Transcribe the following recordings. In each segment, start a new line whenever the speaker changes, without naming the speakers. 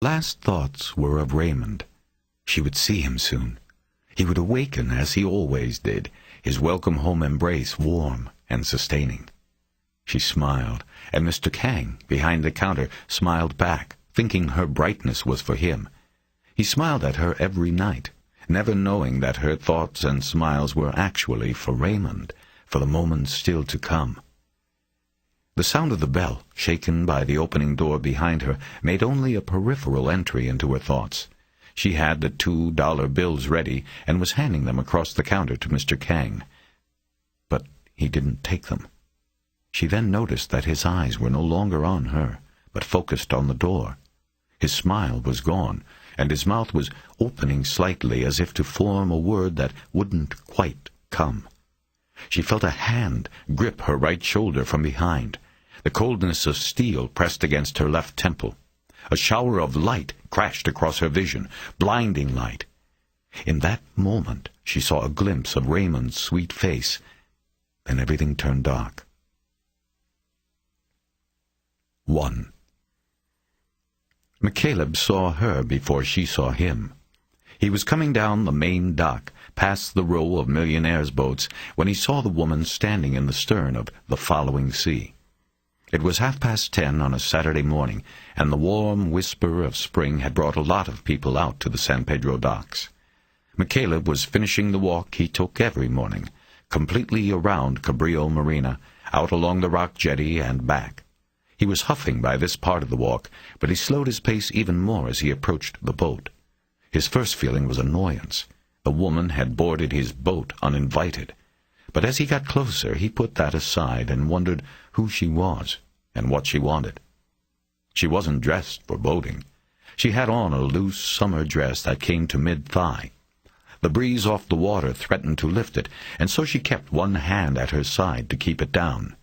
Last thoughts were of Raymond. She would see him soon. He would awaken as he always did, his welcome home embrace warm and sustaining. She smiled, and Mr. Kang, behind the counter, smiled back, thinking her brightness was for him. He smiled at her every night, never knowing that her thoughts and smiles were actually for Raymond, for the moments still to come. The sound of the bell, shaken by the opening door behind her, made only a peripheral entry into her thoughts. She had the $2 bills ready and was handing them across the counter to Mr. Kang. But he didn't take them. She then noticed that his eyes were no longer on her, but focused on the door. His smile was gone, and his mouth was opening slightly as if to form a word that wouldn't quite come. She felt a hand grip her right shoulder from behind. The coldness of steel pressed against her left temple. A shower of light crashed across her vision, blinding light. In that moment she saw a glimpse of Raymond's sweet face. Then everything turned dark. 1. McCaleb saw her before she saw him. He was coming down the main dock, past the row of millionaires' boats, when he saw the woman standing in the stern of the Following Sea. It was 10:30 on a Saturday morning, and the warm whisper of spring had brought a lot of people out to the San Pedro docks. McCaleb was finishing the walk he took every morning, completely around Cabrillo Marina, out along the rock jetty and back. He was huffing by this part of the walk, but he slowed his pace even more as he approached the boat. His first feeling was annoyance. The woman had boarded his boat uninvited. But as he got closer, he put that aside and wondered who she was and what she wanted. She wasn't dressed for boating. She had on a loose summer dress that came to mid-thigh. The breeze off the water threatened to lift it, and so she kept one hand at her side to keep it down.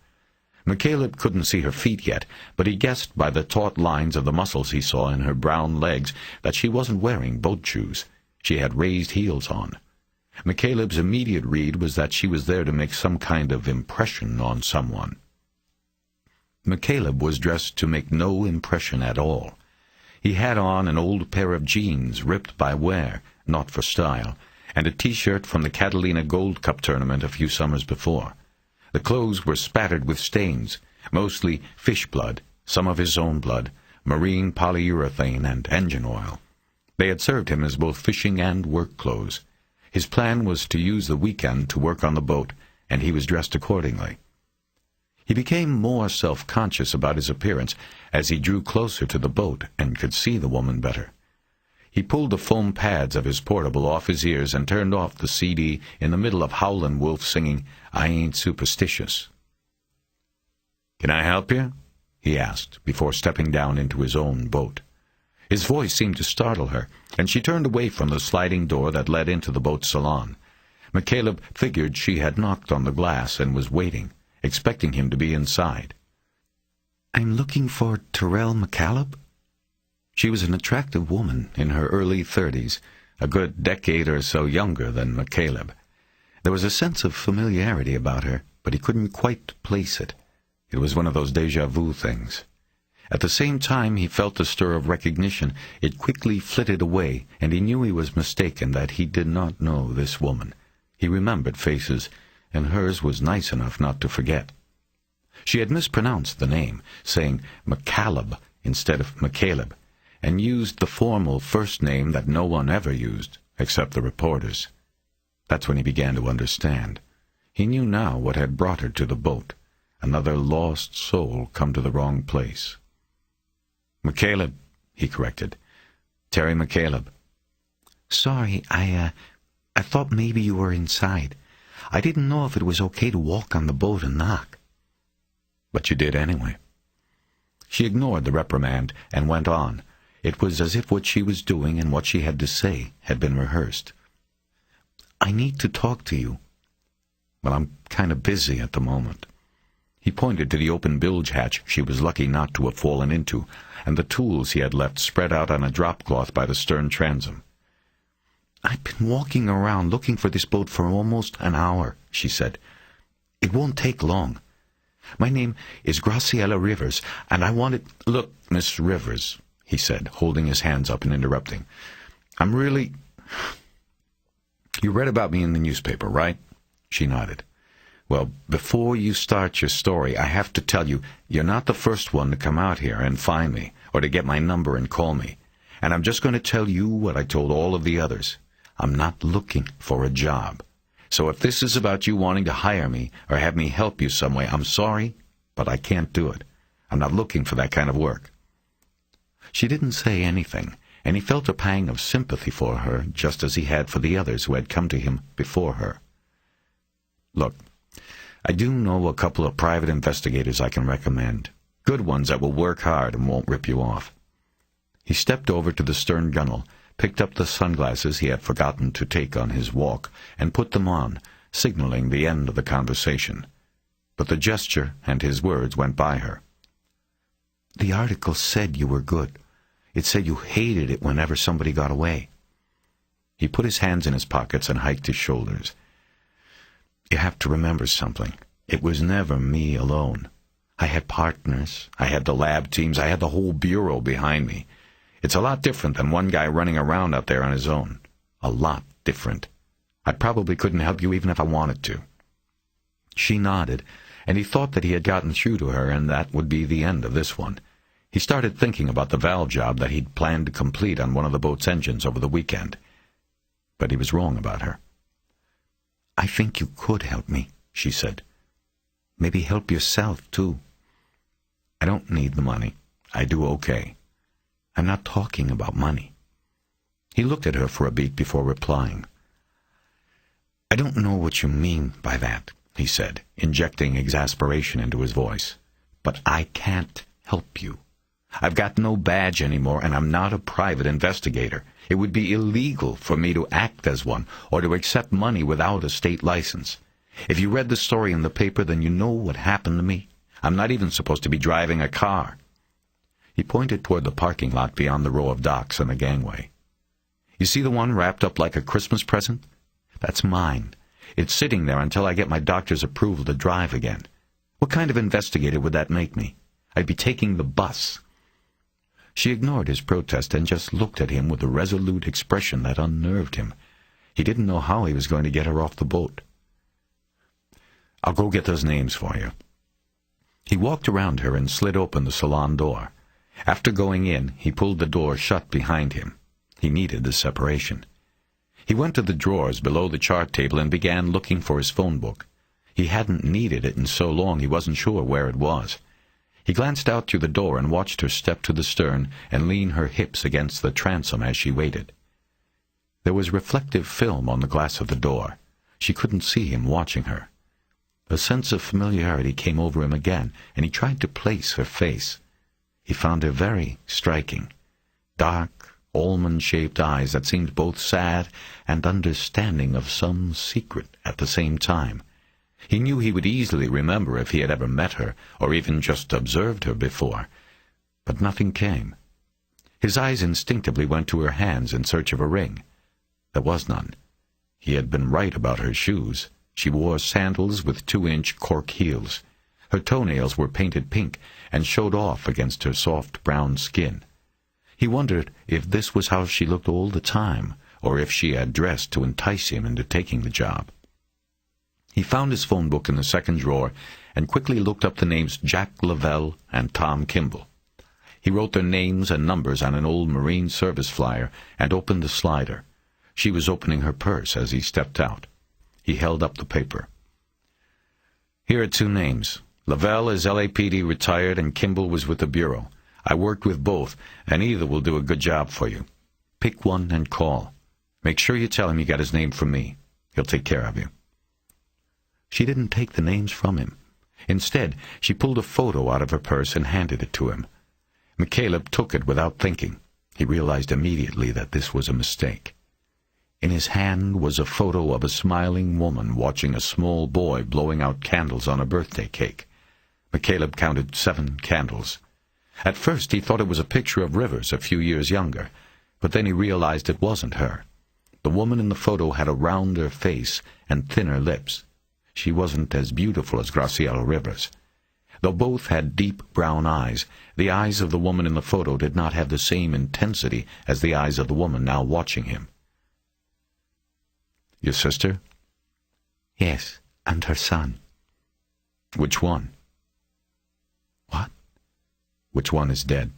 McCaleb couldn't see her feet yet, but he guessed by the taut lines of the muscles he saw in her brown legs that she wasn't wearing boat shoes. She had raised heels on. McCaleb's immediate read was that she was there to make some kind of impression on someone. McCaleb was dressed to make no impression at all. He had on an old pair of jeans ripped by wear, not for style, and a T-shirt from the Catalina Gold Cup tournament a few summers before. The clothes were spattered with stains, mostly fish blood, some of his own blood, marine polyurethane, and engine oil. They had served him as both fishing and work clothes. His plan was to use the weekend to work on the boat, and he was dressed accordingly. He became more self-conscious about his appearance as he drew closer to the boat and could see the woman better. He pulled the foam pads of his portable off his ears and turned off the CD in the middle of Howlin' Wolf singing, "I Ain't Superstitious." "Can I help you?" he asked, before stepping down into his own boat. His voice seemed to startle her, and she turned away from the sliding door that led into the boat salon. McCaleb figured she had knocked on the glass and was waiting, expecting him to be inside. "I'm looking for Terrell McCaleb?" She was an attractive woman in her early 30s, a good decade or so younger than McCaleb. There was a sense of familiarity about her, but he couldn't quite place it. It was one of those déjà vu things. At the same time he felt the stir of recognition, it quickly flitted away, and he knew he was mistaken, that he did not know this woman. He remembered faces, and hers was nice enough not to forget. She had mispronounced the name, saying McCaleb instead of McCaleb, and used the formal first name that no one ever used, except the reporters. That's when he began to understand. He knew now what had brought her to the boat, another lost soul come to the wrong place. "McCaleb," he corrected. "Terry McCaleb." "Sorry, I thought maybe you were inside. I didn't know if it was okay to walk on the boat and knock." "But you did anyway." She ignored the reprimand and went on. It was as if what she was doing and what she had to say had been rehearsed. "I need to talk to you." "Well, I'm kind of busy at the moment." He pointed to the open bilge hatch she was lucky not to have fallen into, and the tools he had left spread out on a drop-cloth by the stern transom. "I've been walking around looking for this boat for almost an hour," she said. "It won't take long. My name is Graciela Rivers, and I wanted—" "Look, Miss Rivers, he said, holding his hands up and interrupting. "I'm really... You read about me in the newspaper, right?" She nodded. "Well, before you start your story, I have to tell you, you're not the first one to come out here and find me, or to get my number and call me. And I'm just going to tell you what I told all of the others. I'm not looking for a job. So if this is about you wanting to hire me or have me help you some way, I'm sorry, but I can't do it. I'm not looking for that kind of work." She didn't say anything, and he felt a pang of sympathy for her, just as he had for the others who had come to him before her. "Look, I do know a couple of private investigators I can recommend. Good ones that will work hard and won't rip you off." He stepped over to the stern gunwale, picked up the sunglasses he had forgotten to take on his walk, and put them on, signaling the end of the conversation. But the gesture and his words went by her. "The article said you were good. It said you hated it whenever somebody got away." He put his hands in his pockets and hiked his shoulders. "You have to remember something. It was never me alone. I had partners, I had the lab teams, I had the whole bureau behind me. It's a lot different than one guy running around out there on his own. A lot different. I probably couldn't help you even if I wanted to." She nodded, and he thought that he had gotten through to her and that would be the end of this one. He started thinking about the valve job that he'd planned to complete on one of the boat's engines over the weekend. But he was wrong about her. "I think you could help me," she said. "Maybe help yourself, too." "I don't need the money. I do okay. I'm not talking about money." He looked at her for a beat before replying. "I don't know what you mean by that," he said, injecting exasperation into his voice. "But I can't help you. I've got no badge anymore, and I'm not a private investigator. It would be illegal for me to act as one, or to accept money without a state license. If you read the story in the paper, then you know what happened to me. I'm not even supposed to be driving a car." He pointed toward the parking lot beyond the row of docks and the gangway. "You see the one wrapped up like a Christmas present? That's mine. It's sitting there until I get my doctor's approval to drive again. What kind of investigator would that make me? I'd be taking the bus." She ignored his protest and just looked at him with a resolute expression that unnerved him. He didn't know how he was going to get her off the boat. "I'll go get those names for you." He walked around her and slid open the salon door. After going in, he pulled the door shut behind him. He needed the separation. He went to the drawers below the chart table and began looking for his phone book. He hadn't needed it in so long he wasn't sure where it was. He glanced out through the door and watched her step to the stern and lean her hips against the transom as she waited. There was reflective film on the glass of the door. She couldn't see him watching her. A sense of familiarity came over him again, and he tried to place her face. He found her very striking. Dark, almond-shaped eyes that seemed both sad and understanding of some secret at the same time. He knew he would easily remember if he had ever met her, or even just observed her before. But nothing came. His eyes instinctively went to her hands in search of a ring. There was none. He had been right about her shoes. She wore sandals with 2-inch cork heels. Her toenails were painted pink and showed off against her soft brown skin. He wondered if this was how she looked all the time, or if she had dressed to entice him into taking the job. He found his phone book in the second drawer and quickly looked up the names Jack Lavelle and Tom Kimball. He wrote their names and numbers on an old Marine Service flyer and opened the slider. She was opening her purse as he stepped out. He held up the paper. "Here are 2 names. Lavelle is LAPD retired and Kimball was with the Bureau. I worked with both, and either will do a good job for you. Pick one and call. Make sure you tell him you got his name from me. He'll take care of you." She didn't take the names from him. Instead, she pulled a photo out of her purse and handed it to him. McCaleb took it without thinking. He realized immediately that this was a mistake. In his hand was a photo of a smiling woman watching a small boy blowing out candles on a birthday cake. McCaleb counted 7 candles. At first he thought it was a picture of Rivers a few years younger, but then he realized it wasn't her. The woman in the photo had a rounder face and thinner lips. She wasn't as beautiful as Graciela Rivers. Though both had deep brown eyes, the eyes of the woman in the photo did not have the same intensity as the eyes of the woman now watching him. "Your sister?"
"Yes, and her son."
"Which one?"
"What?"
"Which one is dead?"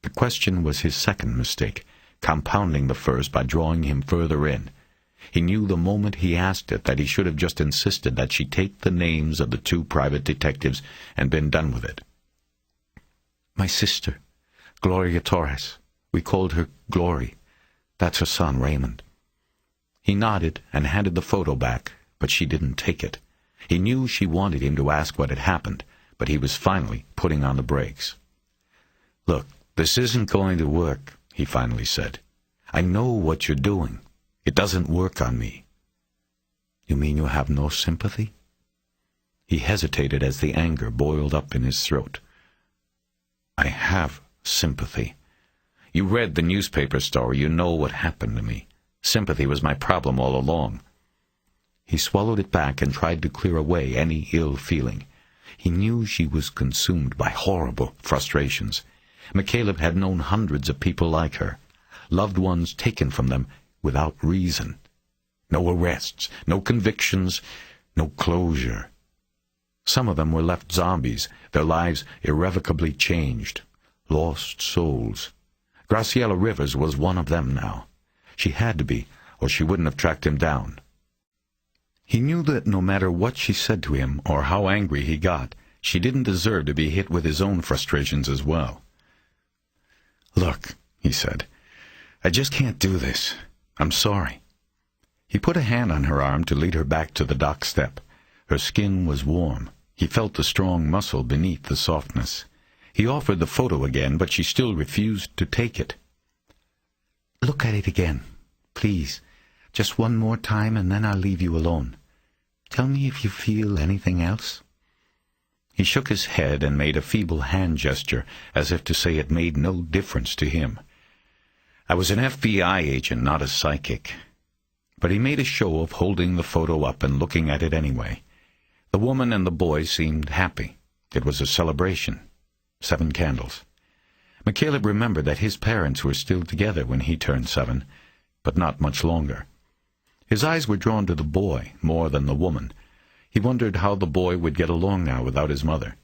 The question was his second mistake, compounding the first by drawing him further in. He knew the moment he asked it that he should have just insisted that she take the names of the two private detectives and been done with it.
"My sister, Gloria Torres. We called her Glory. That's her son, Raymond."
He nodded and handed the photo back, but she didn't take it. He knew she wanted him to ask what had happened, but he was finally putting on the brakes. "Look, this isn't going to work," he finally said. "I know what you're doing. It doesn't work on me."
"You mean you have no sympathy?"
He hesitated as the anger boiled up in his throat. "I have sympathy. You read the newspaper story. You know what happened to me. Sympathy was my problem all along." He swallowed it back and tried to clear away any ill feeling. He knew she was consumed by horrible frustrations. McCaleb had known hundreds of people like her, loved ones taken from them without reason. No arrests, no convictions, no closure. Some of them were left zombies, their lives irrevocably changed. Lost souls. Graciela Rivers was one of them now. She had to be, or she wouldn't have tracked him down. He knew that no matter what she said to him or how angry he got, she didn't deserve to be hit with his own frustrations as well. "Look," he said, "I just can't do this. I'm sorry." He put a hand on her arm to lead her back to the dock step. Her skin was warm. He felt the strong muscle beneath the softness. He offered the photo again, but she still refused to take it.
"Look at it again, please. Just one more time, and then I'll leave you alone. Tell me if you feel anything else."
He shook his head and made a feeble hand gesture, as if to say it made no difference to him. "I was an FBI agent, not a psychic." But he made a show of holding the photo up and looking at it anyway. The woman and the boy seemed happy. It was a celebration. 7 candles. McCaleb remembered that his parents were still together when he turned 7, but not much longer. His eyes were drawn to the boy more than the woman. He wondered how the boy would get along now without his mother.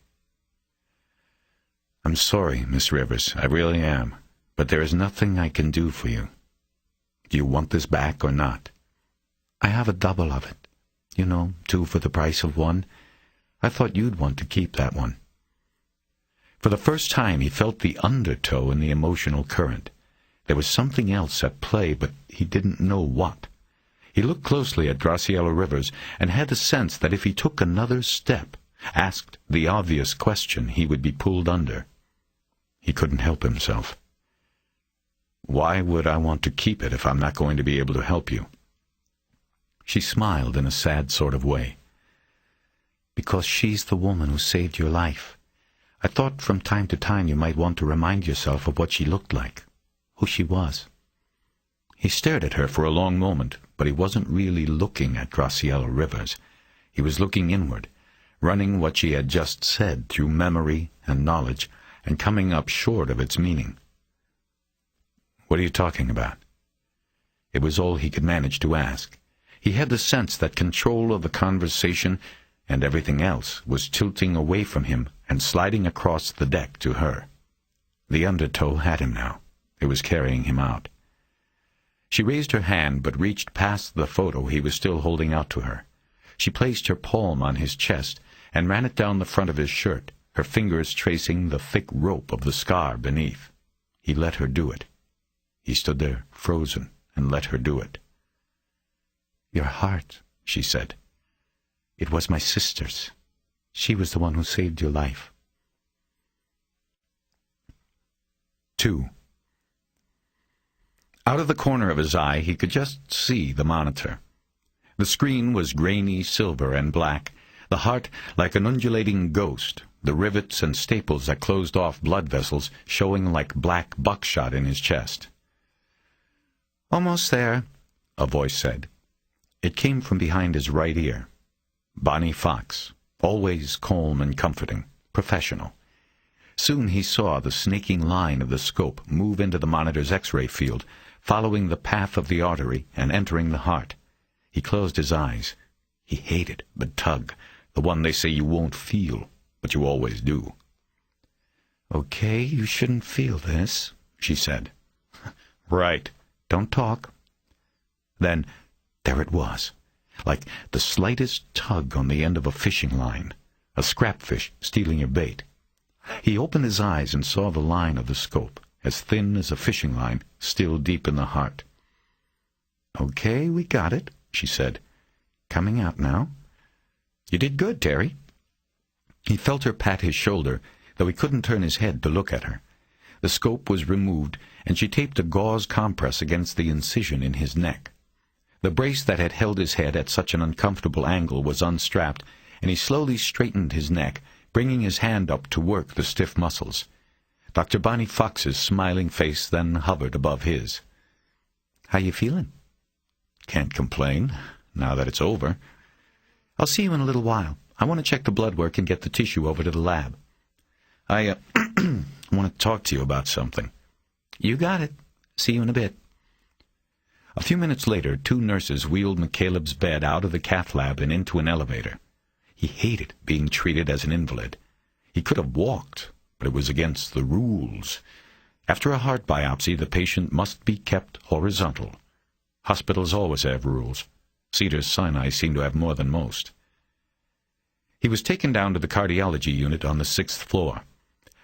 "I'm sorry, Miss Rivers, I really am, but there is nothing I can do for you. Do you want this back or not?"
"I have a double of it. 2 for the price of 1. I thought you'd want to keep that one."
For the first time he felt the undertow in the emotional current. There was something else at play, but he didn't know what. He looked closely at Graciela Rivers and had the sense that if he took another step, asked the obvious question, he would be pulled under. He couldn't help himself. "Why would I want to keep it if I'm not going to be able to help you?" She smiled in a sad sort of way.
"Because she's the woman who saved your life. I thought from time to time you might want to remind yourself of what she looked like, who she was."
He stared at her for a long moment, but he wasn't really looking at Graciela Rivers. He was looking inward, running what she had just said through memory and knowledge, and coming up short of its meaning. "What are you talking about?" It was all he could manage to ask. He had the sense that control of the conversation and everything else was tilting away from him and sliding across the deck to her. The undertow had him now. It was carrying him out. She raised her hand but reached past the photo he was still holding out to her. She placed her palm on his chest and ran it down the front of his shirt, her fingers tracing the thick rope of the scar beneath. He let her do it. He stood there, frozen, and let her do it.
"Your heart," she said. "It was my sister's. She was the one who saved your life."
2. Out of the corner of his eye he could just see the monitor. The screen was grainy silver and black, the heart like an undulating ghost, the rivets and staples that closed off blood vessels showing like black buckshot in his chest. "Almost there," a voice said. It came from behind his right ear. Bonnie Fox. always calm and comforting, professional. Soon he saw the snaking line of the scope move into the monitor's X-ray field, following the path of the artery and entering the heart. He closed his eyes. He hated the tug, the one they say you won't feel, but you always do. "Okay, you shouldn't feel this," she said. "Right. Don't talk." Then, there it was, like the slightest tug on the end of a fishing line, a scrapfish stealing your bait. He opened his eyes and saw the line of the scope, as thin as a fishing line, still deep in the heart. "Okay, we got it," she said. "Coming out now." "You did good, Terry." He felt her pat his shoulder, though he couldn't turn his head to look at her. The scope was removed, and she taped a gauze compress against the incision in his neck. The brace that had held his head at such an uncomfortable angle was unstrapped, and he slowly straightened his neck, bringing his hand up to work the stiff muscles. Dr. Bonnie Fox's smiling face then hovered above his. "How you feeling?" "Can't complain, now that it's over." "I'll see you in a little while. I want to check the blood work and get the tissue over to the lab." I want to talk to you about something." "You got it. See you in a bit." A few minutes later, 2 nurses wheeled McCaleb's bed out of the cath lab and into an elevator. He hated being treated as an invalid. He could have walked, but it was against the rules. After a heart biopsy, the patient must be kept horizontal. Hospitals always have rules. Cedars-Sinai seemed to have more than most. He was taken down to the cardiology unit on the 6th floor.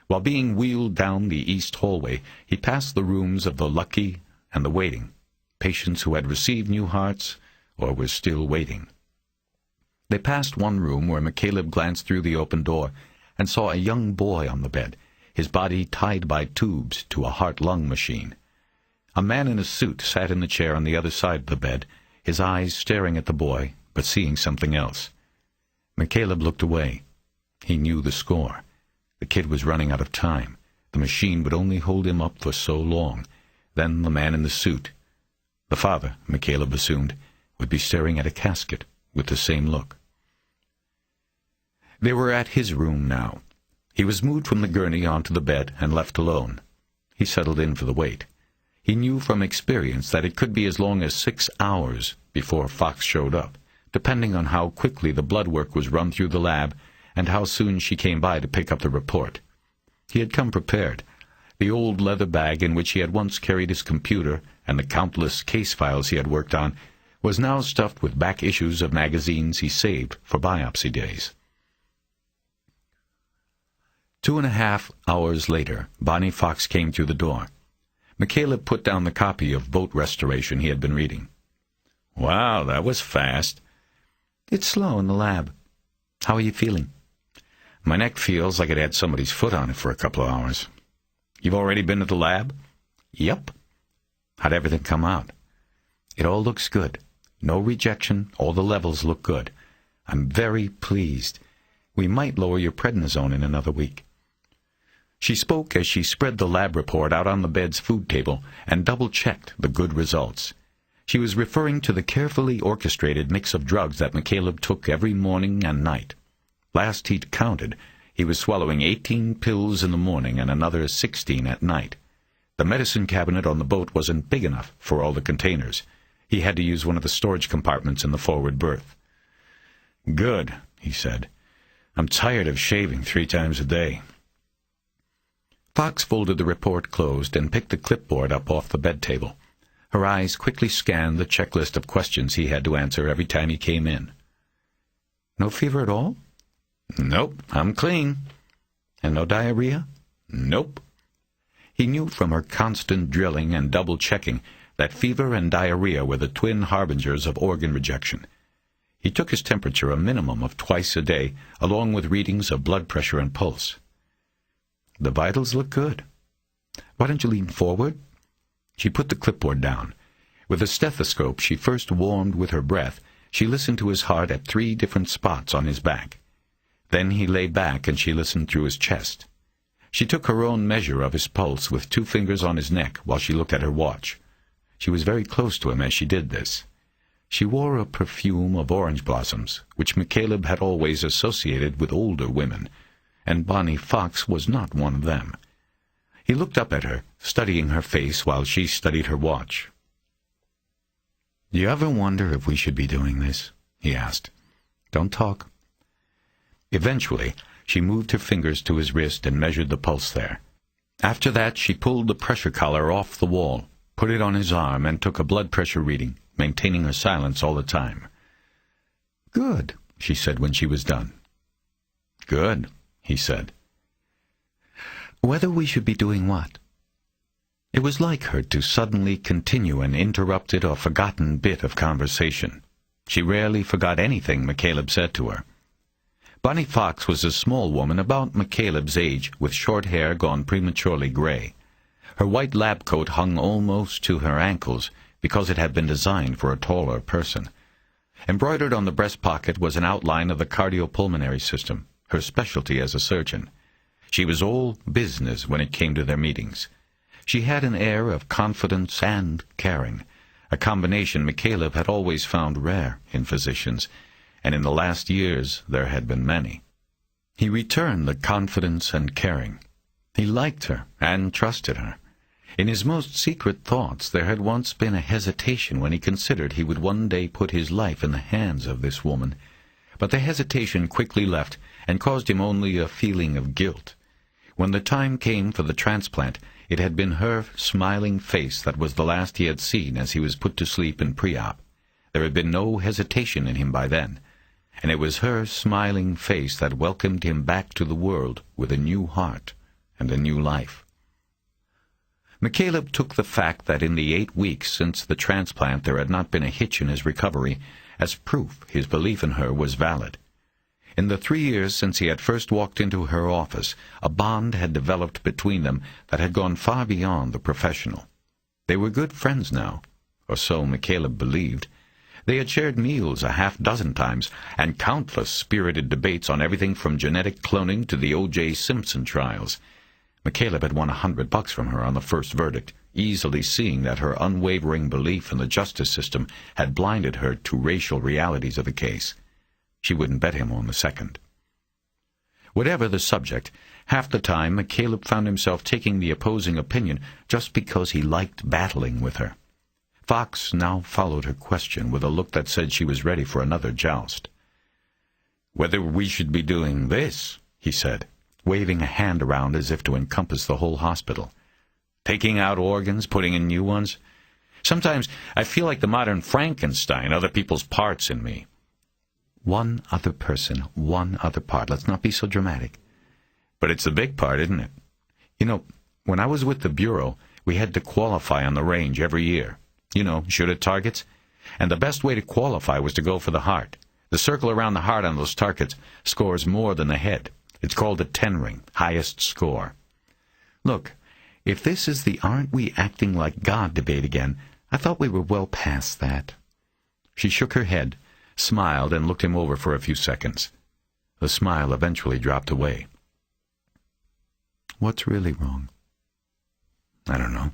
While being wheeled down the east hallway, he passed the rooms of the lucky and the waiting, patients who had received new hearts or were still waiting. They passed one room where McCaleb glanced through the open door and saw a young boy on the bed, his body tied by tubes to a heart-lung machine. A man in a suit sat in the chair on the other side of the bed, his eyes staring at the boy, but seeing something else. McCaleb looked away. He knew the score. The kid was running out of time. The machine would only hold him up for so long. Then the man in the suit, the father, McCaleb assumed, would be staring at a casket with the same look. They were at his room now. He was moved from the gurney onto the bed and left alone. He settled in for the wait. He knew from experience that it could be as long as 6 hours before Fox showed up, depending on how quickly the blood work was run through the lab and how soon she came by to pick up the report. He had come prepared. The old leather bag in which he had once carried his computer and the countless case files he had worked on was now stuffed with back issues of magazines he saved for biopsy days. 2.5 hours later, Bonnie Fox came through the door. McCaleb put down the copy of Boat Restoration he had been reading. "Wow, that was fast." "It's slow in the lab. How are you feeling?" "My neck feels like it had somebody's foot on it for a couple of hours." "You've already been to the lab?" "Yep." "How'd everything come out?" "It all looks good. No rejection. All the levels look good. I'm very pleased. We might lower your prednisone in another week." She spoke as she spread the lab report out on the bed's food table and double-checked the good results. She was referring to the carefully orchestrated mix of drugs that McCaleb took every morning and night. Last he'd counted, he was swallowing 18 pills in the morning and another 16 at night. The medicine cabinet on the boat wasn't big enough for all the containers. He had to use one of the storage compartments in the forward berth. "Good," he said. "I'm tired of shaving 3 times a day." Fox folded the report closed and picked the clipboard up off the bed table. Her eyes quickly scanned the checklist of questions he had to answer every time he came in. "No fever at all?" "Nope, I'm clean." "And no diarrhea?" "Nope." He knew from her constant drilling and double-checking that fever and diarrhea were the twin harbingers of organ rejection. He took his temperature a minimum of twice a day, along with readings of blood pressure and pulse. "The vitals look good. Why don't you lean forward?" She put the clipboard down. With a stethoscope she first warmed with her breath. She listened to his heart at 3 different spots on his back. Then he lay back and she listened through his chest. She took her own measure of his pulse with 2 fingers on his neck while she looked at her watch. She was very close to him as she did this. She wore a perfume of orange blossoms, which McCaleb had always associated with older women, and Bonnie Fox was not one of them. He looked up at her, studying her face while she studied her watch.
"Do you ever wonder if we should be doing this?" he asked. "Don't talk."
Eventually, she moved her fingers to his wrist and measured the pulse there. After that, she pulled the pressure collar off the wall, put it on his arm, and took a blood pressure reading, maintaining her silence all the time. "Good," she said when she was done. "Good," he said.
"Whether we should be doing what?"
It was like her to suddenly continue an interrupted or forgotten bit of conversation. She rarely forgot anything McCaleb said to her. Bonnie Fox was a small woman about McCaleb's age, with short hair gone prematurely gray. Her white lab coat hung almost to her ankles, because it had been designed for a taller person. Embroidered on the breast pocket was an outline of the cardiopulmonary system, her specialty as a surgeon. She was all business when it came to their meetings. She had an air of confidence and caring, a combination McCaleb had always found rare in physicians, and in the last years there had been many. He returned the confidence and caring. He liked her and trusted her. In his most secret thoughts there had once been a hesitation when he considered he would one day put his life in the hands of this woman, but the hesitation quickly left and caused him only a feeling of guilt. When the time came for the transplant, it had been her smiling face that was the last he had seen as he was put to sleep in pre-op. There had been no hesitation in him by then, and it was her smiling face that welcomed him back to the world with a new heart and a new life. McCaleb took the fact that in the 8 weeks since the transplant there had not been a hitch in his recovery as proof his belief in her was valid. In the 3 years since he had first walked into her office, a bond had developed between them that had gone far beyond the professional. They were good friends now, or so McCaleb believed. They had shared meals a half-dozen times, and countless spirited debates on everything from genetic cloning to the O.J. Simpson trials. McCaleb had won $100 from her on the first verdict, easily seeing that her unwavering belief in the justice system had blinded her to racial realities of the case. She wouldn't bet him on the second. Whatever the subject, half the time McCaleb found himself taking the opposing opinion just because he liked battling with her. Fox now followed her question with a look that said she was ready for another joust. "Whether we should be doing this," he said, waving a hand around as if to encompass the whole hospital. "Taking out organs, putting in new ones. Sometimes I feel like the modern Frankenstein, other people's parts in me."
One other person, one other part. Let's not be so dramatic.
"But it's the big part, isn't it? You know, when I was with the Bureau, we had to qualify on the range every year. You know, shoot at targets. And the best way to qualify was to go for the heart. The circle around the heart on those targets scores more than the head. It's called the 10 ring, highest score. Look, if this is the aren't we acting like God debate again, I thought we were well past that." She shook her head, smiled, and looked him over for a few seconds. The smile eventually dropped away.
"What's really wrong?"
"I don't know.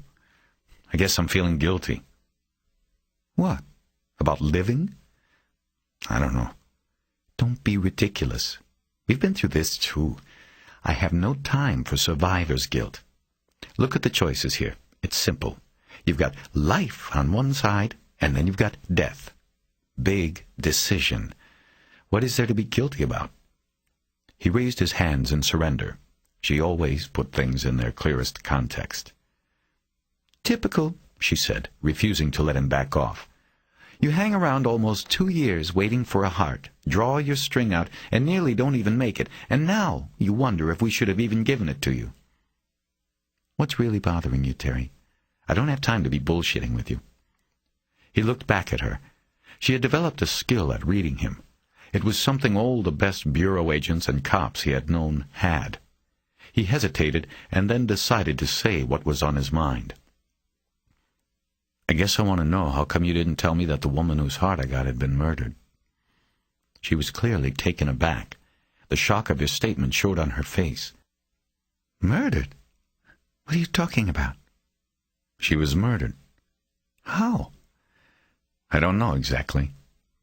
I guess I'm feeling guilty."
"What? About living?"
"I don't know."
"Don't be ridiculous. We've been through this too. I have no time for survivor's guilt. Look at the choices here. It's simple. You've got life on one side, and then you've got death. Big decision. What is there to be guilty about?" He raised his hands in surrender. She always put things in their clearest context. "Typical," she said, refusing to let him back off. "You hang around almost 2 years waiting for a heart, draw your string out, and nearly don't even make it, and now you wonder if we should have even given it to you." "What's really bothering you, Terry? I don't have time to be bullshitting with you." He looked back at her. She had developed a skill at reading him. It was something all the best bureau agents and cops he had known had. He hesitated and then decided to say what was on his mind. "I guess I want to know how come you didn't tell me that the woman whose heart I got had been murdered." She was clearly taken aback. The shock of his statement showed on her face. "Murdered? What are you talking about?" "She was murdered." "How?"
I don't know exactly.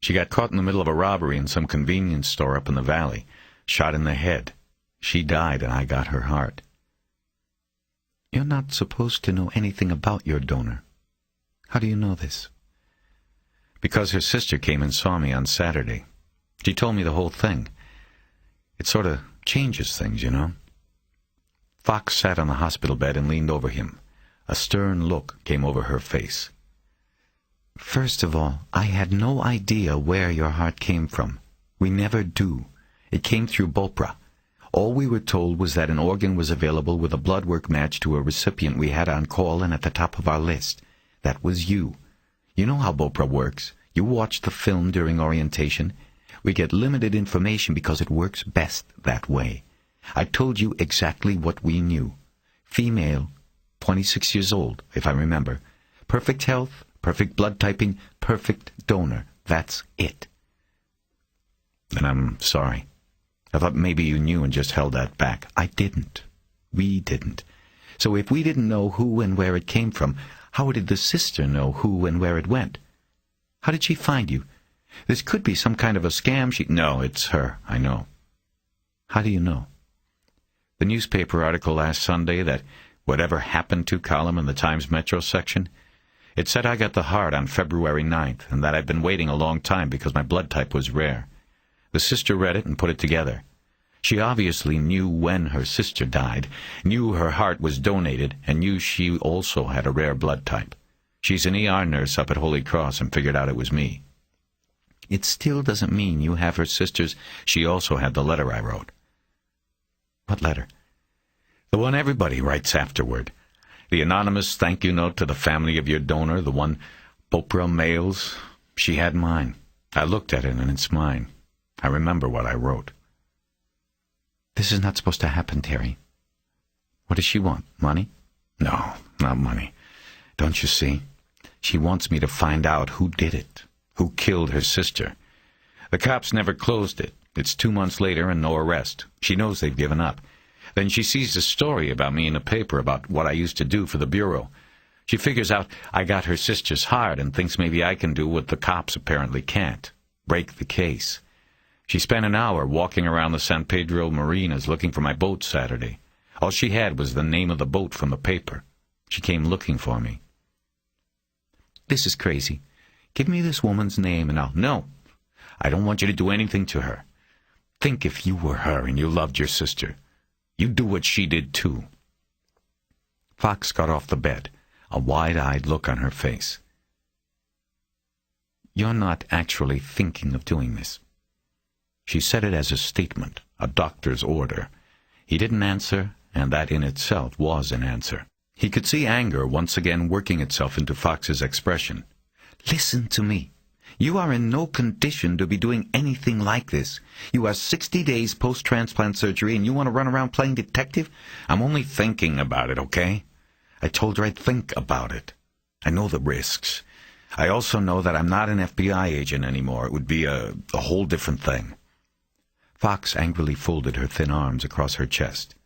She got caught in the middle of a robbery in some convenience store up in the valley. Shot in the head. She died and I got her heart.
You're not supposed to know anything about your donor. How do you know this?
Because her sister came and saw me on Saturday. She told me the whole thing. It sort of changes things, you know. Fox sat on the hospital bed and leaned over him. A stern look came over her face.
First of all, I had no idea where your heart came from. We never do. It came through Bopra. All we were told was that an organ was available with a blood work match to a recipient we had on call and at the top of our list. That was you. You know how Bopra works. You watched the film during orientation. We get limited information because it works best that way. I told you exactly what we knew. Female, 26 years old, if I remember. Perfect health, perfect blood typing, perfect donor. That's it.
Then I'm sorry. I thought maybe you knew and just held that back.
I didn't. We didn't. So if we didn't know who and where it came from, how did the sister know who and where it went? How did she find you? This could be some kind of a scam.
No, it's her, I know.
How do you know?
The newspaper article last Sunday, that whatever happened to column in the Times Metro section, it said I got the heart on February 9th, and that I'd been waiting a long time because my blood type was rare. The sister read it and put it together. She obviously knew when her sister died, knew her heart was donated, and knew she also had a rare blood type. She's an ER nurse up at Holy Cross and figured out it was me.
It still doesn't mean you have her sister's.
She also had the letter I wrote.
What letter?
The one everybody writes afterward. The anonymous thank you note to the family of your donor, the one Bopra mails. She had mine. I looked at it and it's mine. I remember what I wrote.
This is not supposed to happen, Terry. What does she want? Money?
No, not money. Don't you see? She wants me to find out who did it, who killed her sister. The cops never closed it. It's 2 months later and no arrest. She knows they've given up. Then she sees a story about me in the paper about what I used to do for the Bureau. She figures out I got her sister's heart and thinks maybe I can do what the cops apparently can't. Break the case. She spent an hour walking around the San Pedro marinas looking for my boat Saturday. All she had was the name of the boat from the paper. She came looking for me.
This is crazy. Give me this woman's name and I'll...
No, I don't want you to do anything to her. Think if you were her and you loved your sister. You'd do what she did too.
Fox got off the bed, a wide-eyed look on her face. You're not actually thinking of doing this.
She said it as a statement, a doctor's order. He didn't answer, and that in itself was an answer. He could see anger once again working itself into Fox's expression.
Listen to me. You are in no condition to be doing anything like this. You are 60 days post-transplant surgery and you want to run around playing detective?
I'm only thinking about it, okay? I told her I'd think about it. I know the risks. I also know that I'm not an FBI agent anymore. It would be a whole different thing.
Fox angrily folded her thin arms across her chest.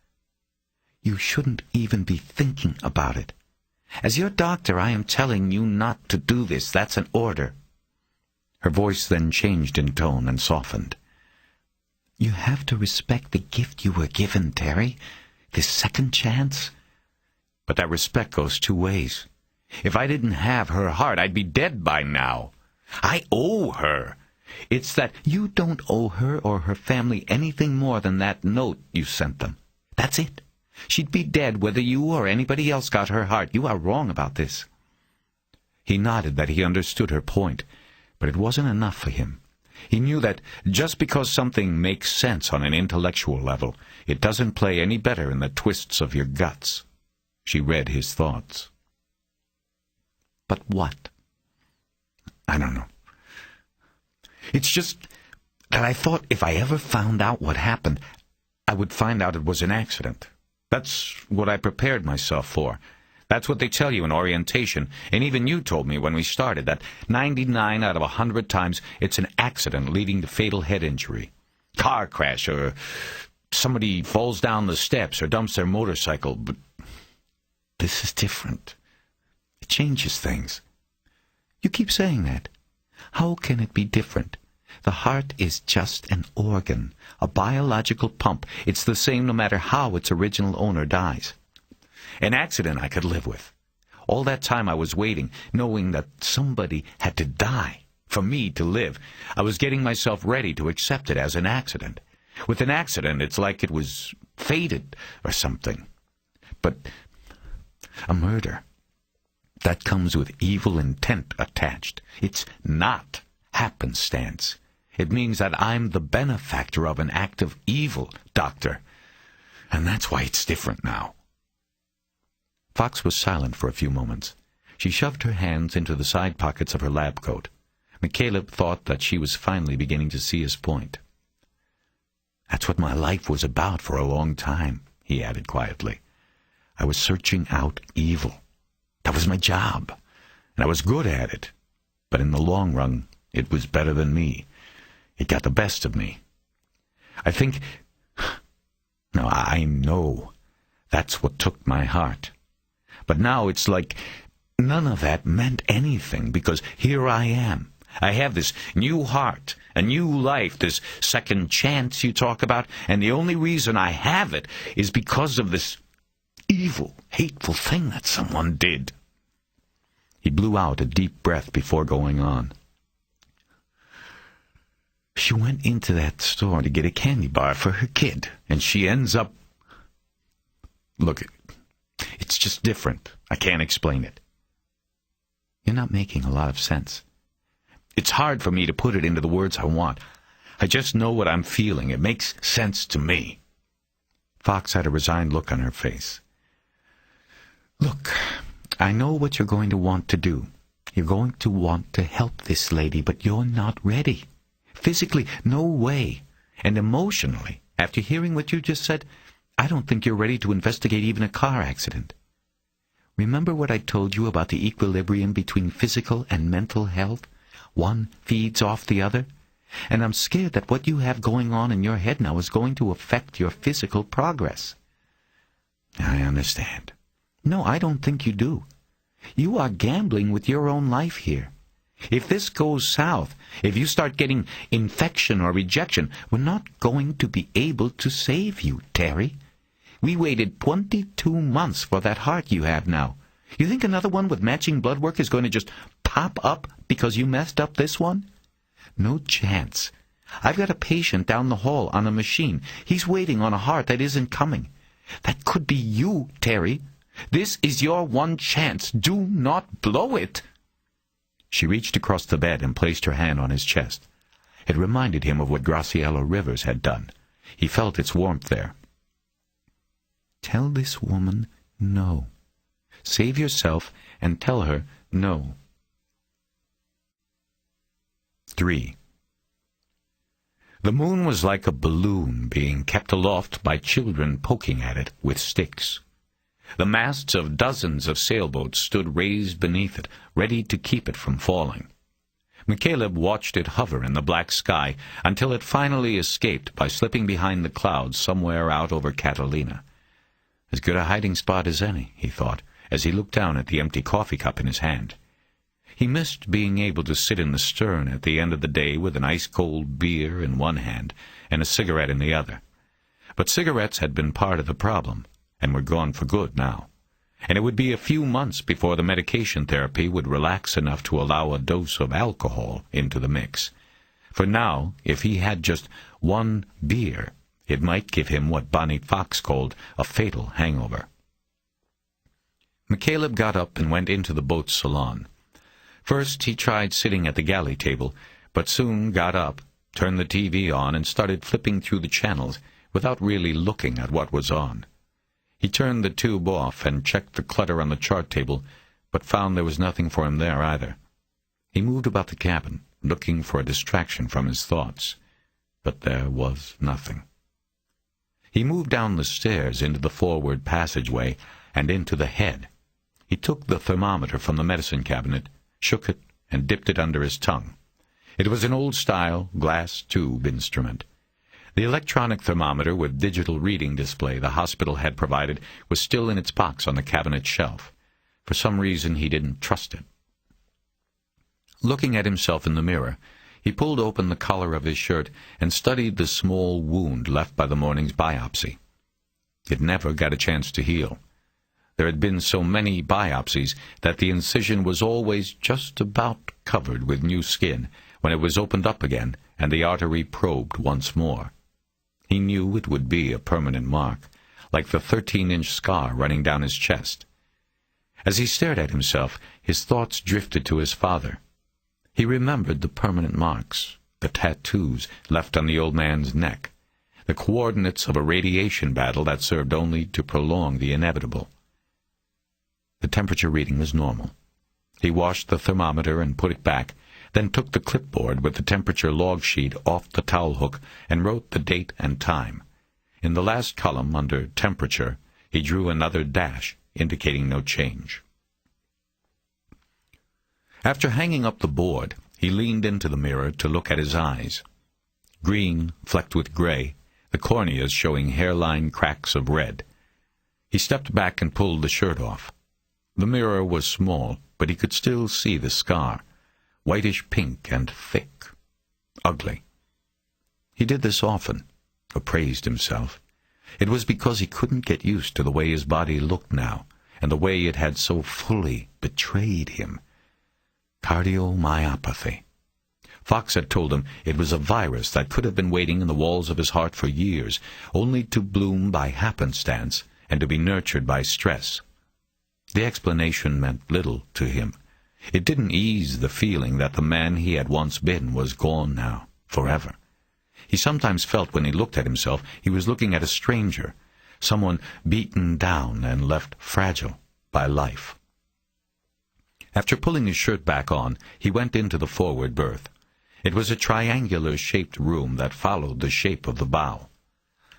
You shouldn't even be thinking about it. As your doctor, I am telling you not to do this. That's an order.
Her voice then changed in tone and softened.
You have to respect the gift you were given, Terry. This second chance.
But that respect goes two ways. If I didn't have her heart, I'd be dead by now. I owe her. It's that
you don't owe her or her family anything more than that note you sent them. That's it. She'd be dead whether you or anybody else got her heart. You are wrong about this.
He nodded that he understood her point, but it wasn't enough for him. He knew that just because something makes sense on an intellectual level, it doesn't play any better in the twists of your guts. She read his thoughts.
But what?
I don't know. It's just that I thought if I ever found out what happened, I would find out it was an accident. That's what I prepared myself for. That's what they tell you in orientation, and even you told me when we started that 99 out of 100 times it's an accident leading to fatal head injury. Car crash, or somebody falls down the steps or dumps their motorcycle, but this is different. It changes things.
You keep saying that. How can it be different? The heart is just an organ, a biological pump. It's the same no matter how its original owner dies.
An accident I could live with. All that time I was waiting, knowing that somebody had to die for me to live. I was getting myself ready to accept it as an accident. With an accident, it's like it was fated or something. But a murder, that comes with evil intent attached. It's not happenstance. It means that I'm the benefactor of an act of evil, Doctor. And that's why it's different now.
Fox was silent for a few moments. She shoved her hands into the side pockets of her lab coat. McCaleb thought that she was finally beginning to see his point.
That's what my life was about for a long time, he added quietly. I was searching out evil. That was my job, and I was good at it. But in the long run, it was better than me. It got the best of me. I think... No, I know that's what took my heart. But now it's like none of that meant anything, because here I am. I have this new heart, a new life, this second chance you talk about, and the only reason I have it is because of this evil, hateful thing that someone did.
He blew out a deep breath before going on.
She went into that store to get a candy bar for her kid, and she ends up... Look, it's just different. I can't explain it.
You're not making a lot of sense.
It's hard for me to put it into the words I want. I just know what I'm feeling. It makes sense to me.
Fox had a resigned look on her face. Look, I know what you're going to want to do. You're going to want to help this lady, but you're not ready. Physically, no way. And emotionally, after hearing what you just said, I don't think you're ready to investigate even a car accident. Remember what I told you about the equilibrium between physical and mental health? One feeds off the other. And I'm scared that what you have going on in your head now is going to affect your physical progress.
I understand.
No, I don't think you do. You are gambling with your own life here. If this goes south, if you start getting infection or rejection, we're not going to be able to save you, Terry. We waited 22 months for that heart you have now. You think another one with matching blood work is going to just pop up because you messed up this one? No chance. I've got a patient down the hall on a machine. He's waiting on a heart that isn't coming. That could be you, Terry. This is your one chance. Do not blow it.
She reached across the bed and placed her hand on his chest. It reminded him of what Graciela Rivers had done. He felt its warmth there.
Tell this woman no. Save yourself and tell her no.
3. The moon was like a balloon being kept aloft by children poking at it with sticks. The masts of dozens of sailboats stood raised beneath it, ready to keep it from falling. McCaleb watched it hover in the black sky until it finally escaped by slipping behind the clouds somewhere out over Catalina. As good a hiding spot as any, he thought, as he looked down at the empty coffee cup in his hand. He missed being able to sit in the stern at the end of the day with an ice-cold beer in one hand and a cigarette in the other. But cigarettes had been part of the problem, and were gone for good now. And it would be a few months before the medication therapy would relax enough to allow a dose of alcohol into the mix. For now, if he had just one beer, it might give him what Bonnie Fox called a fatal hangover. McCaleb got up and went into the boat's salon. First, he tried sitting at the galley table, but soon got up, turned the TV on, and started flipping through the channels without really looking at what was on. He turned the tube off and checked the clutter on the chart table, but found there was nothing for him there either. He moved about the cabin, looking for a distraction from his thoughts, but there was nothing. He moved down the stairs into the forward passageway and into the head. He took the thermometer from the medicine cabinet, shook it, and dipped it under his tongue. It was an old-style glass tube instrument. The electronic thermometer with digital reading display the hospital had provided was still in its box on the cabinet shelf. For some reason, he didn't trust it. Looking at himself in the mirror, he pulled open the collar of his shirt and studied the small wound left by the morning's biopsy. It never got a chance to heal. There had been so many biopsies that the incision was always just about covered with new skin when it was opened up again and the artery probed once more. He knew it would be a permanent mark, like the 13-inch scar running down his chest. As he stared at himself, his thoughts drifted to his father. He remembered the permanent marks, the tattoos left on the old man's neck, the coordinates of a radiation battle that served only to prolong the inevitable. The temperature reading was normal. He washed the thermometer and put it back, then took the clipboard with the temperature log sheet off the towel hook and wrote the date and time. In the last column, under temperature, he drew another dash, indicating no change. After hanging up the board, he leaned into the mirror to look at his eyes. Green, flecked with gray, the corneas showing hairline cracks of red. He stepped back and pulled the shirt off. The mirror was small, but he could still see the scar, whitish pink and thick, ugly. He did this often, appraised himself. It was because he couldn't get used to the way his body looked now, and the way it had so fully betrayed him. Cardiomyopathy. Fox had told him it was a virus that could have been waiting in the walls of his heart for years, only to bloom by happenstance and to be nurtured by stress. The explanation meant little to him. It didn't ease the feeling that the man he had once been was gone now, forever. He sometimes felt when he looked at himself he was looking at a stranger, someone beaten down and left fragile by life. After pulling his shirt back on, he went into the forward berth. It was a triangular-shaped room that followed the shape of the bow.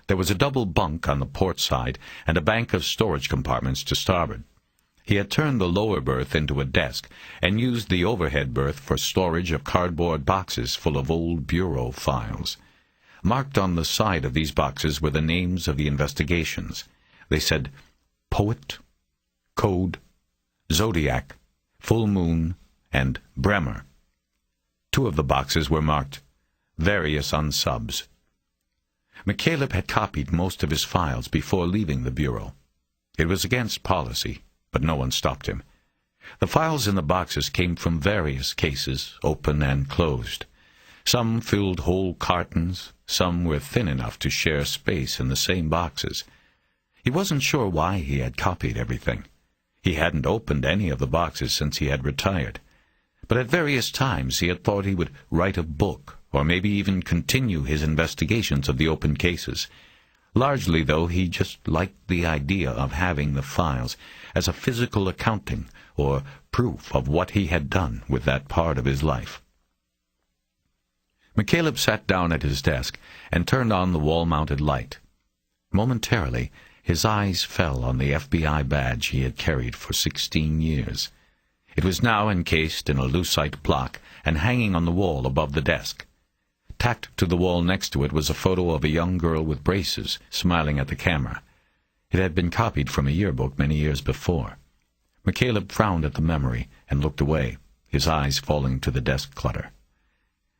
There was a double bunk on the port side and a bank of storage compartments to starboard. He had turned the lower berth into a desk and used the overhead berth for storage of cardboard boxes full of old bureau files. Marked on the side of these boxes were the names of the investigations. They said Poet, Code, Zodiac, Full Moon, and Bremer. 2 of the boxes were marked Various Unsubs. McCaleb had copied most of his files before leaving the bureau. It was against policy, but no one stopped him. The files in the boxes came from various cases, open and closed. Some filled whole cartons, some were thin enough to share space in the same boxes. He wasn't sure why he had copied everything. He hadn't opened any of the boxes since he had retired. But at various times he had thought he would write a book, or maybe even continue his investigations of the open cases. Largely, though, he just liked the idea of having the files as a physical accounting or proof of what he had done with that part of his life. McCaleb sat down at his desk and turned on the wall-mounted light. Momentarily, his eyes fell on the FBI badge he had carried for 16 years. It was now encased in a lucite block and hanging on the wall above the desk. Tacked to the wall next to it was a photo of a young girl with braces, smiling at the camera. It had been copied from a yearbook many years before. McCaleb frowned at the memory and looked away, his eyes falling to the desk clutter.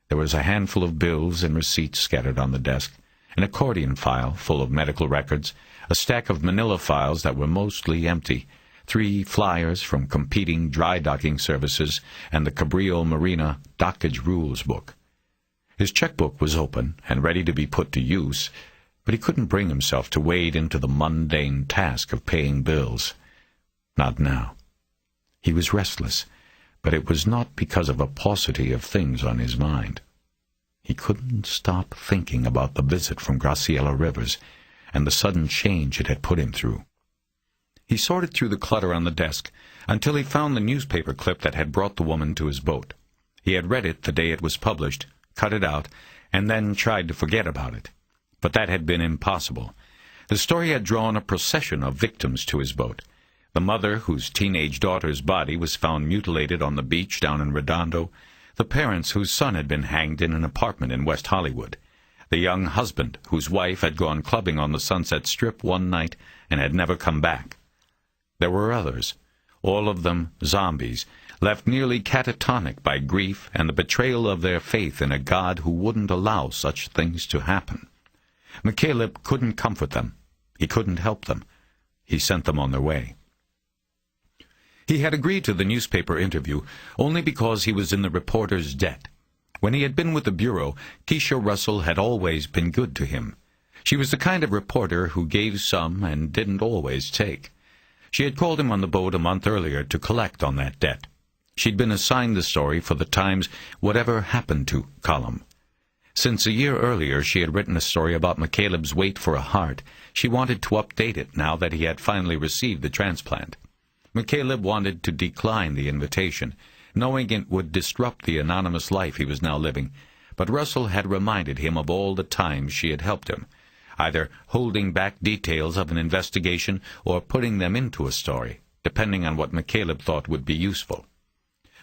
There was a handful of bills and receipts scattered on the desk, an accordion file full of medical records, a stack of manila files that were mostly empty, 3 flyers from competing dry docking services, and the Cabrillo Marina dockage rules book. His checkbook was open and ready to be put to use, but he couldn't bring himself to wade into the mundane task of paying bills. Not now. He was restless, but it was not because of a paucity of things on his mind. He couldn't stop thinking about the visit from Graciela Rivers and the sudden change it had put him through. He sorted through the clutter on the desk until he found the newspaper clip that had brought the woman to his boat. He had read it the day it was published, cut it out, and then tried to forget about it. But that had been impossible. The story had drawn a procession of victims to his boat. The mother whose teenage daughter's body was found mutilated on the beach down in Redondo, the parents whose son had been hanged in an apartment in West Hollywood, the young husband whose wife had gone clubbing on the Sunset Strip one night and had never come back. There were others, all of them zombies, left nearly catatonic by grief and the betrayal of their faith in a God who wouldn't allow such things to happen. McCaleb couldn't comfort them. He couldn't help them. He sent them on their way. He had agreed to the newspaper interview only because he was in the reporter's debt. When he had been with the Bureau, Keisha Russell had always been good to him. She was the kind of reporter who gave some and didn't always take. She had called him on the boat a month earlier to collect on that debt. She'd been assigned the story for the Times' Whatever Happened To column. Since a year earlier she had written a story about McCaleb's wait for a heart, she wanted to update it now that he had finally received the transplant. McCaleb wanted to decline the invitation, knowing it would disrupt the anonymous life he was now living, but Russell had reminded him of all the times she had helped him, either holding back details of an investigation or putting them into a story, depending on what McCaleb thought would be useful.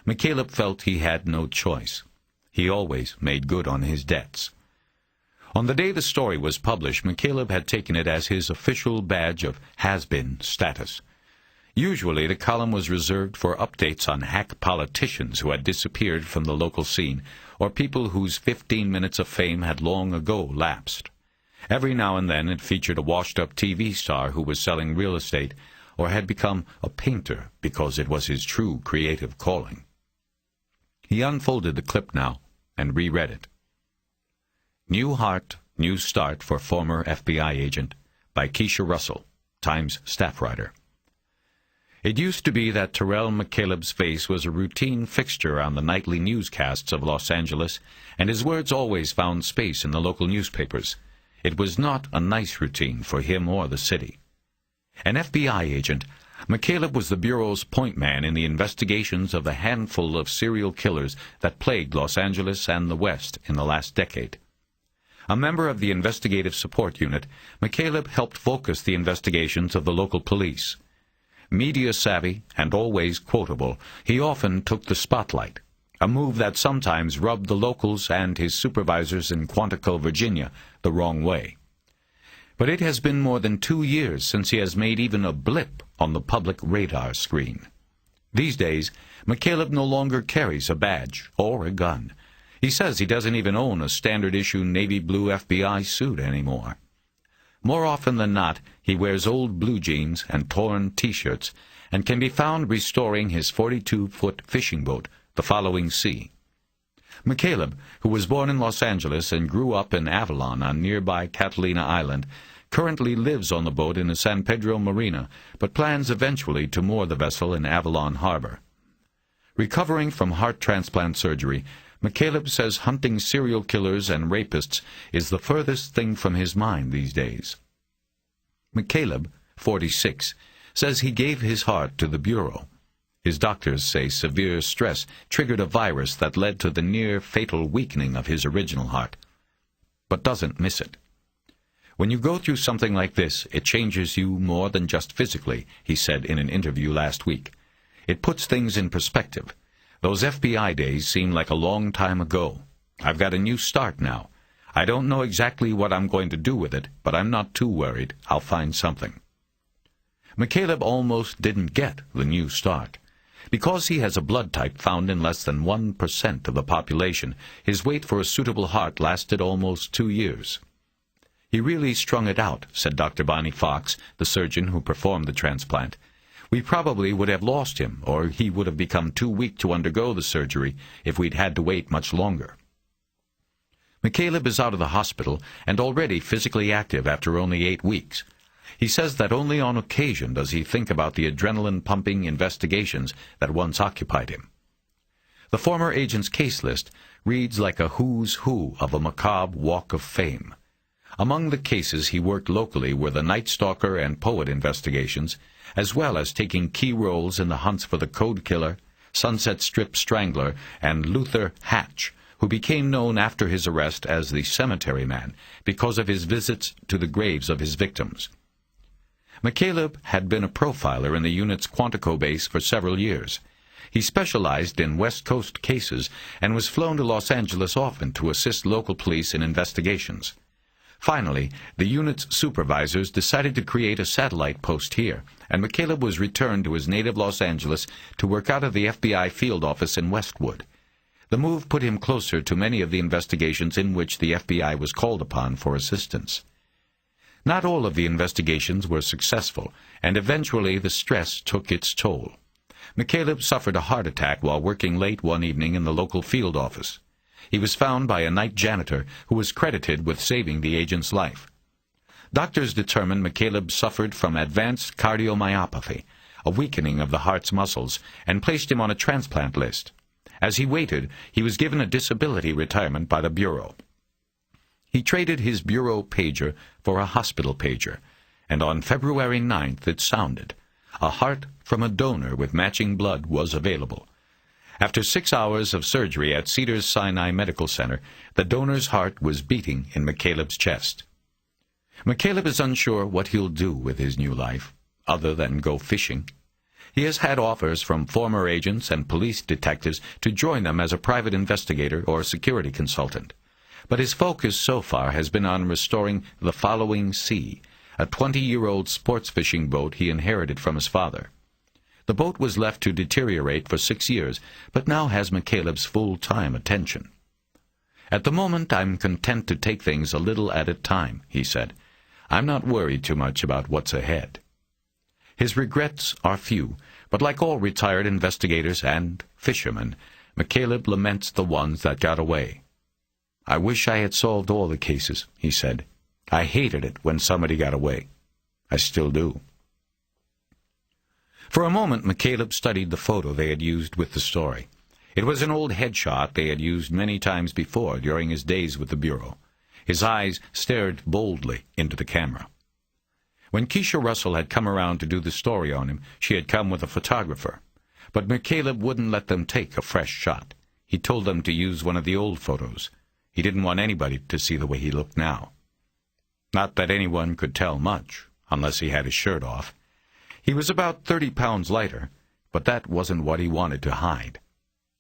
McCaleb felt he had no choice. He always made good on his debts. On the day the story was published, McCaleb had taken it as his official badge of has-been status. Usually the column was reserved for updates on hack politicians who had disappeared from the local scene, or people whose 15 minutes of fame had long ago lapsed. Every now and then it featured a washed-up TV star who was selling real estate, or had become a painter because it was his true creative calling. He unfolded the clip now and reread it. New Heart, New Start for Former FBI Agent by Keisha Russell, Times staff writer. It used to be that Terrell McCaleb's face was a routine fixture on the nightly newscasts of Los Angeles, and his words always found space in the local newspapers. It was not a nice routine for him or the city. An FBI agent, McCaleb was the Bureau's point man in the investigations of the handful of serial killers that plagued Los Angeles and the West in the last decade. A member of the investigative support unit, McCaleb helped focus the investigations of the local police. Media-savvy and always quotable, he often took the spotlight, a move that sometimes rubbed the locals and his supervisors in Quantico, Virginia, the wrong way. But it has been more than 2 years since he has made even a blip on the public radar screen. These days, McCaleb no longer carries a badge or a gun. He says he doesn't even own a standard-issue navy blue FBI suit anymore. More often than not, he wears old blue jeans and torn T-shirts, and can be found restoring his 42-foot fishing boat, the Following Sea. McCaleb, who was born in Los Angeles and grew up in Avalon on nearby Catalina Island, currently lives on the boat in the San Pedro Marina, but plans eventually to moor the vessel in Avalon Harbor. Recovering from heart transplant surgery, McCaleb says hunting serial killers and rapists is the furthest thing from his mind these days. McCaleb, 46, says he gave his heart to the Bureau. His doctors say severe stress triggered a virus that led to the near-fatal weakening of his original heart, but doesn't miss it. When you go through something like this, it changes you more than just physically, he said in an interview last week. It puts things in perspective. Those FBI days seem like a long time ago. I've got a new start now. I don't know exactly what I'm going to do with it, but I'm not too worried. I'll find something. McCaleb almost didn't get the new start. Because he has a blood type found in less than 1% of the population, his wait for a suitable heart lasted almost 2 years. He really strung it out, said Dr. Bonnie Fox, the surgeon who performed the transplant. We probably would have lost him, or he would have become too weak to undergo the surgery if we'd had to wait much longer. McCaleb is out of the hospital and already physically active after only 8 weeks. He says that only on occasion does he think about the adrenaline-pumping investigations that once occupied him. The former agent's case list reads like a who's who of a macabre walk of fame. Among the cases he worked locally were the Night Stalker and Poet investigations, as well as taking key roles in the hunts for the Code Killer, Sunset Strip Strangler, and Luther Hatch, who became known after his arrest as the Cemetery Man because of his visits to the graves of his victims. McCaleb had been a profiler in the unit's Quantico base for several years. He specialized in West Coast cases and was flown to Los Angeles often to assist local police in investigations. Finally, the unit's supervisors decided to create a satellite post here, and McCaleb was returned to his native Los Angeles to work out of the FBI field office in Westwood. The move put him closer to many of the investigations in which the FBI was called upon for assistance. Not all of the investigations were successful, and eventually the stress took its toll. McCaleb suffered a heart attack while working late one evening in the local field office. He was found by a night janitor who was credited with saving the agent's life. Doctors determined McCaleb suffered from advanced cardiomyopathy, a weakening of the heart's muscles, and placed him on a transplant list. As he waited, he was given a disability retirement by the Bureau. He traded his Bureau pager for a hospital pager, and on February 9th it sounded. A heart from a donor with matching blood was available. After 6 hours of surgery at Cedars-Sinai Medical Center, the donor's heart was beating in McCaleb's chest. McCaleb is unsure what he'll do with his new life, other than go fishing. He has had offers from former agents and police detectives to join them as a private investigator or security consultant. But his focus so far has been on restoring the Following Sea, a 20-year-old sports fishing boat he inherited from his father. The boat was left to deteriorate for 6 years, but now has McCaleb's full-time attention. "At the moment, I'm content to take things a little at a time," he said. "I'm not worried too much about what's ahead." His regrets are few, but like all retired investigators and fishermen, McCaleb laments the ones that got away. "I wish I had solved all the cases," he said. "I hated it when somebody got away. I still do." For a moment, McCaleb studied the photo they had used with the story. It was an old headshot they had used many times before during his days with the Bureau. His eyes stared boldly into the camera. When Keisha Russell had come around to do the story on him, she had come with a photographer. But McCaleb wouldn't let them take a fresh shot. He told them to use one of the old photos. He didn't want anybody to see the way he looked now. Not that anyone could tell much, unless he had his shirt off. He was about 30 pounds lighter, but that wasn't what he wanted to hide.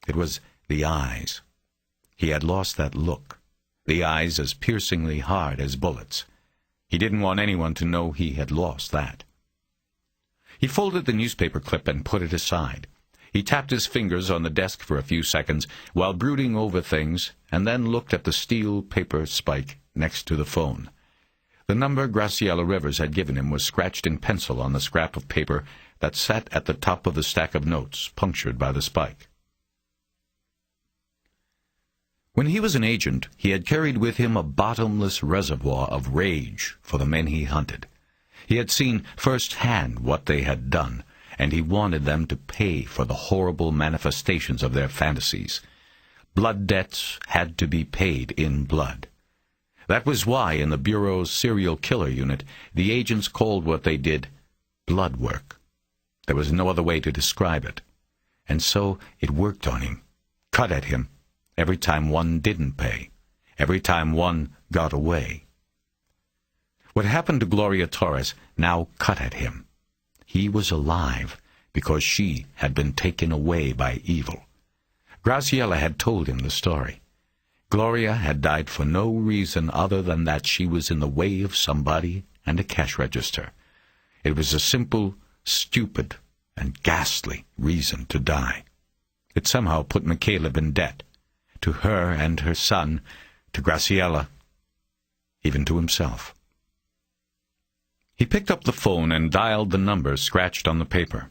It was the eyes. He had lost that look, the eyes as piercingly hard as bullets. He didn't want anyone to know he had lost that. He folded the newspaper clip and put it aside. He tapped his fingers on the desk for a few seconds while brooding over things, and then looked at the steel paper spike next to the phone. The number Graciela Rivers had given him was scratched in pencil on the scrap of paper that sat at the top of the stack of notes, punctured by the spike. When he was an agent, he had carried with him a bottomless reservoir of rage for the men he hunted. He had seen firsthand what they had done, and he wanted them to pay for the horrible manifestations of their fantasies. Blood debts had to be paid in blood. That was why, in the Bureau's serial killer unit, the agents called what they did blood work. There was no other way to describe it. And so it worked on him, cut at him, every time one didn't pay, every time one got away. What happened to Gloria Torres now cut at him. He was alive because she had been taken away by evil. Graciela had told him the story. Gloria had died for no reason other than that she was in the way of somebody and a cash register. It was a simple, stupid, and ghastly reason to die. It somehow put McCaleb in debt, to her and her son, to Graciela, even to himself. He picked up the phone and dialed the number scratched on the paper.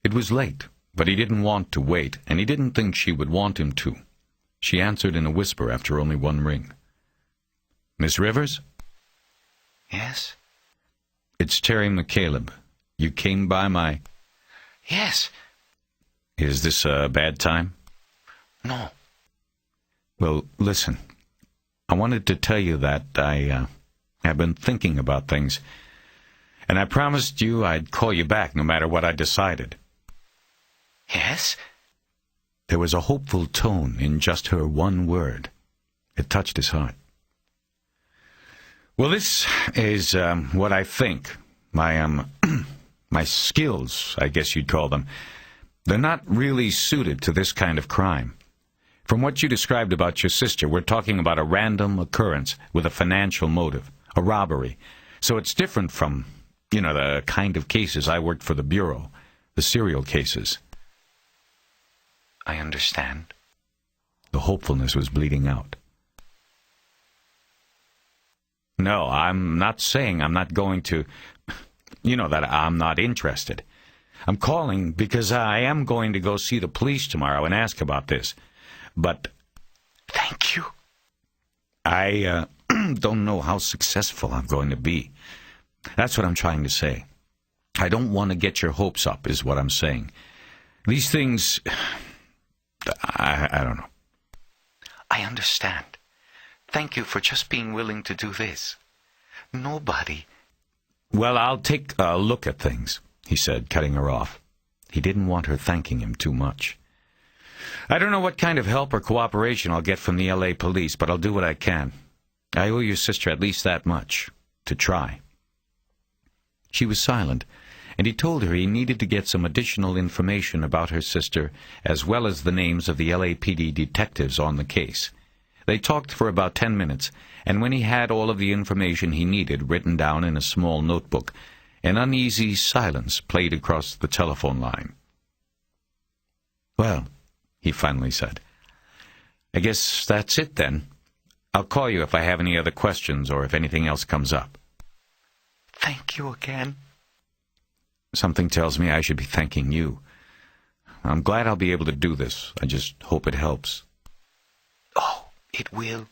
It was late, but he didn't want to wait, and he didn't think she would want him to. She answered in a whisper after only one ring. "Miss Rivers?"
"Yes?"
"It's Terry McCaleb. You came by my—"
"Yes."
"Is this a bad time?"
"No."
"Well, listen. I wanted to tell you that I have been thinking about things, and I promised you I'd call you back no matter what I decided."
"Yes?"
There was a hopeful tone in just her one word. It touched his heart. "Well, this is what I think. My my skills, I guess you'd call them. They're not really suited to this kind of crime. From what you described about your sister, we're talking about a random occurrence with a financial motive, a robbery. So it's different from, the kind of cases I worked for the Bureau, the serial cases.
I understand.
The hopefulness was bleeding out. No, I'm not saying I'm not going to... that I'm not interested. I'm calling because I am going to go see the police tomorrow and ask about this. But...
Thank you.
I don't know how successful I'm going to be. That's what I'm trying to say. I don't want to get your hopes up, is what I'm saying. These things... I don't know.
I understand. Thank you for just being willing to do this. Nobody...
Well, I'll take a look at things, he said, cutting her off. He didn't want her thanking him too much. I don't know what kind of help or cooperation I'll get from the L.A. police, but I'll do what I can. I owe your sister at least that much, to try. She was silent, and he told her he needed to get some additional information about her sister, as well as the names of the LAPD detectives on the case. They talked for about 10 minutes, and when he had all of the information he needed written down in a small notebook, an uneasy silence played across the telephone line. "Well," he finally said, "I guess that's it then. I'll call you if I have any other questions or if anything else comes up."
Thank you again.
Something tells me I should be thanking you. I'm glad I'll be able to do this. I just hope it helps.
Oh, it will.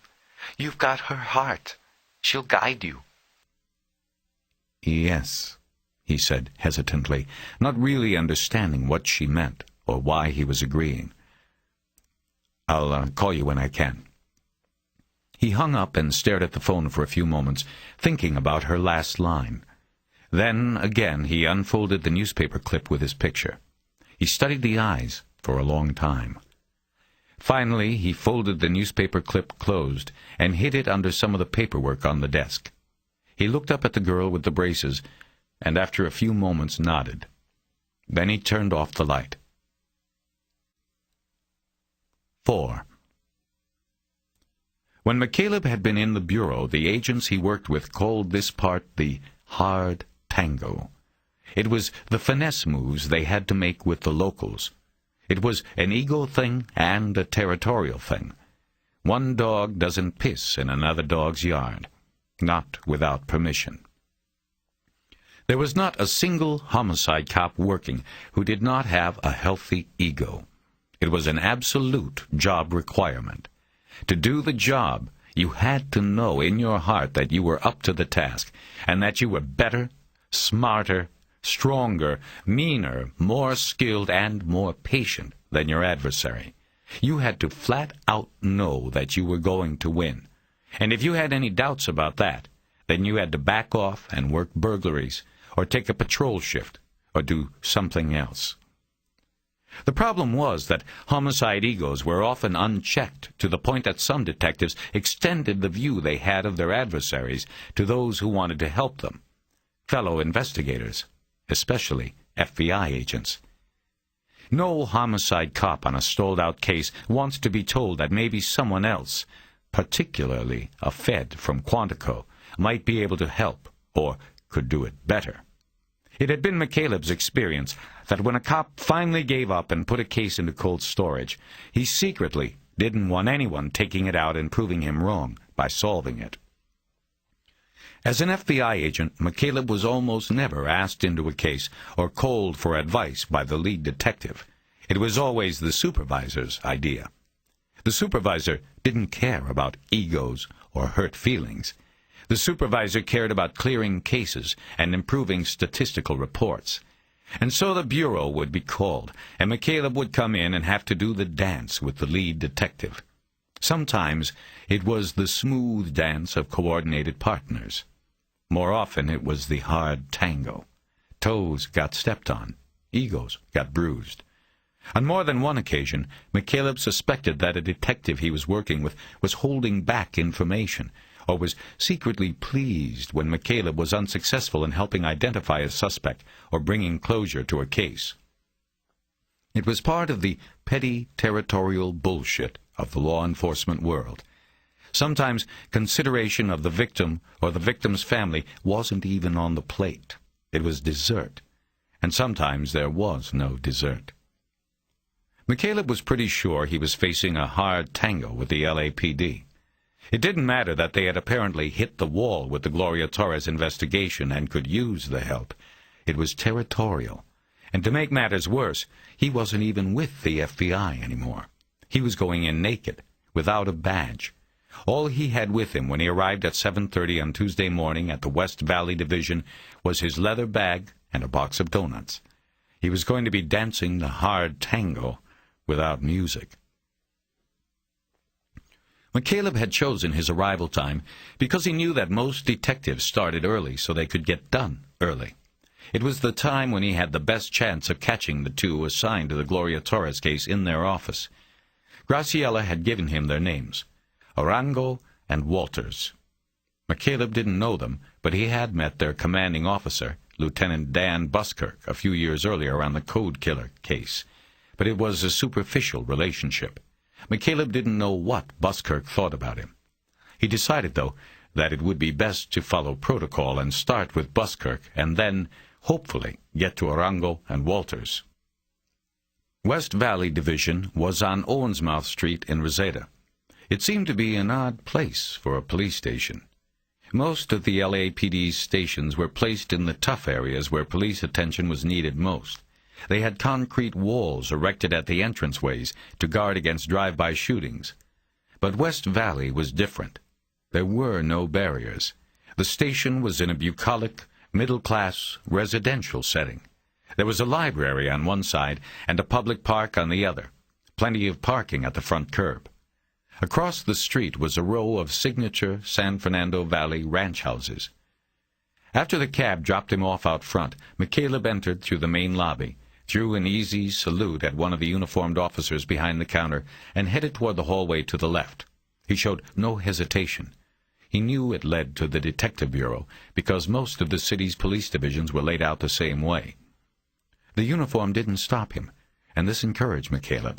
You've got her heart. She'll guide you.
Yes, he said hesitantly, not really understanding what she meant or why he was agreeing. I'll call you when I can. He hung up and stared at the phone for a few moments, thinking about her last line. Then, again, he unfolded the newspaper clip with his picture. He studied the eyes for a long time. Finally, he folded the newspaper clip closed and hid it under some of the paperwork on the desk. He looked up at the girl with the braces, and after a few moments nodded. Then he turned off the light. 4. When McCaleb had been in the Bureau, the agents he worked with called this part the hard tango. It was the finesse moves they had to make with the locals. It was an ego thing and a territorial thing. One dog doesn't piss in another dog's yard, not without permission. There was not a single homicide cop working who did not have a healthy ego. It was an absolute job requirement. To do the job, you had to know in your heart that you were up to the task, and that you were better, smarter, stronger, meaner, more skilled, and more patient than your adversary. You had to flat out know that you were going to win. And if you had any doubts about that, then you had to back off and work burglaries, or take a patrol shift, or do something else. The problem was that homicide egos were often unchecked, to the point that some detectives extended the view they had of their adversaries to those who wanted to help them, fellow investigators, especially FBI agents. No homicide cop on a stalled-out case wants to be told that maybe someone else, particularly a Fed from Quantico, might be able to help, or could do it better. It had been McCaleb's experience that when a cop finally gave up and put a case into cold storage, he secretly didn't want anyone taking it out and proving him wrong by solving it. As an FBI agent, McCaleb was almost never asked into a case or called for advice by the lead detective. It was always the supervisor's idea. The supervisor didn't care about egos or hurt feelings. The supervisor cared about clearing cases and improving statistical reports. And so the Bureau would be called, and McCaleb would come in and have to do the dance with the lead detective. Sometimes it was the smooth dance of coordinated partners. More often it was the hard tango. Toes got stepped on. Egos got bruised. On more than one occasion, McCaleb suspected that a detective he was working with was holding back information, or was secretly pleased when McCaleb was unsuccessful in helping identify a suspect or bringing closure to a case. It was part of the petty territorial bullshit of the law enforcement world. Sometimes consideration of the victim or the victim's family wasn't even on the plate. It was dessert. And sometimes there was no dessert. McCaleb was pretty sure he was facing a hard tango with the LAPD. It didn't matter that they had apparently hit the wall with the Gloria Torres investigation and could use the help. It was territorial. And to make matters worse, he wasn't even with the FBI anymore. He was going in naked, without a badge. All he had with him when he arrived at 7:30 on Tuesday morning at the West Valley Division was his leather bag and a box of donuts. He was going to be dancing the hard tango without music. McCaleb had chosen his arrival time because he knew that most detectives started early so they could get done early. It was the time when he had the best chance of catching the two assigned to the Gloria Torres case in their office. Graciela had given him their names, Arango and Walters. McCaleb didn't know them, but he had met their commanding officer, Lieutenant Dan Buskirk, a few years earlier on the Code Killer case. But it was a superficial relationship. McCaleb didn't know what Buskirk thought about him. He decided, though, that it would be best to follow protocol and start with Buskirk and then, hopefully, get to Arango and Walters. West Valley Division was on Owensmouth Street in Reseda. It seemed to be an odd place for a police station. Most of the LAPD's stations were placed in the tough areas where police attention was needed most. They had concrete walls erected at the entranceways to guard against drive-by shootings. But West Valley was different. There were no barriers. The station was in a bucolic, middle-class, residential setting. There was a library on one side and a public park on the other, plenty of parking at the front curb. Across the street was a row of signature San Fernando Valley ranch houses. After the cab dropped him off out front, McCaleb entered through the main lobby, threw an easy salute at one of the uniformed officers behind the counter, and headed toward the hallway to the left. He showed no hesitation. He knew it led to the Detective Bureau, because most of the city's police divisions were laid out the same way. The uniform didn't stop him, and this encouraged McCaleb.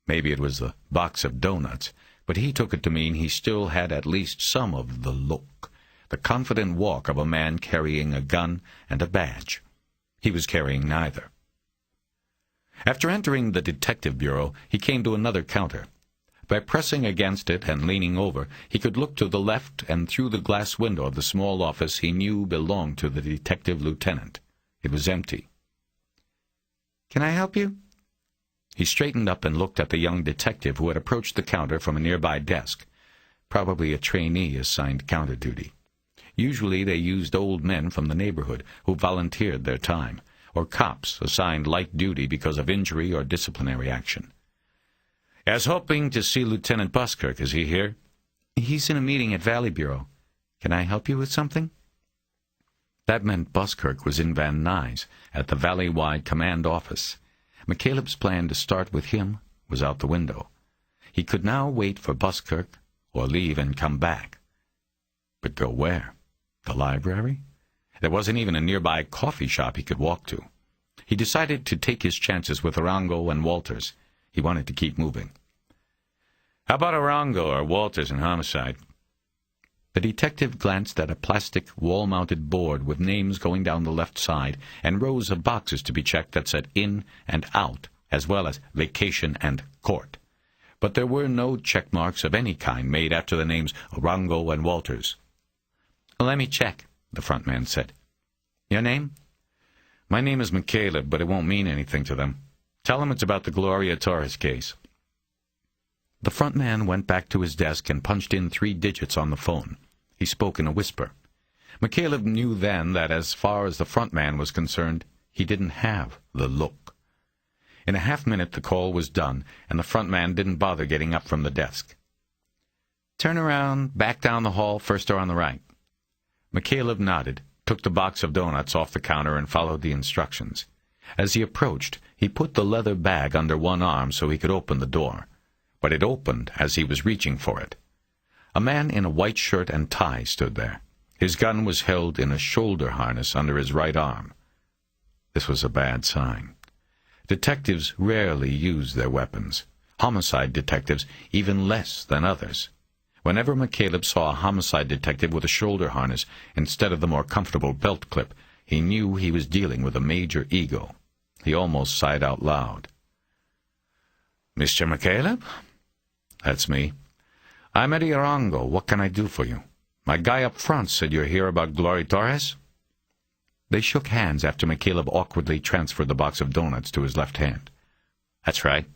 Maybe it was the box of donuts, but he took it to mean he still had at least some of the look, the confident walk of a man carrying a gun and a badge. He was carrying neither. After entering the Detective Bureau, he came to another counter. By pressing against it and leaning over, he could look to the left and through the glass window of the small office he knew belonged to the detective lieutenant. It was empty. "Can I help you?" He straightened up and looked at the young detective who had approached the counter from a nearby desk, probably a trainee assigned counter duty. Usually they used old men from the neighborhood who volunteered their time, or cops assigned light duty because of injury or disciplinary action. "I was hoping to see Lieutenant Buskirk. Is he here?" "He's in a meeting at Valley Bureau. Can I help you with something?" That meant Buskirk was in Van Nuys at the Valley-wide command office. McCaleb's plan to start with him was out the window. He could now wait for Buskirk or leave and come back. But go where? The library? There wasn't even a nearby coffee shop he could walk to. He decided to take his chances with Arango and Walters. He wanted to keep moving. "How about Arango or Walters in homicide?" The detective glanced at a plastic wall-mounted board with names going down the left side and rows of boxes to be checked that said in and out, as well as vacation and court. But there were no check marks of any kind made after the names Arango and Walters. "Let me check," the front man said. "Your name?" "My name is McCaleb, but it won't mean anything to them. Tell them it's about the Gloria Torres case." The front man went back to his desk and punched in 3 digits on the phone. He spoke in a whisper. McCaleb knew then that as far as the front man was concerned, he didn't have the look. In a half-minute the call was done, and the front man didn't bother getting up from the desk. "Turn around, back down the hall, first door on the right." McCaleb nodded, took the box of donuts off the counter, and followed the instructions. As he approached, he put the leather bag under one arm so he could open the door. But it opened as he was reaching for it. A man in a white shirt and tie stood there. His gun was held in a shoulder harness under his right arm. This was a bad sign. Detectives rarely used their weapons. homicide detectives even less than others. Whenever McCaleb saw a homicide detective with a shoulder harness instead of the more comfortable belt clip, he knew he was dealing with a major ego. He almost sighed out loud. "Mr. McCaleb?" "That's me." "I'm Eddie Arango. What can I do for you? My guy up front said you're here about Glory Torres?" They shook hands after McCaleb awkwardly transferred the box of donuts to his left hand. "That's right."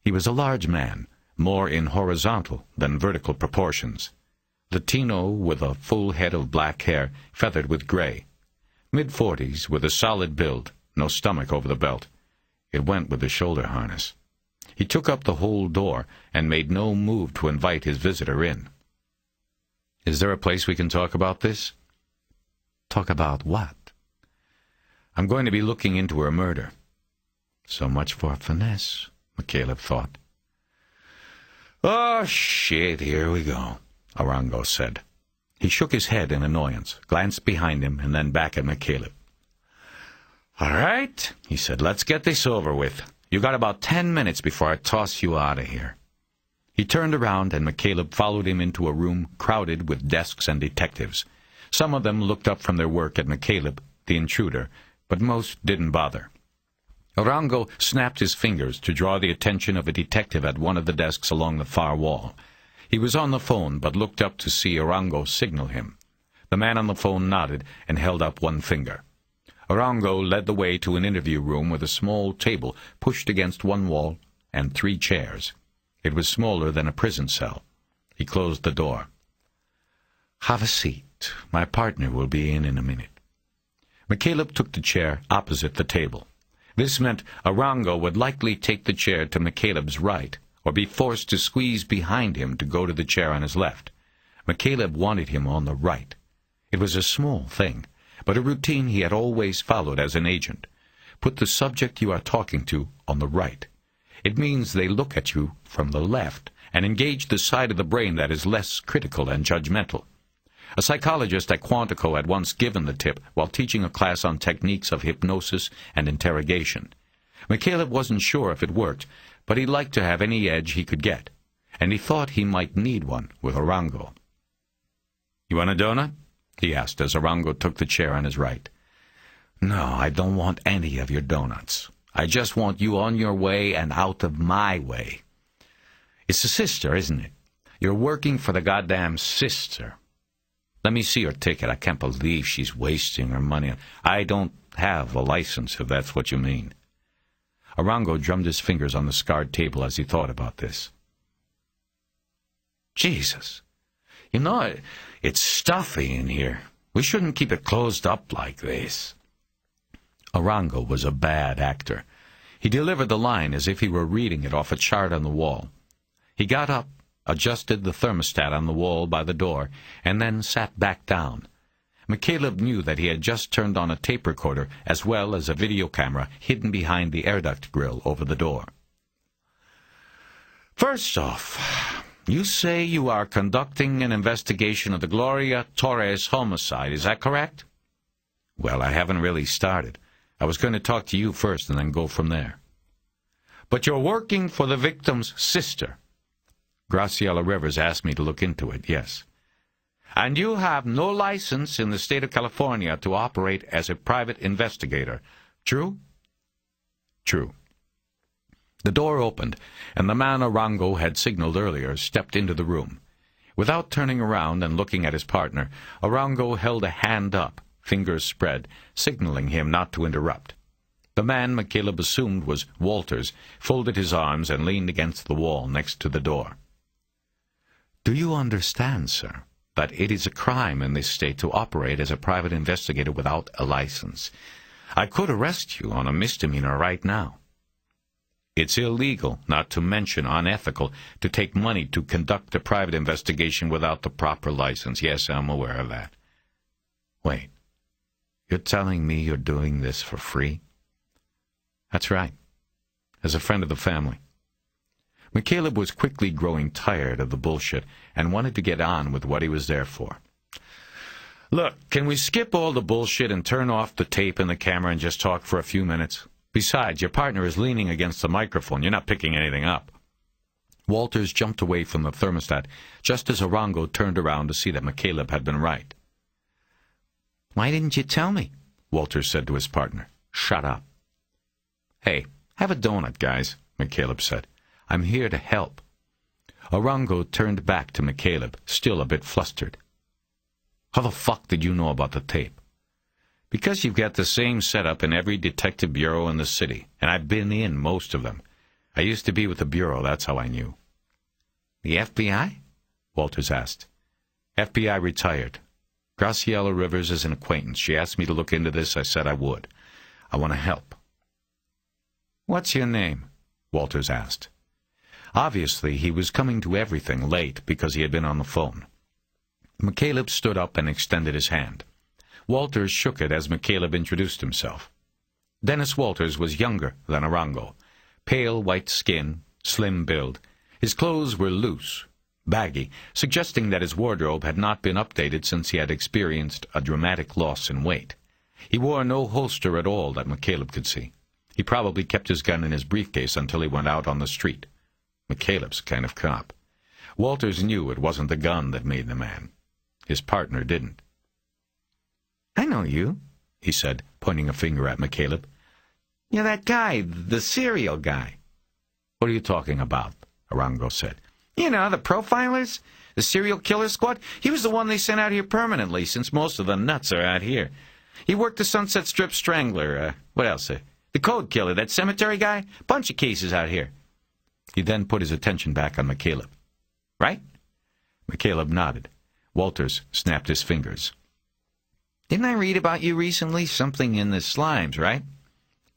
He was a large man, more in horizontal than vertical proportions. Latino with a full head of black hair, feathered with gray. Mid-40s, with a solid build, no stomach over the belt. It went with the shoulder harness. He took up the whole door and made no move to invite his visitor in. "Is there a place we can talk about this?"
"Talk about what?"
"I'm going to be looking into her murder."
So much for finesse, McCaleb thought.
"Oh, shit, here we go," Arango said. He shook his head in annoyance, glanced behind him, and then back at McCaleb. "All right," he said, "let's get this over with. You got about 10 minutes before I toss you out of here." He turned around, and McCaleb followed him into a room crowded with desks and detectives. Some of them looked up from their work at McCaleb, the intruder, but most didn't bother. Arango snapped his fingers to draw the attention of a detective at one of the desks along the far wall. He was on the phone, but looked up to see Arango signal him. The man on the phone nodded and held up one finger. Arango led the way to an interview room with a small table pushed against one wall and 3 chairs. It was smaller than a prison cell. He closed the door.
"Have a seat. My partner will be in a minute."
McCaleb took the chair opposite the table. This meant Arango would likely take the chair to McCaleb's right, or be forced to squeeze behind him to go to the chair on his left. McCaleb wanted him on the right. It was a small thing, but a routine he had always followed as an agent. Put the subject you are talking to on the right. It means they look at you from the left and engage the side of the brain that is less critical and judgmental. A psychologist at Quantico had once given the tip while teaching a class on techniques of hypnosis and interrogation. McCaleb wasn't sure if it worked, but he liked to have any edge he could get, and he thought he might need one with Arango. "You want a donut?" he asked as Arango took the chair on his right.
"No, I don't want any of your donuts. I just want you on your way and out of my way."
"It's a sister, isn't it? You're working for the goddamn sister. Let me see her ticket. I can't believe she's wasting her money. I don't have a license, if that's what you mean." Arango drummed his fingers on the scarred table as he thought about this. "Jesus. You know, it's stuffy in here. We shouldn't keep it closed up like this." Arango was a bad actor. He delivered the line as if he were reading it off a chart on the wall. He got up, adjusted the thermostat on the wall by the door, and then sat back down. McCaleb knew that he had just turned on a tape recorder as well as a video camera hidden behind the air duct grill over the door. "First off, you say you are conducting an investigation of the Gloria Torres homicide. Is that correct?" "Well, I haven't really started. I was going to talk to you first and then go from there." "But you're working for the victim's sister." "Graciela Rivers asked me to look into it, yes." "And you have no license in the state of California to operate as a private investigator. True?" "True." The door opened, and the man Arango had signaled earlier stepped into the room. Without turning around and looking at his partner, Arango held a hand up, fingers spread, signaling him not to interrupt. The man McCaleb assumed was Walters folded his arms and leaned against the wall next to the door. "Do you understand, sir, that it is a crime in this state to operate as a private investigator without a license? I could arrest you on a misdemeanor right now. It's illegal, not to mention unethical, to take money to conduct a private investigation without the proper license. Yes, I'm aware of that." "Wait, you're telling me you're doing this for free?" "That's right, as a friend of the family." McCaleb was quickly growing tired of the bullshit and wanted to get on with what he was there for. "Look, can we skip all the bullshit and turn off the tape and the camera and just talk for a few minutes? Besides, your partner is leaning against the microphone. You're not picking anything up. Walters jumped away from the thermostat just as Orongo turned around to see that McCaleb had been right.
"Why didn't you tell me?"
Walters said to his partner. "Shut up." "Hey, have a donut, guys," McCaleb said. "I'm here to help." Orongo turned back to McCaleb, still a bit flustered. "How the fuck did you know about the tape?" "Because you've got the same setup in every detective bureau in the city, and I've been in most of them. I used to be with the bureau, that's how I knew."
"The FBI?"
Walters asked. "FBI retired. Graciela Rivers is an acquaintance. She asked me to look into this. I said I would. I want to help."
"What's your name?"
Walters asked. Obviously, he was coming to everything late because he had been on the phone. McCaleb stood up and extended his hand. Walters shook it as McCaleb introduced himself. Dennis Walters was younger than Orongo. Pale white skin, slim build. His clothes were loose, baggy, suggesting that his wardrobe had not been updated since he had experienced a dramatic loss in weight. He wore no holster at all that McCaleb could see. He probably kept his gun in his briefcase until he went out on the street. McCaleb's the kind of cop. Walters knew it wasn't the gun that made the man. His partner didn't.
"I know you,"
he said, pointing a finger at McCaleb.
"You're that guy, the serial guy."
"What are you talking about?" Orongo said.
"You know, the profilers, the serial killer squad. He was the one they sent out here permanently, since most of the nuts are out here. He worked the Sunset Strip Strangler. What else? The Code Killer, that cemetery guy. Bunch of cases out here."
He then put his attention back on McCaleb.
"Right?"
McCaleb nodded. Walters snapped his fingers.
"Didn't I read about you recently? Something in the Slimes, right?"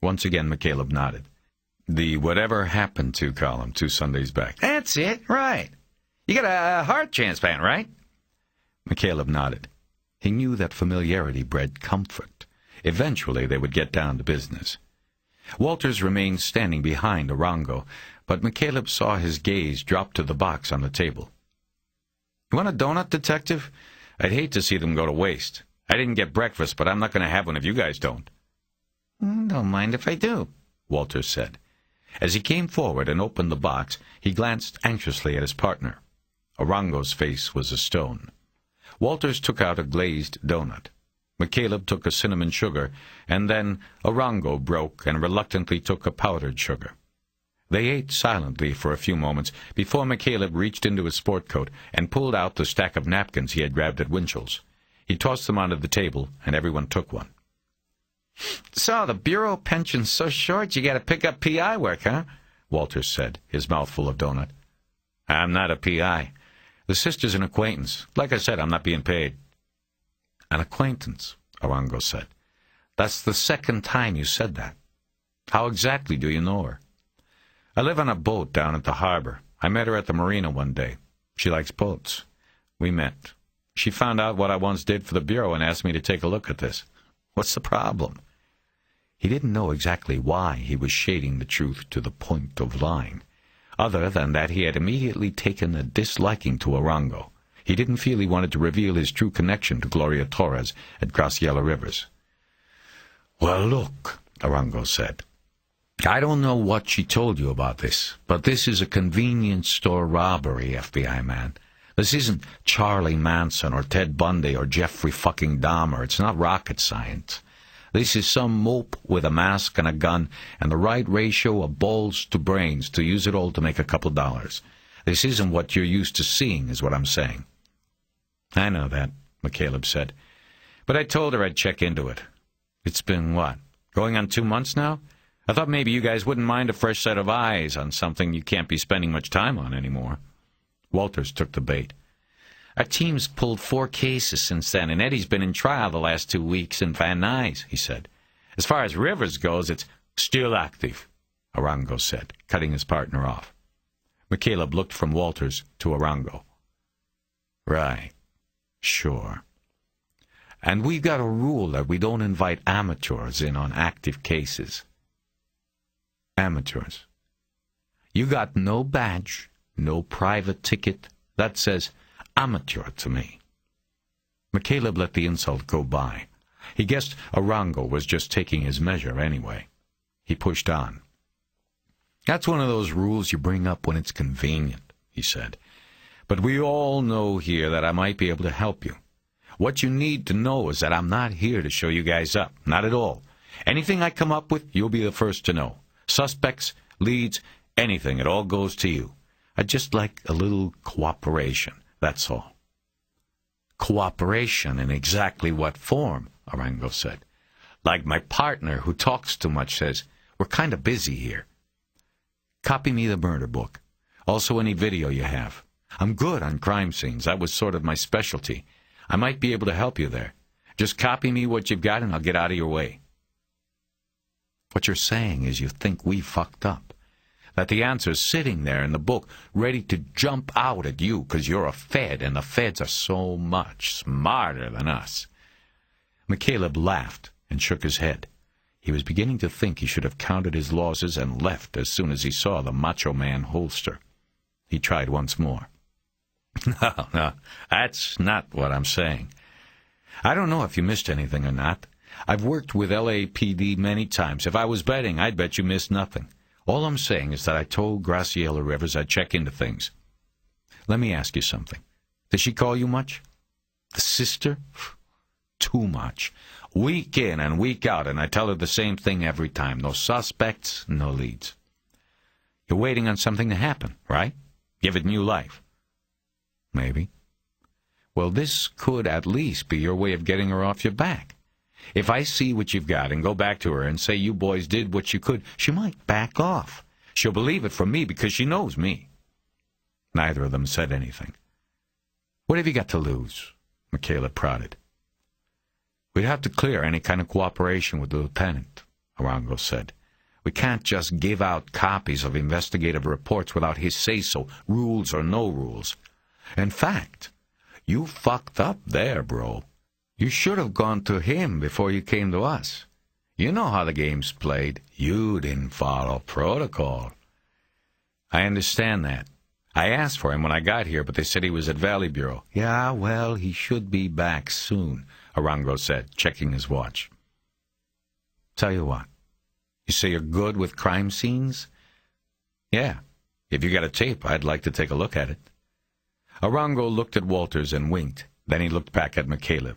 Once again, McCaleb nodded. The Whatever Happened To column 2 Sundays back.
"That's it, right. You got a heart transplant, right?"
McCaleb nodded. He knew that familiarity bred comfort. Eventually they would get down to business. Walters remained standing behind Orongo, but McCaleb saw his gaze drop to the box on the table. "You want a donut, detective? I'd hate to see them go to waste. I didn't get breakfast, but I'm not going to have one if you guys don't."
"Don't mind if I do,"
Walters said. As he came forward and opened the box, he glanced anxiously at his partner. Orongo's face was a stone. Walters took out a glazed donut. McCaleb took a cinnamon sugar, and then Orongo broke and reluctantly took a powdered sugar. They ate silently for a few moments before McCaleb reached into his sport coat and pulled out the stack of napkins he had grabbed at Winchell's. He tossed them onto the table, and everyone took one.
"So, the Bureau pension's so short you got to pick up PI work, huh?"
Walters said, his mouth full of donut. "I'm not a PI. The sister's an acquaintance. Like I said, I'm not being paid." "An acquaintance," Orongo said. "That's the second time you said that. How exactly do you know her?" "I live on a boat down at the harbor. I met her at the marina one day. She likes boats. We met. She found out what I once did for the Bureau and asked me to take a look at this. What's the problem?" He didn't know exactly why he was shading the truth to the point of lying. Other than that, he had immediately taken a disliking to Orongo. He didn't feel he wanted to reveal his true connection to Gloria Torres at Graciela Rivers. "Well, look," Orongo said. "I don't know what she told you about this, but this is a convenience store robbery, FBI man. This isn't Charlie Manson or Ted Bundy or Jeffrey fucking Dahmer. It's not rocket science. This is some mope with a mask and a gun and the right ratio of balls to brains to use it all to make a couple dollars. This isn't what you're used to seeing, is what I'm saying." "I know that," McCaleb said. "But I told her I'd check into it. It's been, what, going on 2 months now? I thought maybe you guys wouldn't mind a fresh set of eyes on something you can't be spending much time on anymore." Walters took the bait. "Our team's pulled 4 cases since then, and Eddie's been in trial the last 2 weeks in Van Nuys," he said. "As far as Rivers goes, it's still active," Orongo said, cutting his partner off. McCaleb looked from Walters to Orongo. "Right. Sure. And we've got a rule that we don't invite amateurs in on active cases." "Amateurs? You got no badge, no private ticket. That says amateur to me." McCaleb let the insult go by. He guessed Orongo was just taking his measure anyway. He pushed on. "That's one of those rules you bring up when it's convenient," he said. "But we all know here that I might be able to help you. What you need to know is that I'm not here to show you guys up. Not at all. Anything I come up with, you'll be the first to know. Suspects, leads, anything, it all goes to you. I'd just like a little cooperation, that's all." "Cooperation in exactly what form?" Arango said. "Like my partner who talks too much says, we're kind of busy here. Copy me the murder book. Also any video you have. I'm good on crime scenes. That was sort of my specialty. I might be able to help you there. Just copy me what you've got and I'll get out of your way." "What you're saying is you think we fucked up. That the answer's sitting there in the book, ready to jump out at you because you're a Fed, and the Feds are so much smarter than us." McCaleb laughed and shook his head. He was beginning to think he should have counted his losses and left as soon as he saw the Macho Man holster. He tried once more. No, that's not what I'm saying. I don't know if you missed anything or not. I've worked with LAPD many times. If I was betting, I'd bet you missed nothing. All I'm saying is that I told Graciela Rivers I'd check into things. Let me ask you something. Does she call you much? The sister? Too much. Week in and week out, and I tell her the same thing every time. No suspects, no leads. You're waiting on something to happen, right? Give it new life. Maybe. Well, this could at least be your way of getting her off your back. If I see what you've got and go back to her and say you boys did what you could, she might back off. She'll believe it from me because she knows me. Neither of them said anything. What have you got to lose? McCaleb prodded. We'd have to clear any kind of cooperation with the lieutenant, Arango said. We can't just give out copies of investigative reports without his say-so, rules or no rules. In fact, you fucked up there, bro. You should have gone to him before you came to us. You know how the game's played. You didn't follow protocol. I understand that. I asked for him when I got here, but they said he was at Valley Bureau. Yeah, well, he should be back soon, Arango said, checking his watch. Tell you what, you say you're good with crime scenes? Yeah. If you got a tape, I'd like to take a look at it. Arango looked at Walters and winked. Then he looked back at McCaleb.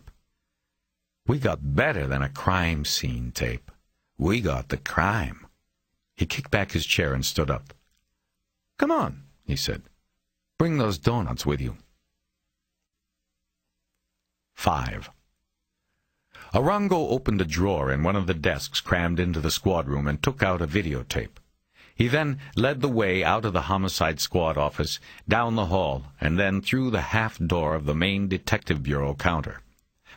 We got better than a crime scene tape. We got the crime. He kicked back his chair and stood up. Come on, he said. Bring those donuts with you. 5. Arango opened a drawer in one of the desks crammed into the squad room and took out a videotape. He then led the way out of the homicide squad office, down the hall, and then through the half door of the main detective bureau counter.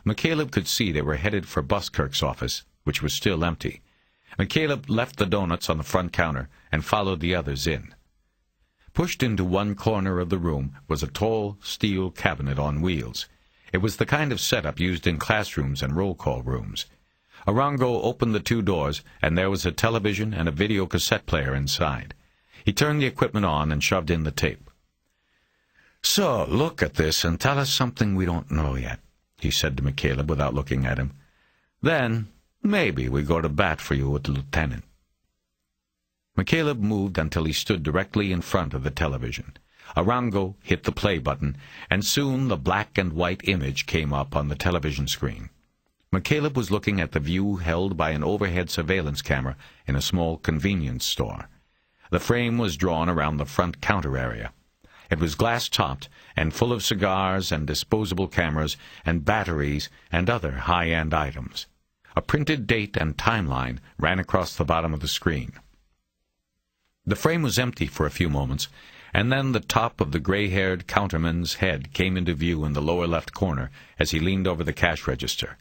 McCaleb could see they were headed for Buskirk's office, which was still empty. McCaleb left the donuts on the front counter and followed the others in. Pushed into one corner of the room was a tall steel cabinet on wheels. It was the kind of setup used in classrooms and roll call rooms. Arango opened the 2 doors, and there was a television and a video cassette player inside. He turned the equipment on and shoved in the tape. So, look at this and tell us something we don't know yet, he said to McCaleb without looking at him. Then, maybe we go to bat for you with the lieutenant. McCaleb moved until he stood directly in front of the television. Arango hit the play button, and soon the black and white image came up on the television screen. McCaleb was looking at the view held by an overhead surveillance camera in a small convenience store. The frame was drawn around the front counter area. It was glass-topped and full of cigars and disposable cameras and batteries and other high-end items. A printed date and timeline ran across the bottom of the screen. The frame was empty for a few moments, and then the top of the gray-haired counterman's head came into view in the lower left corner as he leaned over the cash register.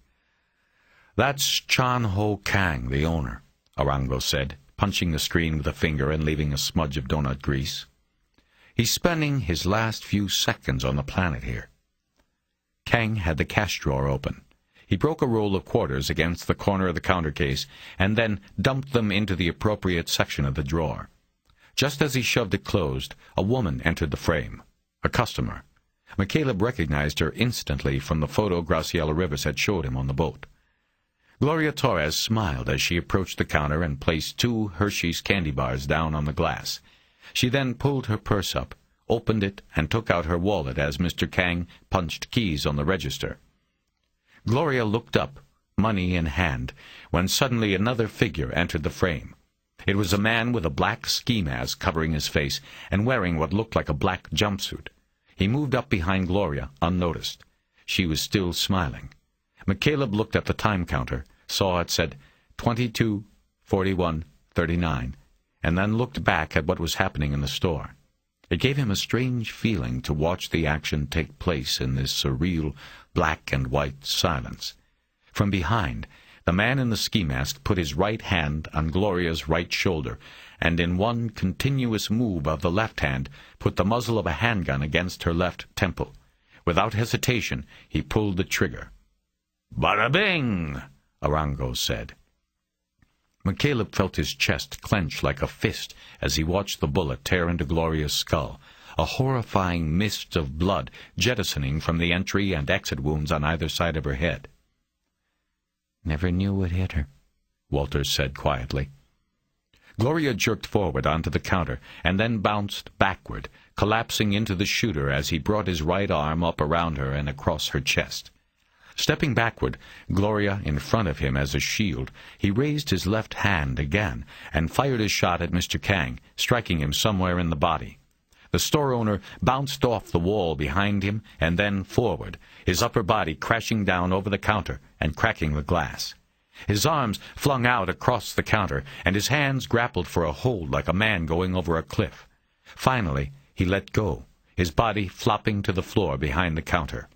That's Chan Ho Kang, the owner, Arango said, punching the screen with a finger and leaving a smudge of donut grease. He's spending his last few seconds on the planet here. Kang had the cash drawer open. He broke a roll of quarters against the corner of the counter case and then dumped them into the appropriate section of the drawer. Just as he shoved it closed, a woman entered the frame, a customer. McCaleb recognized her instantly from the photo Graciela Rivers had showed him on the boat. Gloria Torres smiled as she approached the counter and placed 2 Hershey's candy bars down on the glass. She then pulled her purse up, opened it, and took out her wallet as Mr. Kang punched keys on the register. Gloria looked up, money in hand, when suddenly another figure entered the frame. It was a man with a black ski mask covering his face and wearing what looked like a black jumpsuit. He moved up behind Gloria, unnoticed. She was still smiling. McCaleb looked at the time counter, saw it said 22:41:39, and then looked back at what was happening in the store. It gave him a strange feeling to watch the action take place in this surreal black and white silence. From behind, the man in the ski mask put his right hand on Gloria's right shoulder, and in one continuous move of the left hand put the muzzle of a handgun against her left temple. Without hesitation, he pulled the trigger. "Bada bing!" Arango said. McCaleb felt his chest clench like a fist as he watched the bullet tear into Gloria's skull, a horrifying mist of blood jettisoning from the entry and exit wounds on either side of her head.
"Never knew what hit her,"
Walters said quietly. Gloria jerked forward onto the counter and then bounced backward, collapsing into the shooter as he brought his right arm up around her and across her chest. Stepping backward, Gloria in front of him as a shield, he raised his left hand again and fired his shot at Mr. Kang, striking him somewhere in the body. The store owner bounced off the wall behind him and then forward, his upper body crashing down over the counter and cracking the glass. His arms flung out across the counter, and his hands grappled for a hold like a man going over a cliff. Finally, he let go, his body flopping to the floor behind the counter.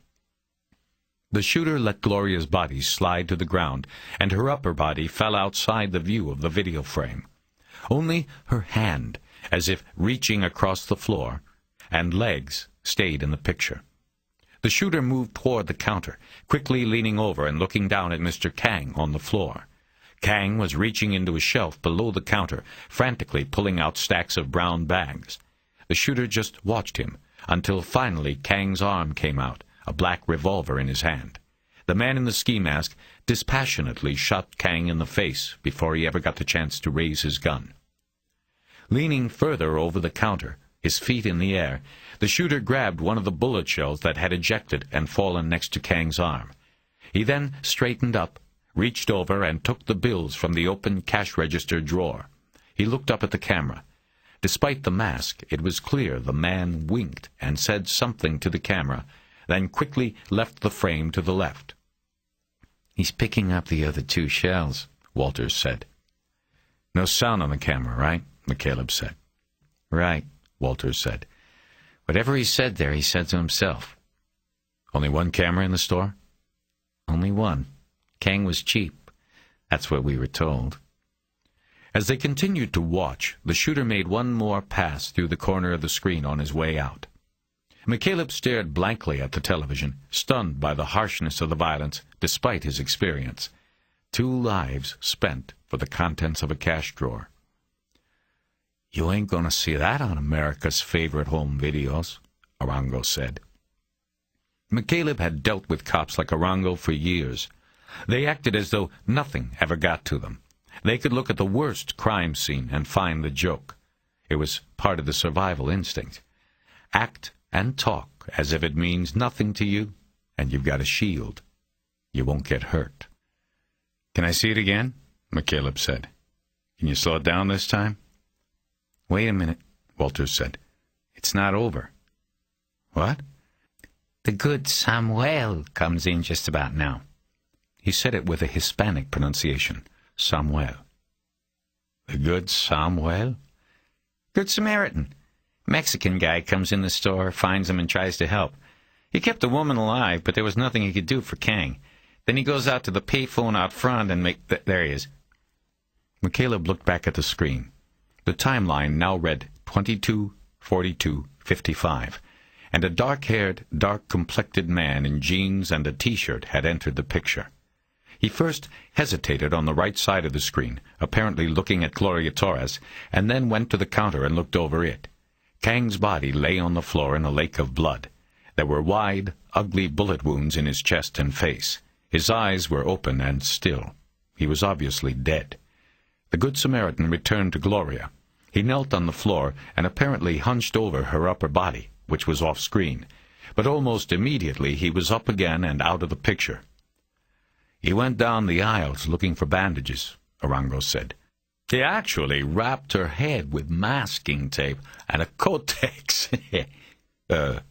The shooter let Gloria's body slide to the ground, and her upper body fell outside the view of the video frame. Only her hand, as if reaching across the floor, and legs stayed in the picture. The shooter moved toward the counter, quickly leaning over and looking down at Mr. Kang on the floor. Kang was reaching into a shelf below the counter, frantically pulling out stacks of brown bags. The shooter just watched him, until finally Kang's arm came out, a black revolver in his hand. The man in the ski mask dispassionately shot Kang in the face before he ever got the chance to raise his gun. Leaning further over the counter, his feet in the air, the shooter grabbed one of the bullet shells that had ejected and fallen next to Kang's arm. He then straightened up, reached over, and took the bills from the open cash register drawer. He looked up at the camera. Despite the mask, it was clear the man winked and said something to the camera, then quickly left the frame to the left.
"He's picking up the other 2 shells," Walters said.
"No sound on the camera, right?" McCaleb said.
"Right," Walters said. "Whatever he said there, he said to himself."
"Only one camera in the store?"
"Only one. Kang was cheap. That's what we were told."
As they continued to watch, the shooter made one more pass through the corner of the screen on his way out. McCaleb stared blankly at the television, stunned by the harshness of the violence, despite his experience. 2 lives spent for the contents of a cash drawer. "You ain't gonna see that on America's Favorite Home Videos," Arango said. McCaleb had dealt with cops like Arango for years. They acted as though nothing ever got to them. They could look at the worst crime scene and find the joke. It was part of the survival instinct. Act and talk as if it means nothing to you, and you've got a shield. You won't get hurt. "Can I see it again?" McCaleb said. "Can you slow it down this time?"
"Wait a minute,"
Walters said.
"It's not over."
"What?"
"The good Samuel comes in just about now."
He said it with a Hispanic pronunciation, Samuel. "The good Samuel?"
"Good Samaritan. Mexican guy comes in the store, finds him, and tries to help. He kept the woman alive, but there was nothing he could do for Kang. Then he goes out to the payphone out front and there he is."
McCaleb looked back at the screen. The timeline now read 22:42:55, and a dark-haired, dark-complected man in jeans and a T-shirt had entered the picture. He first hesitated on the right side of the screen, apparently looking at Gloria Torres, and then went to the counter and looked over it. Kang's body lay on the floor in a lake of blood. There were wide, ugly bullet wounds in his chest and face. His eyes were open and still. He was obviously dead. The Good Samaritan returned to Gloria. He knelt on the floor and apparently hunched over her upper body, which was off-screen. But almost immediately he was up again and out of the picture. "He went down the aisles looking for bandages," Arango said. "He actually wrapped her head with masking tape and a Kotex.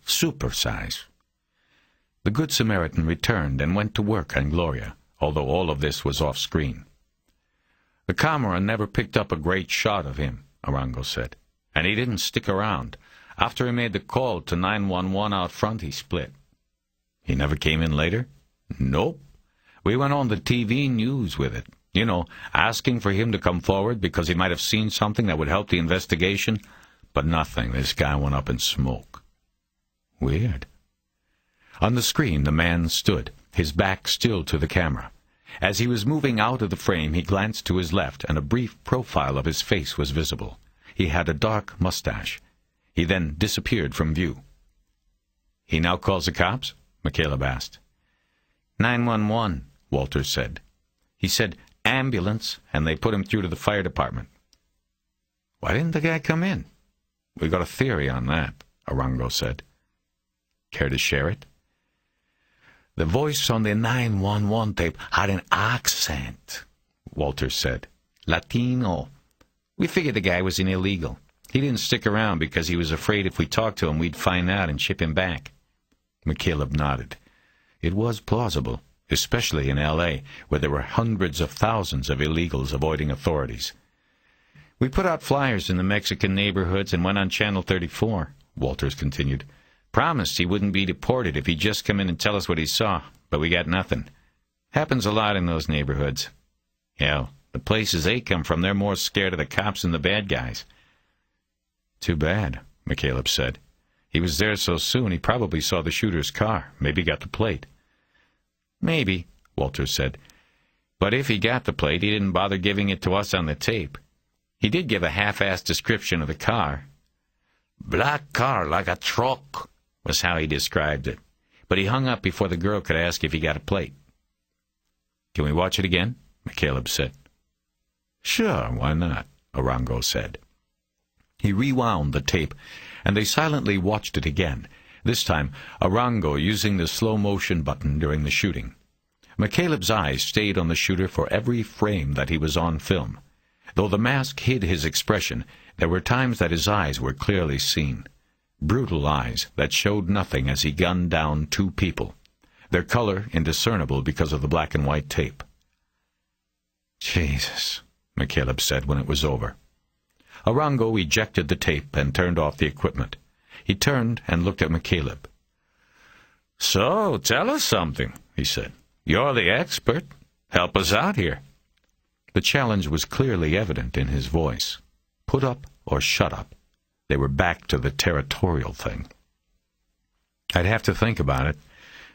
Super size." The Good Samaritan returned and went to work on Gloria, although all of this was off-screen. "The camera never picked up a great shot of him," Arango said, "and he didn't stick around. After he made the call to 911 out front, he split." "He never came in later?" "Nope. We went on the TV news with it. You know, asking for him to come forward because he might have seen something that would help the investigation. But nothing. This guy went up in smoke." "Weird." On the screen, the man stood, his back still to the camera. As he was moving out of the frame, he glanced to his left, and a brief profile of his face was visible. He had a dark mustache. He then disappeared from view. "He now calls the cops?" McCaleb asked. 911, Walters said. "He said ambulance, and they put him through to the fire department." "Why didn't the guy come in?" "We got a theory on that," Arango said. "Care to share it?" "The voice on the 911 tape had an accent," Walters said. "Latino. We figured the guy was an illegal. He didn't stick around because he was afraid if we talked to him we'd find out and ship him back." McCaleb nodded. It was plausible, especially in L.A., where there were hundreds of thousands of illegals avoiding authorities. "We put out flyers in the Mexican neighborhoods and went on Channel 34, Walters continued. "Promised he wouldn't be deported if he'd just come in and tell us what he saw, but we got nothing. Happens a lot in those neighborhoods. Hell, the places they come from, they're more scared of the cops than the bad guys." "Too bad," McCaleb said. "He was there so soon he probably saw the shooter's car, maybe got the plate." "Maybe," Walters said. "But if he got the plate, he didn't bother giving it to us on the tape. He did give a half-assed description of the car. 'Black car like a truck,' was how he described it. But he hung up before the girl could ask if he got a plate." "Can we watch it again?" McCaleb said. "Sure, why not?" Arango said. He rewound the tape, and they silently watched it again, this time Arango using the slow-motion button during the shooting. McCaleb's eyes stayed on the shooter for every frame that he was on film. Though the mask hid his expression, there were times that his eyes were clearly seen. Brutal eyes that showed nothing as he gunned down two people, their color indiscernible because of the black and white tape. "Jesus," McCaleb said when it was over. Arango ejected the tape and turned off the equipment. He turned and looked at McCaleb. "So, tell us something," he said. "You're the expert. Help us out here." The challenge was clearly evident in his voice. Put up or shut up. They were back to the territorial thing. "I'd have to think about it.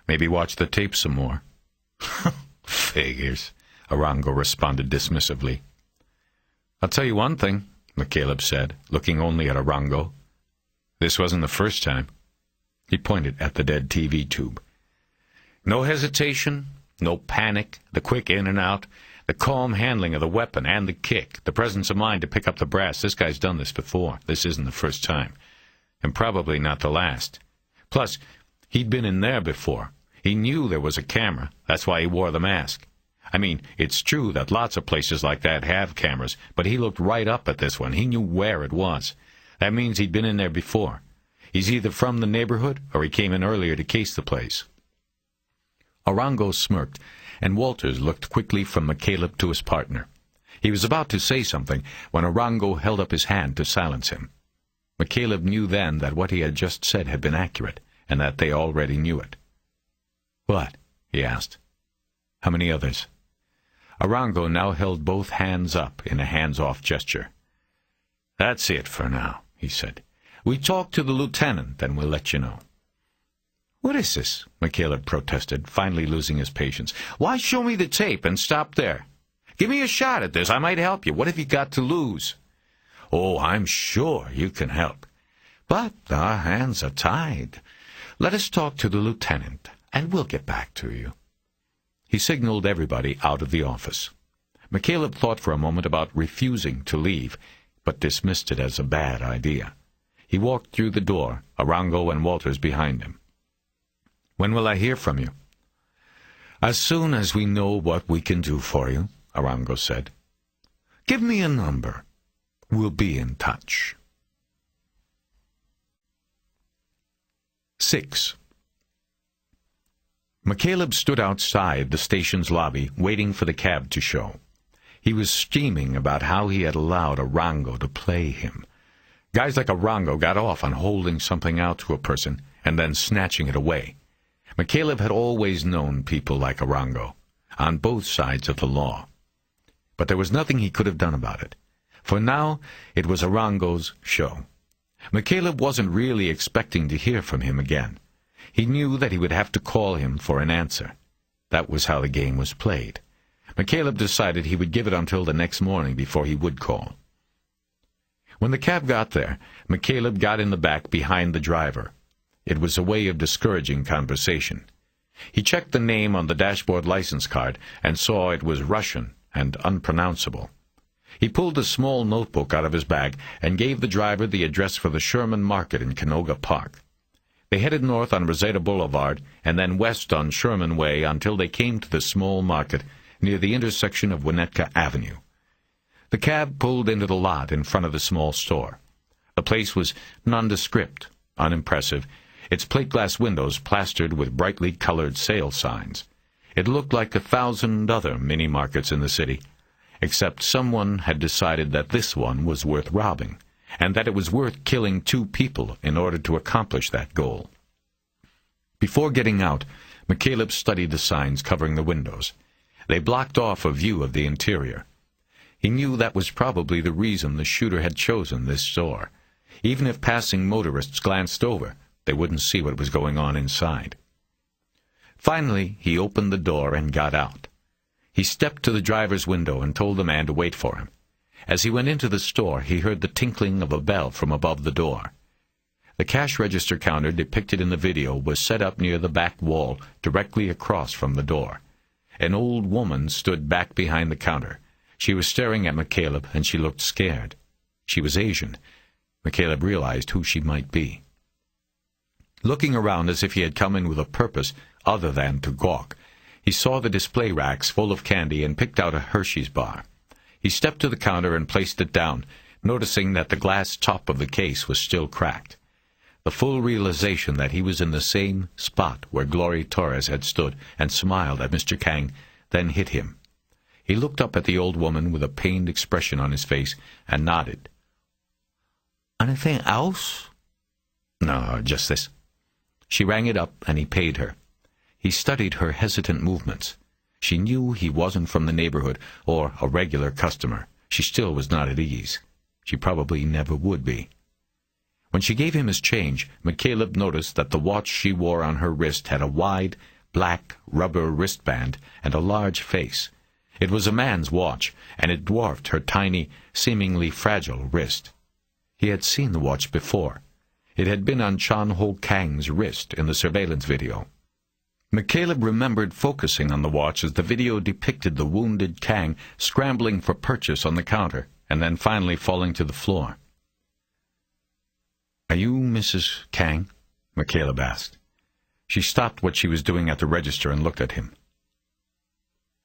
Maybe watch the tape some more." "Figures," Arango responded dismissively. "I'll tell you one thing," McCaleb said, looking only at Arango. "This wasn't the first time." He pointed at the dead TV tube. "No hesitation, no panic, the quick in and out, the calm handling of the weapon and the kick, the presence of mind to pick up the brass. This guy's done this before. This isn't the first time. And probably not the last. Plus, he'd been in there before. He knew there was a camera. That's why he wore the mask. I mean, it's true that lots of places like that have cameras, but he looked right up at this one. He knew where it was. That means he'd been in there before. He's either from the neighborhood or he came in earlier to case the place." Arango smirked, and Walters looked quickly from McCaleb to his partner. He was about to say something when Arango held up his hand to silence him. McCaleb knew then that what he had just said had been accurate, and that they already knew it. "What?" he asked. "How many others?" Arango now held both hands up in a hands-off gesture. "That's it for now," he said. "We talk to the lieutenant, and we'll let you know." "What is this?" McCaleb protested, finally losing his patience. "Why show me the tape and stop there? Give me a shot at this. I might help you. What have you got to lose?" "Oh, I'm sure you can help. But our hands are tied. Let us talk to the lieutenant, and we'll get back to you." He signaled everybody out of the office. McCaleb thought for a moment about refusing to leave, but dismissed it as a bad idea. He walked through the door, Arango and Walters behind him. "When will I hear from you?" "As soon as we know what we can do for you," Arango said. "Give me a number. We'll be in touch." 6. McCaleb stood outside the station's lobby, waiting for the cab to show. He was steaming about how he had allowed Arango to play him. Guys like Arango got off on holding something out to a person and then snatching it away. McCaleb had always known people like Arango, on both sides of the law. But there was nothing he could have done about it. For now, it was Arango's show. McCaleb wasn't really expecting to hear from him again. He knew that he would have to call him for an answer. That was how the game was played. McCaleb decided he would give it until the next morning before he would call. When the cab got there, McCaleb got in the back behind the driver. It was a way of discouraging conversation. He checked the name on the dashboard license card and saw it was Russian and unpronounceable. He pulled a small notebook out of his bag and gave the driver the address for the Sherman Market in Canoga Park. They headed north on Rosetta Boulevard and then west on Sherman Way until they came to the small market near the intersection of Winnetka Avenue. The cab pulled into the lot in front of the small store. The place was nondescript, unimpressive, its plate-glass windows plastered with brightly colored sale signs. It looked like 1,000 other mini-markets in the city, except someone had decided that this one was worth robbing, and that it was worth killing 2 people in order to accomplish that goal. Before getting out, McCaleb studied the signs covering the windows. They blocked off a view of the interior. He knew that was probably the reason the shooter had chosen this store. Even if passing motorists glanced over, they wouldn't see what was going on inside. Finally, he opened the door and got out. He stepped to the driver's window and told the man to wait for him. As he went into the store, he heard the tinkling of a bell from above the door. The cash register counter depicted in the video was set up near the back wall, directly across from the door. An old woman stood back behind the counter. She was staring at McCaleb, and she looked scared. She was Asian. McCaleb realized who she might be. Looking around as if he had come in with a purpose other than to gawk, he saw the display racks full of candy and picked out a Hershey's bar. He stepped to the counter and placed it down, noticing that the glass top of the case was still cracked. The full realization that he was in the same spot where Glory Torres had stood and smiled at Mr. Kang then hit him. He looked up at the old woman with a pained expression on his face and nodded. "Anything else?" "No, just this." She rang it up, and he paid her. He studied her hesitant movements. She knew he wasn't from the neighborhood or a regular customer. She still was not at ease. She probably never would be. When she gave him his change, McCaleb noticed that the watch she wore on her wrist had a wide, black rubber wristband and a large face. It was a man's watch, and it dwarfed her tiny, seemingly fragile wrist. He had seen the watch before. It had been on Chan Ho Kang's wrist in the surveillance video. McCaleb remembered focusing on the watch as the video depicted the wounded Kang scrambling for purchase on the counter, and then finally falling to the floor. "Are you Mrs. Kang?" McCaleb asked. She stopped what she was doing at the register and looked at him.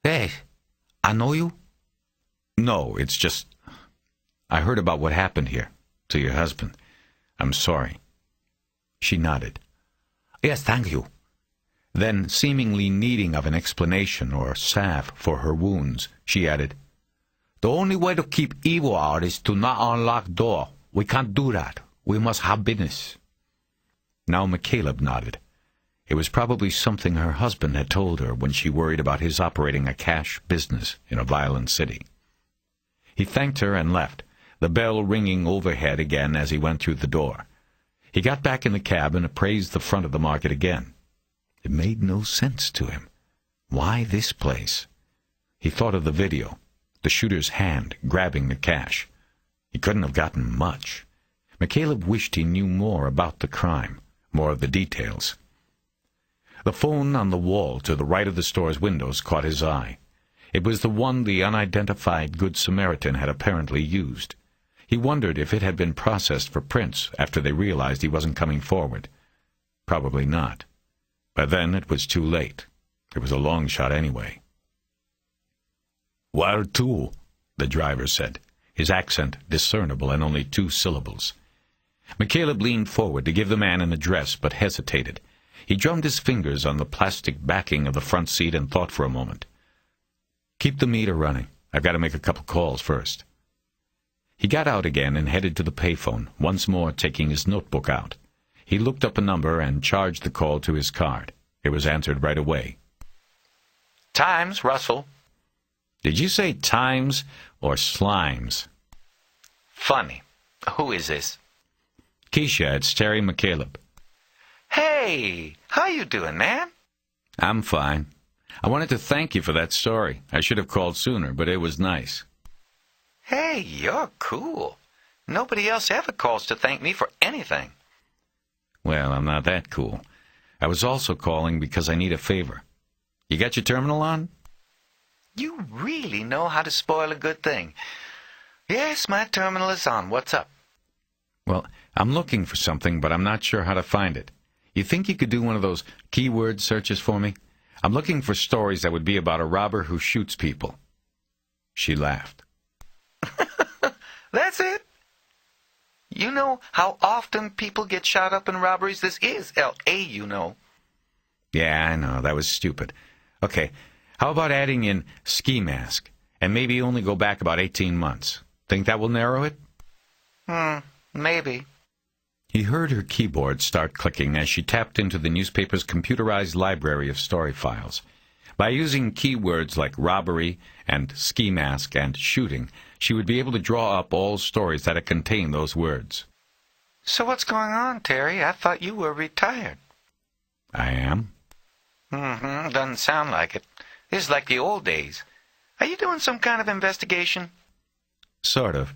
"Hey, I know you?" "No, it's just... I heard about what happened here, to your husband. I'm sorry." She nodded. "Yes, thank you." Then, seemingly needing of an explanation or salve for her wounds, she added, "The only way to keep evil out is to not unlock the door. We can't do that. We must have business." Now McCaleb nodded. It was probably something her husband had told her when she worried about his operating a cash business in a violent city. He thanked her and left, the bell ringing overhead again as he went through the door. He got back in the cab and appraised the front of the market again. It made no sense to him. Why this place? He thought of the video, the shooter's hand grabbing the cash. He couldn't have gotten much. McCaleb wished he knew more about the crime, more of the details. The phone on the wall to the right of the store's windows caught his eye. It was the one the unidentified Good Samaritan had apparently used. He wondered if it had been processed for prints after they realized he wasn't coming forward. Probably not. By then it was too late. It was a long shot anyway. "Where to?" the driver said, his accent discernible in only 2 syllables. McCaleb leaned forward to give the man an address, but hesitated. He drummed his fingers on the plastic backing of the front seat and thought for a moment. "Keep the meter running. I've got to make a couple calls first." He got out again and headed to the payphone, once more taking his notebook out. He looked up a number and charged the call to his card. It was answered right away.
"Times, Russell."
"Did you say Times or Slimes?"
"Funny. Who is this?"
"Keisha, it's Terry McCaleb."
"Hey, how you doing, man?"
"I'm fine. I wanted to thank you for that story. I should have called sooner, but it was nice."
"Hey, you're cool. Nobody else ever calls to thank me for anything."
"Well, I'm not that cool. I was also calling because I need a favor. You got your terminal on?"
"You really know how to spoil a good thing." "Yes, my terminal is on. What's up?"
"Well, I'm looking for something, but I'm not sure how to find it. You think you could do one of those keyword searches for me? I'm looking for stories that would be about a robber who shoots people." She laughed.
"That's it? You know how often people get shot up in robberies? This is L.A., you know."
"Yeah, I know. That was stupid. Okay, how about adding in ski mask, and maybe only go back about 18 months? Think that will narrow it?"
Maybe."
He heard her keyboard start clicking as she tapped into the newspaper's computerized library of story files. By using keywords like robbery and ski mask and shooting, she would be able to draw up all stories that contain those words.
"So what's going on, Terry? I thought you were retired."
"I am."
Doesn't sound like it. This is like the old days. Are you doing some kind of investigation?"
"Sort of.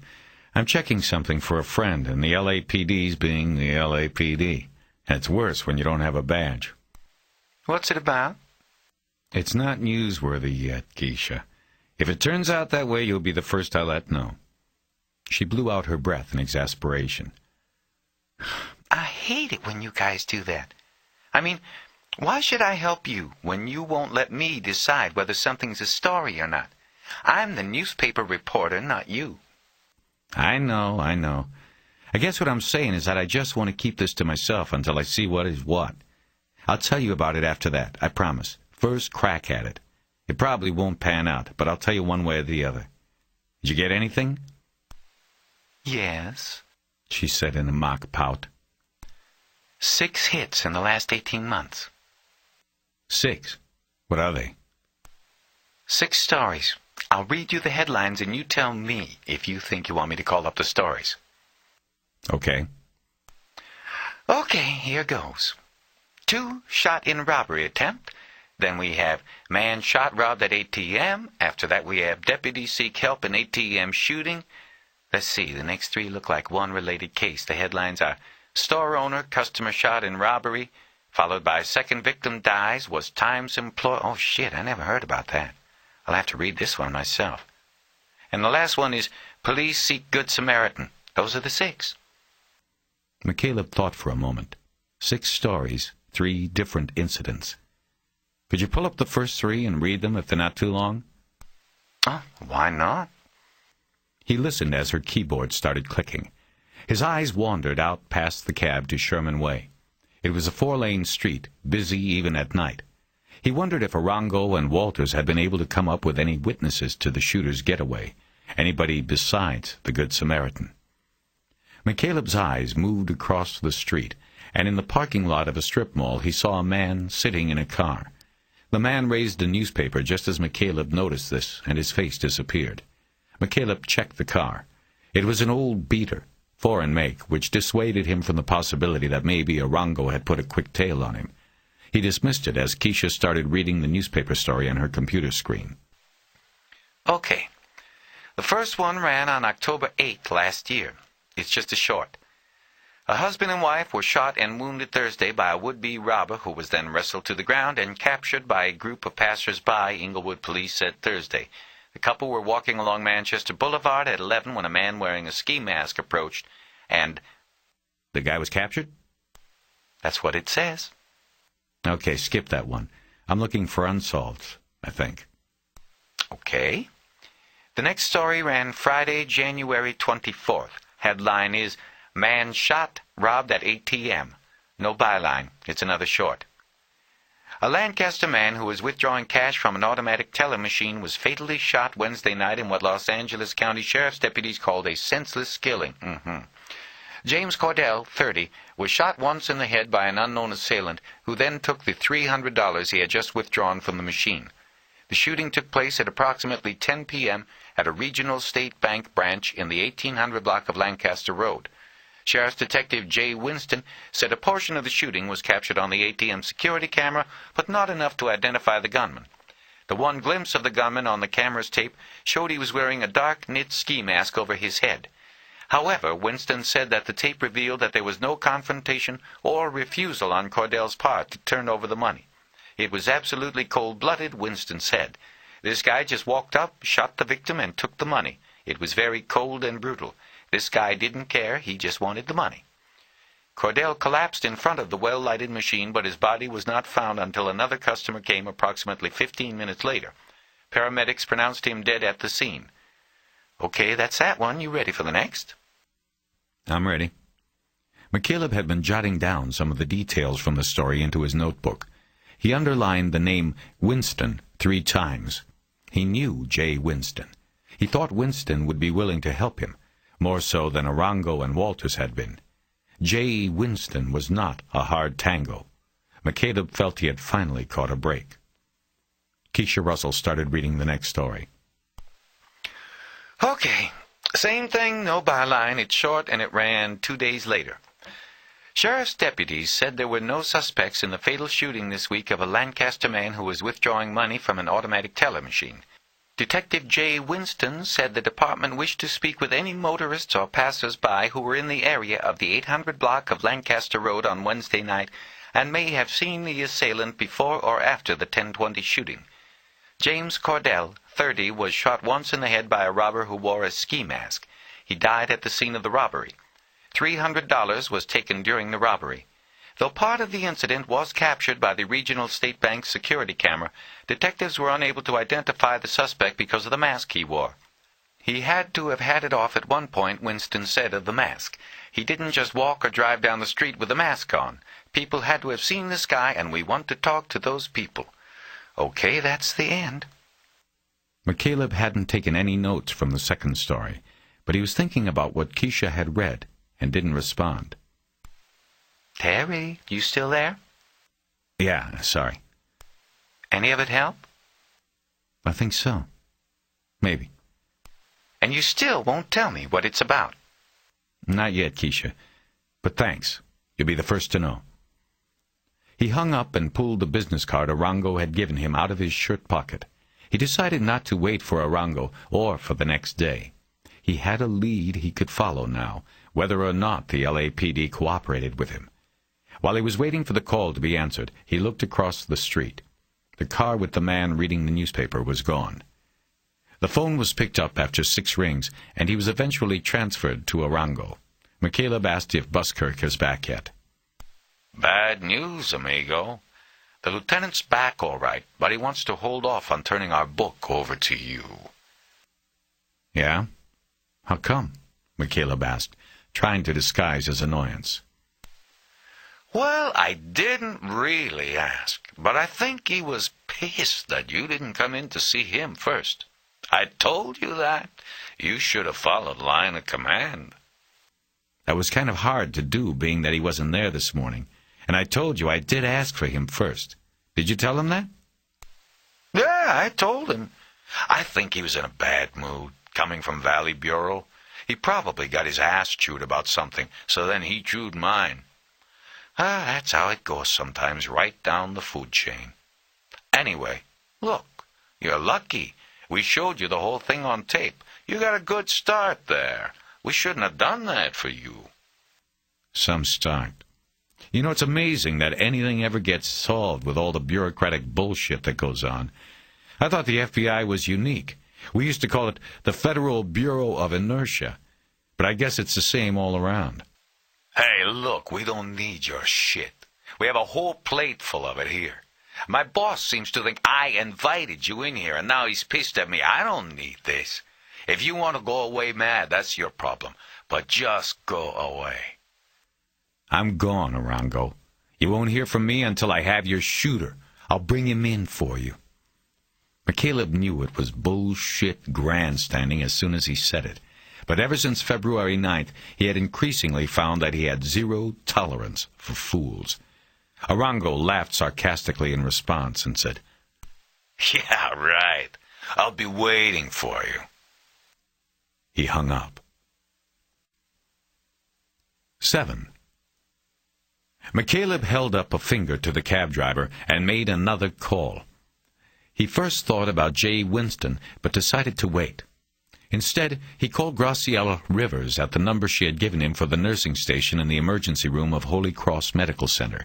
I'm checking something for a friend, and the LAPD's being the LAPD. And it's worse when you don't have a badge."
"What's it about?"
"It's not newsworthy yet, Keisha. If it turns out that way, you'll be the first I let know." She blew out her breath in exasperation.
"I hate it when you guys do that. I mean, why should I help you when you won't let me decide whether something's a story or not? I'm the newspaper reporter, not you."
I know. I guess what I'm saying is that I just want to keep this to myself until I see what is what. I'll tell you about it after that, I promise. First crack at it. It probably won't pan out, but I'll tell you one way or the other. Did you get anything?"
"Yes,"
she said in a mock pout.
6 hits in the last 18 months.
6? What are they?"
6 stories. I'll read you the headlines and you tell me if you think you want me to call up the stories."
Okay.
"Okay, here goes. 2 shot in robbery attempt. Then we have man shot robbed at ATM. After that we have deputy seek help in ATM shooting. Let's see, the next 3 look like one related case. The headlines are store owner, customer shot in robbery, followed by second victim dies, was Times employed. Oh shit, I never heard about that. I'll have to read this one myself. And the last one is police seek Good Samaritan. Those are the 6.
McCaleb thought for a moment. 6 stories, 3 different incidents. Could you pull up the first 3 and read them if they're not too long?
Oh, why not?
He listened as her keyboard started clicking. His eyes wandered out past the cab to Sherman Way. It was a 4-lane street, busy even at night. He wondered if Arango and Walters had been able to come up with any witnesses to the shooter's getaway, anybody besides the Good Samaritan. McCaleb's eyes moved across the street, and in the parking lot of a strip mall he saw a man sitting in a car. The man raised a newspaper just as McCaleb noticed this, and his face disappeared. McCaleb checked the car. It was an old beater, foreign make, which dissuaded him from the possibility that maybe Arango had put a quick tail on him. He dismissed it as Keisha started reading the newspaper story on her computer screen.
Okay. The first one ran on October 8th last year. It's just a short.
A husband and wife were shot and wounded Thursday by a would-be robber who was then wrestled to the ground and captured by a group of passers-by, Inglewood police said Thursday. The couple were walking along Manchester Boulevard at 11 when a man wearing a ski mask approached, and...
The guy was captured?
That's what it says.
Okay, skip that one. I'm looking for unsolved, I think.
Okay. The next story ran Friday, January 24th. Headline is, Man Shot, Robbed at ATM. No byline. It's another short. A Lancaster man who was withdrawing cash from an automatic teller machine was fatally shot Wednesday night in what Los Angeles County Sheriff's deputies called a senseless killing. James Cordell, 30, was shot once in the head by an unknown assailant who then took the $300 he had just withdrawn from the machine. The shooting took place at approximately 10 p.m. at a regional state bank branch in the 1800 block of Lancaster Road. Sheriff's Detective Jay Winston said a portion of the shooting was captured on the ATM security camera, but not enough to identify the gunman. The one glimpse of the gunman on the camera's tape showed he was wearing a dark knit ski mask over his head. However, Winston said that the tape revealed that there was no confrontation or refusal on Cordell's part to turn over the money. It was absolutely cold-blooded, Winston said. This guy just walked up, shot the victim, and took the money. It was very cold and brutal. This guy didn't care, he just wanted the money. Cordell collapsed in front of the well-lighted machine, but his body was not found until another customer came approximately 15 minutes later. Paramedics pronounced him dead at the scene. Okay, that's that one. You ready for the next?
I'm ready. McCaleb had been jotting down some of the details from the story into his notebook. He underlined the name Winston 3 times. He knew Jay Winston. He thought Winston would be willing to help him, more so than Arango and Walters had been. Jay Winston was not a hard tango. McCaleb felt he had finally caught a break. Keisha Russell started reading the next story.
Okay. Same thing, no byline. It's short, and it ran 2 days later. Sheriff's deputies said there were no suspects in the fatal shooting this week of a Lancaster man who was withdrawing money from an automatic teller machine. Detective Jay Winston said the department wished to speak with any motorists or passers-by who were in the area of the 800 block of Lancaster Road on Wednesday night and may have seen the assailant before or after the 10:20 shooting. James Cordell, 30, was shot once in the head by a robber who wore a ski mask. He died at the scene of the robbery. $300 was taken during the robbery. Though part of the incident was captured by the regional state bank security camera, detectives were unable to identify the suspect because of the mask he wore. He had to have had it off at one point, Winston said of the mask. He didn't just walk or drive down the street with the mask on. People had to have seen this guy, and we want to talk to those people. Okay, that's the end.
McCaleb hadn't taken any notes from the second story, but he was thinking about what Keisha had read and didn't respond.
Terry, you still there?
Yeah, sorry.
Any of it help?
I think so. Maybe.
And you still won't tell me what it's about?
Not yet, Keisha. But thanks. You'll be the first to know. He hung up and pulled the business card Arango had given him out of his shirt pocket. He decided not to wait for Arango or for the next day. He had a lead he could follow now, whether or not the LAPD cooperated with him. While he was waiting for the call to be answered, he looked across the street. The car with the man reading the newspaper was gone. The phone was picked up after 6 rings, and he was eventually transferred to Arango. McCaleb asked if Buskirk is back yet.
Bad news, amigo. The lieutenant's back all right, but he wants to hold off on turning our book over to you.
Yeah? How come? McCaleb asked, trying to disguise his annoyance.
Well, I didn't really ask, but I think he was pissed that you didn't come in to see him first. I told you that. You should have followed line of command.
That was kind of hard to do, being that he wasn't there this morning. And I told you I did ask for him first. Did you tell him that?
Yeah, I told him. I think he was in a bad mood, coming from Valley Bureau. He probably got his ass chewed about something, so then he chewed mine. That's how it goes sometimes, right down the food chain. Anyway, look, you're lucky. We showed you the whole thing on tape. You got a good start there. We shouldn't have done that for you. Some start. You know, it's amazing that anything ever gets solved with all the bureaucratic bullshit that goes on. I thought the FBI was unique. We used to call it the Federal Bureau of Inertia, but I guess it's the same all around. Hey, look, we don't need your shit. We have a whole plate full of it here. My boss seems to think I invited you in here, and now he's pissed at me. I don't need this. If you want to go away mad, that's your problem. But just go away. I'm gone, Arango. You won't hear from me until I have your shooter. I'll bring him in for you. McCaleb knew it was bullshit grandstanding as soon as he said it. But ever since February 9th, he had increasingly found that he had zero tolerance for fools. Arango laughed sarcastically in response and said, "Yeah, right. I'll be waiting for you." He hung up. 7. McCaleb held up a finger to the cab driver and made another call. He first thought about Jay Winston, but decided to wait. Instead, he called Graciela Rivers at the number she had given him for the nursing station in the emergency room of Holy Cross Medical Center.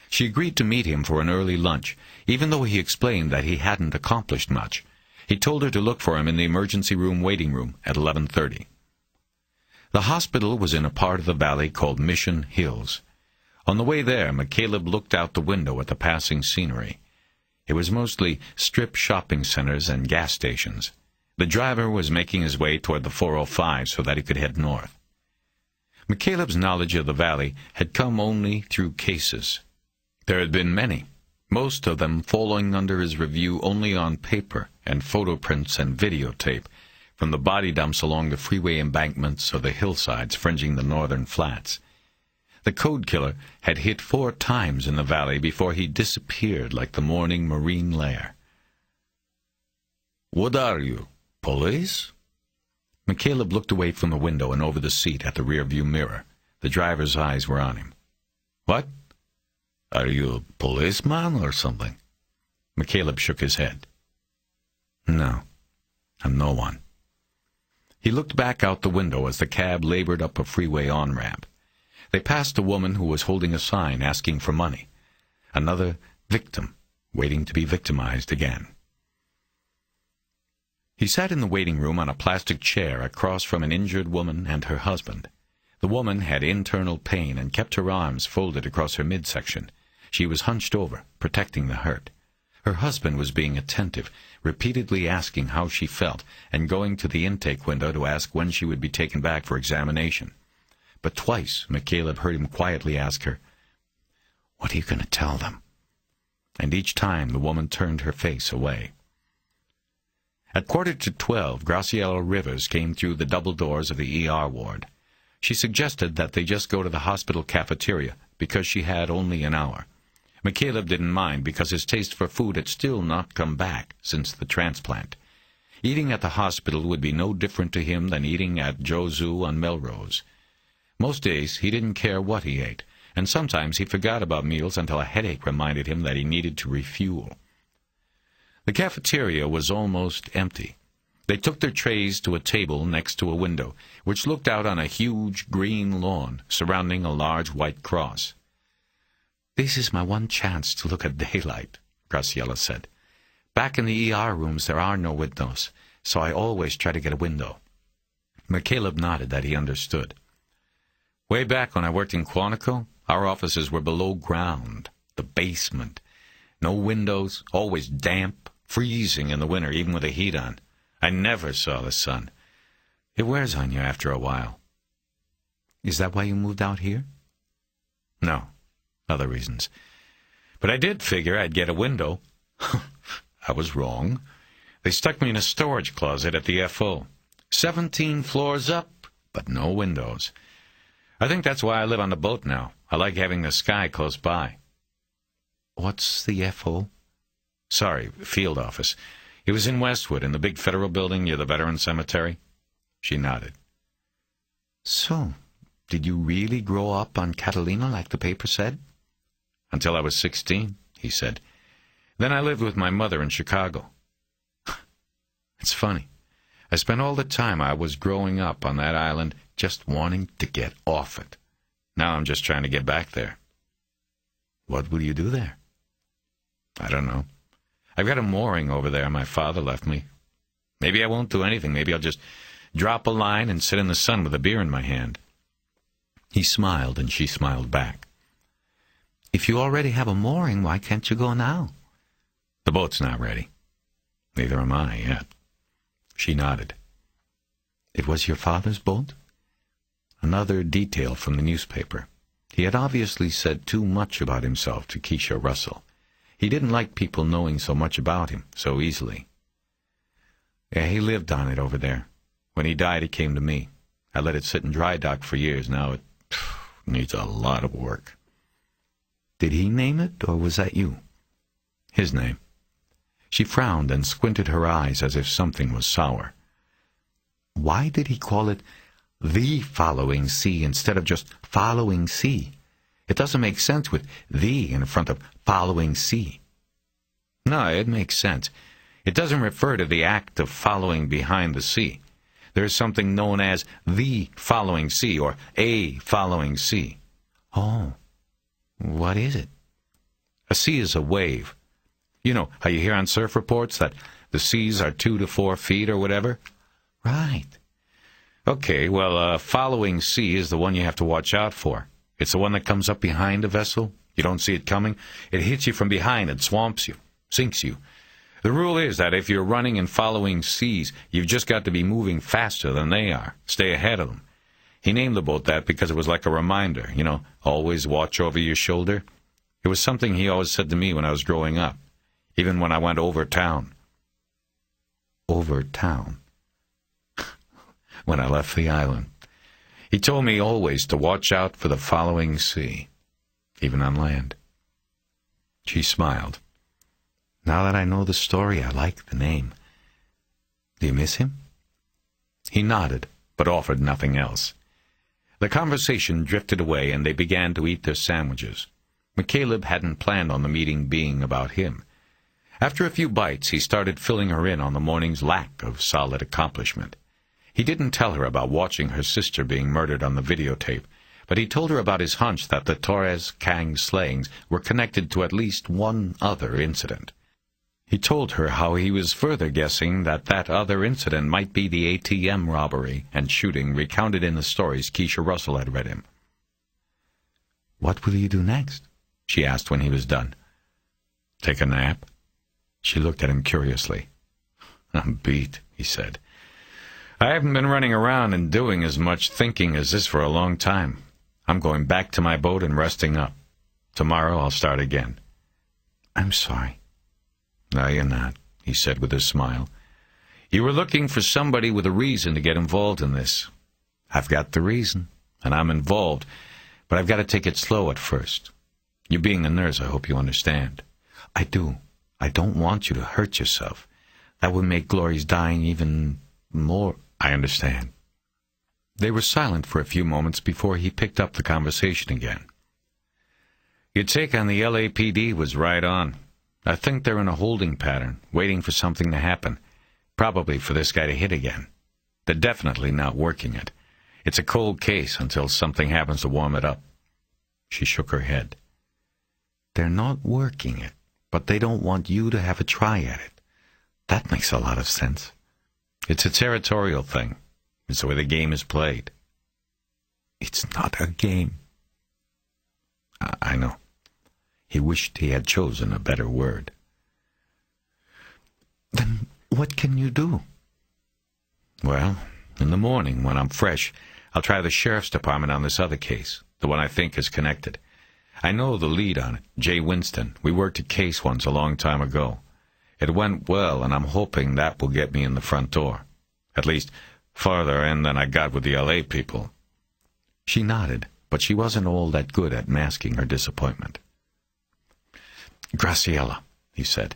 She agreed to meet him for an early lunch, even though he explained that he hadn't accomplished much. He told her to look for him in the emergency room waiting room at 11:30. The hospital was in a part of the valley called Mission Hills. On the way there, McCaleb looked out the window at the passing scenery. It was mostly strip shopping centers and gas stations. The driver was making his way toward the 405 so that he could head north. McCaleb's knowledge of the valley had come only through cases. There had been many, most of them falling under his review only on paper and photo prints and videotape, from the body dumps along the freeway embankments or the hillsides fringing the northern flats. The code killer had hit 4 times in the valley before he disappeared like the morning marine lair. "What are you, police?" McCaleb looked away from the window and over the seat at the rearview mirror. The driver's eyes were on him. "What? Are you a policeman or something?" McCaleb shook his head. "No, I'm no one." He looked back out the window as the cab labored up a freeway on-ramp. They passed a woman who was holding a sign asking for money. Another victim, waiting to be victimized again. He sat in the waiting room on a plastic chair across from an injured woman and her husband. The woman had internal pain and kept her arms folded across her midsection. She was hunched over, protecting the hurt. Her husband was being attentive, repeatedly asking how she felt, and going to the intake window to ask when she would be taken back for examination. But twice McCaleb heard him quietly ask her, "What are you going to tell them?" And each time the woman turned her face away. At 11:45, Graciela Rivers came through the double doors of the ER ward. She suggested that they just go to the hospital cafeteria, because she had only an hour. McCaleb didn't mind, because his taste for food had still not come back since the transplant. Eating at the hospital would be no different to him than eating at Joe's Zoo on Melrose. Most days he didn't care what he ate, and sometimes he forgot about meals until a headache reminded him that he needed to refuel. The cafeteria was almost empty. They took their trays to a table next to a window, which looked out on a huge green lawn surrounding a large white cross. "This is my one chance to look at daylight," Graciela said. "Back in the ER rooms there are no windows, so I always try to get a window." McCaleb nodded that he understood. "Way back when I worked in Quantico, our offices were below ground, the basement. No windows, always damp, freezing in the winter, even with the heat on. I never saw the sun. It wears on you after a while." "Is that why you moved out here?" "No, other reasons. But I did figure I'd get a window." I was wrong. They stuck me in a storage closet at the FO. 17 floors up, but no windows. I think that's why I live on the boat now. I like having the sky close by." "What's the FO?" "Sorry, field office. It was in Westwood, in the big federal building near the Veteran Cemetery." She nodded. "So, did you really grow up on Catalina like the paper said?" "Until I was 16, he said. Then I lived with my mother in Chicago." "It's funny. I spent all the time I was growing up on that island just wanting to get off it." Now I'm just trying to get back there.
What will you do there?
I don't know. I've got a mooring over there my father left me. Maybe I won't do anything. Maybe I'll just drop a line and sit in the sun with a beer in my hand.
He smiled, and she smiled back. If you already have a mooring, why can't you go now?
The boat's not ready. Neither am I yet. She nodded.
It was your father's boat?
Another detail from the newspaper. He had obviously said too much about himself to Keisha Russell. He didn't like people knowing so much about him so easily. Yeah, he lived on it over there. When he died, it came to me. I let it sit in dry dock for years. Now it needs a lot of work.
Did he name it, or was that you?
His name. She frowned and squinted her eyes as if something was sour.
Why did he call it The Following Sea instead of just Following Sea? It doesn't make sense with the in front of Following Sea.
No, it makes sense. It doesn't refer to the act of following behind the sea. There is something known as the following sea or a following sea.
Oh, what is it?
A sea is a wave. You know how you hear on surf reports that the seas are 2 to 4 feet or whatever?
Right.
Okay, well, a following sea is the one you have to watch out for. It's the one that comes up behind a vessel. You don't see it coming. It hits you from behind and swamps you, sinks you. The rule is that if you're running and following seas, you've just got to be moving faster than they are. Stay ahead of them. He named the boat that because it was like a reminder, always watch over your shoulder. It was something he always said to me when I was growing up, even when I went over town.
Over town?
When I left the island. He told me always to watch out for the following sea, even on land.
She smiled. Now that I know the story, I like the name. Do you miss him?
He nodded, but offered nothing else. The conversation drifted away, and they began to eat their sandwiches. McCaleb hadn't planned on the meeting being about him. After a few bites, he started filling her in on the morning's lack of solid accomplishment. He didn't tell her about watching her sister being murdered on the videotape, but he told her about his hunch that the Torres-Kang slayings were connected to at least one other incident. He told her how he was further guessing that that other incident might be the ATM robbery and shooting recounted in the stories Keisha Russell had read him.
What will you do next? She asked when he was done.
Take a nap?
She looked at him curiously.
I'm beat, he said. I haven't been running around and doing as much thinking as this for a long time. I'm going back to my boat and resting up. Tomorrow I'll start again.
I'm sorry.
No, you're not, he said with a smile. You were looking for somebody with a reason to get involved in this. I've got the reason, and I'm involved, but I've got to take it slow at first. You being a nurse, I hope you understand.
I do. I don't want you to hurt yourself. That would make Glory's dying even more.
I understand. They were silent for a few moments before he picked up the conversation again. Your take on the LAPD was right on. I think they're in a holding pattern, waiting for something to happen. Probably for this guy to hit again. They're definitely not working it. It's a cold case until something happens to warm it up. She shook her head.
They're not working it, but they don't want you to have a try at it. That makes a lot of sense.
It's a territorial thing. It's the way the game is played.
It's not a game.
I know. He wished he had chosen a better word.
Then what can you do?
Well, in the morning, when I'm fresh, I'll try the sheriff's department on this other case, the one I think is connected. I know the lead on it, Jay Winston. We worked a case once a long time ago. It went well, and I'm hoping that will get me in the front door. At least, farther in than I got with the L.A. people.
She nodded, but she wasn't all that good at masking her disappointment.
Graciela, he said,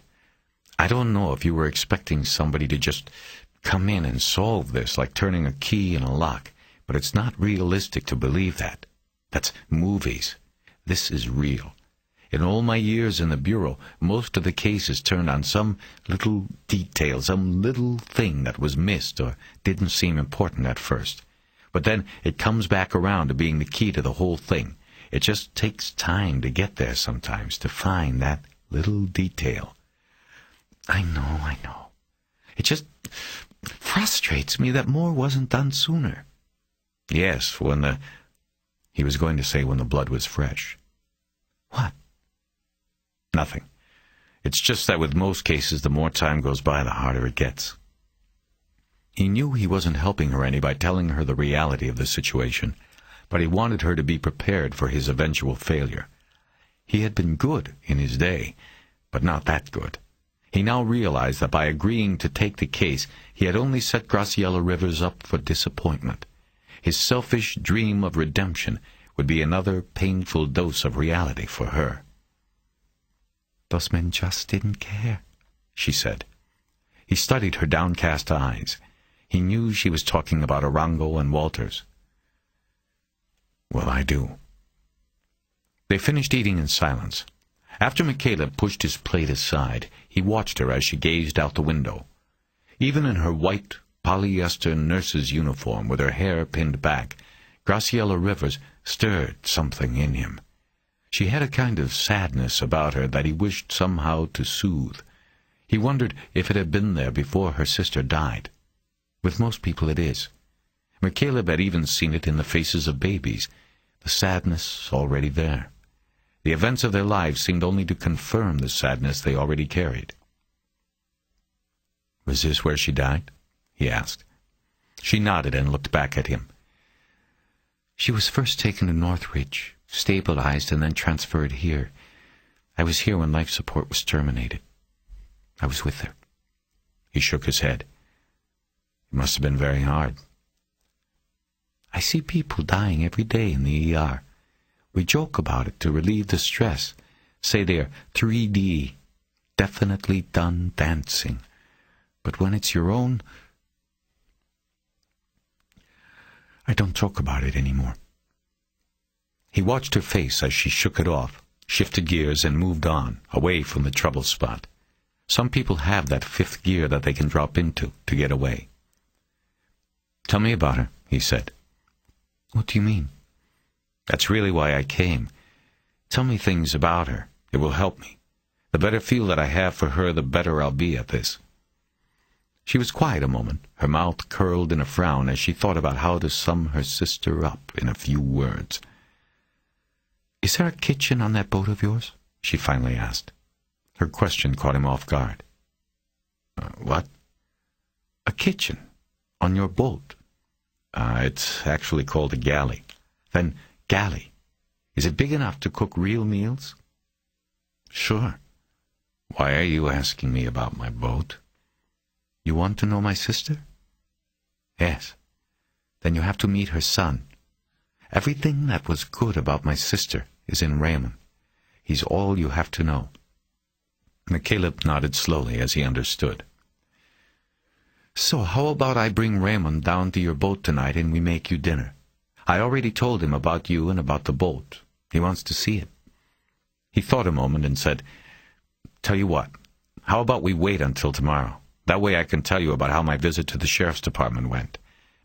I don't know if you were expecting somebody to just come in and solve this like turning a key in a lock, but it's not realistic to believe that. That's movies. This is real. In all my years in the Bureau, most of the cases turned on some little detail, some little thing that was missed or didn't seem important at first. But then it comes back around to being the key to the whole thing. It just takes time to get there sometimes, to find that little detail. I know. It just frustrates me that more wasn't done sooner. Yes, he was going to say when the blood was fresh. What? Nothing. It's just that with most cases, the more time goes by, the harder it gets. He knew he wasn't helping her any by telling her the reality of the situation, but he wanted her to be prepared for his eventual failure. He had been good in his day, but not that good. He now realized that by agreeing to take the case, he had only set Graciela Rivers up for disappointment. His selfish dream of redemption would be another painful dose of reality for her. "Those men just didn't care," she said. He studied her downcast eyes. He knew she was talking about Arango and Walters. "Well, I do." They finished eating in silence. After McCaleb pushed his plate aside, he watched her as she gazed out the window. Even in her white polyester nurse's uniform, with her hair pinned back, Graciela Rivers stirred something in him. She had a kind of sadness about her that he wished somehow to soothe. He wondered if it had been there before her sister died. With most people it is. McCaleb had even seen it in the faces of babies, the sadness already there. The events of their lives seemed only to confirm the sadness they already carried. "Was this where she died?" he asked. She nodded and looked back at him. "She was first taken to Northridge, stabilized, and then transferred here. I was here when life support was terminated. I was with her." He shook his head. "It must have been very hard." "I see people dying every day in the ER. We joke about it to relieve the stress, say they're 3D, definitely done dancing. But when it's your own, I don't talk about it anymore." He watched her face as she shook it off, shifted gears, and moved on, away from the trouble spot. Some people have that fifth gear that they can drop into to get away. "Tell me about her," he said. "What do you mean?" "That's really why I came. Tell me things about her. It will help me. The better feel that I have for her, the better I'll be at this." She was quiet a moment, her mouth curled in a frown as she thought about how to sum her sister up in a few words. "Is there a kitchen on that boat of yours?" she finally asked. Her question caught him off guard. What? "A kitchen on your boat?" It's actually called a galley." "Then galley. Is it big enough to cook real meals?" "Sure. Why are you asking me about my boat?" "You want to know my sister?" "Yes." "Then you have to meet her son. Everything that was good about my sister is in Raymond. He's all you have to know." McCaleb nodded slowly as he understood. "So how about I bring Raymond down to your boat tonight and we make you dinner? I already told him about you and about the boat. He wants to see it." He thought a moment and said, "Tell you what, how about we wait until tomorrow? That way I can tell you about how my visit to the sheriff's department went.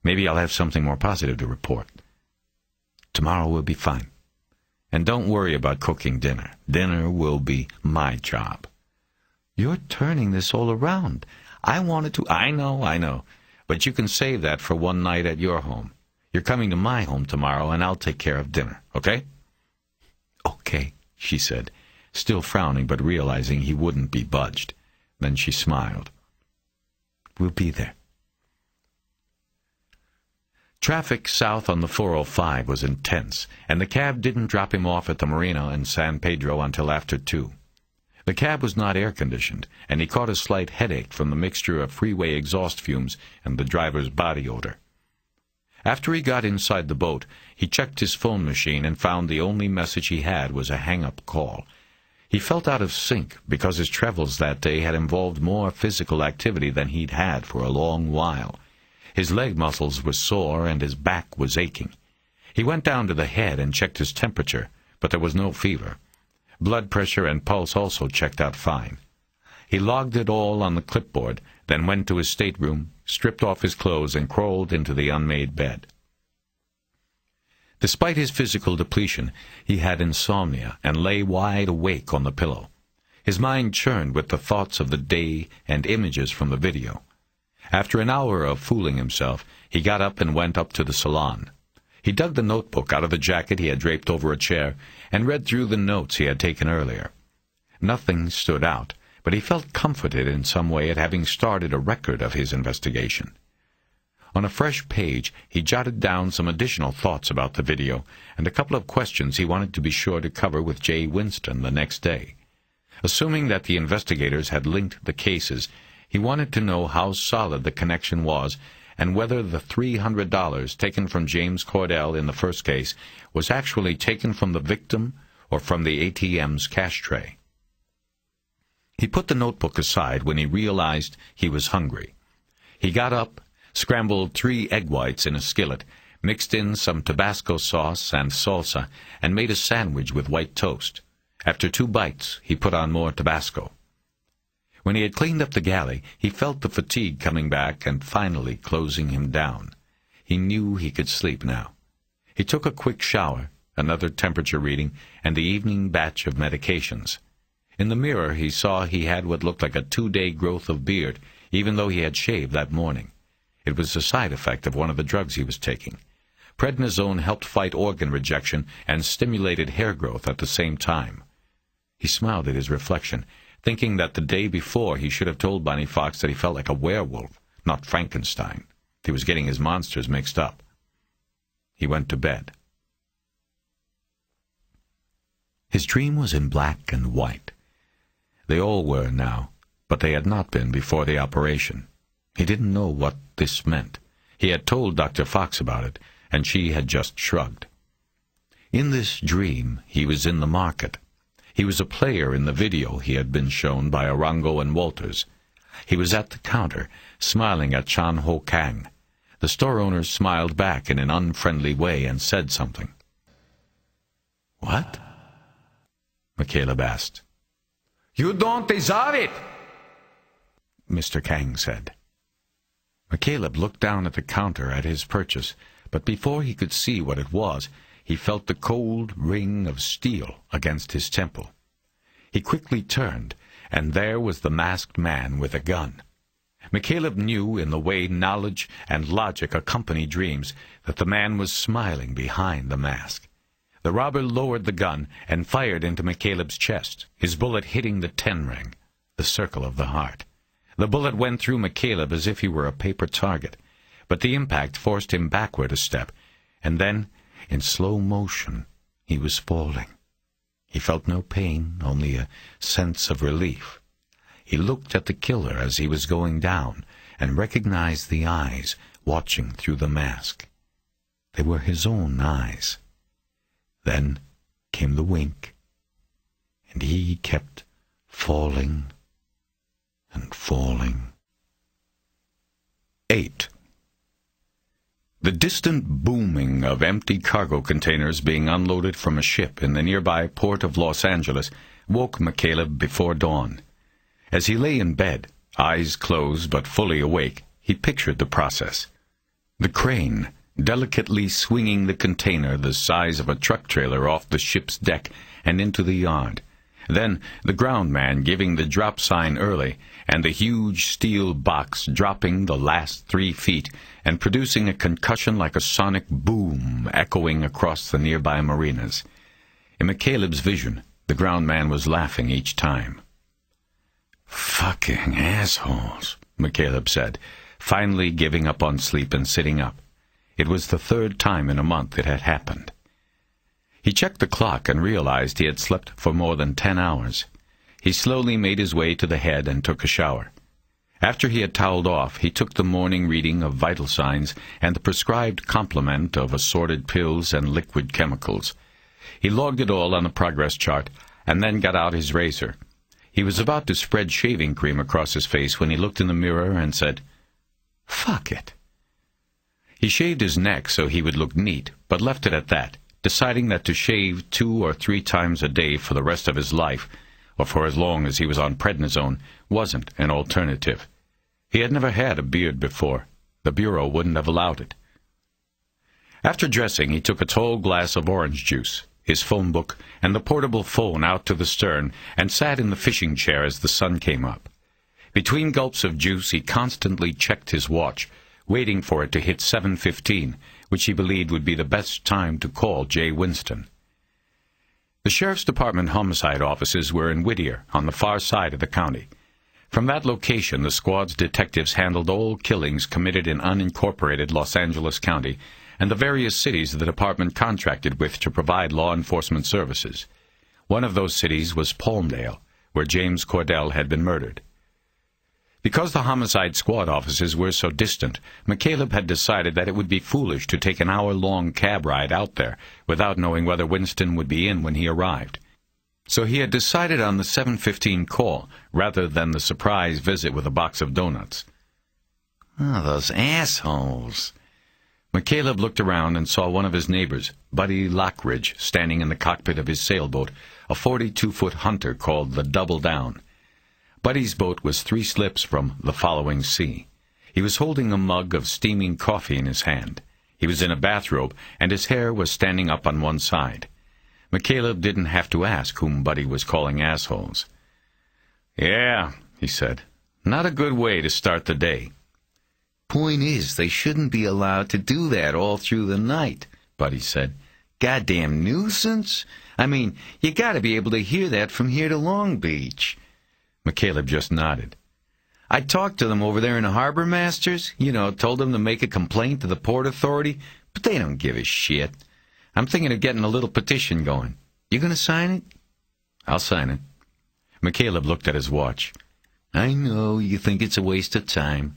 Maybe I'll have something more positive to report." "Tomorrow will be fine. And don't worry about cooking dinner. Dinner will be my job." "You're turning this all around. I wanted to—" I know. But you can save that for one night at your home. You're coming to my home tomorrow, and I'll take care of dinner, okay?" "Okay," she said, still frowning but realizing he wouldn't be budged. Then she smiled. "We'll be there." Traffic south on the 405 was intense, and the cab didn't drop him off at the marina in San Pedro until after 2. The cab was not air-conditioned, and he caught a slight headache from the mixture of freeway exhaust fumes and the driver's body odor. After he got inside the boat, he checked his phone machine and found the only message he had was a hang-up call. He felt out of sync because his travels that day had involved more physical activity than he'd had for a long while. His leg muscles were sore and his back was aching. He went down to the head and checked his temperature, but there was no fever. Blood pressure and pulse also checked out fine. He logged it all on the clipboard, then went to his stateroom, stripped off his clothes, and crawled into the unmade bed. Despite his physical depletion, he had insomnia and lay wide awake on the pillow. His mind churned with the thoughts of the day and images from the video. After an hour of fooling himself, he got up and went up to the salon. He dug the notebook out of the jacket he had draped over a chair and read through the notes he had taken earlier. Nothing stood out, but he felt comforted in some way at having started a record of his investigation. On a fresh page, he jotted down some additional thoughts about the video and a couple of questions he wanted to be sure to cover with Jay Winston the next day. Assuming that the investigators had linked the cases, he wanted to know how solid the connection was and whether the $300 taken from James Cordell in the first case was actually taken from the victim or from the ATM's cash tray. He put the notebook aside when he realized he was hungry. He got up, scrambled 3 egg whites in a skillet, mixed in some Tabasco sauce and salsa, and made a sandwich with white toast. After 2 bites, he put on more Tabasco. When he had cleaned up the galley, he felt the fatigue coming back and finally closing him down. He knew he could sleep now. He took a quick shower, another temperature reading, and the evening batch of medications. In the mirror, he saw he had what looked like a 2-day growth of beard, even though he had shaved that morning. It was a side effect of one of the drugs he was taking. Prednisone helped fight organ rejection and stimulated hair growth at the same time. He smiled at his reflection, thinking that the day before he should have told Bonnie Fox that he felt like a werewolf, not Frankenstein. He was getting his monsters mixed up. He went to bed. His dream was in black and white. They all were now, but they had not been before the operation. He didn't know what this meant. He had told Dr. Fox about it, and she had just shrugged. In this dream, he was in the market. He was a player in the video he had been shown by Arango and Walters. He was at the counter, smiling at Chan Ho Kang. The store owner smiled back in an unfriendly way and said something. "What?" McCaleb asked. "You don't deserve it," Mr. Kang said. McCaleb looked down at the counter at his purchase, but before he could see what it was, he felt the cold ring of steel against his temple. He quickly turned, and there was the masked man with a gun. McCaleb knew, in the way knowledge and logic accompany dreams, that the man was smiling behind the mask. The robber lowered the gun and fired into McCaleb's chest, his bullet hitting the 10 ring, the circle of the heart. The bullet went through McCaleb as if he were a paper target, but the impact forced him backward a step, and then, in slow motion, he was falling. He felt no pain, only a sense of relief. He looked at the killer as he was going down, and recognized the eyes watching through the mask. They were his own eyes. Then came the wink, and he kept falling and falling. 8. The distant booming of empty cargo containers being unloaded from a ship in the nearby port of Los Angeles woke McCaleb before dawn. As he lay in bed, eyes closed but fully awake, he pictured the process. The crane, delicately swinging the container the size of a truck trailer off the ship's deck and into the yard. Then the ground man giving the drop sign early, and the huge steel box dropping the last 3 feet and producing a concussion like a sonic boom echoing across the nearby marinas. In McCaleb's vision, the ground man was laughing each time. "Fucking assholes," McCaleb said, finally giving up on sleep and sitting up. It was the 3rd time in a month it had happened. He checked the clock and realized he had slept for more than 10 hours. He slowly made his way to the head and took a shower. After he had toweled off, he took the morning reading of vital signs and the prescribed complement of assorted pills and liquid chemicals. He logged it all on a progress chart and then got out his razor. He was about to spread shaving cream across his face when he looked in the mirror and said, "Fuck it." He shaved his neck so he would look neat, but left it at that, deciding that to shave 2 or 3 times a day for the rest of his life, or for as long as he was on prednisone, wasn't an alternative. He had never had a beard before. The Bureau wouldn't have allowed it. After dressing, he took a tall glass of orange juice, his phone book, and the portable phone out to the stern, and sat in the fishing chair as the sun came up. Between gulps of juice, he constantly checked his watch, waiting for it to hit 7:15, which he believed would be the best time to call Jay Winston. The Sheriff's Department homicide offices were in Whittier, on the far side of the county. From that location, the squad's detectives handled all killings committed in unincorporated Los Angeles County and the various cities the department contracted with to provide law enforcement services. One of those cities was Palmdale, where James Cordell had been murdered. Because the homicide squad offices were so distant, McCaleb had decided that it would be foolish to take an hour-long cab ride out there without knowing whether Winston would be in when he arrived. So he had decided on the 7:15 call rather than the surprise visit with a box of donuts.
Oh, those assholes.
McCaleb looked around and saw one of his neighbors, Buddy Lockridge, standing in the cockpit of his sailboat, a 42-foot hunter called the Double Down. Buddy's boat was 3 slips from the following sea. He was holding a mug of steaming coffee in his hand. He was in a bathrobe, and his hair was standing up on one side. McCaleb didn't have to ask whom Buddy was calling assholes. "Yeah," he said, "not a good way to start the day."
Point is, they shouldn't be allowed to do that all through the night, Buddy said. Goddamn nuisance. I mean, you gotta be able to hear that from here to Long Beach.
McCaleb just nodded.
I talked to them over there in the harbor masters, told them to make a complaint to the Port Authority, but they don't give a shit. I'm thinking of getting a little petition going. You gonna sign it?
"I'll sign it." McCaleb looked at his watch.
I know you think it's a waste of time.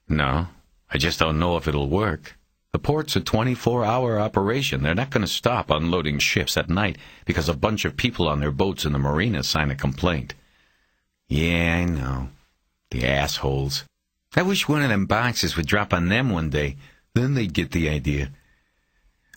"No, I just don't know if it'll work. The port's a 24-hour operation. They're not going to stop unloading ships at night because a bunch of people on their boats in the marina sign a complaint."
Yeah, I know. The assholes. I wish one of them boxes would drop on them one day. Then they'd get the idea.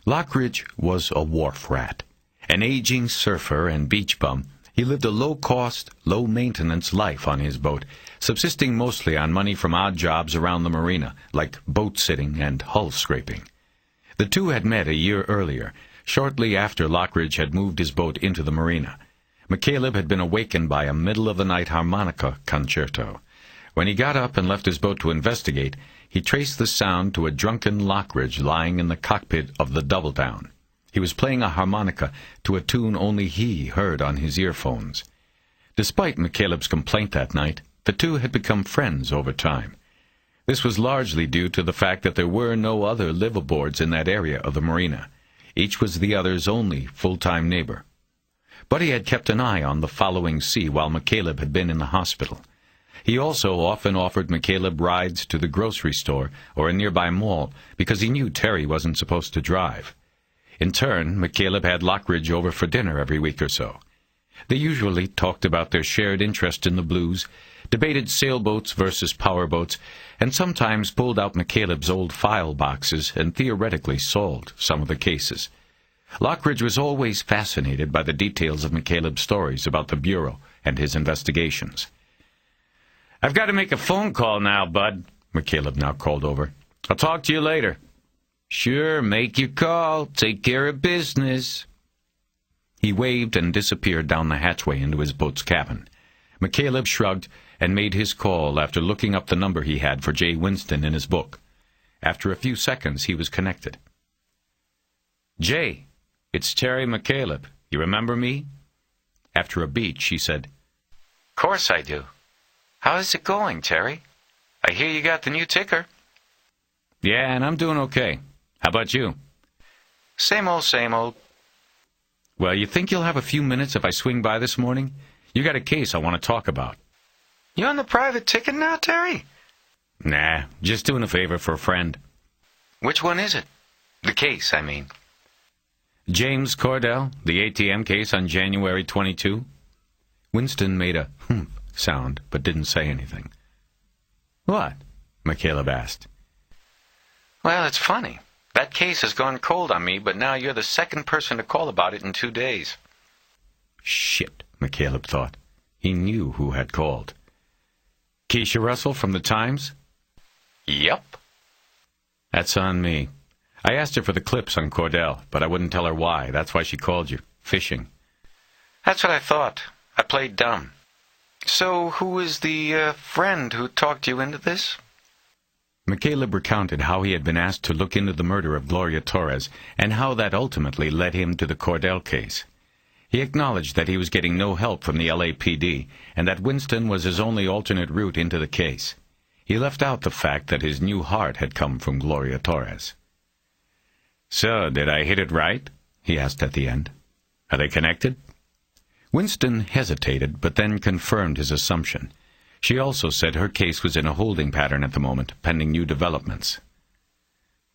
Lockridge was a wharf rat. An aging surfer and beach bum, he lived a low-cost, low-maintenance life on his boat, subsisting mostly on money from odd jobs around the marina, like boat-sitting and hull-scraping. The two had met a year earlier, shortly after Lockridge had moved his boat into the marina. McCaleb had been awakened by a middle-of-the-night harmonica concerto. When he got up and left his boat to investigate, he traced the sound to a drunken Lockridge lying in the cockpit of the Double Down. He was playing a harmonica to a tune only he heard on his earphones. Despite McCaleb's complaint that night, the two had become friends over time. This was largely due to the fact that there were no other liveaboards in that area of the marina. Each was the other's only full-time neighbor. Buddy had kept an eye on the following sea while McCaleb had been in the hospital. He also often offered McCaleb rides to the grocery store or a nearby mall because he knew Terry wasn't supposed to drive. In turn, McCaleb had Lockridge over for dinner every week or so. They usually talked about their shared interest in the blues, debated sailboats versus powerboats, and sometimes pulled out McCaleb's old file boxes and theoretically solved some of the cases. Lockridge was always fascinated by the details of McCaleb's stories about the Bureau and his investigations. "I've got to make a phone call now, Bud," McCaleb now called over. "I'll talk to you later."
"Sure, make your call. Take care of business."
He waved and disappeared down the hatchway into his boat's cabin. McCaleb shrugged and made his call after looking up the number he had for Jay Winston in his book. After a few seconds, he was connected. "Jay, it's Terry McCaleb. You remember me?" After a beat, she said,
"Course I do. How is it going, Terry? I hear you got the new ticker."
"Yeah, and I'm doing okay. How about you?"
Same old, same old."
"Well, you think you'll have a few minutes if I swing by this morning? You got a case I want to talk about."
"You on the private ticket now, Terry?"
"Nah, just doing a favor for a friend."
"Which one is it? The case, I mean."
"James Cordell, the ATM case on January 22. Winston made a humph sound, but didn't say anything. "What?" McCaleb asked.
"Well, it's funny. That case has gone cold on me, but now you're the second person to call about it in 2 days.
Shit, McCaleb thought. He knew who had called. Keisha Russell from the Times?
Yep.
That's on me. I asked her for the clips on Cordell, but I wouldn't tell her why. That's why she called you. Fishing.
That's what I thought. I played dumb. So who is the friend who talked you into this?
McCaleb recounted how he had been asked to look into the murder of Gloria Torres and how that ultimately led him to the Cordell case. He acknowledged that he was getting no help from the LAPD and that Winston was his only alternate route into the case. He left out the fact that his new heart had come from Gloria Torres. "So, did I hit it right?" he asked at the end. "Are they connected?" Winston hesitated, but then confirmed his assumption. She also said her case was in a holding pattern at the moment, pending new developments.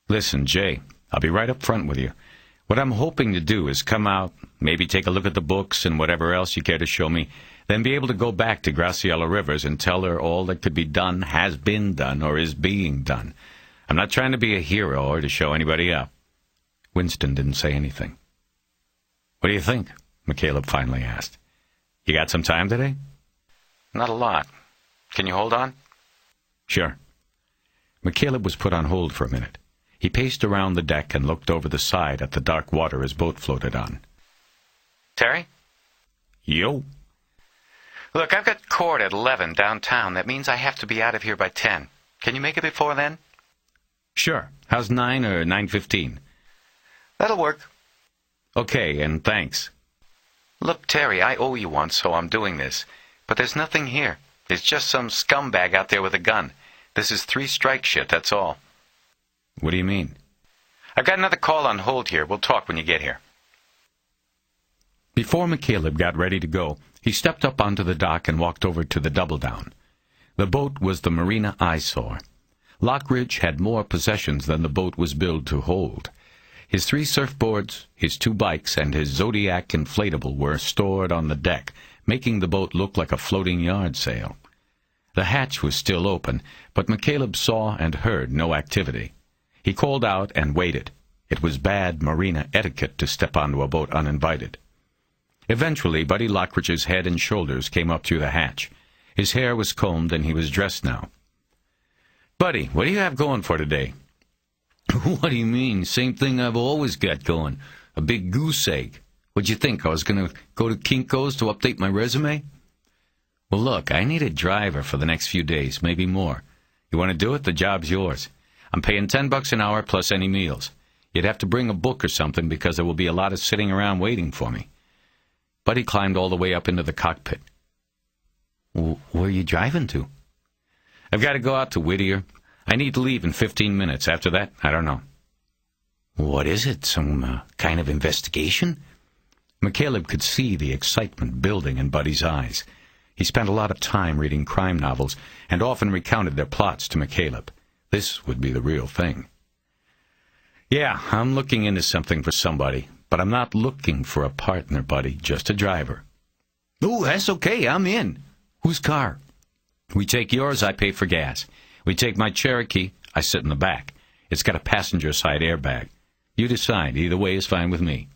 "Listen, Jay, I'll be right up front with you. What I'm hoping to do is come out, maybe take a look at the books and whatever else you care to show me, then be able to go back to Graciela Rivers and tell her all that could be done has been done or is being done. I'm not trying to be a hero or to show anybody up." Winston didn't say anything. "What do you think?" McCaleb finally asked. "You got some time today?"
Not a lot. Can you hold on?
Sure. McCaleb was put on hold for a minute. He paced around the deck and looked over the side at the dark water his boat floated on.
Terry?
Yo.
Look, I've got court at 11 downtown. That means I have to be out of here by 10. Can you make it before then?
Sure. How's 9 or 9:15?
That'll work.
Okay, and thanks.
Look, Terry, I owe you one, so I'm doing this. But there's nothing here. It's just some scumbag out there with a gun. This is 3-strike shit, that's all.
What do you mean?
I've got another call on hold here. We'll talk when you get here.
Before McCaleb got ready to go, he stepped up onto the dock and walked over to the Double Down. The boat was the Marina Eyesore. Lockridge had more possessions than the boat was built to hold. His 3 surfboards, his 2 bikes, and his Zodiac inflatable were stored on the deck, making the boat look like a floating yard sail. The hatch was still open, but McCaleb saw and heard no activity. He called out and waited. It was bad marina etiquette to step onto a boat uninvited. Eventually, Buddy Lockridge's head and shoulders came up through the hatch. His hair was combed and he was dressed now. "Buddy, what do you have going for today?" "What do you mean? Same thing I've always got going. A big goose egg. What'd you think, I was going to go to Kinko's to update my resume?" "Well, look, I need a driver for the next few days, maybe more. You want to do it? The job's yours. I'm paying $10 an hour plus any meals. You'd have to bring a book or something because there will be a lot of sitting around waiting for me." Buddy climbed all the way up into the cockpit. "Where are you driving to?" "I've got to go out to Whittier. I need to leave in 15 minutes. After that, I don't know." "What is it, some kind of investigation?" McCaleb could see the excitement building in Buddy's eyes. He spent a lot of time reading crime novels and often recounted their plots to McCaleb. This would be the real thing. "Yeah, I'm looking into something for somebody, but I'm not looking for a partner, Buddy, just a driver." "Oh, that's okay, I'm in. Whose car?" "We take yours, I pay for gas. We take my Cherokee, I sit in the back. It's got a passenger side airbag. You decide, either way is fine with me."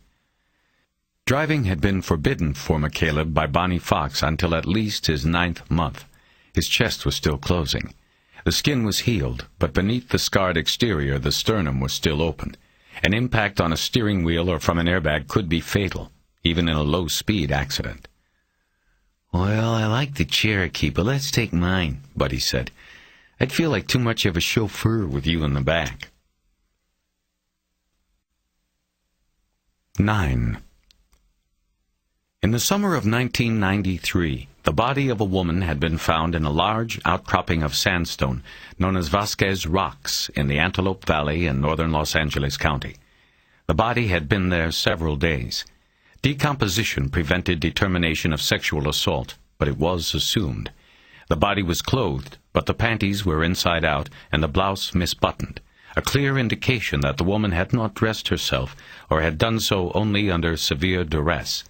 Driving had been forbidden for McCaleb by Bonnie Fox until at least his 9th month. His chest was still closing. The skin was healed, but beneath the scarred exterior the sternum was still open. An impact on a steering wheel or from an airbag could be fatal, even in a low-speed accident. "Well, I like the Cherokee, but let's take mine," Buddy said. "I'd feel like too much of a chauffeur with you in the back." 9. In the summer of 1993, the body of a woman had been found in a large outcropping of sandstone known as Vasquez Rocks in the Antelope Valley in northern Los Angeles County. The body had been there several days. Decomposition prevented determination of sexual assault, but it was assumed. The body was clothed, but the panties were inside out and the blouse misbuttoned, a clear indication that the woman had not dressed herself or had done so only under severe duress.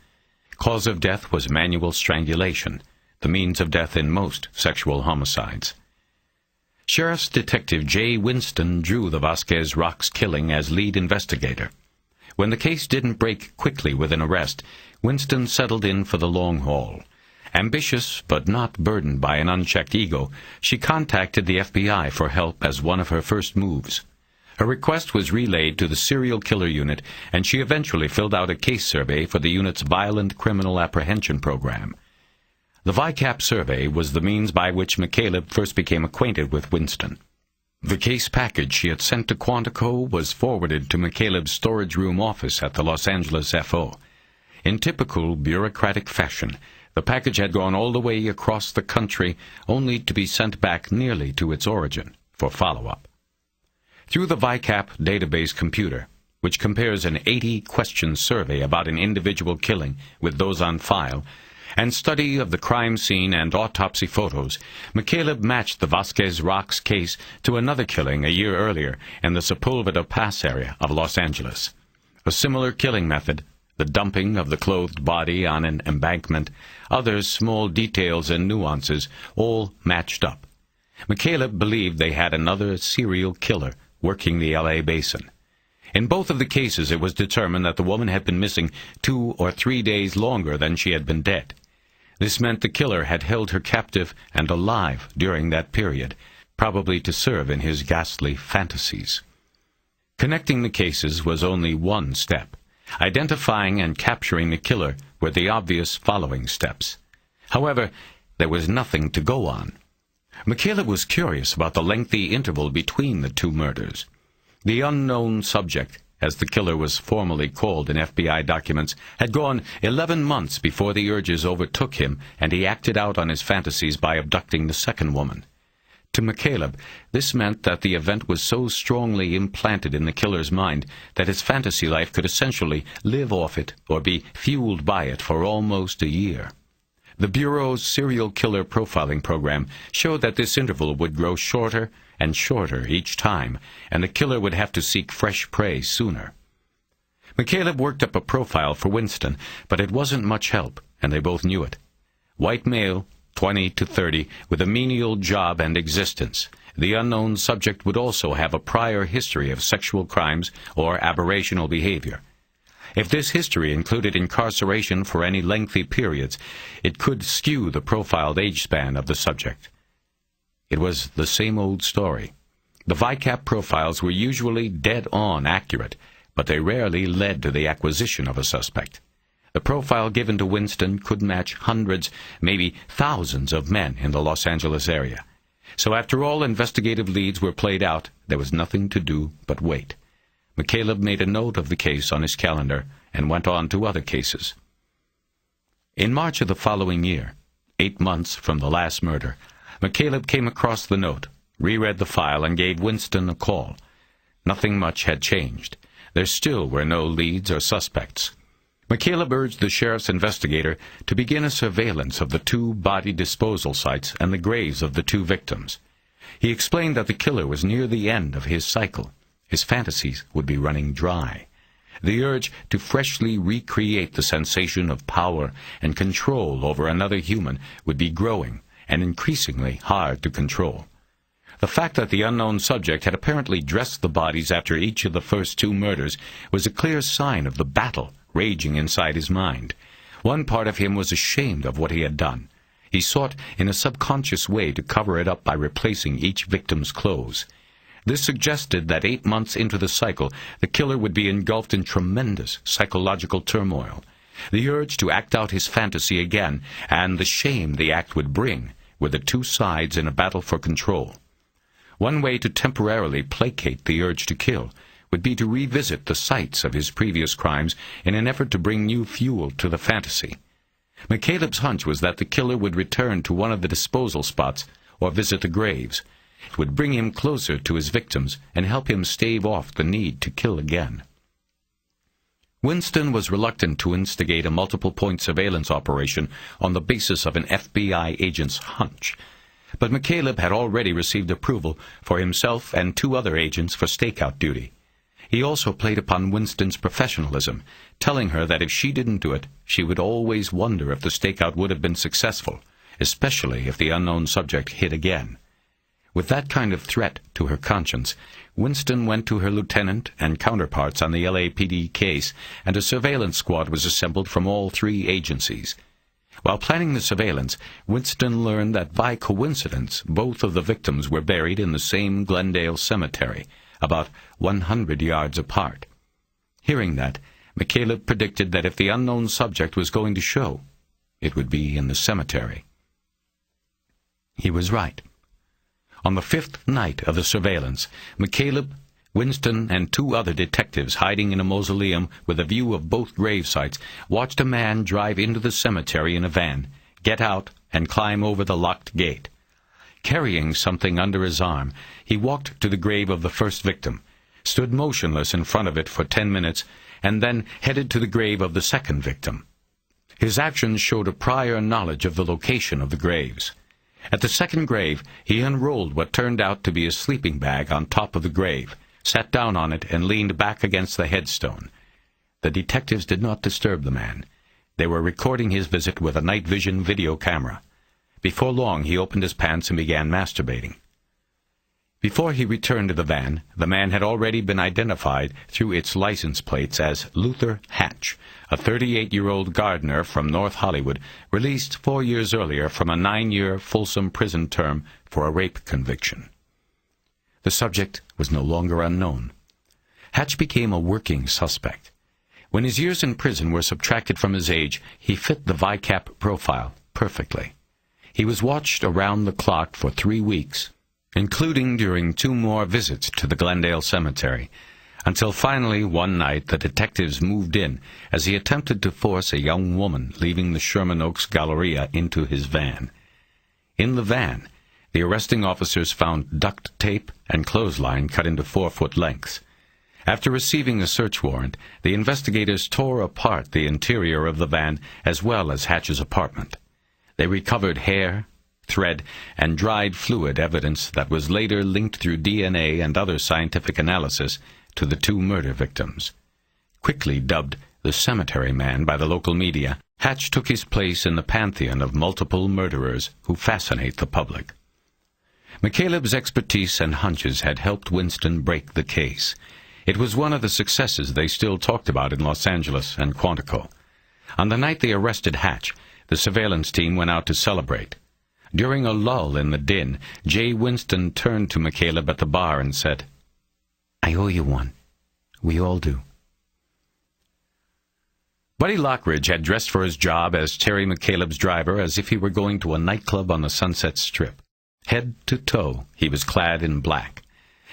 Cause of death was manual strangulation, the means of death in most sexual homicides. Sheriff's Detective J. Winston drew the Vasquez Rocks killing as lead investigator. When the case didn't break quickly with an arrest, Winston settled in for the long haul. Ambitious but not burdened by an unchecked ego, she contacted the FBI for help as one of her first moves. Her request was relayed to the serial killer unit, and she eventually filled out a case survey for the unit's Violent Criminal Apprehension Program. The VICAP survey was the means by which McCaleb first became acquainted with Winston. The case package she had sent to Quantico was forwarded to McCaleb's storage room office at the Los Angeles FO. In typical bureaucratic fashion, the package had gone all the way across the country, only to be sent back nearly to its origin for follow-up. Through the VICAP database computer, which compares an 80-question survey about an individual killing with those on file, and study of the crime scene and autopsy photos, McCaleb matched the Vasquez Rocks case to another killing a year earlier in the Sepulveda Pass area of Los Angeles. A similar killing method, the dumping of the clothed body on an embankment, other small details and nuances, all matched up. McCaleb believed they had another serial killer working the L.A. basin. In both of the cases, it was determined that the woman had been missing 2 or 3 days longer than she had been dead. This meant the killer had held her captive and alive during that period, probably to serve in his ghastly fantasies. Connecting the cases was only one step. Identifying and capturing the killer were the obvious following steps. However, there was nothing to go on. McCaleb was curious about the lengthy interval between the two murders. The unknown subject, as the killer was formally called in FBI documents, had gone 11 months before the urges overtook him and he acted out on his fantasies by abducting the second woman. To McCaleb, this meant that the event was so strongly implanted in the killer's mind that his fantasy life could essentially live off it or be fueled by it for almost a year. The Bureau's serial killer profiling program showed that this interval would grow shorter and shorter each time, and the killer would have to seek fresh prey sooner. McCaleb worked up a profile for Winston, but it wasn't much help, and they both knew it. White male, 20 to 30, with a menial job and existence. The unknown subject would also have a prior history of sexual crimes or aberrational behavior. If this history included incarceration for any lengthy periods, it could skew the profiled age span of the subject. It was the same old story. The VICAP profiles were usually dead-on accurate, but they rarely led to the acquisition of a suspect. The profile given to Winston could match hundreds, maybe thousands of men in the Los Angeles area. So after all investigative leads were played out, there was nothing to do but wait. McCaleb made a note of the case on his calendar and went on to other cases. In March of the following year, 8 months from the last murder, McCaleb came across the note, reread the file, and gave Winston a call. Nothing much had changed. There still were no leads or suspects. McCaleb urged the sheriff's investigator to begin a surveillance of the 2 body disposal sites and the graves of the 2 victims. He explained that the killer was near the end of his cycle. His fantasies would be running dry. The urge to freshly recreate the sensation of power and control over another human would be growing and increasingly hard to control. The fact that the unknown subject had apparently dressed the bodies after each of the first 2 murders was a clear sign of the battle raging inside his mind. One part of him was ashamed of what he had done. He sought in a subconscious way to cover it up by replacing each victim's clothes. This suggested that 8 months into the cycle, the killer would be engulfed in tremendous psychological turmoil. The urge to act out his fantasy again, and the shame the act would bring, were the 2 sides in a battle for control. One way to temporarily placate the urge to kill would be to revisit the sites of his previous crimes in an effort to bring new fuel to the fantasy. McCaleb's hunch was that the killer would return to one of the disposal spots or visit the graves. It would bring him closer to his victims and help him stave off the need to kill again. Winston was reluctant to instigate a multiple-point surveillance operation on the basis of an FBI agent's hunch. But McCaleb had already received approval for himself and 2 other agents for stakeout duty. He also played upon Winston's professionalism, telling her that if she didn't do it, she would always wonder if the stakeout would have been successful, especially if the unknown subject hit again. With that kind of threat to her conscience, Winston went to her lieutenant and counterparts on the LAPD case, and a surveillance squad was assembled from all 3 agencies. While planning the surveillance, Winston learned that by coincidence both of the victims were buried in the same Glendale cemetery, about 100 yards apart. Hearing that, McCaleb predicted that if the unknown subject was going to show, it would be in the cemetery. He was right. On the 5th night of the surveillance, McCaleb, Winston, and 2 other detectives hiding in a mausoleum with a view of both grave sites watched a man drive into the cemetery in a van, get out, and climb over the locked gate. Carrying something under his arm, he walked to the grave of the first victim, stood motionless in front of it for 10 minutes, and then headed to the grave of the second victim. His actions showed a prior knowledge of the location of the graves. At the second grave, he unrolled what turned out to be a sleeping bag on top of the grave, sat down on it, and leaned back against the headstone. The detectives did not disturb the man. They were recording his visit with a night vision video camera. Before long, he opened his pants and began masturbating. Before he returned to the van, the man had already been identified through its license plates as Luther Hatch, a 38-year-old gardener from North Hollywood, released 4 years earlier from a 9-year Folsom prison term for a rape conviction. The subject was no longer unknown. Hatch became a working suspect. When his years in prison were subtracted from his age, he fit the VICAP profile perfectly. He was watched around the clock for 3 weeks, including during 2 more visits to the Glendale Cemetery, until finally one night the detectives moved in as he attempted to force a young woman leaving the Sherman Oaks Galleria into his van. In the van, the arresting officers found duct tape and clothesline cut into 4-foot lengths. After receiving a search warrant, the investigators tore apart the interior of the van as well as Hatch's apartment. They recovered hair, thread, and dried fluid evidence that was later linked through DNA and other scientific analysis to the 2 murder victims. Quickly dubbed the Cemetery Man by the local media, Hatch took his place in the pantheon of multiple murderers who fascinate the public. McCaleb's expertise and hunches had helped Winston break the case. It was one of the successes they still talked about in Los Angeles and Quantico. On the night they arrested Hatch, the surveillance team went out to celebrate. During a lull in the din, Jay Winston turned to McCaleb at the bar and said, "I owe you one. We all do." Buddy Lockridge had dressed for his job as Terry McCaleb's driver as if he were going to a nightclub on the Sunset Strip. Head to toe, he was clad in black.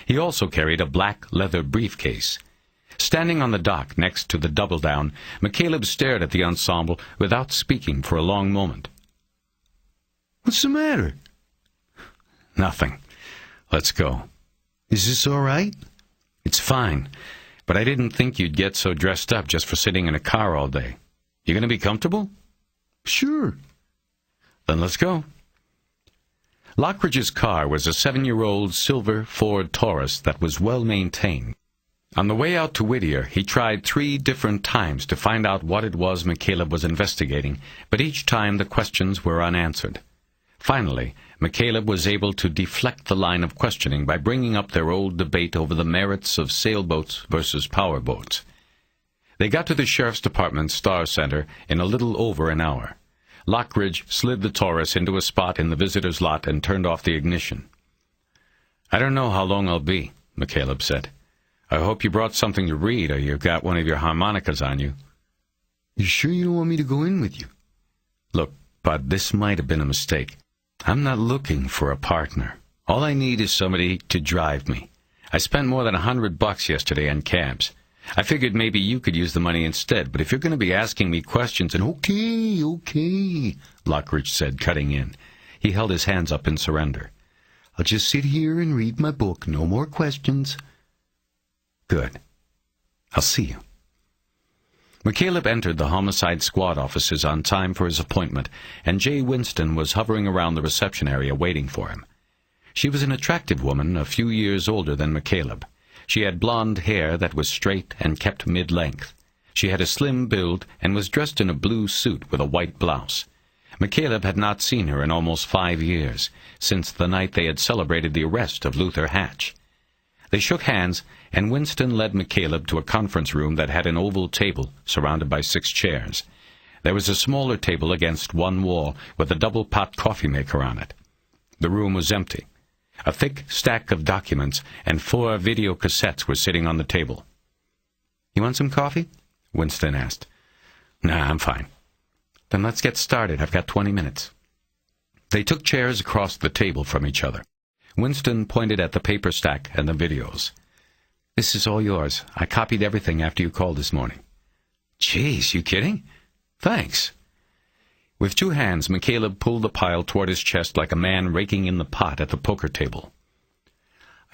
He also carried a black leather briefcase. Standing on the dock next to the double-down, McCaleb stared at the ensemble without speaking for a long moment.
"What's the matter?"
"Nothing. Let's go."
"Is this all right?"
"It's fine, but I didn't think you'd get so dressed up just for sitting in a car all day. You going to be comfortable?"
"Sure."
"Then let's go." Lockridge's car was a 7-year-old silver Ford Taurus that was well maintained. On the way out to Whittier, he tried 3 different times to find out what it was McCaleb was investigating, but each time the questions were unanswered. Finally, McCaleb was able to deflect the line of questioning by bringing up their old debate over the merits of sailboats versus powerboats. They got to the Sheriff's Department's Star Center in a little over an hour. Lockridge slid the Taurus into a spot in the visitor's lot and turned off the ignition. "I don't know how long I'll be," McCaleb said. "I hope you brought something to read, or you've got one of your harmonicas on you."
"You sure you don't want me to go in with you?"
"Look, Bud, this might have been a mistake. I'm not looking for a partner. All I need is somebody to drive me. I spent more than $100 yesterday on cabs. I figured maybe you could use the money instead, but if you're going to be asking me questions and—"
Okay,
Lockridge said, cutting in. He held his hands up in surrender.
"I'll just sit here and read my book. No more questions."
"Good. I'll see you." McCaleb entered the Homicide Squad offices on time for his appointment, and Jay Winston was hovering around the reception area waiting for him. She was an attractive woman, a few years older than McCaleb. She had blonde hair that was straight and kept mid-length. She had a slim build and was dressed in a blue suit with a white blouse. McCaleb had not seen her in almost 5 years, since the night they had celebrated the arrest of Luther Hatch. They shook hands, and Winston led McCaleb to a conference room that had an oval table surrounded by 6 chairs. There was a smaller table against one wall with a double-pot coffee maker on it. The room was empty. A thick stack of documents and 4 video cassettes were sitting on the table. "You want some coffee?" Winston asked. "Nah, I'm fine." "Then let's get started. I've got 20 minutes. They took chairs across the table from each other. Winston pointed at the paper stack and the videos. "This is all yours. I copied everything after you called this morning." "Geez, you kidding? Thanks." With 2 hands, McCaleb pulled the pile toward his chest like a man raking in the pot at the poker table.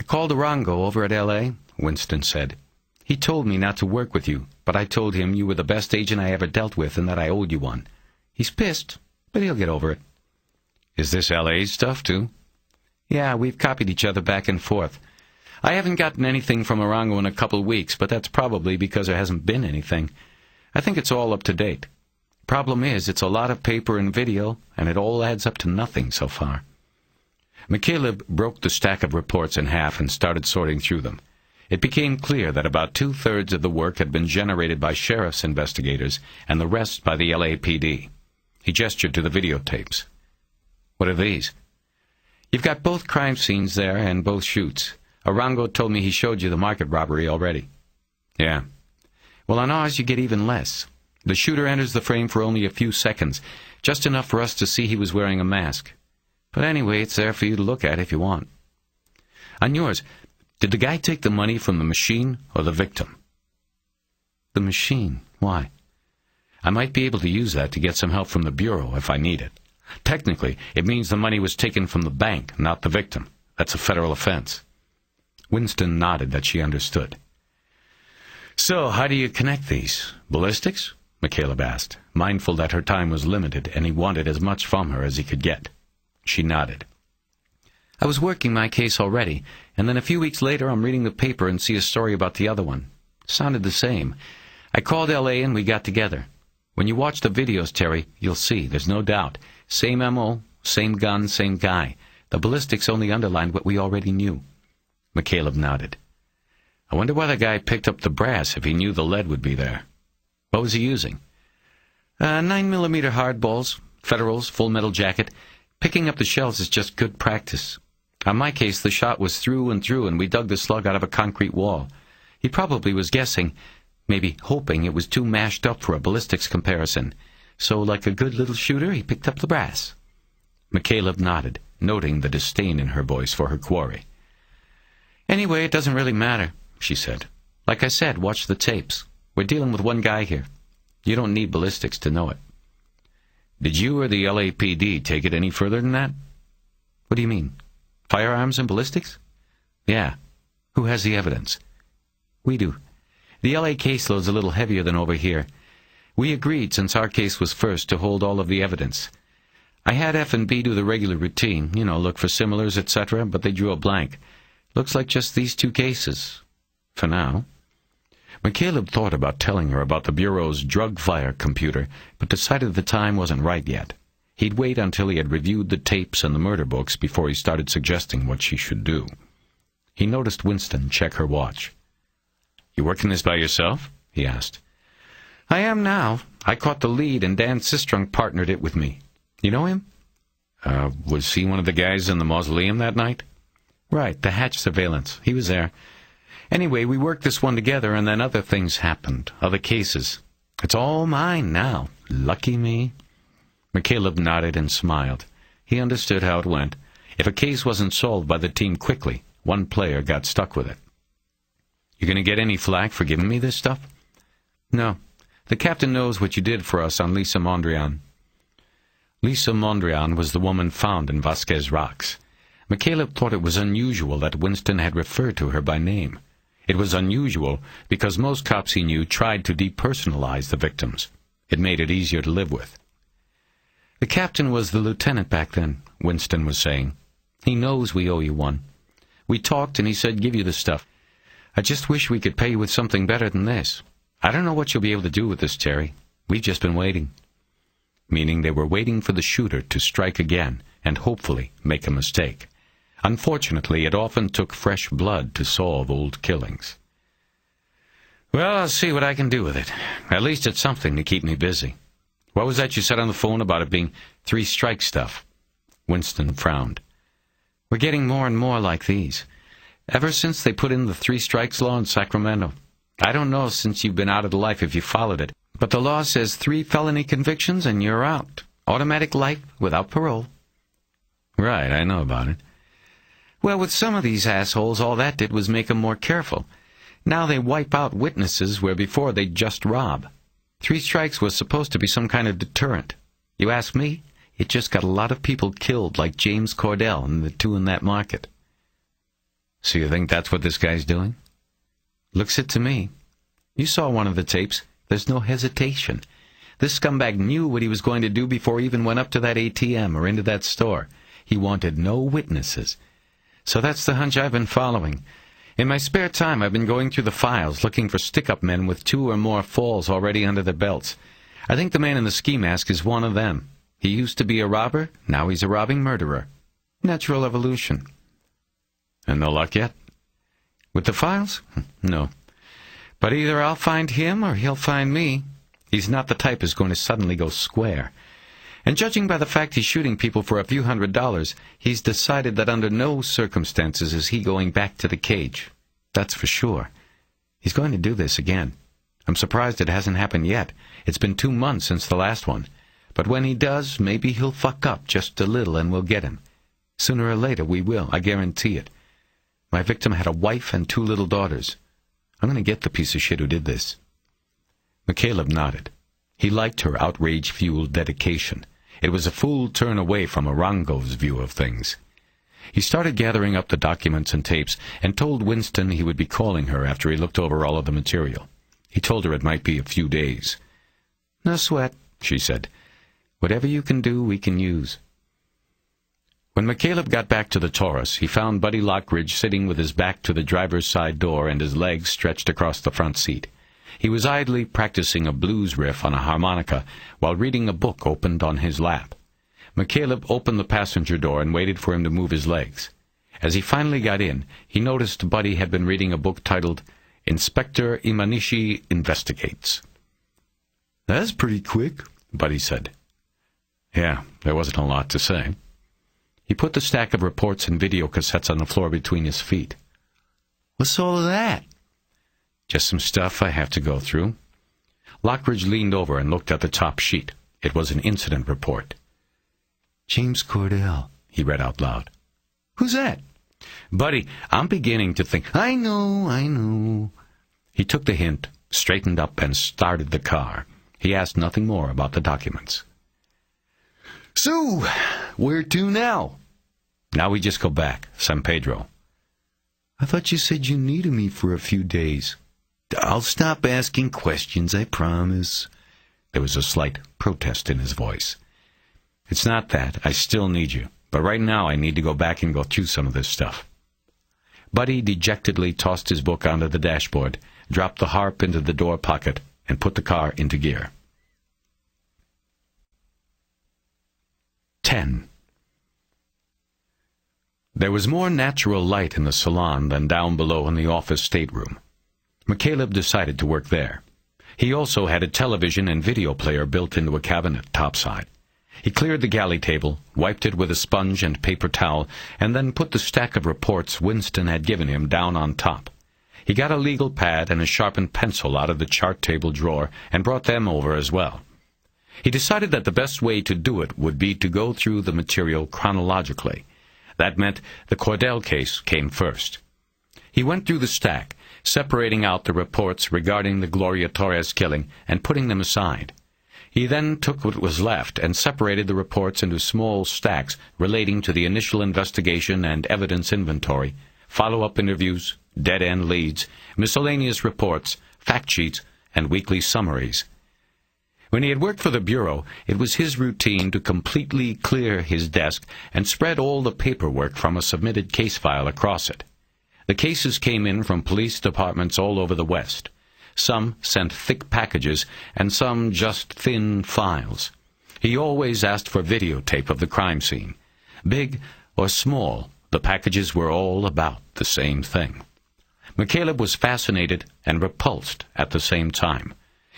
"I called Arango over at L.A., Winston said. "He told me not to work with you, but I told him you were the best agent I ever dealt with and that I owed you one. He's pissed, but he'll get over it." "Is this L.A. stuff, too?" "Yeah, we've copied each other back and forth. I haven't gotten anything from Arango in a couple weeks, but that's probably because there hasn't been anything. I think it's all up to date. Problem is, it's a lot of paper and video, and it all adds up to nothing so far." McCaleb broke the stack of reports in half and started sorting through them. It became clear that about 2/3 of the work had been generated by sheriff's investigators and the rest by the LAPD. He gestured to the videotapes. "What are these?" "You've got both crime scenes there and both shoots. Arango told me he showed you the market robbery already." "Yeah." "Well, on ours you get even less. The shooter enters the frame for only a few seconds, just enough for us to see he was wearing a mask. But anyway, it's there for you to look at if you want. On yours, did the guy take the money from the machine or the victim?" "The machine. Why?" "I might be able to use that to get some help from the Bureau if I need it. Technically, it means the money was taken from the bank, not the victim. That's a federal offense." Winston nodded that she understood. "So, how do you connect these? Ballistics?" McCaleb asked, mindful that her time was limited and he wanted as much from her as he could get. She nodded. "I was working my case already, and then a few weeks later I'm reading the paper and see a story about the other one. Sounded the same. I called L.A. and we got together. When you watch the videos, Terry, you'll see, there's no doubt. Same M.O., same gun, same guy. The ballistics only underlined what we already knew." McCaleb nodded. "I wonder why the guy picked up the brass if he knew the lead would be there. What was he using?" 9mm hardballs, Federals, full metal jacket. Picking up the shells is just good practice. On my case, the shot was through and through, and we dug the slug out of a concrete wall. He probably was guessing, maybe hoping it was too mashed up for a ballistics comparison. So, like a good little shooter, he picked up the brass." McCaleb nodded, noting the disdain in her voice for her quarry. "Anyway, it doesn't really matter," she said. "Like I said, watch the tapes. We're dealing with one guy here. You don't need ballistics to know it." "Did you or the LAPD take it any further than that?" "What do you mean? Firearms and ballistics?" "Yeah. Who has the evidence?" "We do. The LA caseload's a little heavier than over here. We agreed, since our case was first, to hold all of the evidence. I had F&B do the regular routine, look for similars, etc., but they drew a blank. Looks like just these 2 cases. For now." McCaleb thought about telling her about the Bureau's drug fire computer, but decided the time wasn't right yet. He'd wait until he had reviewed the tapes and the murder books before he started suggesting what she should do. He noticed Winston check her watch. "You working this by yourself?" he asked. "I am now. I caught the lead, and Dan Sistrunk partnered it with me. You know him?" Was he one of the guys in the mausoleum that night?" "Right, the hatch surveillance. He was there. Anyway, we worked this one together, and then other things happened, other cases. It's all mine now. Lucky me." McCaleb nodded and smiled. He understood how it went. If a case wasn't solved by the team quickly, one player got stuck with it. "You going to get any flack for giving me this stuff?" "No. The captain knows what you did for us on Lisa Mondrian." Lisa Mondrian was the woman found in Vasquez Rocks. McCaleb thought it was unusual that Winston had referred to her by name. It was unusual because most cops he knew tried to depersonalize the victims. It made it easier to live with. "The captain was the lieutenant back then," Winston was saying. "He knows we owe you one. We talked and he said give you the stuff. I just wish we could pay you with something better than this. I don't know what you'll be able to do with this, Terry. We've just been waiting." Meaning they were waiting for the shooter to strike again and hopefully make a mistake. Unfortunately, it often took fresh blood to solve old killings. "Well, I'll see what I can do with it. At least it's something to keep me busy. What was that you said on the phone about it being 3-strike stuff?" Winston frowned.
We're getting more and more like these. Ever since they put in the 3 strikes law in Sacramento. I don't know since you've been out of the life if you followed it, but the law says 3 felony convictions and you're out. Automatic life without parole.
Right, I know about it.
Well, with some of these assholes, all that did was make them more careful. Now they wipe out witnesses where before they'd just rob. 3 strikes was supposed to be some kind of deterrent. You ask me, it just got a lot of people killed like James Cordell and the 2 in that market.
So you think that's what this guy's doing?
Looks it to me. You saw one of the tapes. There's no hesitation. This scumbag knew what he was going to do before he even went up to that ATM or into that store. He wanted no witnesses. So that's the hunch I've been following. In my spare time, I've been going through the files, looking for stick-up men with 2 or more falls already under their belts. I think the man in the ski mask is one of them. He used to be a robber, now he's a robbing murderer. Natural evolution.
And no luck yet?
With the files? No. But either I'll find him or he'll find me. He's not the type who's going to suddenly go square. And judging by the fact he's shooting people for a few $100s, he's decided that under no circumstances is he going back to the cage. That's for sure. He's going to do this again. I'm surprised it hasn't happened yet. It's been 2 months since the last one. But when he does, maybe he'll fuck up just a little and we'll get him. Sooner or later we will, I guarantee it. My victim had a wife and 2 little daughters. I'm going to get the piece of shit who did this. McCaleb nodded. He liked her outrage-fueled dedication. It was a full turn away from Arango's view of things. He started gathering up the documents and tapes and told Winston he would be calling her after he looked over all of the material. He told her it might be a few days. "No sweat," she said. "Whatever you can do, we can use." When McCaleb got back to the Taurus, he found Buddy Lockridge sitting with his back to the driver's side door and his legs stretched across the front seat. He was idly practicing a blues riff on a harmonica while reading a book opened on his lap. McCaleb opened the passenger door and waited for him to move his legs. As he finally got in, he noticed Buddy had been reading a book titled Inspector Imanishi Investigates.
"That's pretty quick," Buddy said. Yeah, there wasn't a lot to say.
He put the stack of reports and video cassettes on the floor between his feet.
"What's all of that?"
"Just some stuff I have to go through." Lockridge leaned over and looked at the top sheet. It was an incident report.
"James Cordell," he read out loud.
"Who's that?" "Buddy, I'm beginning to think—"
I know.
He took the hint, straightened up, and started the car. He asked nothing more about the documents.
"So, where to now?"
"Now we just go back, San Pedro."
"I thought you said you needed me for a few days." "I'll stop asking questions, I promise."
There was a slight protest in his voice. "It's not that. I still need you. But right now I need to go back and go through some of this stuff." Buddy dejectedly tossed his book onto the dashboard, dropped the harp into the door pocket, and put the car into gear. 10. There was more natural light in the salon than down below in the office stateroom. McCaleb decided to work there. He also had a television and video player built into a cabinet topside. He cleared the galley table, wiped it with a sponge and paper towel, and then put the stack of reports Winston had given him down on top. He got a legal pad and a sharpened pencil out of the chart table drawer and brought them over as well. He decided that the best way to do it would be to go through the material chronologically. That meant the Cordell case came first. He went through the stack, separating out the reports regarding the Gloria Torres killing and putting them aside. He then took what was left and separated the reports into small stacks relating to the initial investigation and evidence inventory, follow-up interviews, dead-end leads, miscellaneous reports, fact sheets, and weekly summaries. When he had worked for the Bureau, it was his routine to completely clear his desk and spread all the paperwork from a submitted case file across it. The cases came in from police departments all over the West. Some sent thick packages, and some just thin files. He always asked for videotape of the crime scene. Big or small, the packages were all about the same thing. McCaleb was fascinated and repulsed at the same time.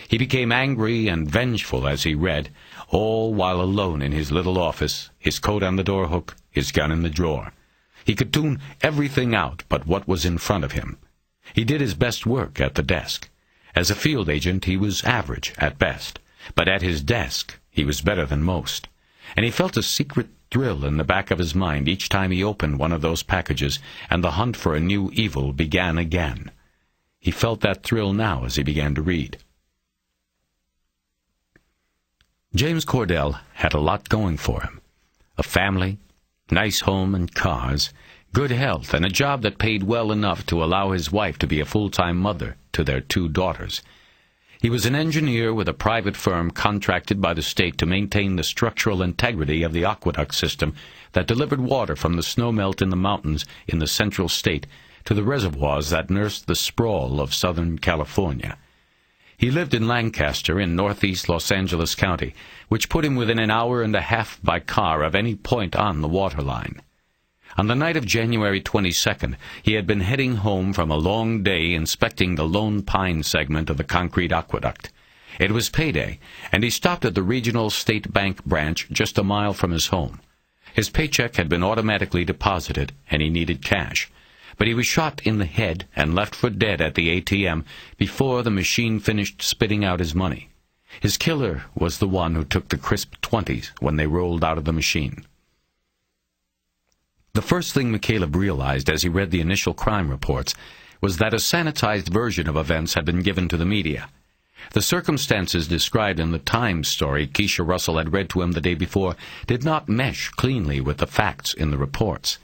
He became angry and vengeful as he read, all while alone in his little office, his coat on the door hook, his gun in the drawer.
He could tune everything out but what was in front of him. He did his best work at the desk. As a field agent, he was average at best, but at his desk, he was better than most. And he felt a secret thrill in the back of his mind each time he opened one of those packages and the hunt for a new evil began again. He felt that thrill now as he began to read. James Cordell had a lot going for him. A family, nice home and cars, good health, and a job that paid well enough to allow his wife to be a full-time mother to their 2 daughters. He was an engineer with a private firm contracted by the state to maintain the structural integrity of the aqueduct system that delivered water from the snowmelt in the mountains in the central state to the reservoirs that nursed the sprawl of Southern California. He lived in Lancaster in northeast Los Angeles County, which put him within an hour and a half by car of any point on the waterline. On the night of January 22nd, he had been heading home from a long day inspecting the Lone Pine segment of the concrete aqueduct. It was payday, and he stopped at the regional state bank branch just a mile from his home. His paycheck had been automatically deposited, and he needed cash. But he was shot in the head and left for dead at the ATM before the machine finished spitting out his money. His killer was the one who took the crisp 20s when they rolled out of the machine. The first thing McCaleb realized as he read the initial crime reports was that a sanitized version of events had been given to the media. The circumstances described in the Times story Keisha Russell had read to him the day before did not mesh cleanly with the facts in the reports.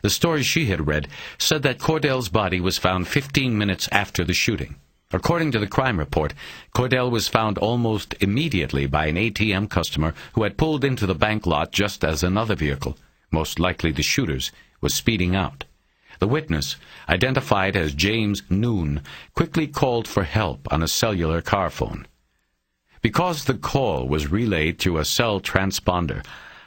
The story she had read said that Cordell's body was found 15 minutes after the shooting. According to the crime report, Cordell was found almost immediately by an ATM customer who had pulled into the bank lot just as another vehicle, most likely the shooter's, was speeding out. The witness, identified as James Noon, quickly called for help on a cellular car phone. Because the call was relayed through a cell transponder,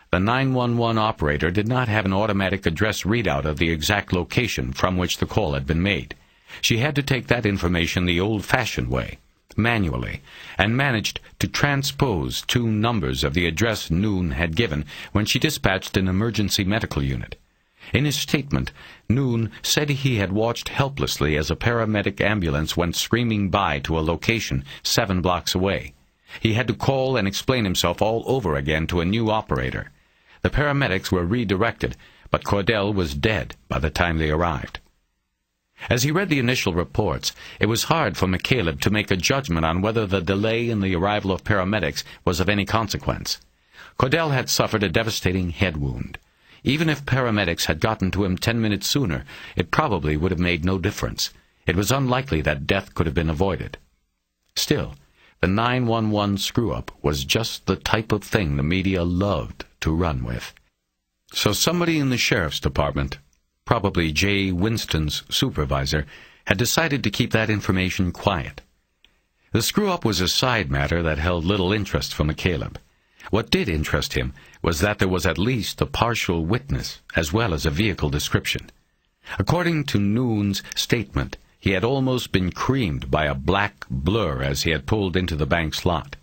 the 911 operator did not have an automatic address readout of the exact location from which the call had been made. She had to take that information the old-fashioned way, manually, and managed to transpose 2 numbers of the address Noon had given when she dispatched an emergency medical unit. In his statement, Noon said he had watched helplessly as a paramedic ambulance went screaming by to a location 7 blocks away. He had to call and explain himself all over again to a new operator. The paramedics were redirected, but Cordell was dead by the time they arrived. As he read the initial reports, it was hard for McCaleb to make a judgment on whether the delay in the arrival of paramedics was of any consequence. Cordell had suffered a devastating head wound. Even if paramedics had gotten to him 10 minutes sooner, it probably would have made no difference. It was unlikely that death could have been avoided. Still, the 911 screw-up was just the type of thing the media loved to run with. So somebody in the sheriff's department, probably Jay Winston's supervisor, had decided to keep that information quiet. The screw-up was a side matter that held little interest for McCaleb. What did interest him was that there was at least a partial witness as well as a vehicle description. According to Noon's statement, he had almost been creamed by a black blur as he had pulled into the bank's lot.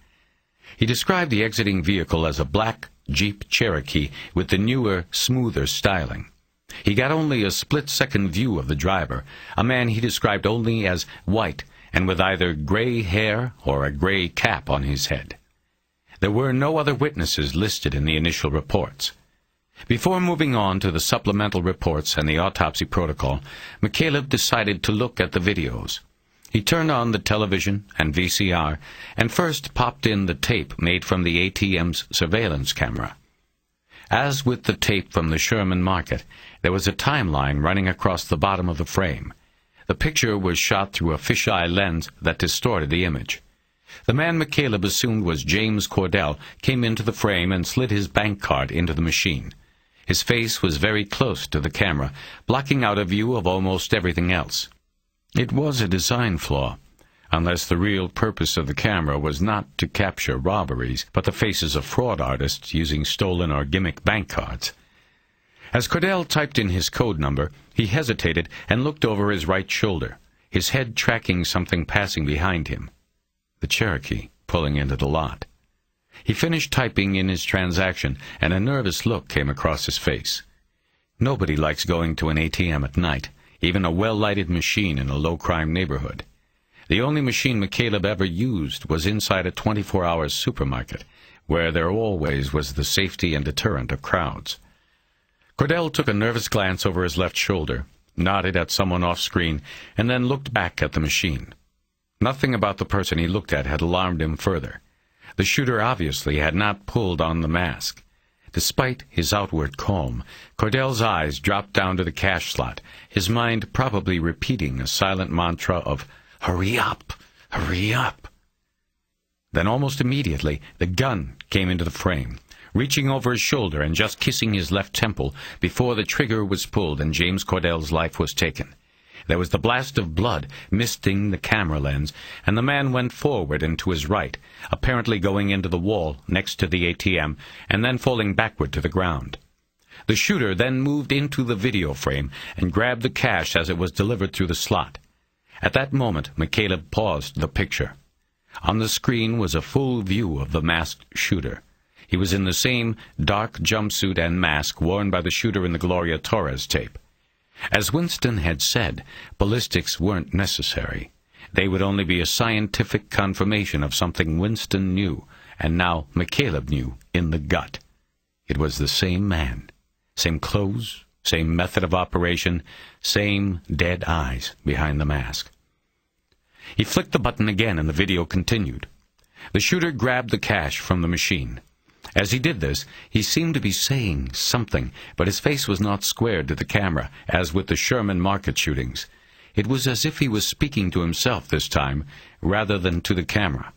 He described the exiting vehicle as a black Jeep Cherokee with the newer, smoother styling. He got only a split-second view of the driver, a man he described only as white and with either gray hair or a gray cap on his head. There were no other witnesses listed in the initial reports. Before moving on to the supplemental reports and the autopsy protocol, McCaleb decided to look at the videos. He turned on the television and VCR and first popped in the tape made from the ATM's surveillance camera. As with the tape from the Sherman Market, there was a timeline running across the bottom of the frame. The picture was shot through a fisheye lens that distorted the image. The man McCaleb assumed was James Cordell came into the frame and slid his bank card into the machine. His face was very close to the camera, blocking out a view of almost everything else. It was a design flaw, unless the real purpose of the camera was not to capture robberies, but the faces of fraud artists using stolen or gimmick bank cards. As Cordell typed in his code number, he hesitated and looked over his right shoulder, his head tracking something passing behind him. The Cherokee pulling into the lot. He finished typing in his transaction, and a nervous look came across his face. Nobody likes going to an ATM at night, even a well-lighted machine in a low-crime neighborhood. The only machine McCaleb ever used was inside a 24-hour supermarket, where there always was the safety and deterrent of crowds. Cordell took a nervous glance over his left shoulder, nodded at someone off-screen, and then looked back at the machine. Nothing about the person he looked at had alarmed him further. The shooter obviously had not pulled on the mask. Despite his outward calm, Cordell's eyes dropped down to the cash slot, his mind probably repeating a silent mantra of, "Hurry up! Hurry up!" Then almost immediately, the gun came into the frame, reaching over his shoulder and just kissing his left temple before the trigger was pulled and James Cordell's life was taken. There was the blast of blood misting the camera lens, and the man went forward and to his right, apparently going into the wall next to the ATM, and then falling backward to the ground. The shooter then moved into the video frame and grabbed the cash as it was delivered through the slot. At that moment, McCaleb paused the picture. On the screen was a full view of the masked shooter. He was in the same dark jumpsuit and mask worn by the shooter in the Gloria Torres tape. As Winston had said, ballistics weren't necessary. They would only be a scientific confirmation of something Winston knew, and now McCaleb knew, in the gut. It was the same man. Same clothes, same method of operation, same dead eyes behind the mask. He flicked the button again and the video continued. The shooter grabbed the cash from the machine. As he did this, he seemed to be saying something, but his face was not squared to the camera, as with the Sherman market shootings. It was as if he was speaking to himself this time, rather than to the camera.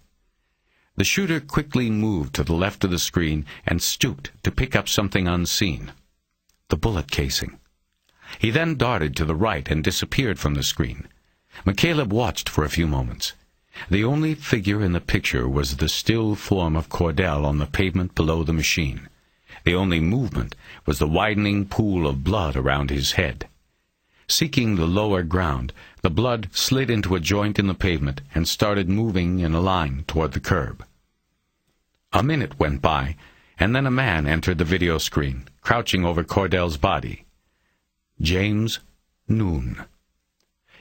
The shooter quickly moved to the left of the screen and stooped to pick up something unseen. The bullet casing. He then darted to the right and disappeared from the screen. McCaleb watched for a few moments. The only figure in the picture was the still form of Cordell on the pavement below the machine. The only movement was the widening pool of blood around his head. Seeking the lower ground, the blood slid into a joint in the pavement and started moving in a line toward the curb. A minute went by, and then a man entered the video screen, crouching over Cordell's body. James Noon.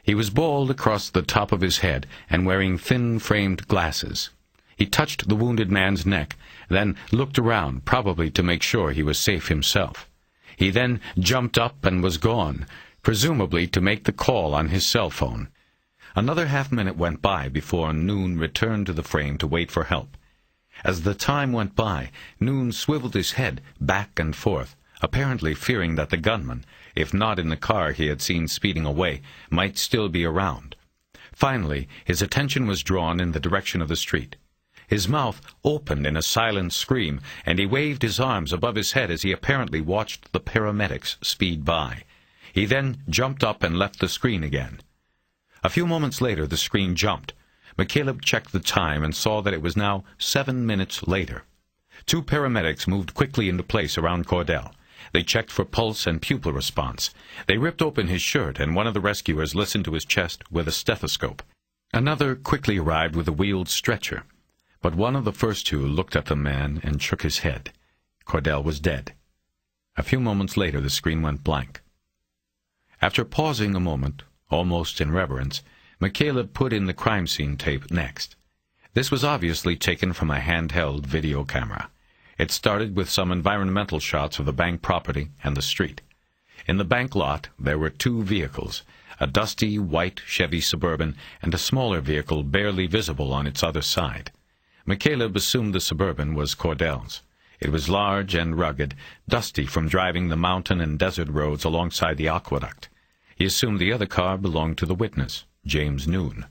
He was bald across the top of his head and wearing thin-framed glasses. He touched the wounded man's neck, then looked around, probably to make sure he was safe himself. He then jumped up and was gone, presumably to make the call on his cell phone. Another half-minute went by before Noon returned to the frame to wait for help. As the time went by, Noon swiveled his head back and forth, apparently fearing that the gunman, if not in the car he had seen speeding away, might still be around. Finally, his attention was drawn in the direction of the street. His mouth opened in a silent scream, and he waved his arms above his head as he apparently watched the paramedics speed by. He then jumped up and left the screen again. A few moments later, the screen jumped. McCaleb checked the time and saw that it was now 7 minutes later. 2 paramedics moved quickly into place around Cordell. They checked for pulse and pupil response. They ripped open his shirt, and one of the rescuers listened to his chest with a stethoscope. Another quickly arrived with a wheeled stretcher. But one of the first 2 looked at the man and shook his head. Cordell was dead. A few moments later, the screen went blank. After pausing a moment, almost in reverence, McCaleb put in the crime scene tape next. This was obviously taken from a handheld video camera. It started with some environmental shots of the bank property and the street. In the bank lot, there were 2 vehicles, a dusty white Chevy Suburban and a smaller vehicle barely visible on its other side. McCaleb assumed the Suburban was Cordell's. It was large and rugged, dusty from driving the mountain and desert roads alongside the aqueduct. He assumed the other car belonged to the witness, James Noon.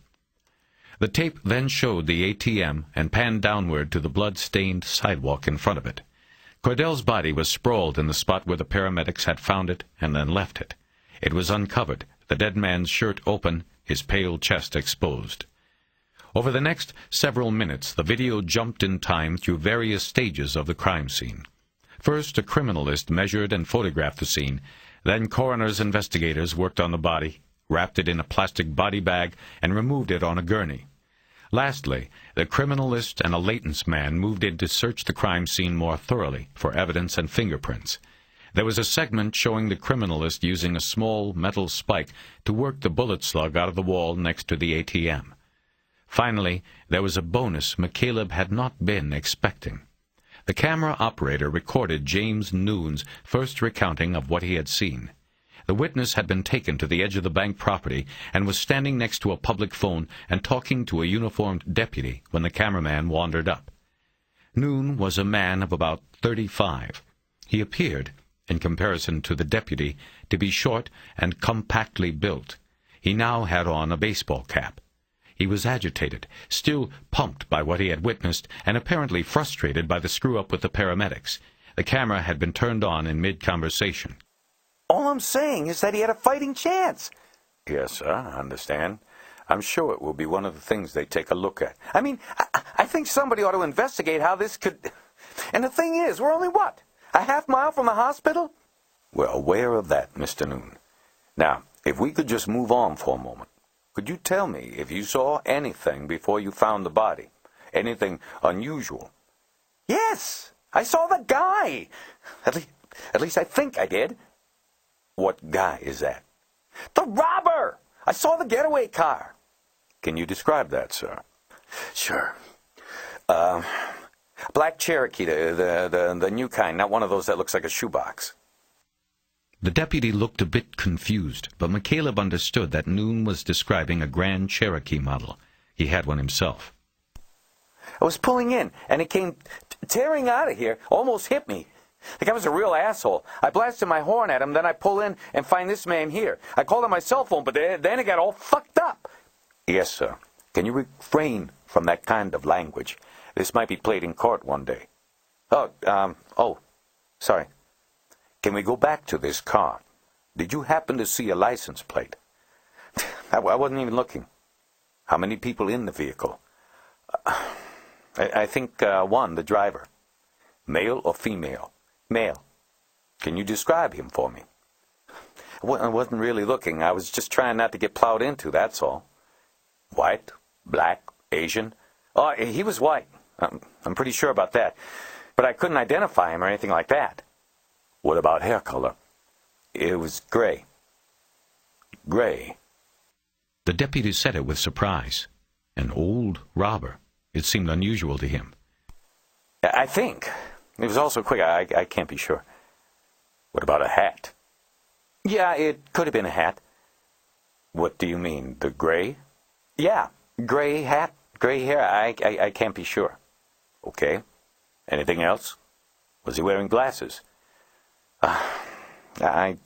The tape then showed the ATM and panned downward to the blood-stained sidewalk in front of it. Cordell's body was sprawled in the spot where the paramedics had found it and then left it. It was uncovered, the dead man's shirt open, his pale chest exposed. Over the next several minutes, the video jumped in time through various stages of the crime scene. First, a criminalist measured and photographed the scene. Then coroner's investigators worked on the body, wrapped it in a plastic body bag, and removed it on a gurney. Lastly, the criminalist and a latents man moved in to search the crime scene more thoroughly for evidence and fingerprints. There was a segment showing the criminalist using a small metal spike to work the bullet slug out of the wall next to the ATM. Finally, there was a bonus McCaleb had not been expecting. The camera operator recorded James Noon's first recounting of what he had seen. The witness had been taken to the edge of the bank property and was standing next to a public phone and talking to a uniformed deputy when the cameraman wandered up. Noon was a man of about 35. He appeared, in comparison to the deputy, to be short and compactly built. He now had on a baseball cap. He was agitated, still pumped by what he had witnessed, and apparently frustrated by the screw-up with the paramedics. The camera had been turned on in mid-conversation.
All I'm saying is that he had a fighting chance.
Yes, sir, I understand. I'm sure it will be one of the things they take a look at.
I mean, I think somebody ought to investigate how this could... And the thing is, we're only, what, a half-mile from the hospital?
We're aware of that, Mr. Noon. Now, if we could just move on for a moment. Could you tell me if you saw anything before you found the body? Anything unusual?
Yes, I saw the guy. At least I think I did.
What guy is that?
The robber! I saw the getaway car.
Can you describe that, sir?
Sure. Black Cherokee, the new kind, not one of those that looks like a shoebox.
The deputy looked a bit confused, but McCaleb understood that Noon was describing a Grand Cherokee model. He had one himself.
I was pulling in, and it came tearing out of here, almost hit me. The guy was a real asshole. I blasted my horn at him, then I pull in and find this man here. I called on my cell phone, but then it got all fucked up.
Yes, sir. Can you refrain from that kind of language? This might be played in court one day.
Sorry.
Can we go back to this car? Did you happen to see a license plate?
I wasn't even looking.
How many people in the vehicle?
I think one, the driver.
Male or female?
Male.
Can you describe him for me?
I wasn't really looking. I was just trying not to get plowed into, that's all.
White? Black? Asian?
Oh, he was white. I'm pretty sure about that. But I couldn't identify him or anything like that.
What about hair color?
It was gray.
Gray?
The deputy said it with surprise. An old robber. It seemed unusual to him.
I think. It was also quick. I can't be sure.
What about a hat?
Yeah, it could have been a hat.
What do you mean, the gray?
Yeah, gray hat, gray hair. I can't be sure.
Okay. Anything else? Was he wearing glasses?
I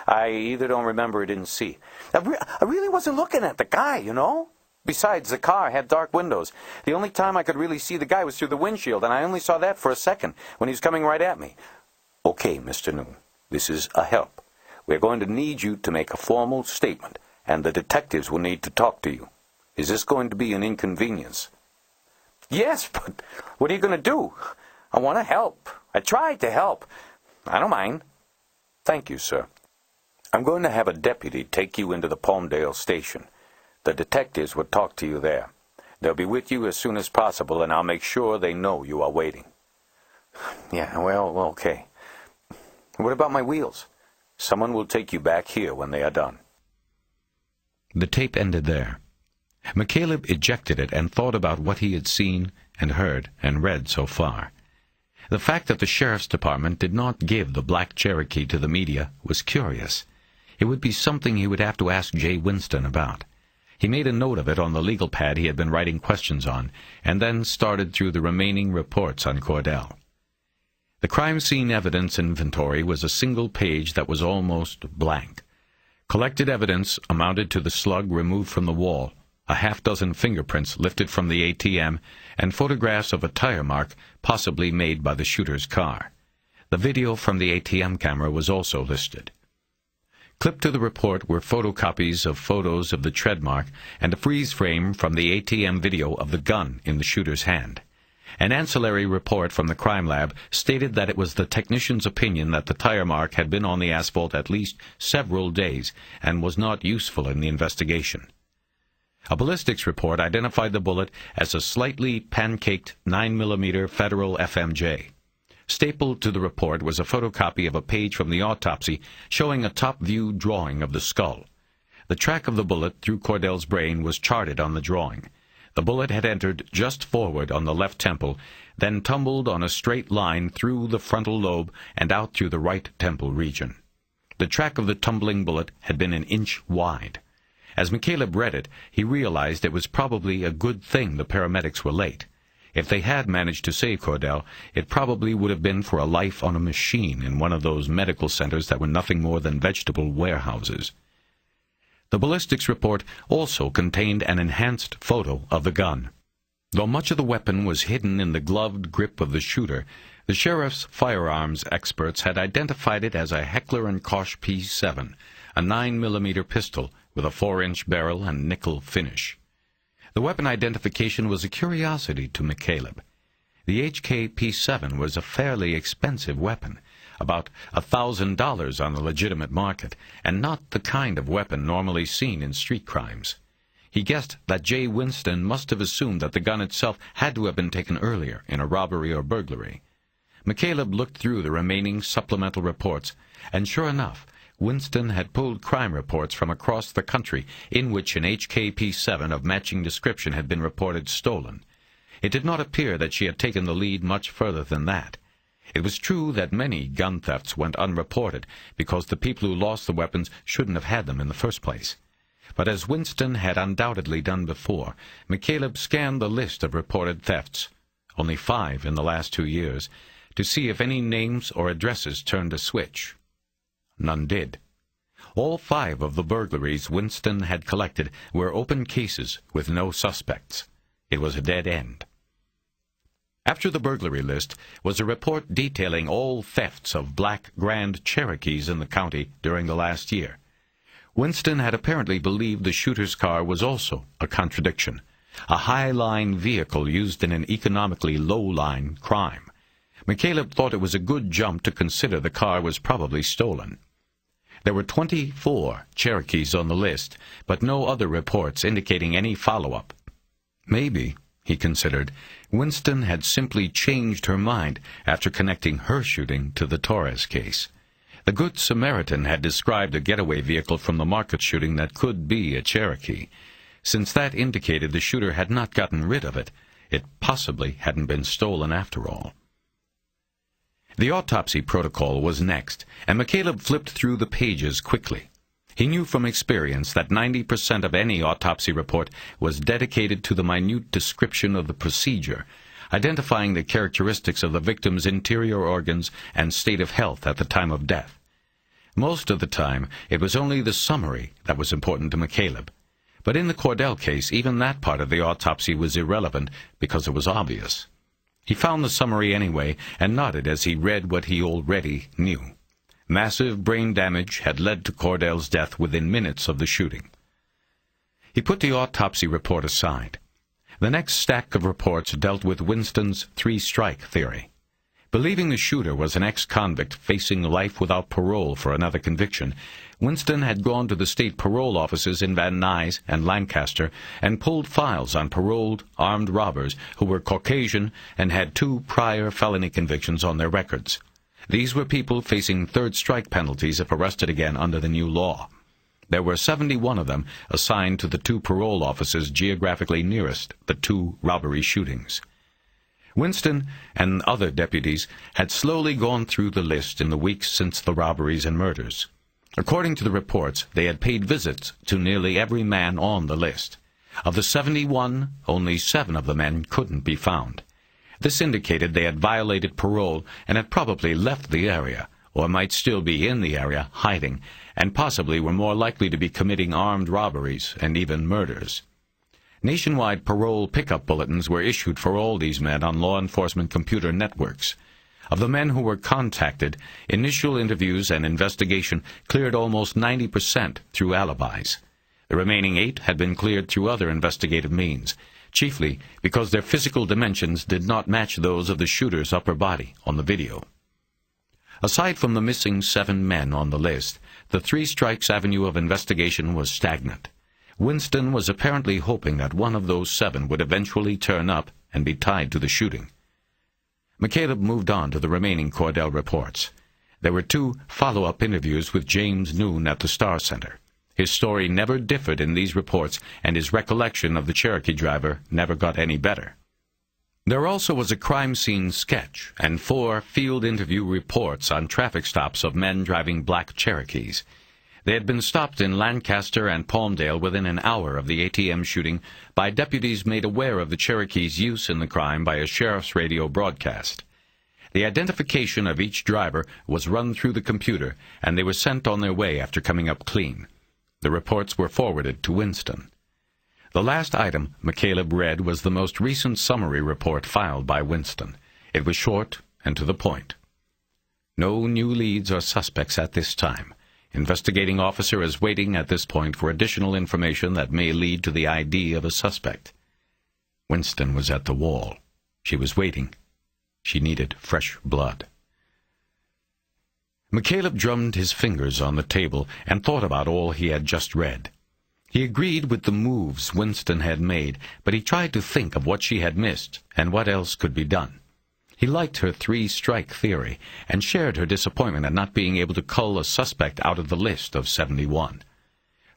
either don't remember or didn't see. I really wasn't looking at the guy, you know? Besides, the car had dark windows. The only time I could really see the guy was through the windshield, and I only saw that for a second, when he was coming right at me.
Okay, Mr. Noon, this is a help. We're going to need you to make a formal statement, and the detectives will need to talk to you. Is this going to be an inconvenience?
Yes, but what are you going to do? I want to help. I tried to help. I don't mind.
Thank you, sir. I'm going to have a deputy take you into the Palmdale station. The detectives will talk to you there. They'll be with you as soon as possible, and I'll make sure they know you are waiting.
Yeah, well, okay. What about my wheels?
Someone will take you back here when they are done.
The tape ended there. McCaleb ejected it and thought about what he had seen and heard and read so far. The fact that the sheriff's department did not give the Black Cherokee to the media was curious. It would be something he would have to ask Jay Winston about. He made a note of it on the legal pad he had been writing questions on, and then started through the remaining reports on Cordell. The crime scene evidence inventory was a single page that was almost blank. Collected evidence amounted to the slug removed from the wall, a half-dozen fingerprints lifted from the ATM, and photographs of a tire mark possibly made by the shooter's car. The video from the ATM camera was also listed. Clipped to the report were photocopies of photos of the tread mark and a freeze frame from the ATM video of the gun in the shooter's hand. An ancillary report from the crime lab stated that it was the technician's opinion that the tire mark had been on the asphalt at least several days and was not useful in the investigation. A ballistics report identified the bullet as a slightly pancaked 9mm Federal FMJ. Stapled to the report was a photocopy of a page from the autopsy showing a top-view drawing of the skull. The track of the bullet through Cordell's brain was charted on the drawing. The bullet had entered just forward on the left temple, then tumbled on a straight line through the frontal lobe and out through the right temple region. The track of the tumbling bullet had been an inch wide. As McCaleb read it, he realized it was probably a good thing the paramedics were late. If they had managed to save Cordell, it probably would have been for a life on a machine in one of those medical centers that were nothing more than vegetable warehouses. The ballistics report also contained an enhanced photo of the gun. Though much of the weapon was hidden in the gloved grip of the shooter, the sheriff's firearms experts had identified it as a Heckler & Koch P7, a 9mm pistol with a 4-inch barrel and nickel finish. The weapon identification was a curiosity to McCaleb. The HK P7 was a fairly expensive weapon, about $1,000 on the legitimate market, and not the kind of weapon normally seen in street crimes. He guessed that Jay Winston must have assumed that the gun itself had to have been taken earlier in a robbery or burglary. McCaleb looked through the remaining supplemental reports, and sure enough, Winston had pulled crime reports from across the country in which an HK P7 of matching description had been reported stolen. It did not appear that she had taken the lead much further than that. It was true that many gun thefts went unreported because the people who lost the weapons shouldn't have had them in the first place. But as Winston had undoubtedly done before, McCaleb scanned the list of reported thefts, only 5 in the last 2 years, to see if any names or addresses turned a switch. None did. All 5 of the burglaries Winston had collected were open cases with no suspects. It was a dead end. After the burglary list was a report detailing all thefts of black Grand Cherokees in the county during the last year. Winston had apparently believed the shooter's car was also a contradiction, a high-line vehicle used in an economically low-line crime. McCaleb thought it was a good jump to consider the car was probably stolen. There were 24 Cherokees on the list, but no other reports indicating any follow-up. Maybe, he considered, Winston had simply changed her mind after connecting her shooting to the Torres case. The Good Samaritan had described a getaway vehicle from the Market shooting that could be a Cherokee. Since that indicated the shooter had not gotten rid of it, it possibly hadn't been stolen after all. The autopsy protocol was next, and McCaleb flipped through the pages quickly. He knew from experience that 90% of any autopsy report was dedicated to the minute description of the procedure, identifying the characteristics of the victim's interior organs and state of health at the time of death. Most of the time, it was only the summary that was important to McCaleb. But in the Cordell case, even that part of the autopsy was irrelevant because it was obvious. He found the summary anyway and nodded as he read what he already knew. Massive brain damage had led to Cordell's death within minutes of the shooting. He put the autopsy report aside. The next stack of reports dealt with Winston's 3-strike theory. Believing the shooter was an ex-convict facing life without parole for another conviction, Winston had gone to the state parole offices in Van Nuys and Lancaster and pulled files on paroled armed robbers who were Caucasian and had 2 prior felony convictions on their records. These were people facing 3rd-strike penalties if arrested again under the new law. There were 71 of them assigned to the 2 parole offices geographically nearest the 2 robbery shootings. Winston and other deputies had slowly gone through the list in the weeks since the robberies and murders. According to the reports, they had paid visits to nearly every man on the list. Of the 71, only 7 of the men couldn't be found. This indicated they had violated parole and had probably left the area, or might still be in the area, hiding, and possibly were more likely to be committing armed robberies and even murders. Nationwide parole pickup bulletins were issued for all these men on law enforcement computer networks. Of the men who were contacted, initial interviews and investigation cleared almost 90% through alibis. The remaining 8 had been cleared through other investigative means, chiefly because their physical dimensions did not match those of the shooter's upper body on the video. Aside from the missing 7 men on the list, the 3 Strikes avenue of investigation was stagnant. Winston was apparently hoping that one of those 7 would eventually turn up and be tied to the shooting. McCaleb moved on to the remaining Cordell reports. There were 2 follow-up interviews with James Noon at the Star Center. His story never differed in these reports, and his recollection of the Cherokee driver never got any better. There also was a crime scene sketch and 4 field interview reports on traffic stops of men driving black Cherokees. They had been stopped in Lancaster and Palmdale within an hour of the ATM shooting by deputies made aware of the Cherokees' use in the crime by a sheriff's radio broadcast. The identification of each driver was run through the computer, and they were sent on their way after coming up clean. The reports were forwarded to Winston. The last item McCaleb read was the most recent summary report filed by Winston. It was short and to the point. No new leads or suspects at this time. Investigating officer is waiting at this point for additional information that may lead to the ID of a suspect. Winston was at the wall. She was waiting. She needed fresh blood. McCaleb drummed his fingers on the table and thought about all he had just read. He agreed with the moves Winston had made, but he tried to think of what she had missed and what else could be done. He liked her 3-strike theory and shared her disappointment at not being able to cull a suspect out of the list of 71.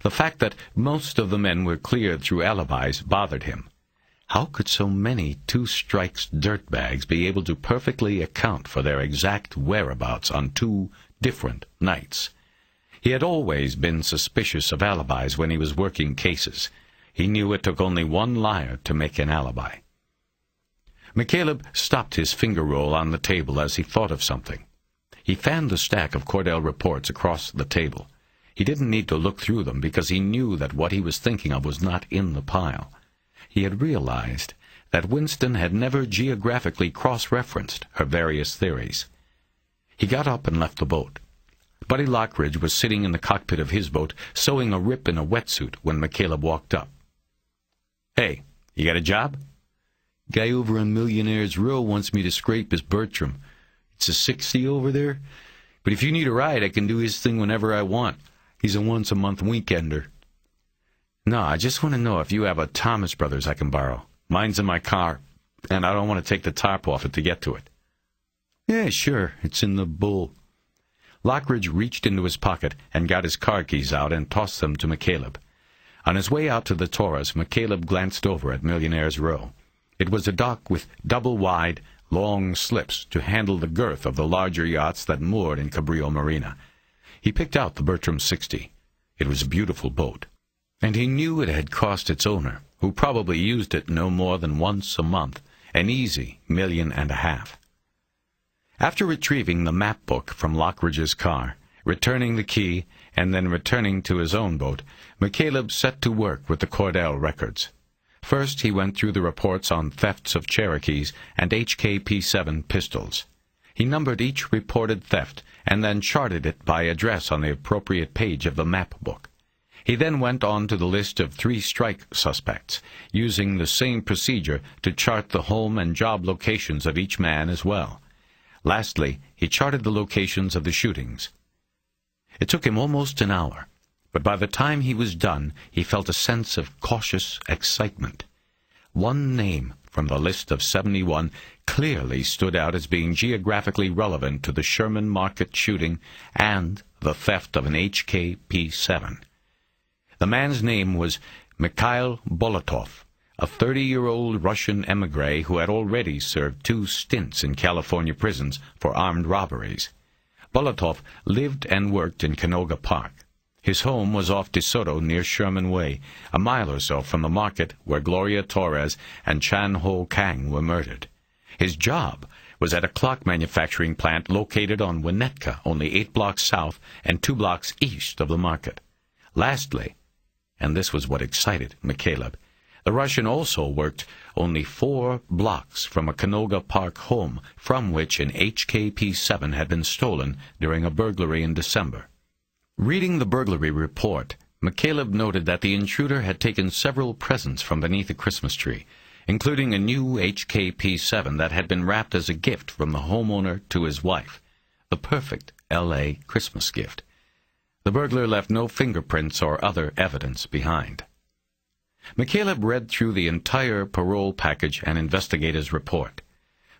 The fact that most of the men were cleared through alibis bothered him. How could so many 2-strikes dirtbags be able to perfectly account for their exact whereabouts on 2 different nights? He had always been suspicious of alibis when he was working cases. He knew it took only one liar to make an alibi. McCaleb stopped his finger roll on the table as he thought of something. He fanned the stack of Cordell reports across the table. He didn't need to look through them because he knew that what he was thinking of was not in the pile. He had realized that Winston had never geographically cross-referenced her various theories. He got up and left the boat. Buddy Lockridge was sitting in the cockpit of his boat, sewing a rip in a wetsuit when McCaleb walked up. "Hey, you got a job?" "Guy over on Millionaire's Row wants me to scrape his Bertram. It's a 60 over there. But if you need a ride, I can do his thing whenever I want. He's a once-a-month weekender." "No, I just want to know if you have a Thomas Brothers I can borrow. Mine's in my car, and I don't want to take the top off it to get to it." "Yeah, sure. It's in the Bull." Lockridge reached into his pocket and got his car keys out and tossed them to McCaleb. On his way out to the Taurus, McCaleb glanced over at Millionaire's Row. It was a dock with double-wide, long slips to handle the girth of the larger yachts that moored in Cabrillo Marina. He picked out the Bertram 60. It was a beautiful boat, and he knew it had cost its owner, who probably used it no more than once a month, an easy $1.5 million. After retrieving the map book from Lockridge's car, returning the key, and then returning to his own boat, McCaleb set to work with the Cordell records. First, he went through the reports on thefts of Cherokees and HKP-7 pistols. He numbered each reported theft and then charted it by address on the appropriate page of the map book. He then went on to the list of 3-strike suspects, using the same procedure to chart the home and job locations of each man as well. Lastly, he charted the locations of the shootings. It took him almost an hour, but by the time he was done, he felt a sense of cautious excitement. One name from the list of 71 clearly stood out as being geographically relevant to the Sherman Market shooting and the theft of an HKP-7. The man's name was Mikhail Bolotov, a 30-year-old Russian emigre who had already served 2 stints in California prisons for armed robberies. Bolotov lived and worked in Canoga Park. His home was off DeSoto near Sherman Way, a mile or so from the market where Gloria Torres and Chan Ho Kang were murdered. His job was at a clock manufacturing plant located on Winnetka, only 8 blocks south and 2 blocks east of the market. Lastly, and this was what excited McCaleb, the Russian also worked only 4 blocks from a Canoga Park home from which an HKP-7 had been stolen during a burglary in December. Reading the burglary report, McCaleb noted that the intruder had taken several presents from beneath a Christmas tree, including a new HKP-7 that had been wrapped as a gift from the homeowner to his wife, the perfect L.A. Christmas gift. The burglar left no fingerprints or other evidence behind. McCaleb read through the entire parole package and investigator's report.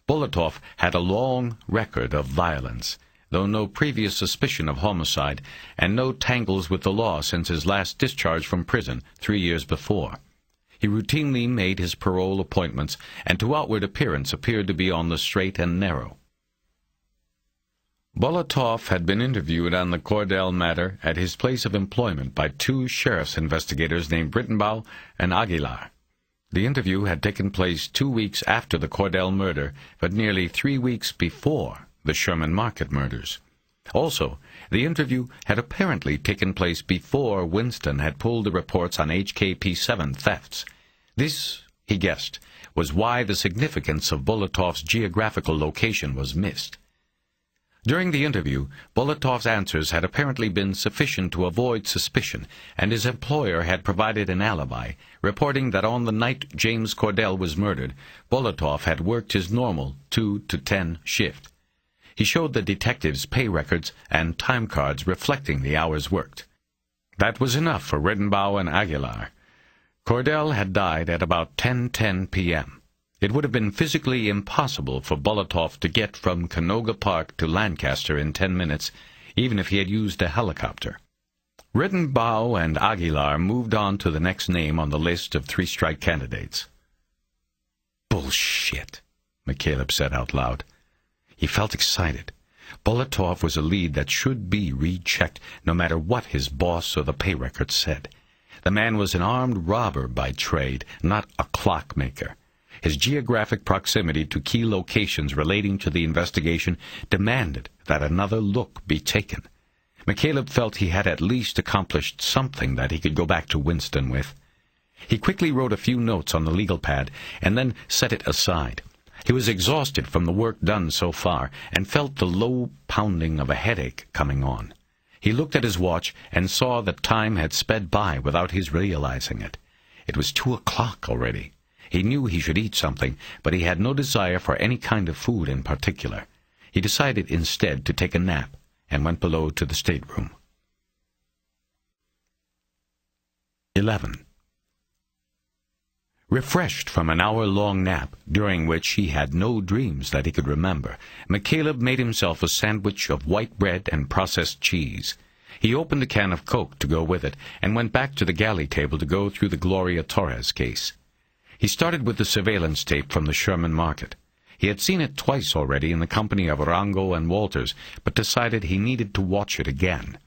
Bolotov had a long record of violence, though no previous suspicion of homicide, and no tangles with the law since his last discharge from prison 3 years before. He routinely made his parole appointments, and to outward appearance appeared to be on the straight and narrow. Bolotov had been interviewed on the Cordell matter at his place of employment by 2 sheriff's investigators named Rittenbaugh and Aguilar. The interview had taken place 2 weeks after the Cordell murder, but nearly 3 weeks before the Sherman Market murders. Also, the interview had apparently taken place before Winston had pulled the reports on HKP-7 thefts. This, he guessed, was why the significance of Bolotov's geographical location was missed. During the interview, Bolotov's answers had apparently been sufficient to avoid suspicion, and his employer had provided an alibi, reporting that on the night James Cordell was murdered, Bolotov had worked his normal 2 to 10 shift. He showed the detectives pay records and time cards reflecting the hours worked. That was enough for Rittenbaugh and Aguilar. Cordell had died at about 10:10 p.m. It would have been physically impossible for Bolotov to get from Canoga Park to Lancaster in 10 minutes, even if he had used a helicopter. Rittenbaugh and Aguilar moved on to the next name on the list of 3-strike candidates. "Bullshit," McCaleb said out loud. He felt excited. Bolotov was a lead that should be rechecked, no matter what his boss or the pay records said. The man was an armed robber by trade, not a clockmaker. His geographic proximity to key locations relating to the investigation demanded that another look be taken. McCaleb felt he had at least accomplished something that he could go back to Winston with. He quickly wrote a few notes on the legal pad and then set it aside. He was exhausted from the work done so far and felt the low pounding of a headache coming on. He looked at his watch and saw that time had sped by without his realizing it. It was 2 o'clock already. He knew he should eat something, but he had no desire for any kind of food in particular. He decided instead to take a nap and went below to the stateroom. 11. Refreshed from an hour-long nap, during which he had no dreams that he could remember, McCaleb made himself a sandwich of white bread and processed cheese. He opened a can of Coke to go with it, and went back to the galley table to go through the Gloria Torres case. He started with the surveillance tape from the Sherman Market. He had seen it twice already in the company of Arango and Walters, but decided he needed to watch it again.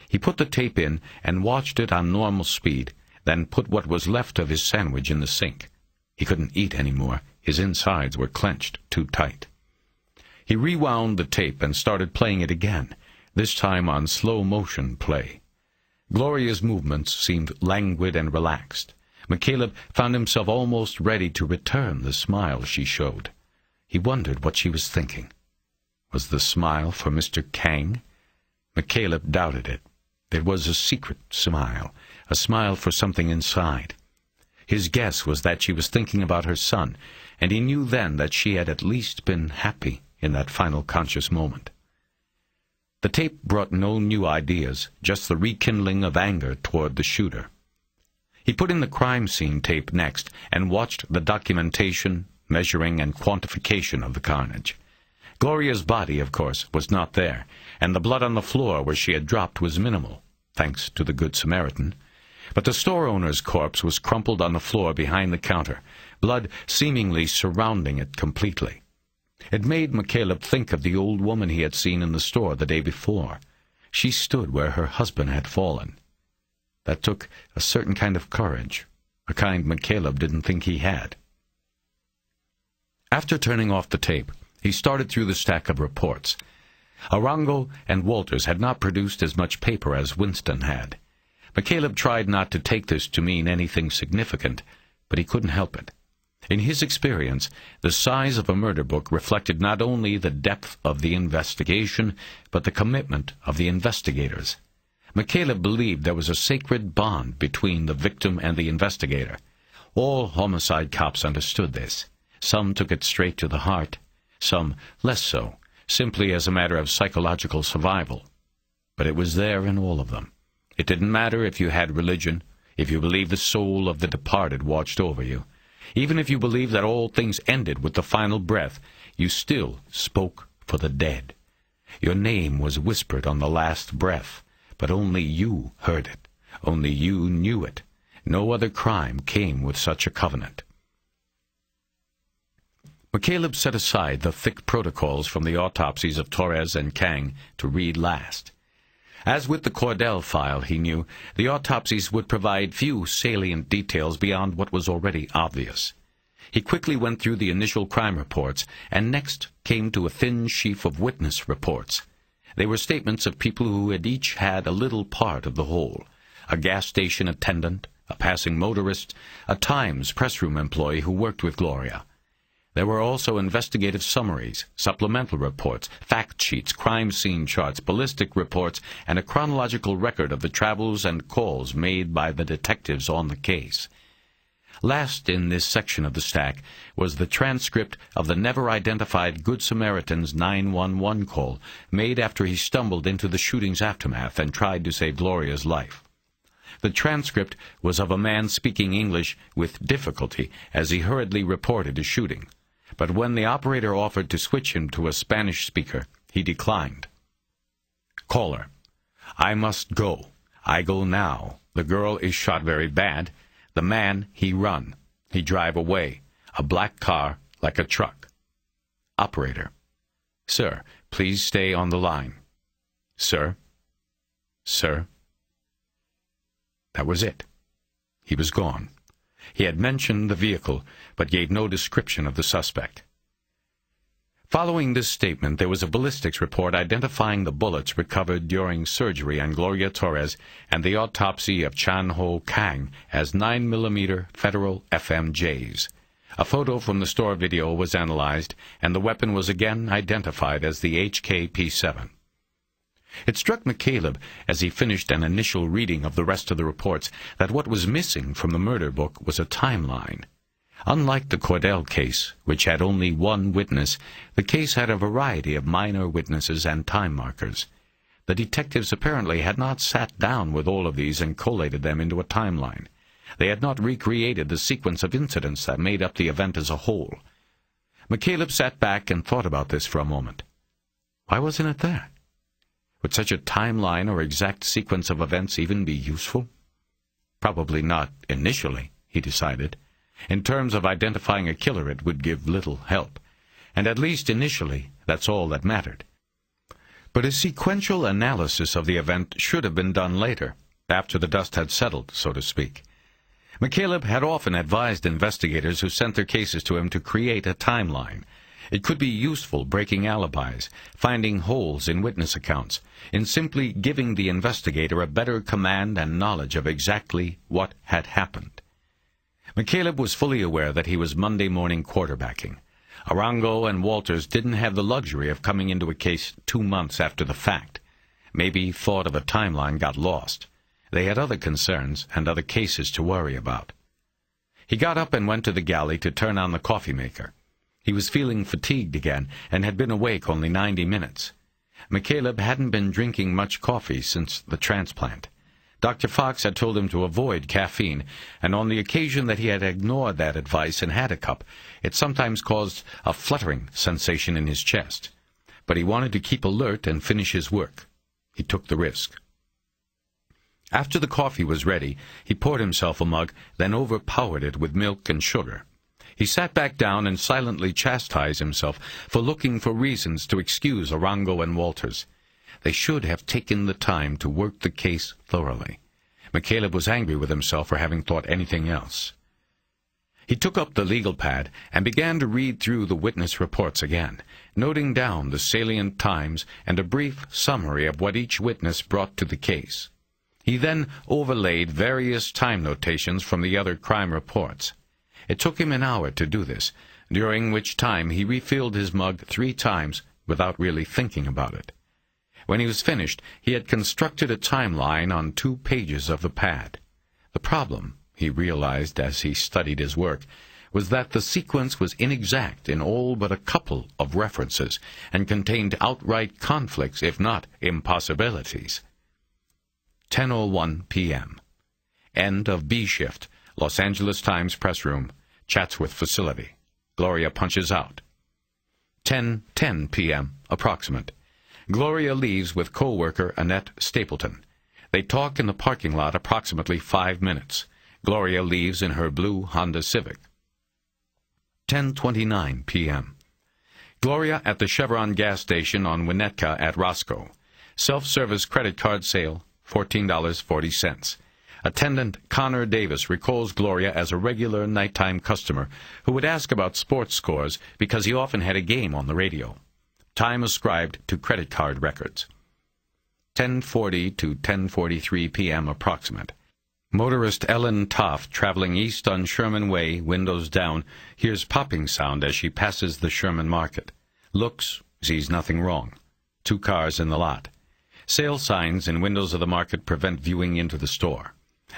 He put the tape in and watched it on normal speed, then put what was left of his sandwich in the sink. He couldn't eat any more. His insides were clenched too tight. He rewound the tape and started playing it again, this time on slow-motion play. Gloria's movements seemed languid and relaxed. McCaleb found himself almost ready to return the smile she showed. He wondered what she was thinking. Was the smile for Mr. Kang? McCaleb doubted it. It was a secret smile, a smile for something inside. His guess was that she was thinking about her son, and he knew then that she had at least been happy in that final conscious moment. The tape brought no new ideas, just the rekindling of anger toward the shooter. He put in the crime scene tape next and watched the documentation, measuring, and quantification of the carnage. Gloria's body, of course, was not there, and the blood on the floor where she had dropped was minimal, thanks to the Good Samaritan. But the store owner's corpse was crumpled on the floor behind the counter, blood seemingly surrounding it completely. It made McCaleb think of the old woman he had seen in the store the day before. She stood where her husband had fallen. That took a certain kind of courage, a kind McCaleb didn't think he had. After turning off the tape, he started through the stack of reports. Arango and Walters had not produced as much paper as Winston had. McCaleb tried not to take this to mean anything significant, but he couldn't help it. In his experience, the size of a murder book reflected not only the depth of the investigation, but the commitment of the investigators. McCaleb believed there was a sacred bond between the victim and the investigator. All homicide cops understood this. Some took it straight to the heart, some less so, simply as a matter of psychological survival. But it was there in all of them. It didn't matter if you had religion, if you believed the soul of the departed watched over you. Even if you believed that all things ended with the final breath, you still spoke for the dead. Your name was whispered on the last breath, but only you heard it. Only you knew it. No other crime came with such a covenant. McCaleb set aside the thick protocols from the autopsies of Torres and Kang to read last. As with the Cordell file, he knew, the autopsies would provide few salient details beyond what was already obvious. He quickly went through the initial crime reports, and next came to a thin sheaf of witness reports. They were statements of people who had each had a little part of the whole: a gas station attendant, a passing motorist, a Times press room employee who worked with Gloria. There were also investigative summaries, supplemental reports, fact sheets, crime scene charts, ballistic reports, and a chronological record of the travels and calls made by the detectives on the case. Last in this section of the stack was the transcript of the never-identified Good Samaritan's 911 call made after he stumbled into the shooting's aftermath and tried to save Gloria's life. The transcript was of a man speaking English with difficulty as he hurriedly reported a shooting. But when the operator offered to switch him to a Spanish speaker, he declined. "Caller, I must go. I go now. The girl is shot very bad. The man, he run. He drive away. A black car, like a truck." Operator: "Sir, please stay on the line." "Sir? Sir?" That was it. He was gone. He had mentioned the vehicle, but gave no description of the suspect. Following this statement, there was a ballistics report identifying the bullets recovered during surgery on Gloria Torres and the autopsy of Chan Ho Kang as 9mm Federal FMJs. A photo from the store video was analyzed, and the weapon was again identified as the HK-P7. It struck McCaleb, as he finished an initial reading of the rest of the reports, that what was missing from the murder book was a timeline. Unlike the Cordell case, which had only one witness, the case had a variety of minor witnesses and time markers. The detectives apparently had not sat down with all of these and collated them into a timeline. They had not recreated the sequence of incidents that made up the event as a whole. McCaleb sat back and thought about this for a moment. Why wasn't it there? Would such a timeline or exact sequence of events even be useful? Probably not initially, he decided. In terms of identifying a killer, it would give little help. And at least initially, that's all that mattered. But a sequential analysis of the event should have been done later, after the dust had settled, so to speak. McCaleb had often advised investigators who sent their cases to him to create a timeline. It could be useful breaking alibis, finding holes in witness accounts, in simply giving the investigator a better command and knowledge of exactly what had happened. McCaleb was fully aware that he was Monday morning quarterbacking. Arango and Walters didn't have the luxury of coming into a case 2 months after the fact. Maybe thought of a timeline got lost. They had other concerns and other cases to worry about. He got up and went to the galley to turn on the coffee maker. He was feeling fatigued again and had been awake only 90 minutes. McCaleb hadn't been drinking much coffee since the transplant. Dr. Fox had told him to avoid caffeine, and on the occasion that he had ignored that advice and had a cup, it sometimes caused a fluttering sensation in his chest. But he wanted to keep alert and finish his work. He took the risk. After the coffee was ready, he poured himself a mug, then overpowered it with milk and sugar. He sat back down and silently chastised himself for looking for reasons to excuse Arango and Walters. They should have taken the time to work the case thoroughly. McCaleb was angry with himself for having thought anything else. He took up the legal pad and began to read through the witness reports again, noting down the salient times and a brief summary of what each witness brought to the case. He then overlaid various time notations from the other crime reports. It took him an hour to do this, during which time he refilled his mug 3 times without really thinking about it. When he was finished, he had constructed a timeline on 2 pages of the pad. The problem, he realized as he studied his work, was that the sequence was inexact in all but a couple of references, and contained outright conflicts, if not impossibilities. 10:01 p.m. End of B shift, Los Angeles Times press room, Chatsworth facility. Gloria punches out. 10:10 p.m. approximate. Gloria leaves with co-worker Annette Stapleton. They talk in the parking lot approximately 5 minutes. Gloria leaves in her blue Honda Civic. 10:29 p.m. Gloria at the Chevron gas station on Winnetka at Roscoe. Self-service credit card sale, $14.40. Attendant Connor Davis recalls Gloria as a regular nighttime customer who would ask about sports scores because he often had a game on the radio. Time ascribed to credit card records. 10:40 to 10:43 p.m. approximate. Motorist Ellen Toft, traveling east on Sherman Way, windows down, hears popping sound as she passes the Sherman Market. Looks, sees nothing wrong. 2 cars in the lot. Sale signs in windows of the market prevent viewing into the store.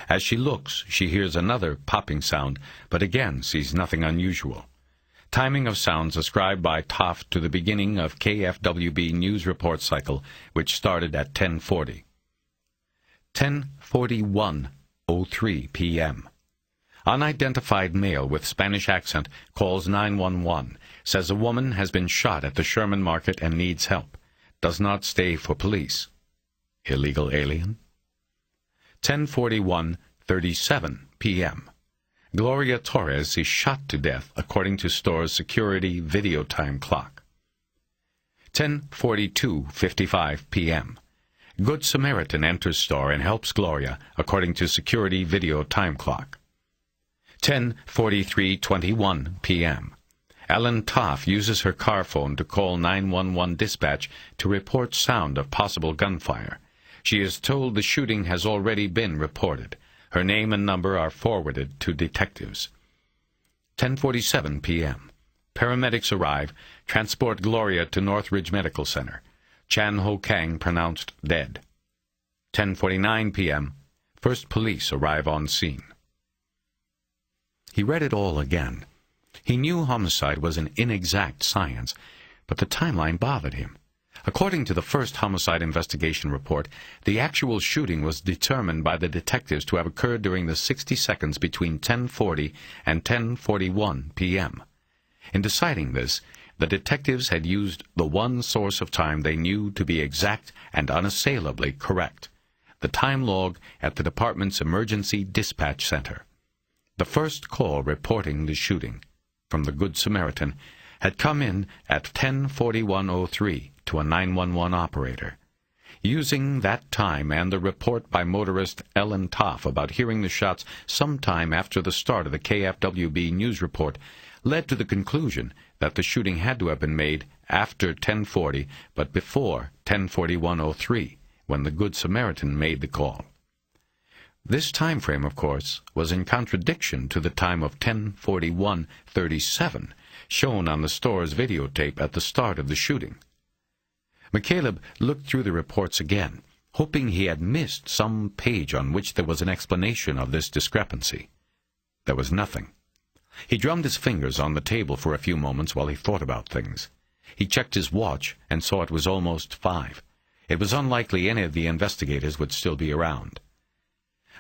As she looks, she hears another popping sound, but again sees nothing unusual. Timing of sounds ascribed by Toft to the beginning of KFWB news report cycle, which started at 10:40. 10:41:03 p.m. Unidentified male with Spanish accent calls 911, says a woman has been shot at the Sherman Market and needs help. Does not stay for police. Illegal alien? 10:41:37 p.m. Gloria Torres is shot to death according to store's security video time clock. 10:42:55 p.m. Good Samaritan enters store and helps Gloria according to security video time clock. 10:43:21 p.m. Ellen Toff uses her car phone to call 911 dispatch to report sound of possible gunfire. She is told the shooting has already been reported. Her name and number are forwarded to detectives. 10:47 p.m. Paramedics arrive, transport Gloria to Northridge Medical Center. Chan Ho Kang pronounced dead. 10:49 p.m. First police arrive on scene. He read it all again. He knew homicide was an inexact science, but the timeline bothered him. According to the first homicide investigation report, the actual shooting was determined by the detectives to have occurred during the 60 seconds between 10:40 and 10:41 p.m. In deciding this, the detectives had used the one source of time they knew to be exact and unassailably correct, the time log at the department's emergency dispatch center. The first call reporting the shooting from the Good Samaritan had come in at 10:41:03 to a 911 operator. Using that time and the report by motorist Ellen Toff about hearing the shots sometime after the start of the KFWB news report led to the conclusion that the shooting had to have been made after 10:40 but before 10:41:03 when the Good Samaritan made the call. This time frame, of course, was in contradiction to the time of 10:41:37 shown on the store's videotape at the start of the shooting. McCaleb looked through the reports again, hoping he had missed some page on which there was an explanation of this discrepancy. There was nothing. He drummed his fingers on the table for a few moments while he thought about things. He checked his watch and saw it was almost 5. It was unlikely any of the investigators would still be around.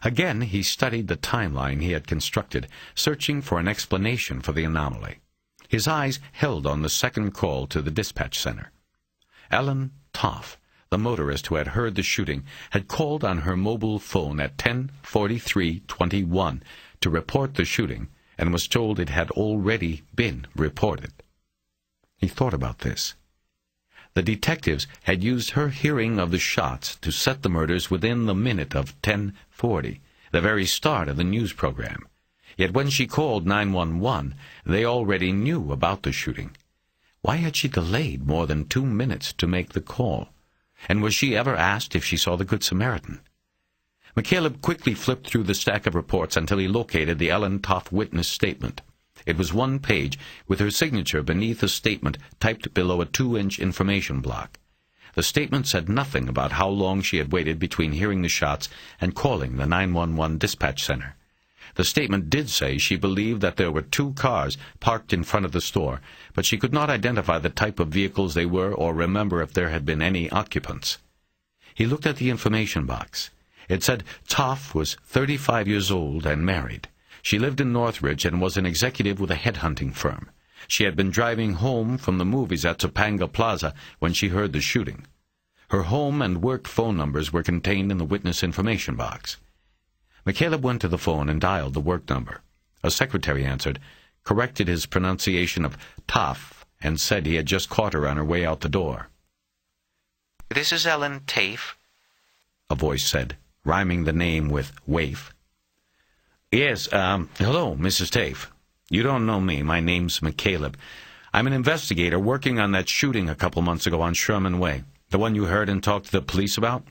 Again, he studied the timeline he had constructed, searching for an explanation for the anomaly. His eyes held on the second call to the dispatch center. Ellen Toff, the motorist who had heard the shooting, had called on her mobile phone at 10:43:21 to report the shooting and was told it had already been reported. He thought about this. The detectives had used her hearing of the shots to set the murders within the minute of 10:40, the very start of the news program. Yet when she called 911, they already knew about the shooting. Why had she delayed more than 2 minutes to make the call? And was she ever asked if she saw the Good Samaritan? McCaleb quickly flipped through the stack of reports until he located the Ellen Toff witness statement. It was one page, with her signature beneath a statement typed below a 2-inch information block. The statement said nothing about how long she had waited between hearing the shots and calling the 911 dispatch center. The statement did say she believed that there were 2 cars parked in front of the store, but she could not identify the type of vehicles they were or remember if there had been any occupants. He looked at the information box. It said Toff was 35 years old and married. She lived in Northridge and was an executive with a headhunting firm. She had been driving home from the movies at Topanga Plaza when she heard the shooting. Her home and work phone numbers were contained in the witness information box. McCaleb went to the phone and dialed the work number. A secretary answered, corrected his pronunciation of Taff, and said he had just caught her on her way out the door.
"This is Ellen Tafe,"
a voice said, rhyming the name with waif. "Yes, hello, Mrs. Tafe. You don't know me. My name's McCaleb. I'm an investigator working on that shooting a couple months ago on Sherman Way, the one you heard and talked to the police about."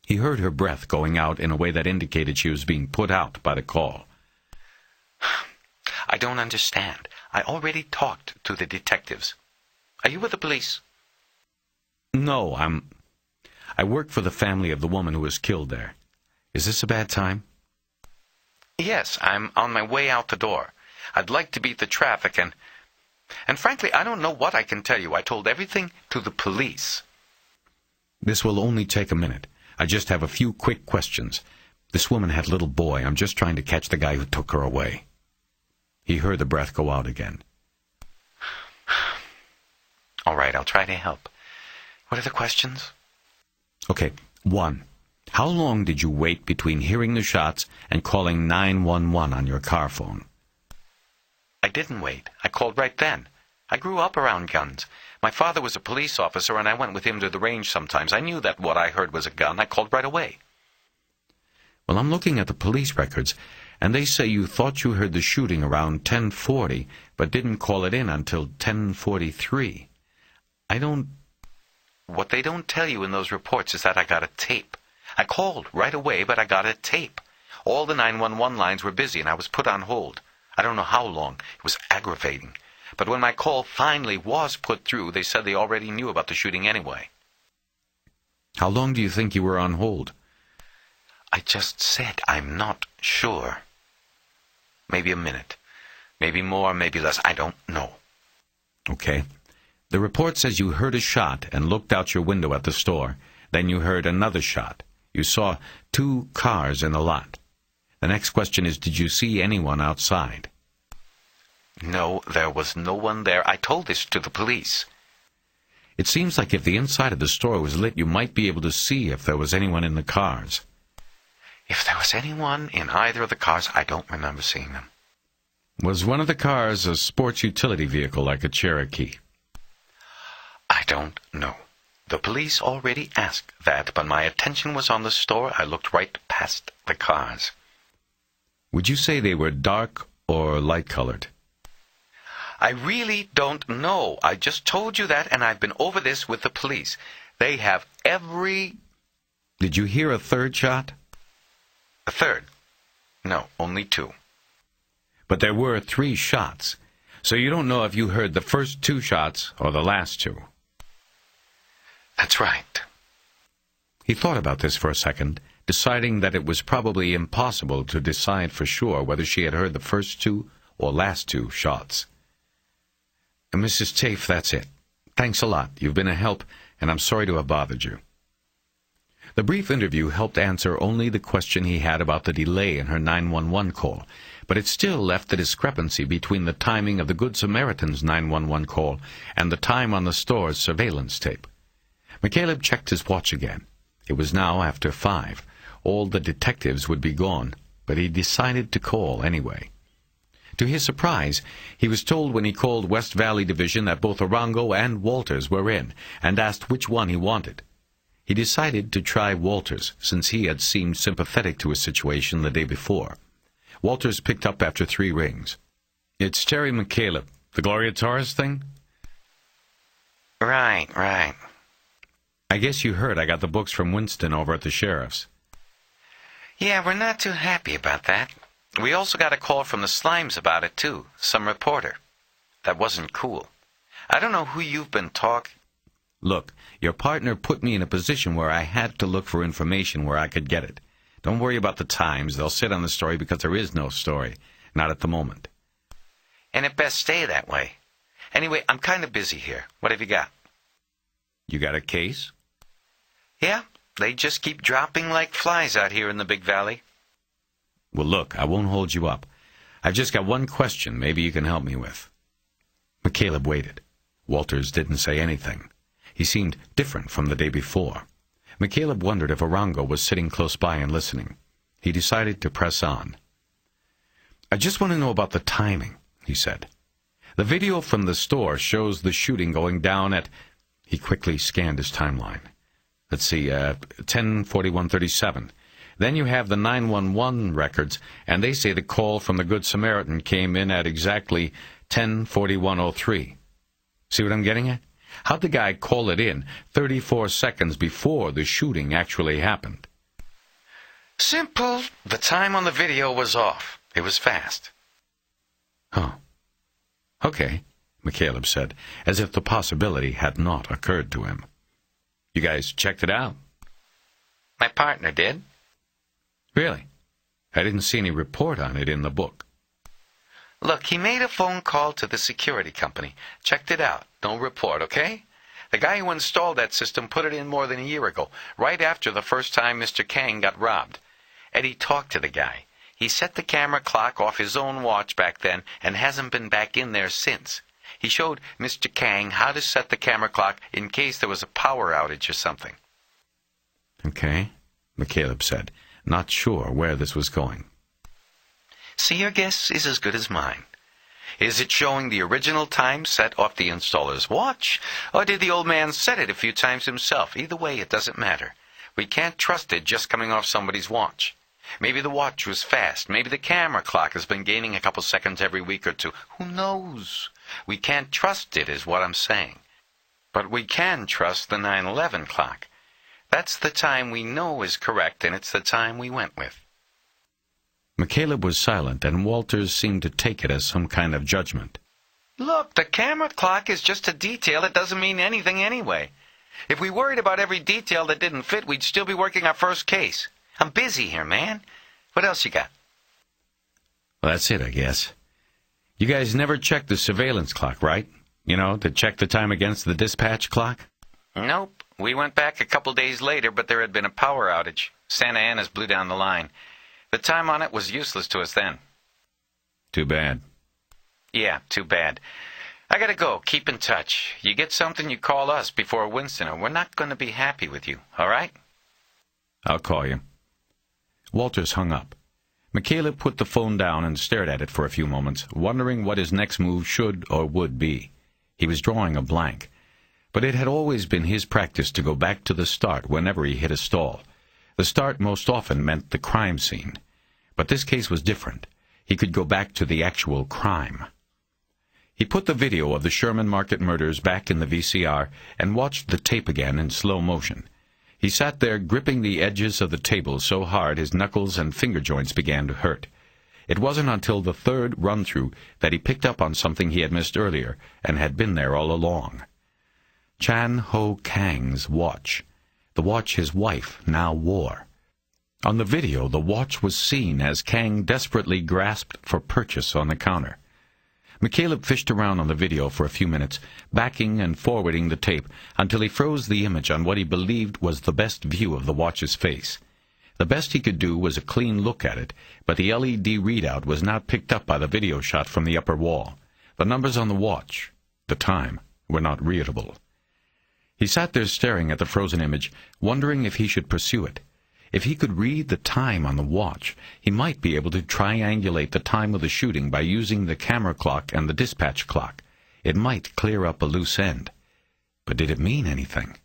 He heard her breath going out in a way that indicated she was being put out by the call.
"I don't understand. I already talked to the detectives. Are you with the police?"
"No, I work for the family of the woman who was killed there. Is this a bad time?"
"Yes, I'm on my way out the door. I'd like to beat the traffic and frankly, I don't know what I can tell you. I told everything to the police."
"This will only take a minute. I just have a few quick questions. This woman had a little boy. I'm just trying to catch the guy who took her away." He heard the breath go out again.
"All right, I'll try to help. What are the questions?"
Okay, 1. How long did you wait between hearing the shots and calling 911 on your car phone?
"I didn't wait. I called right then. I grew up around guns. My father was a police officer, and I went with him to the range sometimes. I knew that what I heard was a gun. I called right away."
Well, I'm looking at the police records, and they say you thought you heard the shooting around 10:40, but didn't call it in until 10:43.
What they don't tell you in those reports is that I got a tape. I called right away, but I got a tape. All the 911 lines were busy, and I was put on hold. I don't know how long. It was aggravating. But when my call finally was put through, they said they already knew about the shooting anyway.
How long do you think you were on hold?
I just said I'm not sure. Maybe a minute. Maybe more, maybe less. I don't know.
Okay. The report says you heard a shot and looked out your window at the store. Then you heard another shot. You saw 2 cars in the lot. The next question is, did you see anyone outside?
No, there was no one there. I told this to the police.
It seems like if the inside of the store was lit, you might be able to see if there was anyone in the cars.
If there was anyone in either of the cars, I don't remember seeing them.
Was one of the cars a sports utility vehicle like a Cherokee?
I don't know. The police already asked that, but my attention was on the store. I looked right past the cars.
Would you say they were dark or light-colored?
I really don't know. I just told you that, and I've been over this with the police. They have every...
Did you hear a third shot?
A third? No, only 2.
But there were 3 shots, so you don't know if you heard the first 2 shots or the last 2.
That's right.
He thought about this for a second, deciding that it was probably impossible to decide for sure whether she had heard the first 2 or last 2 shots. Mrs. Tafe, that's it. Thanks a lot. You've been a help, and I'm sorry to have bothered you. The brief interview helped answer only the question he had about the delay in her 911 call, but it still left the discrepancy between the timing of the Good Samaritan's 911 call and the time on the store's surveillance tape. McCaleb checked his watch again. It was now after 5. All the detectives would be gone, but he decided to call anyway. To his surprise, he was told when he called West Valley Division that both Arango and Walters were in, and asked which one he wanted. He decided to try Walters, since he had seemed sympathetic to his situation the day before. Walters picked up after 3 rings. "It's Terry McCaleb. The Gloria Torres thing?"
Right.
"I guess you heard I got the books from Winston over at the sheriff's."
Yeah, we're not too happy about that. We also got a call from the Slimes about it, too. Some reporter. That wasn't cool. I don't know who you've been talking...
Look, your partner put me in a position where I had to look for information where I could get it. Don't worry about the Times. They'll sit on the story because there is no story. Not at the moment.
And it best stay that way. Anyway, I'm kind of busy here. What have you got?
You got a case?
Yeah, they just keep dropping like flies out here in the Big Valley.
Well, look, I won't hold you up. I've just got one question maybe you can help me with. McCaleb waited. Walters didn't say anything. He seemed different from the day before. McCaleb wondered if Arango was sitting close by and listening. He decided to press on. I just want to know about the timing, he said. The video from the store shows the shooting going down at... He quickly scanned his timeline. Let's see, 10:41:37. Then you have the 911 records, and they say the call from the Good Samaritan came in at exactly 10:41:03. See what I'm getting at? How'd the guy call it in 34 seconds before the shooting actually happened? Simple. The time on the video was off. It was fast. Oh. Okay, McCaleb said, as if the possibility had not occurred to him. You guys checked it out? My partner did. Really? I didn't see any report on it in the book. Look, he made a phone call to the security company. Checked it out. No report, okay? The guy who installed that system put it in more than a year ago, right after the first time Mr. Kang got robbed. Eddie talked to the guy. He set the camera clock off his own watch back then and hasn't been back in there since. He showed Mr. Kang how to set the camera clock in case there was a power outage or something. Okay, McCaleb said, not sure where this was going. See, your guess is as good as mine. Is it showing the original time set off the installer's watch, or did the old man set it a few times himself? Either way, it doesn't matter. We can't trust it just coming off somebody's watch. Maybe the watch was fast. Maybe the camera clock has been gaining a couple seconds every week or two. Who knows? We can't trust it, is what I'm saying. But we can trust the 9/11 clock. That's the time we know is correct, and it's the time we went with. McCaleb was silent, and Walters seemed to take it as some kind of judgment. Look, the camera clock is just a detail. It doesn't mean anything anyway. If we worried about every detail that didn't fit, we'd still be working our first case. I'm busy here, man. What else you got? Well, that's it, I guess. You guys never checked the surveillance clock, right? You know, to check the time against the dispatch clock? Nope. We went back a couple days later, but there had been a power outage. Santa Ana's blew down the line. The time on it was useless to us then. Too bad. Yeah, too bad. I gotta go. Keep in touch. You get something, you call us before Winston, or we're not going to be happy with you, all right? I'll call you. Walters hung up. McCaleb put the phone down and stared at it for a few moments, wondering what his next move should or would be. He was drawing a blank. But it had always been his practice to go back to the start whenever he hit a stall. The start most often meant the crime scene. But this case was different. He could go back to the actual crime. He put the video of the Sherman Market murders back in the VCR and watched the tape again in slow motion. He sat there gripping the edges of the table so hard his knuckles and finger joints began to hurt. It wasn't until the third run-through that he picked up on something he had missed earlier and had been there all along. Chan Ho Kang's watch. The watch his wife now wore. On the video, the watch was seen as Kang desperately grasped for purchase on the counter. McCaleb fished around on the video for a few minutes, backing and forwarding the tape until he froze the image on what he believed was the best view of the watch's face. The best he could do was a clean look at it, but the LED readout was not picked up by the video shot from the upper wall. The numbers on the watch, the time, were not readable. He sat there staring at the frozen image, wondering if he should pursue it. If he could read the time on the watch, he might be able to triangulate the time of the shooting by using the camera clock and the dispatch clock. It might clear up a loose end. But did it mean anything?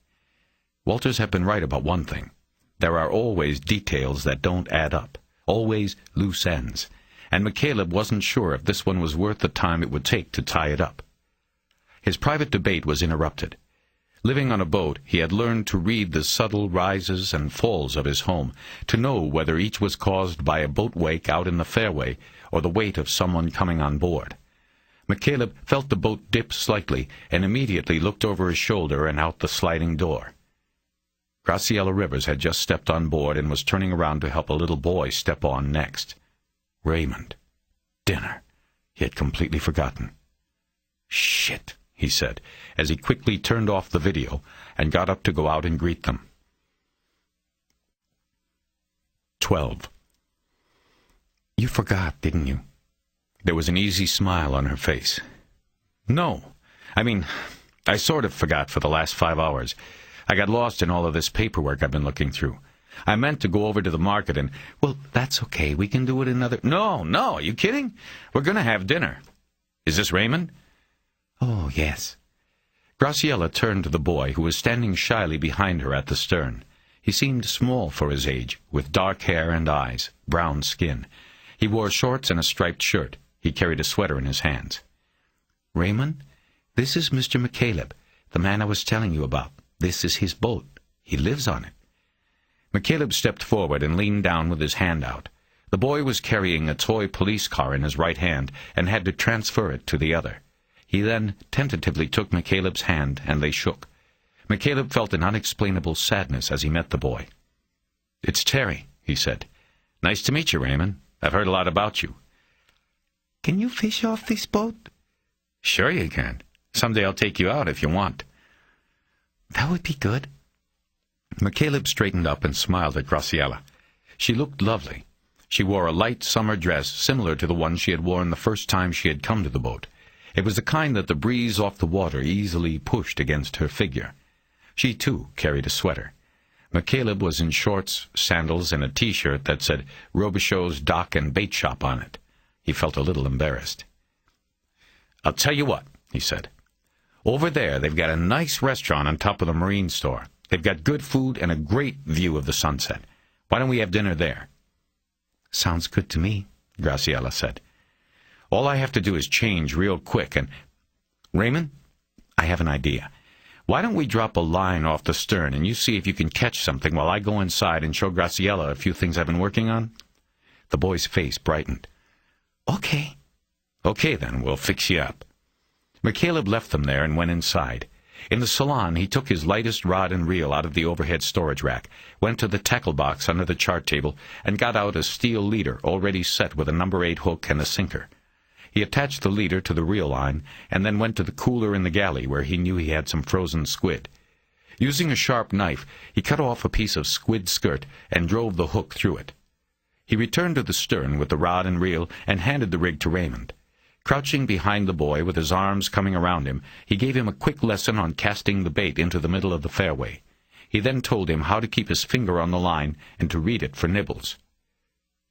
Walters had been right about one thing. There are always details that don't add up, always loose ends, and McCaleb wasn't sure if this one was worth the time it would take to tie it up. His private debate was interrupted. Living on a boat, he had learned to read the subtle rises and falls of his home, to know whether each was caused by a boat wake out in the fairway or the weight of someone coming on board. McCaleb felt the boat dip slightly and immediately looked over his shoulder and out the sliding door. Graciela Rivers had just stepped on board and was turning around to help a little boy step on next. Raymond. Dinner. He had completely forgotten. Shit, he said, as he quickly turned off the video and got up to go out and greet them. 12.
You forgot, didn't you?
There was an easy smile on her face. No. I sort of forgot for the last 5 hours. I got lost in all of this paperwork I've been looking through. I meant to go over to the market and...
Well, that's okay. We can do it another...
No, are you kidding? We're going to have dinner. Is this Raymond?
Oh, yes.
Graciela turned to the boy, who was standing shyly behind her at the stern. He seemed small for his age, with dark hair and eyes, brown skin. He wore shorts and a striped shirt. He carried a sweater in his hands.
Raymond, this is Mr. McCaleb, the man I was telling you about. This is his boat. He lives on it.
McCaleb stepped forward and leaned down with his hand out. The boy was carrying a toy police car in his right hand and had to transfer it to the other. He then tentatively took McCaleb's hand, and they shook. McCaleb felt an unexplainable sadness as he met the boy. "It's Terry," he said. "Nice to meet you, Raymond. I've heard a lot about you."
Can you fish off this boat?
Sure you can. Someday I'll take you out if you want.
That would be good.
McCaleb straightened up and smiled at Graciela. She looked lovely. She wore a light summer dress similar to the one she had worn the first time she had come to the boat. It was the kind that the breeze off the water easily pushed against her figure. She, too, carried a sweater. McCaleb was in shorts, sandals, and a T-shirt that said Robichaud's Dock and Bait Shop on it. He felt a little embarrassed. "I'll tell you what," he said. "Over there they've got a nice restaurant on top of the marine store. They've got good food and a great view of the sunset. Why don't we have dinner there?"
Sounds good to me,
Graciela said. "All I have to do is change real quick and... Raymond, I have an idea. Why don't we drop a line off the stern and you see if you can catch something while I go inside and show Graciela a few things I've been working on?" The boy's face brightened.
Okay.
"Okay, then, we'll fix you up." McCaleb left them there and went inside. In the salon, he took his lightest rod and reel out of the overhead storage rack, went to the tackle box under the chart table, and got out a steel leader already set with a number 8 hook and a sinker. He attached the leader to the reel line, and then went to the cooler in the galley where he knew he had some frozen squid. Using a sharp knife, he cut off a piece of squid skirt and drove the hook through it. He returned to the stern with the rod and reel and handed the rig to Raymond. Crouching behind the boy with his arms coming around him, he gave him a quick lesson on casting the bait into the middle of the fairway. He then told him how to keep his finger on the line and to read it for nibbles.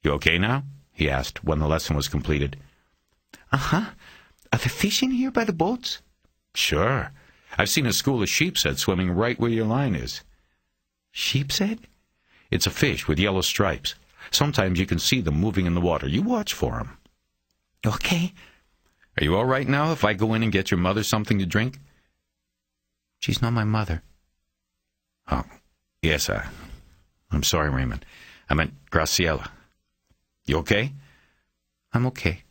"You okay now?" he asked when the lesson was completed.
Uh-huh. Are there fish in here by the boats?
"Sure. I've seen a school of sheepshead swimming right where your line is."
Sheepshead?
"It's a fish with yellow stripes. Sometimes you can see them moving in the water. You watch for them."
Okay.
"Are you all right now if I go in and get your mother something to drink?"
She's not my mother.
"Oh, yes, I'm sorry, Raymond. I meant Graciela. You okay?"
I'm okay.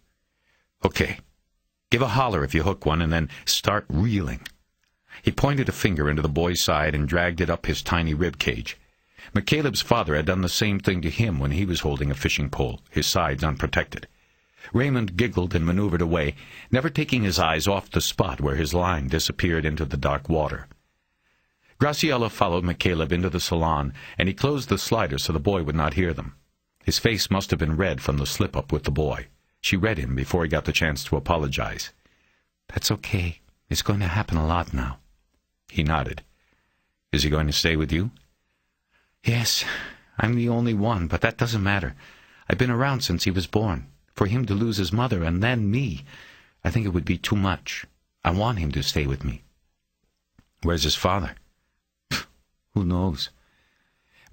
"Okay. Give a holler if you hook one, and then start reeling." He pointed a finger into the boy's side and dragged it up his tiny rib cage. McCaleb's father had done the same thing to him when he was holding a fishing pole, his sides unprotected. Raymond giggled and maneuvered away, never taking his eyes off the spot where his line disappeared into the dark water. Graciela followed McCaleb into the salon, and he closed the slider so the boy would not hear them. His face must have been red from the slip-up with the boy. She read him before he got the chance to apologize.
That's okay. It's going to happen a lot now.
He nodded. "Is he going to stay with you?"
Yes, I'm the only one, but that doesn't matter. I've been around since he was born. For him to lose his mother and then me, I think it would be too much. I want him to stay with me.
"Where's his father?"
Who knows?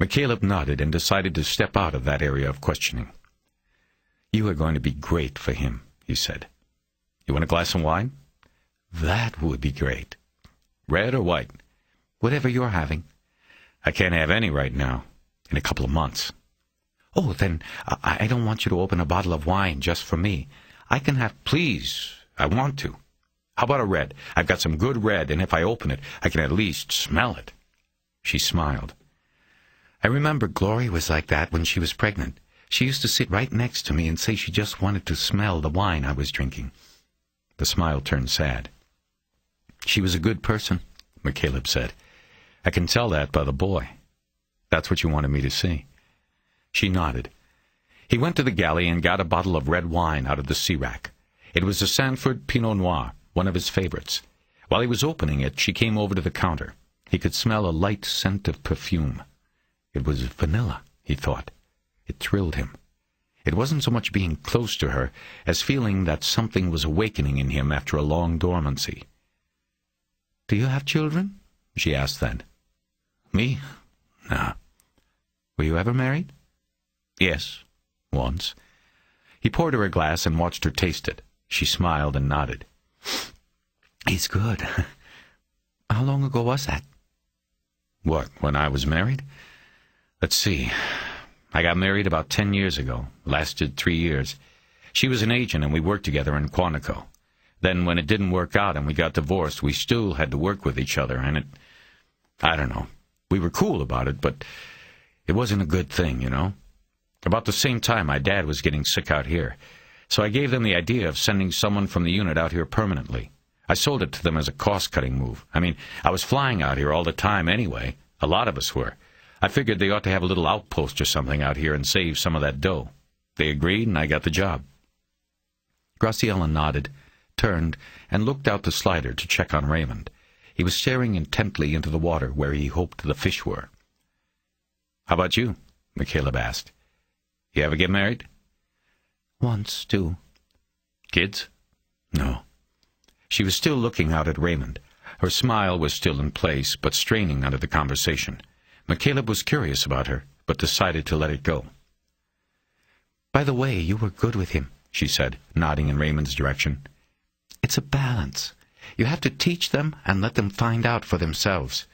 McCaleb nodded and decided to step out of that area of questioning. "You are going to be great for him," he said. "You want a glass of wine?"
That would be great.
"Red or white?"
Whatever you're having.
"I can't have any right now. In a couple of months."
"Oh, then I don't want you to open a bottle of wine just for me. I can have..."
"Please, I want to. How about a red? I've got some good red, and if I open it, I can at least smell it." She smiled.
I remember Glory was like that when she was pregnant. She used to sit right next to me and say she just wanted to smell the wine I was drinking.
The smile turned sad. "She was a good person," McCaleb said. "I can tell that by the boy. That's what you wanted me to see." She nodded. He went to the galley and got a bottle of red wine out of the sea rack. It was a Sanford Pinot Noir, one of his favorites. While he was opening it, she came over to the counter. He could smell a light scent of perfume. It was vanilla, he thought. It thrilled him. It wasn't so much being close to her as feeling that something was awakening in him after a long dormancy. "Do you have children?" she asked then. "Me? No." "Were you ever married?" "Yes, once." He poured her a glass and watched her taste it. She smiled and nodded. "It's good." "How long ago was that?" "What, when I was married? Let's see. I got married about 10 years ago. Lasted 3 years. She was an agent and we worked together in Quantico. Then when it didn't work out and we got divorced, we still had to work with each other, and I don't know. We were cool about it, but it wasn't a good thing, you know. About the same time, my dad was getting sick out here, so I gave them the idea of sending someone from the unit out here permanently. I sold it to them as a cost-cutting move. I mean, I was flying out here all the time anyway. A lot of us were. I figured they ought to have a little outpost or something out here and save some of that dough. They agreed, and I got the job. Graciela nodded, turned, and looked out the slider to check on Raymond. He was staring intently into the water where he hoped the fish were. "How about you?" McCaleb asked. "You ever get married?" "Once, too." "Kids?" "No." She was still looking out at Raymond. Her smile was still in place, but straining under the conversation. McCaleb was curious about her, but decided to let it go. "By the way, you were good with him," she said, nodding in Raymond's direction. "It's a balance. You have to teach them and let them find out for themselves.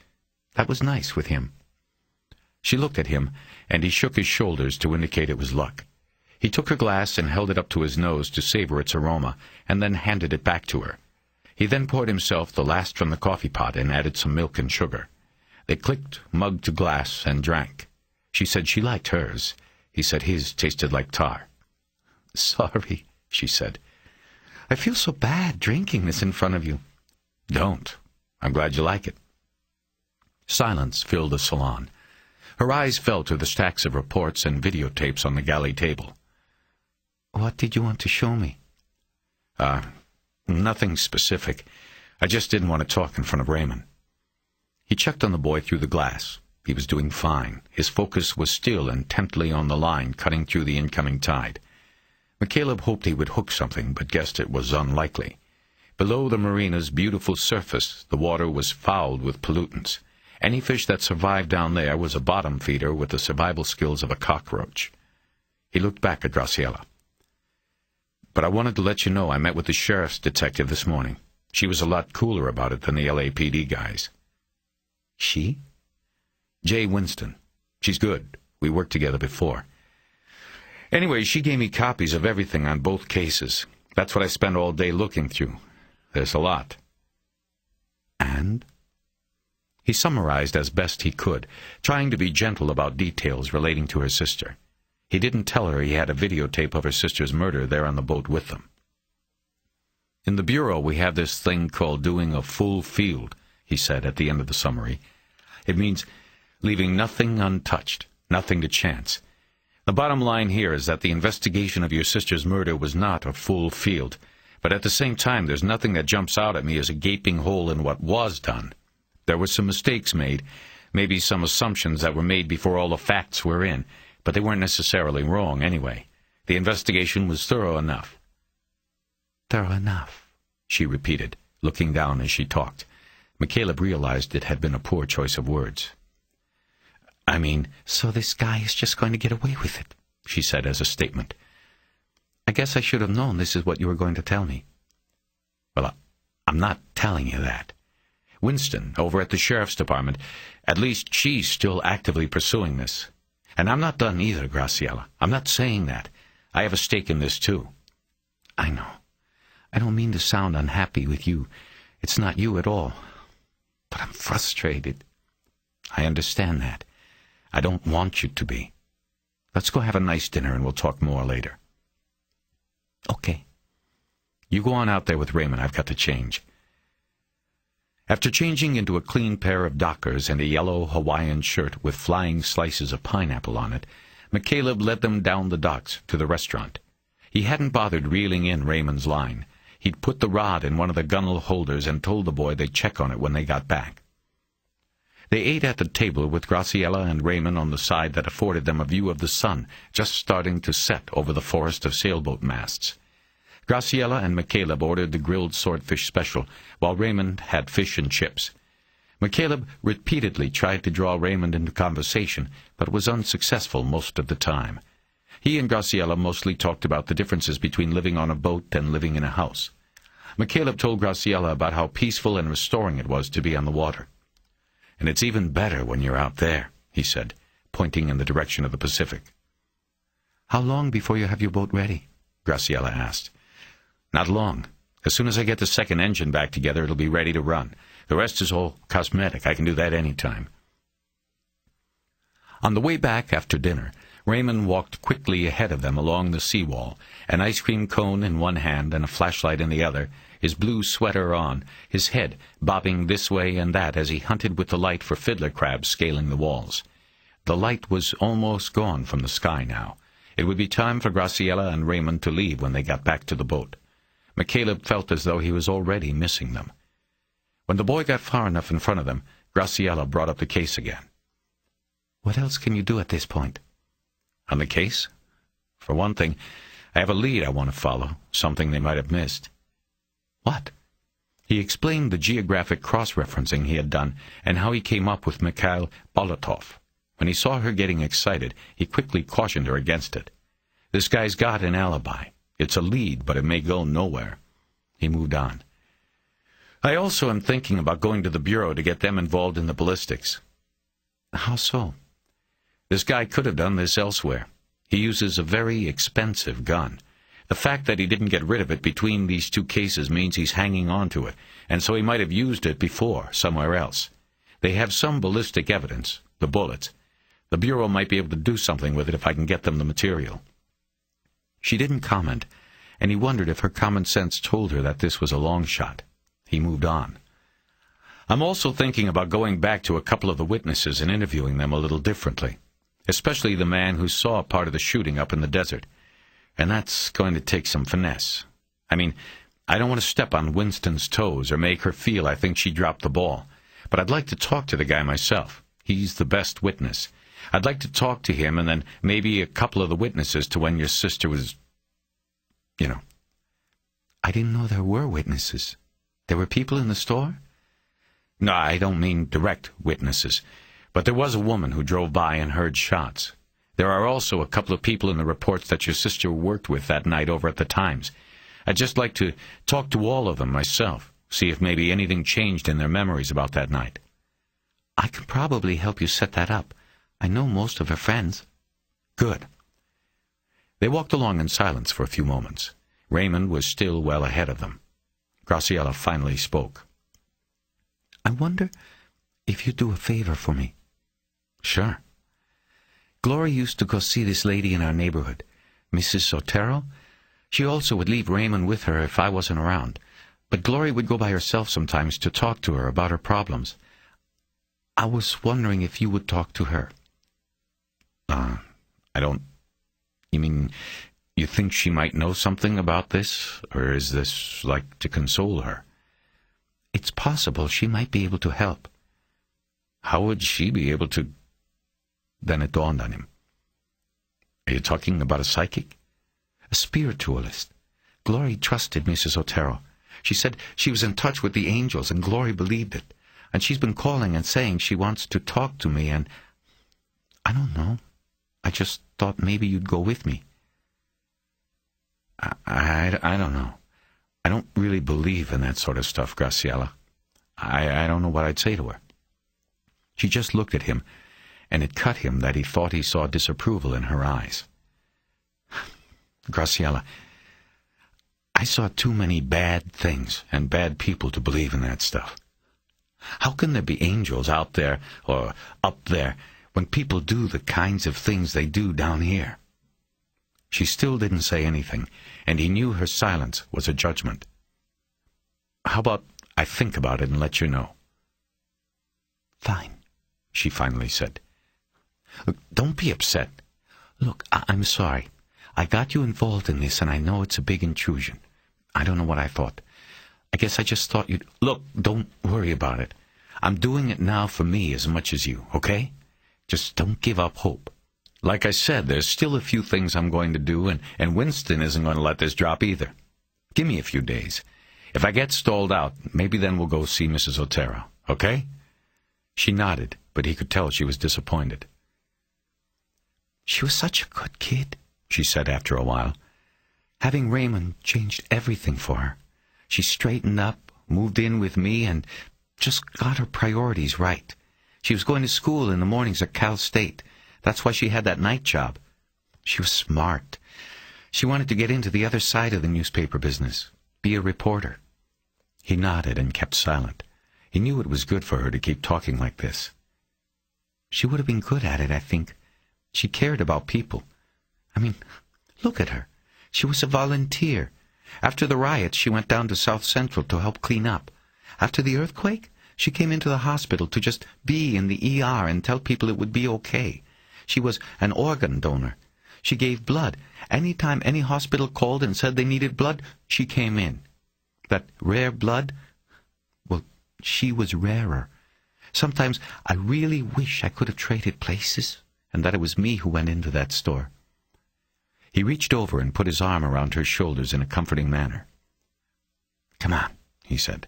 That was nice with him." She looked at him, and he shook his shoulders to indicate it was luck. He took her glass and held it up to his nose to savor its aroma, and then handed it back to her. He then poured himself the last from the coffee pot and added some milk and sugar. They clicked, mug to glass, and drank. She said she liked hers. He said his tasted like tar. "Sorry," she said. "I feel so bad drinking this in front of you." "Don't. I'm glad you like it." Silence filled the salon. Her eyes fell to the stacks of reports and videotapes on the galley table. "What did you want to show me?" Nothing specific. I just didn't want to talk in front of Raymond." He checked on the boy through the glass. He was doing fine. His focus was still intently on the line cutting through the incoming tide. McCaleb hoped he would hook something, but guessed it was unlikely. Below the marina's beautiful surface, the water was fouled with pollutants. Any fish that survived down there was a bottom feeder with the survival skills of a cockroach. He looked back at Graciela. "But I wanted to let you know I met with the sheriff's detective this morning. She was a lot cooler about it than the LAPD guys." "She?" "Jay Winston. She's good. We worked together before. Anyway, she gave me copies of everything on both cases. That's what I spent all day looking through. There's a lot." "And?" He summarized as best he could, trying to be gentle about details relating to her sister. He didn't tell her he had a videotape of her sister's murder there on the boat with them. "In the Bureau, we have this thing called doing a full field," he said at the end of the summary. "It means leaving nothing untouched, nothing to chance. The bottom line here is that the investigation of your sister's murder was not a full field, but at the same time there's nothing that jumps out at me as a gaping hole in what was done. There were some mistakes made, maybe some assumptions that were made before all the facts were in, but they weren't necessarily wrong anyway. The investigation was thorough enough." "Thorough enough," she repeated, looking down as she talked. McCaleb realized it had been a poor choice of words. "I mean, so this guy is just going to get away with it," she said as a statement. "I guess I should have known this is what you were going to tell me." "Well, I'm not telling you that. Winston, over at the sheriff's department, at least she's still actively pursuing this. And I'm not done either, Graciela. I'm not saying that. I have a stake in this, too." "I know. I don't mean to sound unhappy with you. It's not you at all. But I'm frustrated." "I understand that. I don't want you to be. Let's go have a nice dinner and we'll talk more later." "Okay." "You go on out there with Raymond. I've got to change." After changing into a clean pair of Dockers and a yellow Hawaiian shirt with flying slices of pineapple on it, McCaleb led them down the docks to the restaurant. He hadn't bothered reeling in Raymond's line. He'd put the rod in one of the gunwale holders and told the boy they'd check on it when they got back. They ate at the table with Graciela and Raymond on the side that afforded them a view of the sun just starting to set over the forest of sailboat masts. Graciela and McCaleb ordered the grilled swordfish special, while Raymond had fish and chips. McCaleb repeatedly tried to draw Raymond into conversation, but was unsuccessful most of the time. He and Graciela mostly talked about the differences between living on a boat and living in a house. McCaleb told Graciela about how peaceful and restoring it was to be on the water. "And it's even better when you're out there," he said, pointing in the direction of the Pacific. "How long before you have your boat ready?" Graciela asked. "Not long. As soon as I get the second engine back together, it'll be ready to run. The rest is all cosmetic. I can do that any time." On the way back after dinner, Raymond walked quickly ahead of them along the seawall, an ice cream cone in one hand and a flashlight in the other, his blue sweater on, his head bobbing this way and that as he hunted with the light for fiddler crabs scaling the walls. The light was almost gone from the sky now. It would be time for Graciela and Raymond to leave when they got back to the boat. McCaleb felt as though he was already missing them. When the boy got far enough in front of them, Graciela brought up the case again. "What else can you do at this point?" "On the case? For one thing, I have a lead I want to follow, something they might have missed." "What?" He explained the geographic cross-referencing he had done and how he came up with Mikhail Bolotov. When he saw her getting excited, he quickly cautioned her against it. "This guy's got an alibi. It's a lead, but it may go nowhere." He moved on. "I also am thinking about going to the Bureau to get them involved in the ballistics." "How so?" "This guy could have done this elsewhere. He uses a very expensive gun. The fact that he didn't get rid of it between these two cases means he's hanging on to it, and so he might have used it before, somewhere else. They have some ballistic evidence, the bullets. The Bureau might be able to do something with it if I can get them the material." She didn't comment, and he wondered if her common sense told her that this was a long shot. He moved on. "I'm also thinking about going back to a couple of the witnesses and interviewing them a little differently, especially the man who saw part of the shooting up in the desert. And that's going to take some finesse. I mean, I don't want to step on Winston's toes or make her feel I think she dropped the ball, but I'd like to talk to the guy myself. He's the best witness. I'd like to talk to him and then maybe a couple of the witnesses to when your sister was, you know." "I didn't know there were witnesses. There were people in the store?" "No, I don't mean direct witnesses. But there was a woman who drove by and heard shots. There are also a couple of people in the reports that your sister worked with that night over at the Times. I'd just like to talk to all of them myself, see if maybe anything changed in their memories about that night." "I can probably help you set that up. I know most of her friends." "Good." They walked along in silence for a few moments. Raymond was still well ahead of them. Graciela finally spoke. "I wonder if you'd do a favor for me." "Sure." "Glory used to go see this lady in our neighborhood, Mrs. Otero. She also would leave Raymond with her if I wasn't around, but Glory would go by herself sometimes to talk to her about her problems. I was wondering if you would talk to her." I don't... You mean, you think she might know something about this, or is this like to console her?" "It's possible she might be able to help." "How would she be able to..." Then it dawned on him. "Are you talking about a psychic?" "A spiritualist. Glory trusted Mrs. Otero. She said she was in touch with the angels, and Glory believed it. And she's been calling and saying she wants to talk to me, and... I don't know. I just thought maybe you'd go with me." I don't know. I don't really believe in that sort of stuff, Graciela. I don't know what I'd say to her." She just looked at him, and it cut him that he thought he saw disapproval in her eyes. "Graciela, I saw too many bad things and bad people to believe in that stuff. How can there be angels out there or up there when people do the kinds of things they do down here?" She still didn't say anything, and he knew her silence was a judgment. "How about I think about it and let you know?" "Fine," she finally said. "Look, don't be upset.
Look, I'm sorry. I got you involved in this, and I know it's a big intrusion. I don't know what I thought. I guess I just thought you'd... Look, don't worry about it. I'm doing it now for me as much as you, okay? Just don't give up hope. Like I said, there's still a few things I'm going to do, and Winston isn't going to let this drop either. Give me a few days. If I get stalled out, maybe then we'll go see Mrs. Otero, okay? She nodded, but he could tell she was disappointed. She was such a good kid, she said after a while. Having Raymond changed everything for her. She straightened up, moved in with me, and just got her priorities right. She was going to school in the mornings at Cal State. That's why she had that night job. She was smart. She wanted to get into the other side of the newspaper business, be a reporter. He nodded and kept silent. He knew it was good for her to keep talking like this. She would have been good at it, I think. She cared about people. I mean, look at her. She was a volunteer. After the riots, she went down to South Central to help clean up. After the earthquake, she came into the hospital to just be in the ER and tell people it would be okay. She was an organ donor. She gave blood. Any time any hospital called and said they needed blood, she came in. That rare blood, well, she was rarer. Sometimes I really wish I could have traded places, and that it was me who went into that store. He reached over and put his arm around her shoulders in a comforting manner. Come on, he said.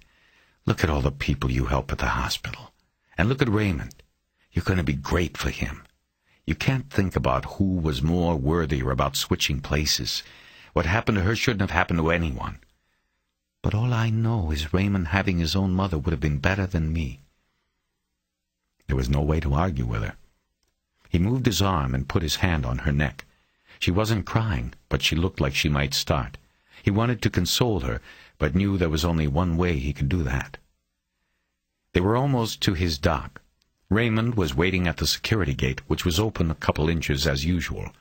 Look at all the people you help at the hospital. And look at Raymond. You're going to be great for him. You can't think about who was more worthy or about switching places. What happened to her shouldn't have happened to anyone. But all I know is Raymond having his own mother would have been better than me. There was no way to argue with her. He moved his arm and put his hand on her neck. She wasn't crying, but she looked like she might start. He wanted to console her, but knew there was only one way he could do that. They were almost to his dock. Raymond was waiting at the security gate, which was open a couple inches as usual.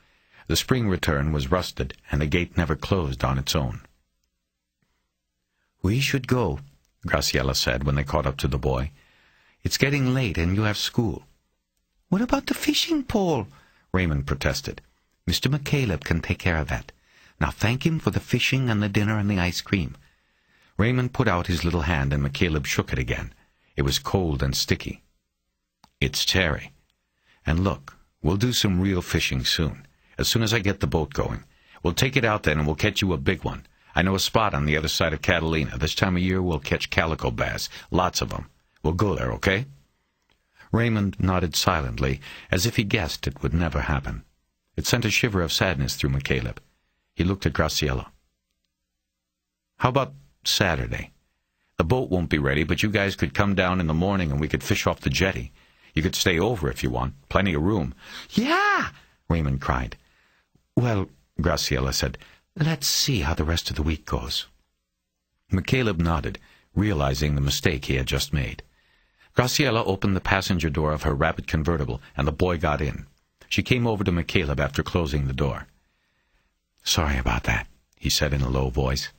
The spring return was rusted, and the gate never closed on its own. "We should go," Graciela said when they caught up to the boy. "It's getting late, and you have school." "What about the fishing pole?" Raymond protested. "Mr. McCaleb can take care of that. Now thank him for the fishing and the dinner and the ice cream." Raymond put out his little hand, and McCaleb shook it again. It was cold and sticky. "It's Terry. And look, we'll do some real fishing soon. As soon as I get the boat going. We'll take it out then, and we'll catch you a big one. I know a spot on the other side of Catalina. This time of year we'll catch calico bass. Lots of them. We'll go there, okay?" Raymond nodded silently, as if he guessed it would never happen. It sent a shiver of sadness through McCaleb. He looked at Graciela. "How about Saturday? The boat won't be ready, but you guys could come down in the morning and we could fish off the jetty. You could stay over if you want. Plenty of room." "Yeah!" Raymond cried. "Well," Graciela said, "let's see how the rest of the week goes." McCaleb nodded, realizing the mistake he had just made. Graciela opened the passenger door of her rapid convertible, and the boy got in. She came over to McCaleb after closing the door. "Sorry about that," he said in a low voice.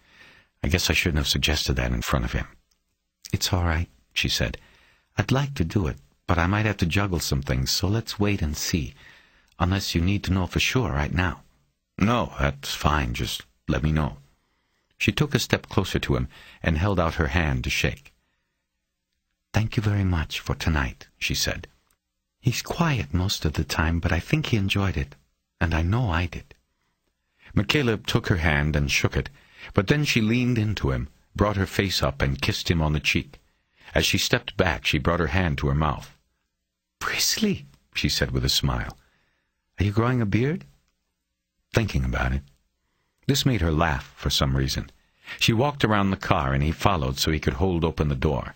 "I guess I shouldn't have suggested that in front of him." "It's all right," she said. "I'd like to do it, but I might have to juggle some things, so let's wait and see. Unless you need to know for sure right now." "No, that's fine. Just let me know." She took a step closer to him and held out her hand to shake. "Thank you very much for tonight," she said. "He's quiet most of the time, but I think he enjoyed it, and I know I did." McCaleb took her hand and shook it, but then she leaned into him, brought her face up, and kissed him on the cheek. As she stepped back, she brought her hand to her mouth. "Prisley," she said with a smile. "Are you growing a beard?" "Thinking about it." This made her laugh for some reason. She walked around the car, and he followed so he could hold open the door.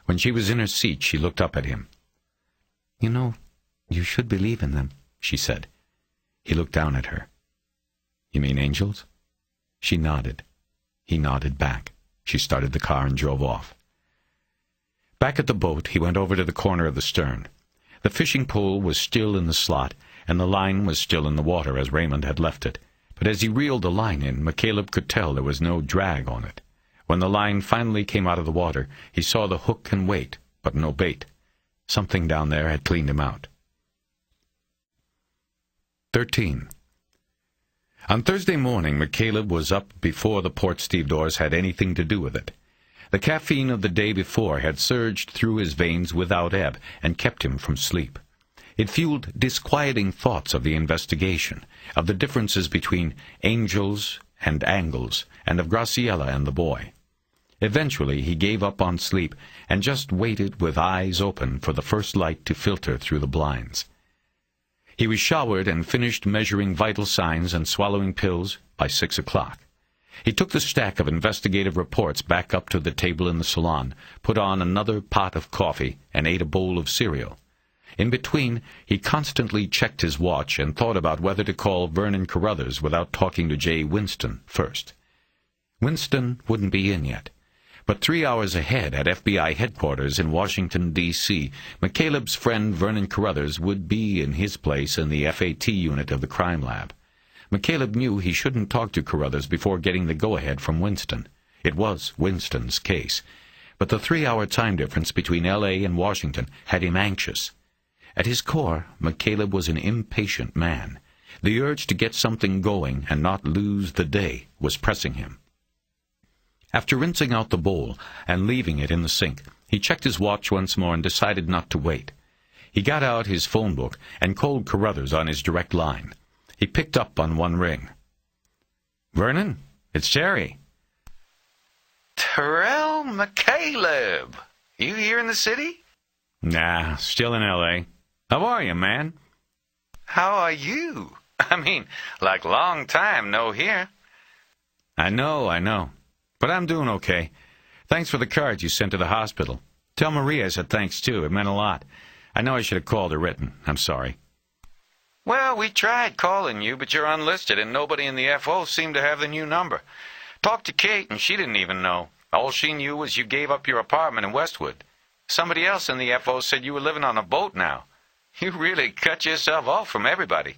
When she was in her seat, she looked up at him. "You know, you should believe in them," she said. He looked down at her. "You mean angels?" She nodded. He nodded back. She started the car and drove off. Back at the boat, he went over to the corner of the stern. The fishing pole was still in the slot, and the line was still in the water as Raymond had left it. But as he reeled the line in, McCaleb could tell there was no drag on it. When the line finally came out of the water, he saw the hook and weight, but no bait. Something down there had cleaned him out. 13.
On Thursday morning, McCaleb was up before the port stevedores had anything to do with it. The caffeine of the day before had surged through his veins without ebb and kept him from sleep. It fueled disquieting thoughts of the investigation, of the differences between angels and angles, and of Graciela and the boy. Eventually he gave up on sleep and just waited with eyes open for the first light to filter through the blinds. He was showered and finished measuring vital signs and swallowing pills by 6 o'clock. He took the stack of investigative reports back up to the table in the salon, put on another pot of coffee, and ate a bowl of cereal. In between, he constantly checked his watch and thought about whether to call Vernon Carruthers without talking to Jay Winston first. Winston wouldn't be in yet. But 3 hours ahead at FBI headquarters in Washington, D.C., McCaleb's friend Vernon Carruthers would be in his place in the FAT unit of the crime lab. McCaleb knew he shouldn't talk to Carruthers before getting the go-ahead from Winston. It was Winston's case. But the 3-hour time difference between L.A. and Washington had him anxious. At his core, McCaleb was an impatient man. The urge to get something going and not lose the day was pressing him. After rinsing out the bowl and leaving it in the sink, he checked his watch once more and decided not to wait. He got out his phone book and called Carruthers on his direct line. He picked up on one ring. "Vernon, it's Terry."
Terrell McCaleb. You here in the city?
"Nah, still in L.A. How are you, man?"
How are you? I mean, like long time no hear.
I know. But I'm doing okay. Thanks for the cards you sent to the hospital. Tell Maria I said thanks, too. It meant a lot. I know I should have called her written. I'm sorry.
Well, we tried calling you, but you're unlisted, and nobody in the FO seemed to have the new number. Talked to Kate, and she didn't even know. All she knew was you gave up your apartment in Westwood. Somebody else in the FO said you were living on a boat now. You really cut yourself off from everybody.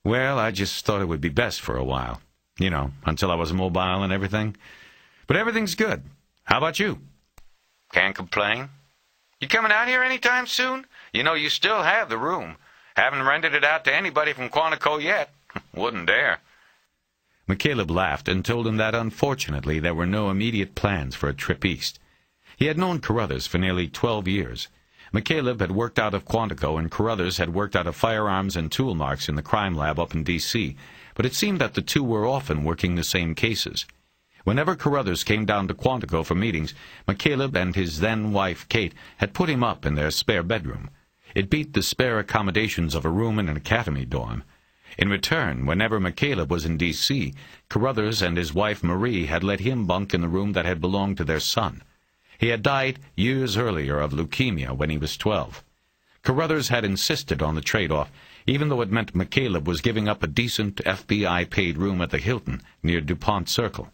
Well, I just thought it would be best for a while. You know, until I was mobile and everything. But everything's good. How about you?
Can't complain. You coming out here anytime soon? You know, you still have the room. Haven't rented it out to anybody from Quantico yet. Wouldn't dare.
McCaleb laughed and told him that, unfortunately, there were no immediate plans for a trip east. He had known Carruthers for nearly 12 years. McCaleb had worked out of Quantico, and Carruthers had worked out of firearms and tool marks in the crime lab up in D.C., but it seemed that the two were often working the same cases. Whenever Carruthers came down to Quantico for meetings, McCaleb and his then-wife, Kate, had put him up in their spare bedroom. It beat the spare accommodations of a room in an academy dorm. In return, whenever McCaleb was in D.C., Carruthers and his wife Marie had let him bunk in the room that had belonged to their son. He had died years earlier of leukemia when he was 12. Carruthers had insisted on the trade-off, even though it meant McCaleb was giving up a decent FBI-paid room at the Hilton near DuPont Circle.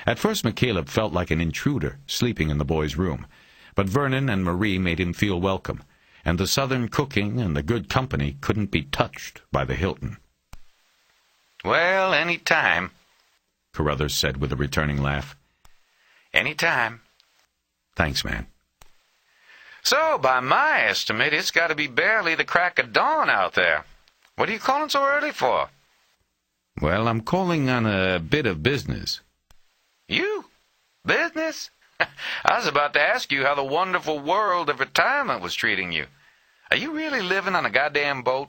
At first McCaleb felt like an intruder sleeping in the boy's room, but Vernon and Marie made him feel welcome, and the southern cooking and the good company couldn't be touched by the Hilton.
Well, any time,
Carruthers said with a returning laugh.
Any time.
Thanks, man.
So, by my estimate, it's got to be barely the crack of dawn out there. What are you calling so early for?
Well, I'm calling on a bit of business.
You? Business? I was about to ask you how the wonderful world of retirement was treating you. Are you really living on a goddamn boat?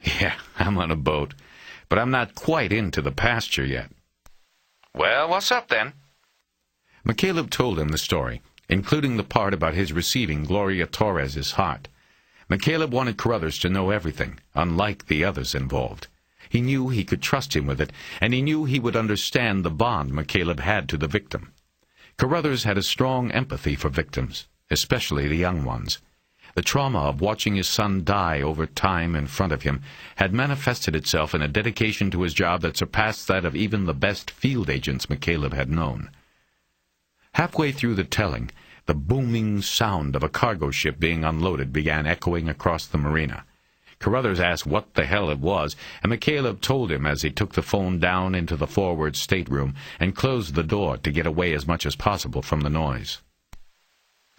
Yeah, I'm on a boat, but I'm not quite into the pasture yet.
Well, what's up then?
McCaleb told him the story, including the part about his receiving Gloria Torres's heart. McCaleb wanted Carruthers to know everything, unlike the others involved. He knew he could trust him with it, and he knew he would understand the bond McCaleb had to the victim. Carruthers had a strong empathy for victims, especially the young ones. The trauma of watching his son die over time in front of him had manifested itself in a dedication to his job that surpassed that of even the best field agents McCaleb had known. Halfway through the telling, the booming sound of a cargo ship being unloaded began echoing across the marina. Carruthers asked what the hell it was, and McCaleb told him as he took the phone down into the forward stateroom and closed the door to get away as much as possible from the noise.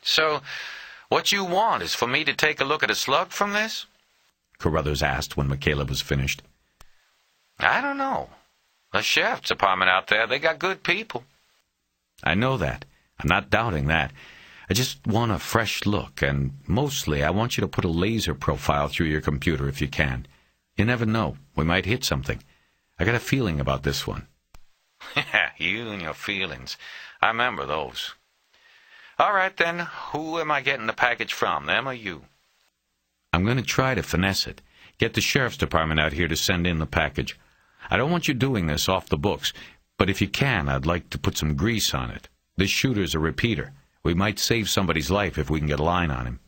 So, what you want is for me to take a look at a slug from this?
Carruthers asked when McCaleb was finished.
I I don't know. The sheriff's department out there, they got good people.
I know that. I'm not doubting that. I just want a fresh look, and mostly I want you to put a laser profile through your computer if you can. You never know. We might hit something. I got a feeling about this one.
You and your feelings. I remember those. All right, then. Who am I getting the package from, them or you?
I'm going to try to finesse it. Get the sheriff's department out here to send in the package. I don't want you doing this off the books, but if you can, I'd like to put some grease on it. This shooter's a repeater. We might save somebody's life if we can get a line on him.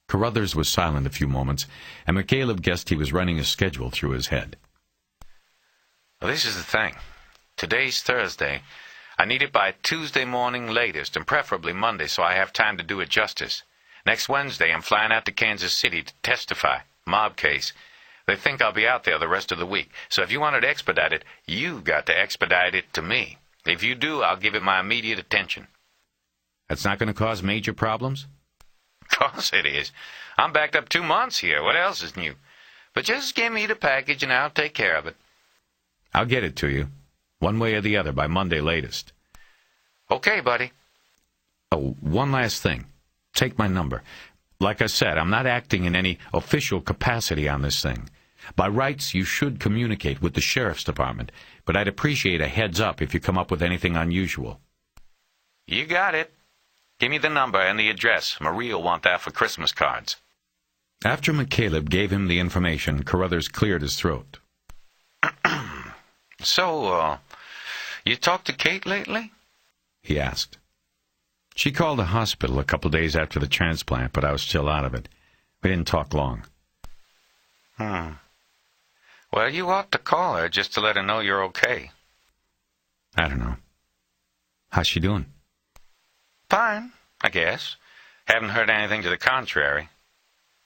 Carruthers was silent a few moments, and McCaleb guessed he was running a schedule through his head.
Well, this is the thing. Today's Thursday. I need it by Tuesday morning latest, and preferably Monday, so I have time to do it justice. Next Wednesday, I'm flying out to Kansas City to testify. Mob case. They think I'll be out there the rest of the week, so if you wanted to expedite it, you've got to expedite it to me. If you do, I'll give it my immediate attention.
That's not going to cause major problems?
Of course it is. I'm backed up 2 months here. What else is new? But just give me the package and I'll take care of it.
I'll get it to you, one way or the other, by Monday latest.
Okay, buddy.
Oh, one last thing. Take my number. Like I said, I'm not acting in any official capacity on this thing. By rights, you should communicate with the sheriff's department, but I'd appreciate a heads-up if you come up with anything unusual.
You got it. Give me the number and the address. Marie'll want that for Christmas cards.
After McCaleb gave him the information, Carruthers cleared his throat.
So, you talked to Kate lately?
He asked. She called the hospital a couple days after the transplant, but I was still out of it. We didn't talk long.
Well, you ought to call her just to let her know you're okay.
I don't know. How's she doing?
Fine, I guess. Haven't heard anything to the contrary.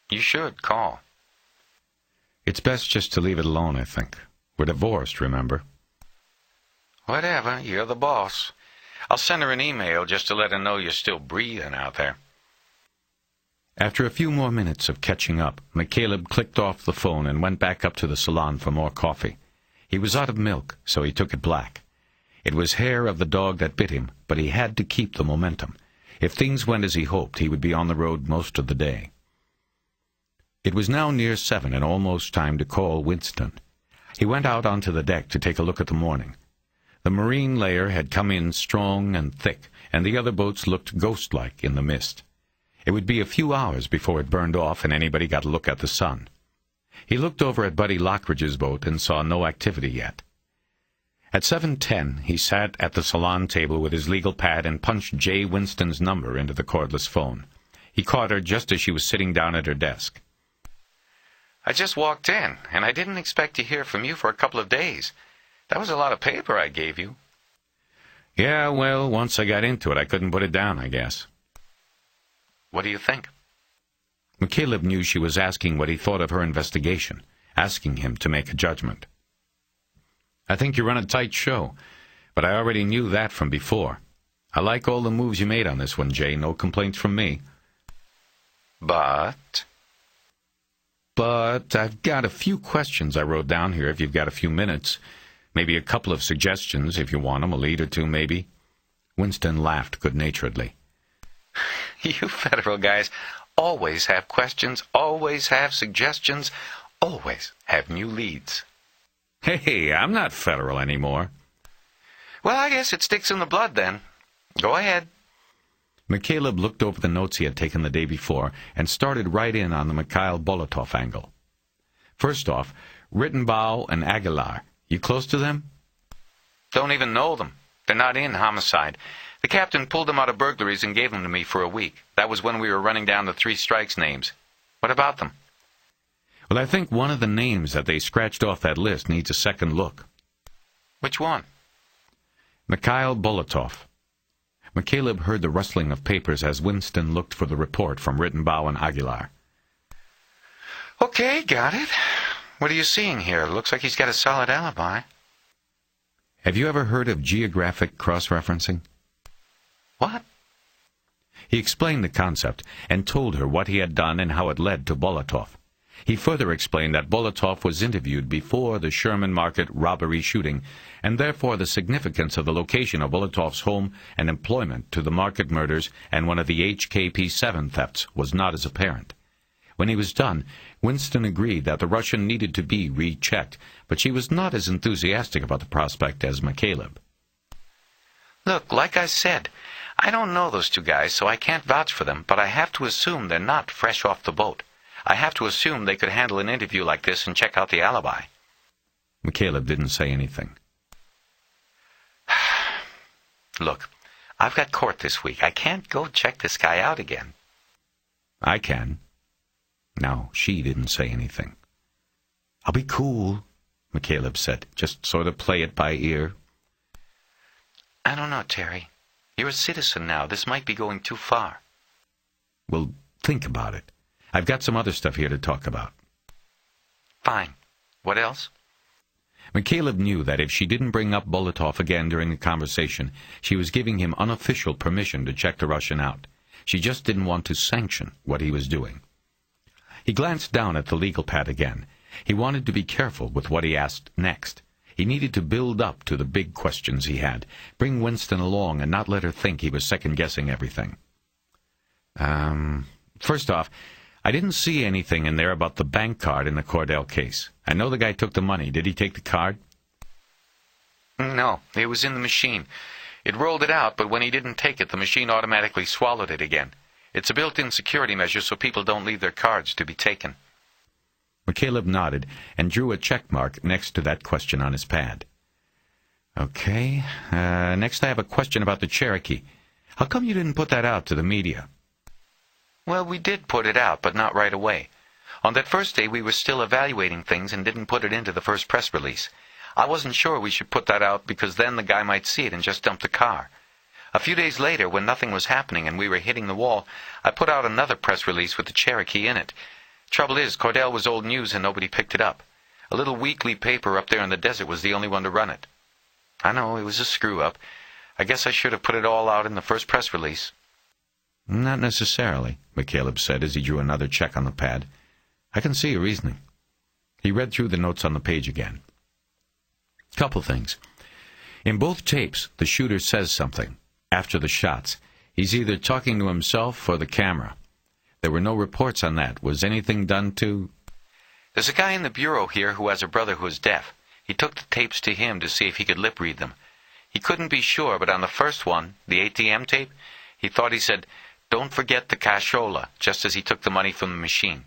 You should call.
It's best just to leave it alone, I think. We're divorced, remember?
Whatever, you're the boss. I'll send her an email just to let her know you're still breathing out there.
After a few more minutes of catching up, McCaleb clicked off the phone and went back up to the salon for more coffee. He was out of milk, so he took it black. It was hair of the dog that bit him, but he had to keep the momentum. If things went as he hoped, he would be on the road most of the day. It was now near 7 and almost time to call Winston. He went out onto the deck to take a look at the morning. The marine layer had come in strong and thick, and the other boats looked ghost-like in the mist. It would be a few hours before it burned off and anybody got a look at the sun. He looked over at Buddy Lockridge's boat and saw no activity yet. At 7:10, he sat at the salon table with his legal pad and punched Jay Winston's number into the cordless phone. He caught her just as she was sitting down at her desk.
I just walked in, and I didn't expect to hear from you for a couple of days. That was a lot of paper I gave you.
Yeah, well, once I got into it, I couldn't put it down, I guess.
What do you think?
McCaleb knew she was asking what he thought of her investigation, asking him to make a judgment. I think you run a tight show, but I already knew that from before. I like all the moves you made on this one, Jay. No complaints from me.
But
I've got a few questions I wrote down here if you've got a few minutes. Maybe a couple of suggestions if you want them, a lead or two maybe. Winston laughed good-naturedly.
You federal guys always have questions, always have suggestions, always have new leads.
Hey, I'm not federal anymore.
Well, I guess it sticks in the blood then. Go ahead.
McCaleb looked over the notes he had taken the day before and started right in on the Mikhail Bolotov angle. First off, Rittenbaugh and Aguilar. You close to them?
Don't even know them. They're not in homicide. The captain pulled them out of burglaries and gave them to me for a week. That was when we were running down the 3 strikes names. What about them?
Well, I think one of the names that they scratched off that list needs a second look.
Which one?
Mikhail Bolotov. McCaleb heard the rustling of papers as Winston looked for the report from Rittenbaugh and Aguilar.
Okay, got it. What are you seeing here? Looks like he's got a solid alibi.
Have you ever heard of geographic cross-referencing?
What?
He explained the concept and told her what he had done and how it led to Bolotov. He further explained that Bolotov was interviewed before the Sherman Market robbery shooting, and therefore the significance of the location of Bolotov's home and employment to the market murders and one of the HKP-7 thefts was not as apparent. When he was done, Winston agreed that the Russian needed to be rechecked, but she was not as enthusiastic about the prospect as McCaleb.
Look, like I said, I don't know those two guys, so I can't vouch for them, but I have to assume they're not fresh off the boat. I have to assume they could handle an interview like this and check out the alibi.
McCaleb didn't say anything.
Look, I've got court this week. I can't go check this guy out again.
I can. No, she didn't say anything. I'll be cool, McCaleb said. Just sort of play it by ear.
I don't know, Terry. You're a citizen now. This might be going too far.
Well, think about it. I've got some other stuff here to talk about.
Fine. What else?
McCaleb knew that if she didn't bring up Bolotov again during the conversation, she was giving him unofficial permission to check the Russian out. She just didn't want to sanction what he was doing. He glanced down at the legal pad again. He wanted to be careful with what he asked next. He needed to build up to the big questions he had, bring Winston along and not let her think he was second-guessing everything. First off, I didn't see anything in there about the bank card in the Cordell case. I know the guy took the money. Did he take the card?
No, it was in the machine. It rolled it out, but when he didn't take it, the machine automatically swallowed it again. It's a built-in security measure so people don't leave their cards to be taken.
McCaleb nodded and drew a check mark next to that question on his pad. Okay, next I have a question about the Cherokee. How come you didn't put that out to the media?
Well, we did put it out, but not right away. On that first day, we were still evaluating things and didn't put it into the first press release. I wasn't sure we should put that out because then the guy might see it and just dump the car. A few days later, when nothing was happening and we were hitting the wall, I put out another press release with the Cherokee in it. Trouble is, Cordell was old news and nobody picked it up. A little weekly paper up there in the desert was the only one to run it. I know, it was a screw-up. I guess I should have put it all out in the first press release.
Not necessarily, McCaleb said as he drew another check on the pad. I can see your reasoning. He read through the notes on the page again. Couple things. In both tapes, the shooter says something. After the shots, he's either talking to himself or the camera. There were no reports on that. Was anything done to...
There's a guy in the bureau here who has a brother who is deaf. He took the tapes to him to see if he could lip read them. He couldn't be sure, but on the first one, the ATM tape, he thought he said, "Don't forget the cashola," just as he took the money from the machine.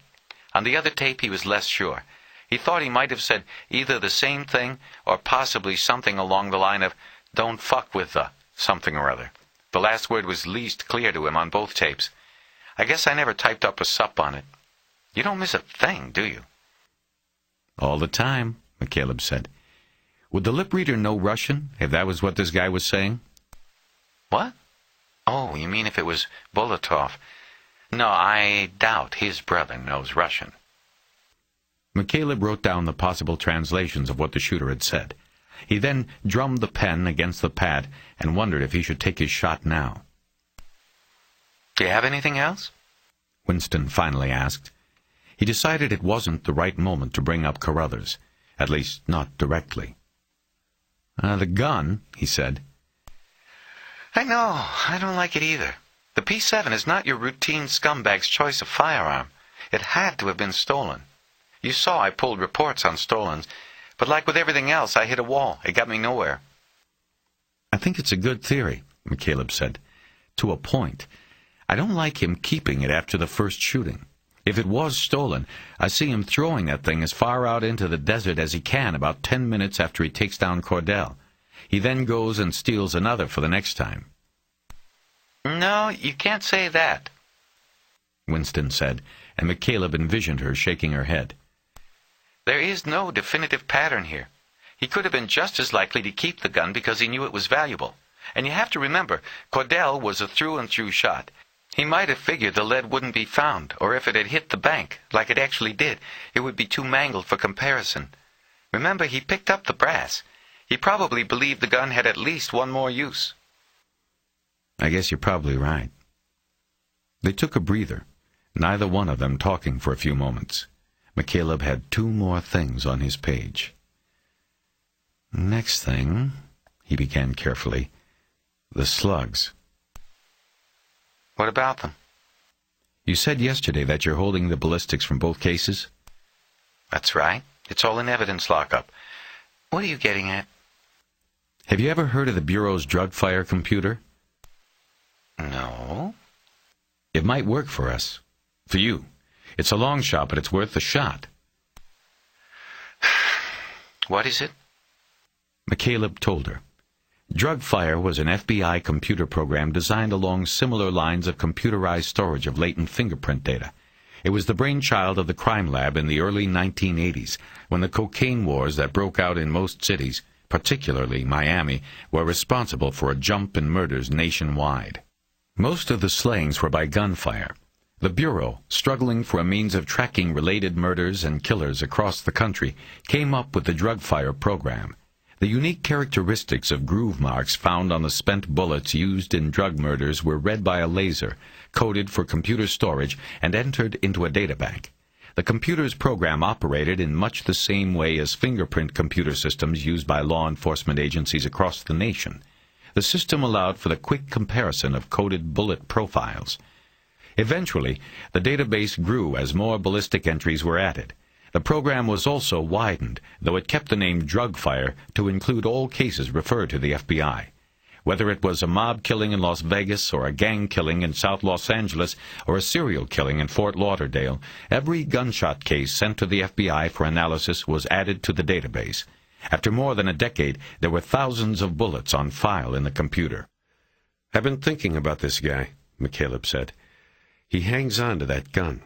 On the other tape, he was less sure. He thought he might have said either the same thing or possibly something along the line of, "Don't fuck with the something or other." The last word was least clear to him on both tapes. I guess I never typed up a sup on it. You don't miss a thing, do you?
All the time, McCaleb said. Would the lip reader know Russian, if that was what this guy was saying?
What? Oh, you mean if it was Bolotov? No, I doubt his brother knows Russian.
McCaleb wrote down the possible translations of what the shooter had said. He then drummed the pen against the pad and wondered if he should take his shot now.
Do you have anything else?
Winston finally asked. He decided it wasn't the right moment to bring up Carruthers, at least not directly. The gun, he said.
I know. I don't like it either. The P7 is not your routine scumbag's choice of firearm. It had to have been stolen. You saw I pulled reports on stolens, but like with everything else, I hit a wall. It got me nowhere.
I think it's a good theory, McCaleb said. To a point. I don't like him keeping it after the first shooting. If it was stolen, I see him throwing that thing as far out into the desert as he can about 10 minutes after he takes down Cordell. He then goes and steals another for the next time.
No, you can't say that,
Winston said, and McCaleb envisioned her shaking her head.
There is no definitive pattern here. He could have been just as likely to keep the gun because he knew it was valuable. And you have to remember, Cordell was a through-and-through shot. He might have figured the lead wouldn't be found, or if it had hit the bank, like it actually did, it would be too mangled for comparison. Remember, he picked up the brass. He probably believed the gun had at least one more use.
I guess you're probably right. They took a breather, neither one of them talking for a few moments. McCaleb had 2 more things on his page. "Next thing," he began carefully, "the slugs."
What about them?
"You said yesterday that you're holding the ballistics from both cases?"
That's right. It's all in evidence lockup. What are you getting at?
"Have you ever heard of the Bureau's drug fire computer?"
No.
"It might work for us. For you. It's a long shot, but it's worth a shot."
What is it?
McCaleb told her. Drug Fire was an FBI computer program designed along similar lines of computerized storage of latent fingerprint data. It was the brainchild of the crime lab in the early 1980s, when the cocaine wars that broke out in most cities, particularly Miami, were responsible for a jump in murders nationwide. Most of the slayings were by gunfire. The Bureau, struggling for a means of tracking related murders and killers across the country, came up with the Drug Fire program. The unique characteristics of groove marks found on the spent bullets used in drug murders were read by a laser, coded for computer storage, and entered into a databank. The computer's program operated in much the same way as fingerprint computer systems used by law enforcement agencies across the nation. The system allowed for the quick comparison of coded bullet profiles. Eventually, the database grew as more ballistic entries were added. The program was also widened, though it kept the name Drug Fire to include all cases referred to the FBI. Whether it was a mob killing in Las Vegas, or a gang killing in South Los Angeles, or a serial killing in Fort Lauderdale, every gunshot case sent to the FBI for analysis was added to the database. After more than a decade, there were thousands of bullets on file in the computer.
"I've been thinking about this guy," McCaleb said. "He hangs on to that gun.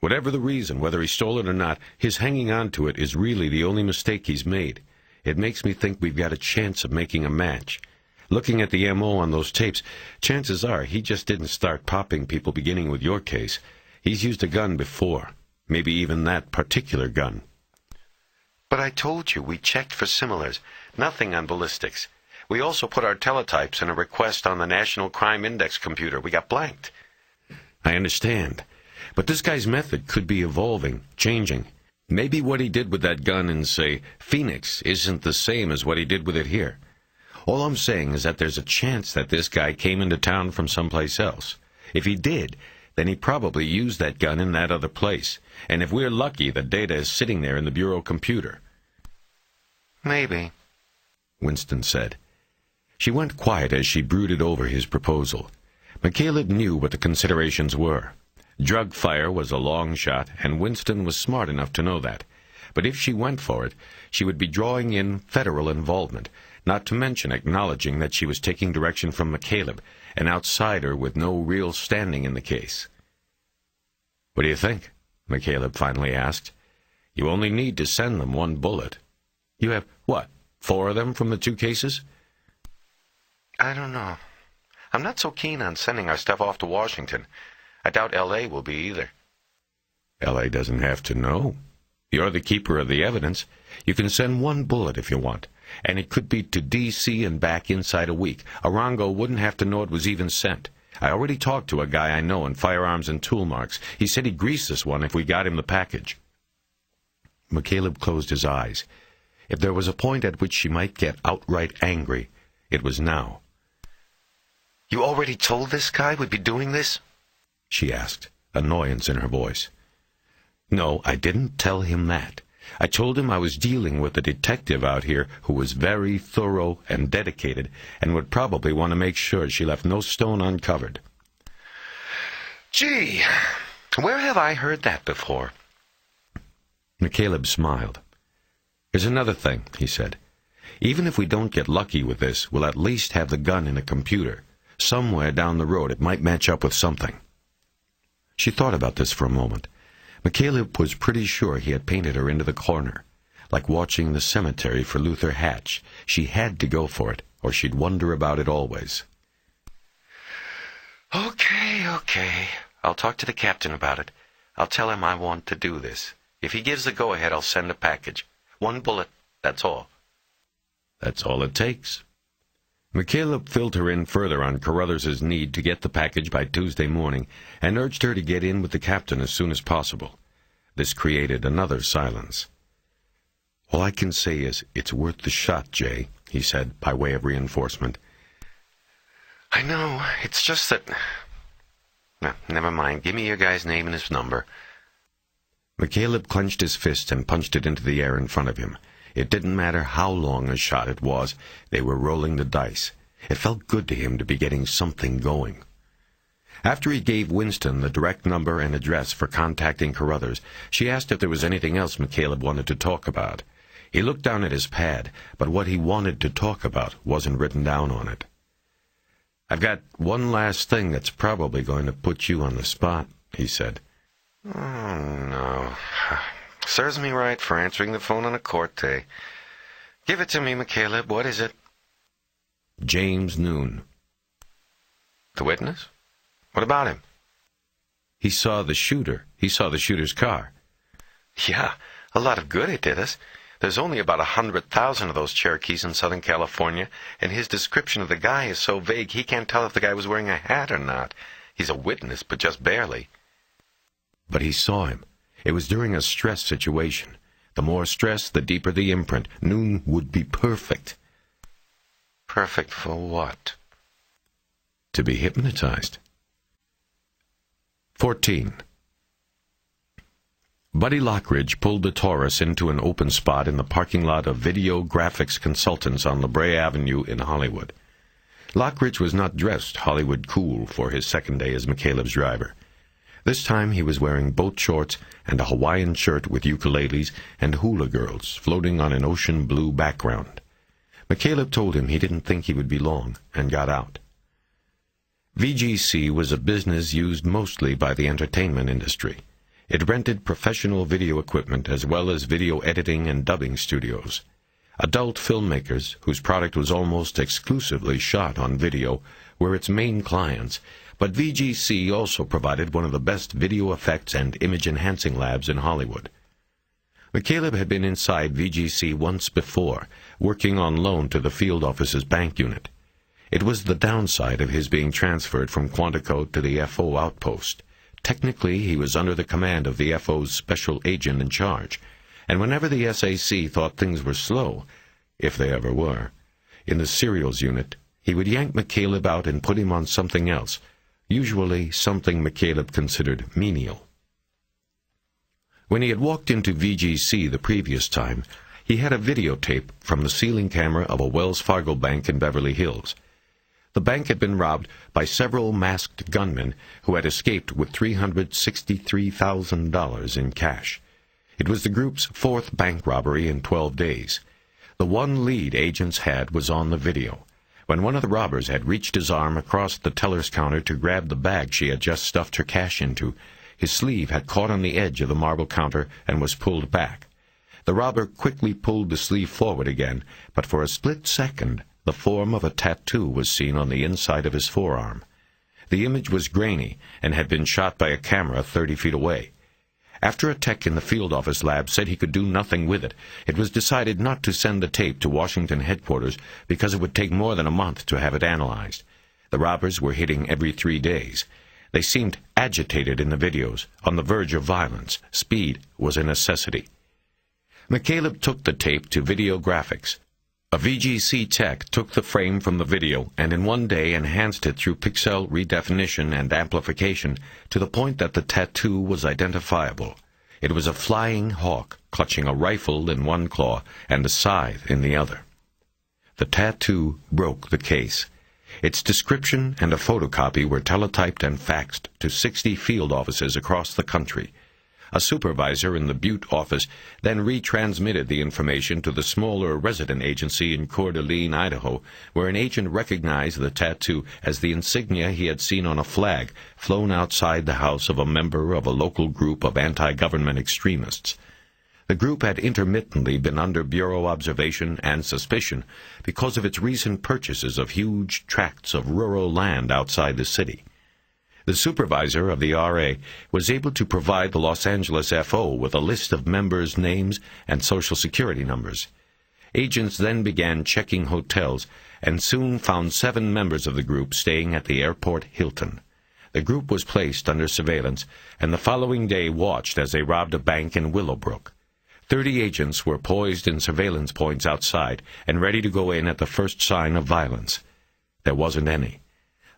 Whatever the reason, whether he stole it or not, his hanging on to it is really the only mistake he's made. It makes me think we've got a chance of making a match. Looking at the M.O. on those tapes, chances are he just didn't start popping people beginning with your case. He's used a gun before, maybe even that particular gun."
But I told you, we checked for similars. Nothing on ballistics. We also put our teletypes and a request on the National Crime Index computer. We got blanked.
I understand. But this guy's method could be evolving, changing. Maybe what he did with that gun in, say, Phoenix isn't the same as what he did with it here. All I'm saying is that there's a chance that this guy came into town from someplace else. If he did, then he probably used that gun in that other place. And if we're lucky, the data is sitting there in the Bureau computer.
Maybe,
Winston said. She went quiet as she brooded over his proposal. McCaleb knew what the considerations were. Drug Fire was a long shot, and Winston was smart enough to know that. But if she went for it, she would be drawing in federal involvement, not to mention acknowledging that she was taking direction from McCaleb, an outsider with no real standing in the case. "What do you think?" McCaleb finally asked. "You only need to send them 1 bullet. You have, 4 of them from the 2 cases?"
I don't know. I'm not so keen on sending our stuff off to Washington. I doubt L.A. will be either.
L.A. doesn't have to know. You're the keeper of the evidence. You can send 1 bullet if you want, and it could be to D.C. and back inside a week. Arango wouldn't have to know it was even sent. I already talked to a guy I know in firearms and tool marks. He said he'd grease this one if we got him the package. McCaleb closed his eyes. If there was a point at which she might get outright angry, it was now.
You already told this guy we'd be doing this?
She asked, annoyance in her voice. No, I didn't tell him that. I told him I was dealing with a detective out here who was very thorough and dedicated and would probably want to make sure she left no stone uncovered.
Gee, where have I heard that before?
McCaleb smiled. Here's another thing, he said. Even if we don't get lucky with this, we'll at least have the gun in a computer. Somewhere down the road it might match up with something. She thought about this for a moment. McCaleb was pretty sure he had painted her into the corner. Like watching the cemetery for Luther Hatch. She had to go for it, or she'd wonder about it always.
Okay. I'll talk to the captain about it. I'll tell him I want to do this. If he gives the go-ahead, I'll send a package. 1 bullet, that's all.
That's all it takes. McCaleb filled her in further on Carruthers's need to get the package by Tuesday morning and urged her to get in with the captain as soon as possible. This created another silence. "All I can say is, it's worth the shot, Jay," he said, by way of reinforcement. "I know, it's just that... No, never mind. Give me your guy's name and his number." McCaleb clenched his fist and punched it into the air in front of him. It didn't matter how long a shot it was. They were rolling the dice. It felt good to him to be getting something going. After he gave Winston the direct number and address for contacting Carruthers, she asked if there was anything else McCaleb wanted to talk about. He looked down at his pad, but what he wanted to talk about wasn't written down on it. "I've got one last thing that's probably going to put you on the spot," he said. "Oh, no. Serves me right for answering the phone on a court day. Give it to me, McCaleb. What is it?" "James Noon." "The witness? What about him?" He saw the shooter's car." "Yeah, a lot of good it did us. There's only about 100,000 of those Cherokees in Southern California, and his description of the guy is so vague he can't tell if the guy was wearing a hat or not. He's a witness, but just barely." "But he saw him. It was during a stress situation. The more stress, the deeper the imprint. Noon would be perfect." "Perfect for what?" "To be hypnotized." 14. Buddy Lockridge pulled the Taurus into an open spot in the parking lot of Video Graphics Consultants on La Brea Avenue in Hollywood. Lockridge was not dressed Hollywood cool for his second day as McCaleb's driver. This time he was wearing boat shorts and a Hawaiian shirt with ukuleles and hula girls floating on an ocean blue background. McCaleb told him he didn't think he would be long, and got out. VGC was a business used mostly by the entertainment industry. It rented professional video equipment as well as video editing and dubbing studios. Adult filmmakers, whose product was almost exclusively shot on video, were its main clients, but VGC also provided one of the best video effects and image-enhancing labs in Hollywood. McCaleb had been inside VGC once before, working on loan to the field office's bank unit. It was the downside of his being transferred from Quantico to the FO outpost. Technically, he was under the command of the FO's special agent in charge, and whenever the SAC thought things were slow, if they ever were, in the serials unit, he would yank McCaleb out and put him on something else, usually something McCaleb considered menial. When he had walked into VGC the previous time, he had a videotape from the ceiling camera of a Wells Fargo bank in Beverly Hills. The bank had been robbed by several masked gunmen who had escaped with $363,000 in cash. It was the group's fourth bank robbery in 12 days. The one lead agents had was on the video. When one of the robbers had reached his arm across the teller's counter to grab the bag she had just stuffed her cash into, his sleeve had caught on the edge of the marble counter and was pulled back. The robber quickly pulled the sleeve forward again, but for a split second the form of a tattoo was seen on the inside of his forearm. The image was grainy and had been shot by a camera 30 feet away. After a tech in the field office lab said he could do nothing with it, it was decided not to send the tape to Washington headquarters because it would take more than a month to have it analyzed. The robbers were hitting every 3 days. They seemed agitated in the videos, on the verge of violence. Speed was a necessity. McCaleb took the tape to Video Graphics. A VGC tech took the frame from the video and in one day enhanced it through pixel redefinition and amplification to the point that the tattoo was identifiable. It was a flying hawk clutching a rifle in one claw and a scythe in the other. The tattoo broke the case. Its description and a photocopy were teletyped and faxed to 60 field offices across the country. A supervisor in the Butte office then retransmitted the information to the smaller resident agency in Coeur d'Alene, Idaho, where an agent recognized the tattoo as the insignia he had seen on a flag flown outside the house of a member of a local group of anti-government extremists. The group had intermittently been under Bureau observation and suspicion because of its recent purchases of huge tracts of rural land outside the city. The supervisor of the RA was able to provide the Los Angeles FO with a list of members' names and Social Security numbers. Agents then began checking hotels and soon found 7 members of the group staying at the airport Hilton. the group was placed under surveillance, and the following day watched as they robbed a bank in Willowbrook. 30 agents were poised in surveillance points outside and ready to go in at the first sign of violence. There wasn't any.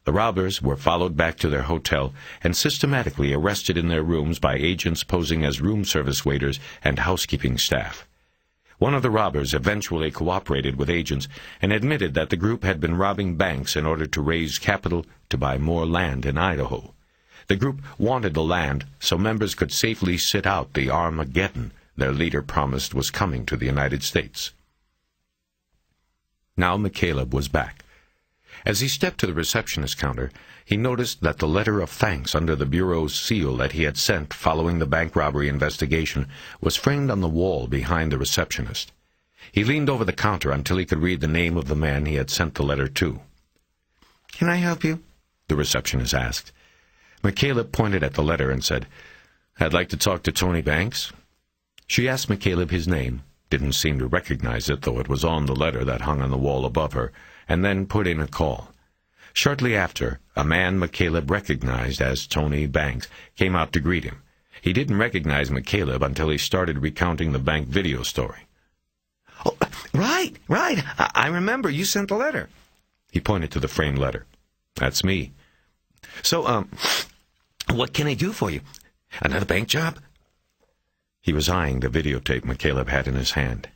The robbers were followed back to their hotel and systematically arrested in their rooms by agents posing as room service waiters and housekeeping staff. One of the robbers eventually cooperated with agents and admitted that the group had been robbing banks in order to raise capital to buy more land in Idaho. The group wanted the land so members could safely sit out the Armageddon their leader promised was coming to the United States. Now McCaleb was back. As he stepped to the receptionist counter, he noticed that the letter of thanks under the Bureau's seal that he had sent following the bank robbery investigation was framed on the wall behind the receptionist. He leaned over the counter until he could read the name of the man he had sent the letter to.
"Can I help you?"
the receptionist asked. McCaleb pointed at the letter and said, "I'd like to talk to Tony Banks." She asked McCaleb his name, didn't seem to recognize it, though it was on the letter that hung on the wall above her, and then put in a call. Shortly after, a man McCaleb recognized as Tony Banks came out to greet him. He didn't recognize McCaleb until he started recounting the bank video story.
"Oh, right. I remember you sent the letter."
He pointed to the framed letter. "That's me."
"So, what can I do for you? Another bank job?"
He was eyeing the videotape McCaleb had in his hand.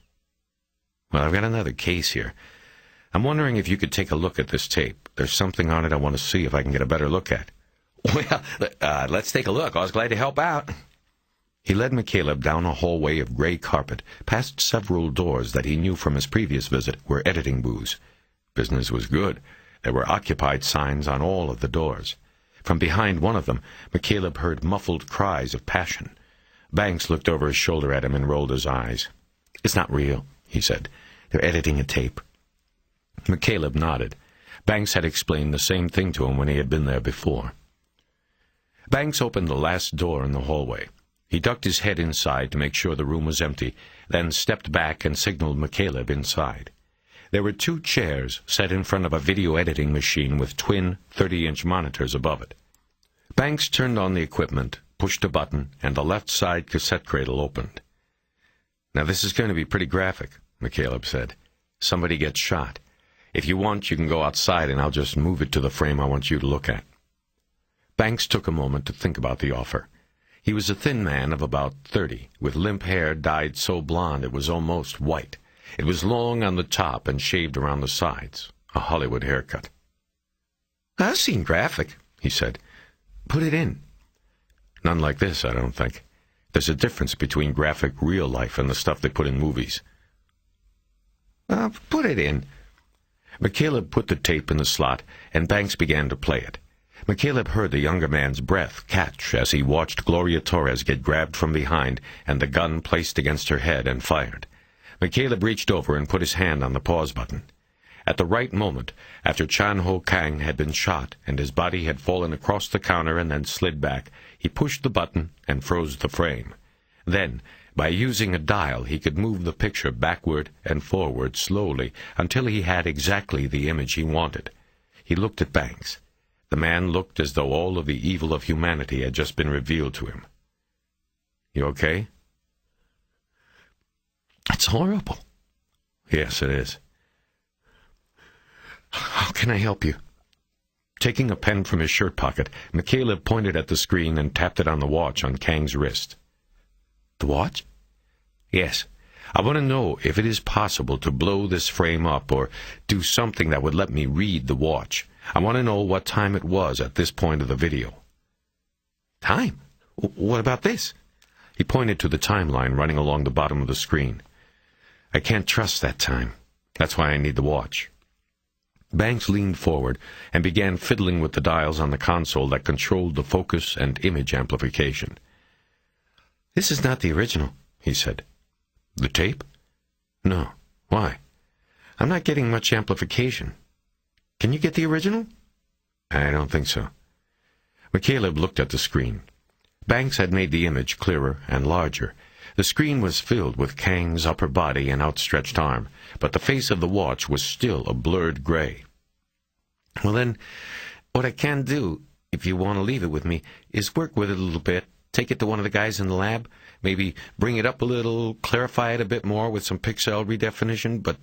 "Well, I've got another case here. I'm wondering if you could take a look at this tape. There's something on it I want to see if I can get a better look at."
"Well, let's take a look. I was glad to help out."
He led McCaleb down a hallway of gray carpet, past several doors that he knew from his previous visit were editing booths. Business was good. There were occupied signs on all of the doors. From behind one of them, McCaleb heard muffled cries of passion. Banks looked over his shoulder at him and rolled his eyes.
"It's not real," he said. "They're editing a tape."
McCaleb nodded. Banks had explained the same thing to him when he had been there before. Banks opened the last door in the hallway. He ducked his head inside to make sure the room was empty, then stepped back and signaled McCaleb inside. There were 2 chairs set in front of a video editing machine with twin 30-inch monitors above it. Banks turned on the equipment, pushed a button, and the left side cassette cradle opened. "Now this is going to be pretty graphic," McCaleb said. "Somebody gets shot. If you want, you can go outside and I'll just move it to the frame I want you to look at." Banks took a moment to think about the offer. He was a thin man of about 30, with limp hair dyed so blonde it was almost white. It was long on the top and shaved around the sides, a Hollywood haircut.
"I've seen graphic," he said. "Put it in."
"None like this, I don't think. There's a difference between graphic real life and the stuff they put in movies."
"Put it in."
McCaleb put the tape in the slot, and Banks began to play it. McCaleb heard the younger man's breath catch as he watched Gloria Torres get grabbed from behind and the gun placed against her head and fired. McCaleb reached over and put his hand on the pause button. At the right moment, after Chan Ho Kang had been shot and his body had fallen across the counter and then slid back, he pushed the button and froze the frame. Then, by using a dial, he could move the picture backward and forward slowly until he had exactly the image he wanted. He looked at Banks. The man looked as though all of the evil of humanity had just been revealed to him. "You okay?"
"It's horrible."
"Yes, it is."
"How can I help you?"
Taking a pen from his shirt pocket, McCaleb pointed at the screen and tapped it on the watch on Kang's wrist.
"The watch?"
"Yes. I want to know if it is possible to blow this frame up or do something that would let me read the watch. I want to know what time it was at this point of the video."
"Time? What about this?"
He pointed to the timeline running along the bottom of the screen. "I can't trust that time. That's why I need the watch." Banks leaned forward and began fiddling with the dials on the console that controlled the focus and image amplification.
"This is not the original," he said.
"The tape?"
"No. Why?" "I'm not getting much amplification. Can you get the original?"
"I don't think so." McCaleb looked at the screen. Banks had made the image clearer and larger. The screen was filled with Kang's upper body and outstretched arm, but the face of the watch was still a blurred gray.
"Well then, what I can do,
if you want to leave it with me, is work with it a little bit. Take it to one of the guys in the lab, maybe bring it up a little, clarify it a bit more with some pixel redefinition, but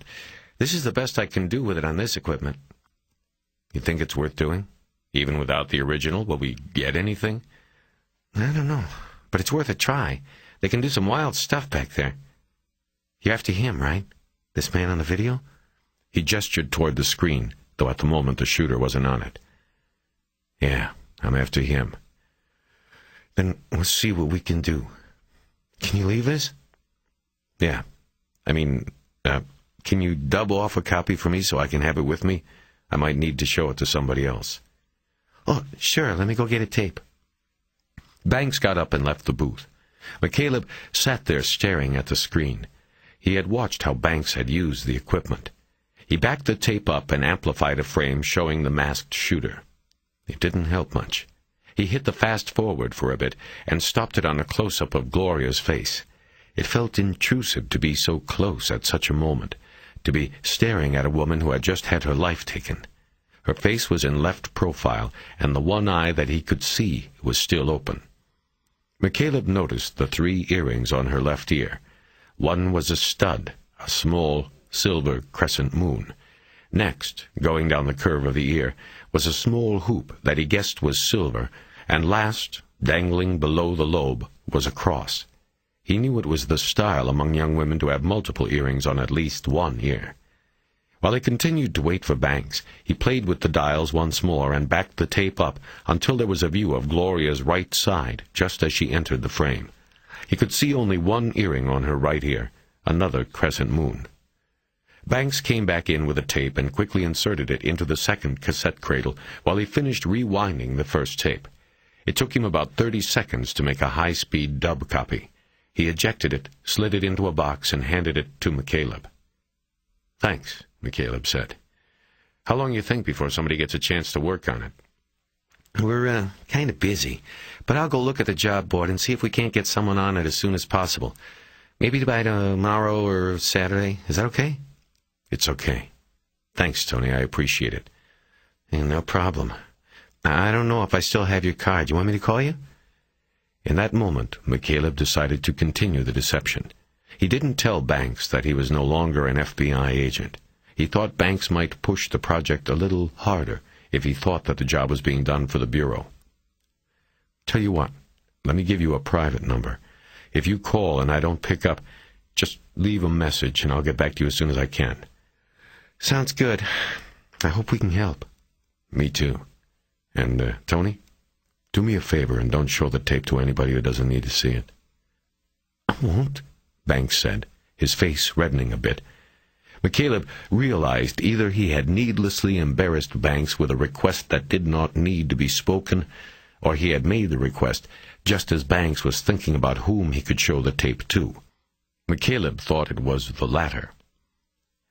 this is the best I can do with it on this equipment. You think it's worth doing? Even without the original, will we get anything? I don't know, but it's worth a try. They can do some wild stuff back there. You're after him, right? This man on the video? He gestured toward the screen, though at the moment the shooter wasn't on it. Yeah, I'm after him. Then we'll see what we can do. Can you leave this? Yeah. I mean, can you dub off a copy for me so I can have it with me? I might need to show it to somebody else. Oh, sure, let me go get a tape. Banks got up and left the booth. McCaleb sat there staring at the screen. He had watched how Banks had used the equipment. He backed the tape up and amplified a frame showing the masked shooter. It didn't help much. He hit the fast-forward for a bit and stopped it on a close-up of Gloria's face. It felt intrusive to be so close at such a moment, to be staring at a woman who had just had her life taken. Her face was in left profile, and the one eye that he could see was still open. McCaleb noticed the 3 earrings on her left ear. One was a stud, a small silver crescent moon. Next, going down the curve of the ear, was a small hoop that he guessed was silver, and last, dangling below the lobe, was a cross. He knew it was the style among young women to have multiple earrings on at least one ear. While he continued to wait for Banks, he played with the dials once more and backed the tape up until there was a view of Gloria's right side just as she entered the frame. He could see only one earring on her right ear, another crescent moon. Banks came back in with a tape and quickly inserted it into the second cassette cradle while he finished rewinding the first tape. It took him about 30 seconds to make a high-speed dub copy. He ejected it, slid it into a box, and handed it to McCaleb. "Thanks," McCaleb said. "How long you think before somebody gets a chance to work on it?" "We're kind of busy, but I'll go look at the job board and see if we can't get someone on it as soon as possible. Maybe by tomorrow or Saturday. Is that okay?" "It's okay. Thanks, Tony. I appreciate it." "No problem. I don't know if I still have your card. You want me to call you?" In that moment, McCaleb decided to continue the deception. He didn't tell Banks that he was no longer an FBI agent. He thought Banks might push the project a little harder if he thought that the job was being done for the Bureau. "Tell you what, let me give you a private number. If you call and I don't pick up, just leave a message and I'll get back to you as soon as I can." "Sounds good. I hope we can help." "Me too. And, Tony, do me a favor and don't show the tape to anybody who doesn't need to see it." "I won't," Banks said, his face reddening a bit. McCaleb realized either he had needlessly embarrassed Banks with a request that did not need to be spoken, or he had made the request just as Banks was thinking about whom he could show the tape to. McCaleb thought it was the latter.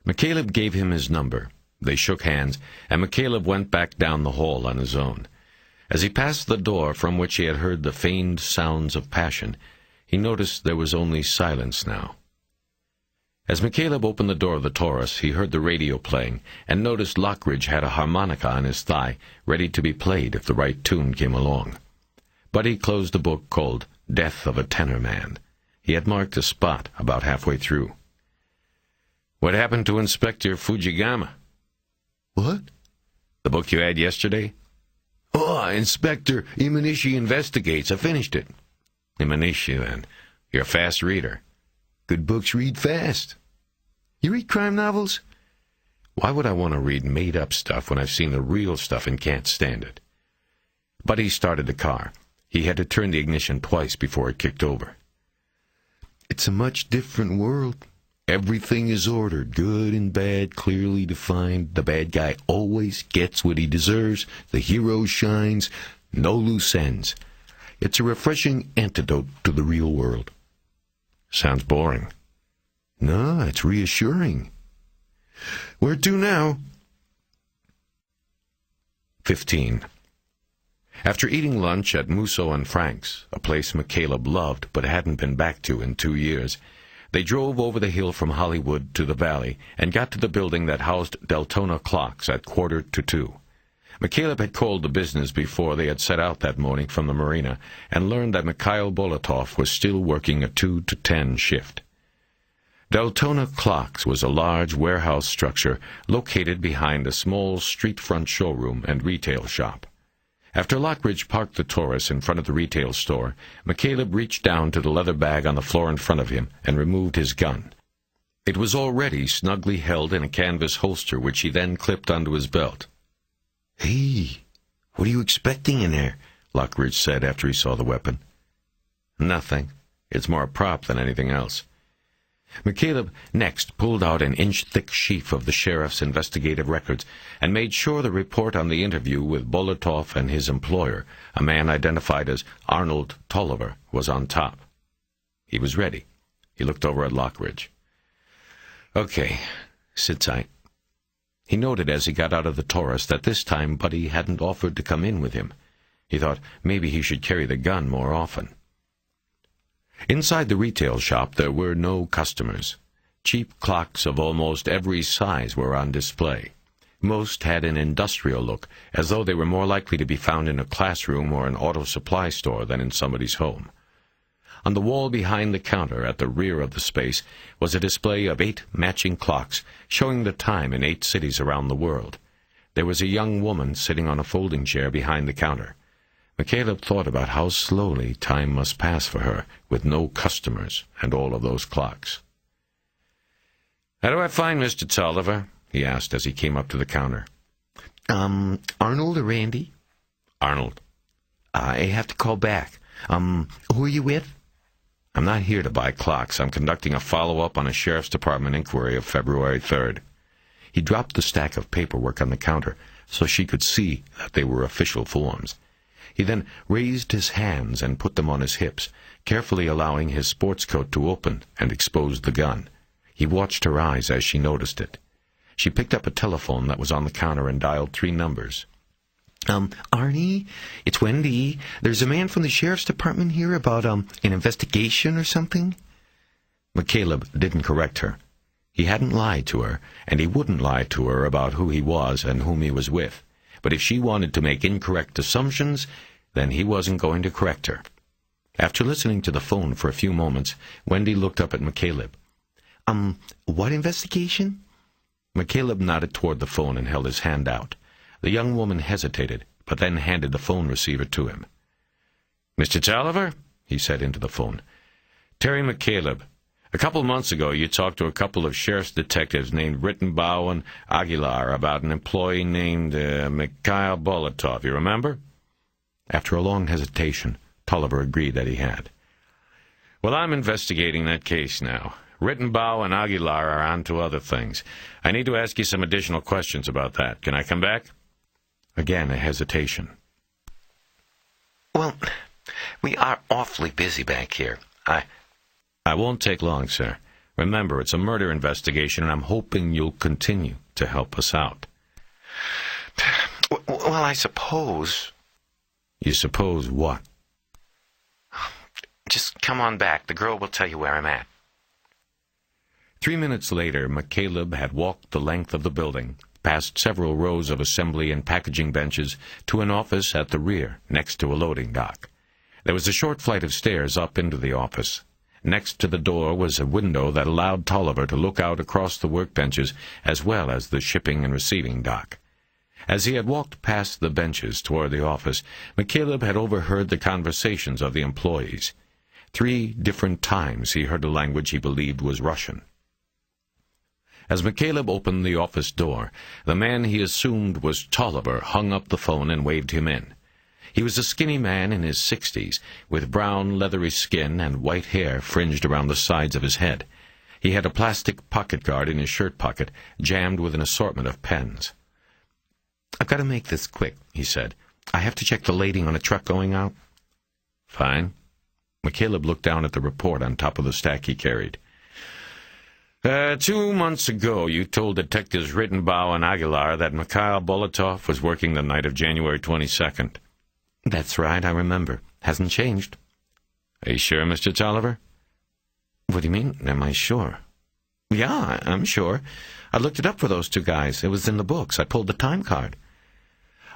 McCaleb gave him his number. They shook hands, and McCaleb went back down the hall on his own. As he passed the door from which he had heard the feigned sounds of passion, he noticed there was only silence now. As McCaleb opened the door of the Taurus, he heard the radio playing, and noticed Lockridge had a harmonica on his thigh, ready to be played if the right tune came along. Buddy closed a book called Death of a Tenor Man. He had marked a spot about halfway through. "What happened to Inspector Fujigama?" "What?" "The book you had yesterday?" "Oh, Inspector Imanishi Investigates. I finished it." "Imanishi, then. You're a fast reader." "Good books read fast." "You read crime novels?" "Why would I want to read made-up stuff when I've seen the real stuff and can't stand it?" Buddy started the car. He had to turn the ignition twice before it kicked over. "It's a much different world. Everything is ordered, good and bad, clearly defined. The bad guy always gets what he deserves. The hero shines. No loose ends. It's a refreshing antidote to the real world." "Sounds boring." "No, it's reassuring." "Where to now?" 15. After eating lunch at Musso and Frank's, a place McCaleb loved but hadn't been back to in 2 years, they drove over the hill from Hollywood to the valley and got to the building that housed Deltona Clocks at 1:45. McCaleb had called the business before they had set out that morning from the marina and learned that Mikhail Bolotov was still working a 2 to 10 shift. Deltona Clocks was a large warehouse structure located behind a small street-front showroom and retail shop. After Lockridge parked the Taurus in front of the retail store, McCaleb reached down to the leather bag on the floor in front of him and removed his gun. It was already snugly held in a canvas holster, which he then clipped onto his belt.
"Hey, what are you expecting in there?" Lockridge said after he saw the weapon.
"Nothing. It's more a prop than anything else." McCaleb next pulled out an inch-thick sheaf of the sheriff's investigative records and made sure the report on the interview with Bolotov and his employer, a man identified as Arnold Tolliver, was on top. He was ready. He looked over at Lockridge. "Okay, sit tight." He noted as he got out of the Taurus that this time Buddy hadn't offered to come in with him. He thought maybe he should carry the gun more often. Inside the retail shop there were no customers. Cheap clocks of almost every size were on display. Most had an industrial look, as though they were more likely to be found in a classroom or an auto supply store than in somebody's home. On the wall behind the counter at the rear of the space was a display of 8 matching clocks showing the time in 8 cities around the world. There was a young woman sitting on a folding chair behind the counter. McCaleb thought about how slowly time must pass for her, with no customers and all of those clocks. "How do I find Mr. Tolliver?" he asked as he came up to the counter.
Arnold or Randy?"
"Arnold."
"I have to call back. Who are you with?"
"I'm not here to buy clocks. I'm conducting a follow-up on a Sheriff's Department inquiry of February 3rd. He dropped the stack of paperwork on the counter so she could see that they were official forms. He then raised his hands and put them on his hips, carefully allowing his sports coat to open and expose the gun. He watched her eyes as she noticed it. She picked up a telephone that was on the counter and dialed 3 numbers.
Arnie, it's Wendy. There's a man from the Sheriff's Department here about, an investigation or something."
McCaleb didn't correct her. He hadn't lied to her, and he wouldn't lie to her about who he was and whom he was with. But if she wanted to make incorrect assumptions, then he wasn't going to correct her. After listening to the phone for a few moments, Wendy looked up at McCaleb.
What investigation?"
McCaleb nodded toward the phone and held his hand out. The young woman hesitated, but then handed the phone receiver to him. "Mr. Tolliver?" he said into the phone. "Terry McCaleb. A couple months ago you talked to a couple of sheriff's detectives named Rittenbaugh and Aguilar about an employee named Mikhail Bolotov. You remember?" After a long hesitation, Tolliver agreed that he had. "Well, I'm investigating that case now. Rittenbaugh and Aguilar are on to other things. I need to ask you some additional questions about that. Can I come back?" Again a hesitation.
"Well, we are awfully busy back here.
I won't take long, sir. Remember, it's a murder investigation, and I'm hoping you'll continue to help us out."
Well, I suppose."
"You suppose what?"
"Just come on back. The girl will tell you where I'm at."
3 minutes later, McCaleb had walked the length of the building, past several rows of assembly and packaging benches, to an office at the rear, next to a loading dock. There was a short flight of stairs up into the office. Next to the door was a window that allowed Tolliver to look out across the workbenches as well as the shipping and receiving dock. As he had walked past the benches toward the office, McCaleb had overheard the conversations of the employees. 3 different times he heard a language he believed was Russian. As McCaleb opened the office door, the man he assumed was Tolliver hung up the phone and waved him in. He was a skinny man in his 60s, with brown, leathery skin and white hair fringed around the sides of his head. He had a plastic pocket guard in his shirt pocket, jammed with an assortment of pens.
"I've got to make this quick," he said. "I have to check the lading on a truck going out."
"Fine." McCaleb looked down at the report on top of the stack he carried. 2 months ago, you told Detectives Rittenbaugh and Aguilar that Mikhail Bolotov was working the night of January 22nd.
"That's right, I remember. Hasn't changed."
"Are you sure, Mr. Tolliver?"
"What do you mean, am I sure?" "Yeah, I'm sure. I looked it up for those 2 guys. It was in the books. I pulled the time card."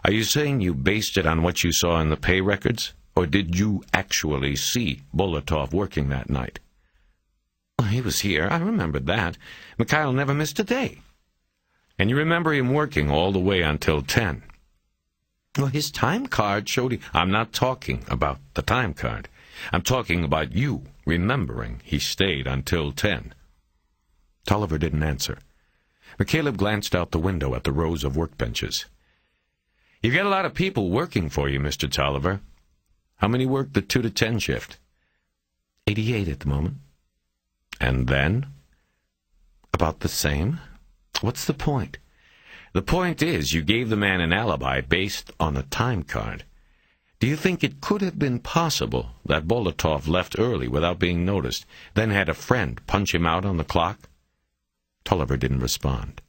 Are you saying you based it on what you saw in the pay records? Or did you actually see Bolotov working that night?
Well, he was here. I remembered that. Mikhail never missed a day.
And you remember him working all the way until 10?
Well, his time card showed he...
I'm not talking about the time card. I'm talking about you remembering he stayed until 10.
Tolliver didn't answer. McCaleb glanced out the window at the rows of workbenches.
You've got a lot of people working for you, Mr. Tolliver. How many work the 2 to 10 shift?
88 at the moment.
And then?
About the same. What's the point?
The point is, you gave the man an alibi based on a time card. Do you think it could have been possible that Bolotov left early without being noticed, then had a friend punch him out on the clock?
Tolliver didn't respond.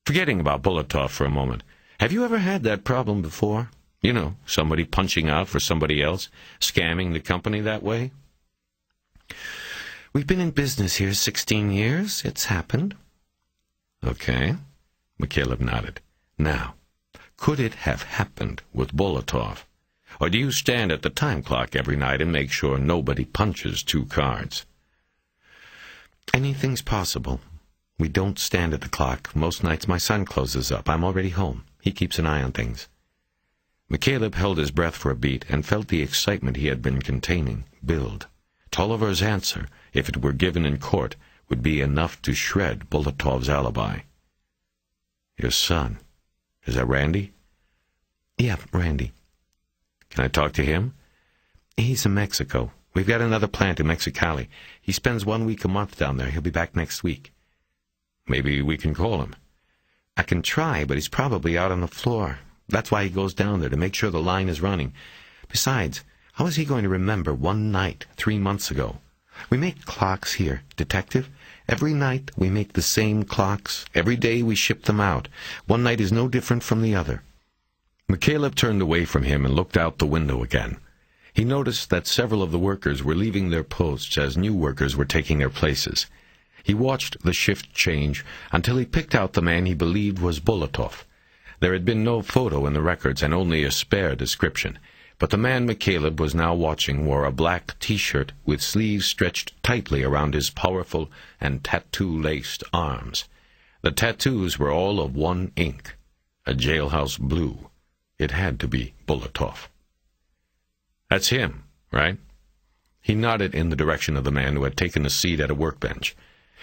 Forgetting about Bolotov for a moment, have you ever had that problem before? You know, somebody punching out for somebody else, scamming the company that way?
We've been in business here 16 years. It's happened.
Okay. McCaleb nodded. Now, could it have happened with Bolotov? Or do you stand at the time clock every night and make sure nobody punches 2 cards?
Anything's possible. We don't stand at the clock. Most nights my son closes up. I'm already home. He keeps an eye on things.
McCaleb held his breath for a beat and felt the excitement he had been containing build. Tolliver's answer, if it were given in court, would be enough to shred Bolotov's alibi. Your son. Is that Randy?
Yeah, Randy.
Can I talk to him?
He's in Mexico. We've got another plant in Mexicali. He spends 1 week a month down there. He'll be back next week.
Maybe we can call him.
I can try, but he's probably out on the floor. That's why he goes down there, to make sure the line is running. Besides, how is he going to remember one night 3 months ago? We make clocks here, Detective. Every night we make the same clocks. Every day we ship them out. One night is no different from the other.
McCaleb turned away from him and looked out the window again. He noticed that several of the workers were leaving their posts as new workers were taking their places. He watched the shift change until he picked out the man he believed was Bolotov. There had been no photo in the records and only a spare description, but the man McCaleb was now watching wore a black T-shirt with sleeves stretched tightly around his powerful and tattoo-laced arms. The tattoos were all of one ink, a jailhouse blue. It had to be Bolotov. That's him, right? He nodded in the direction of the man who had taken a seat at a workbench.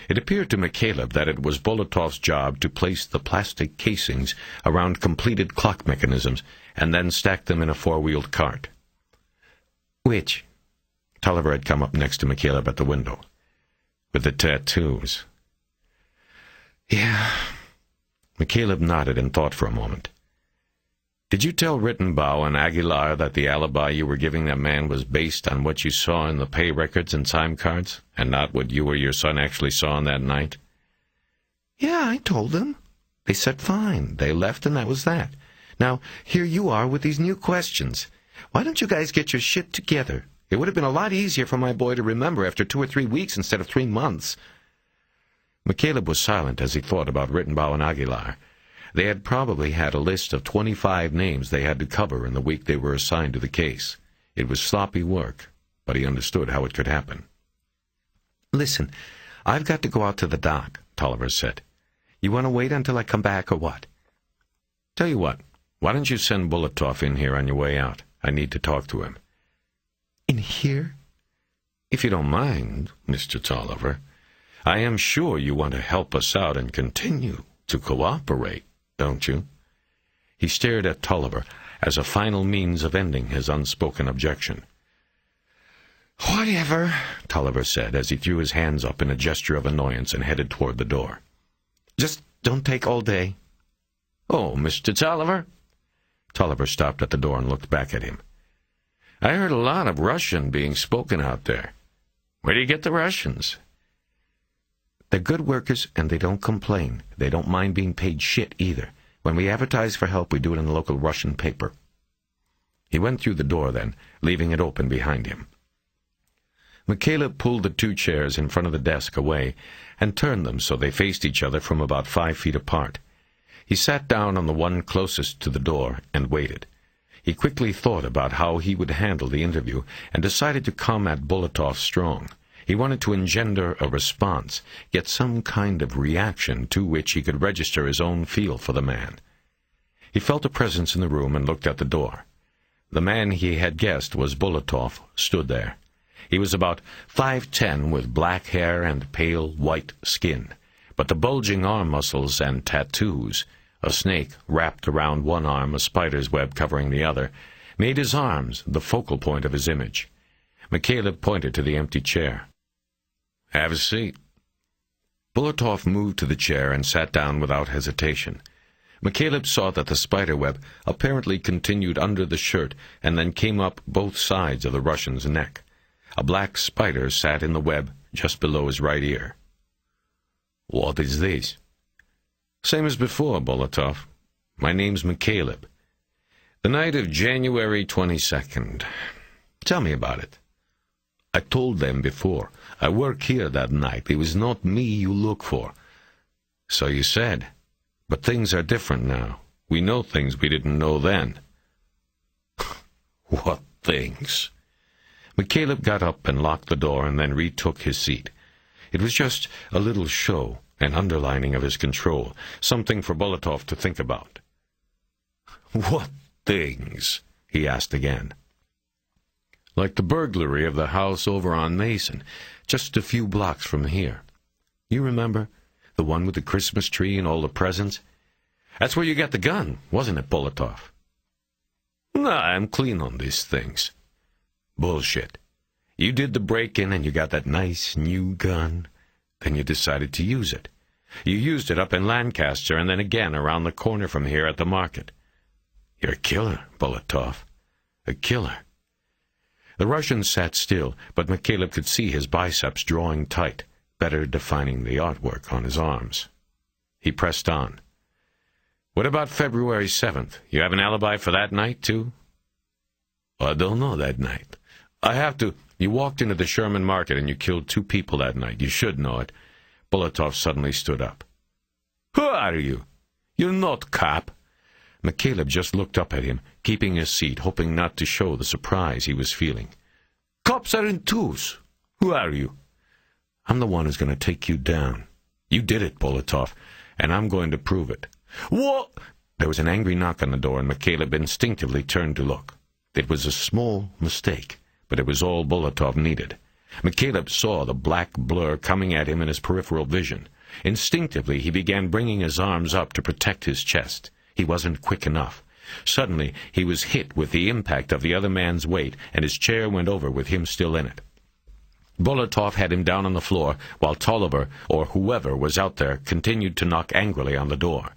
It appeared to McCaleb that it was Bolotov's job to place the plastic casings around completed clock mechanisms and then stack them in a 4-wheeled cart.
Which?
Tolliver had come up next to McCaleb at the window. With the tattoos.
Yeah.
McCaleb nodded and thought for a moment. Did you tell Rittenbaugh and Aguilar that the alibi you were giving that man was based on what you saw in the pay records and time cards, and not what you or your son actually saw on that night?
Yeah, I told them. They said fine. They left, and that was that. Now, here you are with these new questions. Why don't you guys get your shit together? It would have been a lot easier for my boy to remember after 2 or 3 weeks instead of 3 months.
McCaleb was silent as he thought about Rittenbaugh and Aguilar. They had probably had a list of 25 names they had to cover in the week they were assigned to the case. It was sloppy work, but he understood how it could happen.
Listen, I've got to go out to the dock, Tolliver said. You want to wait until I come back or what?
Tell you what, why don't you send Bolotov in here on your way out? I need to talk to him.
In here?
If you don't mind, Mr. Tolliver. I am sure you want to help us out and continue to cooperate, don't you? He stared at Tolliver as a final means of ending his unspoken objection.
Whatever,
Tolliver said as he threw his hands up in a gesture of annoyance and headed toward the door.
Just don't take all day.
Oh, Mr. Tolliver? Tolliver stopped at the door and looked back at him. I heard a lot of Russian being spoken out there. Where do you get the Russians?
They're good workers, and they don't complain. They don't mind being paid shit, either. When we advertise for help, we do it in the local Russian paper.
He went through the door then, leaving it open behind him. McCaleb pulled the 2 chairs in front of the desk away and turned them so they faced each other from about 5 feet apart.
He sat down on the one closest to the door and waited. He quickly thought about how he would handle the interview and decided to come at Bulatov strong. He wanted to engender a response, get some kind of reaction to which he could register his own feel for the man. He felt a presence in the room and looked at the door. The man he had guessed was Bulatov stood there. He was about 5'10", with black hair and pale white skin, but the bulging arm muscles and tattoos, a snake wrapped around one arm, a spider's web covering the other, made his arms the focal point of his image. McCaleb pointed to the empty chair. "Have a seat." Bulatov moved to the chair and sat down without hesitation. McCaleb saw that the spider web apparently continued under the shirt and then came up both sides of the Russian's neck. A black spider sat in the web just below his right ear. "What is this?" "Same as before, Bulatov. My name's McCaleb. The night of January 22nd. Tell me about it." "I told them before. I work here that night. It was not me you look for." "So you said. But things are different now. We know things we didn't know then." "What things?" McCaleb got up and locked the door and then retook his seat. It was just a little show, an underlining of his control, something for Bulatov to think about. "What things?" he asked again. "Like the burglary of the house over on Mason, just a few blocks from here. You remember? The one with the Christmas tree and all the presents? That's where you got the gun, wasn't it, Bulatov?" "Nah, I'm clean on these things." "Bullshit. You did the break-in and you got that nice new gun. Then you decided to use it. You used it up in Lancaster and then again around the corner from here at the market. You're a killer, Bulatov. A killer." The Russian sat still, but McCaleb could see his biceps drawing tight, better defining the artwork on his arms. He pressed on. "What about February 7th? You have an alibi for that night, too?" "I don't know that night. I have to—" "You walked into the Sherman Market and you killed 2 people that night. You should know it." Bulatov suddenly stood up. "Who are you? You're not cop." McCaleb just looked up at him, keeping his seat, hoping not to show the surprise he was feeling. "Cops are in twos. Who are you?" "I'm the one who's going to take you down. You did it, Bulatov, and I'm going to prove it." "What?" There was an angry knock on the door, and McCaleb instinctively turned to look. It was a small mistake, but it was all Bulatov needed. McCaleb saw the black blur coming at him in his peripheral vision. Instinctively, he began bringing his arms up to protect his chest. He wasn't quick enough. Suddenly, he was hit with the impact of the other man's weight, and his chair went over with him still in it. Bulatov had him down on the floor, while Tolliver, or whoever was out there, continued to knock angrily on the door.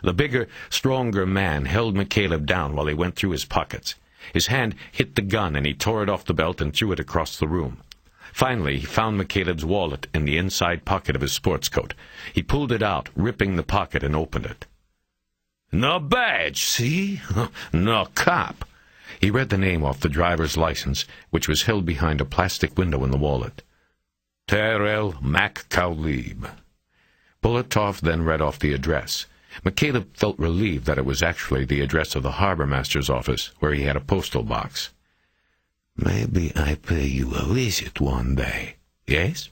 The bigger, stronger man held McCaleb down while he went through his pockets. His hand hit the gun, and he tore it off the belt and threw it across the room. Finally, he found McCaleb's wallet in the inside pocket of his sports coat. He pulled it out, ripping the pocket, and opened it. "No badge, see? No cop." He read the name off the driver's license, which was held behind a plastic window in the wallet. Terry McCaleb. Bulatov then read off the address. McCaleb felt relieved that it was actually the address of the harbor master's office, where he had a postal box. "Maybe I pay you a visit one day, yes?"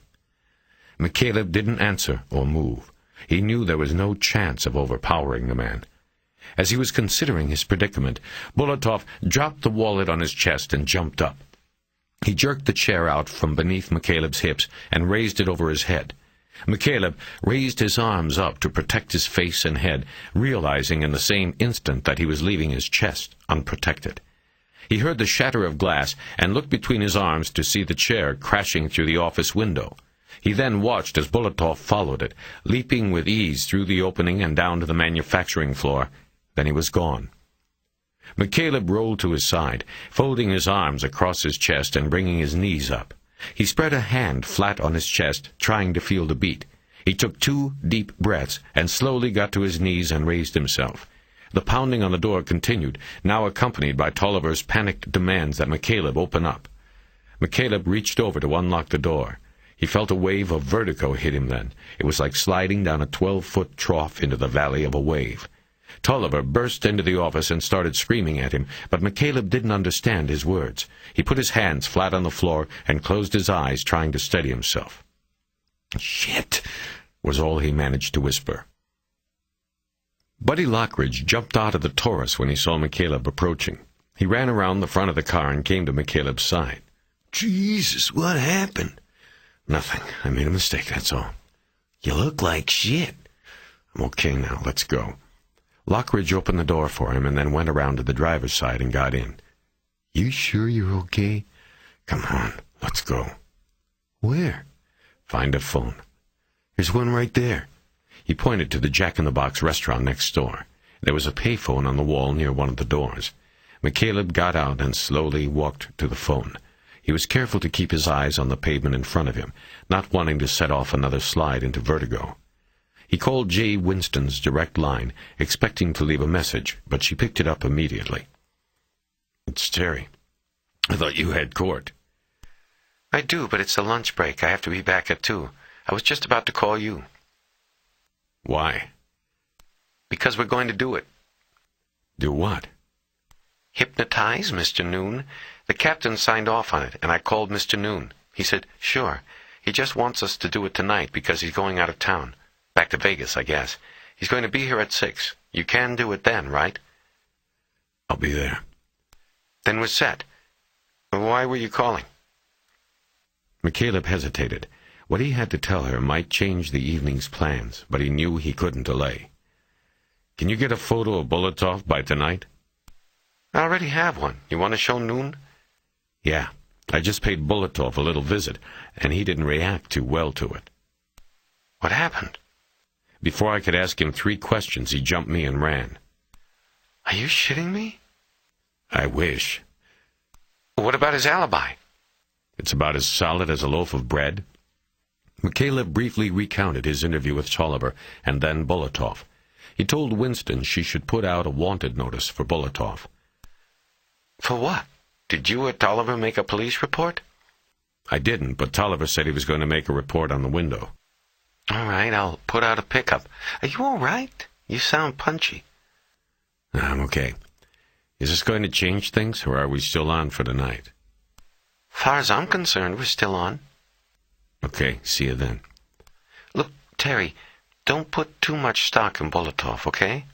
McCaleb didn't answer or move. He knew there was no chance of overpowering the man. As he was considering his predicament, Bulatov dropped the wallet on his chest and jumped up. He jerked the chair out from beneath McCaleb's hips and raised it over his head. McCaleb raised his arms up to protect his face and head, realizing in the same instant that he was leaving his chest unprotected. He heard the shatter of glass and looked between his arms to see the chair crashing through the office window. He then watched as Bulatov followed it, leaping with ease through the opening and down to the manufacturing floor. Then he was gone. McCaleb rolled to his side, folding his arms across his chest and bringing his knees up. He spread a hand flat on his chest, trying to feel the beat. He took 2 deep breaths and slowly got to his knees and raised himself. The pounding on the door continued, now accompanied by Tolliver's panicked demands that McCaleb open up. McCaleb reached over to unlock the door. He felt a wave of vertigo hit him then. It was like sliding down a 12-foot trough into the valley of a wave. Tolliver burst into the office and started screaming at him, but McCaleb didn't understand his words. He put his hands flat on the floor and closed his eyes, trying to steady himself. "Shit," was all he managed to whisper. Buddy Lockridge jumped out of the Taurus when he saw McCaleb approaching. He ran around the front of the car and came to McCaleb's side.
"Jesus, what happened?"
"Nothing. I made a mistake, that's all."
"You look like shit."
"I'm okay now. Let's go." Lockridge opened the door for him and then went around to the driver's side and got in.
"You sure you're okay?"
"Come on, let's go."
"Where?"
"Find a phone."
"There's one right there."
He pointed to the Jack-in-the-Box restaurant next door. There was a payphone on the wall near one of the doors. McCaleb got out and slowly walked to the phone. He was careful to keep his eyes on the pavement in front of him, not wanting to set off another slide into vertigo. He called Jay Winston's direct line, expecting to leave a message, but she picked it up immediately. "It's Terry. I thought you had court."
"I do, but it's a lunch break. I have to be back at 2. I was just about to call you."
"Why?"
"Because we're going to do it."
"Do what?"
"Hypnotize Mr. Noon. The captain signed off on it, and I called Mr. Noon. He said, sure. He just wants us to do it tonight because he's going out of town. Back to Vegas, I guess. He's going to be here at 6. You can do it then, right?"
"I'll be there."
"Then we're set. Why were you calling?"
McCaleb hesitated. What he had to tell her might change the evening's plans, but he knew he couldn't delay. "Can you get a photo of Bulatov by tonight?"
"I already have one. You want to show Noon?"
"Yeah. I just paid Bulatov a little visit, and he didn't react too well to it."
"What happened?"
"Before I could ask him 3 questions, he jumped me and ran."
"Are you shitting me?"
"I wish."
"What about his alibi?"
"It's about as solid as a loaf of bread." McCaleb briefly recounted his interview with Tolliver and then Bulatov. He told Winston she should put out a wanted notice for Bulatov.
"For what? Did you or Tolliver make a police report?"
"I didn't, but Tolliver said he was going to make a report on the window."
"All right, I'll put out a pickup. Are you all right? You sound punchy."
"I'm okay. Is this going to change things, or are we still on for the night?"
"Far as I'm concerned, we're still on."
"Okay, see you then."
"Look, Terry, don't put too much stock in Bulatov, okay?"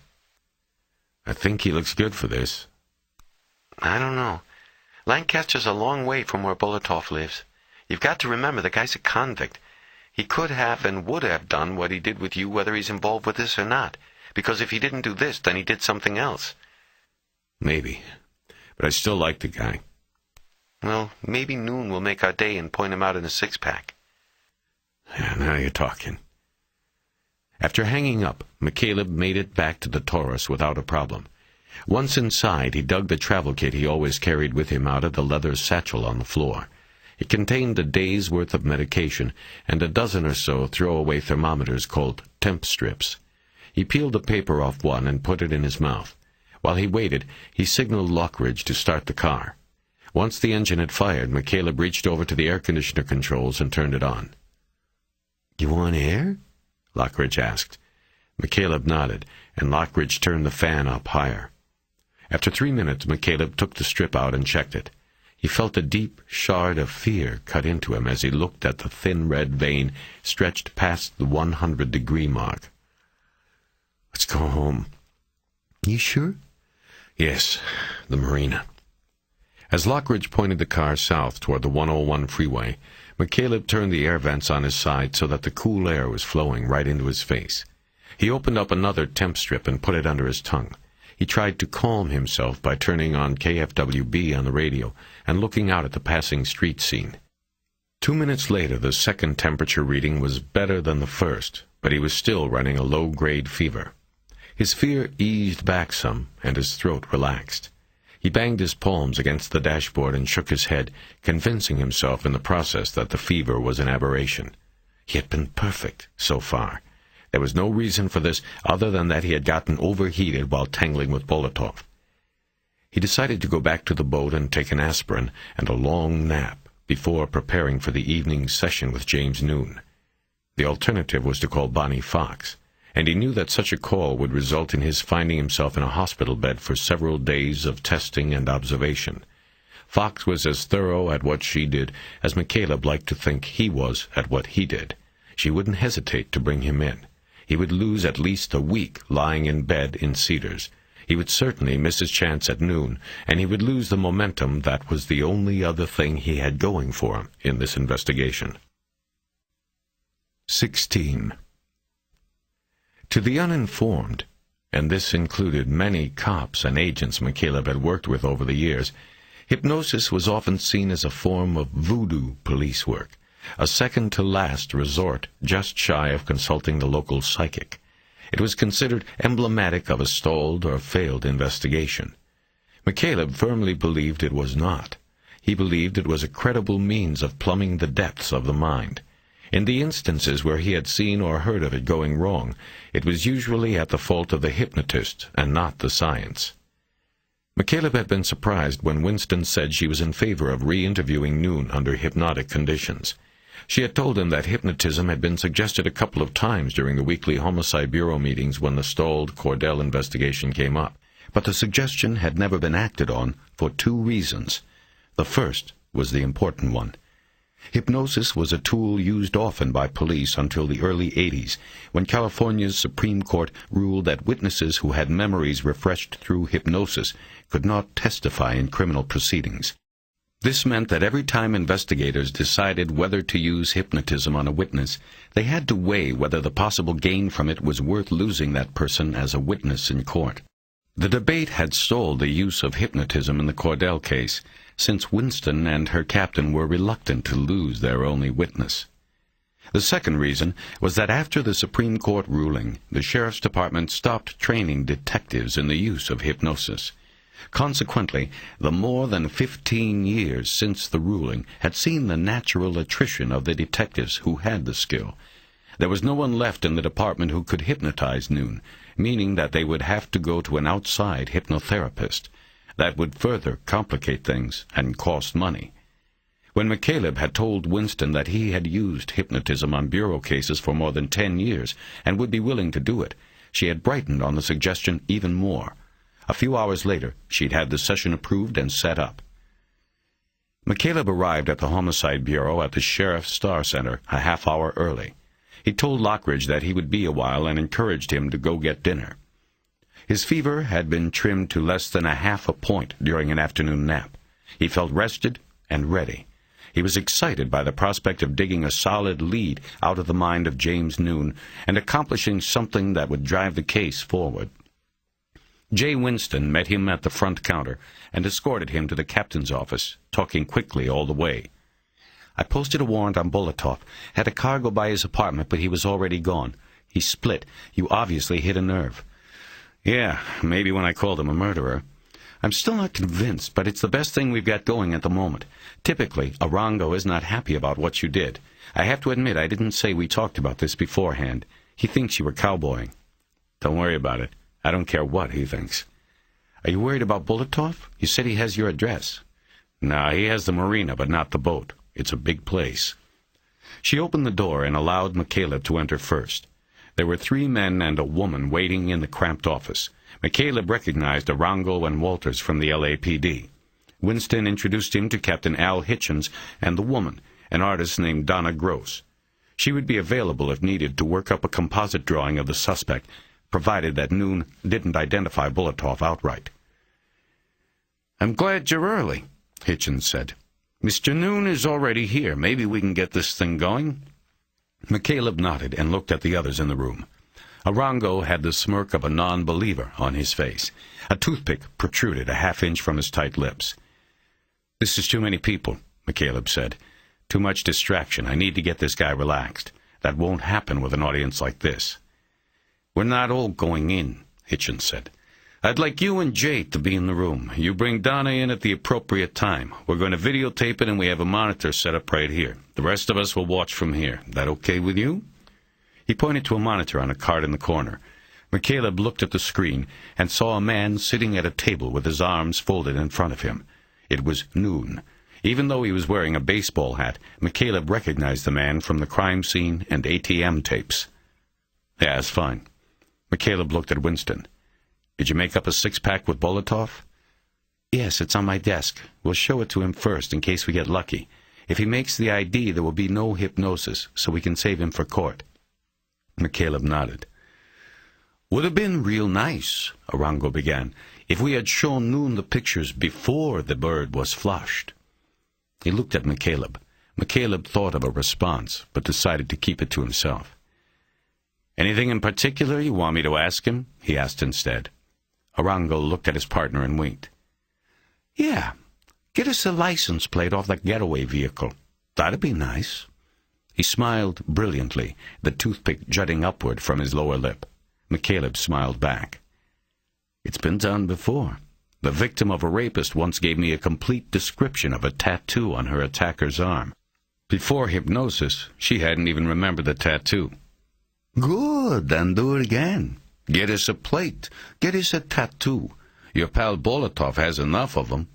"I think he looks good for this."
"I don't know. Lancaster's a long way from where Bulatov lives. You've got to remember the guy's a convict. He could have and would have done what he did with you whether he's involved with this or not. Because if he didn't do this, then he did something else."
"Maybe. But I still like the guy."
"Well, maybe Noon will make our day and point him out in a 6-pack.
Yeah, now you're talking. After hanging up, McCaleb made it back to the Taurus without a problem. Once inside, he dug the travel kit he always carried with him out of the leather satchel on the floor. It contained a day's worth of medication and a dozen or so throwaway thermometers called temp strips. He peeled the paper off one and put it in his mouth. While he waited, he signaled Lockridge to start the car. Once the engine had fired, McCaleb reached over to the air conditioner controls and turned it on.
"You want air?"
Lockridge asked. McCaleb nodded, and Lockridge turned the fan up higher. After 3 minutes, McCaleb took the strip out and checked it. He felt a deep shard of fear cut into him as he looked at the thin red vein stretched past the 100-degree mark.
"Let's go home." "You sure?"
"Yes, the marina." As Lockridge pointed the car south toward the 101 freeway, McCaleb turned the air vents on his side so that the cool air was flowing right into his face. He opened up another temp strip and put it under his tongue. He tried to calm himself by turning on KFWB on the radio and looking out at the passing street scene. 2 minutes later, the second temperature reading was better than the first, but he was still running a low-grade fever. His fear eased back some, and his throat relaxed. He banged his palms against the dashboard and shook his head, convincing himself in the process that the fever was an aberration. He had been perfect so far. There was no reason for this other than that he had gotten overheated while tangling with Bulatov. He decided to go back to the boat and take an aspirin and a long nap before preparing for the evening session with James Noon. The alternative was to call Bonnie Fox. and he knew that such a call would result in his finding himself in a hospital bed for several days of testing and observation. Fox was as thorough at what she did as McCaleb liked to think he was at what he did. She wouldn't hesitate to bring him in. He would lose at least a week lying in bed in Cedars. He would certainly miss his chance at noon, and he would lose the momentum that was the only other thing he had going for him in this investigation. 16. To the uninformed, and this included many cops and agents McCaleb had worked with over the years, hypnosis was often seen as a form of voodoo police work, a second-to-last resort just shy of consulting the local psychic. It was considered emblematic of a stalled or failed investigation. McCaleb firmly believed it was not. He believed it was a credible means of plumbing the depths of the mind. In the instances where he had seen or heard of it going wrong, it was usually at the fault of the hypnotist and not the science. McCaleb had been surprised when Winston said she was in favor of re-interviewing Noon under hypnotic conditions. She had told him that hypnotism had been suggested a couple of times during the weekly Homicide Bureau meetings when the stalled Cordell investigation came up, but the suggestion had never been acted on for two reasons. The first was the important one. Hypnosis was a tool used often by police until the early 80s, when California's Supreme Court ruled that witnesses who had memories refreshed through hypnosis could not testify in criminal proceedings. This meant that every time investigators decided whether to use hypnotism on a witness, they had to weigh whether the possible gain from it was worth losing that person as a witness in court. The debate had stalled the use of hypnotism in the Cordell case, since Winston and her captain were reluctant to lose their only witness. The second reason was that after the Supreme Court ruling, the Sheriff's Department stopped training detectives in the use of hypnosis. Consequently, the more than 15 years since the ruling had seen the natural attrition of the detectives who had the skill. There was no one left in the department who could hypnotize Noon, meaning that they would have to go to an outside hypnotherapist. That would further complicate things and cost money. When McCaleb had told Winston that he had used hypnotism on bureau cases for more than 10 years and would be willing to do it, she had brightened on the suggestion even more. A few hours later, she'd had the session approved and set up. McCaleb arrived at the Homicide Bureau at the Sheriff's Star Center a half-hour early. He told Lockridge that he would be a while and encouraged him to go get dinner. His fever had been trimmed to less than a half a point during an afternoon nap. He felt rested and ready. He was excited by the prospect of digging a solid lead out of the mind of James Noon and accomplishing something that would drive the case forward. Jay Winston met him at the front counter and escorted him to the captain's office, talking quickly all the way. "I posted a warrant on Bolotov. Had a car go by his apartment, but he was already gone. He split. You obviously hit a nerve." "Yeah, maybe when I called him a murderer. I'm still not convinced, but it's the best thing we've got going at the moment. Typically, Arango is not happy about what you did. I have to admit I didn't say we talked about this beforehand. He thinks you were cowboying." "Don't worry about it. I don't care what he thinks." "Are you worried about Bolotov? You said he has your address." "Nah, he has the marina, but not the boat. It's a big place." She opened the door and allowed McCaleb to enter first. There were 3 men and a woman waiting in the cramped office. McCaleb recognized Arango and Walters from the LAPD. Winston introduced him to Captain Al Hitchens and the woman, an artist named Donna Gross. She would be available if needed to work up a composite drawing of the suspect, provided that Noon didn't identify Bolotov outright. "I'm glad you're early," Hitchens said. "Mr. Noon is already here. Maybe we can get this thing going." McCaleb nodded and looked at the others in the room. Arango had the smirk of a non-believer on his face. A toothpick protruded a half-inch from his tight lips. "This is too many people," McCaleb said. "Too much distraction. I need to get this guy relaxed. That won't happen with an audience like this." "We're not all going in," Hitchens said. "I'd like you and Jay to be in the room. You bring Donna in at the appropriate time. We're going to videotape it, and we have a monitor set up right here. The rest of us will watch from here. That okay with you?" He pointed to a monitor on a cart in the corner. McCaleb looked at the screen and saw a man sitting at a table with his arms folded in front of him. It was Noon. Even though he was wearing a baseball hat, McCaleb recognized the man from the crime scene and ATM tapes. "Yeah, it's fine.
McCaleb looked at Winston. "Did you make up a six-pack with Bolotov?"
"Yes, it's on my desk. We'll show it to him first in case we get lucky. If he makes the ID, there will be no hypnosis, so we can save him for court."
McCaleb nodded. "Would have been real nice," Arango began, "if we had shown Noon the pictures before the bird was flushed." He looked at McCaleb. McCaleb thought of a response, but decided to keep it to himself. "Anything in particular you want me to ask him?" he asked instead. Arango looked at his partner and winked. "Yeah, get us a license plate off that getaway vehicle. That'd be nice." He smiled brilliantly, the toothpick jutting upward from his lower lip. McCaleb smiled back. "It's been done before. The victim of a rapist once gave me a complete description of a tattoo on her attacker's arm. Before hypnosis, she hadn't even remembered the tattoo." "Good, then do it again. Get us a plate. Get us a tattoo. Your pal Bolotov has enough of them."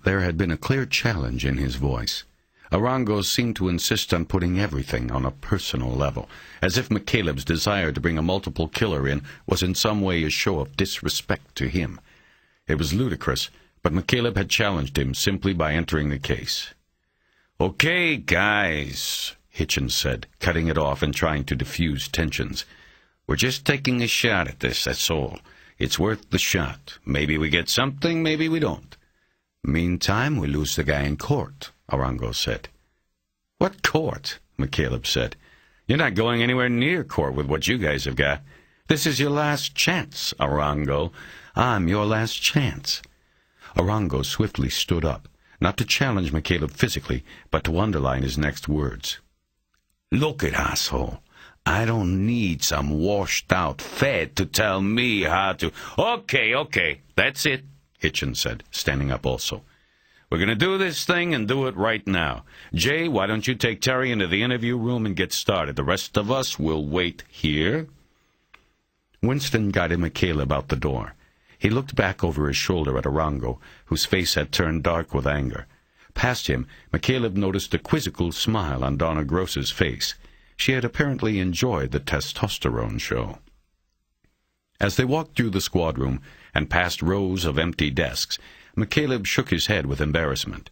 There had been a clear challenge in his voice. Arango seemed to insist on putting everything on a personal level, as if McCaleb's desire to bring a multiple killer in was in some way a show of disrespect to him. It was ludicrous, but McCaleb had challenged him simply by entering the case. "Okay, guys," Hitchens said, cutting it off and trying to diffuse tensions. "We're just taking a shot at this, that's all. It's worth the shot. Maybe we get something, maybe we don't." "Meantime, we lose the guy in court," Arango said. "What court?" McCaleb said. "You're not going anywhere near court with what you guys have got. This is your last chance, Arango. I'm your last chance." Arango swiftly stood up, not to challenge McCaleb physically, but to underline his next words. "Look it, asshole. I don't need some washed-out fed to tell me how to—" Okay, that's it," Hitchens said, standing up also. "We're going to do this thing and do it right now. Jay, why don't you take Terry into the interview room and get started? The rest of us will wait here." Winston guided McCaleb out the door. He looked back over his shoulder at Arango, whose face had turned dark with anger. Past him, McCaleb noticed a quizzical smile on Donna Gross's face. She had apparently enjoyed the testosterone show. As they walked through the squad room and past rows of empty desks, McCaleb shook his head with embarrassment.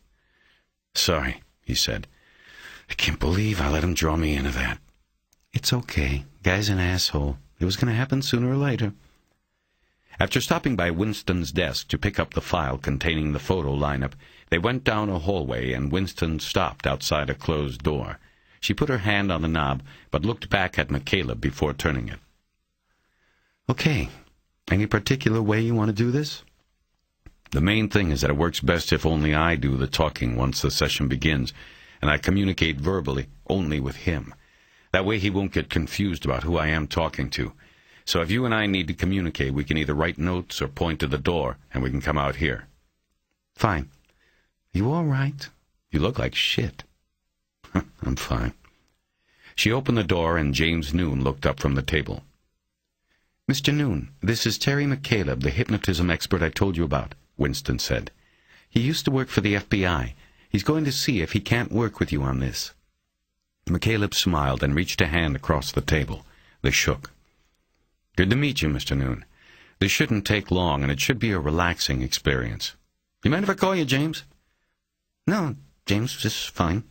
"Sorry," he said. "I can't believe I let him draw me into that." "It's okay. Guy's an asshole. It was going to happen sooner or later." After stopping by Winston's desk to pick up the file containing the photo lineup, they went down a hallway and Winston stopped outside a closed door. She put her hand on the knob, but looked back at McCaleb before turning it. "Okay. Any particular way you want to do this?" "The main thing is that it works best if only I do the talking once the session begins, and I communicate verbally only with him. That way he won't get confused about who I am talking to. So if you and I need to communicate, we can either write notes or point to the door, and we can come out here." "Fine. You all right? You look like shit." "I'm fine." She opened the door, and James Noon looked up from the table. "Mr. Noon, this is Terry McCaleb, the hypnotism expert I told you about," Winston said. "He used to work for the FBI. He's going to see if he can't work with you on this." McCaleb smiled and reached a hand across the table. They shook. "Good to meet you, Mr. Noon. This shouldn't take long, and it should be a relaxing experience. You mind if I call you James?" "No, James is fine."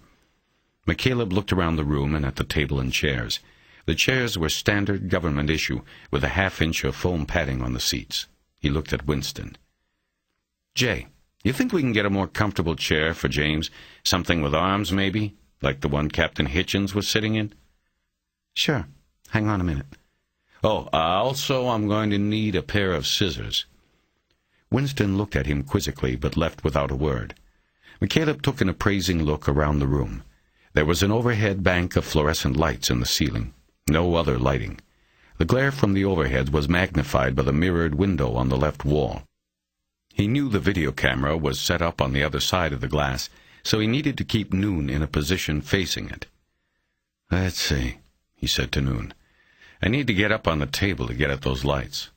McCaleb looked around the room and at the table and chairs. The chairs were standard government issue, with a half-inch of foam padding on the seats. He looked at Winston. "Jay, you think we can get a more comfortable chair for James? Something with arms, maybe? Like the one Captain Hitchens was sitting in?" "Sure. Hang on a minute." Also, I'm going to need a pair of scissors." Winston looked at him quizzically, but left without a word. McCaleb took an appraising look around the room. There was an overhead bank of fluorescent lights in the ceiling. No other lighting. The glare from the overhead was magnified by the mirrored window on the left wall. He knew the video camera was set up on the other side of the glass, so he needed to keep Noon in a position facing it. "Let's see," he said to Noon. "I need to get up on the table to get at those lights."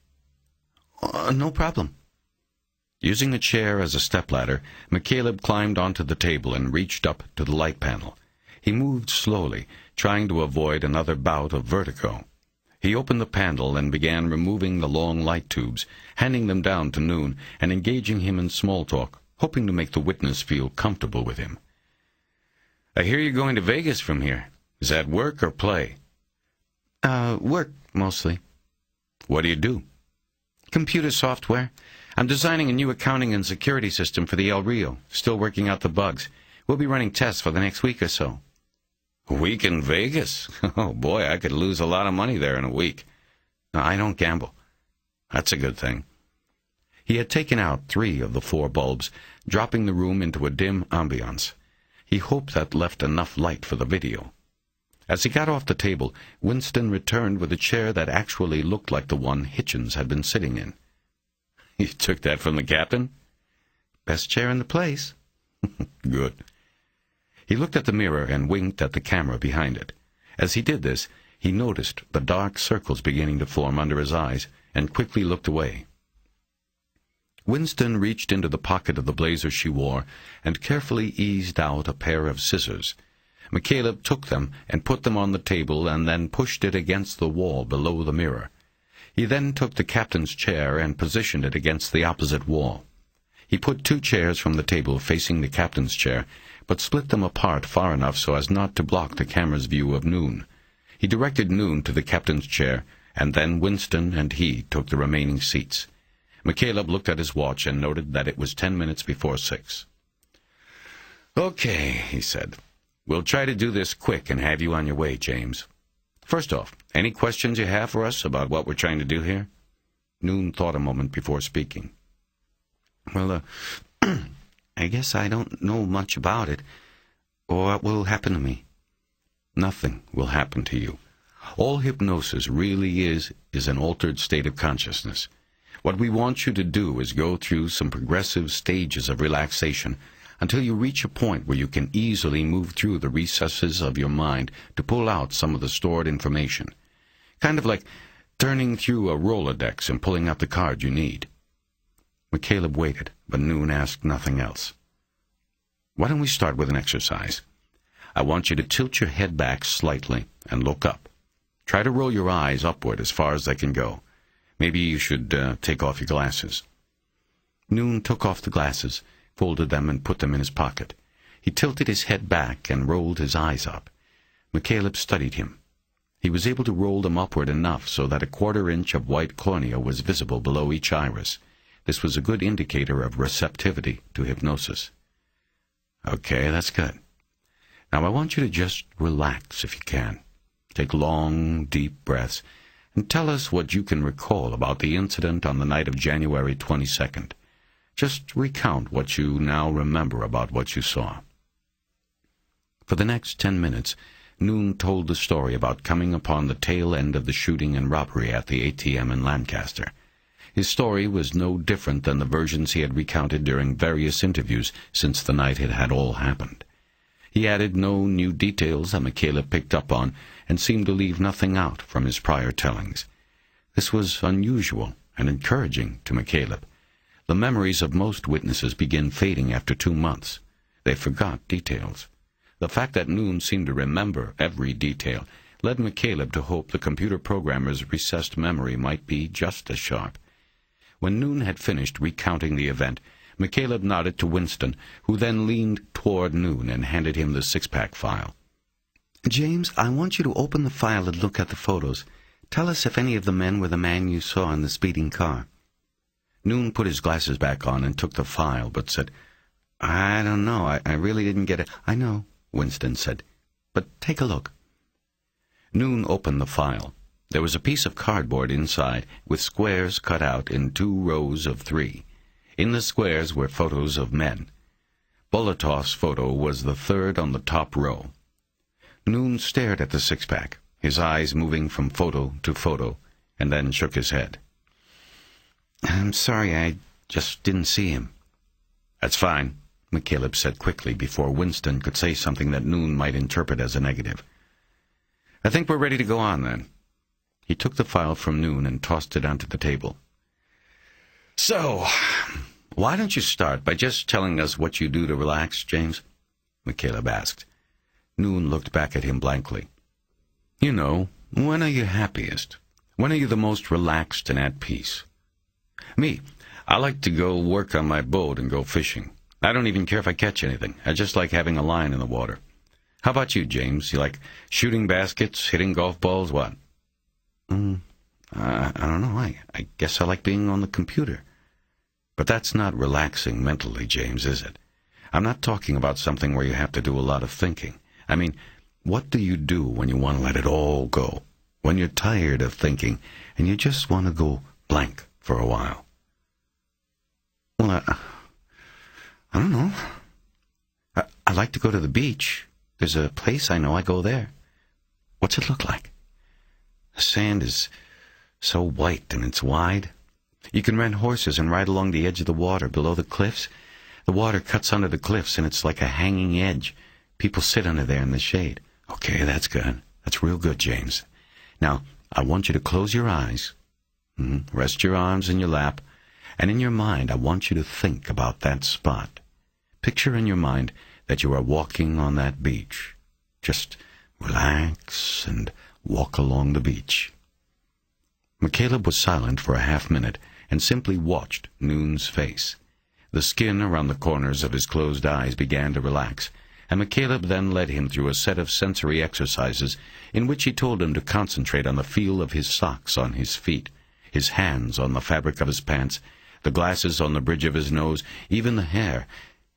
No problem." Using a chair as a stepladder, McCaleb climbed onto the table and reached up to the light panel. He moved slowly, trying to avoid another bout of vertigo. He opened the panel and began removing the long light tubes, handing them down to Noon and engaging him in small talk, hoping to make the witness feel comfortable with him. "I hear you're going to Vegas from here. Is that work or play?"
Work, mostly.
"What do you do?"
Computer software. I'm designing a new accounting and security system for the El Rio. Still working out the bugs. We'll be running tests for the next week or so."
"A week in Vegas? Oh, boy, I could lose a lot of money there in a week."
No, I don't gamble.
"That's a good thing." He had taken out 3 of the 4 bulbs, dropping the room into a dim ambiance. He hoped that left enough light for the video. As he got off the table, Winston returned with a chair that actually looked like the one Hitchens had been sitting in. "You took that from the captain?"
Best chair in the place.
"Good." He looked at the mirror and winked at the camera behind it. As he did this, he noticed the dark circles beginning to form under his eyes and quickly looked away. Winston reached into the pocket of the blazer she wore and carefully eased out a pair of scissors. McCaleb took them and put them on the table and then pushed it against the wall below the mirror. He then took the captain's chair and positioned it against the opposite wall. He put 2 chairs from the table facing the captain's chair, but split them apart far enough so as not to block the camera's view of Noon. He directed Noon to the captain's chair, and then Winston and he took the remaining seats. McCaleb looked at his watch and noted that it was 10 minutes before 6. "Okay," he said. "We'll try to do this quick and have you on your way, James. First off, any questions you have for us about what we're trying to do here?" Noon thought a moment before speaking.
Well, I guess I don't know much about it. Or what will happen to me?
Nothing will happen to you. All hypnosis really is an altered state of consciousness. What we want you to do is go through some progressive stages of relaxation until you reach a point where you can easily move through the recesses of your mind to pull out some of the stored information. Kind of like turning through a Rolodex and pulling out the card you need. McCaleb waited, but Noon asked nothing else. "Why don't we start with an exercise? I want you to tilt your head back slightly and look up. Try to roll your eyes upward as far as they can go. Maybe you should take off your glasses." Noon took off the glasses, folded them, and put them in his pocket. He tilted his head back and rolled his eyes up. McCaleb studied him. He was able to roll them upward enough so that a 1/4 inch of white cornea was visible below each iris. This was a good indicator of receptivity to hypnosis. "Okay, that's good. Now I want you to just relax if you can. Take long, deep breaths, and tell us what you can recall about the incident on the night of January 22nd. Just recount what you now remember about what you saw." For the next 10 minutes, Noon told the story about coming upon the tail end of the shooting and robbery at the ATM in Lancaster. His story was no different than the versions he had recounted during various interviews since the night it had all happened. He added no new details that McCaleb picked up on and seemed to leave nothing out from his prior tellings. This was unusual and encouraging to McCaleb. The memories of most witnesses begin fading after 2 months. They forgot details. The fact that Noon seemed to remember every detail led McCaleb to hope the computer programmer's recessed memory might be just as sharp. When Noon had finished recounting the event, McCaleb nodded to Winston, who then leaned toward Noon and handed him the 6-pack file.
"James, I want you to open the file and look at the photos. Tell us if any of the men were the man you saw in the speeding car."
Noon put his glasses back on and took the file, but said,
"I don't know. I really didn't get it."
"I know," Winston said, "but take a look."
Noon opened the file. There was a piece of cardboard inside with squares cut out in 2 rows of 3. In the squares were photos of men. Bolotov's photo was the 3rd on the top row. Noon stared at the 6-pack, his eyes moving from photo to photo, and then shook his head.
"I'm sorry, I just didn't see him." "That's fine," McCaleb said quickly before Winston could say something that Noon might interpret as a negative. "I think we're ready to go on, then." He took the file from Noon and tossed it onto the table. "So, why don't you start by just telling us what you do to relax, James?" McCaleb asked. Noon looked back at him blankly. "You know, when are you happiest? When are you the most relaxed and at peace? Me, I like to go work on my boat and go fishing. I don't even care if I catch anything. I just like having a line in the water. How about you, James? You like shooting baskets, hitting golf balls, what? I don't know. I guess I like being on the computer. But that's not relaxing mentally, James, is it? I'm not talking about something where you have to do a lot of thinking. I mean, what do you do when you want to let it all go? When you're tired of thinking and you just want to go blank for a while? Well, I don't know. I like to go to the beach. There's a place I know. I go there. What's it look like? The sand is so white and it's wide. You can rent horses and ride along the edge of the water below the cliffs. The water cuts under the cliffs and it's like a hanging edge. People sit under there in the shade. Okay, that's good. That's real good, James. Now, I want you to close your eyes. Rest your arms in your lap. And in your mind, I want you to think about that spot. Picture in your mind that you are walking on that beach. Just relax and walk along the beach. McCaleb was silent for a half-minute and simply watched Noon's face. The skin around the corners of his closed eyes began to relax, and McCaleb then led him through a set of sensory exercises in which he told him to concentrate on the feel of his socks on his feet, his hands on the fabric of his pants, the glasses on the bridge of his nose, even the hair,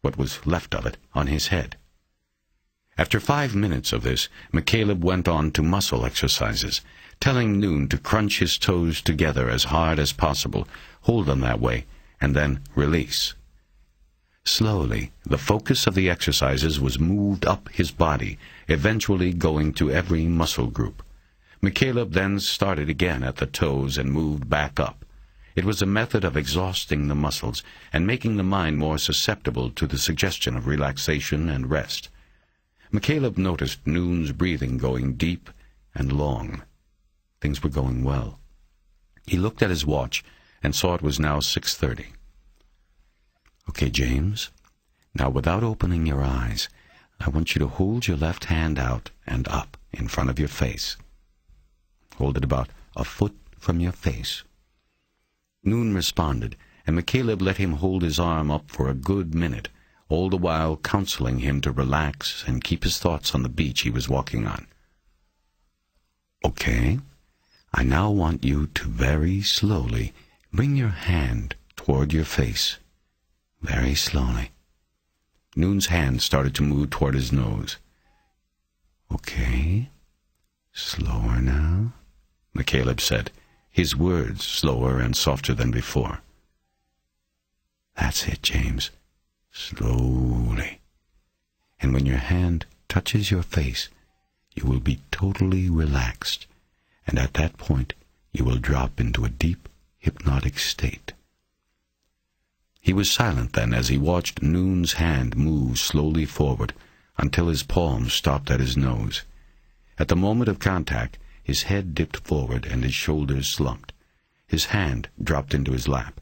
what was left of it, on his head. After 5 minutes of this, McCaleb went on to muscle exercises, telling Noon to crunch his toes together as hard as possible, hold them that way, and then release. Slowly, the focus of the exercises was moved up his body, eventually going to every muscle group. McCaleb then started again at the toes and moved back up. It was a method of exhausting the muscles and making the mind more susceptible to the suggestion of relaxation and rest. McCaleb noticed Noon's breathing going deep and long. Things were going well. He looked at his watch and saw it was now 6:30. Okay, James, now without opening your eyes, I want you to hold your left hand out and up in front of your face. Hold it about a foot from your face. Noon responded, and McCaleb let him hold his arm up for a good minute, all the while counseling him to relax and keep his thoughts on the beach he was walking on. Okay, I now want you to very slowly bring your hand toward your face. Very slowly. Noon's hand started to move toward his nose. Okay, slower now, McCaleb said, his words slower and softer than before. That's it, James. Slowly. And when your hand touches your face, you will be totally relaxed, and at that point you will drop into a deep, hypnotic state. He was silent then as he watched Noon's hand move slowly forward until his palm stopped at his nose. At the moment of contact, his head dipped forward and his shoulders slumped. His hand dropped into his lap.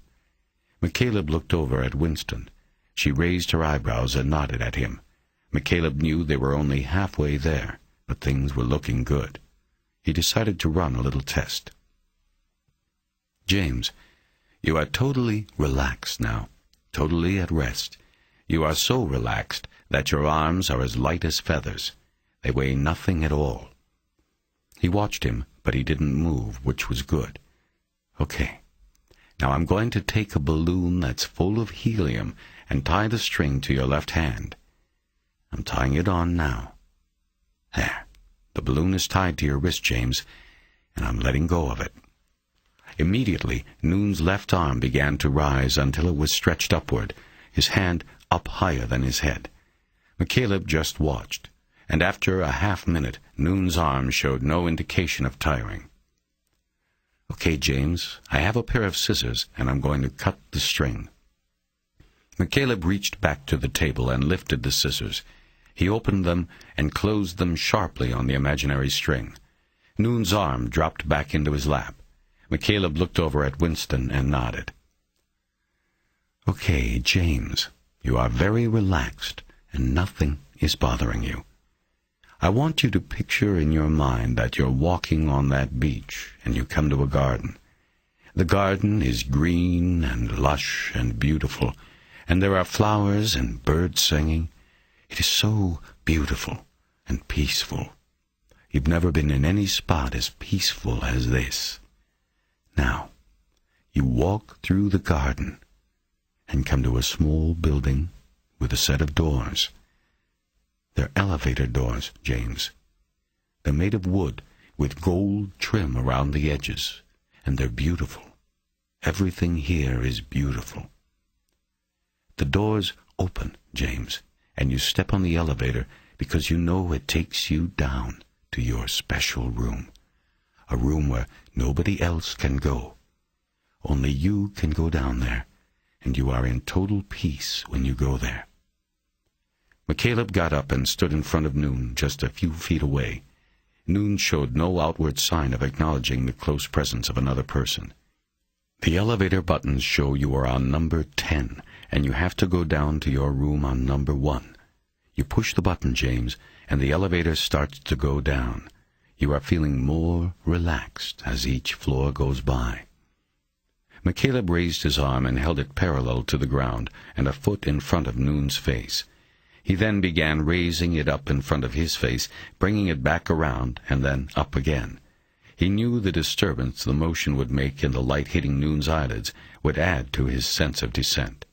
McCaleb looked over at Winston. She raised her eyebrows and nodded at him. McCaleb knew they were only halfway there, but things were looking good. He decided to run a little test. James, you are totally relaxed now, totally at rest. You are so relaxed that your arms are as light as feathers. They weigh nothing at all. He watched him, but he didn't move, which was good. Okay. Now I'm going to take a balloon that's full of helium and tie the string to your left hand. I'm tying it on now. There. The balloon is tied to your wrist, James, and I'm letting go of it. Immediately, Noon's left arm began to rise until it was stretched upward, his hand up higher than his head. McCaleb just watched, and after a half-minute, Noon's arm showed no indication of tiring. Okay, James, I have a pair of scissors, and I'm going to cut the string. McCaleb reached back to the table and lifted the scissors. He opened them and closed them sharply on the imaginary string. Noon's arm dropped back into his lap. McCaleb looked over at Winston and nodded. Okay, James, you are very relaxed, and nothing is bothering you. I want you to picture in your mind that you're walking on that beach and you come to a garden. The garden is green and lush and beautiful, and there are flowers and birds singing. It is so beautiful and peaceful. You've never been in any spot as peaceful as this. Now, you walk through the garden and come to a small building with a set of doors. They're elevator doors, James. They're made of wood with gold trim around the edges, and they're beautiful. Everything here is beautiful. The doors open, James, and you step on the elevator because you know it takes you down to your special room, a room where nobody else can go. Only you can go down there, and you are in total peace when you go there. McCaleb got up and stood in front of Noon, just a few feet away. Noon showed no outward sign of acknowledging the close presence of another person. The elevator buttons show you are on number 10, and you have to go down to your room on number 1. You push the button, James, and the elevator starts to go down. You are feeling more relaxed as each floor goes by. McCaleb raised his arm and held it parallel to the ground and a foot in front of Noon's face. He then began raising it up in front of his face, bringing it back around, and then up again. He knew the disturbance the motion would make in the light hitting Noon's eyelids would add to his sense of descent.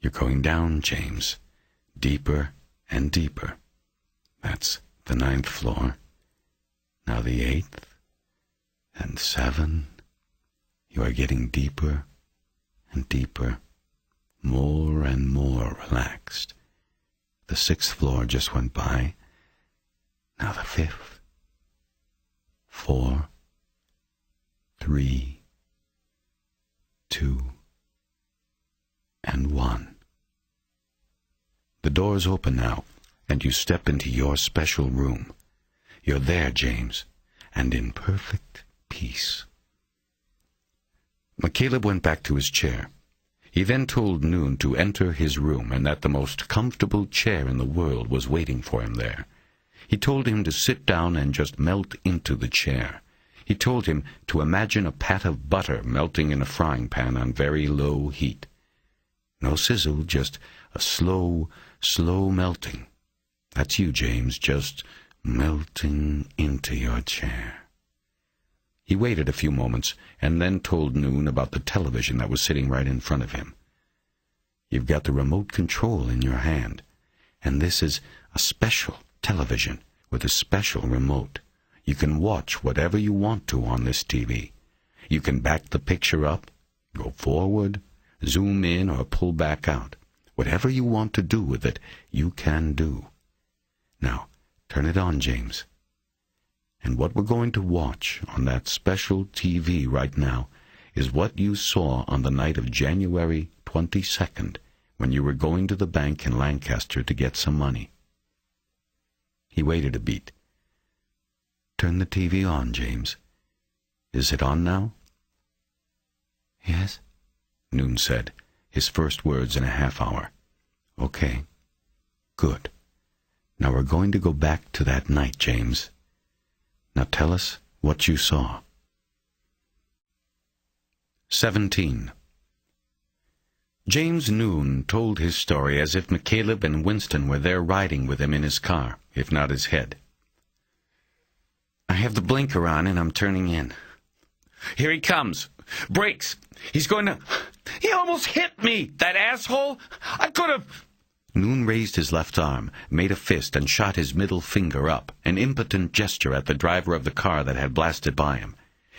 You're going down, James, deeper and deeper. That's the 9th floor. Now the 8th, and 7. You are getting deeper and deeper, more and more relaxed. The 6th floor just went by. Now the 5th. 4, 3, 2, and 1. The doors open now, and you step into your special room. You're there, James, and in perfect peace. McCaleb went back to his chair. He then told Noon to enter his room and that the most comfortable chair in the world was waiting for him there. He told him to sit down and just melt into the chair. He told him to imagine a pat of butter melting in a frying pan on very low heat. No sizzle, just a slow, slow melting. That's you, James, just melting into your chair. He waited a few moments and then told Noon about the television that was sitting right in front of him. You've got the remote control in your hand, and this is a special television with a special remote. You can watch whatever you want to on this TV. You can back the picture up, go forward, zoom in, or pull back out. Whatever you want to do with it, you can do. Now, turn it on, James. And what we're going to watch on that special TV right now is what you saw on the night of January 22nd when you were going to the bank in Lancaster to get some money. He waited a beat. Turn the TV on, James. Is it on now? Yes, Noon said, his first words in a half hour. Okay, good. Now we're going to go back to that night, James. Now tell us what you saw. 17. James Noon told his story as if McCaleb and Winston were there riding with him in his car, if not his head. I have the blinker on and I'm turning in. Here he comes. Brakes. He's going to... He almost hit me, that asshole. I could have... Noon raised his left arm, made a fist, and shot his middle finger up, an impotent gesture at the driver of the car that had blasted by him.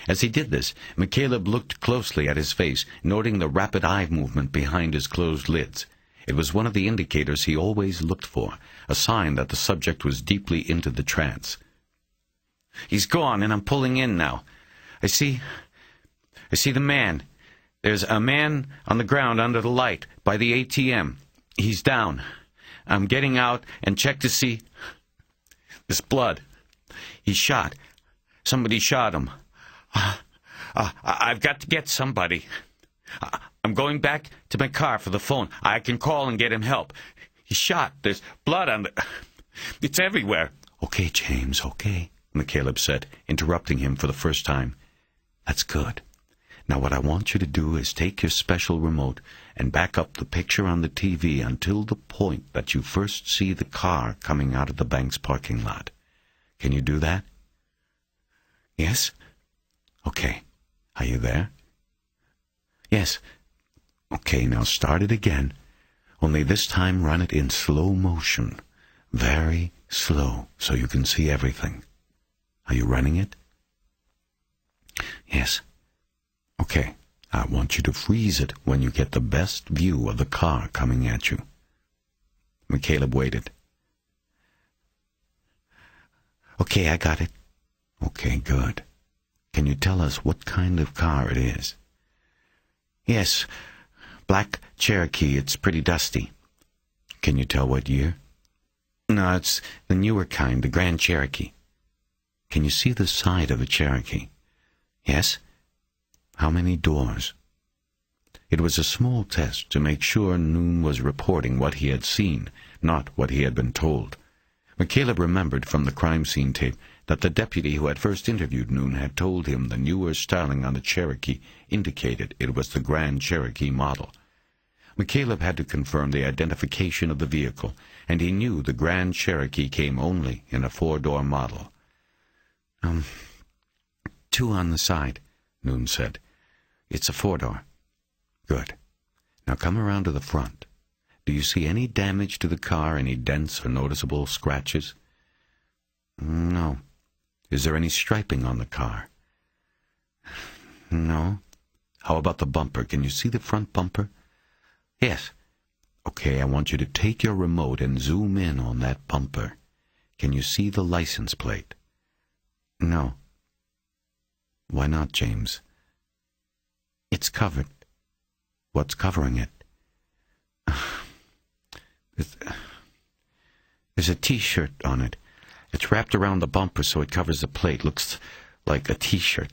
As he did this, McCaleb looked closely at his face, noting the rapid eye movement behind his closed lids. It was one of the indicators he always looked for, a sign that the subject was deeply into the trance. He's gone, and I'm pulling in now. I see the man. There's a man on the ground under the light, by the ATM. He's down. I'm getting out and check to see... This blood. He's shot. Somebody shot him. I've got to get somebody. I'm going back to my car for the phone. I can call and get him help. He's shot. There's blood on the... It's everywhere. Okay, James, okay, McCaleb said, interrupting him for the first time. That's good. Now what I want you to do is take your special remote and back up the picture on the TV until the point that you first see the car coming out of the bank's parking lot. Can you do that? Yes? Okay. Are you there? Yes. Okay, now start it again. Only this time run it in slow motion. Very slow, so you can see everything. Are you running it? Yes. Okay, I want you to freeze it when you get the best view of the car coming at you. McCaleb waited. Okay, I got it. Okay, good. Can you tell us what kind of car it is? Yes, black Cherokee. It's pretty dusty. Can you tell what year? No, it's the newer kind, the Grand Cherokee. Can you see the side of the Cherokee? Yes. How many doors? It was a small test to make sure Noon was reporting what he had seen, not what he had been told. McCaleb remembered from the crime scene tape that the deputy who had first interviewed Noon had told him the newer styling on the Cherokee indicated it was the Grand Cherokee model. McCaleb had to confirm the identification of the vehicle, and he knew the Grand Cherokee came only in a 4-door model. 2 on the side, Noon said. It's a 4-door. Good. Now come around to the front. Do you see any damage to the car, any dents or noticeable scratches? No. Is there any striping on the car? No. How about the bumper? Can you see the front bumper? Yes. Okay, I want you to take your remote and zoom in on that bumper. Can you see the license plate? No. Why not, James? It's covered. What's covering it? There's a T-shirt on it. It's wrapped around the bumper so it covers the plate. Looks like a T-shirt.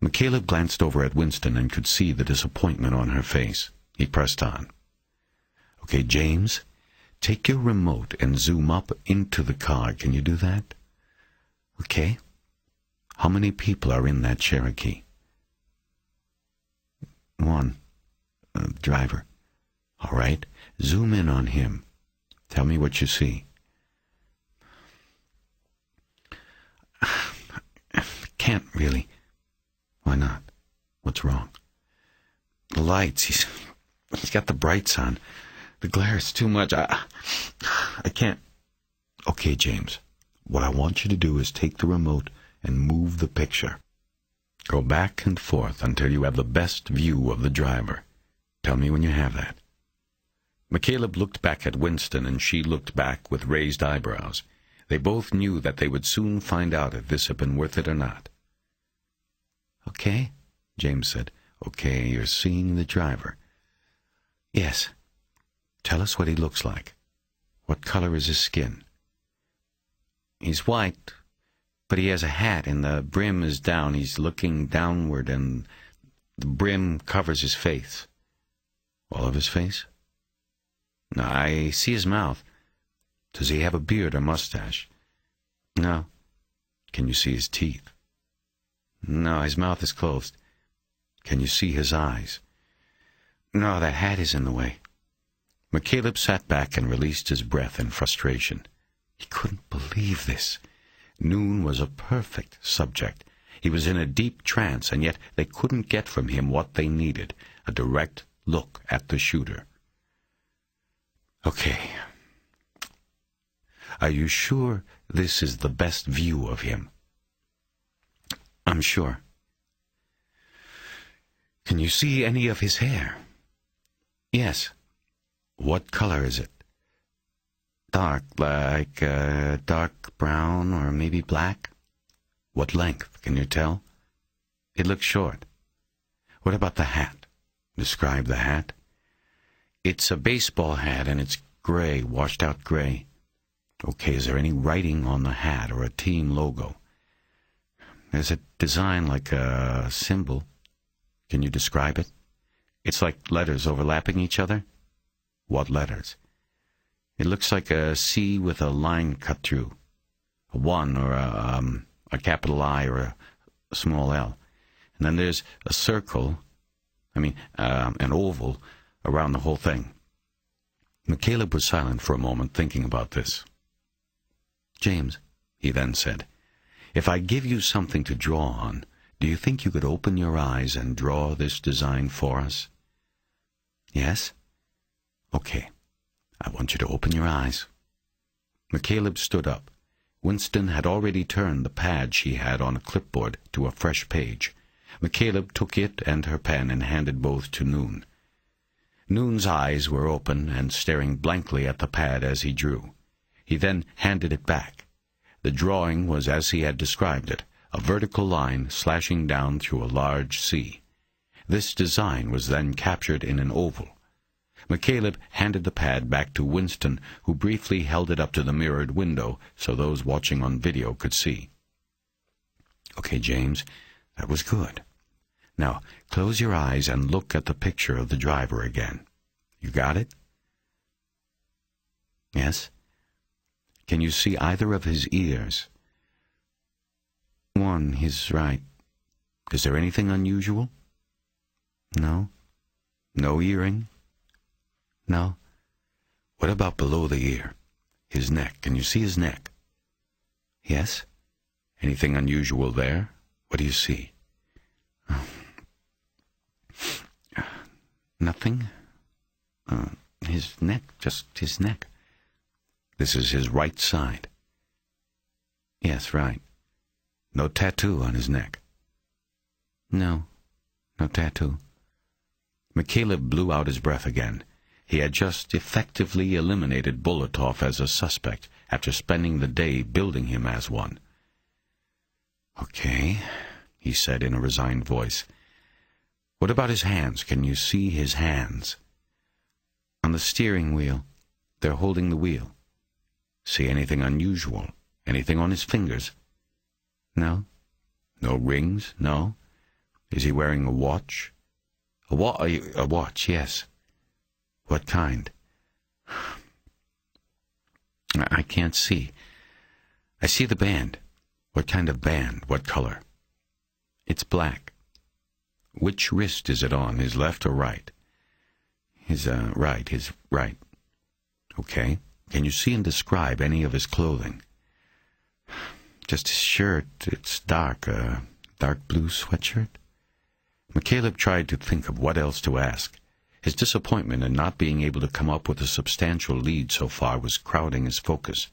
McCaleb glanced over at Winston and could see the disappointment on her face. He pressed on. Okay, James, take your remote and zoom up into the car. Can you do that? Okay. How many people are in that Cherokee? 1. Driver. All right. Zoom in on him. Tell me what you see. Can't really. Why not? What's wrong? The lights. He's got the brights on. The glare is too much. I can't. Okay, James. What I want you to do is take the remote and move the picture. Go back and forth until you have the best view of the driver. Tell me when you have that. McCaleb looked back at Winston, and she looked back with raised eyebrows. They both knew that they would soon find out if this had been worth it or not. Okay, James said. Okay, you're seeing the driver. Yes. Tell us what he looks like. What color is his skin? He's white, but he has a hat, and the brim is down. He's looking downward, and the brim covers his face. All of his face? No, I see his mouth. Does he have a beard or mustache? No. Can you see his teeth? No, his mouth is closed. Can you see his eyes? No, that hat is in the way. McCaleb sat back and released his breath in frustration. He couldn't believe this. Noon was a perfect subject. He was in a deep trance, and yet they couldn't get from him what they needed, a direct look at the shooter. Okay. Are you sure this is the best view of him? I'm sure. Can you see any of his hair? Yes. What color is it? Dark, like dark brown or maybe black. What length, can you tell? It looks short. What about the hat? Describe the hat. It's a baseball hat, and it's gray, washed out gray. Okay, is there any writing on the hat or a team logo? There's a design like a symbol. Can you describe it? It's like letters overlapping each other. What letters? It looks like a C with a line cut through. 1 or a capital I or a small L. And then there's a circle, an oval around the whole thing. McCaleb was silent for a moment, thinking about this. "James," he then said, "if I give you something to draw on, do you think you could open your eyes and draw this design for us?" "Yes?" "Okay. I want you to open your eyes." McCaleb stood up. Winston had already turned the pad she had on a clipboard to a fresh page. McCaleb took it and her pen and handed both to Noon. Noon's eyes were open and staring blankly at the pad as he drew. He then handed it back. The drawing was as he had described it, a vertical line slashing down through a large sea. This design was then captured in an oval. McCaleb handed the pad back to Winston, who briefly held it up to the mirrored window so those watching on video could see. "Okay, James, that was good. Now, close your eyes and look at the picture of the driver again. You got it?" "Yes." "Can you see either of his ears?" "One, his right. Is there anything unusual?" "No." "No earring?" "No." "What about below the ear? His neck. Can you see his neck?" "Yes." "Anything unusual there? What do you see?" "Nothing. His neck, just his neck." "This is his right side?" "Yes, right." "No tattoo on his neck?" "No, no tattoo." McCaleb blew out his breath again. He had just effectively eliminated Bulatov as a suspect after spending the day building him as one. "Okay," he said in a resigned voice. "What about his hands? Can you see his hands?" "On the steering wheel. They're holding the wheel." "See anything unusual? Anything on his fingers?" "No." "No rings? No? Is he wearing a watch?" A watch, yes." "What kind?" "I can't see. I see the band." "What kind of band? What color?" "It's black." "Which wrist is it on, his left or right?" His right. "Okay. Can you see and describe any of his clothing?" "Just his shirt. It's dark blue sweatshirt." McCaleb tried to think of what else to ask. His disappointment in not being able to come up with a substantial lead so far was crowding his focus.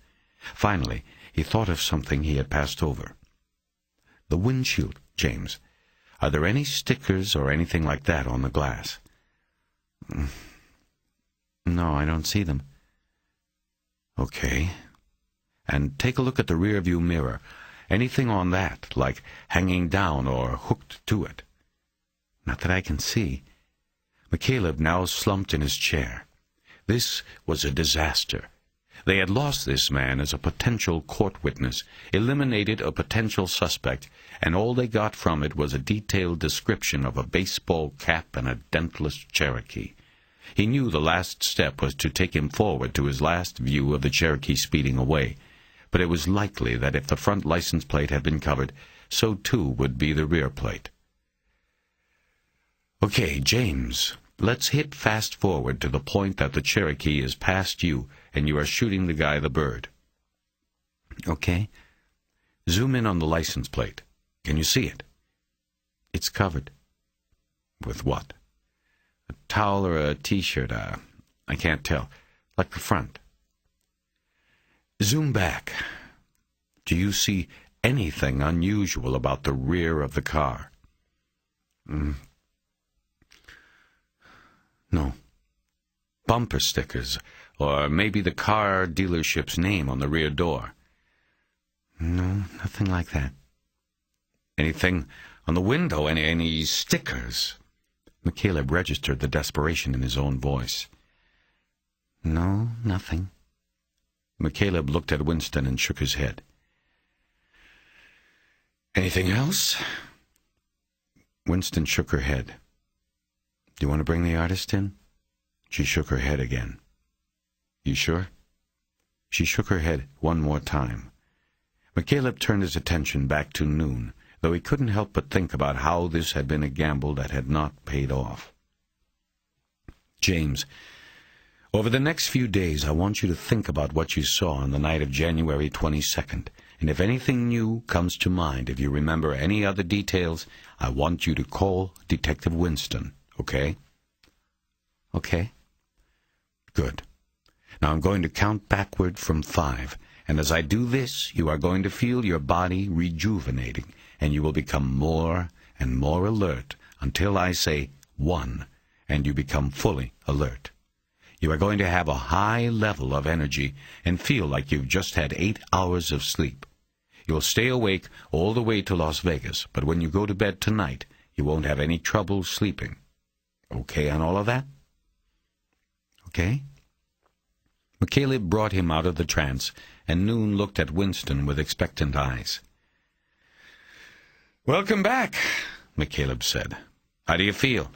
Finally, he thought of something he had passed over. "The windshield, James. Are there any stickers or anything like that on the glass?" "No, I don't see them." "Okay. And take a look at the rear-view mirror. Anything on that, like hanging down or hooked to it?" "Not that I can see." McCaleb now slumped in his chair. This was a disaster. They had lost this man as a potential court witness, eliminated a potential suspect, and all they got from it was a detailed description of a baseball cap and a dentless Cherokee. He knew the last step was to take him forward to his last view of the Cherokee speeding away, but it was likely that if the front license plate had been covered, so too would be the rear plate. "Okay, James, let's hit fast forward to the point that the Cherokee is past you and you are shooting the guy the bird." "Okay." "Zoom in on the license plate. Can you see it?" "It's covered." "With what?" "A towel or a T-shirt, I can't tell. Like the front." "Zoom back. Do you see anything unusual about the rear of the car?" "No." "Bumper stickers, or maybe the car dealership's name on the rear door?" "No, nothing like that." "Anything on the window? Any stickers?" McCaleb registered the desperation in his own voice. "No, nothing." McCaleb looked at Winston and shook his head. "Anything else?" Winston shook her head. "Do you want to bring the artist in?" She shook her head again. "You sure?" She shook her head one more time. McCaleb turned his attention back to Noon, though he couldn't help but think about how this had been a gamble that had not paid off. James, over the next few days I want you to think about what you saw on the night of January 22nd, and if anything new comes to mind, if you remember any other details, I want you to call Detective Winston, okay? Okay? Good. Now I'm going to count backward from 5, and as I do this, you are going to feel your body rejuvenating, and you will become more and more alert until I say 1, and you become fully alert. You are going to have a high level of energy and feel like you've just had 8 hours of sleep. You'll stay awake all the way to Las Vegas, but when you go to bed tonight, you won't have any trouble sleeping. Okay on all of that? Okay? McCaleb brought him out of the trance, and Noon looked at Winston with expectant eyes. "Welcome back," McCaleb said. "How do you feel?"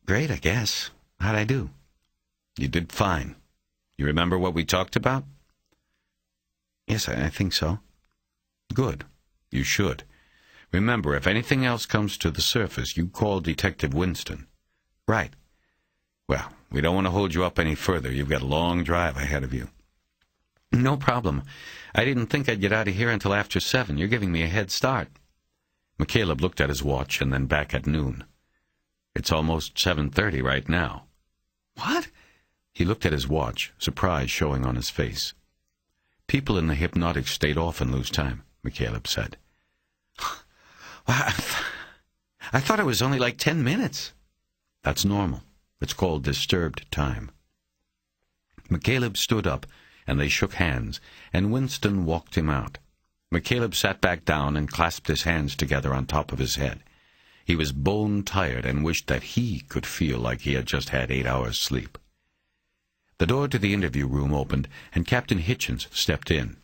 "Great, I guess. How'd I do?" "You did fine. You remember what we talked about?" "Yes, I think so." "Good. You should. Remember, if anything else comes to the surface, you call Detective Winston." "Right." "Well, we don't want to hold you up any further. You've got a long drive ahead of you." "No problem. I didn't think I'd get out of here until after 7. You're giving me a head start." McCaleb looked at his watch and then back at Noon. "It's almost 7:30 right now." "What?" He looked at his watch, surprise showing on his face. "People in the hypnotic state often lose time," McCaleb said. I thought it was only like 10 minutes. "That's normal. It's called disturbed time." McCaleb stood up, and they shook hands, and Winston walked him out. McCaleb sat back down and clasped his hands together on top of his head. He was bone-tired and wished that he could feel like he had just had 8 hours' sleep. The door to the interview room opened, and Captain Hitchens stepped in.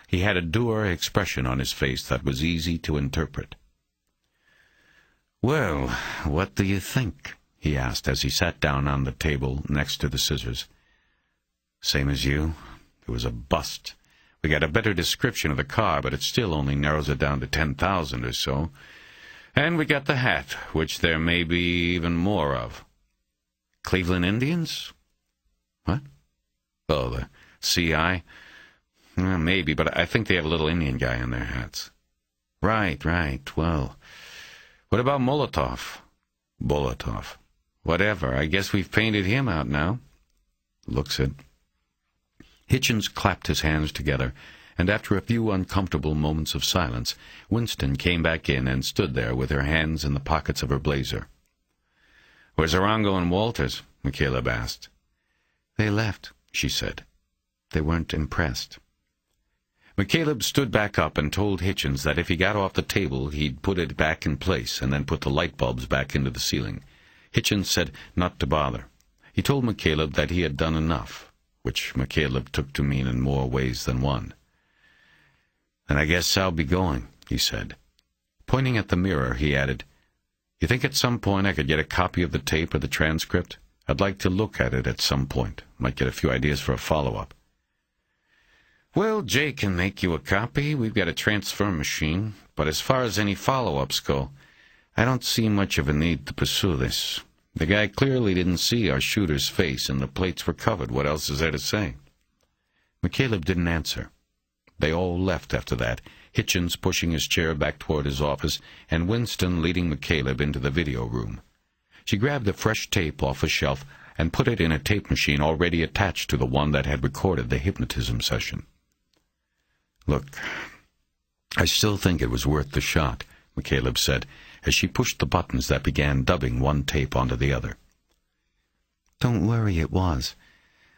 He had a dour expression on his face that was easy to interpret. "Well, what do you think?" he asked as he sat down on the table next to the scissors. "Same as you. It was a bust. We got a better description of the car, but it still only narrows it down to 10,000 or so. And we got the hat, which there may be even more of." "Cleveland Indians?" "What?" "Oh, the CI? Maybe, but I think they have a little Indian guy in their hats." Right. Well, what about Molotov?" "Bolotov. Whatever. I guess we've painted him out now." "Looks it." Hitchens clapped his hands together, and after a few uncomfortable moments of silence, Winston came back in and stood there with her hands in the pockets of her blazer. "Where's Arango and Walters?" McCaleb asked. "They left," she said. "They weren't impressed." McCaleb stood back up and told Hitchens that if he got off the table, he'd put it back in place and then put the light bulbs back into the ceiling. Hitchens said not to bother. He told McCaleb that he had done enough, which McCaleb took to mean in more ways than one. "And I guess I'll be going," he said. Pointing at the mirror, he added, "You think at some point I could get a copy of the tape or the transcript? I'd like to look at it at some point. Might get a few ideas for a follow-up." "Well, Jay can make you a copy. We've got a transfer machine. But as far as any follow-ups go, I don't see much of a need to pursue this. The guy clearly didn't see our shooter's face, and the plates were covered. What else is there to say?" McCaleb didn't answer. They all left after that, Hitchens pushing his chair back toward his office, and Winston leading McCaleb into the video room. She grabbed a fresh tape off a shelf and put it in a tape machine already attached to the one that had recorded the hypnotism session. "Look, I still think it was worth the shot," McCaleb said, as she pushed the buttons that began dubbing one tape onto the other. "Don't worry, it was.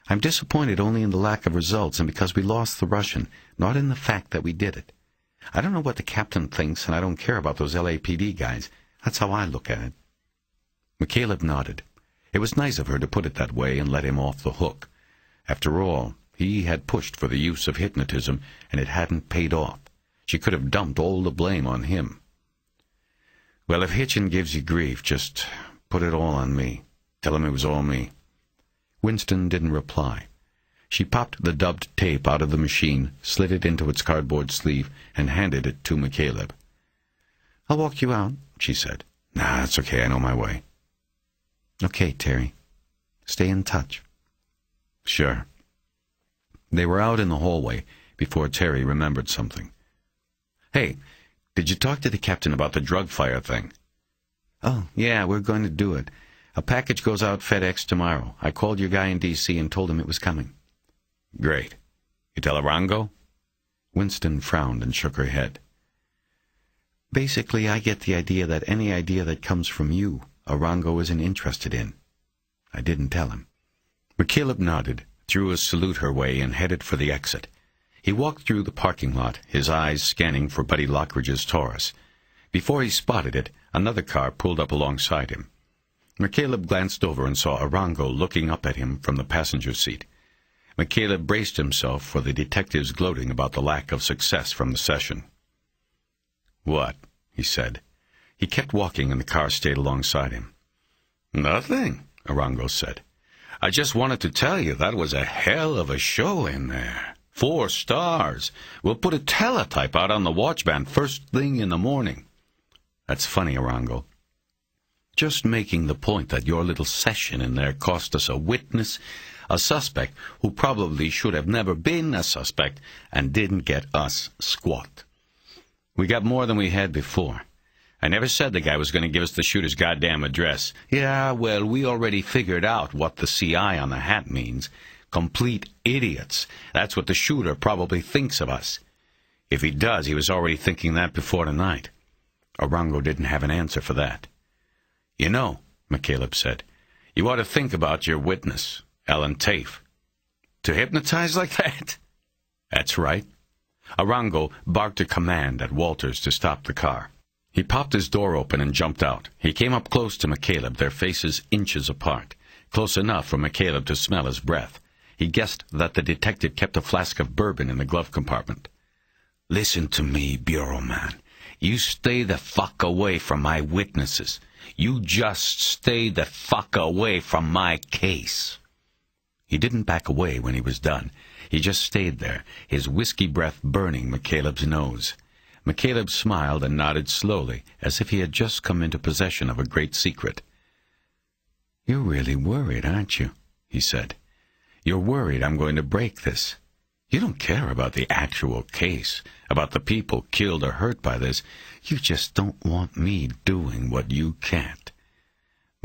I'm disappointed only in the lack of results and because we lost the Russian, not in the fact that we did it. I don't know what the captain thinks, and I don't care about those LAPD guys. That's how I look at it." McCaleb nodded. It was nice of her to put it that way and let him off the hook. After all, he had pushed for the use of hypnotism, and it hadn't paid off. She could have dumped all the blame on him. "Well, if Hitchin gives you grief, just put it all on me. Tell him it was all me." Winston didn't reply. She popped the dubbed tape out of the machine, slid it into its cardboard sleeve, and handed it to McCaleb. "I'll walk you out," she said. "Nah, it's okay. I know my way." "Okay, Terry. Stay in touch." "Sure." They were out in the hallway before Terry remembered something. "Hey, did you talk to the captain about the drug fire thing?" "Oh, yeah, we're going to do it. A package goes out FedEx tomorrow. I called your guy in D.C. and told him it was coming." "Great. You tell Arango?" Winston frowned and shook her head. "Basically, I get the idea that any idea that comes from you, Arango isn't interested in. I didn't tell him." McCaleb nodded, threw a salute her way, and headed for the exit. He walked through the parking lot, his eyes scanning for Buddy Lockridge's Taurus. Before he spotted it, another car pulled up alongside him. McCaleb glanced over and saw Arango looking up at him from the passenger seat. McCaleb braced himself for the detective's gloating about the lack of success from the session. "What?" he said. He kept walking and the car stayed alongside him. "Nothing," Arango said. "I just wanted to tell you that was a hell of a show in there. 4 stars. We'll put a teletype out on the watchband first thing in the morning." "That's funny, Arango." "Just making the point that your little session in there cost us a witness, a suspect who probably should have never been a suspect, and didn't get us squat. We got more than we had before. I never said the guy was going to give us the shooter's goddamn address. Yeah, well, we already figured out what the CI on the hat means. Complete idiots. That's what the shooter probably thinks of us. If he does, he was already thinking that before tonight." Arango didn't have an answer for that. "You know," McCaleb said, "you ought to think about your witness, Ellen Tafe." "To hypnotize like that?" "That's right." Arango barked a command at Walters to stop the car. He popped his door open and jumped out. He came up close to McCaleb, their faces inches apart, close enough for McCaleb to smell his breath. He guessed that the detective kept a flask of bourbon in the glove compartment. "Listen to me, Bureau man. You stay the fuck away from my witnesses. You just stay the fuck away from my case." He didn't back away when he was done. He just stayed there, his whiskey breath burning McCaleb's nose. McCaleb smiled and nodded slowly, as if he had just come into possession of a great secret. "You're really worried, aren't you?" he said. "You're worried I'm going to break this. You don't care about the actual case, about the people killed or hurt by this. You just don't want me doing what you can't."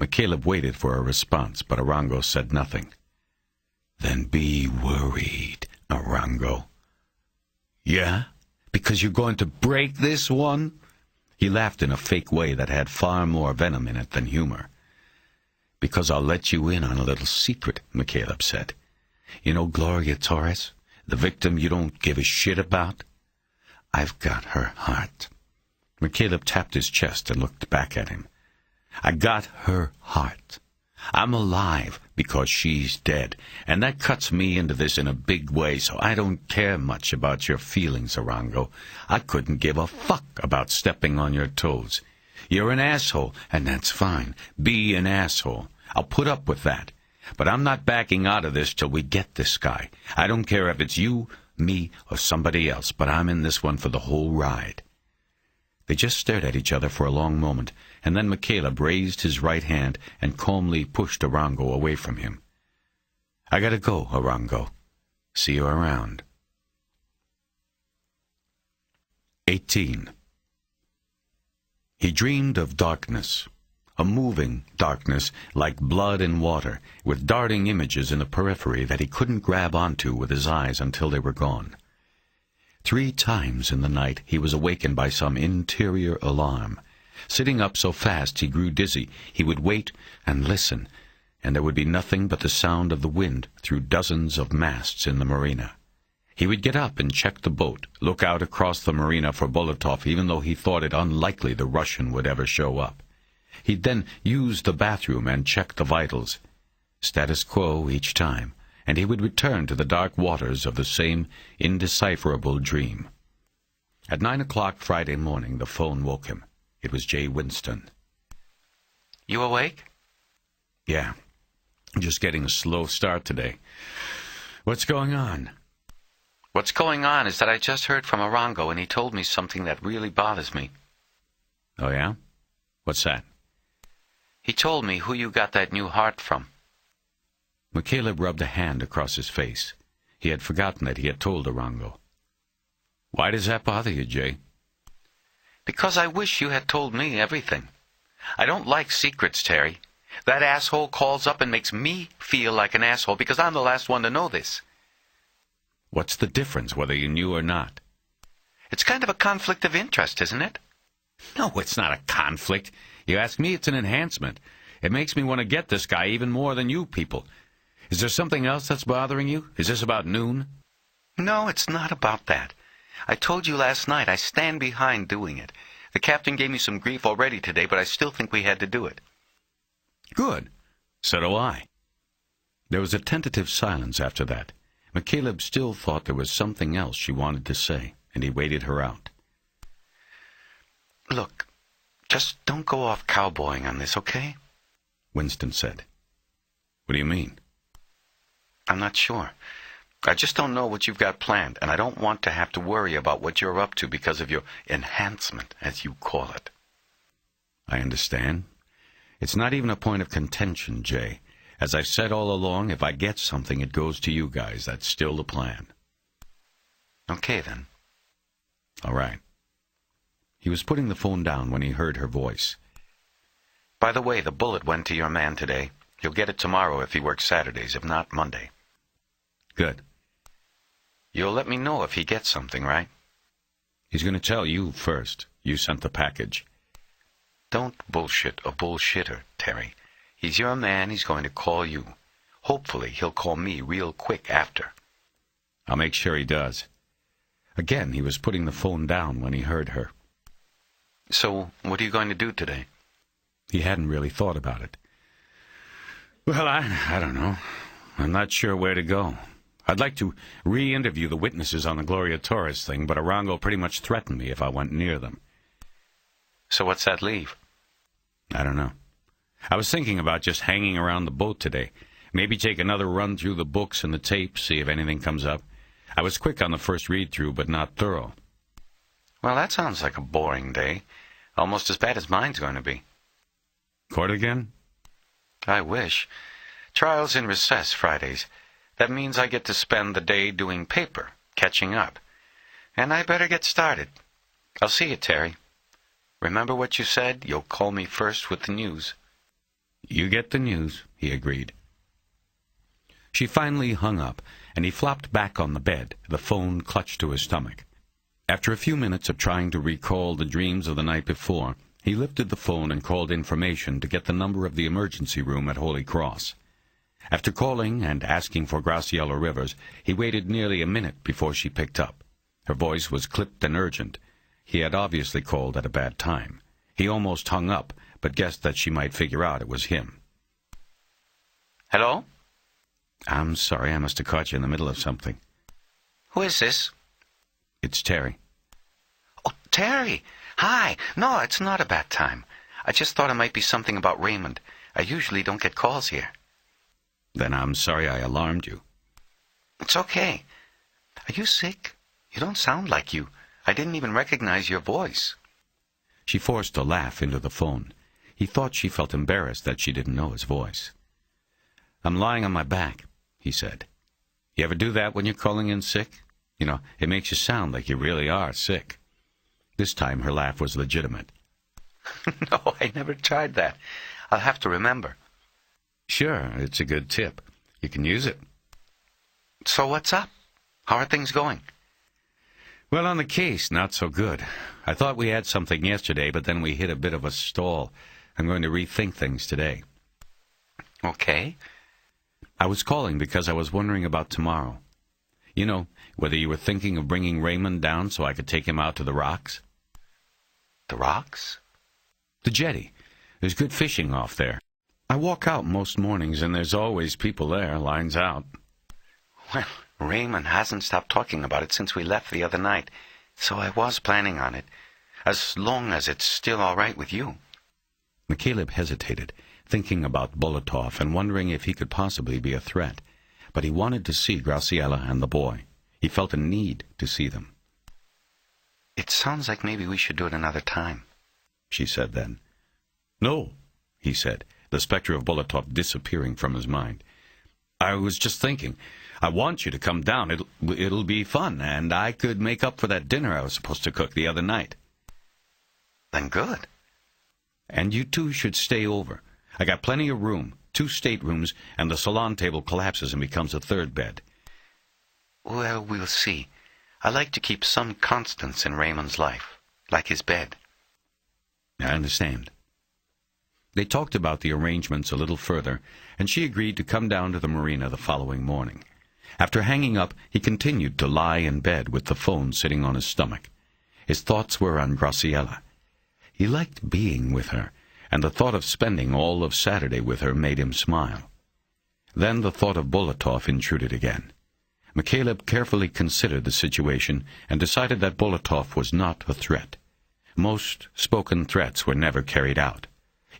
McCaleb waited for a response, but Arango said nothing. "Then be worried, Arango." "Yeah? Because you're going to break this one?" He laughed in a fake way that had far more venom in it than humor. "Because I'll let you in on a little secret," McCaleb said. "You know Gloria Torres, the victim you don't give a shit about? I've got her heart." McCaleb tapped his chest and looked back at him. "I got her heart. I'm alive because she's dead, and that cuts me into this in a big way, so I don't care much about your feelings, Arango. I couldn't give a fuck about stepping on your toes. You're an asshole, and that's fine. Be an asshole. I'll put up with that. But I'm not backing out of this till we get this guy. I don't care if it's you, me, or somebody else, but I'm in this one for the whole ride." They just stared at each other for a long moment, and then McCaleb raised his right hand and calmly pushed Arango away from him. "I gotta go, Arango. See you around." 18. He dreamed of darkness, a moving darkness like blood and water, with darting images in the periphery that he couldn't grab onto with his eyes until they were gone. 3 times in the night he was awakened by some interior alarm. Sitting up so fast he grew dizzy, he would wait and listen, and there would be nothing but the sound of the wind through dozens of masts in the marina. He would get up and check the boat, look out across the marina for Bolotov, even though he thought it unlikely the Russian would ever show up. He'd then use the bathroom and check the vitals. Status quo each time, and he would return to the dark waters of the same indecipherable dream. At 9 o'clock Friday morning, the phone woke him. It was Jay Winston.
"You awake?"
"Yeah, just getting a slow start today. What's going on?
What's going on is that I just heard from Arango, and he told me something that really bothers me.
Oh, yeah? What's that?
He told me who you got that new heart from.
McCaleb rubbed a hand across his face. He had forgotten that he had told Arango. Why does that bother you, Jay?
Because I wish you had told me everything. I don't like secrets, Terry. That asshole calls up and makes me feel like an asshole because I'm the last one to know this.
What's the difference, whether you knew or not?
It's kind of a conflict of interest, isn't it?
No, it's not a conflict. You ask me, it's an enhancement. It makes me want to get this guy even more than you people. Is there something else that's bothering you? Is this about Noon?
No, it's not about that. I told you last night I stand behind doing it. The captain gave me some grief already today, but I still think we had to do it.
Good. So do I. There was a tentative silence after that. McCaleb still thought there was something else she wanted to say, and he waited her out.
Look, just don't go off cowboying on this, okay?
Winston said. What do you mean?
I'm not sure. I just don't know what you've got planned, and I don't want to have to worry about what you're up to because of your enhancement, as you call it.
I understand. It's not even a point of contention, Jay. As I've said all along, if I get something, it goes to you guys. That's still the plan.
Okay, then.
All right. He was putting the phone down when he heard her voice.
By the way, the bullet went to your man today. He'll get it tomorrow if he works Saturdays, if not Monday.
Good.
You'll let me know if he gets something, right?
He's going to tell you first. You sent the package.
Don't bullshit a bullshitter, Terry. He's your man. He's going to call you. Hopefully, he'll call me real quick after.
I'll make sure he does. Again, he was putting the phone down when he heard her.
So, what are you going to do today?
He hadn't really thought about it. Well, I don't know. I'm not sure where to go. I'd like to re-interview the witnesses on the Gloria Torres thing, but Arango pretty much threatened me if I went near them.
So what's that leave?
I don't know. I was thinking about just hanging around the boat today. Maybe take another run through the books and the tapes, see if anything comes up. I was quick on the first read-through, but not thorough.
Well, that sounds like a boring day. Almost as bad as mine's going to be.
Court again?
I wish. Trial's in recess Fridays. That means I get to spend the day doing paper, catching up. And I better get started. I'll see you, Terry. Remember what you said? You'll call me first with the news.
You get the news, he agreed. She finally hung up, and he flopped back on the bed, the phone clutched to his stomach. After a few minutes of trying to recall the dreams of the night before, he lifted the phone and called information to get the number of the emergency room at Holy Cross. After calling and asking for Graciela Rivers, he waited nearly a minute before she picked up. Her voice was clipped and urgent. He had obviously called at a bad time. He almost hung up, but guessed that she might figure out it was him.
Hello?
I'm sorry, I must have caught you in the middle of something.
Who is this?
It's Terry.
Oh, Terry! Hi! No, it's not a bad time. I just thought it might be something about Raymond. I usually don't get calls here.
Then I'm sorry I alarmed you.
It's okay. Are you sick? You don't sound like you. I didn't even recognize your voice.
She forced a laugh into the phone. He thought she felt embarrassed that she didn't know his voice. I'm lying on my back, he said. You ever do that when you're calling in sick? You know, it makes you sound like you really are sick. This time her laugh was legitimate.
No, I never tried that. I'll have to remember.
Sure, it's a good tip. You can use it.
So what's up? How are things going?
Well, on the case, not so good. I thought we had something yesterday, but then we hit a bit of a stall. I'm going to rethink things today.
Okay.
I was calling because I was wondering about tomorrow. You know, whether you were thinking of bringing Raymond down so I could take him out to the rocks?
The rocks?
The jetty. There's good fishing off there. I walk out most mornings, and there's always people there, lines out.
Well, Raymond hasn't stopped talking about it since we left the other night, so I was planning on it, as long as it's still all right with you.
McCaleb hesitated, thinking about Bolotov and wondering if he could possibly be a threat. but he wanted to see Graciela and the boy. He felt a need to see them.
"It sounds like maybe we should do it another time,"
she said then. "No," he said, the specter of Bolotov disappearing from his mind. "I was just thinking. I want you to come down. It'll be fun, and I could make up for that dinner I was supposed to cook the other night."
"Then good."
"And you two should stay over. I got plenty of room, 2 staterooms, and the salon table collapses and becomes a 3rd bed."
"Well, we'll see. I like to keep some constants in Raymond's life, like his bed."
"I understand." They talked about the arrangements a little further, and she agreed to come down to the marina the following morning. After hanging up, he continued to lie in bed with the phone sitting on his stomach. His thoughts were on Graciela. He liked being with her, and the thought of spending all of Saturday with her made him smile. Then the thought of Bolotov intruded again. McCaleb carefully considered the situation and decided that Bolotov was not a threat. Most spoken threats were never carried out.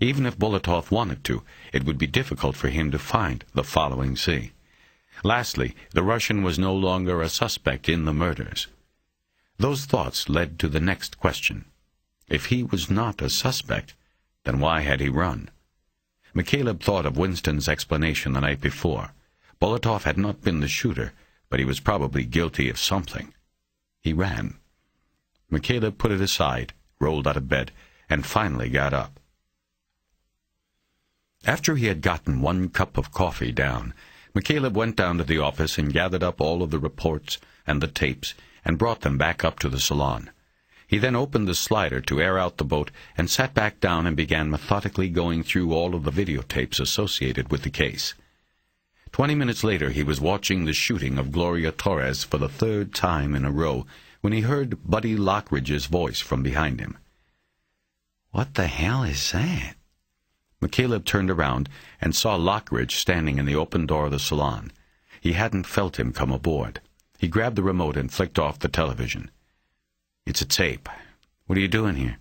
Even if Bolotov wanted to, it would be difficult for him to find the following sea. Lastly, the Russian was no longer a suspect in the murders. Those thoughts led to the next question. If he was not a suspect, then why had he run? McCaleb thought of Winston's explanation the night before. Bolotov had not been the shooter, but he was probably guilty of something. He ran. McCaleb put it aside, rolled out of bed, and finally got up. After he had gotten 1 cup of coffee down, McCaleb went down to the office and gathered up all of the reports and the tapes and brought them back up to the salon. He then opened the slider to air out the boat and sat back down and began methodically going through all of the videotapes associated with the case. 20 minutes later, he was watching the shooting of Gloria Torres for the 3rd time in a row when he heard Buddy Lockridge's voice from behind him. "What the hell is that?" McCaleb turned around and saw Lockridge standing in the open door of the salon. He hadn't felt him come aboard. He grabbed the remote and flicked off the television. "It's a tape. What are you doing here?"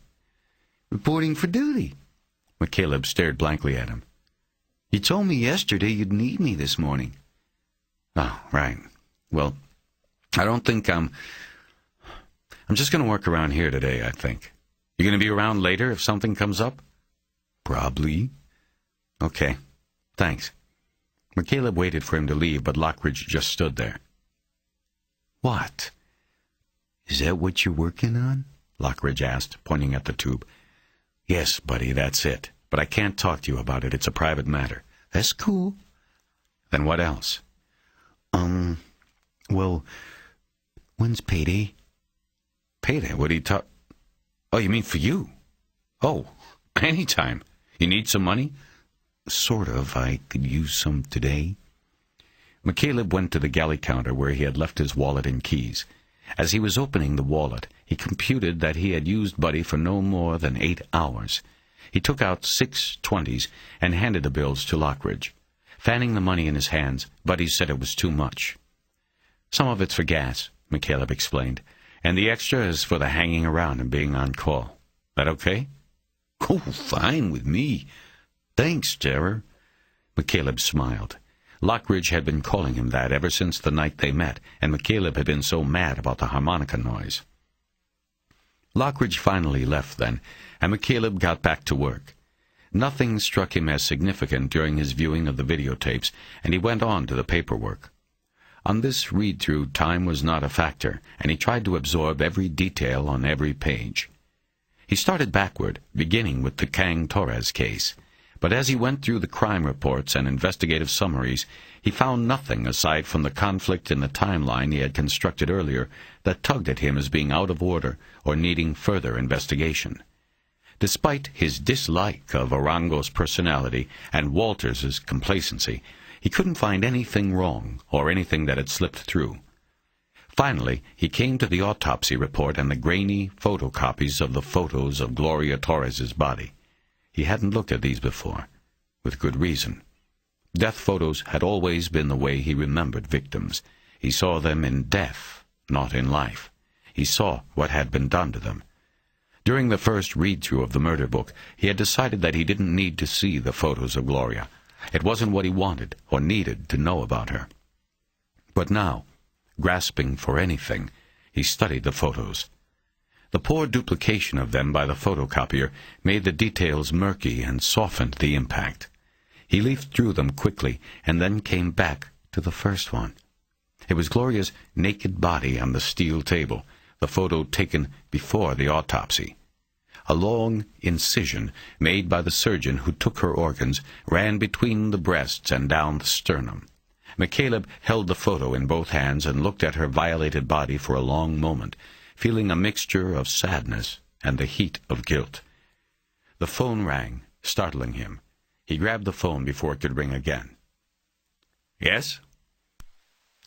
"Reporting for duty." McCaleb stared blankly at him. "You told me yesterday you'd need me this morning." "Oh, right. Well, I don't think I'm just going to work around here today, I think. You going to be around later if something comes up?" "Probably." "Okay. Thanks." McCaleb waited for him to leave, but Lockridge just stood there. "What? Is that what you're working on?" Lockridge asked, pointing at the tube. "Yes, buddy, that's it. But I can't talk to you about it. It's a private matter." "That's cool." "Then what else?" Well, when's payday?" "Payday? What are you Oh, you mean for you?" "Oh, anytime. You need some money?" "Sort of. I could use some today." McCaleb went to the galley counter where he had left his wallet and keys. As he was opening the wallet, he computed that he had used Buddy for no more than 8 hours. He took out 6 20s and handed the bills to Lockridge. Fanning the money in his hands, Buddy said it was too much. "Some of it's for gas," McCaleb explained, "and the extra is for the hanging around and being on call. That okay?" "Oh, fine with me. Thanks, Terror." McCaleb smiled. Lockridge had been calling him that ever since the night they met, and McCaleb had been so mad about the harmonica noise. Lockridge finally left then, and McCaleb got back to work. Nothing struck him as significant during his viewing of the videotapes, and he went on to the paperwork. On this read-through, time was not a factor, and he tried to absorb every detail on every page. He started backward, beginning with the Kang Torres case. But as he went through the crime reports and investigative summaries, he found nothing aside from the conflict in the timeline he had constructed earlier that tugged at him as being out of order or needing further investigation. Despite his dislike of Arango's personality and Walters's complacency, he couldn't find anything wrong or anything that had slipped through. Finally, he came to the autopsy report and the grainy photocopies of the photos of Gloria Torres's body. He hadn't looked at these before, with good reason. Death photos had always been the way he remembered victims. He saw them in death, not in life. He saw what had been done to them. During the first read-through of the murder book, he had decided that he didn't need to see the photos of Gloria. It wasn't what he wanted or needed to know about her. But now, grasping for anything, he studied the photos. The poor duplication of them by the photocopier made the details murky and softened the impact. He leafed through them quickly and then came back to the first one. It was Gloria's naked body on the steel table, the photo taken before the autopsy. A long incision made by the surgeon who took her organs ran between the breasts and down the sternum. McCaleb held the photo in both hands and looked at her violated body for a long moment, feeling a mixture of sadness and the heat of guilt. The phone rang, startling him. He grabbed the phone before it could ring again. "Yes?"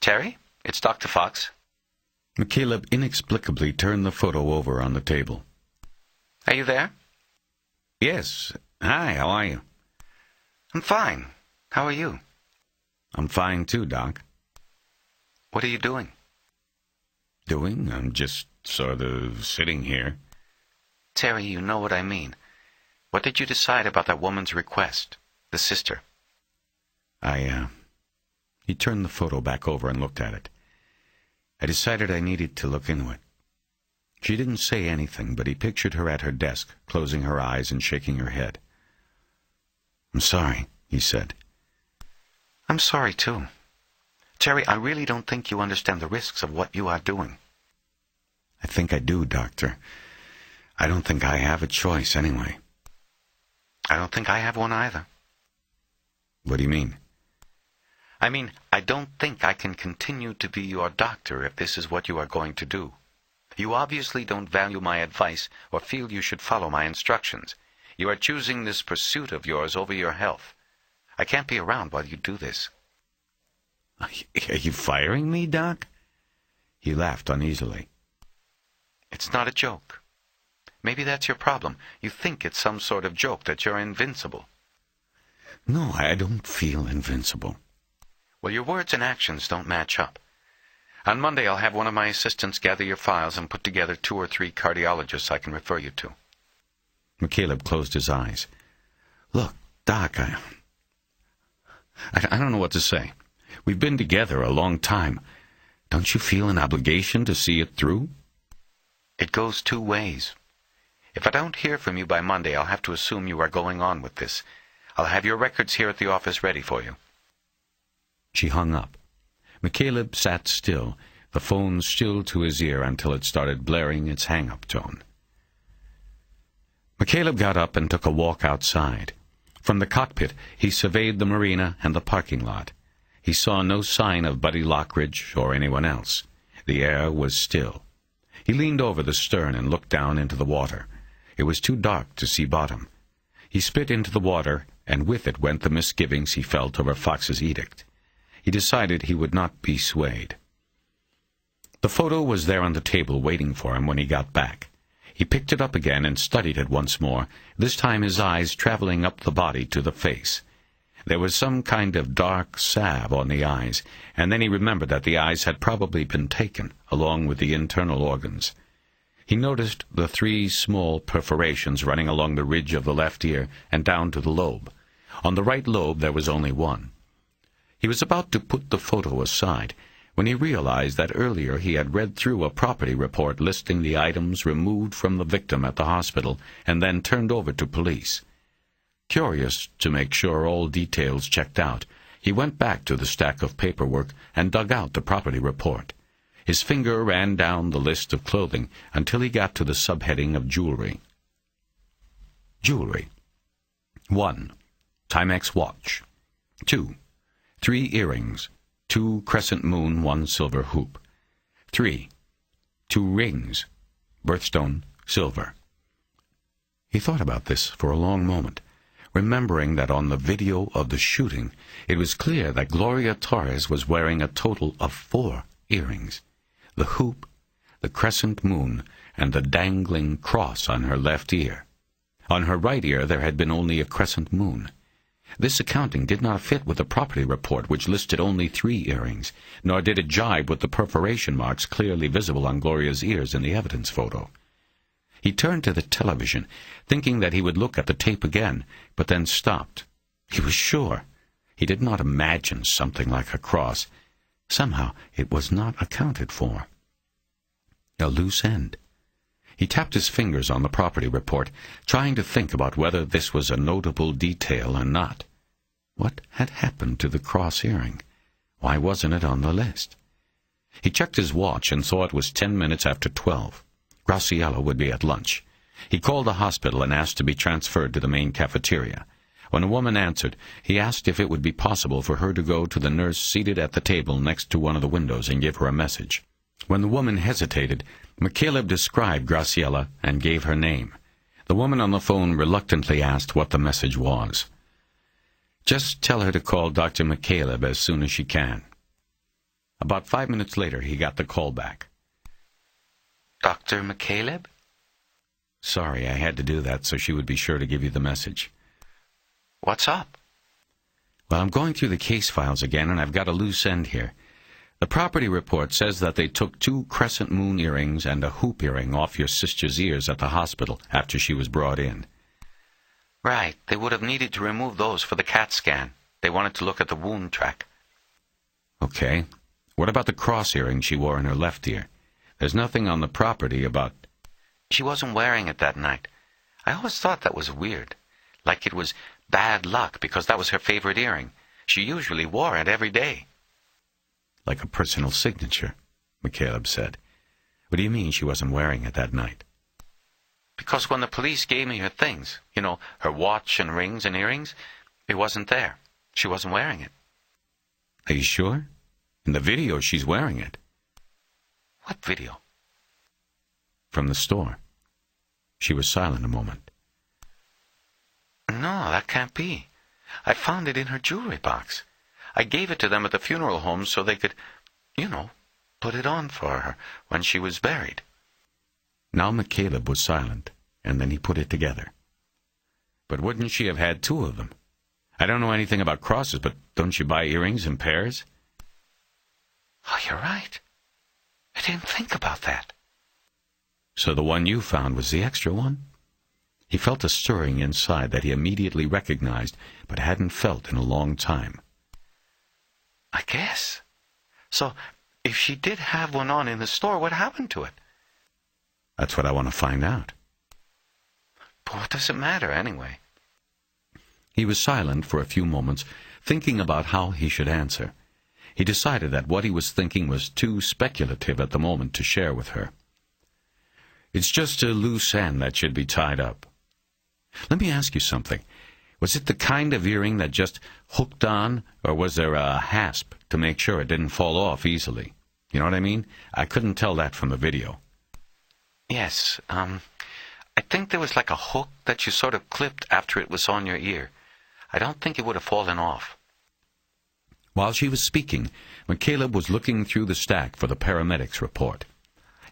Terry, it's Dr. Fox.
McCaleb inexplicably turned the photo over on the table.
Are you there?
"Yes. Hi, how are you?"
I'm fine. How are you?
"I'm fine too, Doc."
What are you doing?
"Doing? I'm just sort of sitting here."
Terry, you know what I mean. What did you decide about that woman's request? The sister.
He turned the photo back over and looked at it. "I decided I needed to look into it." She didn't say anything, but he pictured her at her desk, closing her eyes and shaking her head. "I'm sorry," he said.
I'm sorry, too. Terry, I really don't think you understand the risks of what you are doing.
"I think I do, Doctor. I don't think I have a choice anyway."
I don't think I have one either.
"What do you mean?"
I mean, I don't think I can continue to be your doctor if this is what you are going to do. You obviously don't value my advice or feel you should follow my instructions. You are choosing this pursuit of yours over your health. I can't be around while you do this.
"Are you firing me, Doc?" He laughed uneasily.
It's not a joke. Maybe that's your problem. You think it's some sort of joke that you're invincible.
"No, I don't feel invincible."
Well, your words and actions don't match up. On Monday, I'll have one of my assistants gather your files and put together 2 or 3 cardiologists I can refer you to.
McCaleb closed his eyes. "Look, Doc, I don't know what to say. We've been together a long time. Don't you feel an obligation to see it through?"
It goes 2 ways. If I don't hear from you by Monday, I'll have to assume you are going on with this. I'll have your records here at the office ready for you.
She hung up. McCaleb sat still, the phone still to his ear until it started blaring its hang-up tone. McCaleb got up and took a walk outside. From the cockpit, he surveyed the marina and the parking lot. He saw no sign of Buddy Lockridge or anyone else. The air was still. He leaned over the stern and looked down into the water. It was too dark to see bottom. He spit into the water, and with it went the misgivings he felt over Fox's edict. He decided he would not be swayed. The photo was there on the table waiting for him when he got back. He picked it up again and studied it once more, this time his eyes traveling up the body to the face. There was some kind of dark salve on the eyes, and then he remembered that the eyes had probably been taken, along with the internal organs. He noticed the 3 small perforations running along the ridge of the left ear and down to the lobe. On the right lobe there was only one. He was about to put the photo aside when he realized that earlier he had read through a property report listing the items removed from the victim at the hospital and then turned over to police. Curious to make sure all details checked out, he went back to the stack of paperwork and dug out the property report. His finger ran down the list of clothing until he got to the subheading of jewelry. Jewelry. 1. Timex watch. 2. 3 earrings, 2 crescent moon, 1 silver hoop. 3. 2 rings, birthstone, silver. He thought about this for a long moment, remembering that on the video of the shooting, it was clear that Gloria Torres was wearing a total of 4 earrings. The hoop, the crescent moon, and the dangling cross on her left ear. On her right ear there had been only a crescent moon. This accounting did not fit with the property report, which listed only 3 earrings, nor did it jibe with the perforation marks clearly visible on Gloria's ears in the evidence photo. He turned to the television, thinking that he would look at the tape again, but then stopped. He was sure. He did not imagine something like a cross. Somehow it was not accounted for. A loose end. He tapped his fingers on the property report, trying to think about whether this was a notable detail or not. What had happened to the cross earring? Why wasn't it on the list? He checked his watch and saw it was 10 minutes after 12. Graciela would be at lunch. He called the hospital and asked to be transferred to the main cafeteria. When a woman answered, he asked if it would be possible for her to go to the nurse seated at the table next to one of the windows and give her a message. When the woman hesitated, McCaleb described Graciela and gave her name. The woman on the phone reluctantly asked what the message was. "Just tell her to call Dr. McCaleb as soon as she can." About 5 minutes later, he got the call back.
Dr. McCaleb?
"Sorry, I had to do that so she would be sure to give you the message."
What's up?
"Well, I'm going through the case files again, and I've got a loose end here. The property report says that they took 2 crescent moon earrings and a hoop earring off your sister's ears at the hospital after she was brought in."
Right. They would have needed to remove those for the CAT scan. They wanted to look at the wound track.
"Okay. What about the cross earring she wore in her left ear? There's nothing on the property about—"
She wasn't wearing it that night. I always thought that was weird. Like it was bad luck because that was her favorite earring. She usually wore it every day.
"Like a personal signature," McCaleb said. "What do you mean she wasn't wearing it that night?"
Because when the police gave me her things, her watch and rings and earrings, it wasn't there. She wasn't wearing it.
"Are you sure? In the video, she's wearing it."
What video?
"From the store." She was silent a moment.
No, that can't be. I found it in her jewelry box. I gave it to them at the funeral home so they could, put it on for her when she was buried.
Now McCaleb was silent, and then he put it together. "But wouldn't she have had 2 of them? I don't know anything about crosses, but don't you buy earrings in pairs?"
Oh, you're right. I didn't think about that.
"So the one you found was the extra one?" He felt a stirring inside that he immediately recognized, but hadn't felt in a long time.
I guess. So, if she did have one on in the store, what happened to it?
"That's what I want to find out."
But what does it matter, anyway?
He was silent for a few moments, thinking about how he should answer. He decided that what he was thinking was too speculative at the moment to share with her. "It's just a loose end that should be tied up. Let me ask you something. Was it the kind of earring that just hooked on, or was there a hasp to make sure it didn't fall off easily? You know what I mean? I couldn't tell that from the video."
Yes, I think there was like a hook that you sort of clipped after it was on your ear. I don't think it would have fallen off.
While she was speaking, McCaleb was looking through the stack for the paramedics' report.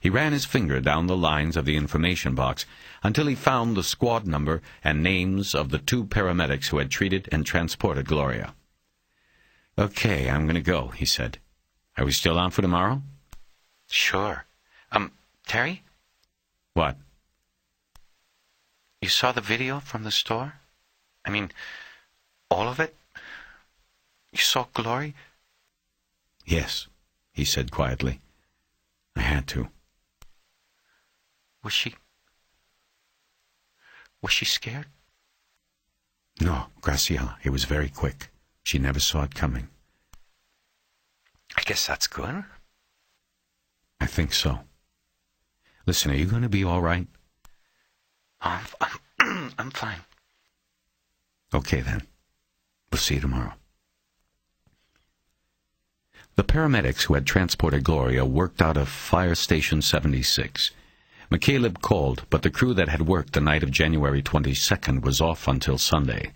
He ran his finger down the lines of the information box until he found the squad number and names of the 2 paramedics who had treated and transported Gloria. "Okay, I'm going to go," he said. "Are we still on for tomorrow?"
Sure. Terry?
"What?"
You saw the video from the store? I mean, all of it? You saw Glory?
"Yes," he said quietly. "I had to."
Was she scared?
"No, Graciela, it was very quick. She never saw it coming."
I guess that's good.
"I think so. Listen, are you going to be all right?"
I'm fine.
Okay, then. We'll see you tomorrow. The paramedics who had transported Gloria worked out of Fire Station 76. McCaleb called, but the crew that had worked the night of January 22nd was off until Sunday.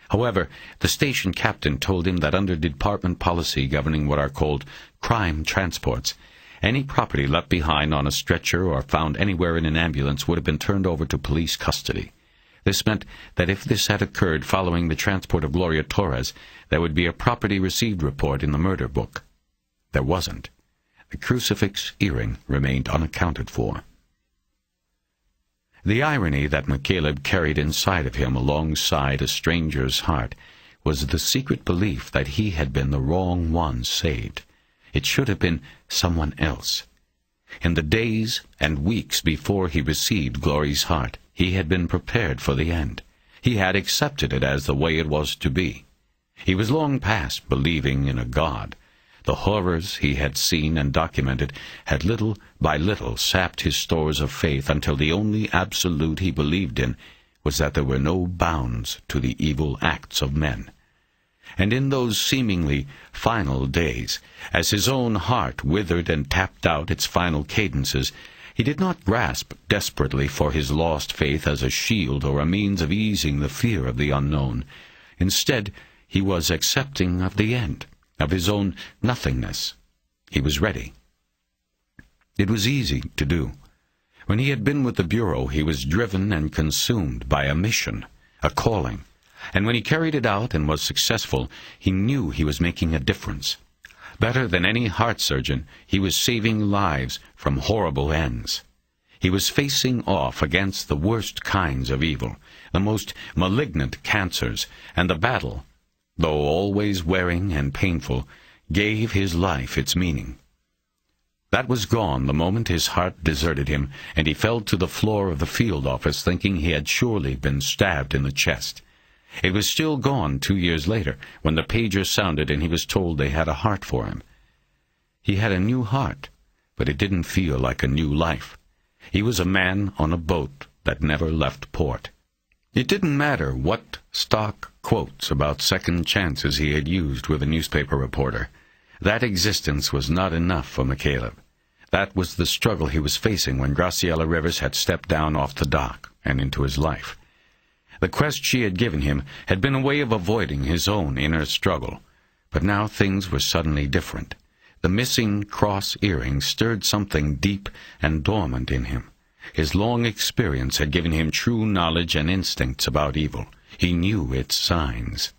However, the station captain told him that under department policy governing what are called crime transports, any property left behind on a stretcher or found anywhere in an ambulance would have been turned over to police custody. This meant that if this had occurred following the transport of Gloria Torres, there would be a property received report in the murder book. There wasn't. The crucifix earring remained unaccounted for. The irony that McCaleb carried inside of him alongside a stranger's heart was the secret belief that he had been the wrong one saved. It should have been someone else. In the days and weeks before he received Glory's heart, he had been prepared for the end. He had accepted it as the way it was to be. He was long past believing in a God. The horrors he had seen and documented had little by little sapped his stores of faith until the only absolute he believed in was that there were no bounds to the evil acts of men. And in those seemingly final days, as his own heart withered and tapped out its final cadences, he did not grasp desperately for his lost faith as a shield or a means of easing the fear of the unknown. Instead, he was accepting of the end, of his own nothingness. He was ready. It was easy to do. When he had been with the Bureau, he was driven and consumed by a mission, a calling. And when he carried it out and was successful, he knew he was making a difference. Better than any heart surgeon, he was saving lives from horrible ends. He was facing off against the worst kinds of evil, the most malignant cancers, and the battle, though always wearing and painful, gave his life its meaning. That was gone the moment his heart deserted him, and he fell to the floor of the field office thinking he had surely been stabbed in the chest. It was still gone 2 years later, when the pager sounded and he was told they had a heart for him. He had a new heart, but it didn't feel like a new life. He was a man on a boat that never left port. It didn't matter what stock quotes about second chances he had used with a newspaper reporter. That existence was not enough for McCaleb. That was the struggle he was facing when Graciela Rivers had stepped down off the dock and into his life. The quest she had given him had been a way of avoiding his own inner struggle. But now things were suddenly different. The missing cross earring stirred something deep and dormant in him. His long experience had given him true knowledge and instincts about evil. He knew its signs.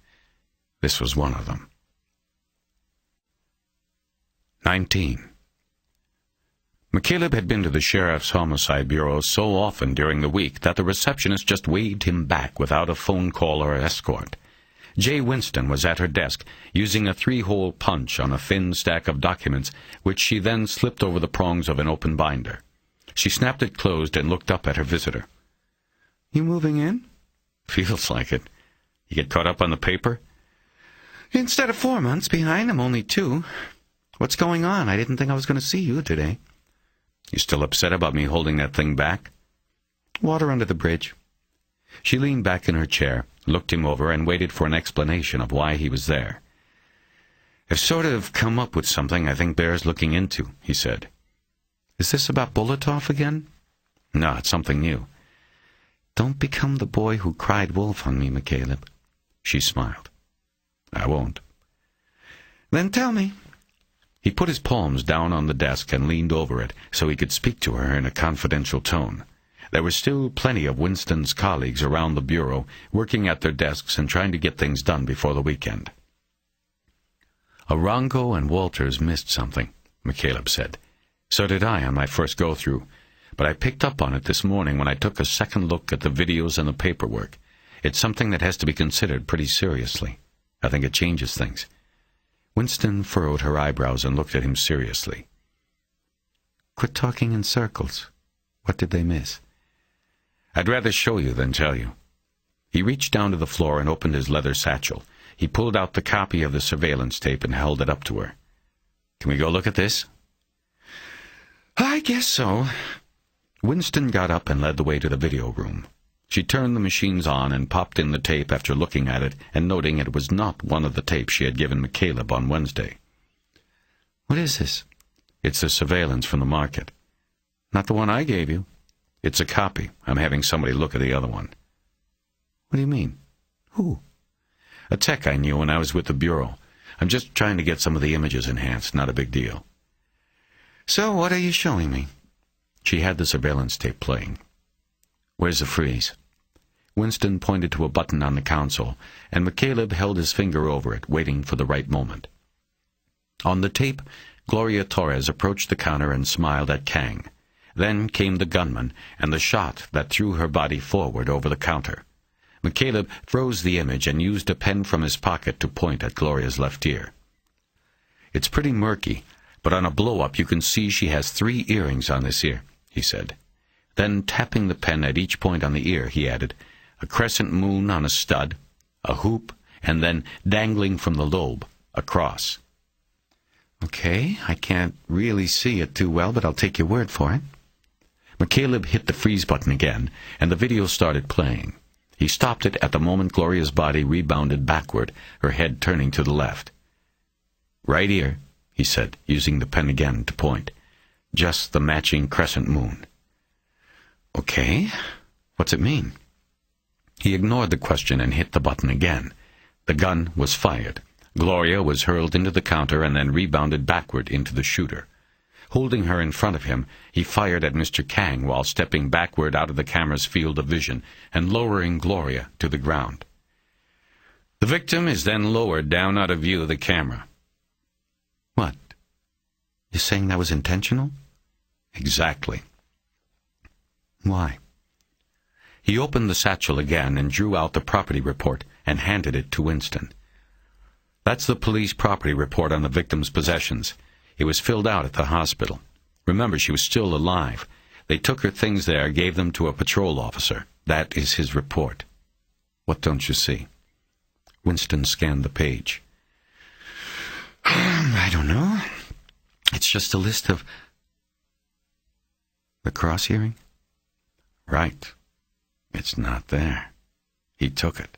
This was one of them. 19. McCaleb had been to the Sheriff's Homicide Bureau so often during the week that the receptionist just waved him back without a phone call or escort. Jay Winston was at her desk, using a 3-hole punch on a thin stack of documents, which she then slipped over the prongs of an open binder. She snapped it closed and looked up at her visitor. "You moving in?" "Feels like it. You get caught up on the paper?" "Instead of 4 months behind, I'm only 2. What's going on? I didn't think I was going to see you today." "You still upset about me holding that thing back?" "Water under the bridge." She leaned back in her chair, looked him over, and waited for an explanation of why he was there. "I've sort of come up with something I think bears looking into," he said. "Is this about Bulatov again?" "No, it's something new." "Don't become the boy who cried wolf on me, McCaleb." She smiled. "I won't." "Then tell me." He put his palms down on the desk and leaned over it so he could speak to her in a confidential tone. There were still plenty of Winston's colleagues around the Bureau, working at their desks and trying to get things done before the weekend. "Arango and Walters missed something," McCaleb said. "So did I on my first go-through, but I picked up on it this morning when I took a second look at the videos and the paperwork. It's something that has to be considered pretty seriously. I think it changes things." Winston furrowed her eyebrows and looked at him seriously. "Quit talking in circles. What did they miss?" "I'd rather show you than tell you." He reached down to the floor and opened his leather satchel. He pulled out the copy of the surveillance tape and held it up to her. "Can we go look at this?" "I guess so." Winston got up and led the way to the video room. She turned the machines on and popped in the tape after looking at it and noting it was not one of the tapes she had given McCaleb on Wednesday. "What is this?" "It's the surveillance from the market." "Not the one I gave you." "It's a copy. I'm having somebody look at the other one." "What do you mean? Who?" "A tech I knew when I was with the Bureau. I'm just trying to get some of the images enhanced. Not a big deal." "So what are you showing me?" She had the surveillance tape playing. "Where's the freeze?" Winston pointed to a button on the console, and McCaleb held his finger over it, waiting for the right moment. On the tape, Gloria Torres approached the counter and smiled at Kang. Then came the gunman, and the shot that threw her body forward over the counter. McCaleb froze the image and used a pen from his pocket to point at Gloria's left ear. "It's pretty murky. but on a blow-up you can see she has 3 earrings on this ear," he said. Then, tapping the pen at each point on the ear, he added, "A crescent moon on a stud, a hoop, and then, dangling from the lobe, a cross." "Okay, I can't really see it too well, but I'll take your word for it." McCaleb hit the freeze button again, and the video started playing. He stopped it at the moment Gloria's body rebounded backward, her head turning to the left. "Right here," he said, using the pen again to point. "Just the matching crescent moon." "Okay, what's it mean?" He ignored the question and hit the button again. The gun was fired. Gloria was hurled into the counter and then rebounded backward into the shooter. Holding her in front of him, he fired at Mr. Kang while stepping backward out of the camera's field of vision and lowering Gloria to the ground. The victim is then lowered down out of view of the camera. "What? You're saying that was intentional?" "Exactly." "Why?" He opened the satchel again and drew out the property report and handed it to Winston. "That's the police property report on the victim's possessions. It was filled out at the hospital. Remember, she was still alive. They took her things there, gave them to a patrol officer. That is his report." "What don't you see?" Winston scanned the page. "I don't know. It's just a list of..." "The cross earring?" "Right. It's not there. He took it."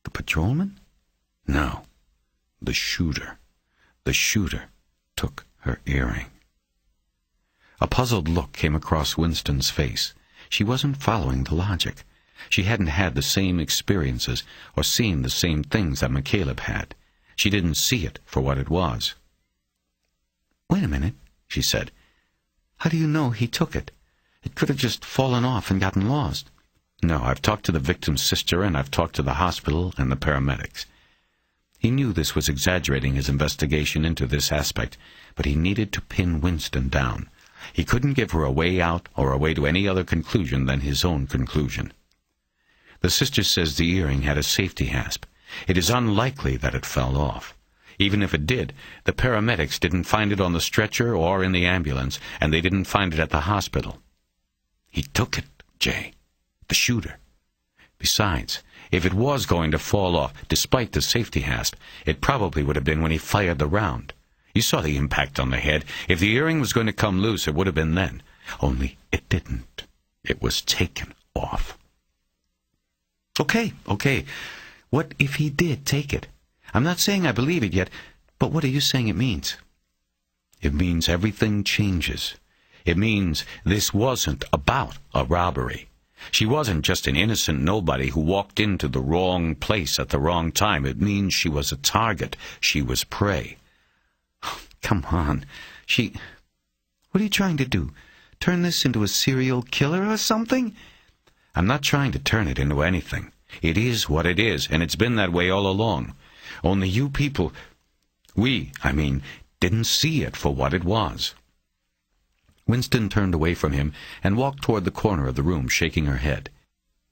"The patrolman?" "No. The shooter. The shooter took her earring." A puzzled look came across Winston's face. She wasn't following the logic. She hadn't had the same experiences or seen the same things that McCaleb had. She didn't see it for what it was. "Wait a minute," she said. "How do you know he took it? It could have just fallen off and gotten lost." "No, I've talked to the victim's sister, and I've talked to the hospital and the paramedics." He knew this was exaggerating his investigation into this aspect, but he needed to pin Winston down. He couldn't give her a way out or a way to any other conclusion than his own conclusion. "The sister says the earring had a safety hasp. It is unlikely that it fell off. Even if it did, the paramedics didn't find it on the stretcher or in the ambulance, and they didn't find it at the hospital." "He took it, Jay. The shooter. Besides, if it was going to fall off, despite the safety hasp, it probably would have been when he fired the round. You saw the impact on the head. If the earring was going to come loose, it would have been then. Only it didn't. It was taken off." Okay. What if he did take it? I'm not saying I believe it yet, but what are you saying it means? It means everything changes. It means this wasn't about a robbery. She wasn't just an innocent nobody who walked into the wrong place at the wrong time. It means she was a target. She was prey. Come on. What are you trying to do? Turn this into a serial killer or something? I'm not trying to turn it into anything. It is what it is, and it's been that way all along. Only you people, didn't see it for what it was. Winston turned away from him and walked toward the corner of the room, shaking her head.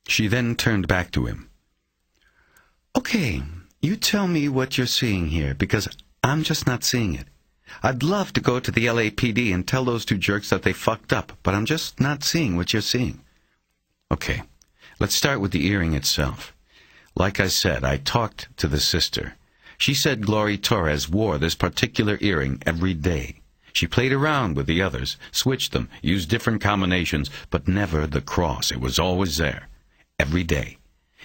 She then turned back to him. "Okay, you tell me what you're seeing here, because I'm just not seeing it. I'd love to go to the LAPD and tell those 2 jerks that they fucked up, but I'm just not seeing what you're seeing." "Okay, let's start with the earring itself. Like I said, I talked to the sister. She said Gloria Torres wore this particular earring every day. She played around with the others, switched them, used different combinations, but never the cross. It was always there, every day.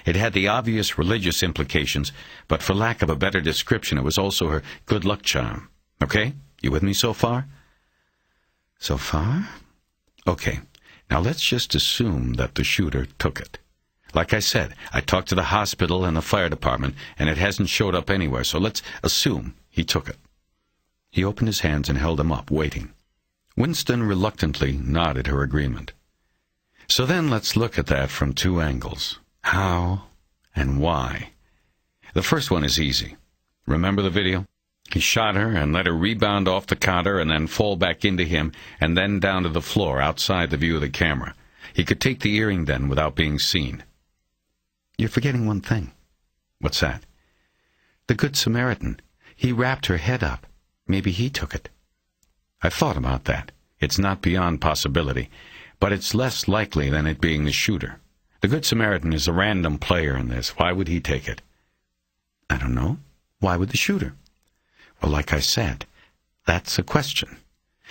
It had the obvious religious implications, but for lack of a better description, it was also her good luck charm. Okay? You with me so far?" "So far?" "Okay. Now let's just assume that the shooter took it. Like I said, I talked to the hospital and the fire department, and it hasn't showed up anywhere, so let's assume he took it." He opened his hands and held them up, waiting. Winston reluctantly nodded her agreement. "So then let's look at that from 2 angles. How and why. The first one is easy. Remember the video? He shot her and let her rebound off the counter and then fall back into him and then down to the floor outside the view of the camera. He could take the earring then without being seen." "You're forgetting one thing." "What's that?" "The Good Samaritan. He wrapped her head up.
Maybe he took it.
I thought about that. It's not beyond possibility, but it's less likely than it being the shooter. The Good Samaritan is a random player in this. Why would he take it?
I don't know. Why would the shooter?
Well, like I said, that's a question.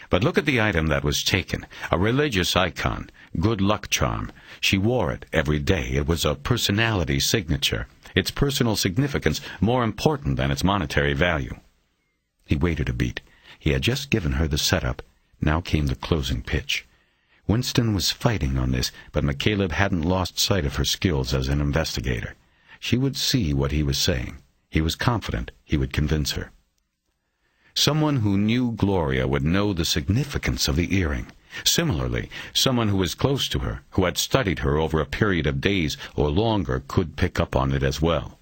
But look at the item that was taken. A religious icon. Good luck charm. She wore it every day. It was a personality signature. Its personal significance more important than its monetary value.
He waited a beat. He had just given her the setup. Now came the closing pitch. Winston was fighting on this, but McCaleb hadn't lost sight of her skills as an investigator. She would see what he was saying. He was confident he would convince her. Someone who knew Gloria would know the significance of the earring. Similarly, someone who was close to her, who had studied her over a period of days or longer, could pick up on it as well.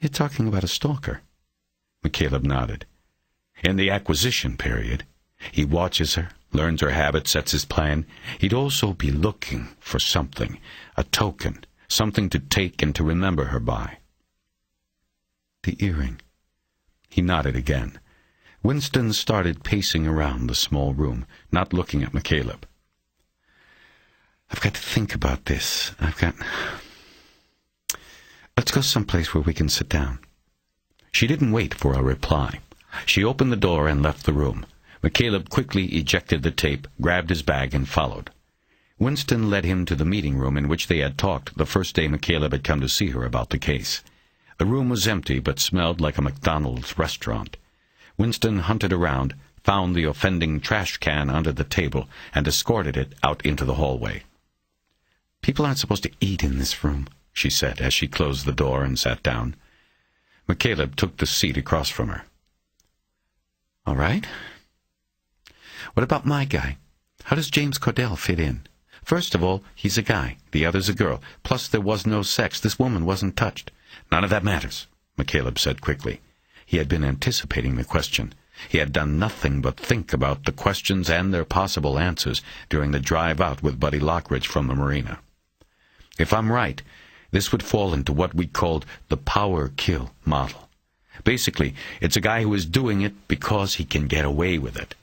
You're talking about a stalker?
McCaleb nodded. In the acquisition period, he watches her, learns her habits, sets his plan. He'd also be looking for something, a token, something to take and to remember her by.
The earring.
He nodded again. Winston started pacing around the small room, not looking at McCaleb.
I've got to think about this. Let's go someplace where we can sit down.
She didn't wait for a reply. She opened the door and left the room. McCaleb quickly ejected the tape, grabbed his bag, and followed. Winston led him to the meeting room in which they had talked the first day McCaleb had come to see her about the case. The room was empty but smelled like a McDonald's restaurant. Winston hunted around, found the offending trash can under the table, and escorted it out into the hallway.
People aren't supposed to eat in this room,
she said as she closed the door and sat down. McCaleb took the seat across from her.
All right. What about my guy? How does James Cordell fit in? First of all, he's a guy. The other's a girl. Plus, there was no sex. This woman wasn't touched.
None of that matters, McCaleb said quickly. He had been anticipating the question. He had done nothing but think about the questions and their possible answers during the drive out with Buddy Lockridge from the marina. If I'm right, this would fall into what we called the power-kill model. Basically, it's a guy who is doing it because he can get away with it.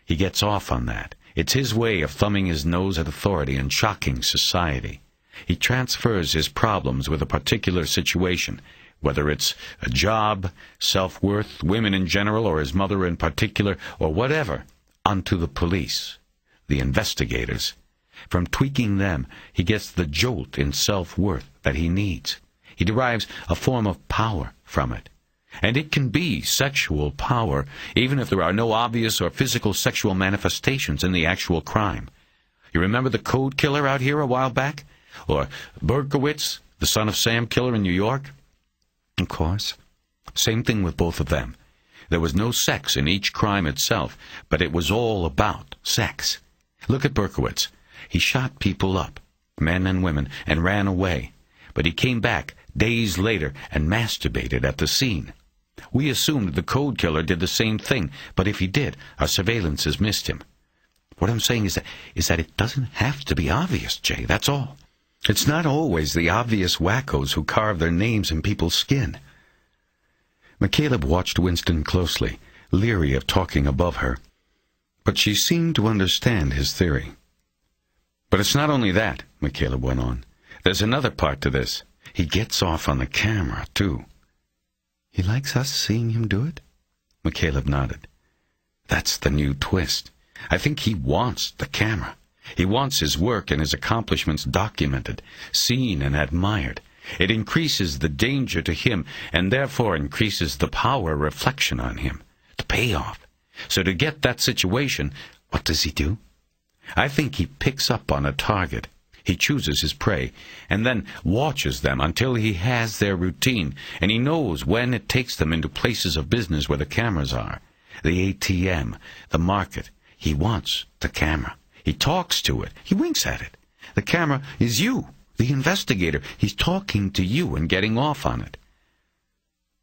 He gets off on that. It's his way of thumbing his nose at authority and shocking society. He transfers his problems with a particular situation, whether it's a job, self-worth, women in general, or his mother in particular, or whatever, onto the police, the investigators. From tweaking them, he gets the jolt in self-worth that he needs. He derives a form of power from it. And it can be sexual power, even if there are no obvious or physical sexual manifestations in the actual crime. You remember the code killer out here a while back? Or Berkowitz, the son of Sam killer in New York?
Of course.
Same thing with both of them. There was no sex in each crime itself, but it was all about sex. Look at Berkowitz. He shot people up, men and women, and ran away. But he came back days later and masturbated at the scene. We assumed the code killer did the same thing, but if he did, our surveillances missed him. What I'm saying is that it doesn't have to be obvious, Jay, that's all. It's not always the obvious wackos who carve their names in people's skin. McCaleb watched Winston closely, leery of talking above her. But she seemed to understand his theory. But it's not only that, McCaleb went on. There's another part to this. He gets off on the camera, too.
He likes us seeing him do it?
McCaleb nodded. That's the new twist. I think he wants the camera. He wants his work and his accomplishments documented, seen and admired. It increases the danger to him and therefore increases the power reflection on him, the payoff. So to get that situation, what does he do? I think he picks up on a target. He chooses his prey, and then watches them until he has their routine, and he knows when it takes them into places of business where the cameras are. The ATM, the market. He wants the camera. He talks to it. He winks at it. The camera is you, the investigator. He's talking to you and getting off on it.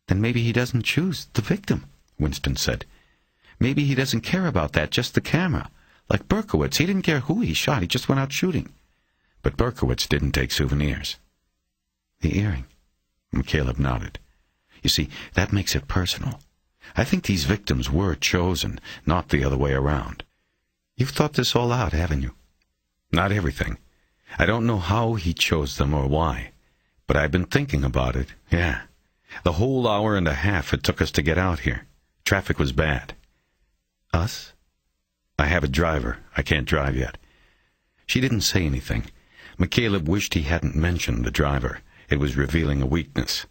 Then maybe he doesn't choose the victim, Winston said. Maybe he doesn't care about that, just the camera. Like Berkowitz, he didn't care who he shot. He just went out shooting.
But Berkowitz didn't take souvenirs.
The earring.
McCaleb nodded. You see, that makes it personal. I think these victims were chosen, not the other way around. You've thought this all out, haven't you? Not everything. I don't know how he chose them or why, but I've been thinking about it, yeah. The whole hour and a half it took us to get out here. Traffic was bad. Us? I have a driver. I can't drive yet. She didn't say anything. McCaleb wished he hadn't mentioned the driver. It was revealing a weakness.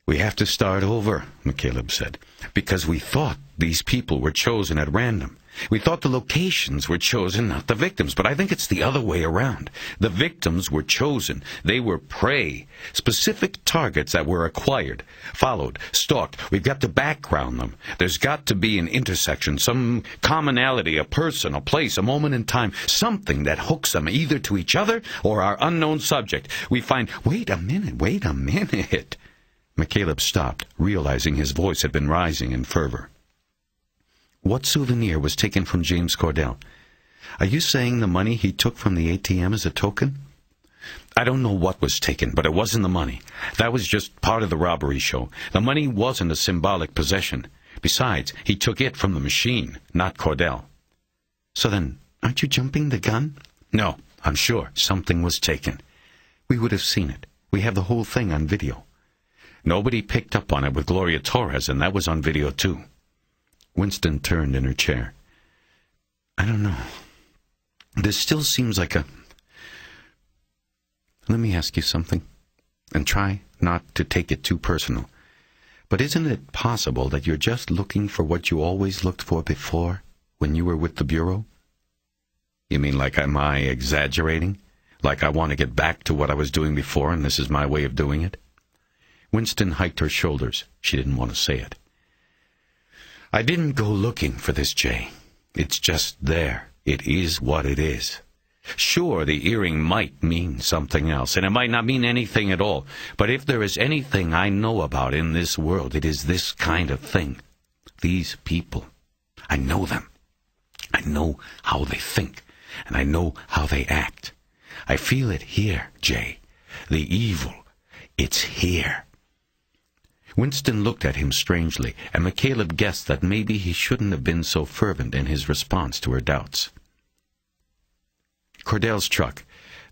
We have to start over, McCaleb said, because we thought these people were chosen at random. We thought the locations were chosen, not the victims, but I think it's the other way around. The victims were chosen. They were prey, specific targets that were acquired, followed, stalked. We've got to background them. There's got to be an intersection, some commonality, a person, a place, a moment in time, something that hooks them either to each other or our unknown subject. We find, wait a minute. McCaleb stopped, realizing his voice had been rising in fervor. What souvenir was taken from James Cordell? Are you saying the money he took from the ATM is a token? I don't know what was taken, but it wasn't the money. That was just part of the robbery show. The money wasn't a symbolic possession. Besides, he took it from the machine, not Cordell. So then, aren't you jumping the gun? No, I'm sure something was taken. We would have seen it. We have the whole thing on video. Nobody picked up on it with Gloria Torres, and that was on video too. Winston turned in her chair. I don't know. This still seems like a... Let me ask you something, and try not to take it too personal. But isn't it possible that you're just looking for what you always looked for before, when you were with the Bureau? You mean like am I exaggerating? Like I want to get back to what I was doing before, and this is my way of doing it? Winston hiked her shoulders. She didn't want to say it. I didn't go looking for this, Jay. It's just there. It is what it is. Sure, the earring might mean something else, and it might not mean anything at all. But if there is anything I know about in this world, it is this kind of thing. These people. I know them. I know how they think, and I know how they act. I feel it here, Jay. The evil. It's here. Winston looked at him strangely, and McCaleb guessed that maybe he shouldn't have been so fervent in his response to her doubts. Cordell's truck,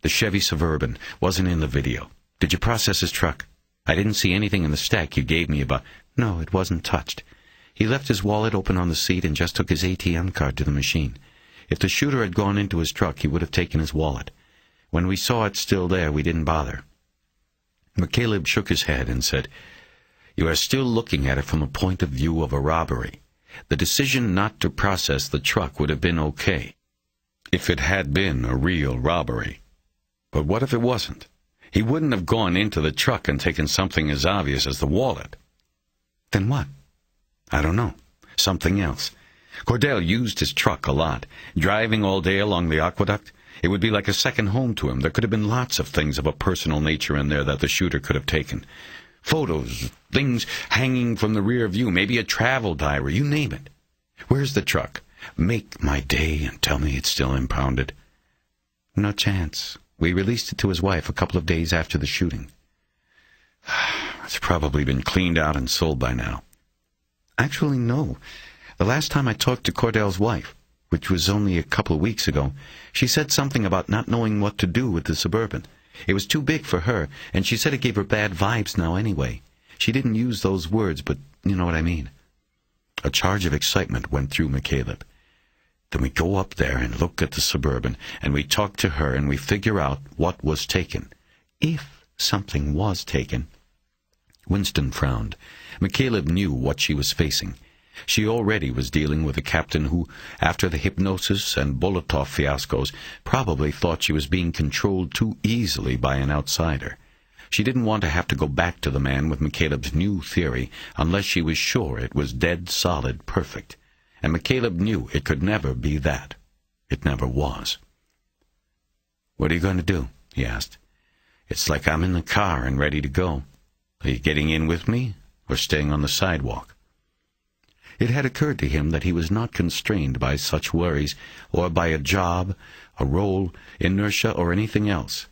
the Chevy Suburban, wasn't in the video. Did you process his truck? I didn't see anything in the stack you gave me about... No, it wasn't touched. He left his wallet open on the seat and just took his ATM card to the machine. If the shooter had gone into his truck, he would have taken his wallet. When we saw it still there, we didn't bother. McCaleb shook his head and said, You are still looking at it from a point of view of a robbery. The decision not to process the truck would have been okay if it had been a real robbery. But what if it wasn't? He wouldn't have gone into the truck and taken something as obvious as the wallet. Then what? I don't know. Something else. Cordell used his truck a lot, driving all day along the aqueduct. It would be like a second home to him. There could have been lots of things of a personal nature in there that the shooter could have taken. Photos, things hanging from the rear view, maybe a travel diary, you name it. Where's the truck? Make my day and tell me it's still impounded. No chance. We released it to his wife a couple of days after the shooting. It's probably been cleaned out and sold by now. Actually, no. The last time I talked to Cordell's wife, which was only a couple of weeks ago, she said something about not knowing what to do with the Suburban. It was too big for her, and she said it gave her bad vibes now anyway. She didn't use those words, but you know what I mean. A charge of excitement went through McCaleb. Then we go up there and look at the Suburban, and we talk to her, and we figure out what was taken. If something was taken. Winston frowned. McCaleb knew what she was facing. She already was dealing with a captain who, after the Hypnosis and Bolotov fiascos, probably thought she was being controlled too easily by an outsider. She didn't want to have to go back to the man with McCaleb's new theory unless she was sure it was dead solid perfect. And McCaleb knew it could never be that. It never was. What are you going to do? He asked. It's like I'm in the car and ready to go. Are you getting in with me or staying on the sidewalk? It had occurred to him that he was not constrained by such worries, or by a job, a role, inertia, or anything else.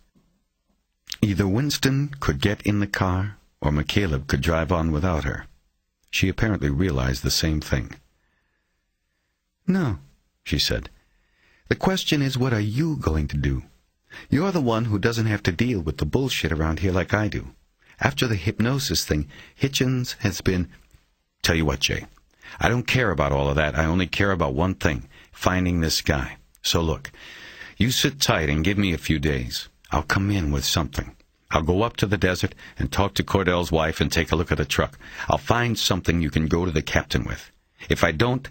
Either Winston could get in the car, or McCaleb could drive on without her. She apparently realized the same thing.
"No," she said. "The question is, what are you going to do? You're the one who doesn't have to deal with the bullshit around here like I do. After the hypnosis thing, Hitchens has been—"
Tell you what, Jay, I don't care about all of that. I only care about one thing, finding this guy. So look, you sit tight and give me a few days. I'll come in with something. I'll go up to the desert and talk to Cordell's wife and take a look at the truck. I'll find something you can go to the captain with. If I don't,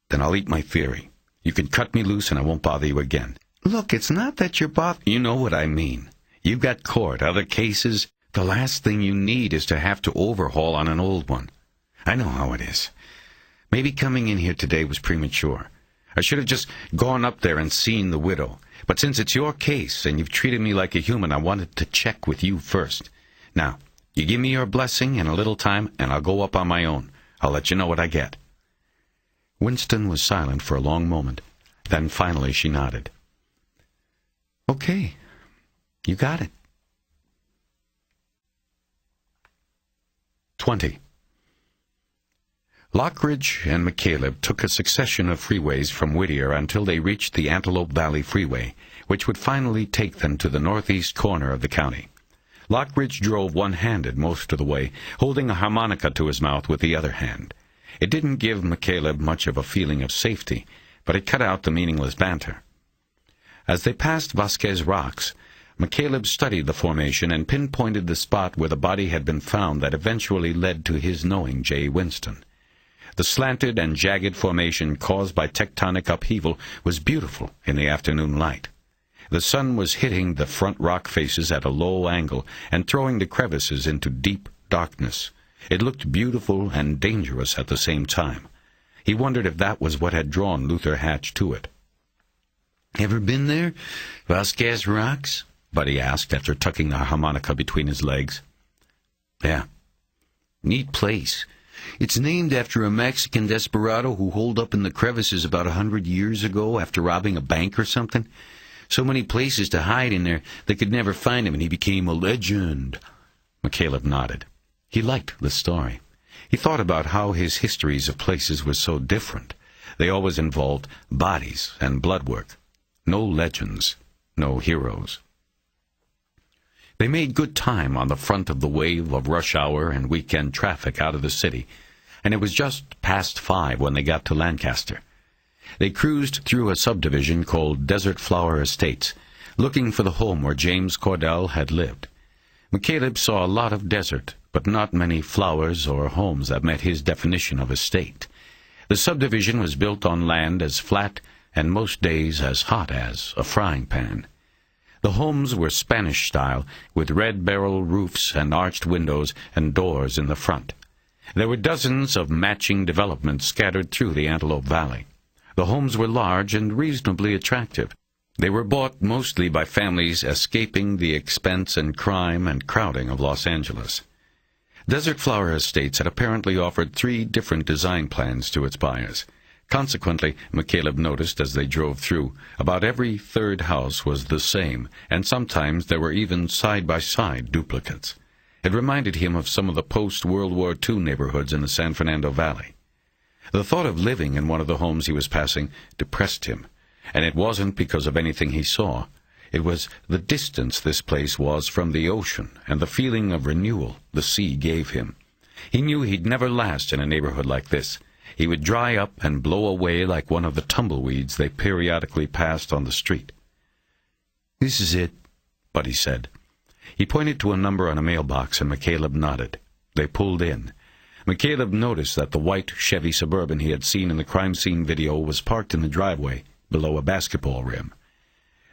then I'll eat my theory. You can cut me loose and I won't bother you again.
Look, it's not that you're
You know what I mean. You've got court, other cases. The last thing you need is to have to overhaul on an old one. I know how it is. Maybe coming in here today was premature. I should have just gone up there and seen the widow. But since it's your case and you've treated me like a human, I wanted to check with you first. Now, you give me your blessing and a little time, and I'll go up on my own. I'll let you know what I get. Winston was silent for a long moment. Then finally she nodded.
Okay. You got it.
20. Lockridge and McCaleb took a succession of freeways from Whittier until they reached the Antelope Valley Freeway, which would finally take them to the northeast corner of the county. Lockridge drove one-handed most of the way, holding a harmonica to his mouth with the other hand. It didn't give McCaleb much of a feeling of safety, but it cut out the meaningless banter. As they passed Vasquez Rocks, McCaleb studied the formation and pinpointed the spot where the body had been found that eventually led to his knowing Jay Winston. The slanted and jagged formation caused by tectonic upheaval was beautiful in the afternoon light. The sun was hitting the front rock faces at a low angle and throwing the crevices into deep darkness. It looked beautiful and dangerous at the same time. He wondered if that was what had drawn Luther Hatch to it.
"Ever been there? Vasquez Rocks?"
Buddy asked after tucking the harmonica between his legs.
"Yeah. Neat place. It's named after a Mexican desperado who holed up in the crevices about 100 years ago after robbing a bank or something. So many places to hide in there they could never find him, and he became a legend."
McCaleb nodded. He liked the story. He thought about how his histories of places were so different. They always involved bodies and blood work. No legends, no heroes. They made good time on the front of the wave of rush hour and weekend traffic out of the city, and it was just past 5 when they got to Lancaster. They cruised through a subdivision called Desert Flower Estates, looking for the home where James Cordell had lived. McCaleb saw a lot of desert, but not many flowers or homes that met his definition of estate. The subdivision was built on land as flat and most days as hot as a frying pan. The homes were Spanish style, with red barrel roofs and arched windows and doors in the front. There were dozens of matching developments scattered through the Antelope Valley. The homes were large and reasonably attractive. They were bought mostly by families escaping the expense and crime and crowding of Los Angeles. Desert Flower Estates had apparently offered 3 different design plans to its buyers. Consequently, McCaleb noticed as they drove through, about every third house was the same, and sometimes there were even side-by-side duplicates. It reminded him of some of the post-World War II neighborhoods in the San Fernando Valley. The thought of living in one of the homes he was passing depressed him, and it wasn't because of anything he saw. It was the distance this place was from the ocean and the feeling of renewal the sea gave him. He knew he'd never last in a neighborhood like this. He would dry up and blow away like one of the tumbleweeds they periodically passed on the street.
"This is it,"
Buddy said. He pointed to a number on a mailbox, and McCaleb nodded. They pulled in. McCaleb noticed that the white Chevy Suburban he had seen in the crime scene video was parked in the driveway below a basketball rim.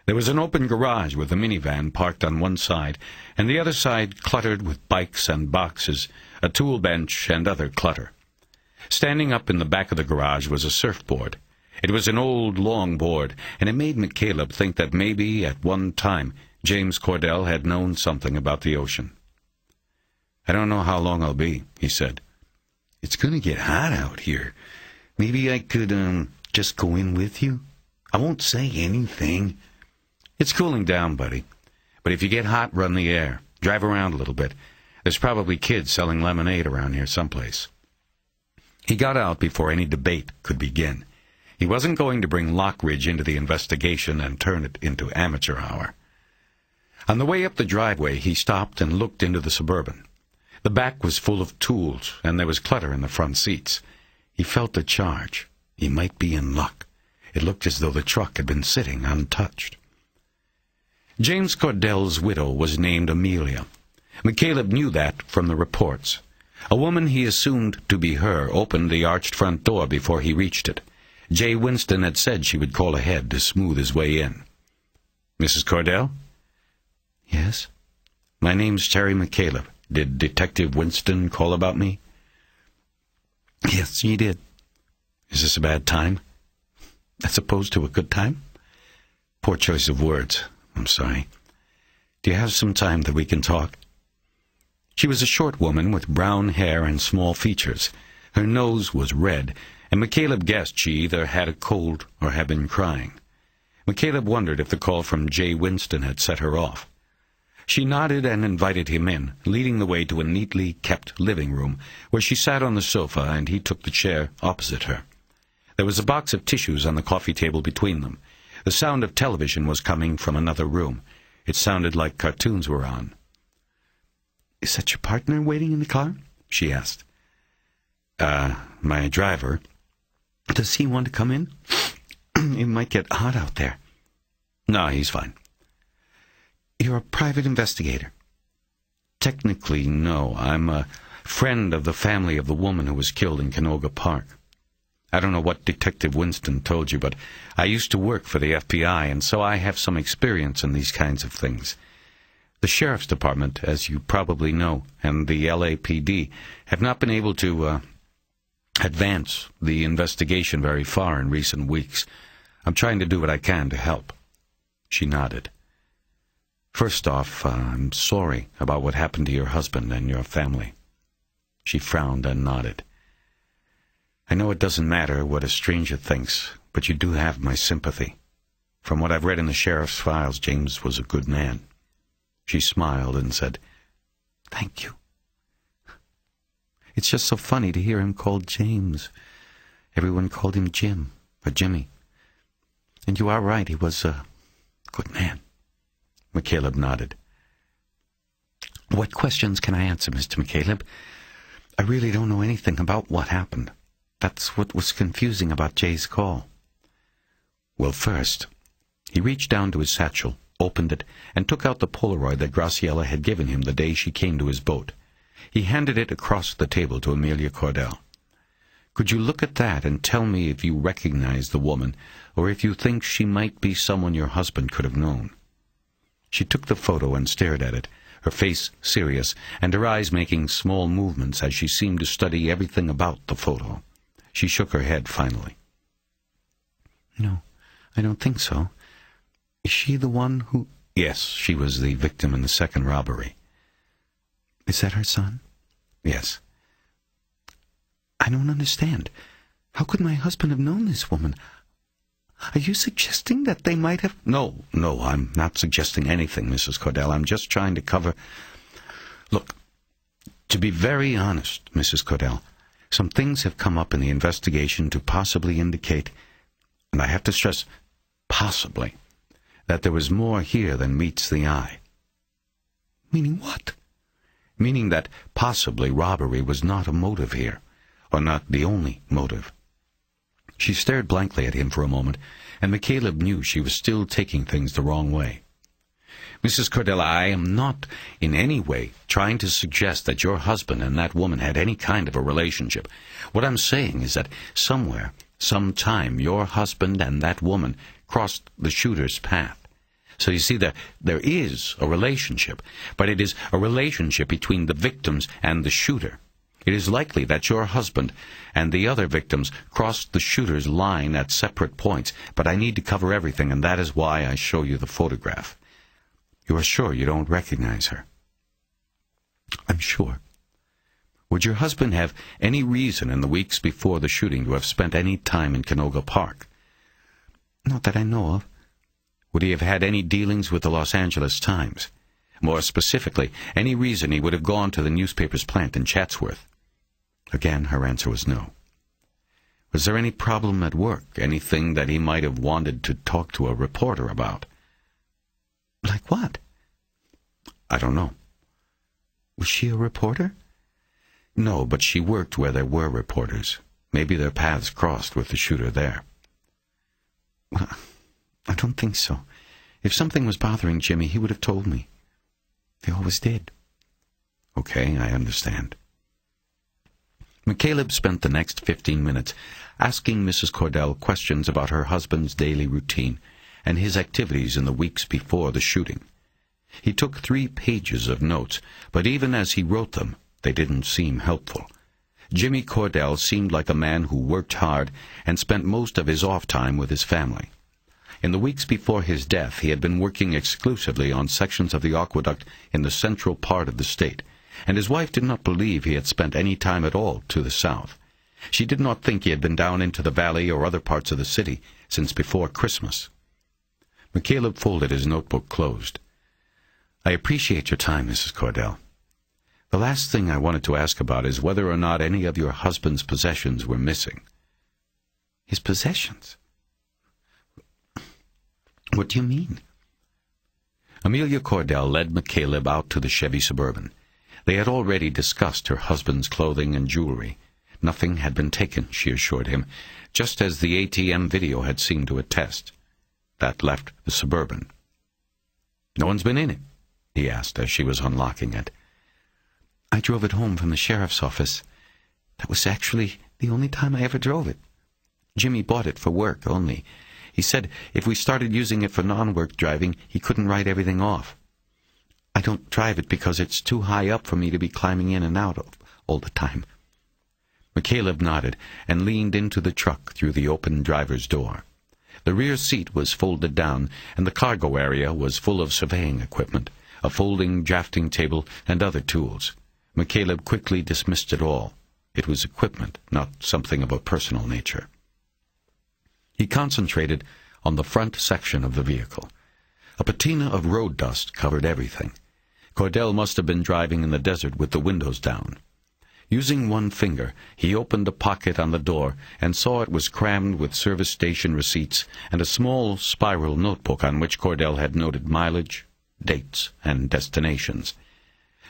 There was an open garage with a minivan parked on one side, and the other side cluttered with bikes and boxes, a tool bench, and other clutter. Standing up in the back of the garage was a surfboard. It was an old, long board, and it made McCaleb think that maybe, at one time, James Cordell had known something about the ocean. "I don't know how long I'll be," he said.
"It's going to get hot out here. Maybe I could, just go in with you? I won't say anything."
"It's cooling down, buddy. But if you get hot, run the air. Drive around a little bit. There's probably kids selling lemonade around here someplace." He got out before any debate could begin. He wasn't going to bring Lockridge into the investigation and turn it into amateur hour. On the way up the driveway, he stopped and looked into the Suburban. The back was full of tools, and there was clutter in the front seats. He felt the charge. He might be in luck. It looked as though the truck had been sitting untouched. James Cordell's widow was named Amelia. McCaleb knew that from the reports. A woman he assumed to be her opened the arched front door before he reached it. Jay Winston had said she would call ahead to smooth his way in. "Mrs. Cordell?" "Yes." "My name's Terry McCaleb. Did Detective Winston call about me?" "Yes, he did." "Is this a bad time?" "As opposed to a good time?" "Poor choice of words. I'm sorry. Do you have some time that we can talk?" She was a short woman with brown hair and small features. Her nose was red, and McCaleb guessed she either had a cold or had been crying. McCaleb wondered if the call from Jay Winston had set her off. She nodded and invited him in, leading the way to a neatly kept living room, where she sat on the sofa and he took the chair opposite her. There was a box of tissues on the coffee table between them. The sound of television was coming from another room. It sounded like cartoons were on. "Is that your partner waiting in the car?" she asked. My driver." "Does he want to come in? It might get hot out there." "No, he's fine."
"You're a private investigator?"
"Technically, no. I'm a friend of the family of the woman who was killed in Canoga Park. I don't know what Detective Winston told you, but I used to work for the FBI, and so I have some experience in these kinds of things. The Sheriff's Department, as you probably know, and the LAPD have not been able to advance the investigation very far in recent weeks. I'm trying to do what I can to help." She nodded. "First off, I'm sorry about what happened to your husband and your family." She frowned and nodded. "I know it doesn't matter what a stranger thinks, but you do have my sympathy. From what I've read in the sheriff's files, James was a good man." She smiled and said, "Thank you. It's just so funny to hear him called James. Everyone called him Jim or Jimmy. And you are right, he was a good man." McCaleb nodded. "What questions can I answer, Mr. McCaleb? I really don't know anything about what happened. That's what was confusing about Jay's call." "Well, first," he reached down to his satchel, opened it, and took out the Polaroid that Graciela had given him the day she came to his boat. He handed it across the table to Amelia Cordell. "Could you look at that and tell me if you recognize the woman, or if you think she might be someone your husband could have known?" She took the photo and stared at it, her face serious, and her eyes making small movements as she seemed to study everything about the photo. She shook her head finally. "No, I don't think so. Is she the one who—" "Yes, she was the victim in the second robbery." "Is that her son?" "Yes." "I don't understand. How could my husband have known this woman? Are you suggesting that they might have—" No, I'm not suggesting anything, Mrs. Cordell. I'm just trying to cover— Look, to be very honest, Mrs. Cordell, some things have come up in the investigation to possibly indicate, and I have to stress possibly, that there was more here than meets the eye." "Meaning what?" "Meaning that possibly robbery was not a motive here, or not the only motive." She stared blankly at him for a moment, and McCaleb knew she was still taking things the wrong way. "Mrs. Cordell, I am not in any way trying to suggest that your husband and that woman had any kind of a relationship. What I'm saying is that somewhere, sometime, your husband and that woman crossed the shooter's path. So you see, there is a relationship, but it is a relationship between the victims and the shooter. It is likely that your husband and the other victims crossed the shooter's line at separate points, but I need to cover everything, and that is why I show you the photograph. You are sure you don't recognize her?" "I'm sure." "Would your husband have any reason in the weeks before the shooting to have spent any time in Canoga Park?" "Not that I know of." "Would he have had any dealings with the Los Angeles Times? More specifically, any reason he would have gone to the newspaper's plant in Chatsworth?" Again, her answer was no. Was there any problem at work, anything that he might have wanted to talk to a reporter about?
Like what?
I don't know.
Was she a reporter?
No, but she worked where there were reporters. Maybe their paths crossed with the shooter there.
Well, I don't think so. If something was bothering Jimmy, he would have told me. He always did.
Okay, I understand. McCaleb spent the next 15 minutes asking Mrs. Cordell questions about her husband's daily routine and his activities in the weeks before the shooting. He took 3 pages of notes, but even as he wrote them, they didn't seem helpful. Jimmy Cordell seemed like a man who worked hard and spent most of his off time with his family. In the weeks before his death, he had been working exclusively on sections of the aqueduct in the central part of the state, and his wife did not believe he had spent any time at all to the south. She did not think he had been down into the valley or other parts of the city since before Christmas. McCaleb folded his notebook closed. I appreciate your time, Mrs. Cordell. The last thing I wanted to ask about is whether or not any of your husband's possessions were missing.
His possessions? What do you mean?
Amelia Cordell led McCaleb out to the Chevy Suburban. They had already discussed her husband's clothing and jewelry. Nothing had been taken, she assured him, just as the ATM video had seemed to attest. That left the Suburban. No one's been in it? He asked as she was unlocking it.
I drove it home from the sheriff's office. That was actually the only time I ever drove it. Jimmy bought it for work only. He said if we started using it for non-work driving, he couldn't write everything off. I don't drive it because it's too high up for me to be climbing in and out all the time.
McCaleb nodded and leaned into the truck through the open driver's door. The rear seat was folded down, and the cargo area was full of surveying equipment, a folding drafting table, and other tools. McCaleb quickly dismissed it all. It was equipment, not something of a personal nature. He concentrated on the front section of the vehicle. A patina of road dust covered everything. Cordell must have been driving in the desert with the windows down. Using one finger, he opened a pocket on the door and saw it was crammed with service station receipts and a small spiral notebook on which Cordell had noted mileage, dates, and destinations.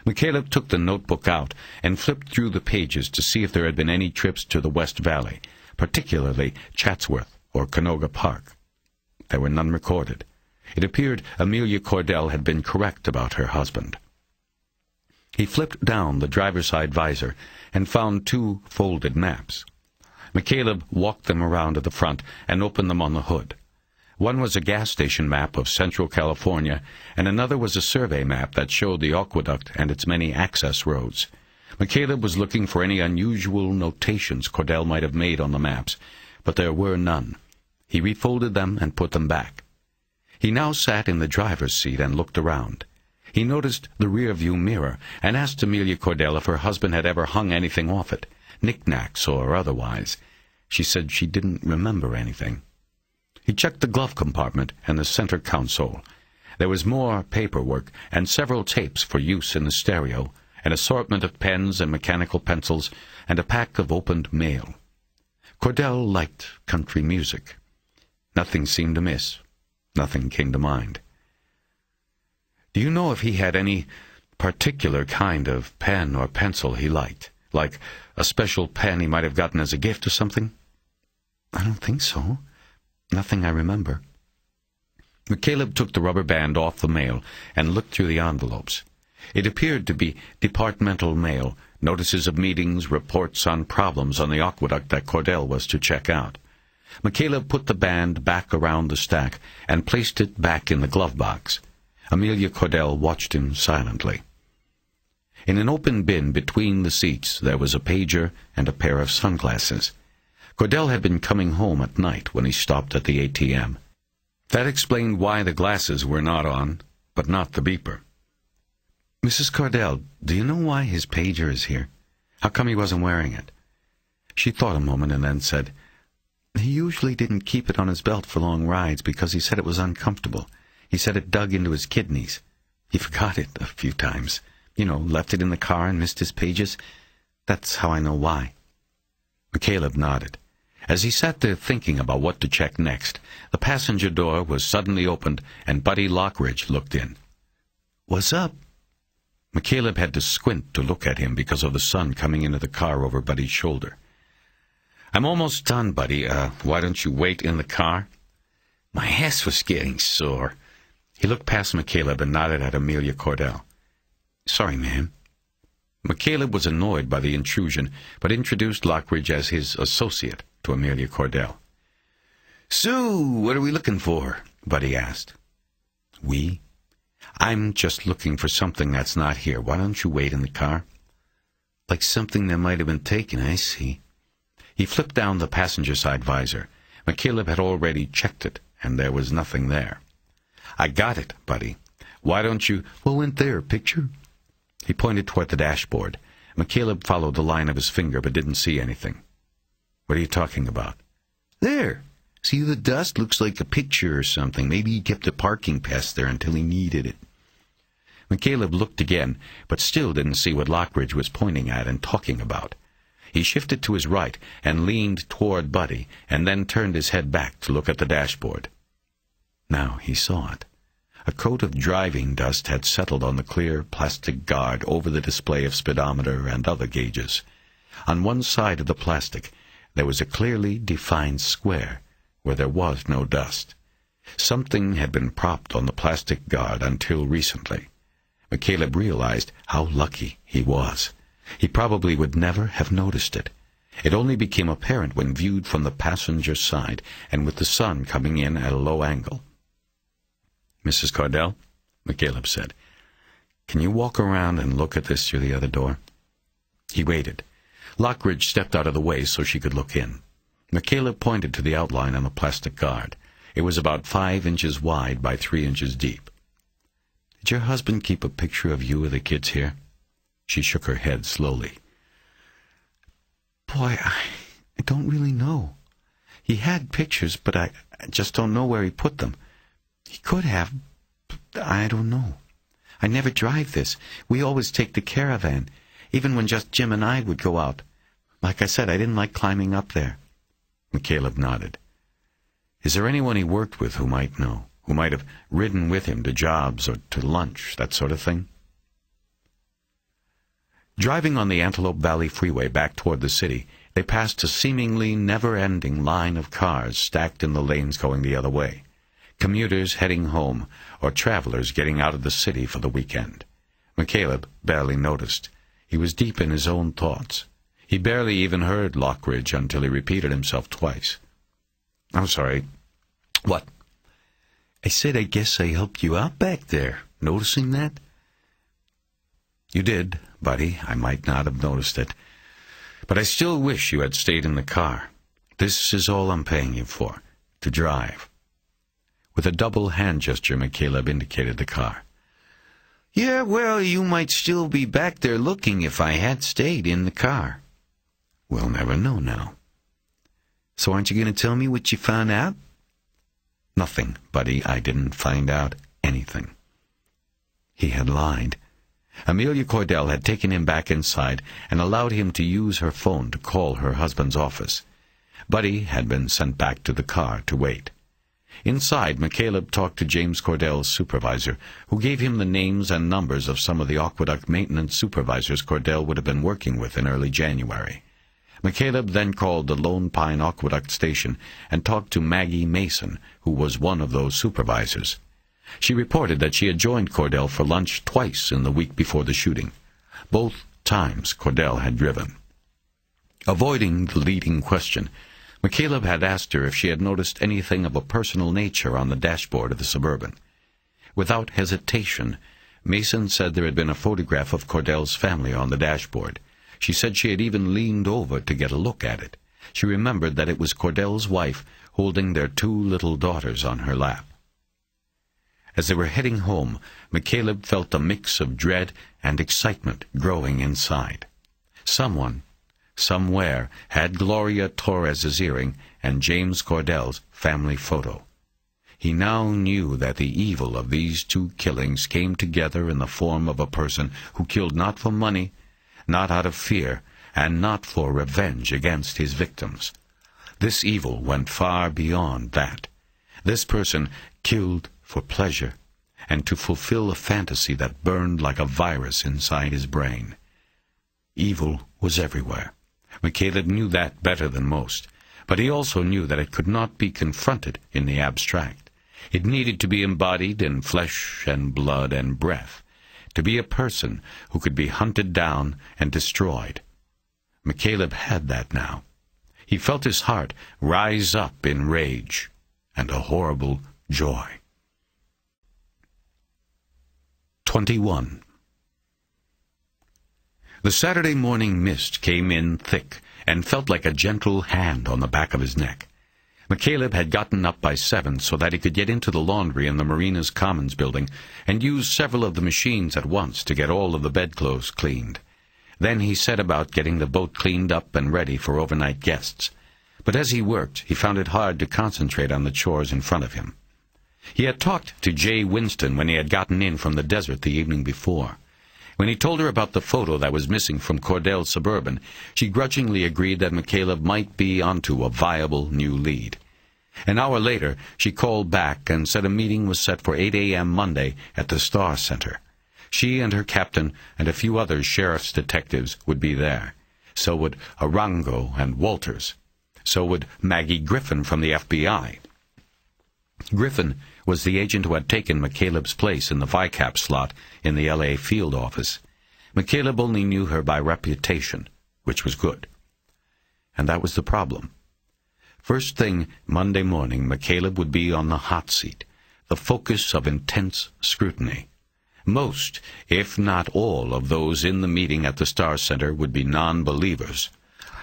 McCaleb took the notebook out and flipped through the pages to see if there had been any trips to the West Valley, particularly Chatsworth or Canoga Park. There were none recorded. It appeared Amelia Cordell had been correct about her husband. He flipped down the driver's side visor and found 2 folded maps. McCaleb walked them around to the front and opened them on the hood. One was a gas station map of Central California, and another was a survey map that showed the aqueduct and its many access roads. McCaleb was looking for any unusual notations Cordell might have made on the maps, but there were none. He refolded them and put them back. He now sat in the driver's seat and looked around. He noticed the rear-view mirror and asked Amelia Cordell if her husband had ever hung anything off it, knickknacks or otherwise. She said she didn't remember anything. He checked the glove compartment and the center console. There was more paperwork and several tapes for use in the stereo, an assortment of pens and mechanical pencils, and a pack of opened mail. Cordell liked country music. Nothing seemed amiss. Nothing came to mind. Do you know if he had any particular kind of pen or pencil he liked? Like a special pen he might have gotten as a gift or something?
I don't think so. Nothing I remember.
McCaleb took the rubber band off the mail and looked through the envelopes. It appeared to be departmental mail, notices of meetings, reports on problems on the aqueduct that Cordell was to check out. McCaleb put the band back around the stack and placed it back in the glove box. Amelia Cordell watched him silently. In an open bin between the seats there was a pager and a pair of sunglasses. Cordell had been coming home at night when he stopped at the ATM. That explained why the glasses were not on, but not the beeper.
Mrs. Cordell, do you know why his pager is here? How come he wasn't wearing it?
She thought a moment and then said,
He usually didn't keep it on his belt for long rides because he said it was uncomfortable. He said it dug into his kidneys. He forgot it a few times. Left it in the car and missed his pages. That's how I know why.
McCaleb nodded. As he sat there thinking about what to check next, the passenger door was suddenly opened and Buddy Lockridge looked in. "What's up?" McCaleb had to squint to look at him because of the sun coming into the car over Buddy's shoulder. "I'm almost done, Buddy. Why don't you wait in the car?" My ass was getting sore. He looked past McCaleb and nodded at Amelia Cordell. "Sorry, ma'am." McCaleb was annoyed by the intrusion, but introduced Lockridge as his associate to Amelia Cordell. "So, what are we looking for?" Buddy asked. "We? I'm just looking for something that's not here. Why don't you wait in the car?" "Like something that might have been taken, I see." He flipped down the passenger side visor. McCaleb had already checked it, and there was nothing there. "I got it, Buddy. Why don't you—" "Well, went there, a picture?" He pointed toward the dashboard. McCaleb followed the line of his finger, but didn't see anything. "What are you talking about?" "There. See the dust? Looks like a picture or something. Maybe he kept a parking pass there until he needed it." McCaleb looked again, but still didn't see what Lockridge was pointing at and talking about. He shifted to his right and leaned toward Buddy, and then turned his head back to look at the dashboard. Now he saw it. A coat of driving dust had settled on the clear plastic guard over the display of speedometer and other gauges. On one side of the plastic, there was a clearly defined square where there was no dust. Something had been propped on the plastic guard until recently. McCaleb realized how lucky he was. He probably would never have noticed it. It only became apparent when viewed from the passenger side and with the sun coming in at a low angle. "Mrs. Cordell," McCaleb said, "can you walk around and look at this through the other door?" He waited. Lockridge stepped out of the way so she could look in. McCaleb pointed to the outline on the plastic guard. It was about 5 inches wide by 3 inches deep. "Did your husband keep a picture of you or the kids here?" She shook her head slowly. "Boy, I don't really know. He had pictures, but I just don't know where he put them. He could have, but I don't know. I never drive this. We always take the caravan, even when just Jim and I would go out. Like I said, I didn't like climbing up there." McCaleb nodded. "Is there anyone he worked with who might know, who might have ridden with him to jobs or to lunch, that sort of thing?" Driving on the Antelope Valley Freeway back toward the city, they passed a seemingly never-ending line of cars stacked in the lanes going the other way. Commuters heading home, or travelers getting out of the city for the weekend. McCaleb barely noticed. He was deep in his own thoughts. He barely even heard Lockridge until he repeated himself twice. "I'm sorry. What?" "I said I guess I helped you out back there. Noticing that?" "You did, Buddy. I might not have noticed it. But I still wish you had stayed in the car. This is all I'm paying you for, to drive." With a double hand gesture, McCaleb indicated the car. "Yeah, well, you might still be back there looking if I had stayed in the car." "We'll never know now." "So aren't you going to tell me what you found out?" "Nothing, Buddy. I didn't find out anything." He had lied. Amelia Cordell had taken him back inside and allowed him to use her phone to call her husband's office. Buddy had been sent back to the car to wait. Inside, McCaleb talked to James Cordell's supervisor, who gave him the names and numbers of some of the aqueduct maintenance supervisors Cordell would have been working with in early January. McCaleb then called the Lone Pine Aqueduct station and talked to Maggie Mason, who was one of those supervisors. She reported that she had joined Cordell for lunch twice in the week before the shooting. Both times Cordell had driven. Avoiding the leading question, McCaleb had asked her if she had noticed anything of a personal nature on the dashboard of the Suburban. Without hesitation, Mason said there had been a photograph of Cordell's family on the dashboard. She said she had even leaned over to get a look at it. She remembered that it was Cordell's wife holding their 2 little daughters on her lap. As they were heading home, McCaleb felt a mix of dread and excitement growing inside. Someone, somewhere, had Gloria Torres's earring and James Cordell's family photo. He now knew that the evil of these 2 killings came together in the form of a person who killed not for money, not out of fear, and not for revenge against his victims. This evil went far beyond that. This person killed for pleasure and to fulfill a fantasy that burned like a virus inside his brain. Evil was everywhere. McCaleb knew that better than most, but he also knew that it could not be confronted in the abstract. It needed to be embodied in flesh and blood and breath, to be a person who could be hunted down and destroyed. McCaleb had that now. He felt his heart rise up in rage and a horrible joy. 21. The Saturday morning mist came in thick and felt like a gentle hand on the back of his neck. McCaleb had gotten up by 7 so that he could get into the laundry in the Marina's Commons building and use several of the machines at once to get all of the bedclothes cleaned. Then he set about getting the boat cleaned up and ready for overnight guests. But as he worked, he found it hard to concentrate on the chores in front of him. He had talked to Jay Winston when he had gotten in from the desert the evening before. When he told her about the photo that was missing from Cordell's Suburban, she grudgingly agreed that McCaleb might be onto a viable new lead. An hour later, she called back and said a meeting was set for 8 a.m. Monday at the Star Center. She and her captain and a few other sheriff's detectives would be there. So would Arango and Walters. So would Maggie Griffin from the FBI. Griffin was the agent who had taken McCaleb's place in the VICAP slot in the L.A. field office. McCaleb only knew her by reputation, which was good. And that was the problem. First thing Monday morning, McCaleb would be on the hot seat, the focus of intense scrutiny. Most, if not all, of those in the meeting at the Star Center would be non-believers.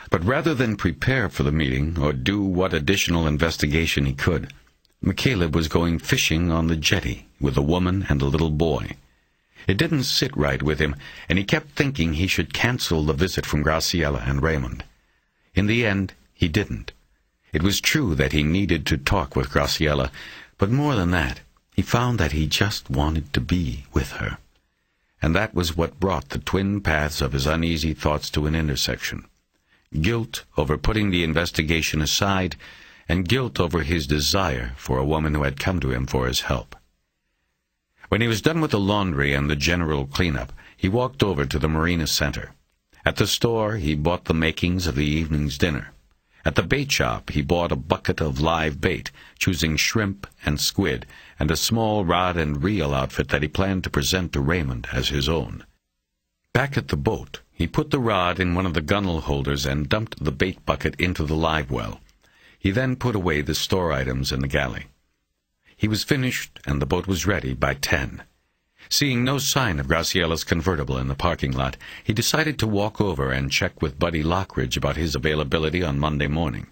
But rather than prepare for the meeting or do what additional investigation he could, McCaleb was going fishing on the jetty with a woman and a little boy. It didn't sit right with him, and he kept thinking he should cancel the visit from Graciela and Raymond. In the end, he didn't. It was true that he needed to talk with Graciela, but more than that, he found that he just wanted to be with her. And that was what brought the twin paths of his uneasy thoughts to an intersection. Guilt over putting the investigation aside, and guilt over his desire for a woman who had come to him for his help. When he was done with the laundry and the general cleanup, he walked over to the Marina Center. At the store, he bought the makings of the evening's dinner. At the bait shop, he bought a bucket of live bait, choosing shrimp and squid, and a small rod and reel outfit that he planned to present to Raymond as his own. Back at the boat, he put the rod in one of the gunnel holders and dumped the bait bucket into the live well. He then put away the store items in the galley. He was finished, and the boat was ready by 10. Seeing no sign of Graciela's convertible in the parking lot, he decided to walk over and check with Buddy Lockridge about his availability on Monday morning.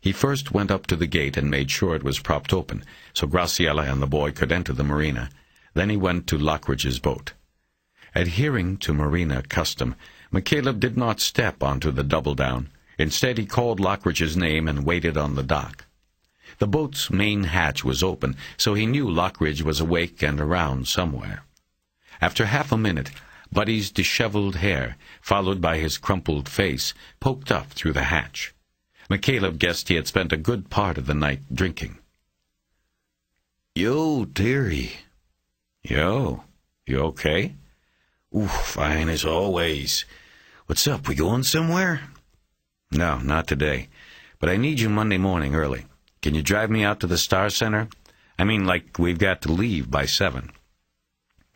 He first went up to the gate and made sure it was propped open, so Graciela and the boy could enter the marina. Then he went to Lockridge's boat. Adhering to marina custom, McCaleb did not step onto the double-down. Instead, he called Lockridge's name and waited on the dock. The boat's main hatch was open, so he knew Lockridge was awake and around somewhere. After half a minute, Buddy's disheveled hair, followed by his crumpled face, poked up through the hatch. McCaleb guessed he had spent a good part of the night drinking.
"Yo, Terry."
"Yo, you okay?"
"Ooh, fine as always. What's up, we going somewhere?"
"No, not today. But I need you Monday morning early. Can you drive me out to the Star Center? I mean, like, we've got to leave by 7.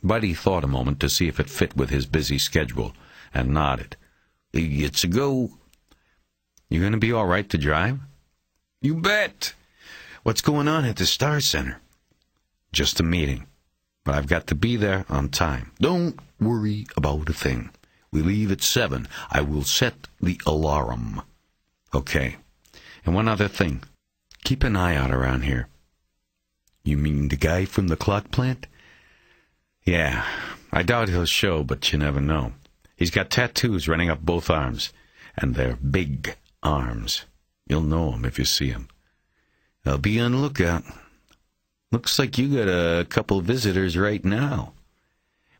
Buddy thought a moment to see if it fit with his busy schedule, and nodded.
"It's a go."
"You going to be all right to drive?"
"You bet. What's going on at the Star Center?"
"Just a meeting. But I've got to be there on time."
"Don't worry about a thing. We leave at 7. I will set the alarm."
"Okay. And one other thing. Keep an eye out around here."
"You mean the guy from the clock plant?"
"Yeah. I doubt he'll show, but you never know. He's got tattoos running up both arms, and they're big arms. You'll know him if you see him."
"I'll be on the lookout. Looks like you got a couple visitors right now."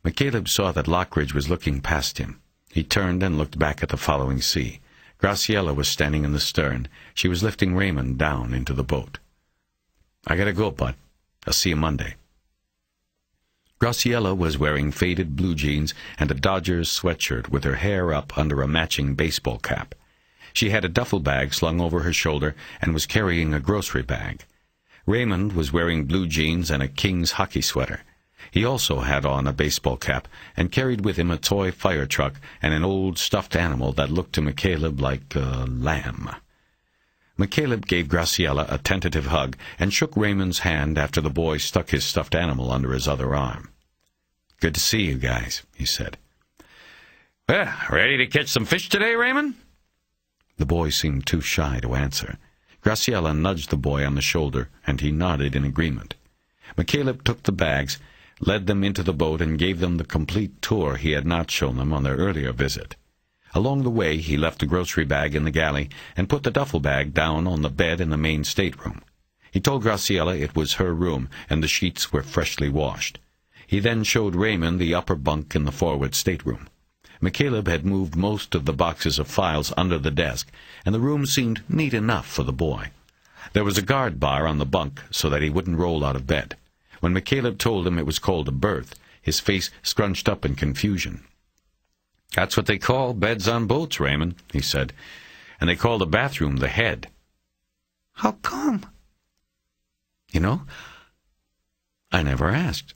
McCaleb saw that Lockridge was looking past him. He turned and looked back at the following sea. Graciela was standing in the stern. She was lifting Raymond down into the boat. "I gotta go, bud. I'll see you Monday." Graciela was wearing faded blue jeans and a Dodgers sweatshirt with her hair up under a matching baseball cap. She had a duffel bag slung over her shoulder and was carrying a grocery bag. Raymond was wearing blue jeans and a King's hockey sweater. He also had on a baseball cap and carried with him a toy fire truck and an old stuffed animal that looked to McCaleb like a lamb. McCaleb gave Graciela a tentative hug and shook Raymond's hand after the boy stuck his stuffed animal under his other arm. "Good to see you guys," he said. "Well, ready to catch some fish today, Raymond?" The boy seemed too shy to answer. Graciela nudged the boy on the shoulder, and he nodded in agreement. McCaleb took the bags, led them into the boat, and gave them the complete tour he had not shown them on their earlier visit. Along the way, he left the grocery bag in the galley and put the duffel bag down on the bed in the main stateroom. He told Graciela it was her room and the sheets were freshly washed. He then showed Raymond the upper bunk in the forward stateroom. McCaleb had moved most of the boxes of files under the desk, and the room seemed neat enough for the boy. There was a guard bar on the bunk so that he wouldn't roll out of bed. When McCaleb told him it was called a berth, his face scrunched up in confusion. "That's what they call beds on boats, Raymond," he said. "And they call the bathroom the head." "How come?" "You know, I never asked."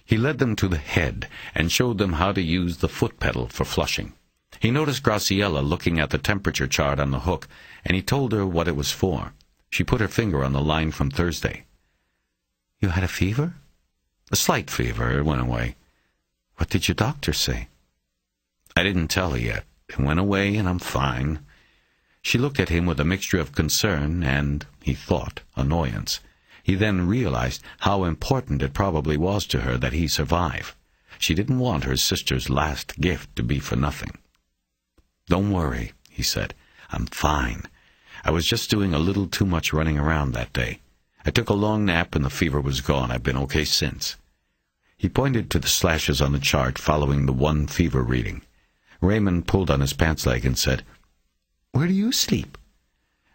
He led them to the head and showed them how to use the foot pedal for flushing. He noticed Graciela looking at the temperature chart on the hook, and he told her what it was for. She put her finger on the line from Thursday. "You had a fever?" "A slight fever. It went away." "What did your doctor say?" "I didn't tell her yet. It went away, and I'm fine." She looked at him with a mixture of concern and, he thought, annoyance. He then realized how important it probably was to her that he survive. She didn't want her sister's last gift to be for nothing. "Don't worry," he said. "I'm fine. I was just doing a little too much running around that day. I took a long nap and the fever was gone. I've been okay since." He pointed to the slashes on the chart following the one fever reading. Raymond pulled on his pants leg and said, "Where do you sleep?"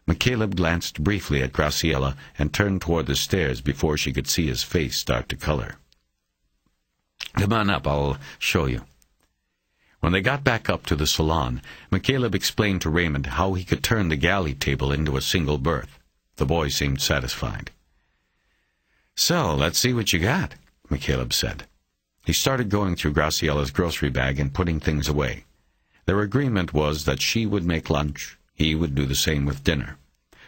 McCaleb glanced briefly at Graciela and turned toward the stairs before she could see his face start to color. "Come on up, I'll show you." When they got back up to the salon, McCaleb explained to Raymond how he could turn the galley table into a single berth. The boy seemed satisfied. "So, let's see what you got," McCaleb said. He started going through Graciela's grocery bag and putting things away. Their agreement was that she would make lunch, he would do the same with dinner.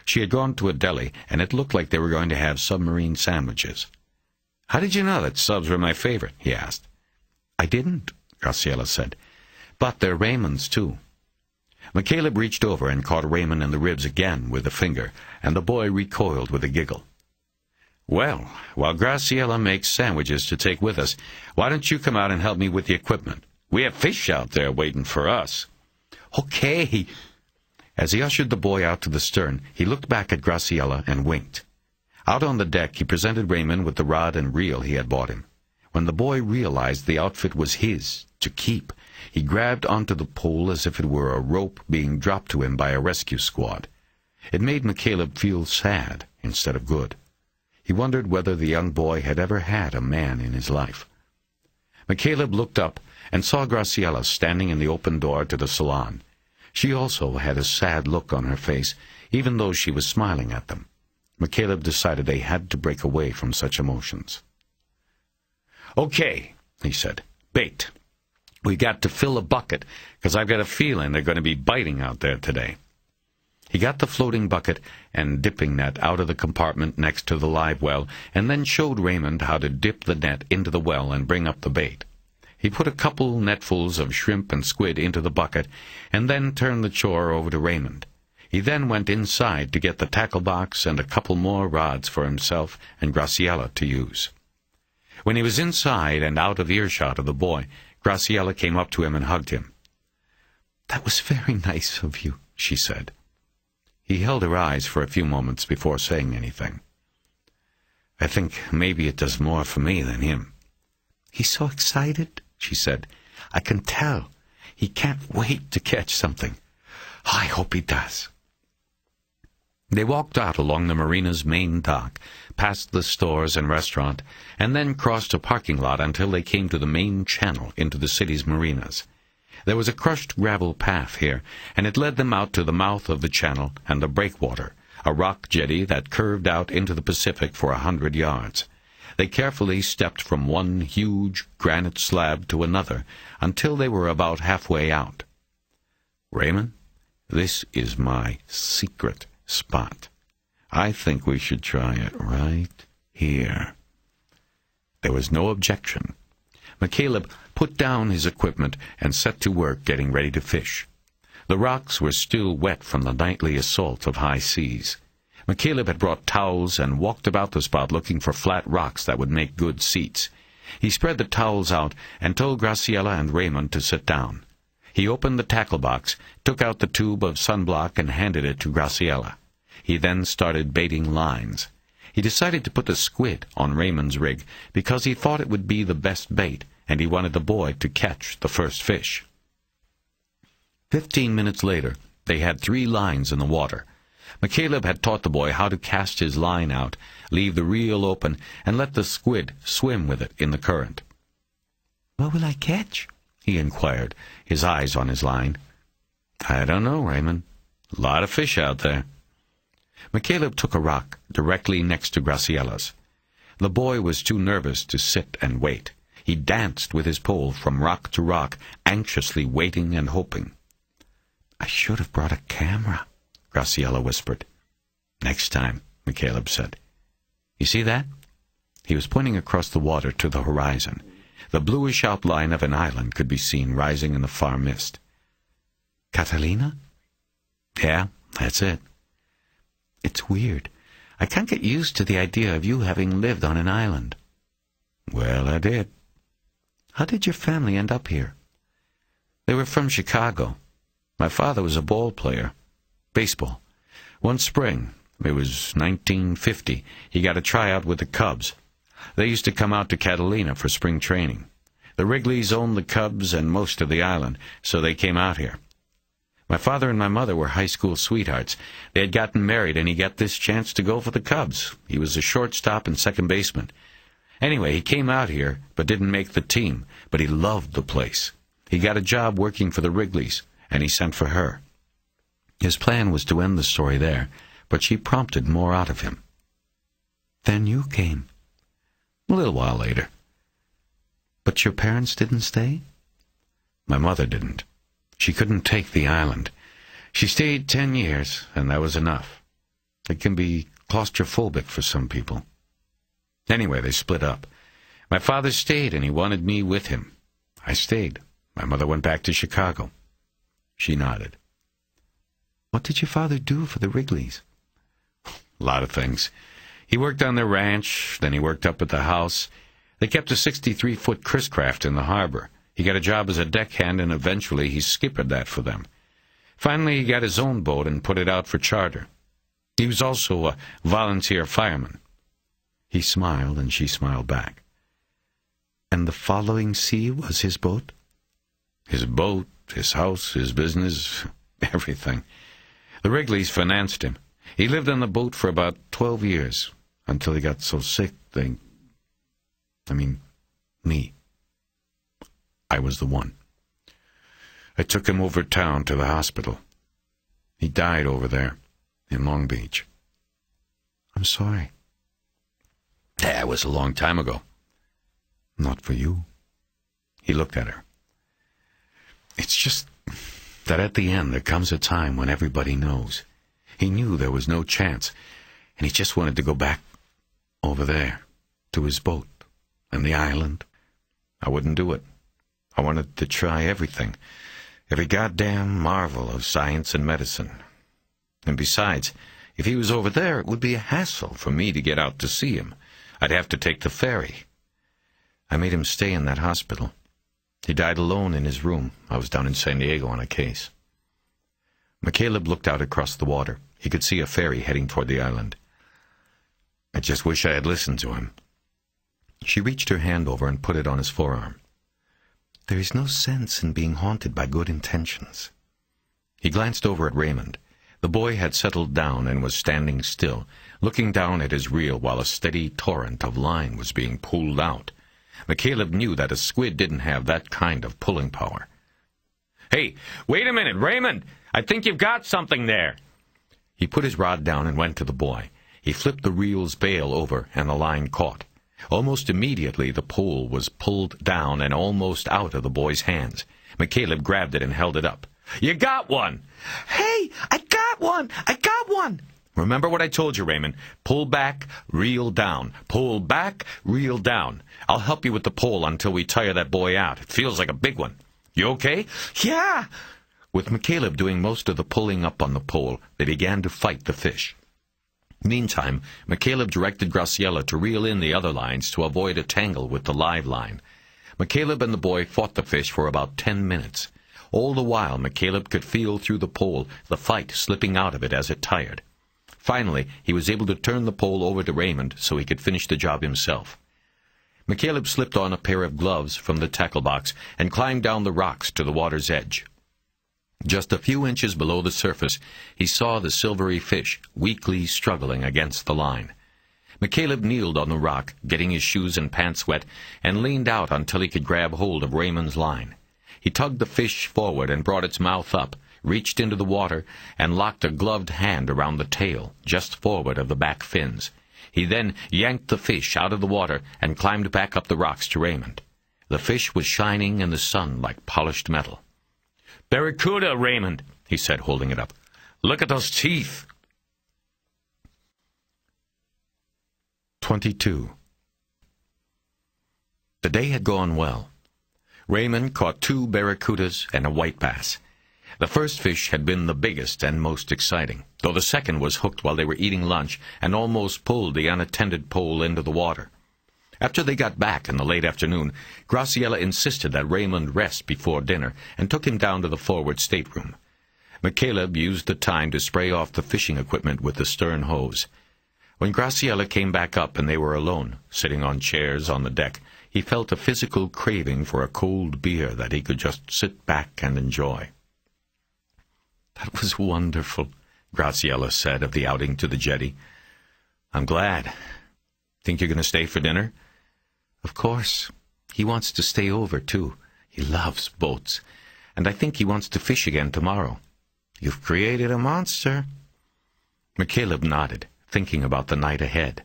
She had gone to a deli, and it looked like they were going to have submarine sandwiches. "How did you know that subs were my favorite?" he asked. "I didn't," Graciela said. "But they're Raymond's, too." McCaleb reached over and caught Raymond in the ribs again with a finger, and the boy recoiled with a giggle. "Well, while Graciela makes sandwiches to take with us, why don't you come out and help me with the equipment? We have fish out there waiting for us." "Okay." As he ushered the boy out to the stern, he looked back at Graciela and winked. Out on the deck, he presented Raymond with the rod and reel he had bought him. When the boy realized the outfit was his, to keep, he grabbed onto the pole as if it were a rope being dropped to him by a rescue squad. It made McCaleb feel sad instead of good. He wondered whether the young boy had ever had a man in his life. McCaleb looked up and saw Graciela standing in the open door to the salon. She also had a sad look on her face, even though she was smiling at them. McCaleb decided they had to break away from such emotions. "Okay," he said. "Bait. We got to fill a bucket, because I've got a feeling they're going to be biting out there today." He got the floating bucket and dipping net out of the compartment next to the live well, and then showed Raymond how to dip the net into the well and bring up the bait. He put a couple netfuls of shrimp and squid into the bucket, and then turned the chore over to Raymond. He then went inside to get the tackle box and a couple more rods for himself and Graciela to use. When he was inside and out of earshot of the boy, Graciela came up to him and hugged him. "That was very nice of you," she said. He held her eyes for a few moments before saying anything. "I think maybe it does more for me than him." "He's so excited," she said. "I can tell. He can't wait to catch something."
I hope he does.
They walked out along the marina's main dock, past the stores and restaurant, and then crossed a parking lot until they came to the main channel into the city's marinas. There was a crushed gravel path here, and it led them out to the mouth of the channel and the breakwater, a rock jetty that curved out into the Pacific for 100 yards. They carefully stepped from one huge granite slab to another until they were about halfway out. "Raymond, this is my secret spot. I think we should try it right here." There was no objection. McCaleb put down his equipment and set to work getting ready to fish. The rocks were still wet from the nightly assault of high seas. McCaleb had brought towels and walked about the spot looking for flat rocks that would make good seats. He spread the towels out and told Graciela and Raymond to sit down. He opened the tackle box, took out the tube of sunblock, and handed it to Graciela. He then started baiting lines. He decided to put the squid on Raymond's rig because he thought it would be the best bait, and he wanted the boy to catch the first fish. 15 minutes later, they had 3 lines in the water. McCaleb had taught the boy how to cast his line out, leave the reel open, and let the squid swim with it in the current.
"What will I catch?" he inquired, his eyes on his line.
"I don't know, Raymond. A lot of fish out there." McCaleb took a rock directly next to Graciela's. The boy was too nervous to sit and wait. He danced with his pole from rock to rock, anxiously waiting and hoping.
"I should have brought a camera," Graciela whispered.
"Next time," McCaleb said. "You see that?" He was pointing across the water to the horizon. The bluish outline of an island could be seen rising in the far mist.
"Catalina?"
"Yeah, that's it."
"It's weird. I can't get used to the idea of you having lived on an island."
"Well, I did."
"How did your family end up here?"
"They were from Chicago. My father was a ball player. Baseball. One spring, it was 1950, he got a tryout with the Cubs. They used to come out to Catalina for spring training. The Wrigleys owned the Cubs and most of the island, so they came out here. My father and my mother were high school sweethearts. They had gotten married, and he got this chance to go for the Cubs. He was a shortstop and second baseman. Anyway, he came out here, but didn't make the team, but he loved the place. He got a job working for the Wrigleys, and he sent for her. His plan was to end the story there, but she prompted more out of him.
"Then you came."
"A little while later."
"But your parents didn't stay?"
"My mother didn't. She couldn't take the island. She stayed 10 years, and that was enough. It can be claustrophobic for some people. Anyway, they split up. My father stayed, and he wanted me with him. I stayed. My mother went back to Chicago." She nodded.
"What did your father do for the Wrigleys?"
"A lot of things. He worked on their ranch, then he worked up at the house. They kept a 63-foot Chris craft in the harbor. He got a job as a deckhand, and eventually he skippered that for them. Finally, he got his own boat and put it out for charter. He was also a volunteer fireman." He smiled, and she smiled back.
"And the following sea was his boat?"
"His boat, his house, his business, everything. The Wrigleys financed him. He lived on the boat for about 12 years, until he got so sick me. I was the one. I took him over town to the hospital. He died over there, in Long Beach."
"I'm sorry."
That was a long time ago."
"Not for you."
He looked at her. "It's just that at the end there comes a time when everybody knows. He knew there was no chance, and he just wanted to go back over there, to his boat, and the island. I wouldn't do it. I wanted to try everything, every goddamn marvel of science and medicine. And besides, if he was over there, it would be a hassle for me to get out to see him. I'd have to take the ferry. I made him stay in that hospital. He died alone in his room. I was down in San Diego on a case." McCaleb looked out across the water. He could see a ferry heading toward the island. "I just wish I had listened to him." She reached her hand over and put it on his forearm.
"There is no sense in being haunted by good intentions."
He glanced over at Raymond. The boy had settled down and was standing still, looking down at his reel while a steady torrent of line was being pulled out. McCaleb knew that a squid didn't have that kind of pulling power.
"Hey, wait a minute, Raymond! I think you've got something there!"
He put his rod down and went to the boy. He flipped the reel's bail over, and the line caught. Almost immediately the pole was pulled down and almost out of the boy's hands. McCaleb grabbed it and held it up.
"You got one!"
Hey, I got one! I got one!
Remember what I told you, Raymond. Pull back, reel down. Pull back, reel down. I'll help you with the pole until we tire that boy out. It feels like a big one. You okay?
Yeah!
With McCaleb doing most of the pulling up on the pole, they began to fight the fish. Meantime, McCaleb directed Graciela to reel in the other lines to avoid a tangle with the live line. McCaleb and the boy fought the fish for about 10 minutes. All the while, McCaleb could feel through the pole the fight slipping out of it as it tired. Finally, he was able to turn the pole over to Raymond so he could finish the job himself. McCaleb slipped on a pair of gloves from the tackle box and climbed down the rocks to the water's edge. Just a few inches below the surface, he saw the silvery fish weakly struggling against the line. McCaleb kneeled on the rock, getting his shoes and pants wet, and leaned out until he could grab hold of Raymond's line. He tugged the fish forward and brought its mouth up, reached into the water, and locked a gloved hand around the tail, just forward of the back fins. He then yanked the fish out of the water and climbed back up the rocks to Raymond. The fish was shining in the sun like polished metal.
"Barracuda, Raymond," he said, holding it up. "Look at those teeth."
22. The day had gone well. Raymond caught 2 barracudas and a white bass. The first fish had been the biggest and most exciting, though the second was hooked while they were eating lunch and almost pulled the unattended pole into the water. After they got back in the late afternoon, Graciela insisted that Raymond rest before dinner and took him down to the forward stateroom. McCaleb used the time to spray off the fishing equipment with the stern hose. When Graciela came back up and they were alone, sitting on chairs on the deck, he felt a physical craving for a cold beer that he could just sit back and enjoy. "That was wonderful," Graciela said of the outing to the jetty. "I'm glad. Think you're going to stay for dinner?" "Of course. He wants to stay over, too. He loves boats. And I think he wants to fish again tomorrow." "You've created a monster." McCaleb nodded, thinking about the night ahead.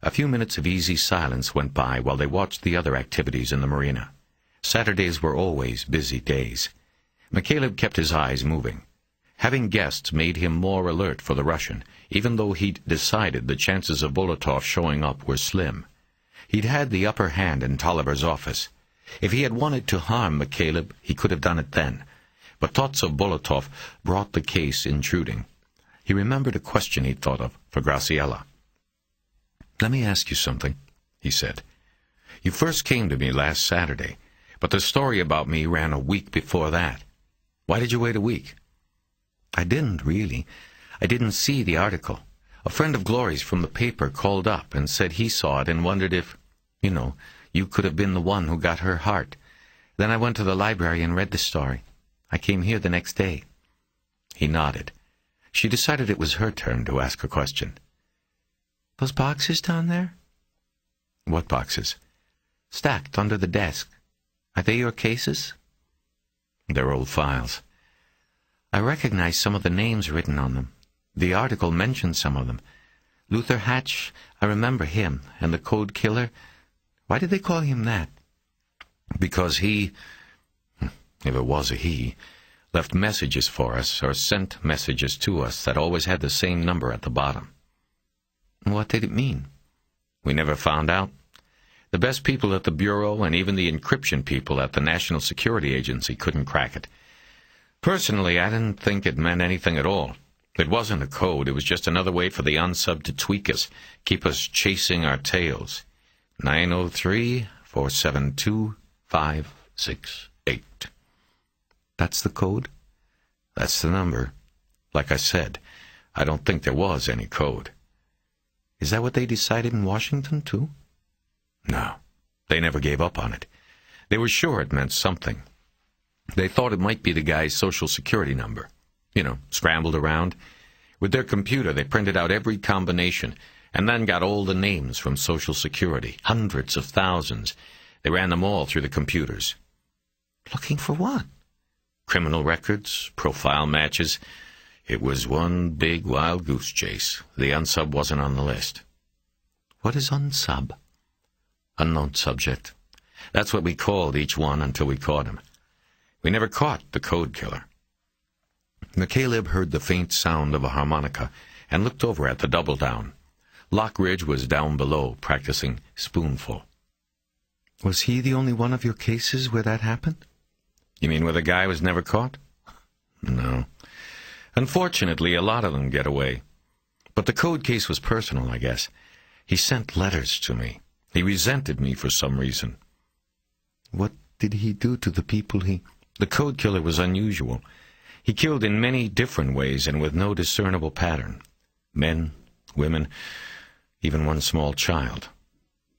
A few minutes of easy silence went by while they watched the other activities in the marina. Saturdays were always busy days. McCaleb kept his eyes moving. Having guests made him more alert for the Russian, even though he'd decided the chances of Bolotov showing up were slim. He'd had the upper hand in Tolliver's office. If he had wanted to harm McCaleb, he could have done it then. But thoughts of Bolotov brought the case intruding. He remembered a question he'd thought of for Graciela. "Let me ask you something," he said. "You first came to me last Saturday, but the story about me ran a week before that. Why did you wait a week?" "I didn't, really. I didn't see the article. A friend of Glory's from the paper called up and said he saw it and wondered if, you could have been the one who got her heart. Then I went to the library and read the story. I came here the next day." He nodded. She decided it was her turn to ask a question. "Those boxes down there?" "What boxes?" "Stacked under the desk. Are they your cases?" "They're old files." "I recognize some of the names written on them. The article mentioned some of them. Luther Hatch, I remember him, and the Code Killer. Why did they call him that?" "Because he, if it was a he, left messages for us, or sent messages to us that always had the same number at the bottom." "What did it mean?" "We never found out. The best people at the Bureau and even the encryption people at the National Security Agency couldn't crack it. Personally, I didn't think it meant anything at all. It wasn't a code. It was just another way for the unsub to tweak us, keep us chasing our tails. 903-472-568. "That's the code?" "That's the number. Like I said, I don't think there was any code." "Is that what they decided in Washington, too?" "No. They never gave up on it. They were sure it meant something. They thought it might be the guy's Social Security number.
Scrambled around. With their computer, they printed out every combination, and then got all the names from Social Security, hundreds of thousands. They ran them all through the computers.
Looking for what?
Criminal records, profile matches. It was one big wild goose chase. The unsub wasn't on the list.
What is unsub?
Unknown subject. That's what we called each one until we caught him. We never caught the code killer. McCaleb heard the faint sound of a harmonica and looked over at the double down. Lockridge was down below, practicing Spoonful.
Was he the only one of your cases where that happened?
You mean where the guy was never caught? No. Unfortunately, a lot of them get away. But the code case was personal, I guess. He sent letters to me. He resented me for some reason.
What did he do to the people he...
The code killer was unusual. He killed in many different ways and with no discernible pattern. Men, women, even one small child.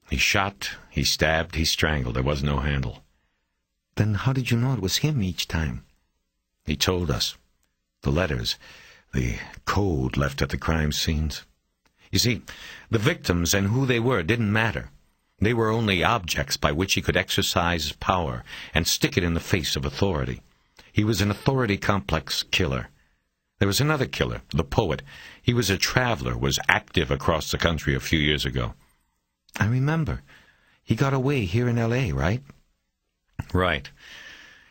He shot, he stabbed, he strangled. There was no handle.
Then how did you know it was him each time?
He told us. The letters, the code left at the crime scenes. You see, the victims and who they were didn't matter. They were only objects by which he could exercise power and stick it in the face of authority. He was an authority-complex killer. There was another killer, the poet. He was a traveler, was active across the country a few years ago.
I remember. He got away here in L.A., right?
Right.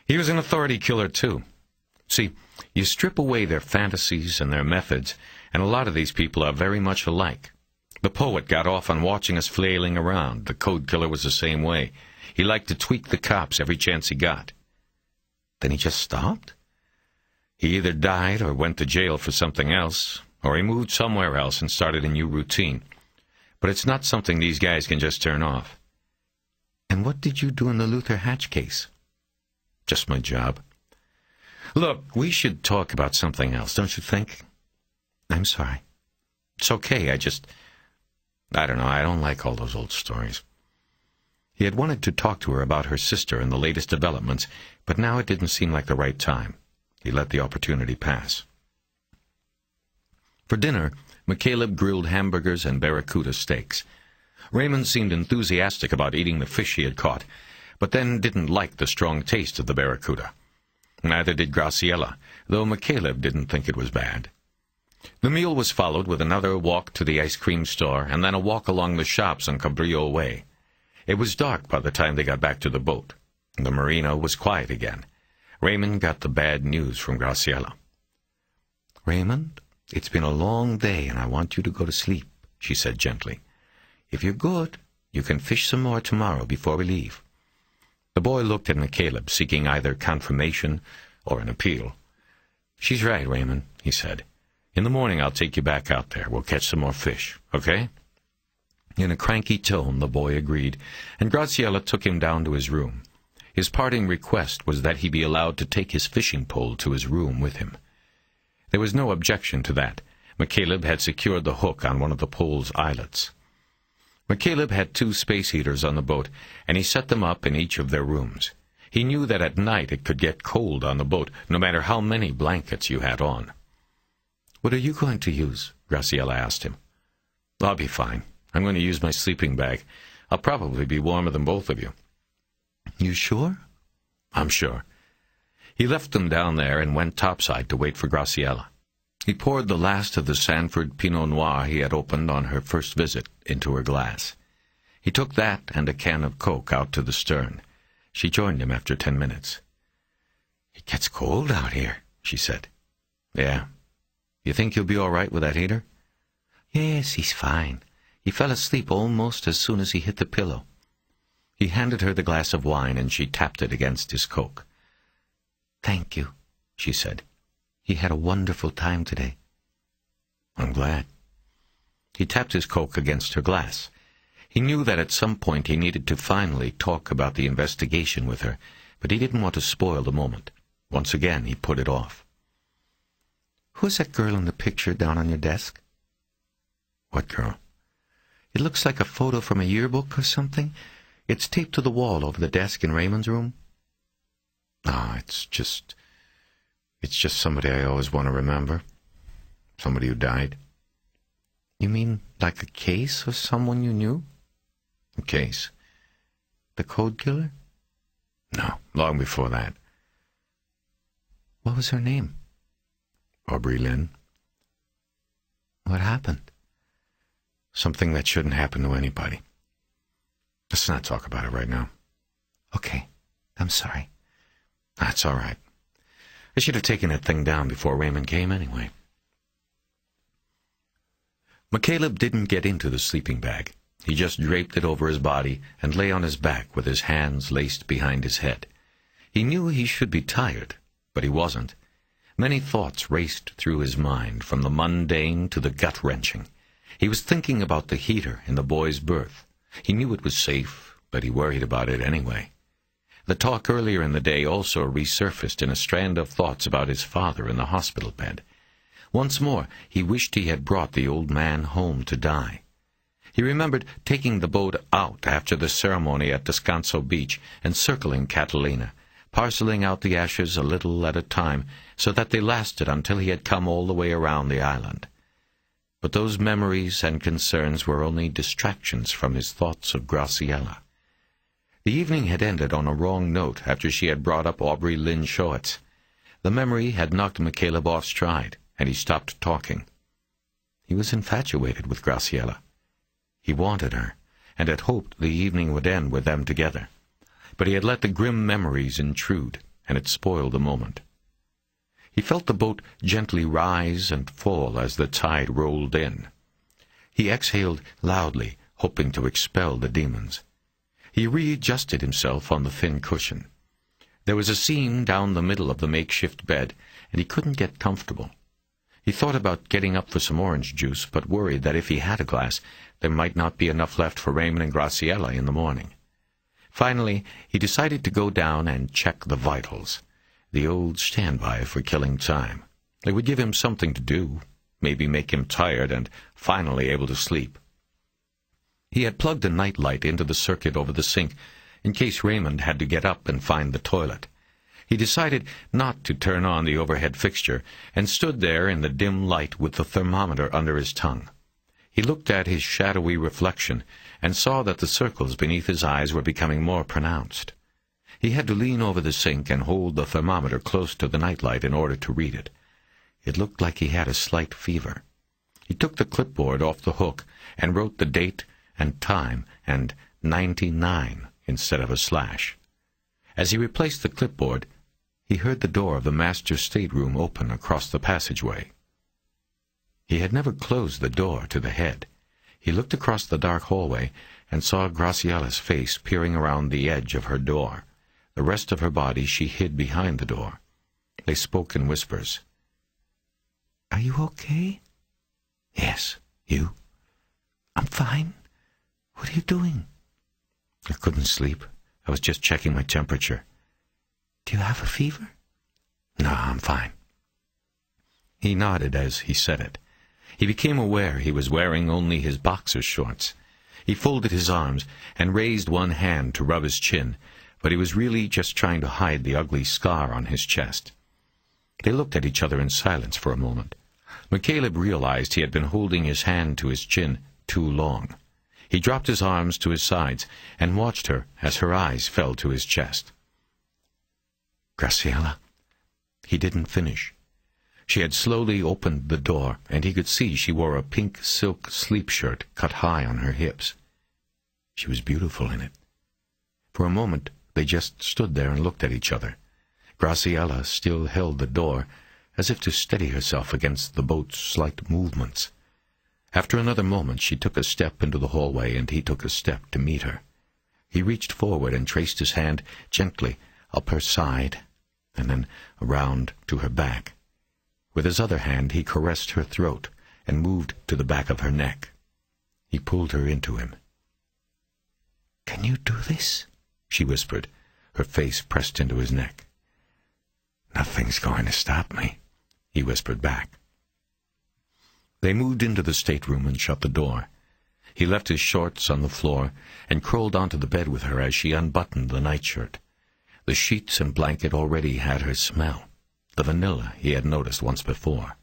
He was an authority killer, too. See, you strip away their fantasies and their methods, and a lot of these people are very much alike. The poet got off on watching us flailing around. The code killer was the same way. He liked to tweak the cops every chance he got.
Then he just stopped?
He either died or went to jail for something else, or he moved somewhere else and started a new routine. But it's not something these guys can just turn off.
And what did you do in the Luther Hatch case?
Just my job. Look, we should talk about something else, don't you think?
I'm sorry.
It's okay, I don't know, I don't like all those old stories. He had wanted to talk to her about her sister and the latest developments, but now it didn't seem like the right time. He let the opportunity pass. For dinner, McCaleb grilled hamburgers and barracuda steaks. Raymond seemed enthusiastic about eating the fish he had caught, but then didn't like the strong taste of the barracuda. Neither did Graciela, though McCaleb didn't think it was bad. The meal was followed with another walk to the ice cream store and then a walk along the shops on Cabrillo Way. It was dark by the time they got back to the boat. The marina was quiet again. Raymond got the bad news from Graciela.
Raymond, it's been a long day and I want you to go to sleep, she said gently. If you're good, you can fish some more tomorrow before we leave.
The boy looked at McCaleb, seeking either confirmation or an appeal. She's right, Raymond, he said. In the morning I'll take you back out there. We'll catch some more fish, okay? In a cranky tone, the boy agreed, and Graciela took him down to his room. His parting request was that he be allowed to take his fishing pole to his room with him. There was no objection to that. McCaleb had secured the hook on one of the pole's eyelets. McCaleb had 2 space heaters on the boat, and he set them up in each of their rooms. He knew that at night it could get cold on the boat, no matter how many blankets you had on.
What are you going to use? Graciela asked him.
I'll be fine. I'm going to use my sleeping bag. I'll probably be warmer than both of you.
You sure?
I'm sure. He left them down there and went topside to wait for Graciela. He poured the last of the Sanford Pinot Noir he had opened on her first visit into her glass. He took that and a can of Coke out to the stern. She joined him after 10 minutes.
It gets cold out here, she said.
Yeah. You think you'll be all right with that heater?
Yes, he's fine. He fell asleep almost as soon as he hit the pillow.
He handed her the glass of wine, and she tapped it against his Coke.
Thank you, she said. He had a wonderful time today.
I'm glad. He tapped his Coke against her glass. He knew that at some point he needed to finally talk about the investigation with her, but he didn't want to spoil the moment. Once again, he put it off.
Who's that girl in the picture down on your desk?
What girl?
It looks like a photo from a yearbook or something. It's taped to the wall over the desk in Raymond's room.
Ah, it's It's just somebody I always want to remember. Somebody who died.
You mean like a case of someone you knew?
A case?
The code killer?
No, long before that.
What was her name?
Aubrey Lynn.
What happened?
Something that shouldn't happen to anybody. Let's not talk about it right now.
Okay, I'm sorry.
That's all right. I should have taken that thing down before Raymond came anyway. McCaleb didn't get into the sleeping bag. He just draped it over his body and lay on his back with his hands laced behind his head. He knew he should be tired, but he wasn't. Many thoughts raced through his mind, from the mundane to the gut-wrenching. He was thinking about the heater in the boy's berth. He knew it was safe, but he worried about it anyway. The talk earlier in the day also resurfaced in a strand of thoughts about his father in the hospital bed. Once more, he wished he had brought the old man home to die. He remembered taking the boat out after the ceremony at Descanso Beach and circling Catalina, parceling out the ashes a little at a time so that they lasted until he had come all the way around the island. But those memories and concerns were only distractions from his thoughts of Graciela. The evening had ended on a wrong note after she had brought up Aubrey Lynn Schwartz. The memory had knocked McCaleb off stride, and he stopped talking. He was infatuated with Graciela. He wanted her, and had hoped the evening would end with them together. But he had let the grim memories intrude, and it spoiled the moment. He felt the boat gently rise and fall as the tide rolled in. He exhaled loudly, hoping to expel the demons. He readjusted himself on the thin cushion. There was a seam down the middle of the makeshift bed, and he couldn't get comfortable. He thought about getting up for some orange juice, but worried that if he had a glass, there might not be enough left for Raymond and Graciela in the morning. Finally, he decided to go down and check the vitals, the old standby for killing time. It would give him something to do, maybe make him tired and finally able to sleep. He had plugged a nightlight into the circuit over the sink in case Raymond had to get up and find the toilet. He decided not to turn on the overhead fixture and stood there in the dim light with the thermometer under his tongue. He looked at his shadowy reflection and saw that the circles beneath his eyes were becoming more pronounced. He had to lean over the sink and hold the thermometer close to the nightlight in order to read it. It looked like he had a slight fever. He took the clipboard off the hook and wrote the date and time and 99 instead of a slash. As he replaced the clipboard, he heard the door of the master's stateroom open across the passageway. He had never closed the door to the head. He looked across the dark hallway and saw Graciela's face peering around the edge of her door. The rest of her body she hid behind the door. They spoke in whispers.
"Are you okay?"
"Yes. You?"
"I'm fine. What are you doing?"
"I couldn't sleep. I was just checking my temperature."
"Do you have a fever?"
"No, I'm fine." He nodded as he said it. He became aware he was wearing only his boxer shorts. He folded his arms and raised one hand to rub his chin, but he was really just trying to hide the ugly scar on his chest. They looked at each other in silence for a moment. McCaleb realized he had been holding his hand to his chin too long. He dropped his arms to his sides and watched her as her eyes fell to his chest.
"Graciela."
He didn't finish. She had slowly opened the door, and he could see she wore a pink silk sleep shirt cut high on her hips. She was beautiful in it. For a moment, they just stood there and looked at each other. Graciela still held the door, as if to steady herself against the boat's slight movements. After another moment, she took a step into the hallway, and he took a step to meet her. He reached forward and traced his hand gently up her side, and then around to her back. With his other hand, he caressed her throat and moved to the back of her neck. He pulled her into him.
"Can you do this?"
she whispered, her face pressed into his neck.
"Nothing's going to stop me,"
he whispered back. They moved into the stateroom and shut the door. He left his shorts on the floor and crawled onto the bed with her as she unbuttoned the nightshirt. The sheets and blanket already had her smell.
the vanilla he had noticed once before.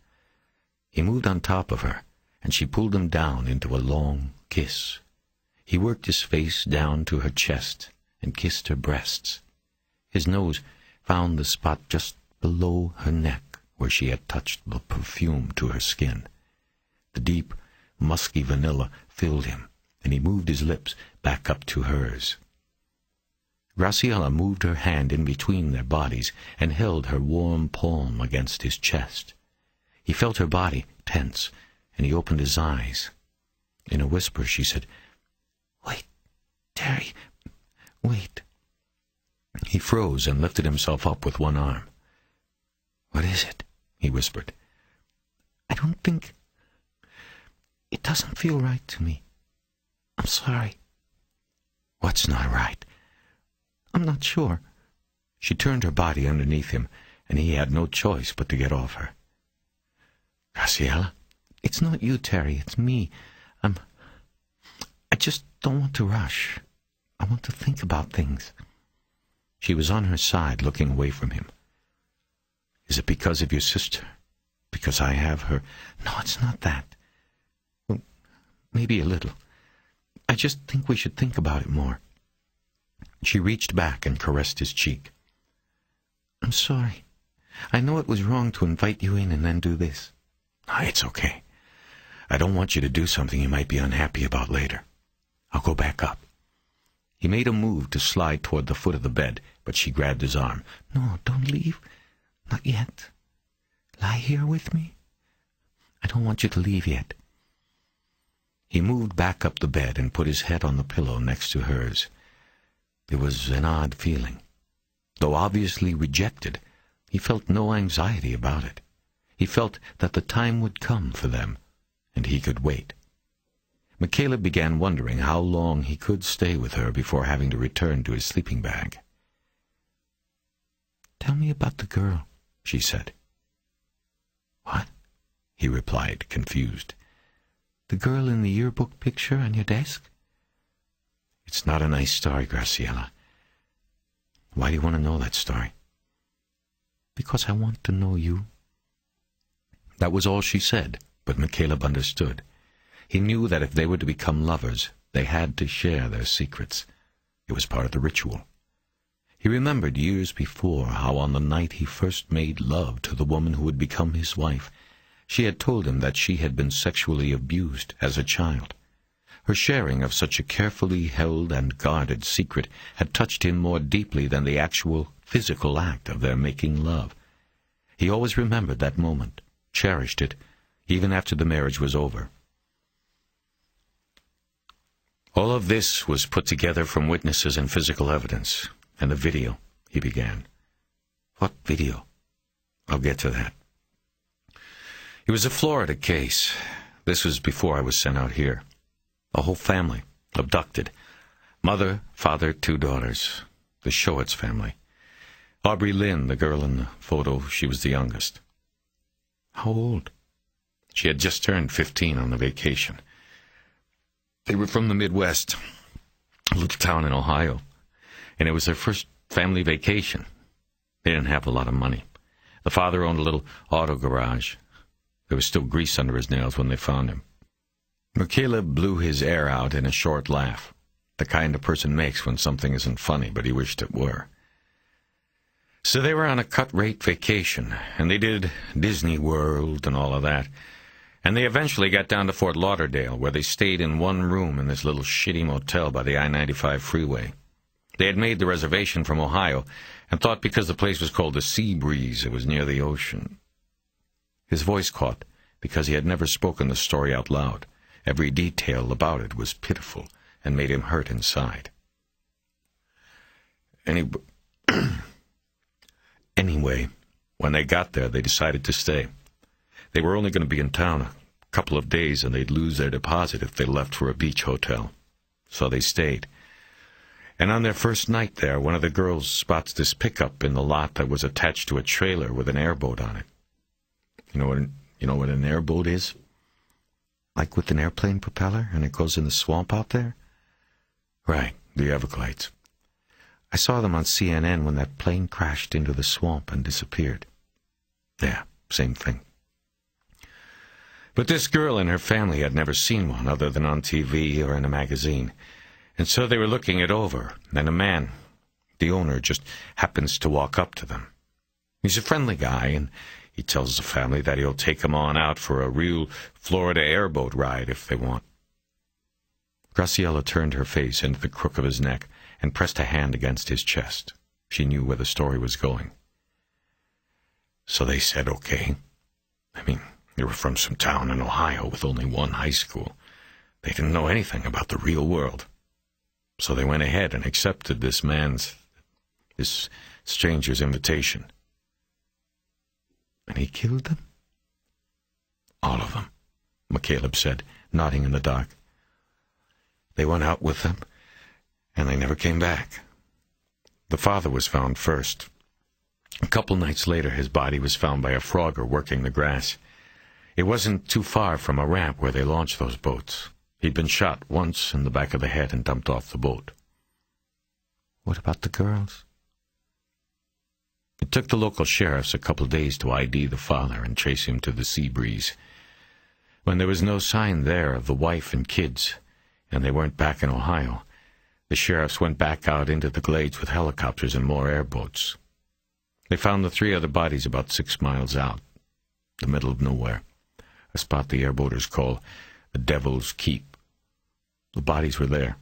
He moved on top of her, and she pulled him down into a long kiss. He worked his face down to her chest and kissed her breasts. His nose found the spot just below her neck where she had touched the perfume to her skin. The deep, musky vanilla filled him, and he moved his lips back up to hers. Graciela moved her hand in between their bodies and held her warm palm against his chest. He felt her body tense, and he opened his eyes. In a whisper she said, "Wait, Terry, wait." He froze and lifted himself up with one arm. "What is it?" he whispered. "I don't think... It doesn't feel right to me. I'm sorry." "What's not right?" "I'm not sure." She turned her body underneath him, and he had no choice but to get off her. "Graciela?" "It's not you, Terry. It's me. I just don't want to rush. I want to think about things." She was on her side, looking away from him. "Is it because of your sister? Because I have her?" "No, it's not that. Well, maybe a little. I just think we should think about it more." She reached back and caressed his cheek. "I'm sorry. I know it was wrong to invite you in and then do this." "It's okay. I don't want you to do something you might be unhappy about later. I'll go back up." He made a move to slide toward the foot of the bed, but she grabbed his arm. "No, don't leave. Not yet. Lie here with me. I don't want you to leave yet." He moved back up the bed and put his head on the pillow next to hers. There was an odd feeling. Though obviously rejected, he felt no anxiety about it. He felt that the time would come for them, and he could wait. McCaleb began wondering how long he could stay with her before having to return to his sleeping bag. "Tell me about the girl," she said. "What?" he replied, confused. "The girl in the yearbook picture on your desk?" "It's not a nice story, Graciela." "Why do you want to know that story?" "Because I want to know you." That was all she said, but McCaleb understood. He knew that if they were to become lovers, they had to share their secrets. It was part of the ritual. He remembered years before how on the night he first made love to the woman who would become his wife, she had told him that she had been sexually abused as a child. Her sharing of such a carefully held and guarded secret had touched him more deeply than the actual physical act of their making love. He always remembered that moment, cherished it, even after the marriage was over. All of this was put together from witnesses and physical evidence, and the video, he began. "What video?" "I'll get to that. It was a Florida case. This was before I was sent out here. A whole family, abducted. Mother, father, 2 daughters. The Showitz family. Aubrey Lynn, the girl in the photo, she was the youngest." "How old?" "She had just turned 15 on the vacation. They were from the Midwest, a little town in Ohio, and it was their first family vacation. They didn't have a lot of money. The father owned a little auto garage. There was still grease under his nails when they found him." McCaleb blew his air out in a short laugh, the kind a person makes when something isn't funny, but he wished it were. "So they were on a cut-rate vacation, and they did Disney World and all of that. And they eventually got down to Fort Lauderdale, where they stayed in one room in this little shitty motel by the I-95 freeway. They had made the reservation from Ohio, and thought because the place was called the Sea Breeze, it was near the ocean." His voice caught, because he had never spoken the story out loud. Every detail about it was pitiful, and made him hurt inside. Anyway, when they got there, they decided to stay. They were only going to be in town a couple of days, and they'd lose their deposit if they left for a beach hotel. So they stayed. And on their first night there, one of the girls spots this pickup in the lot that was attached to a trailer with an airboat on it. You know what an airboat is? Like with an airplane propeller, and it goes in the swamp out there? Right, the Everglades. I saw them on CNN when that plane crashed into the swamp and disappeared.
Yeah, same thing. But this girl and her family had never seen one other than on TV or in a magazine. And so they were looking it over, and a man, the owner, just happens to walk up to them. He's a friendly guy, and he tells the family that he'll take them on out for a real Florida airboat ride if they want. Graciela turned her face into the crook of his neck and pressed a hand against his chest. She knew where the story was going. So they said okay. I mean, they were from some town in Ohio with only one high school. They didn't know anything about the real world. So they went ahead and accepted this stranger's invitation. And he killed them? All of them, McCaleb said, nodding in the dark. They went out with them, and they never came back. The father was found first. A couple nights later, his body was found by a frogger working the grass. It wasn't too far from a ramp where they launched those boats. He'd been shot once in the back of the head and dumped off the boat. What about the girls? It took the local sheriffs a couple days to ID the father and trace him to the sea breeze. When there was no sign there of the wife and kids, and they weren't back in Ohio, the sheriffs went back out into the glades with helicopters and more airboats. They found the 3 other bodies about 6 miles out, the middle of nowhere, a spot the airboaters call the Devil's Keep. The bodies were there.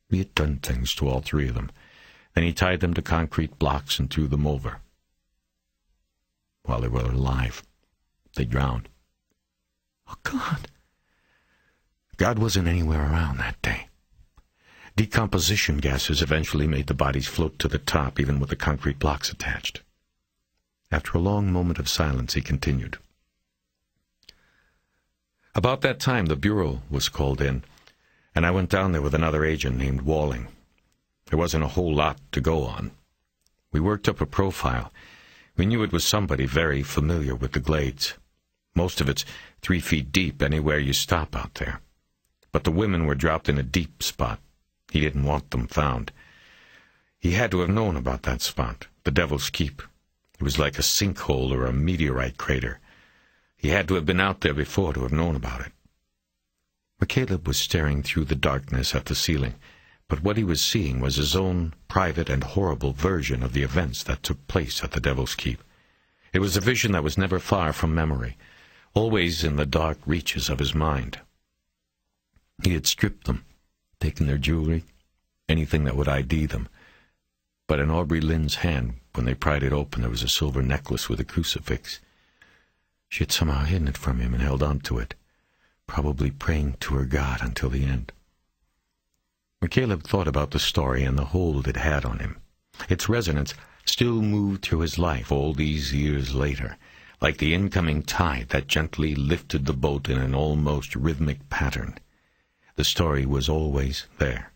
He had done things to all 3 of them. Then he tied them to concrete blocks and threw them over. While they were alive, they drowned. Oh, God! God wasn't anywhere around that day. Decomposition gases eventually made the bodies float to the top, even with the concrete blocks attached. After a long moment of silence, he continued. About that time, the Bureau was called in, and I went down there with another agent named Walling. There wasn't a whole lot to go on. We worked up a profile. We knew it was somebody very familiar with the glades. Most of it's 3 feet deep anywhere you stop out there. But the women were dropped in a deep spot. He didn't want them found. He had to have known about that spot, the Devil's Keep. It was like a sinkhole or a meteorite crater. He had to have been out there before to have known about it. McCaleb was staring through the darkness at the ceiling, but what he was seeing was his own private and horrible version of the events that took place at the Devil's Keep. It was a vision that was never far from memory, always in the dark reaches of his mind. He had stripped them, taken their jewelry, anything that would ID them. But in Aubrey Lynn's hand, when they pried it open, there was a silver necklace with a crucifix. She had somehow hidden it from him and held on to it, probably praying to her God until the end. McCaleb thought about the story and the hold it had on him. Its resonance still moved through his life all these years later, like the incoming tide that gently lifted the boat in an almost rhythmic pattern. The story was always there.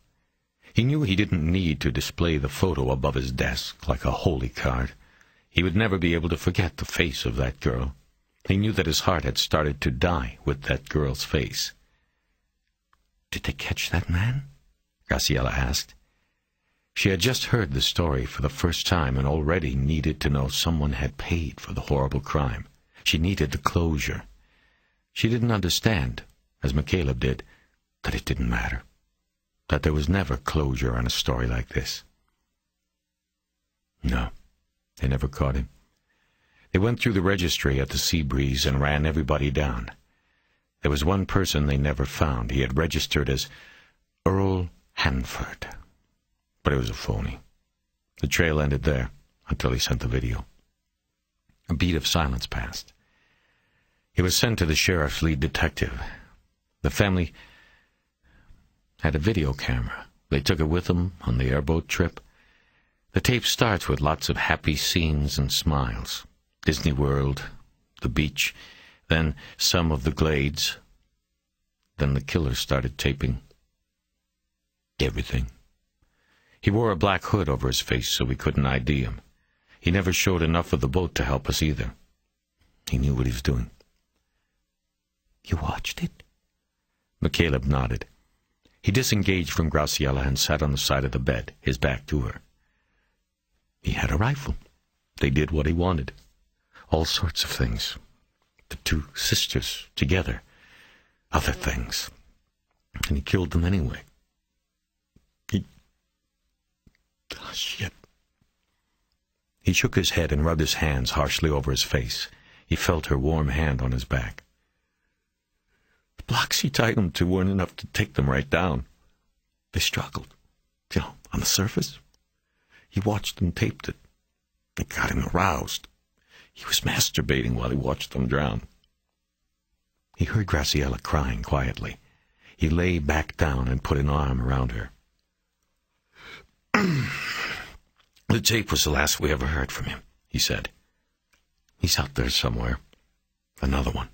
He knew he didn't need to display the photo above his desk like a holy card. He would never be able to forget the face of that girl. He knew that his heart had started to die with that girl's face. "Did they catch that man?" Graciela asked. She had just heard the story for the first time and already needed to know someone had paid for the horrible crime. She needed the closure. She didn't understand, as McCaleb did, that it didn't matter, that there was never closure on a story like this. No, they never caught him. They went through the registry at the Sea Breeze and ran everybody down. There was one person they never found. He had registered as Earl Hanford, but it was a phony. The trail ended there until he sent the video. A beat of silence passed. He was sent to the sheriff's lead detective. The family had a video camera. They took it with them on the airboat trip. The tape starts with lots of happy scenes and smiles. Disney World, the beach, then some of the glades. Then the killer started taping everything. He wore a black hood over his face so we couldn't ID him. He never showed enough of the boat to help us either. He knew what he was doing. "You watched it?" McCaleb nodded. He disengaged from Graciela and sat on the side of the bed, his back to her. He had a rifle. They did what he wanted.
All sorts of things. The two sisters together. Other things. And he killed them anyway. Oh, shit. He shook his head and rubbed his hands harshly over his face. He felt her warm hand on his back. The blocks he tied them to weren't enough to take them right down. They struggled, on the surface. He watched and taped it. It got him aroused. He was masturbating while he watched them drown. He heard Graciela crying quietly. He lay back down and put an arm around her. The tape was the last we ever heard from him, he said. He's out there somewhere. Another one.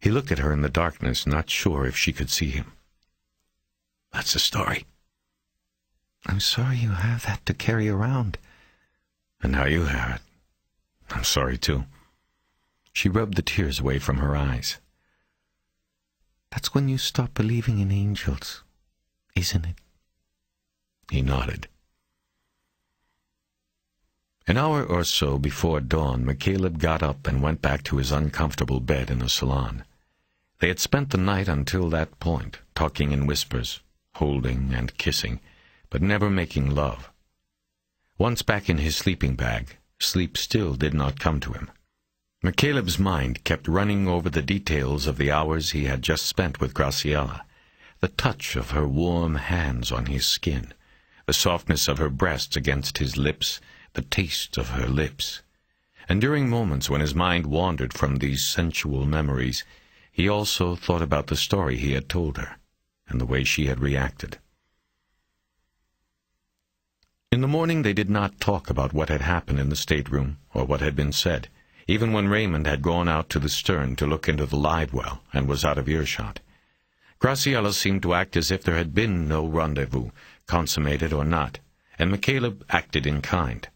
He looked at her in the darkness, not sure if she could see him. That's the story. I'm sorry you have that to carry around. And now you have it. I'm sorry, too. She rubbed the tears away from her eyes. That's when you stop believing in angels, isn't it? He nodded. An hour or so before dawn, McCaleb got up and went back to his uncomfortable bed in the salon. They had spent the night until that point, talking in whispers, holding and kissing, but never making love. Once back in his sleeping bag, sleep still did not come to him. McCaleb's mind kept running over the details of the hours he had just spent with Graciela, the touch of her warm hands on his skin, the softness of her breasts against his lips, the taste of her lips. And during moments when his mind wandered from these sensual memories, he also thought about the story he had told her, and the way she had reacted. In the morning they did not talk about what had happened in the stateroom, or what had been said, even when Raymond had gone out to the stern to look into the live well and was out of earshot. Graciela seemed to act as if there had been no rendezvous, consummated or not, and McCaleb acted in kind.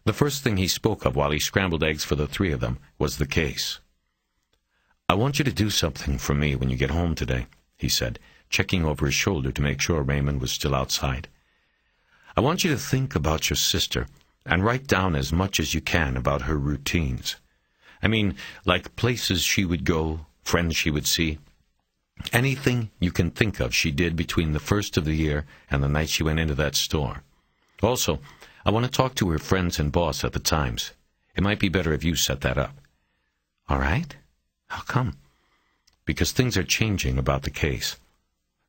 The first thing he spoke of while he scrambled eggs for the three of them was the case. "I want you to do something for me when you get home today," he said, checking over his shoulder to make sure Raymond was still outside. "I want you to think about your sister and write down as much as you can about her routines. I mean, like places she would go, friends she would see. Anything you can think of she did between the first of the year and the night she went into that store. Also, I want to talk to her friends and boss at the Times. It might be better if you set that up." "All right. How come?" "Because things are changing about the case.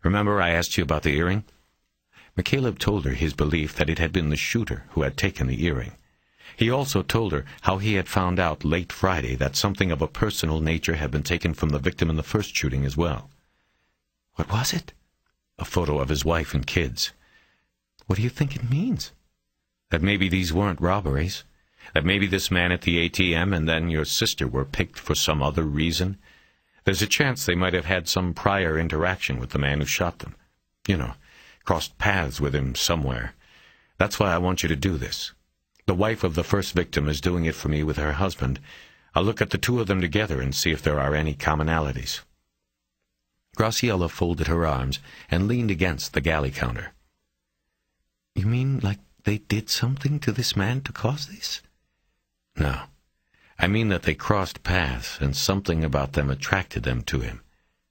Remember I asked you about the earring?" McCaleb told her his belief that it had been the shooter who had taken the earring. He also told her how he had found out late Friday that something of a personal nature had been taken from the victim in the first shooting as well. "What was it?" "A photo of his wife and kids." "What do you think it means?" "That maybe these weren't robberies. That maybe this man at the ATM and then your sister were picked for some other reason. There's a chance they might have had some prior interaction with the man who shot them. Crossed paths with him somewhere. That's why I want you to do this. The wife of the first victim is doing it for me with her husband. I'll look at the two of them together and see if there are any commonalities." Graciela folded her arms and leaned against the galley counter. "You mean like they did something to this man to cause this?" "No. I mean that they crossed paths and something about them attracted them to him.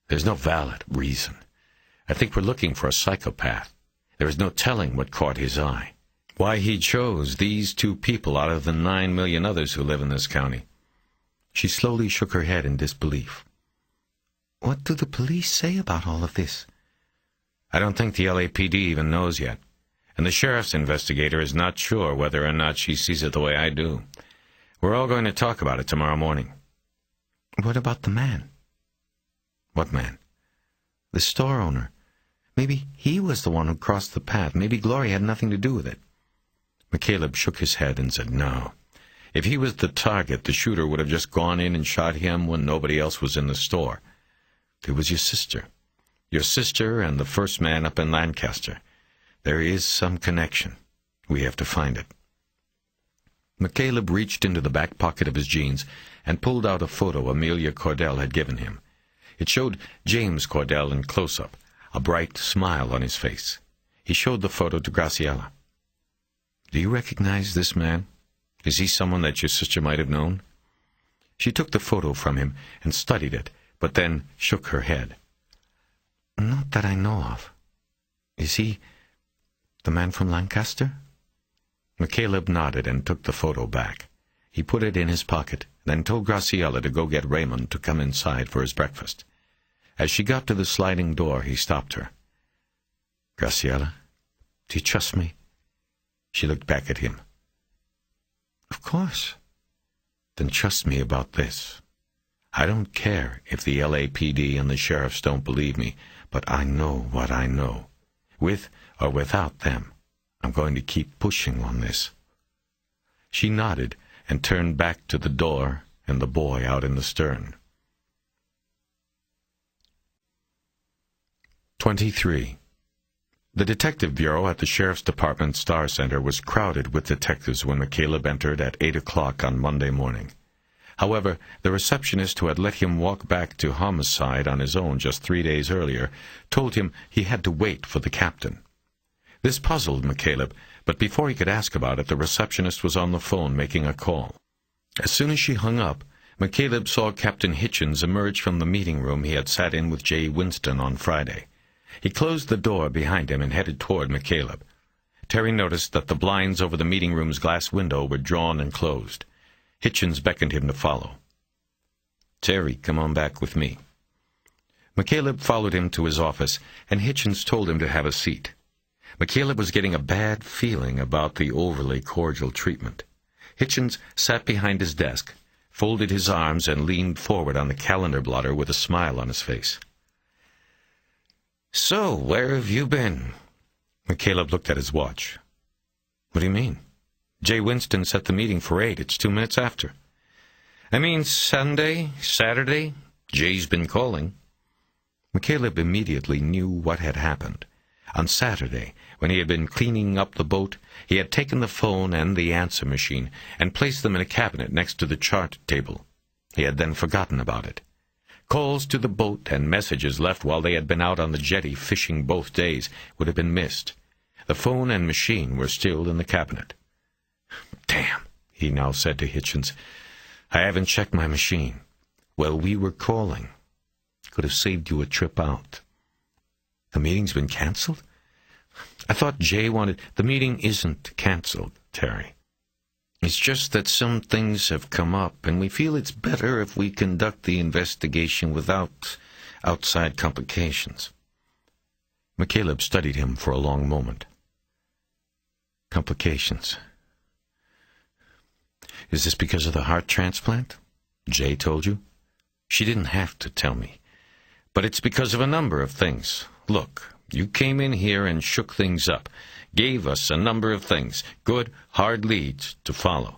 There's no valid reason. I think we're looking for a psychopath. There is no telling what caught his eye. Why he chose these two people out of the 9 million others who live in this county." She slowly shook her head in disbelief. "What do the police say about all of this?" "I don't think the LAPD even knows yet. And the sheriff's investigator is not sure whether or not she sees it the way I do. We're all going to talk about it tomorrow morning." "What about the man?" "What man?" "The store owner. Maybe he was the one who crossed the path. Maybe Gloria had nothing to do with it." McCaleb shook his head and said no. If he was the target, the shooter would have just gone in and shot him when nobody else was in the store. It was your sister. Your sister and the first man up in Lancaster. There is some connection. We have to find it. McCaleb reached into the back pocket of his jeans and pulled out a photo Amelia Cordell had given him. It showed James Cordell in close-up, a bright smile on his face. He showed the photo to Graciela. "Do you recognize this man?"
Is he someone that your sister might have known?" She took the photo from him and studied it, but then shook her head. "Not that I know of. Is he the man from Lancaster?" McCaleb nodded and took the photo back. He put it in his pocket, then told Graciela to go get Raymond to come inside for his breakfast. As she got to the sliding door, he stopped her. "Graciela, do you trust me?" She looked back at him. "Of course." "Then trust me about this. I don't care if the LAPD and the sheriffs don't believe me, but I know what I know. With or without them, I'm going to keep pushing on this." She nodded and turned back to the door and the boy out in the stern. 23. The Detective Bureau at the Sheriff's Department Star Center was crowded with detectives when McCaleb entered at 8 o'clock on Monday morning. However, the receptionist who had let him walk back to homicide on his own just 3 days earlier told him he had to wait for the captain. This puzzled McCaleb, but before he could ask about it, the receptionist was on the phone making a call. As soon as she hung up, McCaleb saw Captain Hitchens emerge from the meeting room he had sat in with Jay Winston on Friday. He closed the door behind him and headed toward McCaleb. Terry noticed that the blinds over the meeting room's glass window were drawn and closed. Hitchens beckoned him to follow. "Terry, come on back with me." McCaleb followed him to his office, and Hitchens told him to have a seat. McCaleb was getting a bad feeling about the overly cordial treatment. Hitchens sat behind his desk, folded his arms, and leaned forward on the calendar blotter with a smile on his face. "So, where have you been?" McCaleb looked at his watch. "What do you mean? Jay Winston set the meeting for 8. It's 2 minutes after." "I mean Sunday, Saturday. Jay's been calling." McCaleb immediately knew what had happened. On Saturday, when he had been cleaning up the boat, he had taken the phone and the answer machine and placed them in a cabinet next to the chart table. He had then forgotten about it. Calls to the boat and messages left while they had been out on the jetty fishing both days would have been missed. The phone and machine were still in the cabinet. "Damn," he now said to Hitchens. "I haven't checked my machine." "Well, we were calling. Could have saved you a trip out." "The meeting's been canceled?" "I thought Jay wanted—" "The meeting isn't canceled, Terry. It's just that some things have come up, and we feel it's better if we conduct the investigation without outside complications." McCaleb studied him for a long moment. "Complications. Is this because of the heart transplant? Jay told you?" "She didn't have to tell me. But it's because of a number of things. Look, you came in here and shook things up, gave us a number of things, good, hard leads to follow.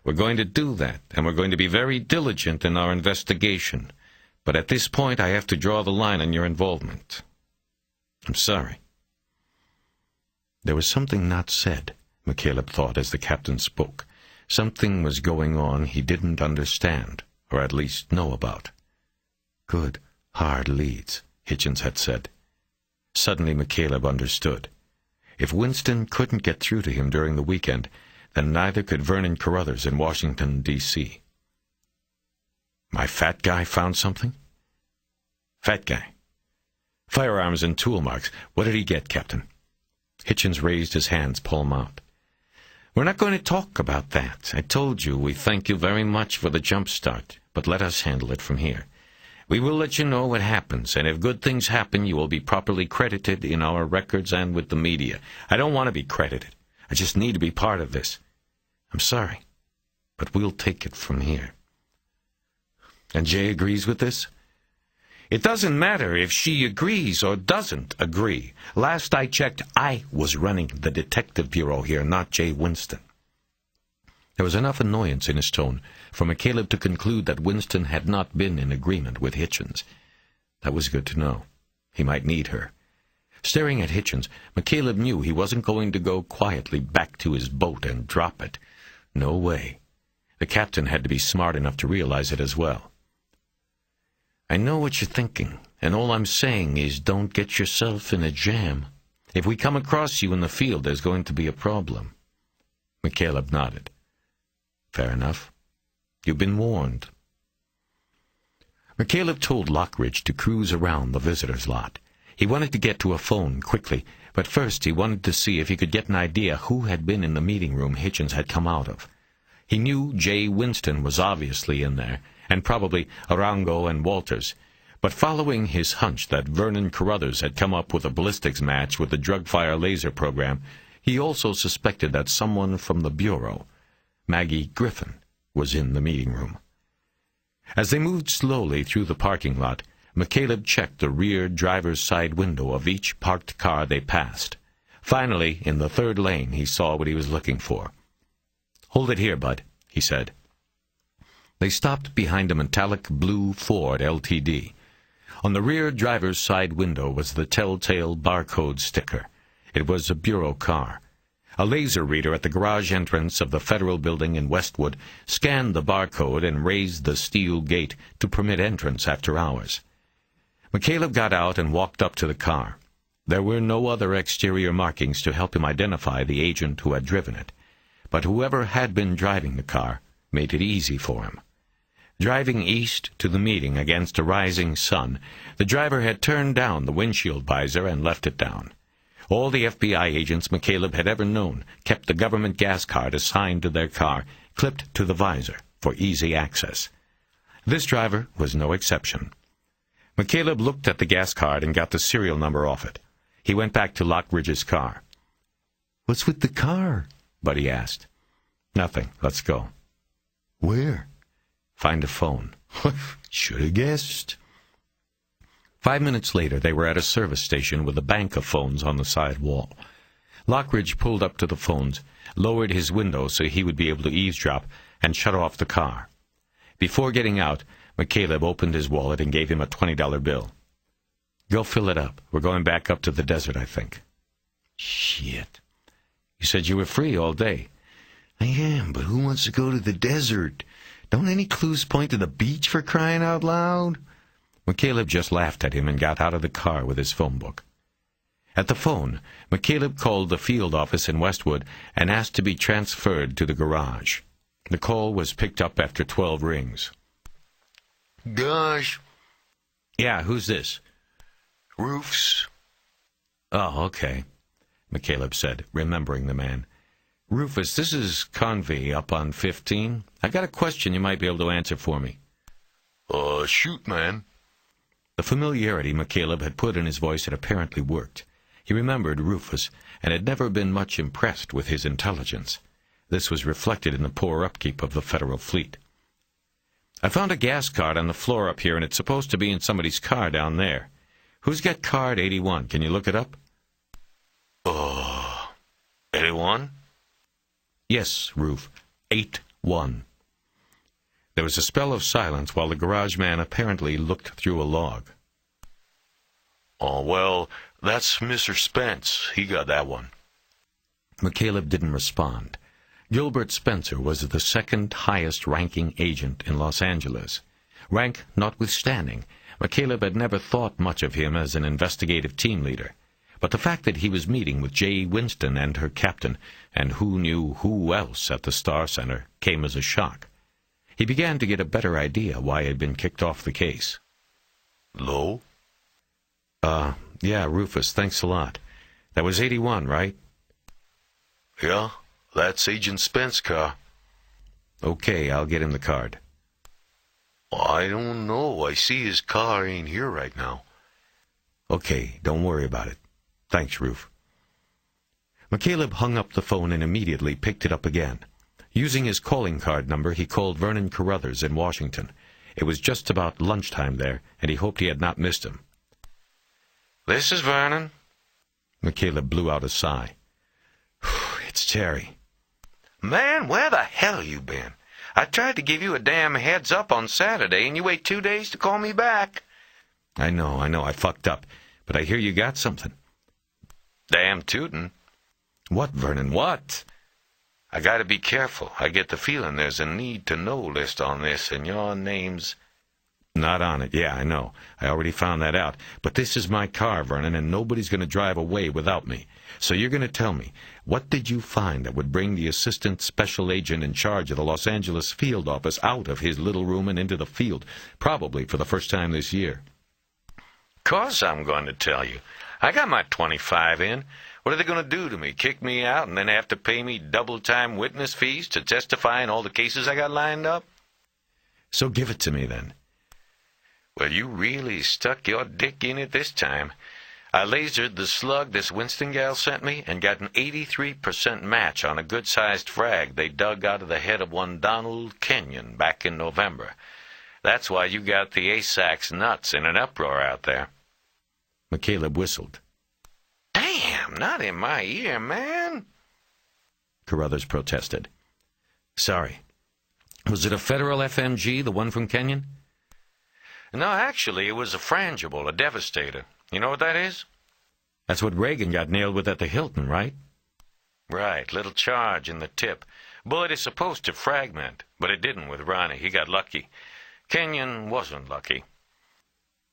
We're going to do that, and we're going to be very diligent in our investigation. But at this point, I have to draw the line on your involvement. I'm sorry." There was something not said, McCaleb thought as the captain spoke. Something was going on he didn't understand, or at least know about. "Good, hard leads," Hitchens had said. Suddenly McCaleb understood. If Winston couldn't get through to him during the weekend, then neither could Vernon Carruthers in Washington, D.C. "My fat guy found something?" "Fat guy. Firearms and tool marks. What did he get, Captain?" Hitchens raised his hands, palm out. "We're not going to talk about that. I told you we thank you very much for the jump start, but let us handle it from here. We will let you know what happens, and if good things happen, you will be properly credited in our records and with the media. I don't want to be credited. I just need to be part of this. I'm sorry, but we'll take it from here." "And Jay agrees with this?" "It doesn't matter if she agrees or doesn't agree. Last I checked, I was running the Detective Bureau here, not Jay Winston." There was enough annoyance in his tone for McCaleb to conclude that Winston had not been in agreement with Hitchens. That was good to know. He might need her. Staring at Hitchens, McCaleb knew he wasn't going to go quietly back to his boat and drop it. No way. The captain had to be smart enough to realize it as well. "I know what you're thinking, and all I'm saying is don't get yourself in a jam. If we come across you in the field, there's going to be a problem." McCaleb nodded.
Fair enough. You've been warned. McCaleb told Lockridge to cruise around the visitors' lot. He wanted to get to a phone quickly, but first he wanted to see if he could get an idea who had been in the meeting room Hitchens had come out of. He knew Jay Winston was obviously in there, and probably Arango and Walters, but following his hunch that Vernon Carruthers had come up with a ballistics match with the drug-fire laser program, he also suspected that someone from the Bureau, Maggie Griffin, was in the meeting room. As they moved slowly through the parking lot, McCaleb checked the rear driver's side window of each parked car they passed. Finally, in the third lane, he saw what he was looking for. "Hold it here, Bud," he said. They stopped behind a metallic blue Ford LTD. On the rear driver's side window was the telltale barcode sticker. It was a Bureau car. A laser reader at the garage entrance of the Federal Building in Westwood scanned the barcode and raised the steel gate to permit entrance after hours. McCaleb got out and walked up to the car. There were no other exterior markings to help him identify the agent who had driven it, but whoever had been driving the car made it easy for him. Driving east to the meeting against a rising sun, the driver had turned down the windshield visor and left it down. All the FBI agents McCaleb had ever known kept the government gas card assigned to their car clipped to the visor for easy access. This driver was no exception. McCaleb looked at the gas card and got the serial number off it. He went back to Lockridge's car. "What's with the car?" Buddy asked. "Nothing. Let's go." "Where?" "Find a phone." "Should have guessed." 5 minutes later, they were at a service station with a bank of phones on the side wall. Lockridge pulled up to the phones, lowered his window so he would be able to eavesdrop, and shut off the car. Before getting out, McCaleb opened his wallet and gave him a $20 bill. "Go fill it up. We're going back up to the desert, I think." "Shit. You said you were free all day." "I am, but who wants to go to the desert? Don't any clues point to the beach, for crying out loud?" McCaleb just laughed at him and got out of the car with his phone book. At the phone, McCaleb called the field office in Westwood and asked to be transferred to the garage. The call was picked up after 12 rings.
"Gosh."
"Yeah, who's this?"
"Roofs."
"Oh, okay," McCaleb said, remembering the man. "Rufus, this is Convey up on 15. I got a question you might be able to answer for me."
Shoot, man."
The familiarity McCaleb had put in his voice had apparently worked. He remembered Rufus, and had never been much impressed with his intelligence. This was reflected in the poor upkeep of the federal fleet. "I found a gas card on the floor up here, and it's supposed to be in somebody's car down there. Who's got card 81? Can you look it up?"
81?
"Yes, Roof. 81. There was a spell of silence while the garage man apparently looked through a log.
"Oh, well, that's Mr. Spence. He got that one."
McCaleb didn't respond. Gilbert Spencer was the second highest-ranking agent in Los Angeles. Rank notwithstanding, McCaleb had never thought much of him as an investigative team leader. But the fact that he was meeting with Jay Winston and her captain, and who knew who else at the Star Center, came as a shock. He began to get a better idea why he had been kicked off the case.
"Low?"
Yeah, Rufus, thanks a lot. That was 81, right?"
"Yeah, that's Agent Spence's car."
"Okay, I'll get him the card."
"I don't know. I see his car ain't here right now."
"Okay, don't worry about it. Thanks, Roof." McCaleb hung up the phone and immediately picked it up again. Using his calling card number, he called Vernon Carruthers in Washington. It was just about lunchtime there, and he hoped he had not missed him.
"This is Vernon."
McCaleb blew out a sigh. "It's Terry."
"Man, where the hell you been? I tried to give you a damn heads up on Saturday, and you wait 2 days to call me back."
I know, I fucked up. But I hear you got something."
"Damn tootin'."
"What, Vernon, what?"
"I gotta be careful. I get the feeling there's a need-to-know list on this, and your name's..."
Not on it. Yeah, I know. I already found that out. But this is my car, Vernon, and nobody's going to drive away without me. So you're going to tell me, what did you find that would bring the assistant special agent in charge of the Los Angeles field office out of his little room and into the field, probably for the first time this year?
Course I'm going to tell you. I got my 25 in. What are they going to do to me? Kick me out and then have to pay me double-time witness fees to testify in all the cases I got lined up?
So give it to me, then.
Well, you really stuck your dick in it this time. I lasered the slug this Winston gal sent me and got an 83% match on a good-sized frag they dug out of the head of one Donald Kenyon back in November. That's why you got the ASAC's nuts in an uproar out there.
McCaleb whistled.
Damn, not in my ear, man.
Carruthers protested. Sorry. Was it a federal FMG, the one from Kenyon?
No, actually, it was a frangible, a devastator. You know what that is?
That's what Reagan got nailed with at the Hilton, right?
Right, little charge in the tip. Bullet is supposed to fragment, but it didn't with Ronnie. He got lucky. Kenyon wasn't lucky.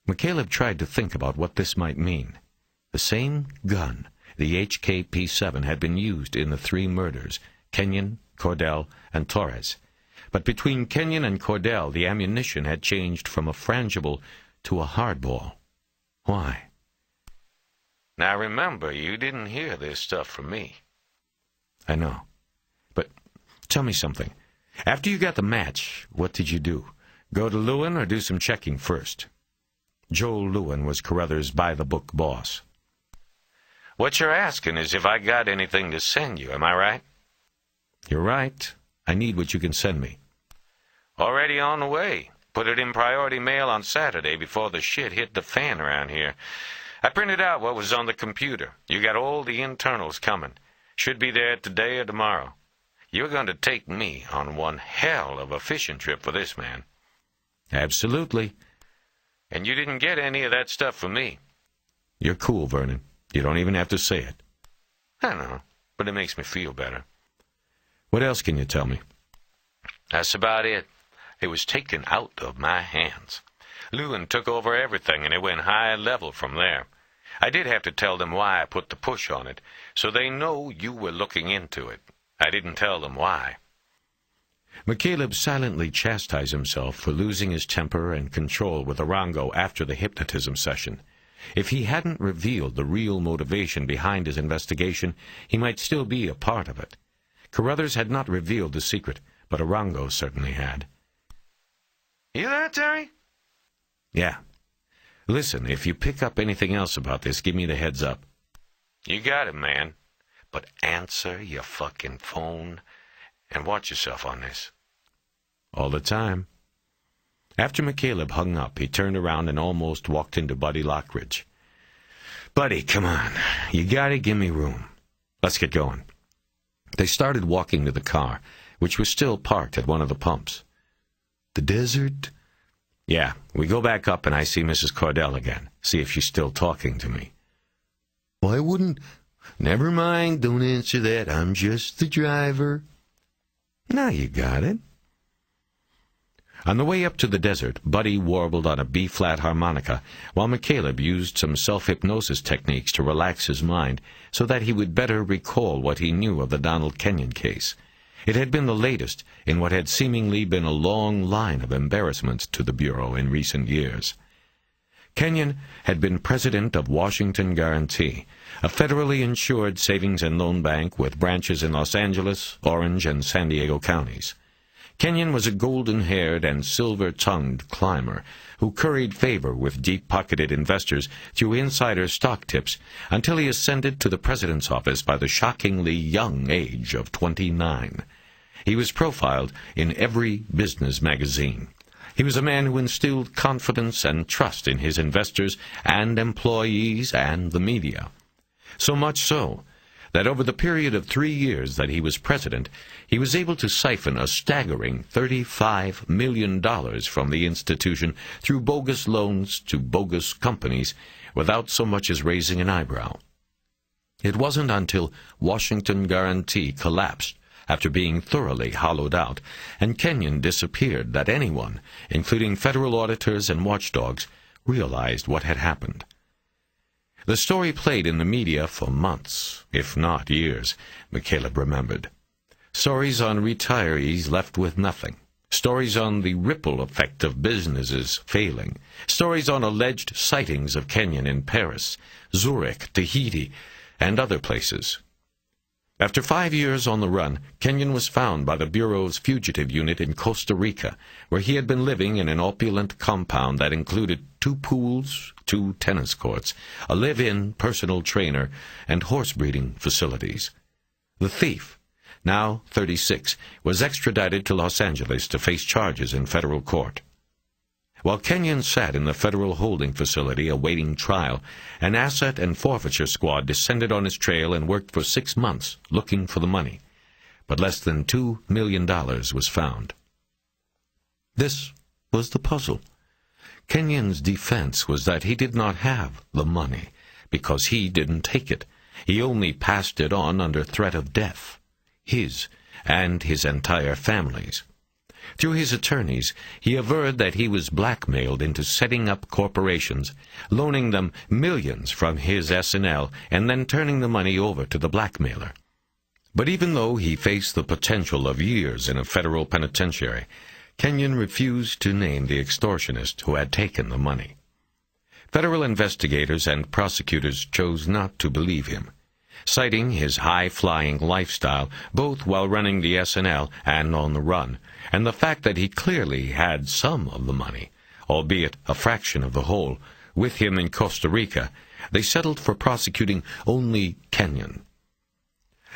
McCaleb tried to think about what this might mean. The same gun, the HKP-7, had been used in the 3 murders, Kenyon, Cordell, and Torres. But between Kenyon and Cordell, the ammunition had changed from a frangible to a hardball. Why?
Now remember, you didn't hear this stuff from me.
I know. But tell me something. After you got the match, what did you do? Go to Lewin or do some checking first? Joel Lewin was Carruthers' by-the-book boss.
What you're asking is if I got anything to send you, am I right?
You're right. I need what you can send me.
Already on the way. Put it in priority mail on Saturday before the shit hit the fan around here. I printed out what was on the computer. You got all the internals coming. Should be there today or tomorrow. You're going to take me on one hell of a fishing trip for this, man.
Absolutely.
And you didn't get any of that stuff from me.
You're cool, Vernon. You don't even have to say it.
I know, but it makes me feel better.
What else can you tell me?
That's about it. It was taken out of my hands. Lewin took over everything, and it went high level from there. I did have to tell them why I put the push on it, so they know you were looking into it. I didn't tell them why.
McCaleb silently chastised himself for losing his temper and control with Arango after the hypnotism session. If he hadn't revealed the real motivation behind his investigation, he might still be a part of it. Carruthers had not revealed the secret, but Arango certainly had.
You there, Terry?
Yeah. Listen, if you pick up anything else about this, give me the heads up.
You got it, man. But answer your fucking phone and watch yourself on this.
All the time. After McCaleb hung up, he turned around and almost walked into Buddy Lockridge. Buddy, come on. You gotta give me room. Let's get going. They started walking to the car, which was still parked at one of the pumps. The desert? Yeah, we go back up and I see Mrs. Cordell again. See if she's still talking to me. Why wouldn't... Never mind, don't answer that. I'm just the driver. Now you got it. On the way up to the desert, Buddy warbled on a B-flat harmonica, while McCaleb used some self-hypnosis techniques to relax his mind so that he would better recall what he knew of the Donald Kenyon case. It had been the latest in what had seemingly been a long line of embarrassments to the Bureau in recent years. Kenyon had been president of Washington Guarantee, a federally insured savings and loan bank with branches in Los Angeles, Orange, and San Diego counties. Kenyon was a golden-haired and silver-tongued climber who curried favor with deep-pocketed investors through insider stock tips until he ascended to the president's office by the shockingly young age of 29. He was profiled in every business magazine. He was a man who instilled confidence and trust in his investors and employees and the media. So much so that over the period of 3 years that he was president, he was able to siphon a staggering $35 million from the institution through bogus loans to bogus companies without so much as raising an eyebrow. It wasn't until Washington Guarantee collapsed after being thoroughly hollowed out, and Kenyon disappeared that anyone, including federal auditors and watchdogs, realized what had happened. The story played in the media for months, if not years, McCaleb remembered. Stories on retirees left with nothing. Stories on the ripple effect of businesses failing. Stories on alleged sightings of Kenyon in Paris, Zurich, Tahiti, and other places. After 5 years on the run, Kenyon was found by the Bureau's fugitive unit in Costa Rica, where he had been living in an opulent compound that included 2 pools, 2 tennis courts, a live-in personal trainer, and horse breeding facilities. The thief, now 36, was extradited to Los Angeles to face charges in federal court. While Kenyon sat in the federal holding facility awaiting trial, an asset and forfeiture squad descended on his trail and worked for 6 months looking for the money. But less than $2 million was found. This was the puzzle. Kenyon's defense was that he did not have the money because he didn't take it. He only passed it on under threat of death. His and his entire family's. Through his attorneys, he averred that he was blackmailed into setting up corporations, loaning them millions from his S&L, and then turning the money over to the blackmailer. But even though he faced the potential of years in a federal penitentiary, Kenyon refused to name the extortionist who had taken the money. Federal investigators and prosecutors chose not to believe him, citing his high-flying lifestyle both while running the S&L and on the run, and the fact that he clearly had some of the money, albeit a fraction of the whole, with him in Costa Rica. They settled for prosecuting only Kenyon.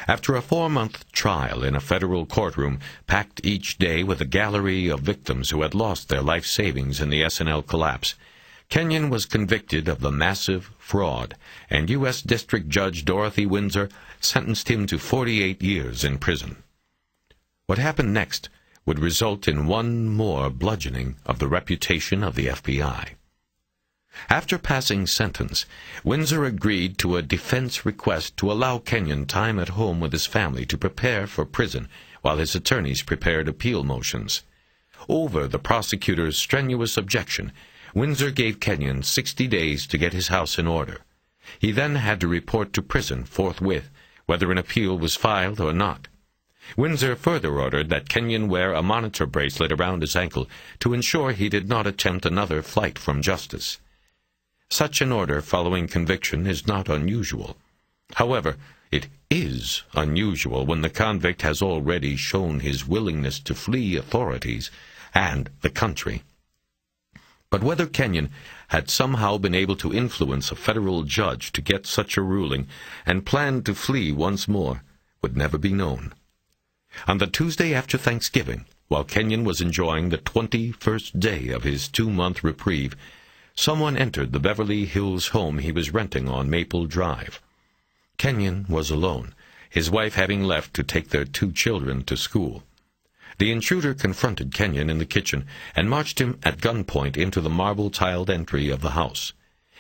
After a 4-month trial in a federal courtroom, packed each day with a gallery of victims who had lost their life savings in the S&L collapse, Kenyon was convicted of the massive fraud, and U.S. District Judge Dorothy Windsor sentenced him to 48 years in prison. What happened next would result in one more bludgeoning of the reputation of the FBI. After passing sentence, Windsor agreed to a defense request to allow Kenyon time at home with his family to prepare for prison while his attorneys prepared appeal motions. Over the prosecutor's strenuous objection, Windsor gave Kenyon 60 days to get his house in order. He then had to report to prison forthwith, whether an appeal was filed or not. Windsor further ordered that Kenyon wear a monitor bracelet around his ankle to ensure he did not attempt another flight from justice. Such an order following conviction is not unusual. However, it is unusual when the convict has already shown his willingness to flee authorities and the country. But whether Kenyon had somehow been able to influence a federal judge to get such a ruling and planned to flee once more would never be known. On the Tuesday after Thanksgiving, while Kenyon was enjoying the 21st day of his 2-month reprieve, someone entered the Beverly Hills home he was renting on Maple Drive. Kenyon was alone, his wife having left to take their 2 children to school. The intruder confronted Kenyon in the kitchen and marched him at gunpoint into the marble-tiled entry of the house.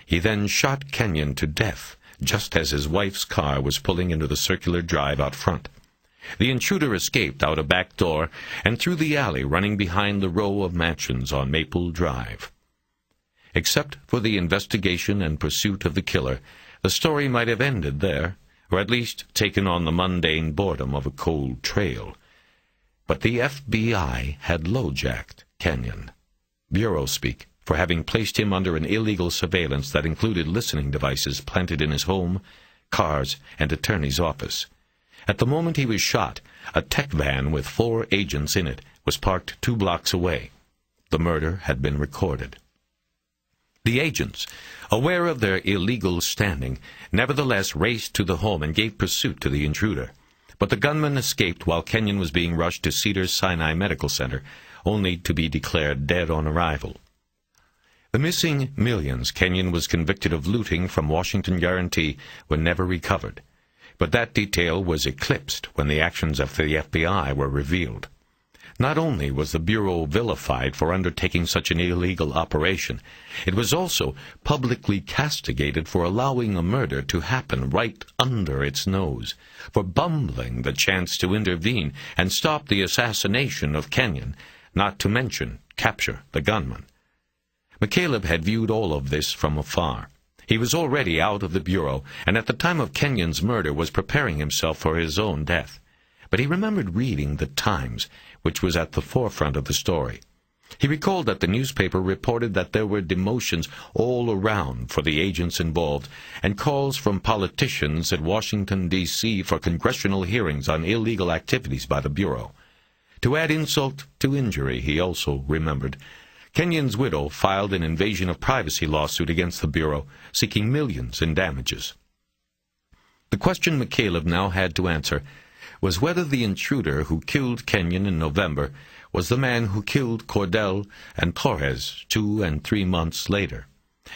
He then shot Kenyon to death just as his wife's car was pulling into the circular drive out front. The intruder escaped out a back door and through the alley running behind the row of mansions on Maple Drive. Except for the investigation and pursuit of the killer, the story might have ended there, or at least taken on the mundane boredom of a cold trail. But the FBI had low-jacked Kenyon, bureau speak, for having placed him under an illegal surveillance that included listening devices planted in his home, cars, and attorney's office. At the moment he was shot, a tech van with 4 agents in it was parked 2 blocks away. The murder had been recorded. The agents, aware of their illegal standing, nevertheless raced to the home and gave pursuit to the intruder. But the gunman escaped while Kenyon was being rushed to Cedars-Sinai Medical Center, only to be declared dead on arrival. The missing millions Kenyon was convicted of looting from Washington Guarantee were never recovered. But that detail was eclipsed when the actions of the FBI were revealed. Not only was the Bureau vilified for undertaking such an illegal operation, it was also publicly castigated for allowing a murder to happen right under its nose, for bumbling the chance to intervene and stop the assassination of Kenyon, not to mention capture the gunman. McCaleb had viewed all of this from afar. He was already out of the Bureau, and at the time of Kenyon's murder was preparing himself for his own death. But he remembered reading the Times, which was at the forefront of the story. He recalled that the newspaper reported that there were demotions all around for the agents involved, and calls from politicians at Washington, D.C. for congressional hearings on illegal activities by the Bureau. To add insult to injury, he also remembered, Kenyon's widow filed an invasion of privacy lawsuit against the Bureau, seeking millions in damages. The question McCaleb now had to answer was whether the intruder who killed Kenyon in November was the man who killed Cordell and Torres 2 and 3 months later.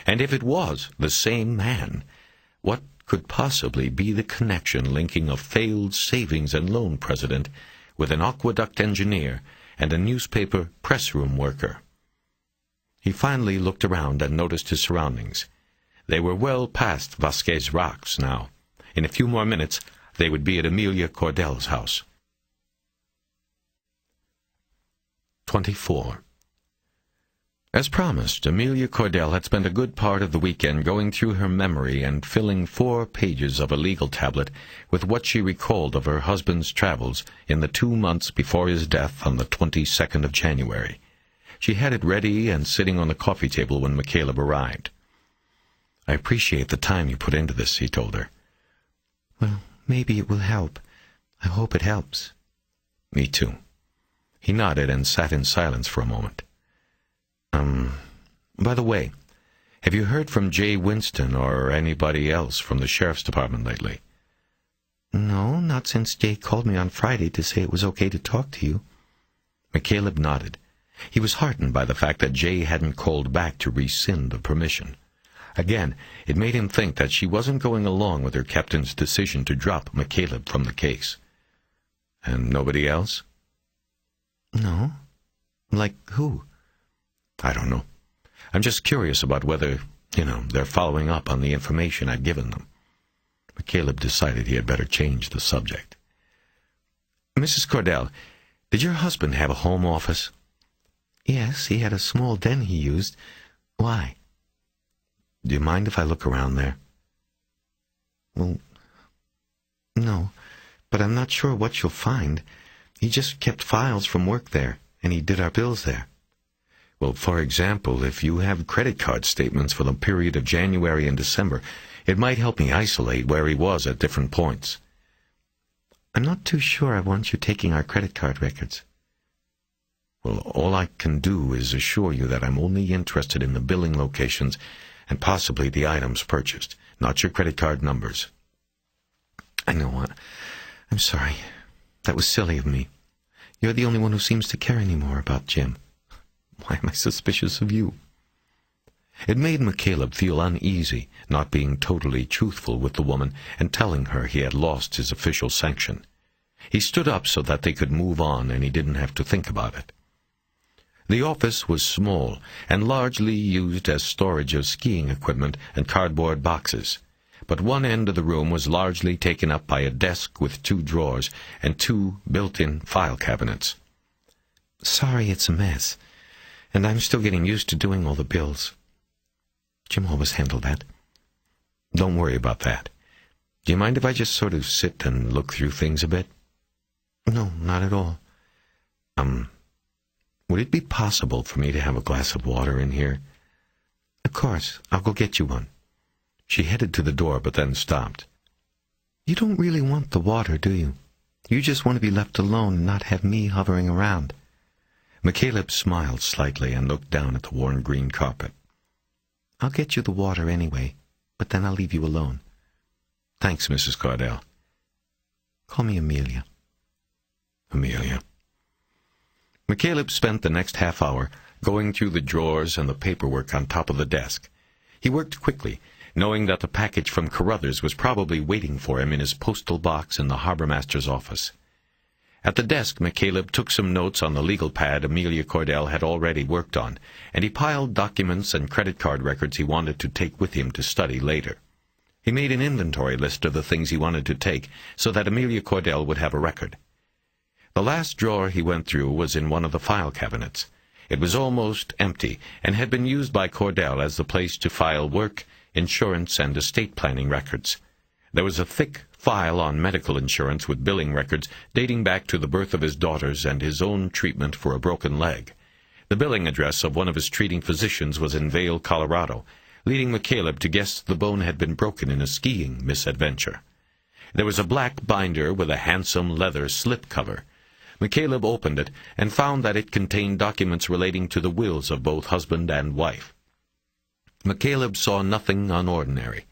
And if it was the same man, what could possibly be the connection linking a failed savings and loan president with an aqueduct engineer and a newspaper pressroom worker? He finally looked around and noticed his surroundings. They were well past Vasquez Rocks now. In a few more minutes, they would be at Amelia Cordell's house. 24. As promised, Amelia Cordell had spent a good part of the weekend going through her memory and filling 4 pages of a legal tablet with what she recalled of her husband's travels in the 2 months before his death on the 22nd of January. She had it ready and sitting on the coffee table when McCaleb arrived. "I appreciate the time you put into this," he told her. "Well, maybe it will help. I hope it helps." "Me too." He nodded and sat in silence for a moment. By the way, have you heard from Jay Winston or anybody else from the Sheriff's Department lately?" "No, not since Jay called me on Friday to say it was okay to talk to you." McCaleb nodded. He was heartened by the fact that Jay hadn't called back to rescind the permission. Again, it made him think that she wasn't going along with her captain's decision to drop McCaleb from the case. "And nobody else?" "No. Like who?" "I don't know. I'm just curious about whether, they're following up on the information I've given them." McCaleb decided he had better change the subject. "Mrs. Cordell, did your husband have a home office?" "Yes, he had a small den he used. Why?" "Do you mind if I look around there?" "Well, no, but I'm not sure what you'll find. He just kept files from work there, and he did our bills there." "Well, for example, if you have credit card statements for the period of January and December, it might help me isolate where he was at different points." "I'm not too sure I want you taking our credit card records." "Well, all I can do is assure you that I'm only interested in the billing locations and possibly the items purchased, not your credit card numbers." "I know what. I'm sorry. That was silly of me. You're the only one who seems to care any more about Jim. Why am I suspicious of you?" It made McCaleb feel uneasy, not being totally truthful with the woman and telling her he had lost his official sanction. He stood up so that they could move on and he didn't have to think about it. The office was small and largely used as storage of skiing equipment and cardboard boxes, but one end of the room was largely taken up by a desk with 2 drawers and 2 built-in file cabinets. "Sorry it's a mess, and I'm still getting used to doing all the bills. Jim always handled that." "Don't worry about that. Do you mind if I just sort of sit and look through things a bit?" "No, not at all." Would it be possible for me to have a glass of water in here?" "Of course. I'll go get you one." She headed to the door, but then stopped. "You don't really want the water, do you? You just want to be left alone and not have me hovering around." McCaleb smiled slightly and looked down at the worn green carpet. "I'll get you the water anyway, but then I'll leave you alone." "Thanks, Mrs. Cordell." "Call me Amelia." "Amelia." McCaleb spent the next half hour going through the drawers and the paperwork on top of the desk. He worked quickly, knowing that the package from Carruthers was probably waiting for him in his postal box in the harbormaster's office. At the desk, McCaleb took some notes on the legal pad Amelia Cordell had already worked on, and he piled documents and credit card records he wanted to take with him to study later. He made an inventory list of the things he wanted to take so that Amelia Cordell would have a record. The last drawer he went through was in one of the file cabinets. It was almost empty and had been used by Cordell as the place to file work, insurance, and estate planning records. There was a thick file on medical insurance with billing records dating back to the birth of his daughters and his own treatment for a broken leg. The billing address of one of his treating physicians was in Vail, Colorado, leading McCaleb to guess the bone had been broken in a skiing misadventure. There was a black binder with a handsome leather slip cover. McCaleb opened it and found that it contained documents relating to the wills of both husband and wife. McCaleb saw nothing unordinary.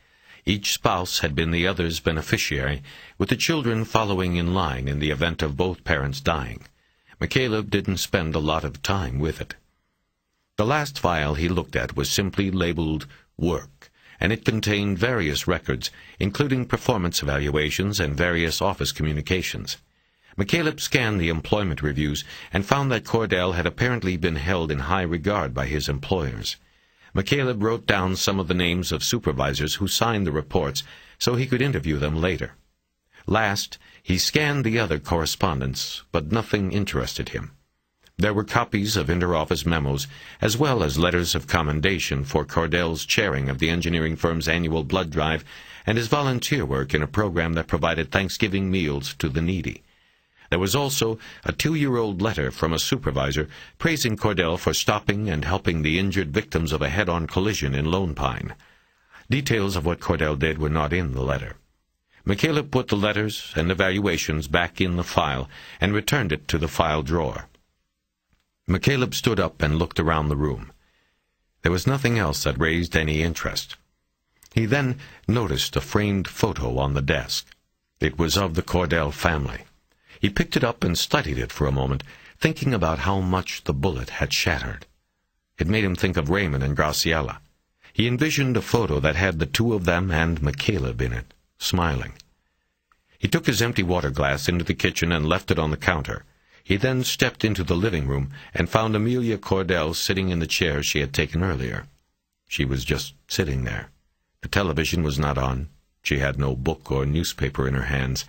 Each spouse had been the other's beneficiary, with the children following in line in the event of both parents dying. McCaleb didn't spend a lot of time with it. The last file he looked at was simply labeled Work, and it contained various records, including performance evaluations and various office communications. McCaleb scanned the employment reviews and found that Cordell had apparently been held in high regard by his employers. McCaleb wrote down some of the names of supervisors who signed the reports so he could interview them later. Last, he scanned the other correspondence, but nothing interested him. There were copies of interoffice memos, as well as letters of commendation for Cordell's chairing of the engineering firm's annual blood drive and his volunteer work in a program that provided Thanksgiving meals to the needy. There was also a 2-year-old letter from a supervisor praising Cordell for stopping and helping the injured victims of a head-on collision in Lone Pine. Details of what Cordell did were not in the letter. McCaleb put the letters and evaluations back in the file and returned it to the file drawer. McCaleb stood up and looked around the room. There was nothing else that raised any interest. He then noticed a framed photo on the desk. It was of the Cordell family. He picked it up and studied it for a moment, thinking about how much the bullet had shattered. It made him think of Raymond and Graciela. He envisioned a photo that had the two of them and McCaleb in it, smiling. He took his empty water glass into the kitchen and left it on the counter. He then stepped into the living room and found Amelia Cordell sitting in the chair she had taken earlier. She was just sitting there. The television was not on. She had no book or newspaper in her hands.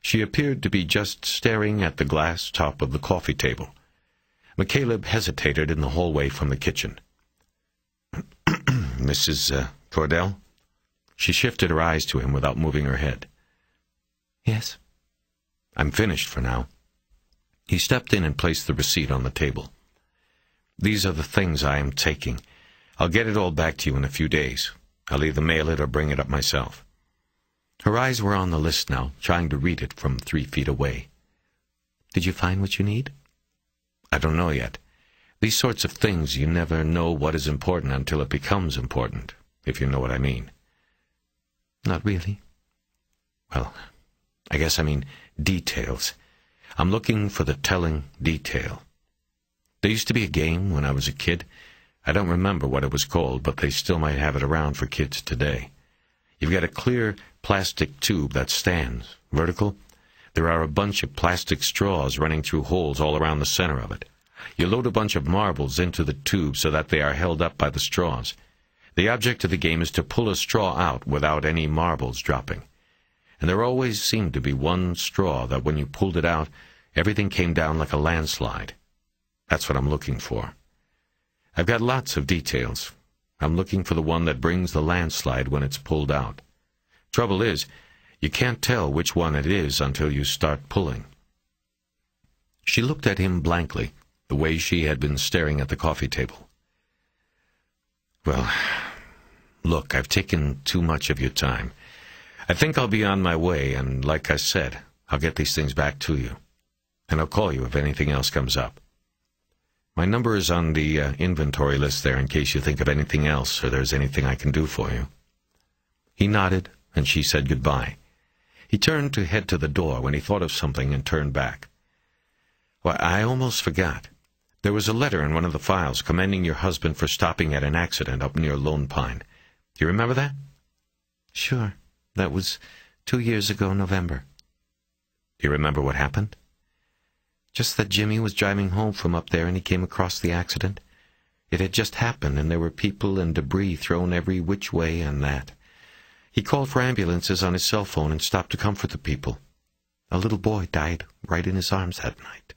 She appeared to be just staring at the glass top of the coffee table. McCaleb hesitated in the hallway from the kitchen. Mrs. Cordell? She shifted her eyes to him without moving her head.
Yes.
I'm finished for now. He stepped in and placed the receipt on the table. These are the things I am taking. I'll get it all back to you in a few days. I'll either mail it or bring it up myself. Her eyes were on the list now, trying to read it from 3 feet away.
Did you find what you need?
I don't know yet. These sorts of things, you never know what is important until it becomes important, if you know what I mean.
Not really.
Well, I guess I mean details. I'm looking for the telling detail. There used to be a game when I was a kid. I don't remember what it was called, but they still might have it around for kids today. You've got a clear plastic tube that stands, vertical. There are a bunch of plastic straws running through holes all around the center of it. You load a bunch of marbles into the tube so that they are held up by the straws. The object of the game is to pull a straw out without any marbles dropping. And there always seemed to be one straw that when you pulled it out, everything came down like a landslide. That's what I'm looking for. I've got lots of details. I'm looking for the one that brings the landslide when it's pulled out. Trouble is, you can't tell which one it is until you start pulling. She looked at him blankly, the way she had been staring at the coffee table. Well, look, I've taken too much of your time. I think I'll be on my way, and like I said, I'll get these things back to you. And I'll call you if anything else comes up. My number is on the inventory list there in case you think of anything else or there's anything I can do for you. He nodded, and she said goodbye. He turned to head to the door when he thought of something and turned back. Why, I almost forgot. There was a letter in one of the files commending your husband for stopping at an accident up near Lone Pine. Do you remember that?
Sure. That was 2 years ago, November.
Do you remember what happened?
Just that Jimmy was driving home from up there and he came across the accident. It had just happened, and there were people and debris thrown every which way and that. He called for ambulances on his cell phone and stopped to comfort the people. A little boy died right in his arms that night.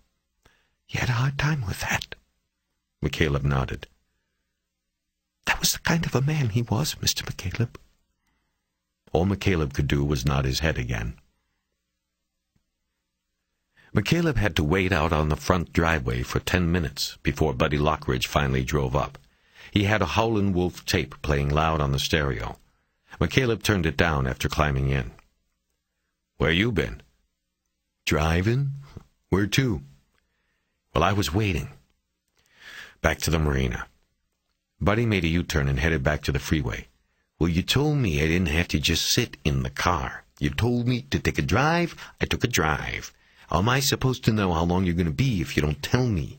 He had a hard time with that."
McCaleb nodded.
"That was the kind of a man he was, Mr. McCaleb."
All McCaleb could do was nod his head again. McCaleb had to wait out on the front driveway for 10 minutes before Buddy Lockridge finally drove up. He had a Howlin' Wolf tape playing loud on the stereo. McCaleb turned it down after climbing in. "Where you been?"
"Driving? Where to?"
"Well, I was waiting. Back to the marina." Buddy made a U-turn and headed back to the freeway.
"Well, you told me I didn't have to just sit in the car. You told me to take a drive. I took a drive. How am I supposed to know how long you're going to be if you don't tell me?"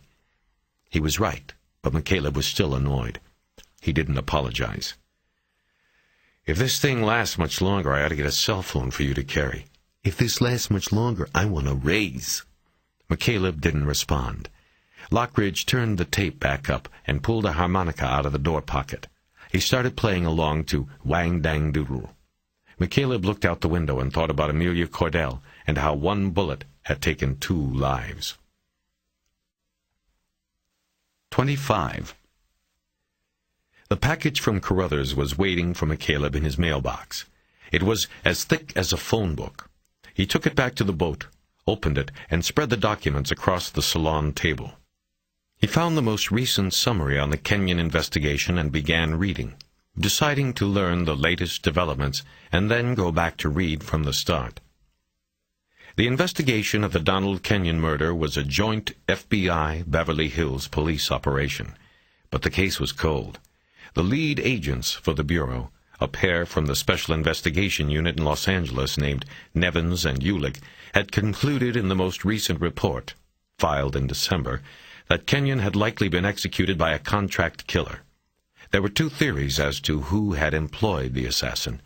He was right, but McCaleb was still annoyed. He didn't apologize. "If this thing lasts much longer, I ought to get a cell phone for you to carry."
"If this lasts much longer, I want a raise."
McCaleb didn't respond. Lockridge turned the tape back up and pulled a harmonica out of the door pocket. He started playing along to Wang Dang Doodle. McCaleb looked out the window and thought about Amelia Cordell and how one bullet had taken 2 lives. 25. The package from Carruthers was waiting for McCaleb in his mailbox. It was as thick as a phone book. He took it back to the boat, opened it, and spread the documents across the salon table. He found the most recent summary on the Kenyon investigation and began reading, deciding to learn the latest developments and then go back to read from the start. The investigation of the Donald Kenyon murder was a joint FBI Beverly Hills police operation, but the case was cold. The lead agents for the Bureau, a pair from the Special Investigation Unit in Los Angeles named Nevins and Ulick, had concluded in the most recent report, filed in December, that Kenyon had likely been executed by a contract killer. There were 2 theories as to who had employed the assassin.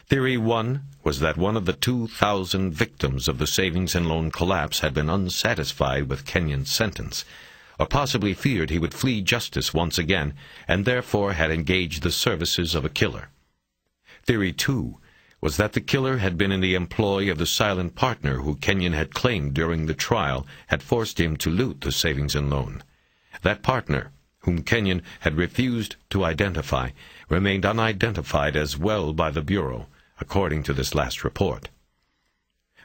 Theory 1 was that one of the 2,000 victims of the savings and loan collapse had been unsatisfied with Kenyon's sentence, or possibly feared he would flee justice once again, and therefore had engaged the services of a killer. Theory 2 was that the killer had been in the employ of the silent partner who Kenyon had claimed during the trial had forced him to loot the savings and loan. That partner, whom Kenyon had refused to identify, remained unidentified as well by the Bureau, according to this last report.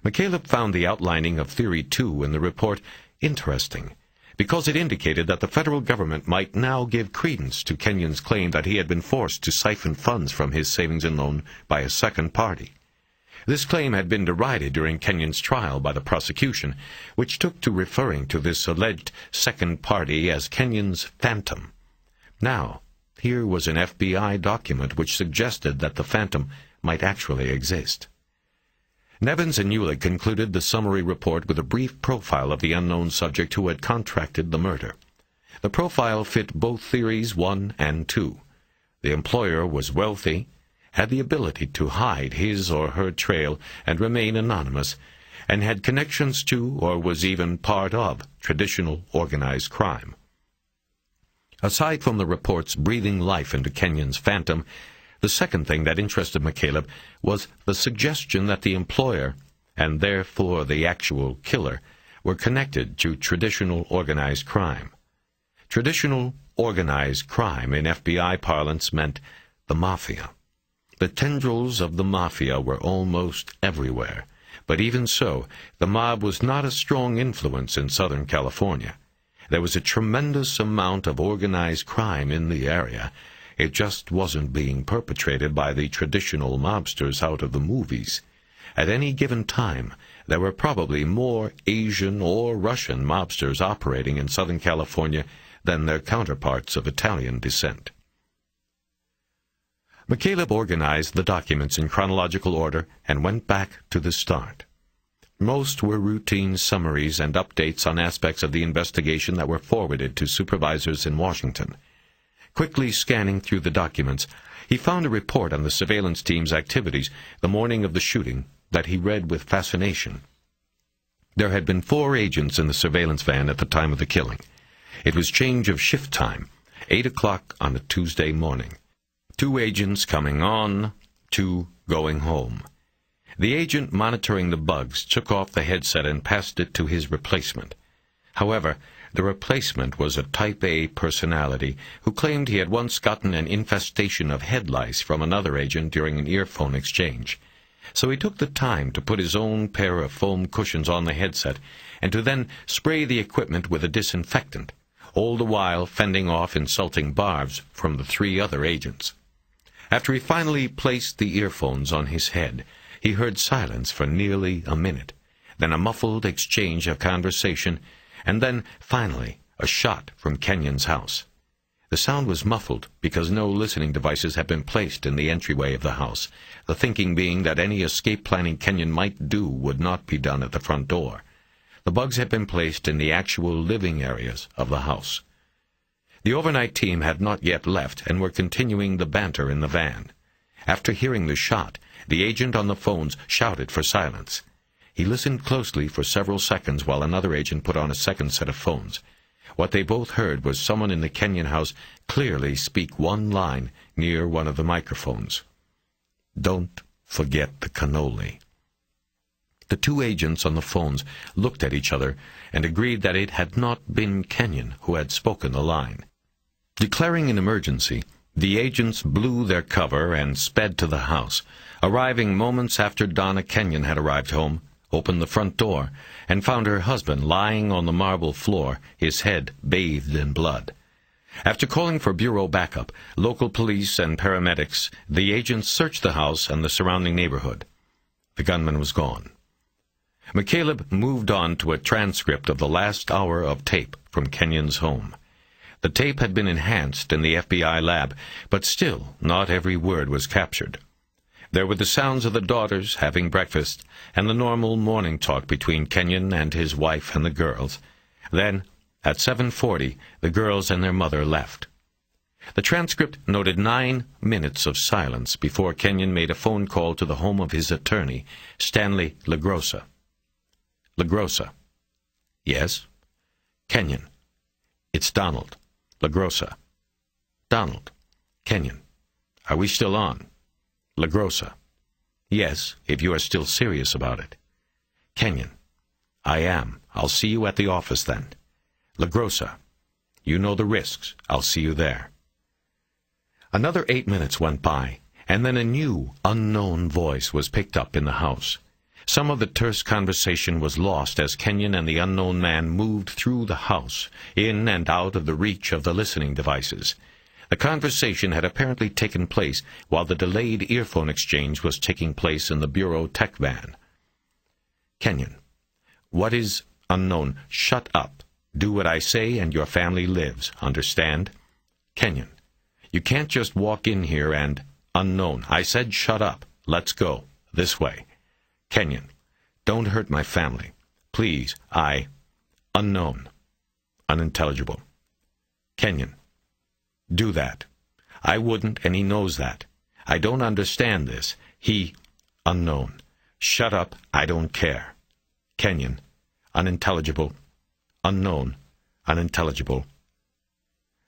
McCaleb found the outlining of Theory 2 in the report interesting, because it indicated that the federal government might now give credence to Kenyon's claim that he had been forced to siphon funds from his savings and loan by a second party. This claim had been derided during Kenyon's trial by the prosecution, which took to referring to this alleged second party as Kenyon's phantom. Now, here was an FBI document which suggested that the phantom might actually exist. Nevins and Ulick concluded the summary report with a brief profile of the unknown subject who had contracted the murder. The profile fit both theories 1 and 2. The employer was wealthy, had the ability to hide his or her trail and remain anonymous, and had connections to, or was even part of, traditional organized crime. Aside from the reports breathing life into Kenyon's phantom, the second thing that interested McCaleb was the suggestion that the employer, and therefore the actual killer, were connected to traditional organized crime. Traditional organized crime in FBI parlance meant the mafia. The tendrils of the mafia were almost everywhere, but even so, the mob was not a strong influence in Southern California. There was a tremendous amount of organized crime in the area. It just wasn't being perpetrated by the traditional mobsters out of the movies. At any given time, there were probably more Asian or Russian mobsters operating in Southern California than their counterparts of Italian descent. McCaleb organized the documents in chronological order and went back to the start. Most were routine summaries and updates on aspects of the investigation that were forwarded to supervisors in Washington. Quickly scanning through the documents, he found a report on the surveillance team's activities the morning of the shooting that he read with fascination. There had been 4 agents in the surveillance van at the time of the killing. It was change of shift time, 8 o'clock on a Tuesday morning. 2 agents coming on, 2 going home. The agent monitoring the bugs took off the headset and passed it to his replacement. However, the replacement was a Type A personality who claimed he had once gotten an infestation of head lice from another agent during an earphone exchange. So he took the time to put his own pair of foam cushions on the headset and to then spray the equipment with a disinfectant, all the while fending off insulting barbs from the 3 other agents. After he finally placed the earphones on his head, he heard silence for nearly a minute, then a muffled exchange of conversation, and then, finally, a shot from Kenyon's house. The sound was muffled because no listening devices had been placed in the entryway of the house, the thinking being that any escape planning Kenyon might do would not be done at the front door. The bugs had been placed in the actual living areas of the house. The overnight team had not yet left and were continuing the banter in the van. After hearing the shot, the agent on the phones shouted for silence. He listened closely for several seconds while another agent put on a second set of phones. What they both heard was someone in the Kenyon house clearly speak one line near one of the microphones. "Don't forget the cannoli." The 2 agents on the phones looked at each other and agreed that it had not been Kenyon who had spoken the line. Declaring an emergency, the agents blew their cover and sped to the house, arriving moments after Donna Kenyon had arrived home, opened the front door, and found her husband lying on the marble floor, his head bathed in blood. After calling for bureau backup, local police and paramedics, the agents searched the house and the surrounding neighborhood. The gunman was gone. McCaleb moved on to a transcript of the last hour of tape from Kenyon's home. The tape had been enhanced in the FBI lab, but still not every word was captured. There were the sounds of the daughters having breakfast and the normal morning talk between Kenyon and his wife and the girls. Then, at 7:40, the girls and their mother left. The transcript noted 9 minutes of silence before Kenyon made a phone call to the home of his attorney, Stanley LaGrossa. LaGrossa. Yes? Kenyon. It's Donald. LaGrossa. Donald. Kenyon. Are we still on? LaGrossa. Yes, if you are still serious about it. Kenyon. I am. I'll see you at the office then. LaGrossa. You know the risks. I'll see you there. Another 8 minutes went by, and then a new, unknown voice was picked up in the house. Some of the terse conversation was lost as Kenyon and the unknown man moved through the house, in and out of the reach of the listening devices. The conversation had apparently taken place while the delayed earphone exchange was taking place in the bureau tech van. Kenyon. What is unknown? Shut up. Do what I say and your family lives. Understand? Kenyon. You can't just walk in here and... Unknown. I said shut up. Let's go. This way. Kenyon. Don't hurt my family. Please. Unknown. Unintelligible. Kenyon. Do that. I wouldn't, and he knows that. I don't understand this. He... Unknown. Shut up. I don't care. Kenyon. Unintelligible. Unknown. Unintelligible.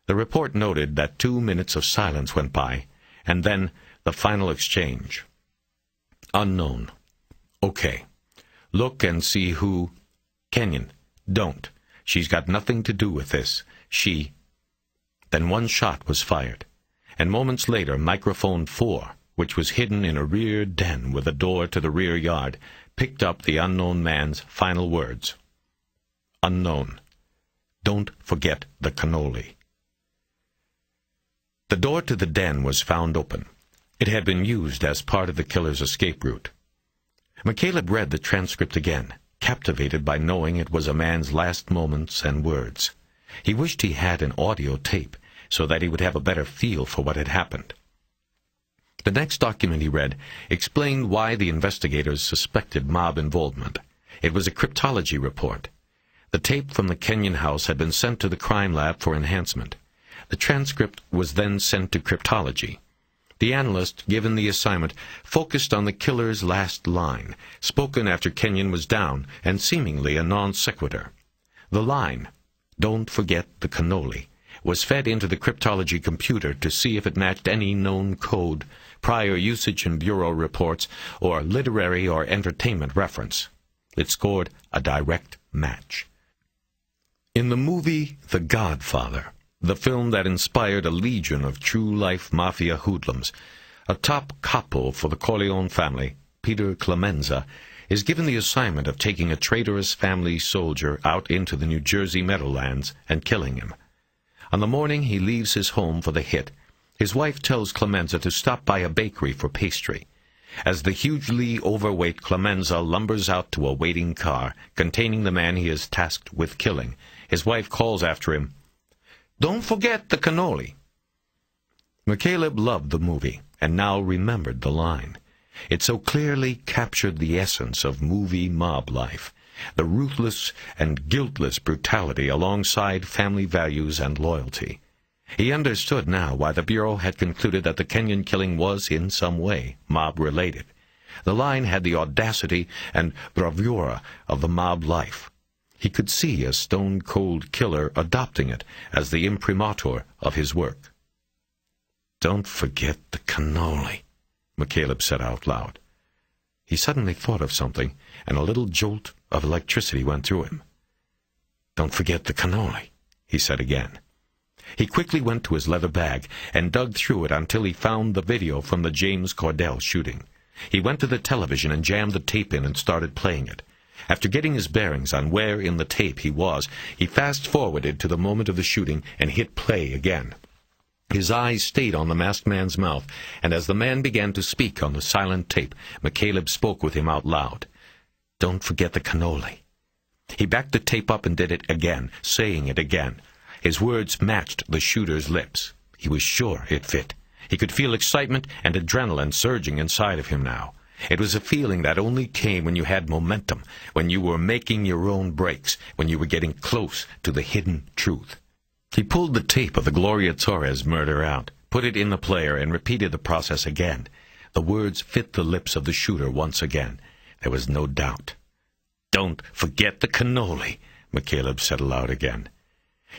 The report noted that 2 minutes of silence went by, and then the final exchange. Unknown. Okay. Look and see who... Kenyon. Don't. She's got nothing to do with this. She... Then one shot was fired, and moments later microphone 4, which was hidden in a rear den with a door to the rear yard, picked up the unknown man's final words. Unknown. Don't forget the cannoli. The door to the den was found open. It had been used as part of the killer's escape route. McCaleb read the transcript again, captivated by knowing it was a man's last moments and words. He wished he had an audio tape, so that he would have a better feel for what had happened. The next document he read explained why the investigators suspected mob involvement. It was a cryptology report. The tape from the Kenyon house had been sent to the crime lab for enhancement. The transcript was then sent to cryptology. The analyst, given the assignment, focused on the killer's last line, spoken after Kenyon was down, and seemingly a non sequitur. The line, "Don't forget the cannoli," was fed into the cryptology computer to see if it matched any known code, prior usage in bureau reports, or literary or entertainment reference. It scored a direct match. In the movie The Godfather, the film that inspired a legion of true-life mafia hoodlums, a top capo for the Corleone family, Peter Clemenza, is given the assignment of taking a traitorous family soldier out into the New Jersey Meadowlands and killing him. On the morning he leaves his home for the hit, his wife tells Clemenza to stop by a bakery for pastry. As the hugely overweight Clemenza lumbers out to a waiting car containing the man he is tasked with killing, his wife calls after him, "Don't forget the cannoli." McCaleb loved the movie and now remembered the line. It so clearly captured the essence of movie mob life, the ruthless and guiltless brutality alongside family values and loyalty. He understood now why the Bureau had concluded that the Kenyon killing was, in some way, mob-related. The line had the audacity and bravura of the mob life. He could see a stone-cold killer adopting it as the imprimatur of his work. "Don't forget the cannoli," McCaleb said out loud. He suddenly thought of something, and a little jolt of electricity went through him. "Don't forget the cannoli," he said again. He quickly went to his leather bag and dug through it until he found the video from the James Cordell shooting. He went to the television and jammed the tape in and started playing it. After getting his bearings on where in the tape he was, he fast-forwarded to the moment of the shooting and hit play again. His eyes stayed on the masked man's mouth, and as the man began to speak on the silent tape, McCaleb spoke with him out loud. "Don't forget the cannoli." He backed the tape up and did it again, saying it again. His words matched the shooter's lips. He was sure it fit. He could feel excitement and adrenaline surging inside of him now. It was a feeling that only came when you had momentum, when you were making your own breaks, when you were getting close to the hidden truth. He pulled the tape of the Gloria Torres murder out, put it in the player, and repeated the process again. The words fit the lips of the shooter once again. There was no doubt. "Don't forget the cannoli," McCaleb said aloud again.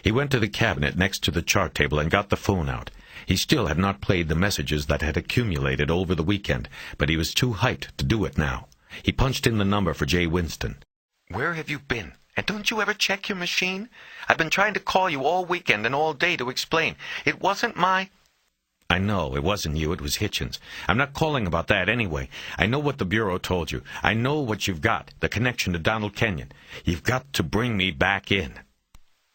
He went to the cabinet next to the chart table and got the phone out. He still had not played the messages that had accumulated over the weekend, but he was too hyped to do it now. He punched in the number for Jay Winston.
"Where have you been? And don't you ever check your machine? I've been trying to call you all weekend and all day to explain. It wasn't my—"
"I know, it wasn't you, it was Hitchens. I'm not calling about that anyway. I know what the Bureau told you. I know what you've got, the connection to Donald Kenyon. You've got to bring me back in."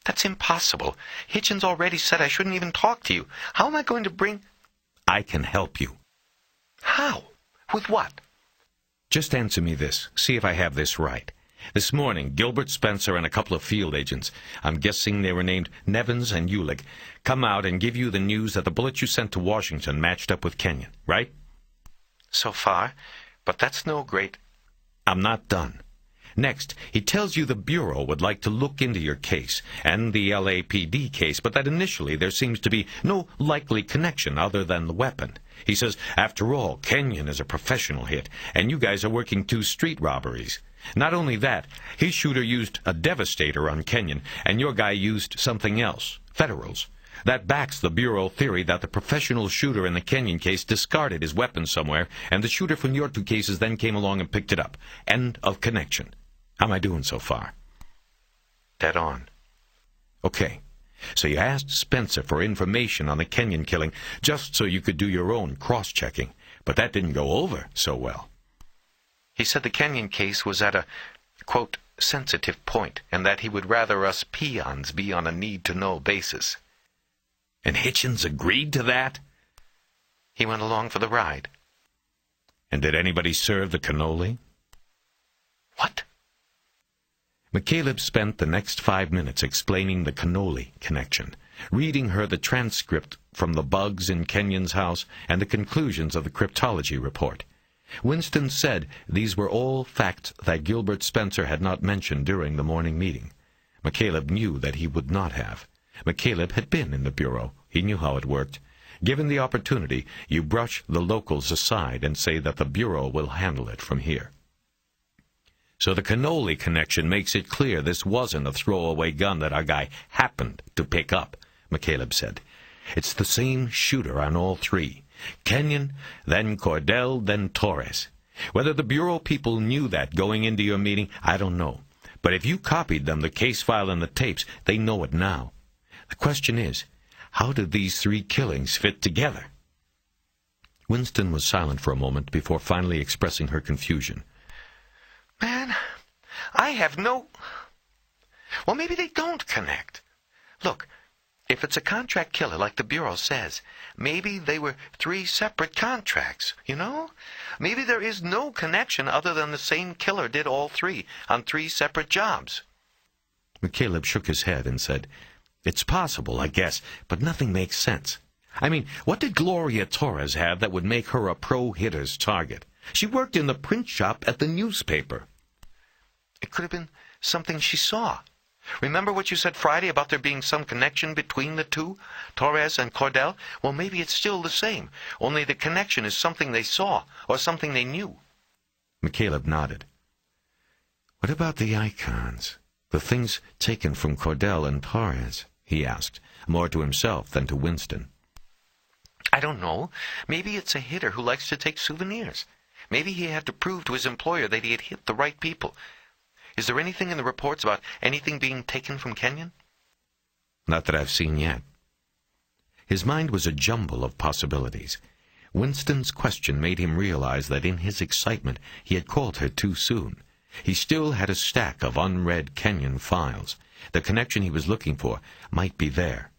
"That's impossible. Hitchens already said I shouldn't even talk to you. How am I going to bring—"
"I can help you."
"How? With what?"
"Just answer me this. See if I have this right. This morning, Gilbert Spencer and a couple of field agents, I'm guessing they were named Nevins and Ulig, come out and give you the news that the bullet you sent to Washington matched up with Kenyon, right?"
"So far. But that's no great—"
"I'm not done. Next, he tells you the Bureau would like to look into your case and the LAPD case, but that initially there seems to be no likely connection other than the weapon. He says, after all, Kenyon is a professional hit, and you guys are working 2 street robberies. Not only that, his shooter used a Devastator on Kenyon, and your guy used something else, Federals. That backs the Bureau theory that the professional shooter in the Kenyon case discarded his weapon somewhere, and the shooter from your 2 cases then came along and picked it up. End of connection. How am I doing so far?"
"Dead on."
"Okay. So you asked Spencer for information on the Kenyon killing just so you could do your own cross-checking, but that didn't go over so well."
"He said the Kenyon case was at a, quote, sensitive point, and that he would rather us peons be on a need-to-know basis."
"And Hitchens agreed to that?"
"He went along for the ride."
"And did anybody serve the cannoli?"
"What?"
McCaleb spent the next 5 minutes explaining the cannoli connection, reading her the transcript from the bugs in Kenyon's house and the conclusions of the cryptology report. Winston said these were all facts that Gilbert Spencer had not mentioned during the morning meeting. McCaleb knew that he would not have. McCaleb had been in the Bureau. He knew how it worked. Given the opportunity, you brush the locals aside and say that the Bureau will handle it from here. So the Connelly connection makes it clear this wasn't a throwaway gun that our guy happened to pick up, McCaleb said. It's the same shooter on all three. Kenyon, then Cordell, then Torres. Whether the Bureau people knew that going into your meeting, I don't know. But if you copied them the case file and the tapes, they know it now. The question is, how did these three killings fit together? Winston was silent for a moment before finally expressing her confusion.
Man, I have no... Well, maybe they don't connect. Look, if it's a contract killer like the Bureau says, maybe they were three separate contracts, you know? Maybe there is no connection other than the same killer did all three on three separate jobs.
McCaleb shook his head and said, It's possible, I guess, but nothing makes sense. I mean, what did Gloria Torres have that would make her a pro-hitter's target? She worked in the print shop at the newspaper.
It could have been something she saw. Remember what you said Friday about there being some connection between the two, Torres and Cordell? Well, maybe it's still the same, only the connection is something they saw or something they knew.
McCaleb nodded. What about the icons? The things taken from Cordell and Torres? He asked, more to himself than to Winston.
I don't know. Maybe it's a hitter who likes to take souvenirs. Maybe he had to prove to his employer that he had hit the right people. Is there anything in the reports about anything being taken from Kenyon?
Not that I've seen yet. His mind was a jumble of possibilities. Winston's question made him realize that in his excitement he had called her too soon. He still had a stack of unread Kenyon files. The connection he was looking for might be there.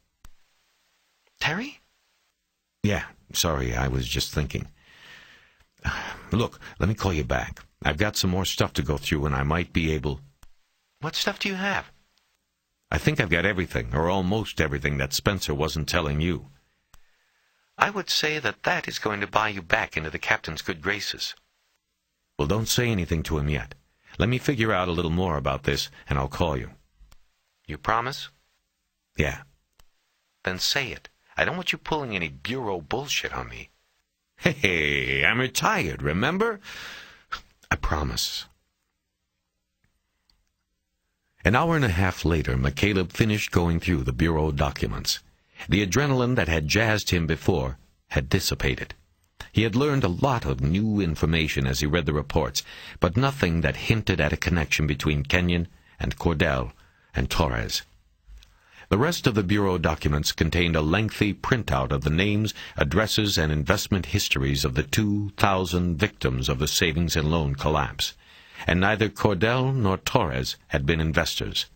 Terry?
Yeah, sorry, I was just thinking. Look, let me call you back. I've got some more stuff to go through, and I might be able...
What stuff do you have?
I think I've got everything, or almost everything, that Spencer wasn't telling you.
I would say that is going to buy you back into the captain's good graces.
Well, don't say anything to him yet. Let me figure out a little more about this, and I'll call you.
You promise?
Yeah.
Then say it. I don't want you pulling any Bureau bullshit on me.
Hey, I'm retired, remember? I promise. An hour and a half later, McCaleb finished going through the Bureau documents. The adrenaline that had jazzed him before had dissipated. He had learned a lot of new information as he read the reports, but nothing that hinted at a connection between Kenyon and Cordell and Torres. The rest of the Bureau documents contained a lengthy printout of the names, addresses, and investment histories of the 2,000 victims of the savings and loan collapse, and neither Cordell nor Torres had been investors.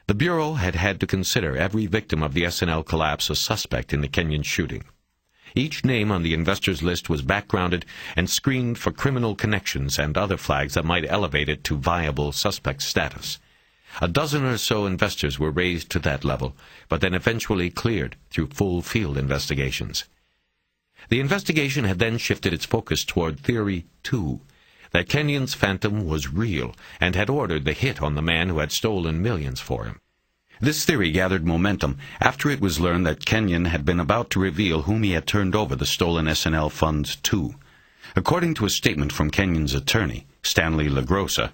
The Bureau had had to consider every victim of the S&L collapse a suspect in the Kenyon shooting. Each name on the investors' list was backgrounded and screened for criminal connections and other flags that might elevate it to viable suspect status. A dozen or so investors were raised to that level, but then eventually cleared through full field investigations. The investigation had then shifted its focus toward Theory 2, that Kenyon's phantom was real and had ordered the hit on the man who had stolen millions for him. This theory gathered momentum after it was learned that Kenyon had been about to reveal whom he had turned over the stolen S&L funds to. According to a statement from Kenyon's attorney, Stanley LaGrossa,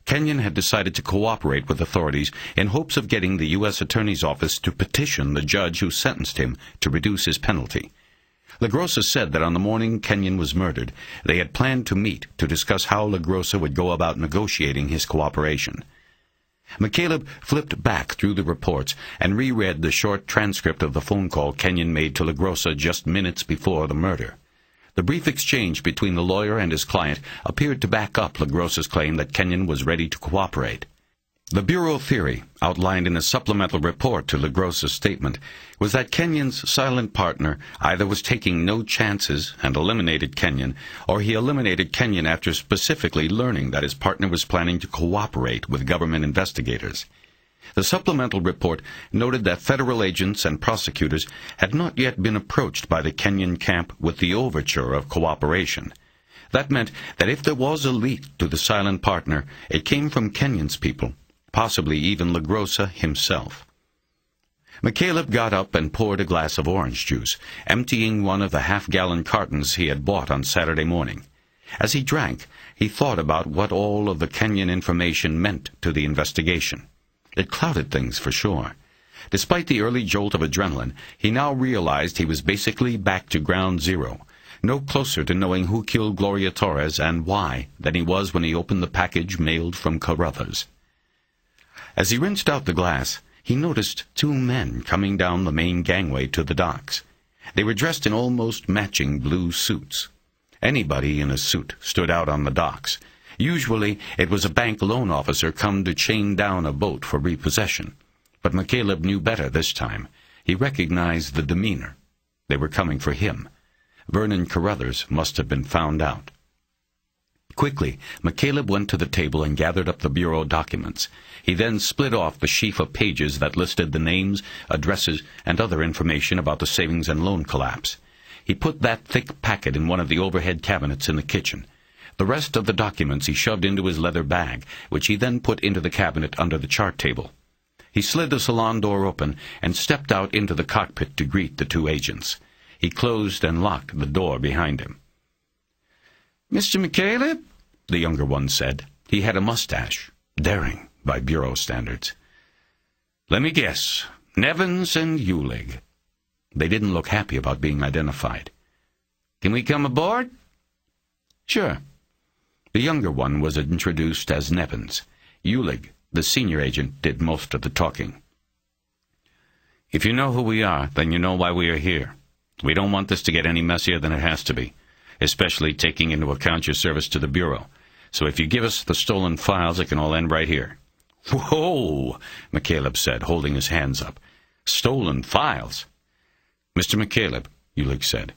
Kenyon had decided to cooperate with authorities in hopes of getting the U.S. Attorney's Office to petition the judge who sentenced him to reduce his penalty. LaGrossa said that on the morning Kenyon was murdered, they had planned to meet to discuss how LaGrossa would go about negotiating his cooperation. McCaleb flipped back through the reports and reread the short transcript of the phone call Kenyon made to LaGrossa just minutes before the murder. The brief exchange between the lawyer and his client appeared to back up LaGrossa's claim that Kenyon was ready to cooperate. The Bureau theory, outlined in a supplemental report to LaGrossa's statement, was that Kenyon's silent partner either was taking no chances and eliminated Kenyon, or he eliminated Kenyon after specifically learning that his partner was planning to cooperate with government investigators. The supplemental report noted that federal agents and prosecutors had not yet been approached by the Kenyon camp with the overture of cooperation. That meant that if there was a leak to the silent partner, it came from Kenyon's people, possibly even LaGrossa himself.
McCaleb got up and poured a glass of orange juice, emptying one of the half-gallon cartons he had bought on Saturday morning. As he drank, he thought about what all of the Kenyan information meant to the investigation. It clouded things for sure. Despite the early jolt of adrenaline, he now realized he was basically back to ground zero, no closer to knowing who killed Gloria Torres and why than he was when he opened the package mailed from Carruthers. As he rinsed out the glass, he noticed two men coming down the main gangway to the docks. They were dressed in almost matching blue suits. Anybody in a suit stood out on the docks. Usually it was a bank loan officer come to chain down a boat for repossession. But McCaleb knew better this time. He recognized the demeanor. They were coming for him. Vernon Carruthers must have been found out. Quickly, McCaleb went to the table and gathered up the bureau documents. He then split off the sheaf of pages that listed the names, addresses, and other information about the savings and loan collapse. He put that thick packet in one of the overhead cabinets in the kitchen. The rest of the documents he shoved into his leather bag, which he then put into the cabinet under the chart table. He slid the salon door open and stepped out into the cockpit to greet the two agents. He closed and locked the door behind him. "Mr. McCaleb?" the younger one said. He had a mustache, daring by bureau standards. "Let me guess, Nevins and Eulig." They didn't look happy about being identified. "Can we come aboard?" "Sure." The younger one was introduced as Nevins. Eulig, the senior agent, did most of the talking. "If you know who we are, then you know why we are here. We don't want this to get any messier than it has to be, especially taking into account your service to the Bureau. So if you give us the stolen files, it can all end right here." "Whoa!" McCaleb said, holding his hands up. "Stolen files?" "Mr. McCaleb," Eulig said,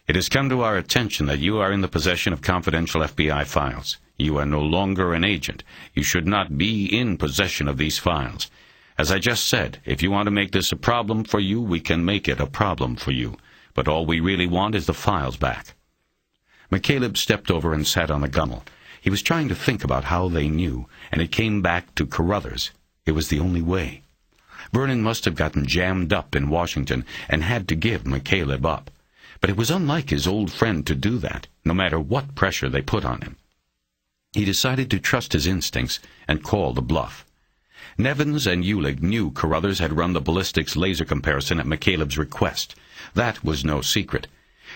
"it has come to our attention that you are in the possession of confidential FBI files. You are no longer an agent. You should not be in possession of these files. As I just said, if you want to make this a problem for you, we can make it a problem for you. But all we really want is the files back." McCaleb stepped over and sat on the gunnel. He was trying to think about how they knew, and it came back to Carruthers. It was the only way. Vernon must have gotten jammed up in Washington and had to give McCaleb up. But it was unlike his old friend to do that, no matter what pressure they put on him. He decided to trust his instincts and call the bluff. Nevins and Eulig knew Carruthers had run the ballistics laser comparison at McCaleb's request. That was no secret.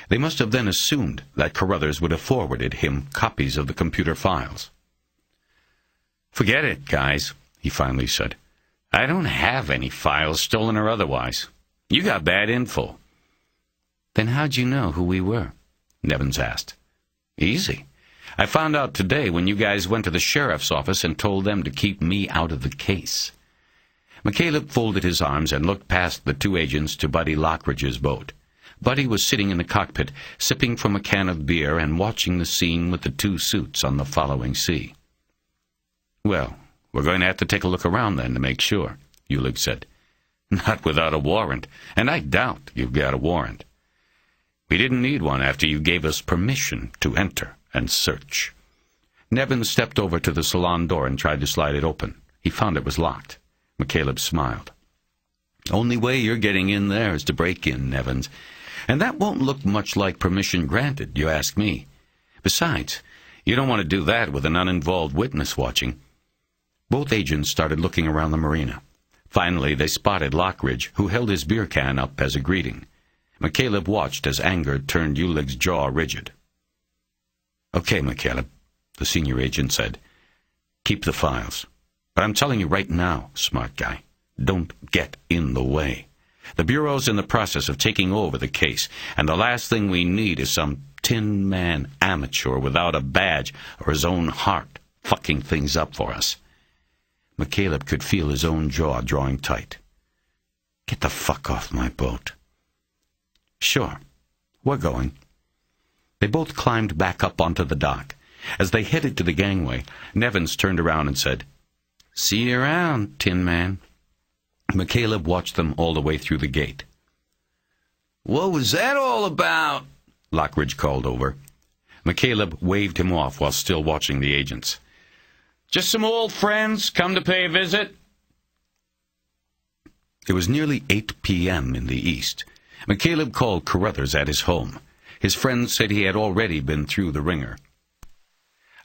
They must have then assumed that Carruthers would have forwarded him copies of the computer files. "Forget it, guys," he finally said. "I don't have any files, stolen or otherwise. You got bad info." "Then how'd you know who we were?" Nevins asked. "Easy. I found out today when you guys went to the sheriff's office and told them to keep me out of the case." McCaleb folded his arms and looked past the two agents to Buddy Lockridge's boat. Buddy was sitting in the cockpit, sipping from a can of beer and watching the scene with the two suits on the following sea. "Well, we're going to have to take a look around then to make sure," Eulig said. "Not without a warrant, and I doubt you've got a warrant." "We didn't need one after you gave us permission to enter and search." Nevins stepped over to the salon door and tried to slide it open. He found it was locked. McCaleb smiled. "Only way you're getting in there is to break in, Nevins. And that won't look much like permission granted, you ask me. Besides, you don't want to do that with an uninvolved witness watching." Both agents started looking around the marina. Finally, they spotted Lockridge, who held his beer can up as a greeting. McCaleb watched as anger turned Eulig's jaw rigid. "Okay, McCaleb," the senior agent said. "Keep the files. But I'm telling you right now, smart guy, don't get in the way. The Bureau's in the process of taking over the case, and the last thing we need is some Tin Man amateur without a badge or his own heart fucking things up for us." McCaleb could feel his own jaw drawing tight. "Get the fuck off my boat." "Sure. We're going." They both climbed back up onto the dock. As they headed to the gangway, Nevins turned around and said, "See you around, Tin Man." McCaleb watched them all the way through the gate. "What was that all about?" Lockridge called over. McCaleb waved him off while still watching the agents. "Just some old friends come to pay a visit." It was nearly 8 p.m. in the east. McCaleb called Carruthers at his home. His friend said he had already been through the ringer.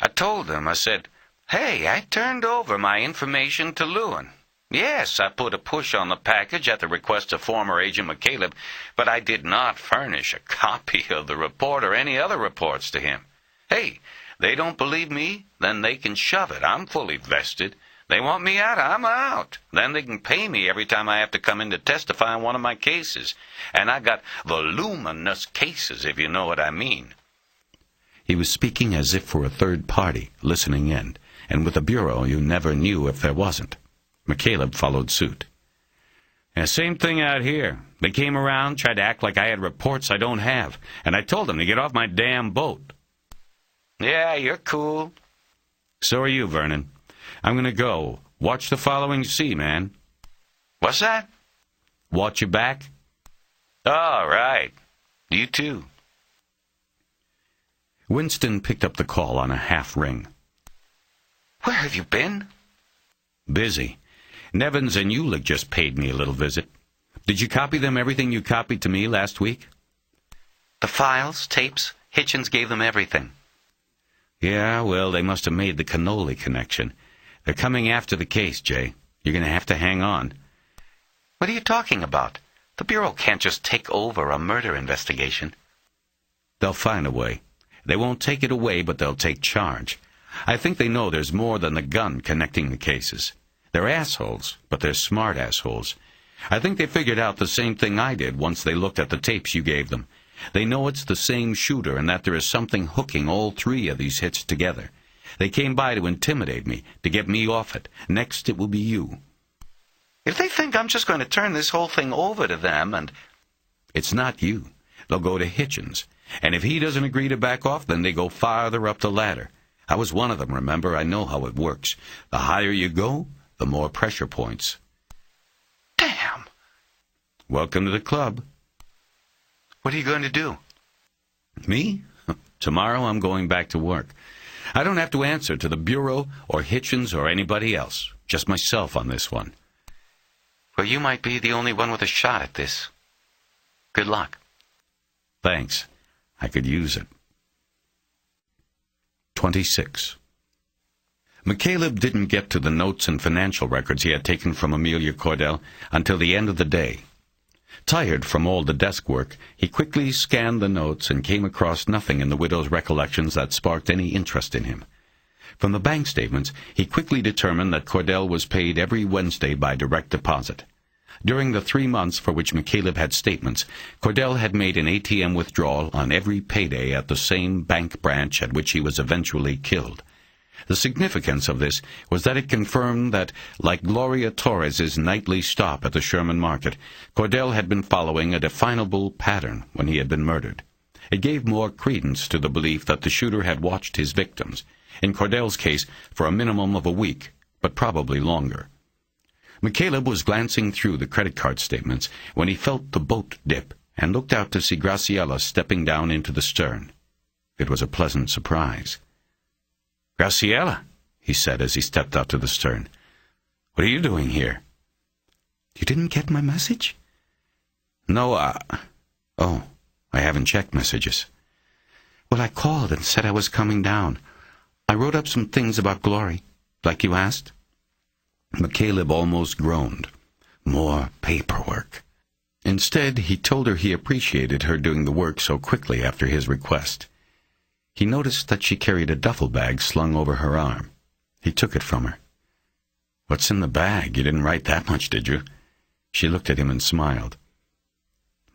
I told him, I said, "Hey, I turned over my information to Lewin. Yes, I put a push on the package at the request of former Agent McCaleb, but I did not furnish a copy of the report or any other reports to him. Hey, they don't believe me? Then they can shove it. I'm fully vested. They want me out, I'm out. Then they can pay me every time I have to come in to testify on one of my cases. And I got voluminous cases, if you know what I mean."
He was speaking as if for a third party, listening in, and with the Bureau you never knew if there wasn't. McCaleb followed suit.
Same thing out here. They came around, tried to act like I had reports I don't have, and I told them to get off my damn boat. Yeah, you're cool. So are you, Vernon. I'm going to go. Watch the following sea, man. What's that? Watch your back? All right. You too.
Winston picked up the call on a half ring.
Where have you been?
Busy. Nevins and Ulick just paid me a little visit. Did you copy them everything you copied to me last week?
The files, tapes, Hitchens gave them everything.
Yeah, well, they must have made the Connelly connection. They're coming after the case, Jay. You're going to have to hang on.
What are you talking about? The Bureau can't just take over a murder investigation.
They'll find a way. They won't take it away, but they'll take charge. I think they know there's more than the gun connecting the cases. They're assholes, but they're smart assholes. I think they figured out the same thing I did once they looked at the tapes you gave them. They know it's the same shooter and that there is something hooking all three of these hits together. They came by to intimidate me, to get me off it. Next it will be you.
If they think I'm just going to turn this whole thing over to them and...
It's not you. They'll go to Hitchens. And if he doesn't agree to back off, then they go farther up the ladder. I was one of them, remember? I know how it works. The higher you go, the more pressure points.
Damn!
Welcome to the club.
What are you going to do?
Me? Tomorrow I'm going back to work. I don't have to answer to the Bureau or Hitchens or anybody else. Just myself on this one.
Well, you might be the only one with a shot at this. Good luck.
Thanks. I could use it. 26. McCaleb didn't get to the notes and financial records he had taken from Amelia Cordell until the end of the day. Tired from all the desk work, he quickly scanned the notes and came across nothing in the widow's recollections that sparked any interest in him. From the bank statements, he quickly determined that Cordell was paid every Wednesday by direct deposit. During the 3 months for which McCaleb had statements, Cordell had made an ATM withdrawal on every payday at the same bank branch at which he was eventually killed. The significance of this was that it confirmed that, like Gloria Torres's nightly stop at the Sherman Market, Cordell had been following a definable pattern when he had been murdered. It gave more credence to the belief that the shooter had watched his victims, in Cordell's case for a minimum of a week, but probably longer. McCaleb was glancing through the credit card statements when he felt the boat dip and looked out to see Graciela stepping down into the stern. It was a pleasant surprise. "Graciela," he said as he stepped out to the stern. "What are you doing here?" "You didn't get my message?" "No, Oh, I haven't checked messages." "Well, I called and said I was coming down. I wrote up some things about Glory, like you asked." McCaleb almost groaned. More paperwork. Instead, he told her he appreciated her doing the work so quickly after his request. He noticed that she carried a duffel bag slung over her arm. He took it from her. "What's in the bag? You didn't write that much, did you?" She looked at him and smiled.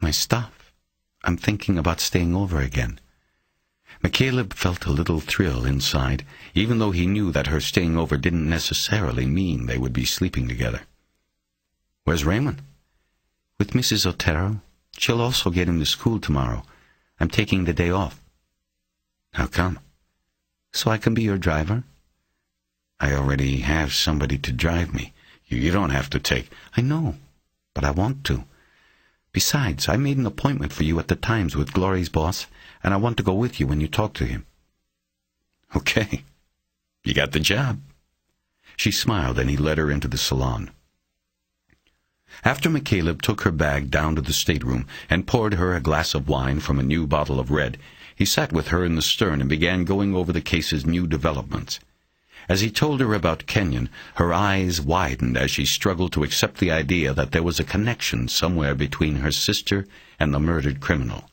"My stuff. I'm thinking about staying over again." McCaleb felt a little thrill inside, even though he knew that her staying over didn't necessarily mean they would be sleeping together. "Where's Raymond?" "With Mrs. Otero. She'll also get him to school tomorrow. I'm taking the day off." "How come?" "So I can be your driver." "I already have somebody to drive me. You don't have to take..." "I know, but I want to. Besides, I made an appointment for you at the Times with Glory's boss, and I want to go with you when you talk to him." "Okay. You got the job." She smiled, and he led her into the salon. After McCaleb took her bag down to the stateroom and poured her a glass of wine from a new bottle of red, he sat with her in the stern and began going over the case's new developments. As he told her about Kenyon, her eyes widened as she struggled to accept the idea that there was a connection somewhere between her sister and the murdered criminal.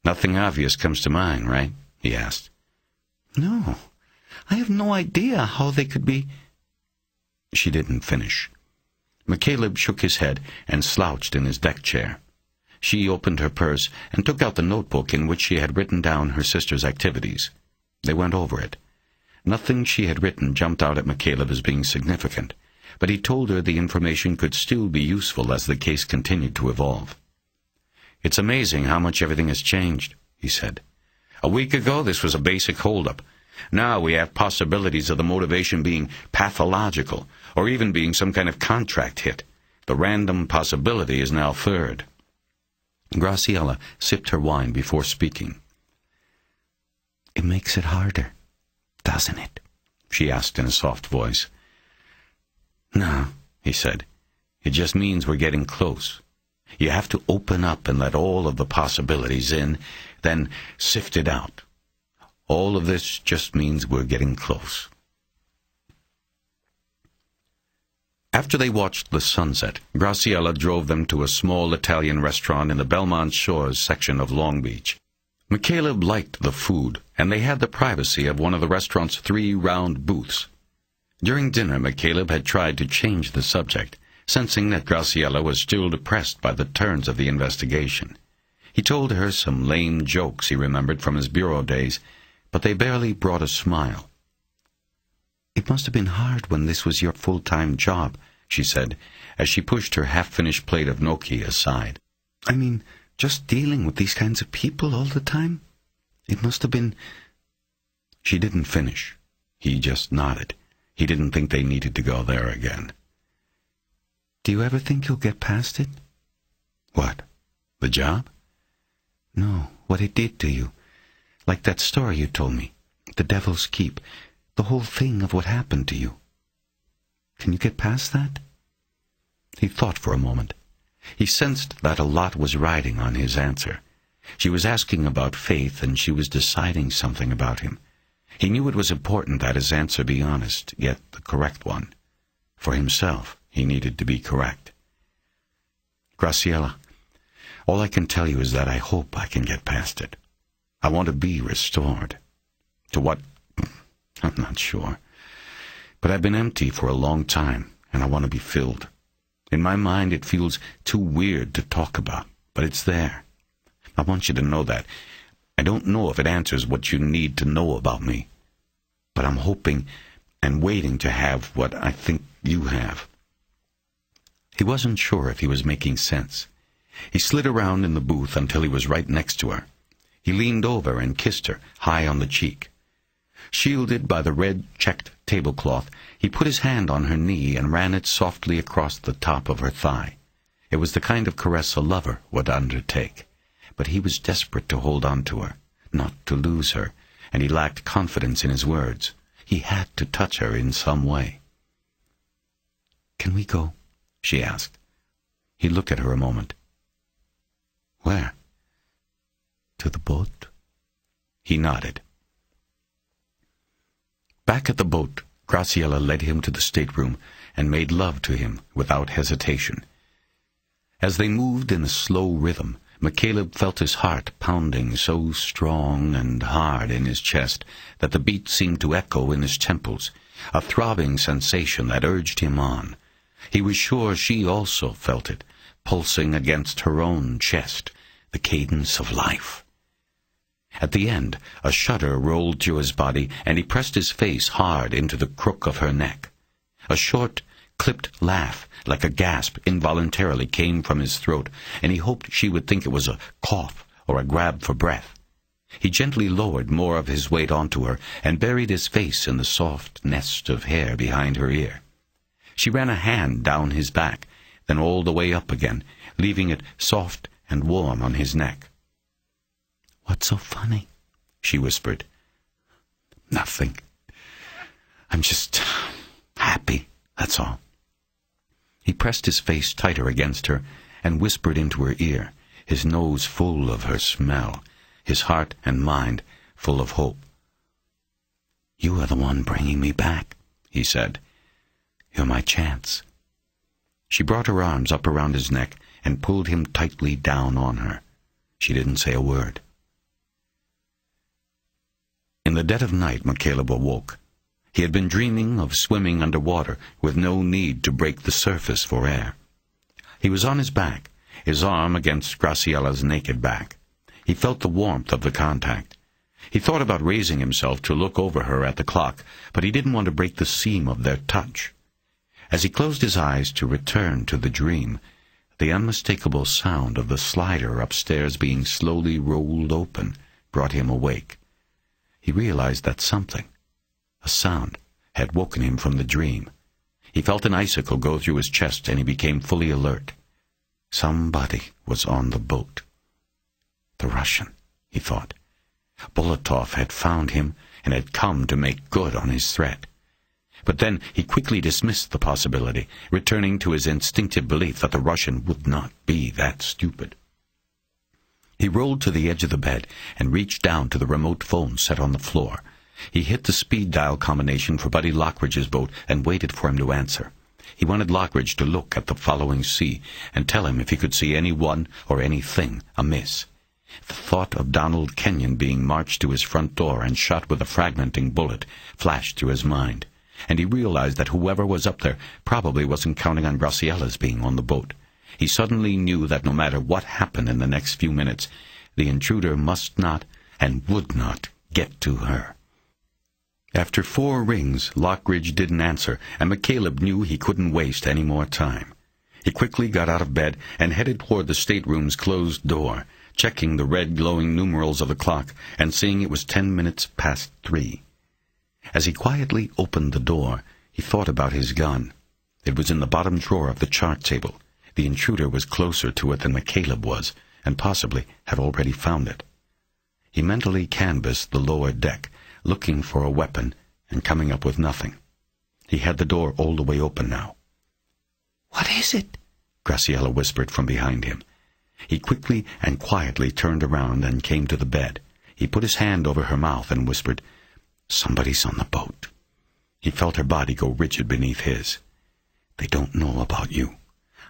"Nothing obvious comes to mind, right?" he asked.
"No, I have no idea how they could be—"
She didn't finish. McCaleb shook his head and slouched in his deck chair. She opened her purse and took out the notebook in which she had written down her sister's activities. They went over it. Nothing she had written jumped out at McCaleb as being significant, but he told her the information could still be useful as the case continued to evolve. "It's amazing how much everything has changed," he said. "A week ago, this was a basic holdup. Now we have possibilities of the motivation being pathological, or even being some kind of contract hit. The random possibility is now third." Graciela sipped her wine before speaking.
"It makes it harder, doesn't it?"
she asked in a soft voice. "No," he said. "It just means we're getting close. You have to open up and let all of the possibilities in, then sift it out. All of this just means we're getting close." After they watched the sunset, Graciela drove them to a small Italian restaurant in the Belmont Shores section of Long Beach. McCaleb liked the food, and they had the privacy of one of the restaurant's 3 round booths. During dinner, McCaleb had tried to change the subject, sensing that Graciela was still depressed by the turns of the investigation. He told her some lame jokes he remembered from his bureau days, but they barely brought a smile.
"It must have been hard when this was your full-time job," she said, as she pushed her half-finished plate of gnocchi aside. "I mean, just dealing with these kinds of people all the time. It must have been—"
She didn't finish. He just nodded. He didn't think they needed to go there again.
"Do you ever think you'll get past it?"
"What? The job?"
"No, what it did to you. Like that story you told me, the Devil's Keep, the whole thing of what happened to you. Can you get past that?"
He thought for a moment. He sensed that a lot was riding on his answer. She was asking about faith, and she was deciding something about him. He knew it was important that his answer be honest, yet the correct one. For himself, he needed to be correct. "Graciela, all I can tell you is that I hope I can get past it. I want to be restored. To what? I'm not sure. But I've been empty for a long time, and I want to be filled. In my mind, it feels too weird to talk about, but it's there. I want you to know that. I don't know if it answers what you need to know about me, but I'm hoping and waiting to have what I think you have." He wasn't sure if he was making sense. He slid around in the booth until he was right next to her. He leaned over and kissed her, high on the cheek. Shielded by the red-checked tablecloth, he put his hand on her knee and ran it softly across the top of her thigh. It was the kind of caress a lover would undertake. But he was desperate to hold on to her, not to lose her, and he lacked confidence in his words. He had to touch her in some way.
"Can we go?"
she asked. He looked at her a moment. "Where?"
"To the boat."
He nodded. Back at the boat, Graciela led him to the stateroom and made love to him without hesitation. As they moved in a slow rhythm, McCaleb felt his heart pounding so strong and hard in his chest that the beat seemed to echo in his temples, a throbbing sensation that urged him on. He was sure she also felt it, pulsing against her own chest, the cadence of life. At the end, a shudder rolled through his body, and he pressed his face hard into the crook of her neck. A short, clipped laugh, like a gasp, involuntarily came from his throat, and he hoped she would think it was a cough or a grab for breath. He gently lowered more of his weight onto her and buried his face in the soft nest of hair behind her ear. She ran a hand down his back, then all the way up again, leaving it soft and warm on his neck.
"What's so funny?"
she whispered. "Nothing. I'm just happy, that's all."
He pressed his face tighter against her and whispered into her ear, his nose full of her smell, his heart and mind full of hope. "You are the one bringing me back," he said. "You're my chance." She brought her arms up around his neck and pulled him tightly down on her. She didn't say a word. In the dead of night, McCaleb awoke. He had been dreaming of swimming underwater with no need to break the surface for air. He was on his back, his arm against Graciella's naked back. He felt the warmth of the contact. He thought about raising himself to look over her at the clock, but he didn't want to break the seam of their touch. As he closed his eyes to return to the dream, the unmistakable sound of the slider upstairs being slowly rolled open brought him awake. He realized that something, a sound, had woken him from the dream. He felt an icicle go through his chest, and he became fully alert. Somebody was on the boat. The Russian, he thought. Bolotov had found him and had come to make good on his threat. But then he quickly dismissed the possibility, returning to his instinctive belief that the Russian would not be that stupid. He rolled to the edge of the bed and reached down to the remote phone set on the floor. He hit the speed dial combination for Buddy Lockridge's boat and waited for him to answer. He wanted Lockridge to look at the following sea and tell him if he could see anyone or anything amiss. The thought of Donald Kenyon being marched to his front door and shot with a fragmenting bullet flashed through his mind, and he realized that whoever was up there probably wasn't counting on Graciella's being on the boat. He suddenly knew that no matter what happened in the next few minutes, the intruder must not and would not get to her. After 4 rings, Lockridge didn't answer, and McCaleb knew he couldn't waste any more time. He quickly got out of bed and headed toward the stateroom's closed door, checking the red glowing numerals of the clock and seeing it was 10 minutes past 3. As he quietly opened the door, he thought about his gun. It was in the bottom drawer of the chart table. The intruder was closer to it than McCaleb was, and possibly had already found it. He mentally canvassed the lower deck, looking for a weapon and coming up with nothing. He had the door all the way open now. "What is it?" Graciella whispered from behind him. He quickly and quietly turned around and came to the bed. He put his hand over her mouth and whispered, "Somebody's on the boat." He felt her body go rigid beneath his. "They don't know about you.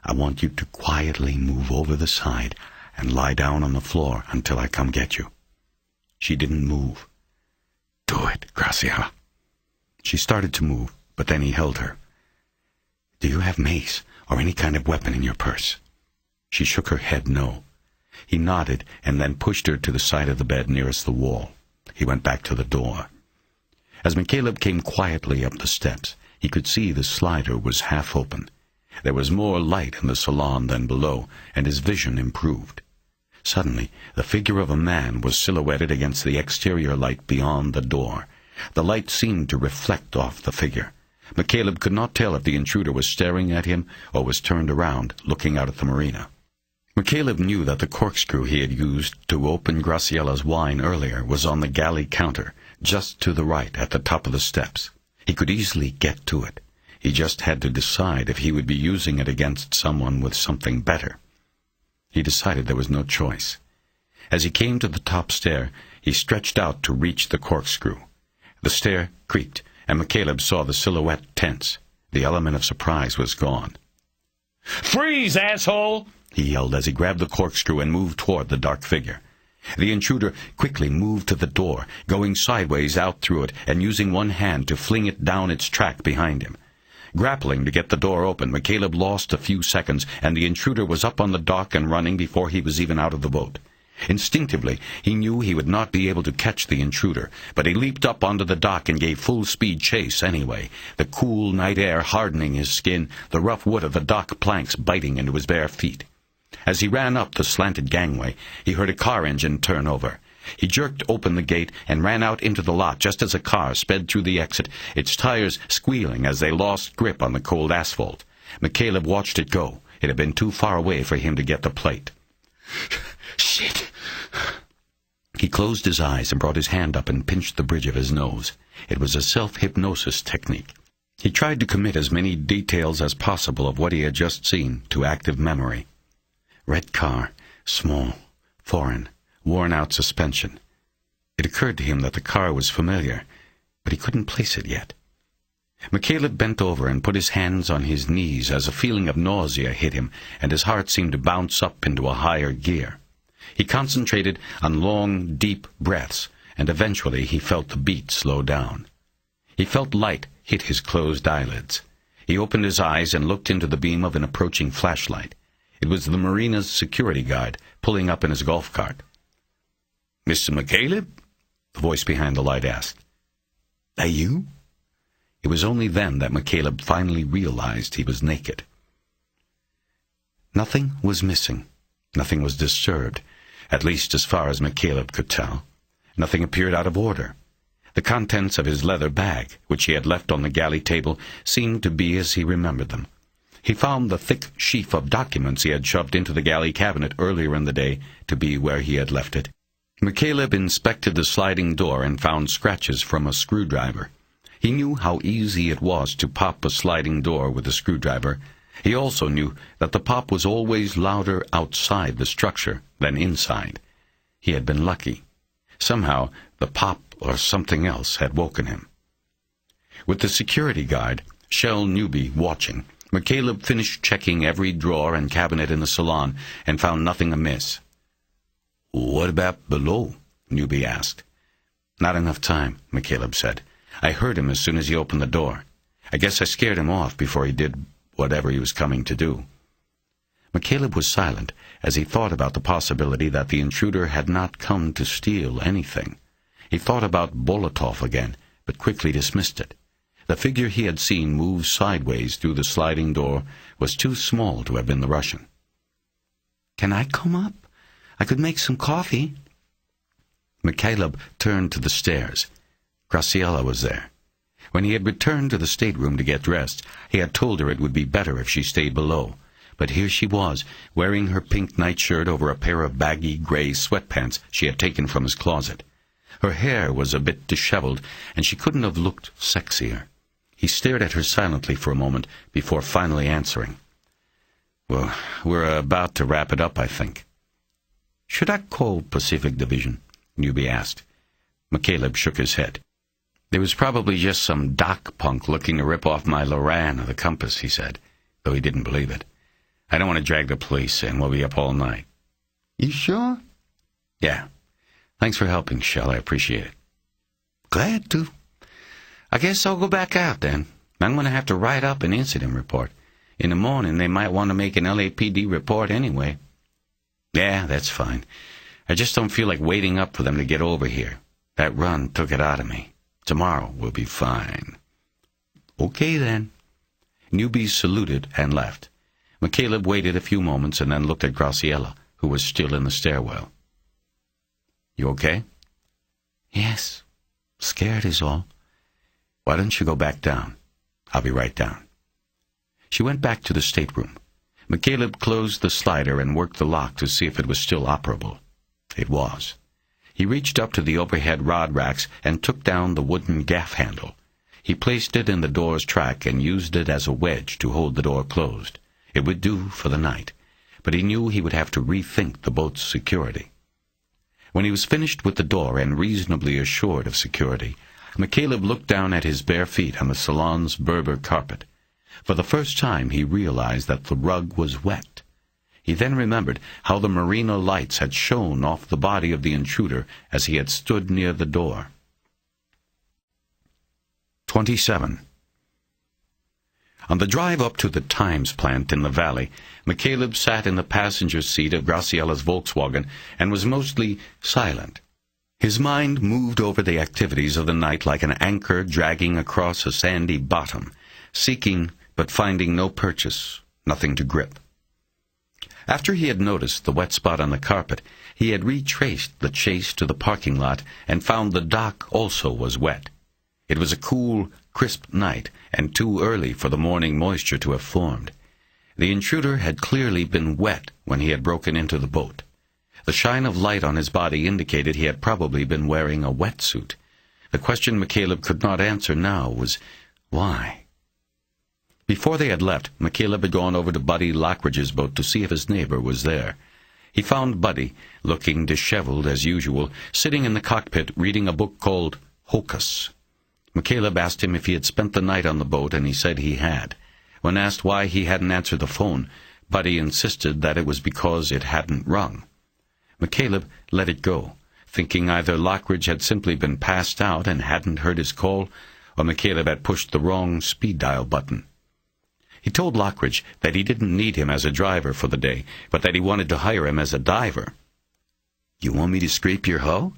I want you to quietly move over the side and lie down on the floor until I come get you." She didn't move. "Do it, Graciella." She started to move, but then he held her. "Do you have mace or any kind of weapon in your purse?" She shook her head no. He nodded and then pushed her to the side of the bed nearest the wall. He went back to the door. As McCaleb came quietly up the steps, he could see the slider was half open. There was more light in the salon than below, and his vision improved. Suddenly, the figure of a man was silhouetted against the exterior light beyond the door. The light seemed to reflect off the figure. McCaleb could not tell if the intruder was staring at him or was turned around, looking out at the marina. McCaleb knew that the corkscrew he had used to open Graciella's wine earlier was on the galley counter, just to the right at the top of the steps. He could easily get to it. He just had to decide if he would be using it against someone with something better. He decided there was no choice. As he came to the top stair, he stretched out to reach the corkscrew. The stair creaked, and McCaleb saw the silhouette tense. The element of surprise was gone.
"Freeze, asshole!"
he yelled as he grabbed the corkscrew and moved toward the dark figure. The intruder quickly moved to the door, going sideways out through it and using one hand to fling it down its track behind him. Grappling to get the door open, McCaleb lost a few seconds, and the intruder was up on the dock and running before he was even out of the boat. Instinctively, he knew he would not be able to catch the intruder, but he leaped up onto the dock and gave full-speed chase anyway, the cool night air hardening his skin, the rough wood of the dock planks biting into his bare feet. As he ran up the slanted gangway, he heard a car engine turn over. He jerked open the gate and ran out into the lot just as a car sped through the exit, its tires squealing as they lost grip on the cold asphalt. McCaleb watched it go. It had been too far away for him to get the plate. "Shit!" He closed his eyes and brought his hand up and pinched the bridge of his nose. It was a self-hypnosis technique.
He tried to commit as many details as possible of what he had just seen to active memory. Red car, small, foreign, worn-out suspension. It occurred to him that the car was familiar, but he couldn't place it yet. McCaleb bent over and put his hands on his knees as a feeling of nausea hit him, and his heart seemed to bounce up into a higher gear. He concentrated on long, deep breaths, and eventually he felt the beat slow down. He felt light hit his closed eyelids. He opened his eyes and looked into the beam of an approaching flashlight. It was the marina's security guard pulling up in his golf cart. "Mr. McCaleb?" the voice behind the light asked. "Are you?" It was only then that McCaleb finally realized he was naked. Nothing was missing. Nothing was disturbed, at least as far as McCaleb could tell. Nothing appeared out of order. The contents of his leather bag, which he had left on the galley table, seemed to be as he remembered them. He found the thick sheaf of documents he had shoved into the galley cabinet earlier in the day to be where he had left it. McCaleb inspected the sliding door and found scratches from a screwdriver. He knew how easy it was to pop a sliding door with a screwdriver. He also knew that the pop was always louder outside the structure than inside. He had been lucky. Somehow, the pop or something else had woken him. With the security guard, Shell Newby, watching, McCaleb finished checking every drawer and cabinet in the salon and found nothing amiss. "What about below?" Newby asked. "Not enough time," McCaleb said. "I heard him as soon as he opened the door. I guess I scared him off before he did whatever he was coming to do." McCaleb was silent as he thought about the possibility that the intruder had not come to steal anything. He thought about Bolotov again, but quickly dismissed it. The figure he had seen move sideways through the sliding door was too small to have been the Russian. "Can I come up? I could make some coffee." McCaleb turned to the stairs. Graciela was there. When he had returned to the stateroom to get dressed, he had told her it would be better if she stayed below. But here she was, wearing her pink nightshirt over a pair of baggy gray sweatpants she had taken from his closet. Her hair was a bit disheveled, and she couldn't have looked sexier. He stared at her silently for a moment before finally answering. "Well, we're about to wrap it up, I think." "Should I call Pacific Division?" Newby asked. McCaleb shook his head. "There was probably just some dock punk looking to rip off my Loran of the compass," he said, though he didn't believe it. "I don't want to drag the police in. We'll be up all night." "You sure?" "Yeah. Thanks for helping, Shell. I appreciate it." "Glad to. I guess I'll go back out, then. I'm going to have to write up an incident report. In the morning, they might want to make an LAPD report anyway." "Yeah, that's fine. I just don't feel like waiting up for them to get over here. That run took it out of me. Tomorrow will be fine." "Okay, then." Newby saluted and left. McCaleb waited a few moments and then looked at Graciela, who was still in the stairwell. "You okay?" "Yes. Scared is all." "Why don't you go back down? I'll be right down." She went back to the stateroom. McCaleb closed the slider and worked the lock to see if it was still operable. It was. He reached up to the overhead rod racks and took down the wooden gaff handle. He placed it in the door's track and used it as a wedge to hold the door closed. It would do for the night, but he knew he would have to rethink the boat's security. When he was finished with the door and reasonably assured of security, McCaleb looked down at his bare feet on the salon's Berber carpet. For the first time he realized that the rug was wet. He then remembered how the marina lights had shone off the body of the intruder as he had stood near the door. 27. On the drive up to the Times plant in the valley, McCaleb sat in the passenger seat of Graciela's Volkswagen and was mostly silent. His mind moved over the activities of the night like an anchor dragging across a sandy bottom, seeking but finding no purchase, nothing to grip. After he had noticed the wet spot on the carpet, he had retraced the chase to the parking lot and found the dock also was wet. It was a cool, crisp night, and too early for the morning moisture to have formed. The intruder had clearly been wet when he had broken into the boat. The shine of light on his body indicated he had probably been wearing a wetsuit. The question McCaleb could not answer now was, why? Before they had left, McCaleb had gone over to Buddy Lockridge's boat to see if his neighbor was there. He found Buddy, looking disheveled as usual, sitting in the cockpit reading a book called Hocus. McCaleb asked him if he had spent the night on the boat, and he said he had. When asked why he hadn't answered the phone, Buddy insisted that it was because it hadn't rung. McCaleb let it go, thinking either Lockridge had simply been passed out and hadn't heard his call, or McCaleb had pushed the wrong speed dial button. He told Lockridge that he didn't need him as a driver for the day, but that he wanted to hire him as a diver. "You want me to scrape your hull?"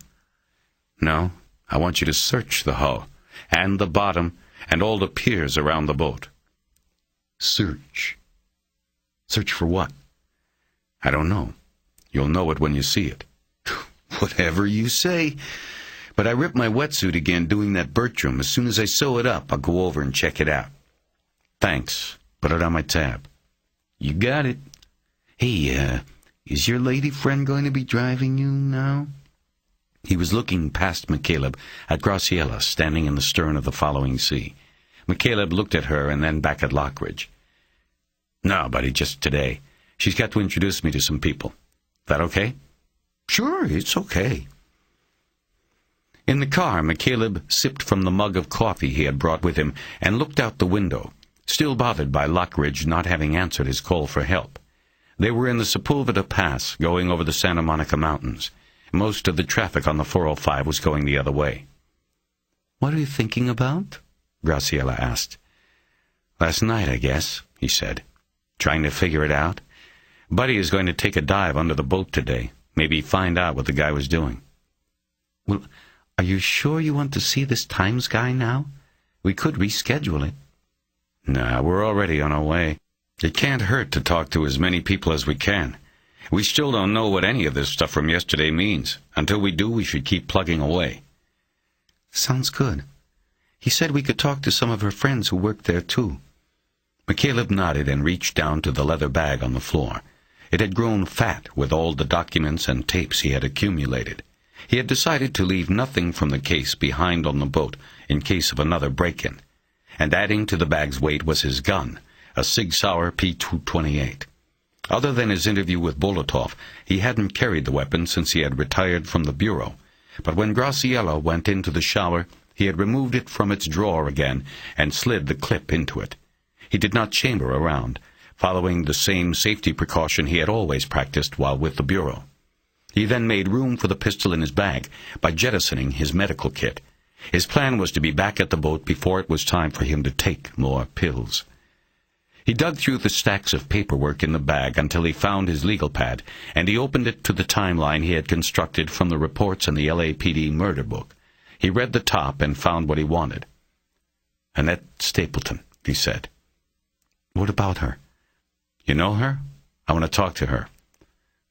"No, I want you to search the hull, and the bottom, and all the piers around the boat." "Search? Search for what?" "I don't know. You'll know it when you see it." "Whatever you say. But I ripped my wetsuit again doing that Bertram. As soon as I sew it up, I'll go over and check it out." "Thanks. Put it on my tab." "You got it. Hey, is your lady friend going to be driving you now?" He was looking past McCaleb at Graciela standing in the stern of the following sea. McCaleb looked at her and then back at Lockridge. "No, buddy, just today. She's got to introduce me to some people. That okay?" "Sure, it's okay." In the car, McCaleb sipped from the mug of coffee he had brought with him and looked out the window, still bothered by Lockridge not having answered his call for help. They were in the Sepulveda Pass, going over the Santa Monica Mountains. Most of the traffic on the 405 was going the other way. "What are you thinking about?" Graciela asked. "Last night, I guess," he said. "Trying to figure it out. Buddy is going to take a dive under the boat today. Maybe find out what the guy was doing." "Well, are you sure you want to see this Times guy now? We could reschedule it." "Nah, we're already on our way. It can't hurt to talk to as many people as we can. We still don't know what any of this stuff from yesterday means. Until we do, we should keep plugging away." "Sounds good. He said we could talk to some of her friends who work there, too." McCaleb nodded and reached down to the leather bag on the floor. It had grown fat with all the documents and tapes he had accumulated. He had decided to leave nothing from the case behind on the boat in case of another break-in. And adding to the bag's weight was his gun, a Sig Sauer P228. Other than his interview with Bolotov, he hadn't carried the weapon since he had retired from the bureau. But when Graciela went into the shower, he had removed it from its drawer again and slid the clip into it. He did not chamber around, following the same safety precaution he had always practiced while with the bureau. He then made room for the pistol in his bag by jettisoning his medical kit. His plan was to be back at the boat before it was time for him to take more pills. He dug through the stacks of paperwork in the bag until he found his legal pad, and he opened it to the timeline he had constructed from the reports in the LAPD murder book. He read the top and found what he wanted. "Annette Stapleton," he said. "What about her?" "You know her? I want to talk to her."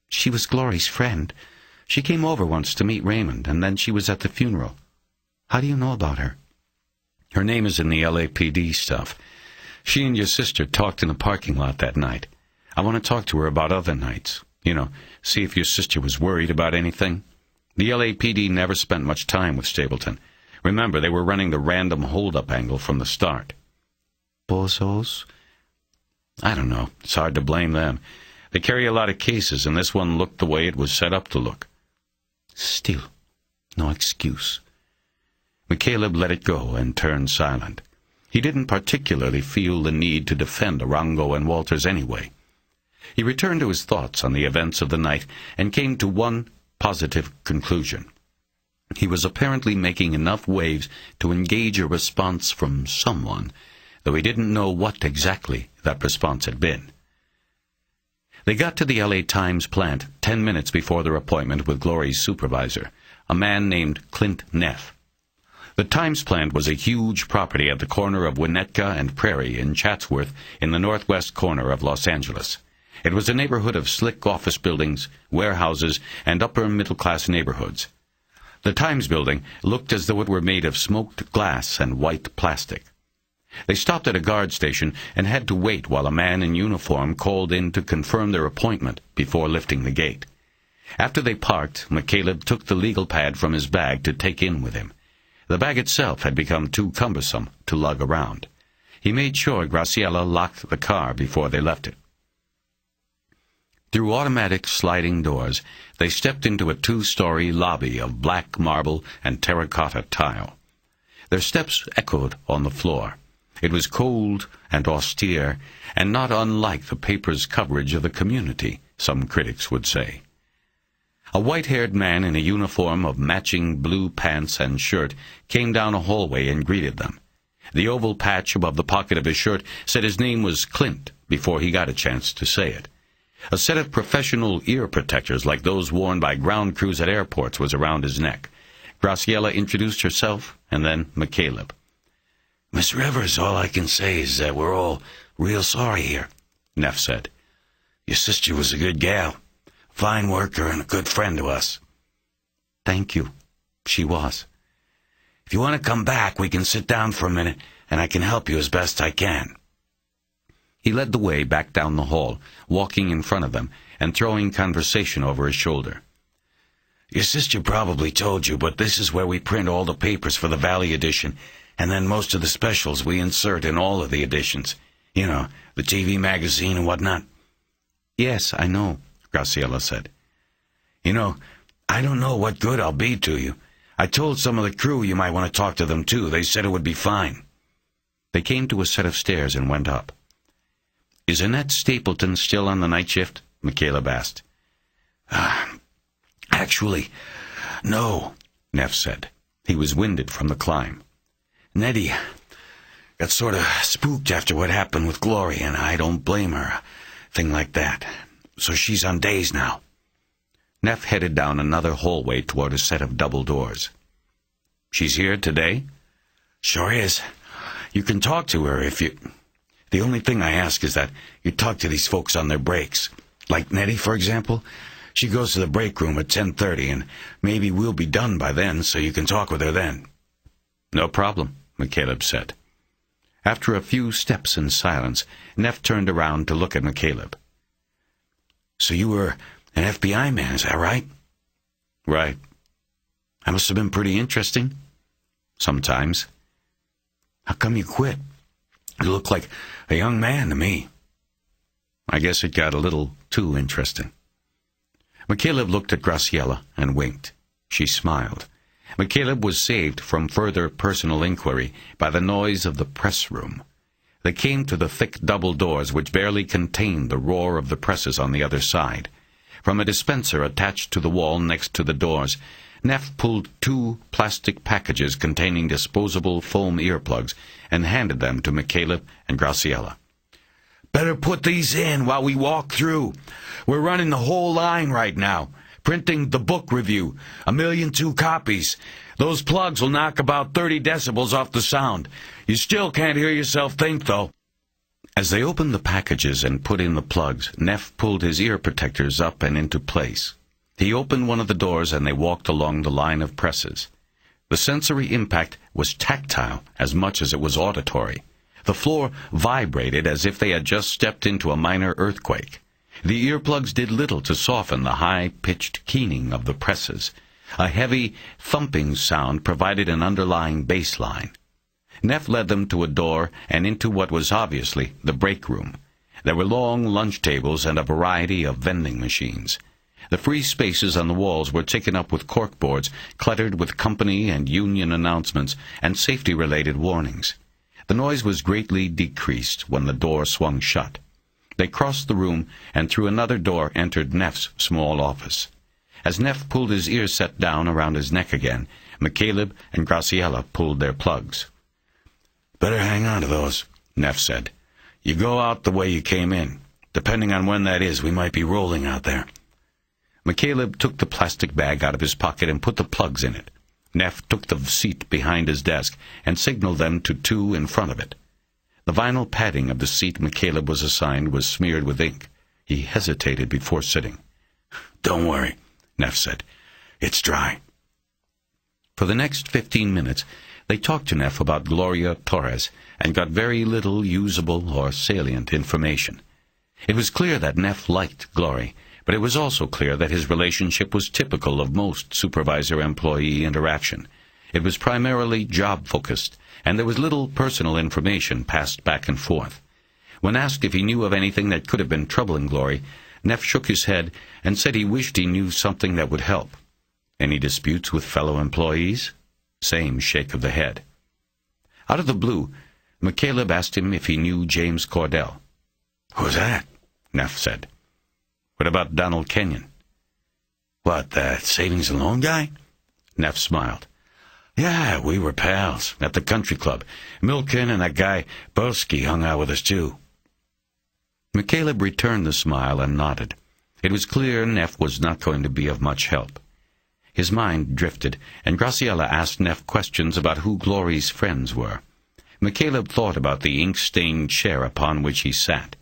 "She was Glory's friend. She came over once to meet Raymond, and then she was at the funeral. How do you know about her?" "Her name is in the LAPD stuff. She and your sister talked in the parking lot that night. I want to talk to her about other nights. See if your sister was worried about anything. The LAPD never spent much time with Stapleton. Remember, they were running the random hold-up angle from the start." "Bozos?" "I don't know. It's hard to blame them. They carry a lot of cases, and this one looked the way it was set up to look." "Still, no excuse." McCaleb let it go and turned silent. He didn't particularly feel the need to defend Arango and Walters anyway. He returned to his thoughts on the events of the night and came to one positive conclusion. He was apparently making enough waves to engage a response from someone, though he didn't know what exactly that response had been. They got to the LA Times plant 10 minutes before their appointment with Glory's supervisor, a man named Clint Neff. The Times plant was a huge property at the corner of Winnetka and Prairie in Chatsworth in the northwest corner of Los Angeles. It was a neighborhood of slick office buildings, warehouses, and upper-middle-class neighborhoods. The Times building looked as though it were made of smoked glass and white plastic. They stopped at a guard station and had to wait while a man in uniform called in to confirm their appointment before lifting the gate. After they parked, McCaleb took the legal pad from his bag to take in with him. The bag itself had become too cumbersome to lug around. He made sure Graciela locked the car before they left it. Through automatic sliding doors, they stepped into a 2-story lobby of black marble and terracotta tile. Their steps echoed on the floor. It was cold and austere, and not unlike the paper's coverage of the community, some critics would say. A white-haired man in a uniform of matching blue pants and shirt came down a hallway and greeted them. The oval patch above the pocket of his shirt said his name was Clint before he got a chance to say it. A set of professional ear protectors like those worn by ground crews at airports was around his neck. Graciela introduced herself, and then McCaleb.
Miss Rivers, all I can say is that we're all real sorry here, Neff said. Your sister was a good gal, fine worker and a good friend to us.
Thank you. She was.
If you want to come back, we can sit down for a minute, and I can help you as best I can.
He led the way back down the hall, walking in front of them and throwing conversation over his shoulder.
Your sister probably told you, but this is where we print all the papers for the Valley edition, and then most of the specials we insert in all of the editions. You know, the TV magazine and whatnot.
Yes, I know, Graciela said.
You know, I don't know what good I'll be to you. I told some of the crew you might want to talk to them too. They said it would be fine.
They came to a set of stairs and went up. Is Annette Stapleton still on the night shift? McCaleb asked.
Actually, no, Neff said.
He was winded from the climb.
Nettie got sort of spooked after what happened with Glory, and I don't blame her. Thing like that. So she's on days now.
Neff headed down another hallway toward a set of double doors. She's here today?
Sure is. You can talk to her if you... The only thing I ask is that you talk to these folks on their breaks. Like Nettie, for example. She goes to the break room at 10:30, and maybe we'll be done by then, so you can talk with her then.
No problem, McCaleb said. After a few steps in silence, Neff turned around to look at McCaleb.
So you were an FBI man, is that right?
Right.
That must have been pretty interesting.
Sometimes.
How come you quit? You look like a young man to me.
I guess it got a little too interesting. McCaleb looked at Graciela and winked. She smiled. McCaleb was saved from further personal inquiry by the noise of the press room. They came to the thick double doors which barely contained the roar of the presses on the other side. From a dispenser attached to the wall next to the doors, Neff pulled 2 plastic packages containing disposable foam earplugs and handed them to McCaleb and Graciela.
Better put these in while we walk through. We're running the whole line right now. Printing the book review, 1,000,002 copies. Those plugs will knock about 30 decibels off the sound. You still can't hear yourself think, though.
As they opened the packages and put in the plugs, Neff pulled his ear protectors up and into place. He opened one of the doors and they walked along the line of presses. The sensory impact was tactile as much as it was auditory. The floor vibrated as if they had just stepped into a minor earthquake. The earplugs did little to soften the high-pitched keening of the presses. A heavy, thumping sound provided an underlying bass line. Neff led them to a door and into what was obviously the break room. There were long lunch tables and a variety of vending machines. The free spaces on the walls were taken up with corkboards cluttered with company and union announcements and safety-related warnings. The noise was greatly decreased when the door swung shut. They crossed the room and through another door entered Neff's small office. As Neff pulled his ear set down around his neck again, McCaleb and Graciela pulled their plugs.
Better hang on to those, Neff said. You go out the way you came in. Depending on when that is, we might be rolling out there.
McCaleb took the plastic bag out of his pocket and put the plugs in it. Neff took the seat behind his desk and signaled them to 2 in front of it. The vinyl padding of the seat McCaleb was assigned was smeared with ink. He hesitated before sitting.
Don't worry, Neff said. It's dry.
For the next 15 minutes, they talked to Neff about Gloria Torres and got very little usable or salient information. It was clear that Neff liked Glory, but it was also clear that his relationship was typical of most supervisor-employee interaction. It was primarily job-focused, and there was little personal information passed back and forth. When asked if he knew of anything that could have been troubling Glory, Neff shook his head and said he wished he knew something that would help. Any disputes with fellow employees? Same shake of the head. Out of the blue, McCaleb asked him if he knew James Cordell.
"Who's that?"
Neff said. What about Donald Kenyon?
"What, that savings and loan guy?"
Neff smiled.
"Yeah, we were pals at the country club. Milken and that guy Bulsky hung out with us too."
McCaleb returned the smile and nodded. It was clear Neff was not going to be of much help. His mind drifted, and Graciela asked Neff questions about who Glory's friends were. McCaleb thought about the ink-stained chair upon which he sat.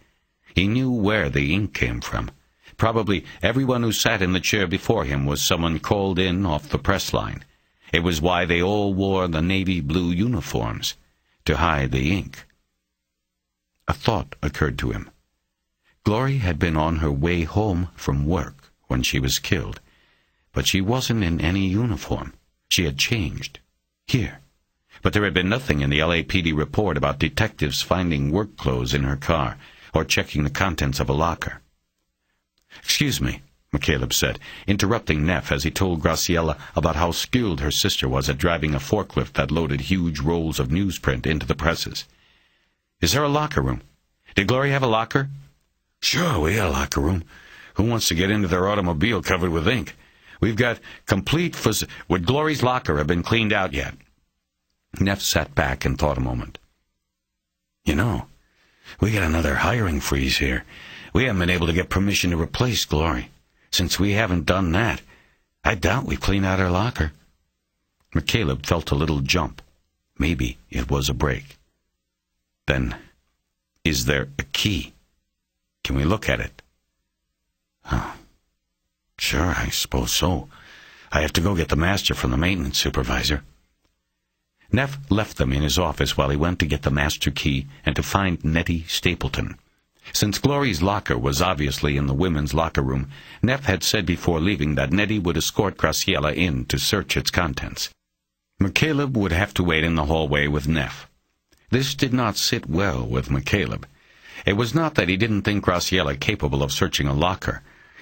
He knew where the ink came from. Probably everyone who sat in the chair before him was someone called in off the press line. It was why they all wore the navy blue uniforms, to hide the ink. A thought occurred to him. Glory had been on her way home from work when she was killed, but she wasn't in any uniform. She had changed. Here. But there had been nothing in the LAPD report about detectives finding work clothes in her car or checking the contents of a locker. "Excuse me," McCaleb said, interrupting Neff as he told Graciela about how skilled her sister was at driving a forklift that loaded huge rolls of newsprint into the presses. "Is there a locker room? Did Glory have a locker?"
"Sure, we got a locker room. Who wants to get into their automobile covered with ink? We've got complete
Would Glory's locker have been cleaned out yet?" Neff sat back and thought a moment.
"You know, we got another hiring freeze here. We haven't been able to get permission to replace Glory. Since we haven't done that, I doubt we've cleaned out her locker."
McCaleb felt a little jump. Maybe it was a break. "Then, is there a key? Can we look at it?"
"Oh, sure, I suppose so. I have to go get the master from the maintenance supervisor."
Neff left them in his office while he went to get the master key and to find Nettie Stapleton. Since Glory's locker was obviously in the women's locker room, Neff had said before leaving that Nettie would escort Graciela in to search its contents. McCaleb would have to wait in the hallway with Neff. This did not sit well with McCaleb. It was not that he didn't think Graciela capable of searching a locker.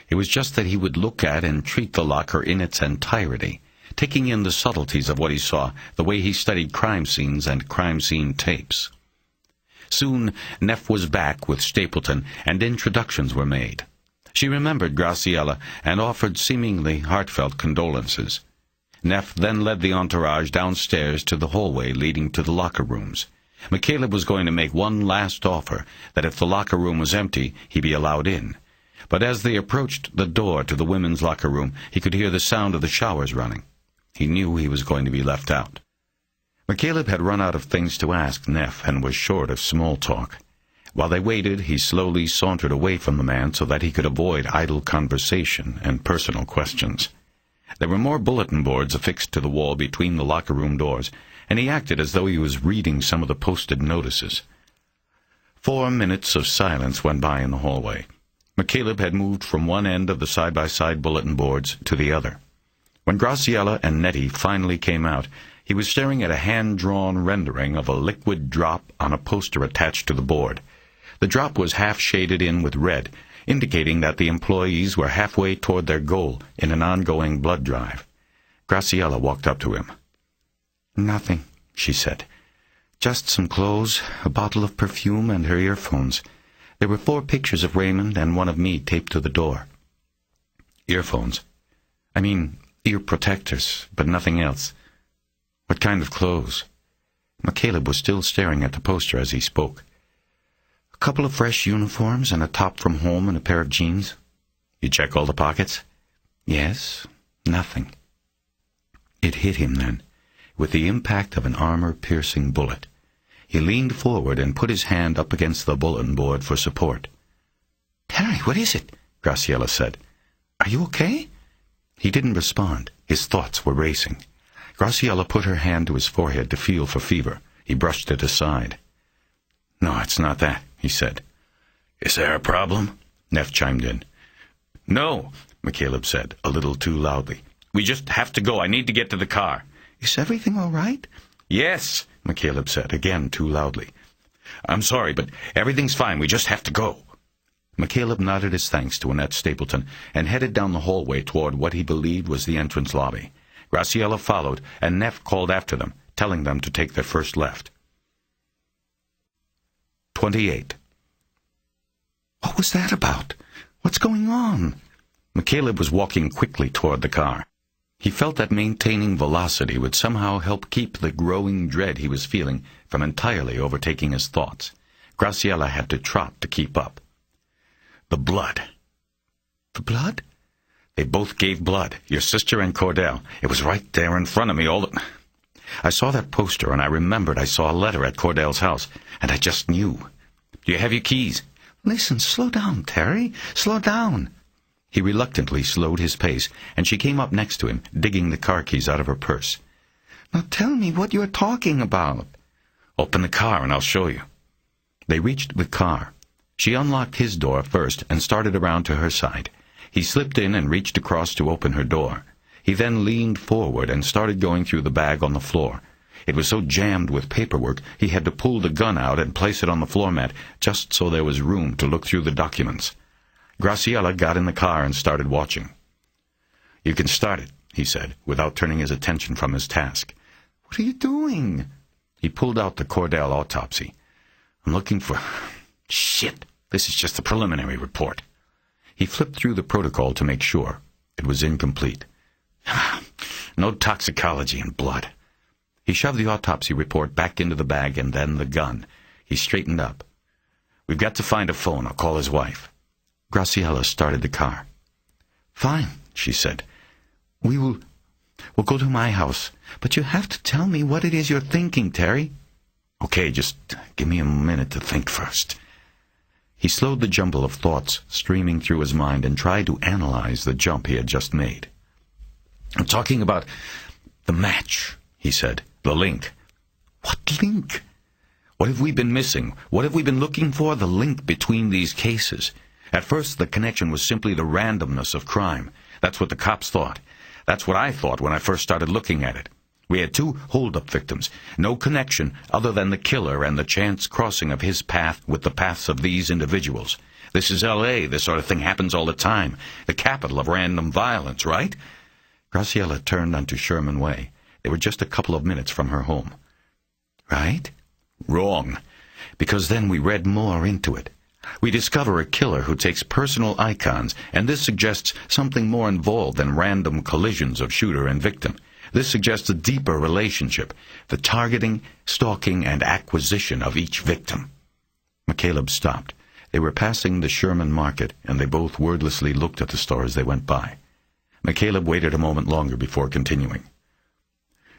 It was just that he would look at and treat the locker in its entirety, taking in the subtleties of what he saw, the way he studied crime scenes and crime scene tapes. Soon, Neff was back with Stapleton, and introductions were made. She remembered Graciela and offered seemingly heartfelt condolences. Neff then led the entourage downstairs to the hallway leading to the locker rooms. McCaleb was going to make one last offer, that if the locker room was empty, he be allowed in. But as they approached the door to the women's locker room, he could hear the sound of the showers running. He knew he was going to be left out. McCaleb had run out of things to ask Neff and was short of small talk. While they waited, he slowly sauntered away from the man so that he could avoid idle conversation and personal questions. There were more bulletin boards affixed to the wall between the locker room doors, and he acted as though he was reading some of the posted notices. 4 minutes of silence went by in the hallway. McCaleb had moved from one end of the side-by-side bulletin boards to the other. When Graciela and Nettie finally came out, he was staring at a hand-drawn rendering of a liquid drop on a poster attached to the board. The drop was half shaded in with red, indicating that the employees were halfway toward their goal in an ongoing blood drive. Graciela walked up to him.
"Nothing," she said. "Just some clothes, a bottle of perfume, and her earphones. There were 4 pictures of Raymond and one of me taped to the door."
"Earphones? I mean, ear protectors, but nothing else. What kind of clothes?"
McCaleb was still staring at the poster as he spoke. "A couple of fresh uniforms and a top from home and a pair of jeans."
"You check all the pockets?"
"Yes, nothing."
It hit him then, with the impact of an armor-piercing bullet. He leaned forward and put his hand up against the bulletin board for support.
"Terry, what is it?" Graciela said. "Are you okay?"
He didn't respond. His thoughts were racing. Graciela put her hand to his forehead to feel for fever. He brushed it aside. "No, it's not that," he said.
"Is there a problem?"
Neff chimed in. "No," McCaleb said, a little too loudly. "We just have to go. I need to get to the car.
Is everything all right?
Yes, McCaleb said, again too loudly. I'm sorry, but everything's fine. We just have to go. McCaleb nodded his thanks to Annette Stapleton and headed down the hallway toward what he believed was the entrance lobby. Graciela followed, and Neff called after them, telling them to take their first left. 28.
What was that about? What's going on?
McCaleb was walking quickly toward the car. He felt that maintaining velocity would somehow help keep the growing dread he was feeling from entirely overtaking his thoughts. Graciela had to trot to keep up. The blood.
The blood?
They both gave blood, your sister and Cordell. It was right there in front of me I saw that poster, and I remembered I saw a letter at Cordell's house, and I just knew. Do you have your keys?
Listen, slow down, Terry. Slow down.
He reluctantly slowed his pace, and she came up next to him, digging the car keys out of her purse.
Now tell me what you're talking about.
Open the car, and I'll show you. They reached the car. She unlocked his door first and started around to her side. He slipped in and reached across to open her door. He then leaned forward and started going through the bag on the floor. It was so jammed with paperwork, he had to pull the gun out and place it on the floor mat, just so there was room to look through the documents. Graciela got in the car and started watching. You can start it, he said, without turning his attention from his task.
What are you doing?
He pulled out the Cordell autopsy. I'm looking for... Shit! This is just the preliminary report. He flipped through the protocol to make sure. It was incomplete. No toxicology in blood. He shoved the autopsy report back into the bag and then the gun. He straightened up. We've got to find a phone. I'll call his wife. Graciela started the car.
Fine, she said. We'll go to my house. But you have to tell me what it is you're thinking, Terry.
Okay, just give me a minute to think first. He slowed the jumble of thoughts streaming through his mind and tried to analyze the jump he had just made. I'm talking about the match, he said. The link.
What link?
What have we been missing? What have we been looking for? The link between these cases. At first, the connection was simply the randomness of crime. That's what the cops thought. That's what I thought when I first started looking at it. We had 2 hold-up victims. No connection other than the killer and the chance crossing of his path with the paths of these individuals. This is L.A. This sort of thing happens all the time. The capital of random violence, right? Graciela turned onto Sherman Way. They were just a couple of minutes from her home.
Right?
Wrong. Because then we read more into it. We discover a killer who takes personal icons, and this suggests something more involved than random collisions of shooter and victim. This suggests a deeper relationship, the targeting, stalking, and acquisition of each victim. McCaleb stopped. They were passing the Sherman Market, and they both wordlessly looked at the store as they went by. McCaleb waited a moment longer before continuing.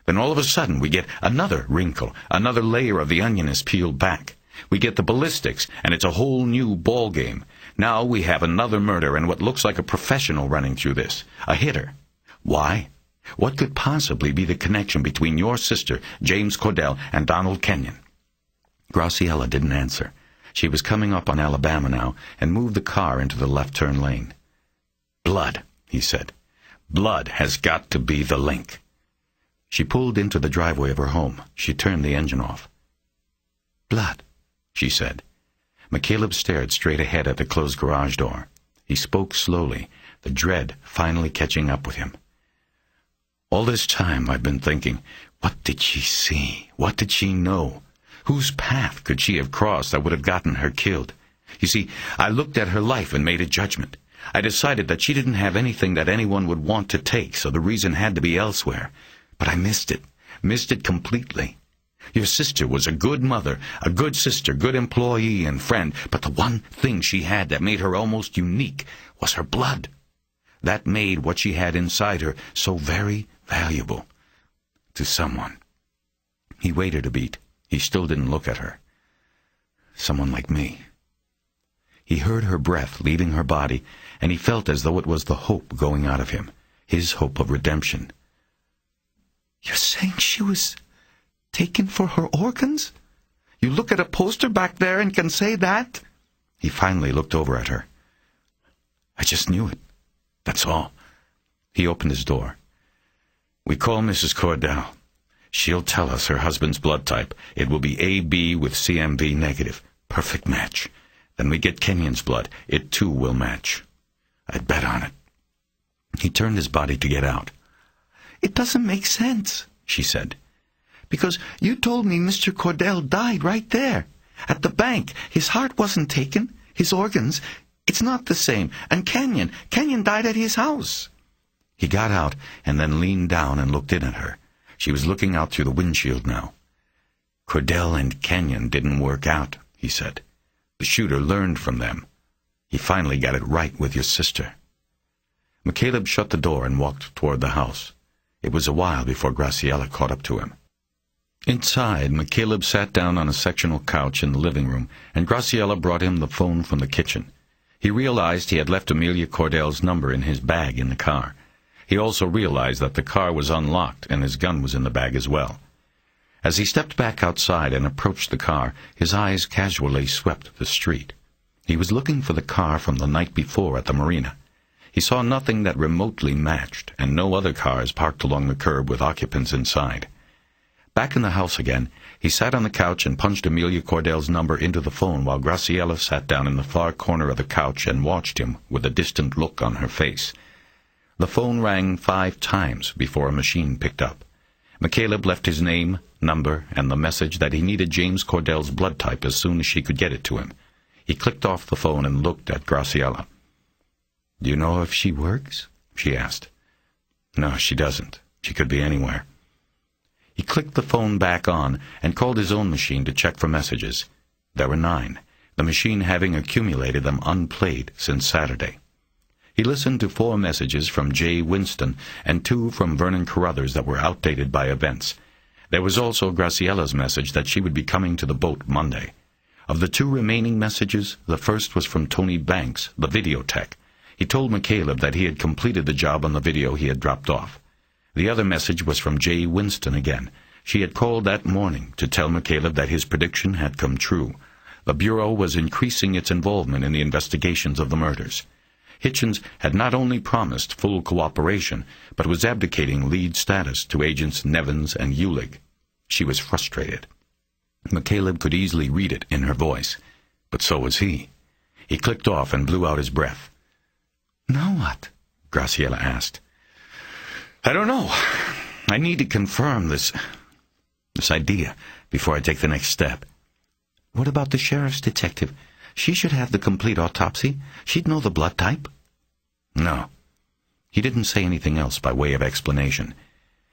Then all of a sudden we get another wrinkle, another layer of the onion is peeled back. We get the ballistics, and it's a whole new ball game. Now we have another murder and what looks like a professional running through this, a hitter. Why? What could possibly be the connection between your sister, James Cordell, and Donald Kenyon? Graciela didn't answer. She was coming up on Alabama now and moved the car into the left turn lane. Blood, he said. Blood has got to be the link. She pulled into the driveway of her home. She turned the engine off.
Blood,
she said. McCaleb stared straight ahead at the closed garage door. He spoke slowly, the dread finally catching up with him. All this time I've been thinking, what did she see? What did she know? Whose path could she have crossed that would have gotten her killed? You see, I looked at her life and made a judgment. I decided that she didn't have anything that anyone would want to take, so the reason had to be elsewhere. But I missed it completely. Your sister was a good mother, a good sister, good employee and friend, but the one thing she had that made her almost unique was her blood. That made what she had inside her so very valuable to someone. He waited a beat. He still didn't look at her. Someone like me. He heard her breath leaving her body, and he felt as though it was the hope going out of him, his hope of redemption.
You're saying she was taken for her organs? You look at a poster back there and can say that?
He finally looked over at her. I just knew it. That's all. He opened his door. We call Mrs. Cordell. She'll tell us her husband's blood type. It will be AB with CMV negative. Perfect match. Then we get Kenyon's blood. It too will match. I'd bet on it. He turned his body to get out. It doesn't make sense, she said. Because you told me Mr. Cordell died right there. At the bank. His heart wasn't taken. His organs. It's not the same. And Kenyon died at his house. He got out and then leaned down and looked in at her. She was looking out through the windshield now. Cordell and Kenyon didn't work out, he said. The shooter learned from them. He finally got it right with your sister. McCaleb shut the door and walked toward the house. It was a while before Graciela caught up to him. Inside, McCaleb sat down on a sectional couch in the living room, and Graciela brought him the phone from the kitchen. He realized he had left Amelia Cordell's number in his bag in the car. He also realized that the car was unlocked and his gun was in the bag as well. As he stepped back outside and approached the car, his eyes casually swept the street. He was looking for the car from the night before at the marina. He saw nothing that remotely matched, and no other cars parked along the curb with occupants inside. Back in the house again, he sat on the couch and punched Amelia Cordell's number into the phone while Graciela sat down in the far corner of the couch and watched him with a distant look on her face. The phone rang 5 times before a machine picked up. McCaleb left his name, number, and the message that he needed James Cordell's blood type as soon as she could get it to him. He clicked off the phone and looked at Graciela. "Do you know if she works?" she asked. "No, she doesn't. She could be anywhere." He clicked the phone back on and called his own machine to check for messages. There were 9, the machine having accumulated them unplayed since Saturday. He listened to 4 messages from Jay Winston and 2 from Vernon Carruthers that were outdated by events. There was also Graciela's message that she would be coming to the boat Monday. Of the 2 remaining messages, the first was from Tony Banks, the video tech. He told McCaleb that he had completed the job on the video he had dropped off. The other message was from Jay Winston again. She had called that morning to tell McCaleb that his prediction had come true. The Bureau was increasing its involvement in the investigations of the murders. Hitchens had not only promised full cooperation, but was abdicating lead status to agents Nevins and Eulig. She was frustrated. McCaleb could easily read it in her voice, but so was he. He clicked off and blew out his breath. "Now what?" Graciela asked. "I don't know. I need to confirm this idea before I take the next step." "What about the sheriff's detective? She should have the complete autopsy. She'd know the blood type." "No." He didn't say anything else by way of explanation.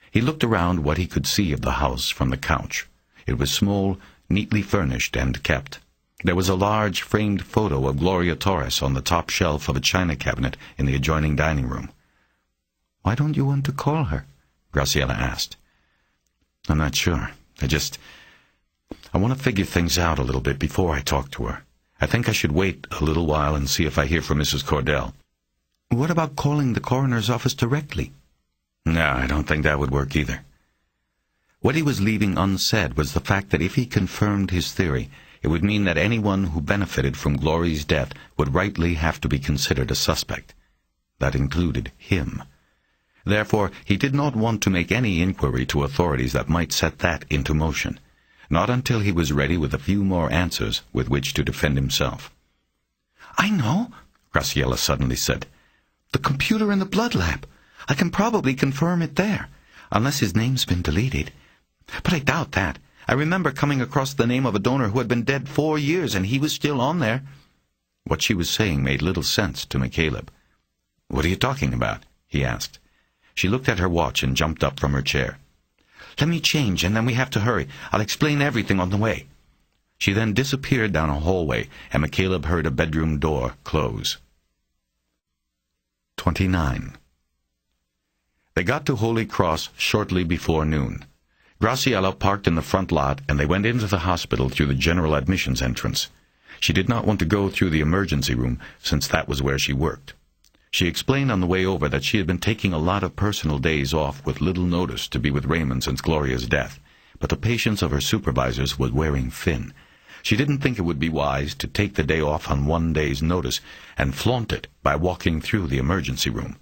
He looked around what he could see of the house from the couch. It was small, neatly furnished and kept. There was a large framed photo of Gloria Torres on the top shelf of a china cabinet in the adjoining dining room. "Why don't you want to call her?" Graciela asked. "I'm not sure. I want to figure things out a little bit before I talk to her. I think I should wait a little while and see if I hear from Mrs. Cordell." "What about calling the coroner's office directly?" "No, I don't think that would work either." What he was leaving unsaid was the fact that if he confirmed his theory, it would mean that anyone who benefited from Glory's death would rightly have to be considered a suspect. That included him. Therefore, he did not want to make any inquiry to authorities that might set that into motion, not until he was ready with a few more answers with which to defend himself. "I know," Graciela suddenly said. "The computer in the blood lab. I can probably confirm it there, unless his name's been deleted. But I doubt that. I remember coming across the name of a donor who had been dead 4 years, and he was still on there." What she was saying made little sense to McCaleb. "What are you talking about?" he asked. She looked at her watch and jumped up from her chair. "Let me change, and then we have to hurry. I'll explain everything on the way." She then disappeared down a hallway, and McCaleb heard a bedroom door close. 29. They got to Holy Cross shortly before noon. Graciela parked in the front lot, and they went into the hospital through the general admissions entrance. She did not want to go through the emergency room, since that was where she worked. She explained on the way over that she had been taking a lot of personal days off with little notice to be with Raymond since Gloria's death, but the patience of her supervisors was wearing thin. She didn't think it would be wise to take the day off on 1 day's notice and flaunt it by walking through the emergency room.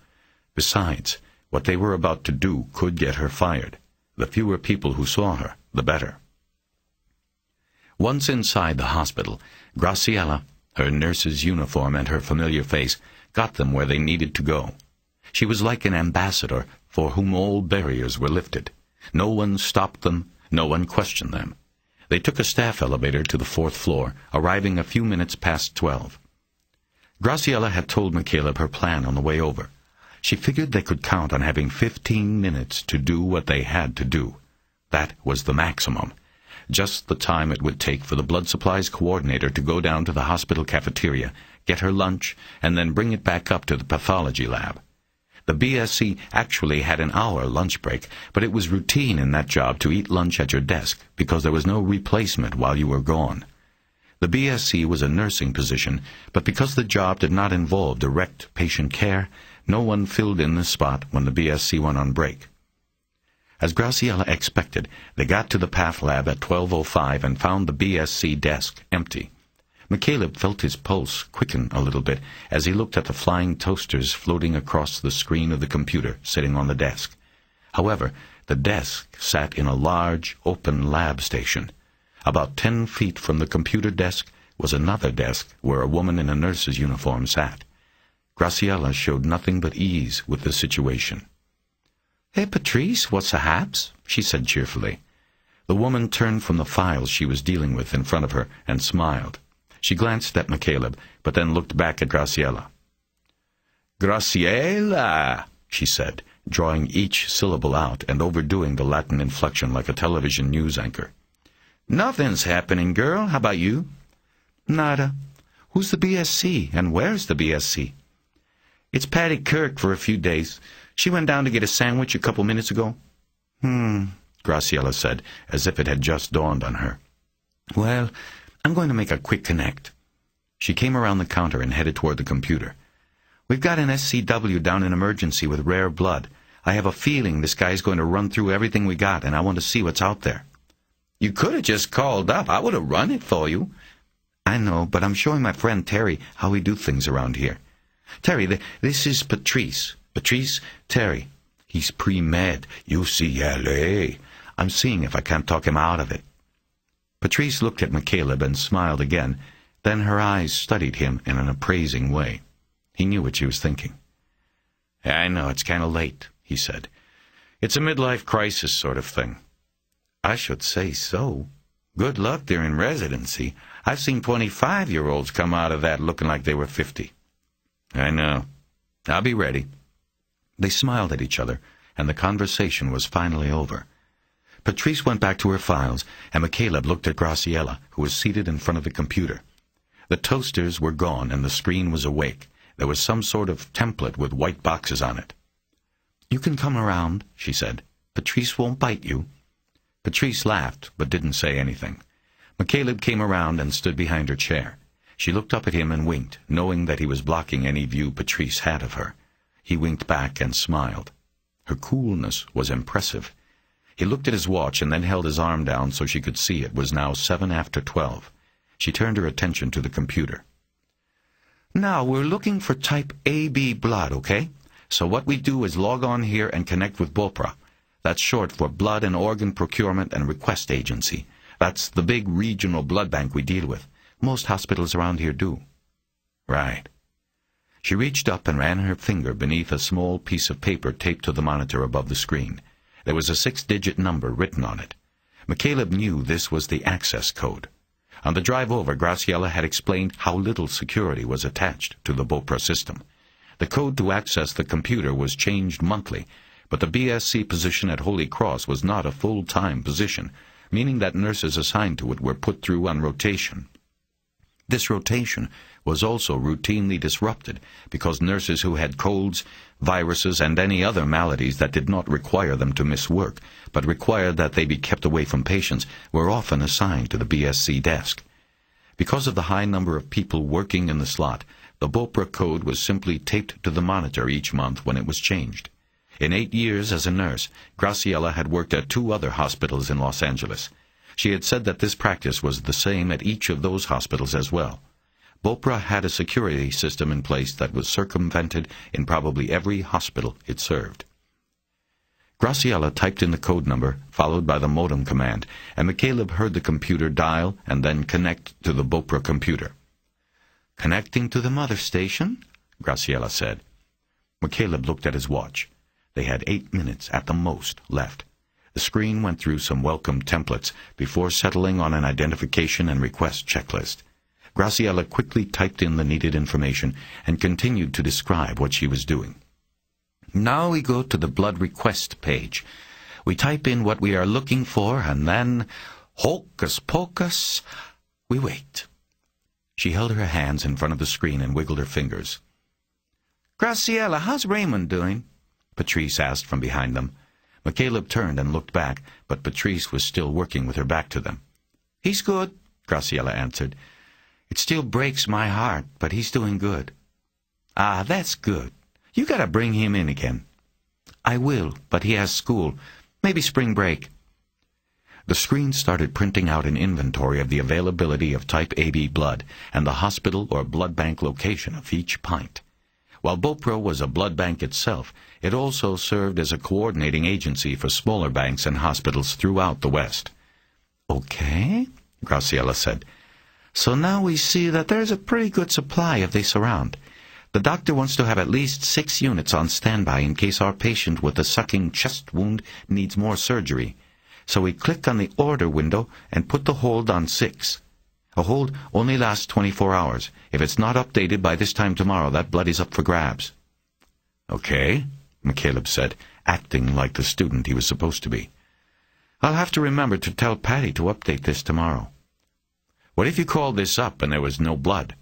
Besides, what they were about to do could get her fired. The fewer people who saw her, the better. Once inside the hospital, Graciela, her nurse's uniform and her familiar face, got them where they needed to go. She was like an ambassador for whom all barriers were lifted. No one stopped them, no one questioned them. They took a staff elevator to the 4th floor, arriving a few minutes past 12. Graciela had told McCaleb her plan on the way over. She figured they could count on having 15 minutes to do what they had to do. That was the maximum. Just the time it would take for the blood supplies coordinator to go down to the hospital cafeteria, get her lunch, and then bring it back up to the pathology lab. The BSc actually had an hour lunch break, but it was routine in that job to eat lunch at your desk because there was no replacement while you were gone. The BSc was a nursing position, but because the job did not involve direct patient care, no one filled in the spot when the BSc went on break. As Graciela expected, they got to the path lab at 12:05 and found the BSc desk empty. McCaleb felt his pulse quicken a little bit as he looked at the flying toasters floating across the screen of the computer sitting on the desk. However, the desk sat in a large, open lab station. About 10 feet from the computer desk was another desk where a woman in a nurse's uniform sat. Graciela showed nothing but ease with the situation. "Hey, Patrice, what's the haps?" she said cheerfully. The woman turned from the files she was dealing with in front of her and smiled. She glanced at McCaleb, but then looked back at Graciela. "Graciela," she said, drawing each syllable out and overdoing the Latin inflection like a television news anchor. "Nothing's happening, girl. How about you?" "Nada. Who's the BSc, and where's the BSc?" "It's Patty Kirk for a few days. She went down to get a sandwich a couple minutes ago." Graciela said, as if it had just dawned on her. "Well, I'm going to make a quick connect." She came around the counter and headed toward the computer. "We've got an SCW down in emergency with rare blood. I have a feeling this guy's going to run through everything we got, and I want to see what's out there." "You could have just called up. I would have run it for you." "I know, but I'm showing my friend Terry how we do things around here. Terry, this is Patrice. Patrice, Terry. He's pre-med, UCLA. I'm seeing if I can't talk him out of it." Patrice looked at McCaleb and smiled again. Then her eyes studied him in an appraising way. He knew what she was thinking. "I know, it's kind of late," he said. "It's a midlife crisis sort of thing." "I should say so. Good luck during residency. I've seen 25-year-olds come out of that looking like they were 50. "I know. I'll be ready." They smiled at each other, and the conversation was finally over. Patrice went back to her files, and McCaleb looked at Graciela, who was seated in front of the computer. The toasters were gone, and the screen was awake. There was some sort of template with white boxes on it. "You can come around," she said. "Patrice won't bite you." Patrice laughed, but didn't say anything. McCaleb came around and stood behind her chair. She looked up at him and winked, knowing that he was blocking any view Patrice had of her. He winked back and smiled. Her coolness was impressive. He looked at his watch and then held his arm down so she could see it was now 7 after 12. She turned her attention to the computer. "Now, we're looking for type AB blood, okay? So what we do is log on here and connect with BOPRA. That's short for Blood and Organ Procurement and Request Agency. That's the big regional blood bank we deal with. Most hospitals around here do." "Right." She reached up and ran her finger beneath a small piece of paper taped to the monitor above the screen. There was a 6-digit number written on it. McCaleb knew this was the access code. On the drive over, Graciela had explained how little security was attached to the BOPRA system. The code to access the computer was changed monthly, but the BSc position at Holy Cross was not a full-time position, meaning that nurses assigned to it were put through on rotation. This rotation was also routinely disrupted because nurses who had colds, viruses, and any other maladies that did not require them to miss work, but required that they be kept away from patients, were often assigned to the BSc desk. Because of the high number of people working in the slot, the BOPRA code was simply taped to the monitor each month when it was changed. In 8 years as a nurse, Graciela had worked at 2 other hospitals in Los Angeles. She had said that this practice was the same at each of those hospitals as well. BOPRA had a security system in place that was circumvented in probably every hospital it served. Graciela typed in the code number, followed by the modem command, and McCaleb heard the computer dial and then connect to the Bopra computer. "Connecting to the mother station," Graciela said. McCaleb looked at his watch. They had 8 minutes at the most left. The screen went through some welcome templates before settling on an identification and request checklist. Graciela quickly typed in the needed information and continued to describe what she was doing. "Now we go to the blood request page. We type in what we are looking for, and then, hocus pocus, we wait." She held her hands in front of the screen and wiggled her fingers. "Graciela, how's Raymond doing?" Patrice asked from behind them. McCaleb turned and looked back, but Patrice was still working with her back to them. "He's good," Graciela answered. "It still breaks my heart, but he's doing good." "Ah, that's good. You gotta bring him in again." "I will, but he has school. Maybe spring break." The screen started printing out an inventory of the availability of type AB blood and the hospital or blood bank location of each pint. While Bopra was a blood bank itself, it also served as a coordinating agency for smaller banks and hospitals throughout the West. "Okay," Graciela said. "So now we see that there's a pretty good supply of this around. The doctor wants to have at least 6 units on standby in case our patient with a sucking chest wound needs more surgery. So we click on the order window and put the hold on 6. A hold only lasts 24 hours. If it's not updated by this time tomorrow, that blood is up for grabs." "Okay," McCaleb said, acting like the student he was supposed to be. "I'll have to remember to tell Patty to update this tomorrow." "What if you called this up and there was no blood?"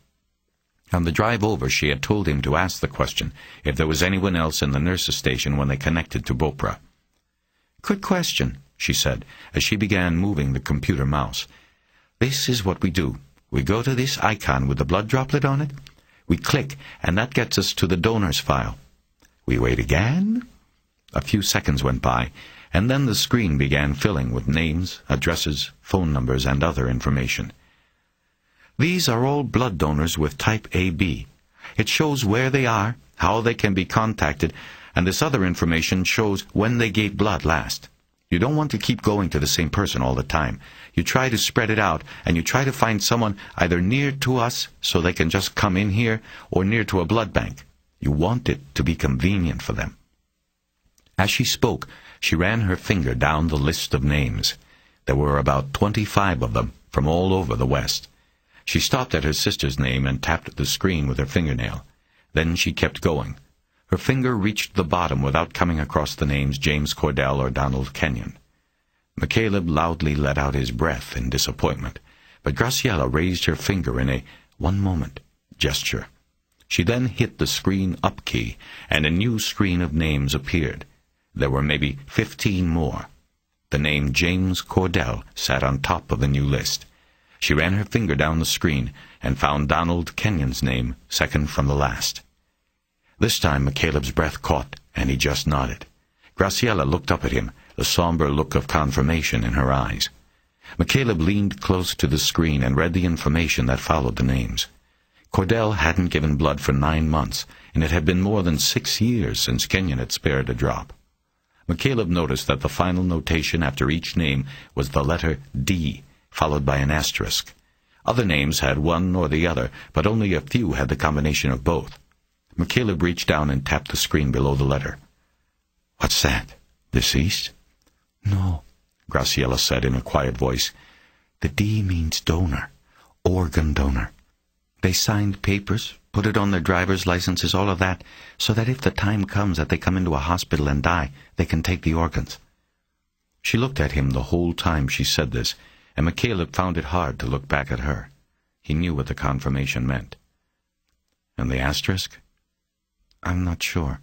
On the drive over, she had told him to ask the question if there was anyone else in the nurse's station when they connected to Bopra. "Good question," she said, as she began moving the computer mouse. "This is what we do. We go to this icon with the blood droplet on it. We click, and that gets us to the donor's file. We wait again." A few seconds went by, and then the screen began filling with names, addresses, phone numbers, and other information. "These are all blood donors with type AB. It shows where they are, how they can be contacted, and this other information shows when they gave blood last. You don't want to keep going to the same person all the time. You try to spread it out, and you try to find someone either near to us so they can just come in here, or near to a blood bank. You want it to be convenient for them." As she spoke, she ran her finger down the list of names. There were about 25 of them from all over the West. She stopped at her sister's name and tapped the screen with her fingernail. Then she kept going. Her finger reached the bottom without coming across the names James Cordell or Donald Kenyon. McCaleb loudly let out his breath in disappointment, but Graciela raised her finger in a "one moment" gesture. She then hit the screen up key, and a new screen of names appeared. There were maybe 15 more. The name James Cordell sat on top of the new list. She ran her finger down the screen and found Donald Kenyon's name second from the last. This time McCaleb's breath caught, and he just nodded. Graciela looked up at him, the somber look of confirmation in her eyes. McCaleb leaned close to the screen and read the information that followed the names. Cordell hadn't given blood for 9 months, and it had been more than 6 years since Kenyon had spared a drop. McCaleb noticed that the final notation after each name was the letter D, followed by an asterisk. Other names had one or the other, but only a few had the combination of both. McCaleb reached down and tapped the screen below the letter. "What's that? Deceased?" "No," Graciela said in a quiet voice. "The D means donor, organ donor. They signed papers, put it on their driver's licenses, all of that, so that if the time comes that they come into a hospital and die, they can take the organs." She looked at him the whole time she said this, and McCaleb found it hard to look back at her. He knew what the confirmation meant. "And the asterisk?" "I'm not sure."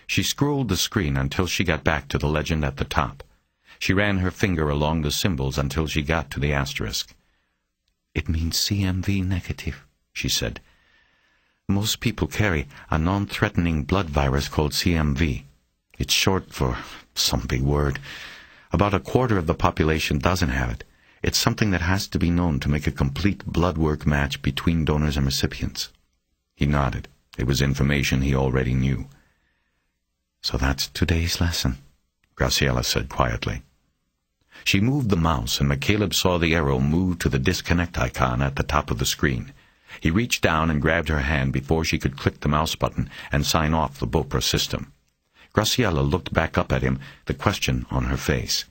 She scrolled the screen until she got back to the legend at the top. She ran her finger along the symbols until she got to the asterisk. "It means CMV negative," she said. "Most people carry a non-threatening blood virus called CMV. It's short for some big word. About a quarter of the population doesn't have it. It's something that has to be known to make a complete blood work match between donors and recipients." He nodded. It was information he already knew. "So that's today's lesson," Graciela said quietly. She moved the mouse, and McCaleb saw the arrow move to the disconnect icon at the top of the screen. He reached down and grabbed her hand before she could click the mouse button and sign off the Bopra system. Graciela looked back up at him, the question on her face.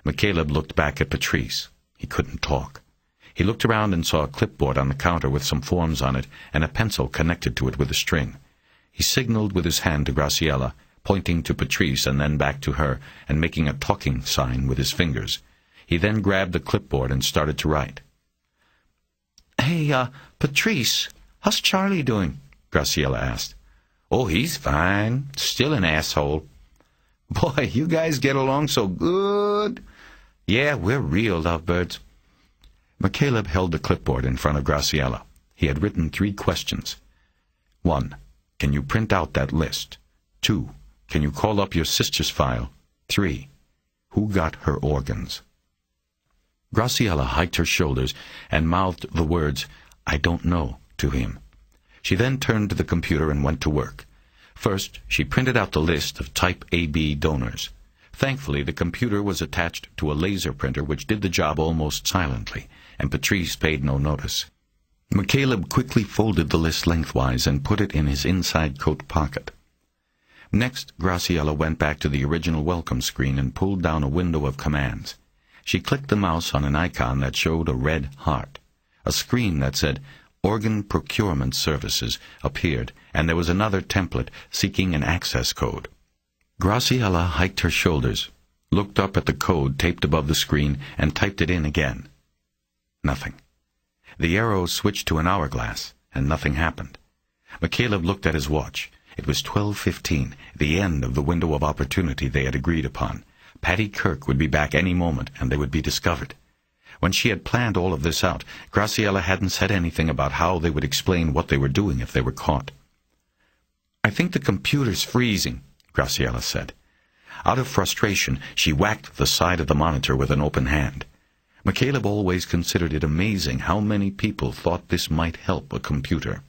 McCaleb looked back at Patrice. He couldn't talk. He looked around and saw a clipboard on the counter with some forms on it and a pencil connected to it with a string. He signaled with his hand to Graciela, pointing to Patrice and then back to her, and making a talking sign with his fingers. He then grabbed the clipboard and started to write. "Hey, Patrice, how's Charlie doing?" Graciela asked. "Oh, he's fine. Still an asshole." "Boy, you guys get along so good." "Yeah, we're real lovebirds." McCaleb held the clipboard in front of Graciela. He had written 3 questions. 1. Can you print out that list? 2. Can you call up your sister's file? 3. Who got her organs? Graciela hiked her shoulders and mouthed the words, "I don't know," to him. She then turned to the computer and went to work. First, she printed out the list of type AB donors. Thankfully, the computer was attached to a laser printer which did the job almost silently, and Patrice paid no notice. McCaleb quickly folded the list lengthwise and put it in his inside coat pocket. Next, Graciela went back to the original welcome screen and pulled down a window of commands. She clicked the mouse on an icon that showed a red heart. A screen that said Organ Procurement Services appeared, and there was another template seeking an access code. Graciela hiked her shoulders, looked up at the code taped above the screen, and typed it in again. Nothing. The arrow switched to an hourglass, and nothing happened. McCaleb looked at his watch. It was 12:15, the end of the window of opportunity they had agreed upon. Patty Kirk would be back any moment, and they would be discovered. When she had planned all of this out, Graciela hadn't said anything about how they would explain what they were doing if they were caught. "I think the computer's freezing," Graciela said. Out of frustration, she whacked the side of the monitor with an open hand. McCaleb always considered it amazing how many people thought this might help a computer.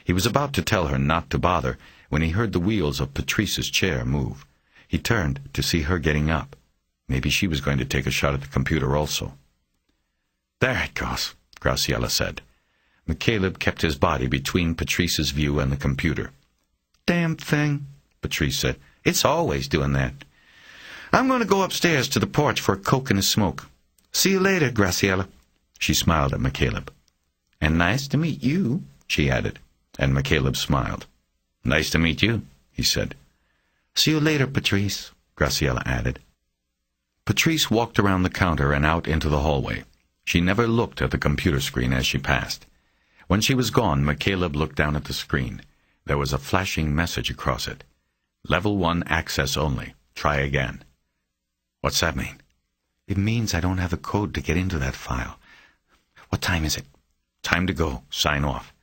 He was about to tell her not to bother when he heard the wheels of Patrice's chair move. He turned to see her getting up. Maybe she was going to take a shot at the computer also. "There it goes," Graciela said. McCaleb kept his body between Patrice's view and the computer. "Damn thing," Patrice said. "It's always doing that. I'm going to go upstairs to the porch for a Coke and a smoke. See you later, Graciela." She smiled at McCaleb. "And nice to meet you," she added, and McCaleb smiled. "Nice to meet you," he said. "See you later, Patrice," Graciela added. Patrice walked around the counter and out into the hallway. She never looked at the computer screen as she passed. When she was gone, McCaleb looked down at the screen. There was a flashing message across it. "Level 1 access only. Try again." "What's that mean?" "It means I don't have the code to get into that file. What time is it?" "Time to go. Sign off."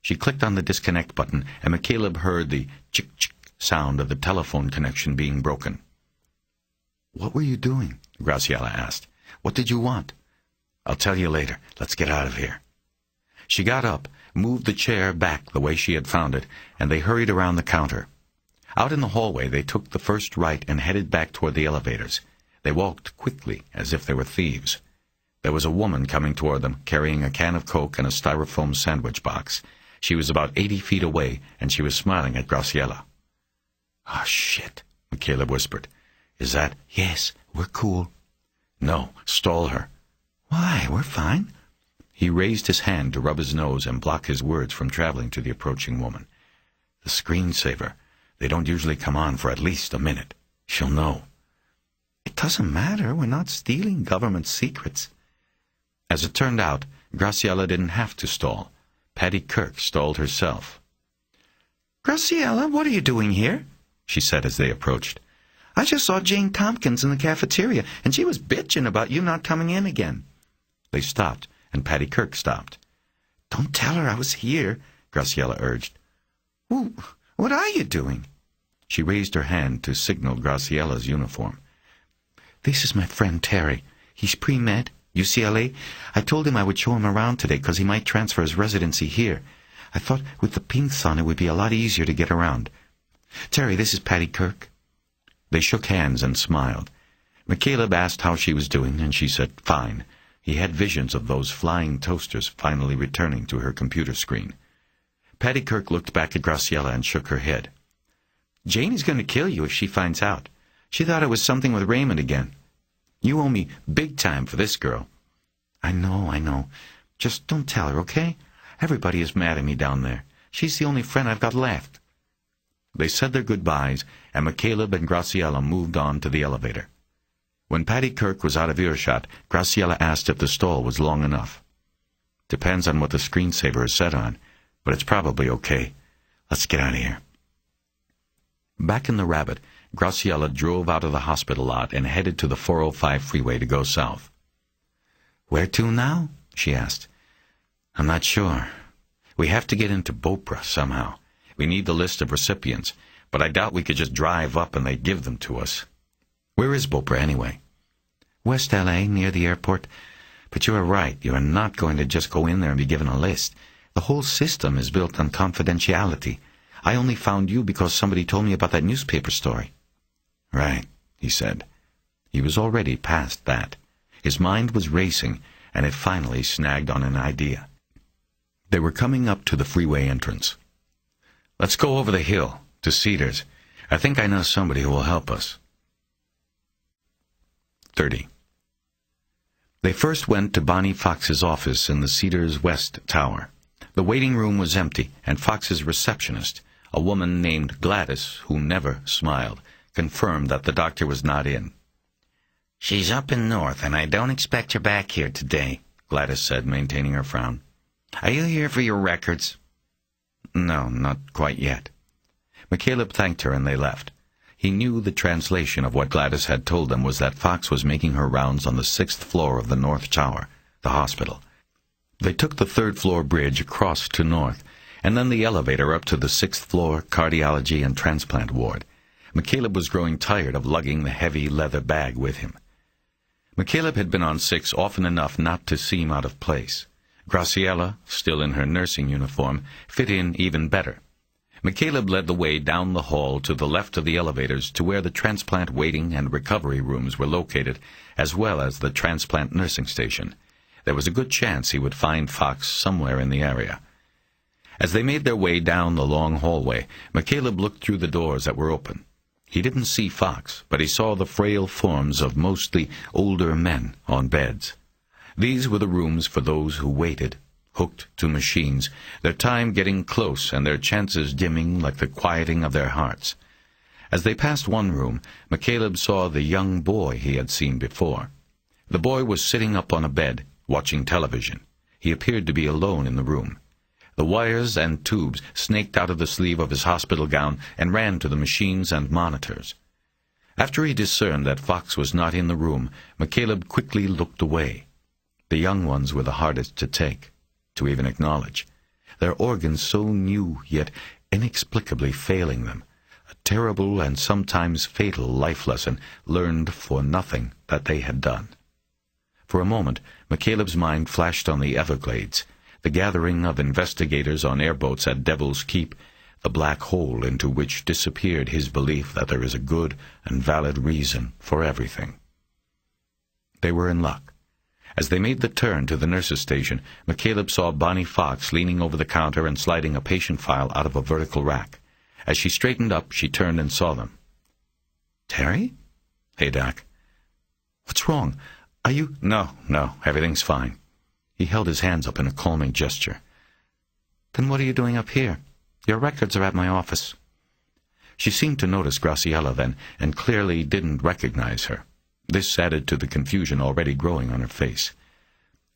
She clicked on the disconnect button, and McCaleb heard the chick-chick sound of the telephone connection being broken. "What were you doing?" Graciela asked. "What did you want?" "I'll tell you later. Let's get out of here." She got up, moved the chair back the way she had found it, and they hurried around the counter. Out in the hallway, they took the first right and headed back toward the elevators. They walked quickly, as if they were thieves. There was a woman coming toward them, carrying a can of Coke and a styrofoam sandwich box. She was about 80 feet away, and she was smiling at Graciela. "Ah, shit," McCaleb whispered. "Is that—" "Yes, we're cool." "No, stall her." "Why, we're fine." He raised his hand to rub his nose and block his words from traveling to the approaching woman. "The screensaver. They don't usually come on for at least a minute. She'll know." "It doesn't matter. We're not stealing government secrets." As it turned out, Graciela didn't have to stall. Patty Kirk stalled herself. "Graciela, what are you doing here?" she said as they approached. "I just saw Jane Tompkins in the cafeteria, and she was bitching about you not coming in again." They stopped, and Patty Kirk stopped. "Don't tell her I was here," Graciela urged. "Well, what are you doing?" She raised her hand to signal Graciela's uniform. "This is my friend Terry. He's pre-med, UCLA. I told him I would show him around today because he might transfer his residency here. I thought with the pinks on it would be a lot easier to get around. Terry, this is Patty Kirk." They shook hands and smiled. McCaleb asked how she was doing, and she said, fine. He had visions of those flying toasters finally returning to her computer screen. Patty Kirk looked back at Graciela and shook her head. Jane is going to kill you if she finds out. She thought it was something with Raymond again. You owe me big time for this girl. I know. Just don't tell her, okay? Everybody is mad at me down there. She's the only friend I've got left. They said their goodbyes, and McCaleb and Graciela moved on to the elevator. When Patty Kirk was out of earshot, Graciela asked if the stall was long enough. Depends on what the screensaver is set on, but it's probably okay. Let's get out of here. Back in the Rabbit, Graciela drove out of the hospital lot and headed to the 405 freeway to go south. Where to now? She asked. I'm not sure. We have to get into Beaupre somehow. We need the list of recipients, but I doubt we could just drive up and they'd give them to us. Where is Beaupre, anyway? West L.A., near the airport. But you are right. You are not going to just go in there and be given a list. The whole system is built on confidentiality. I only found you because somebody told me about that newspaper story. Right, he said. He was already past that. His mind was racing, and it finally snagged on an idea. They were coming up to the freeway entrance. Let's go over the hill, to Cedars. I think I know somebody who will help us. 30. They first went to Bonnie Fox's office in the Cedars West Tower. The waiting room was empty, and Fox's receptionist, a woman named Gladys, who never smiled, confirmed that the doctor was not in. She's up in North, and I don't expect her back here today, Gladys said, maintaining her frown. Are you here for your records? No, not quite yet. McCaleb thanked her, and they left. He knew the translation of what Gladys had told them was that Fox was making her rounds on the 6th floor of the North Tower, the hospital. They took the 3rd-floor bridge across to North, and then the elevator up to the 6th-floor cardiology and transplant ward. McCaleb was growing tired of lugging the heavy leather bag with him. McCaleb had been on 6 often enough not to seem out of place. Graciela, still in her nursing uniform, fit in even better. McCaleb led the way down the hall to the left of the elevators to where the transplant waiting and recovery rooms were located, as well as the transplant nursing station. There was a good chance he would find Fox somewhere in the area. As they made their way down the long hallway, McCaleb looked through the doors that were open. He didn't see Fox, but he saw the frail forms of mostly older men on beds. These were the rooms for those who waited, hooked to machines, their time getting close and their chances dimming like the quieting of their hearts. As they passed one room, McCaleb saw the young boy he had seen before. The boy was sitting up on a bed, watching television. He appeared to be alone in the room. The wires and tubes snaked out of the sleeve of his hospital gown and ran to the machines and monitors. After he discerned that Fox was not in the room, McCaleb quickly looked away. The young ones were the hardest to take, to even acknowledge. Their organs so new, yet inexplicably failing them. A terrible and sometimes fatal life lesson learned for nothing that they had done. For a moment, McCaleb's mind flashed on the Everglades, the gathering of investigators on airboats at Devil's Keep, the black hole into which disappeared his belief that there is a good and valid reason for everything. They were in luck. As they made the turn to the nurse's station, McCaleb saw Bonnie Fox leaning over the counter and sliding a patient file out of a vertical rack. As she straightened up, she turned and saw them. "Terry? Hey, Doc. What's wrong? Are you—" No, everything's fine. He held his hands up in a calming gesture. "Then what are you doing up here? Your records are at my office." She seemed to notice Graciela then, and clearly didn't recognize her. This added to the confusion already growing on her face.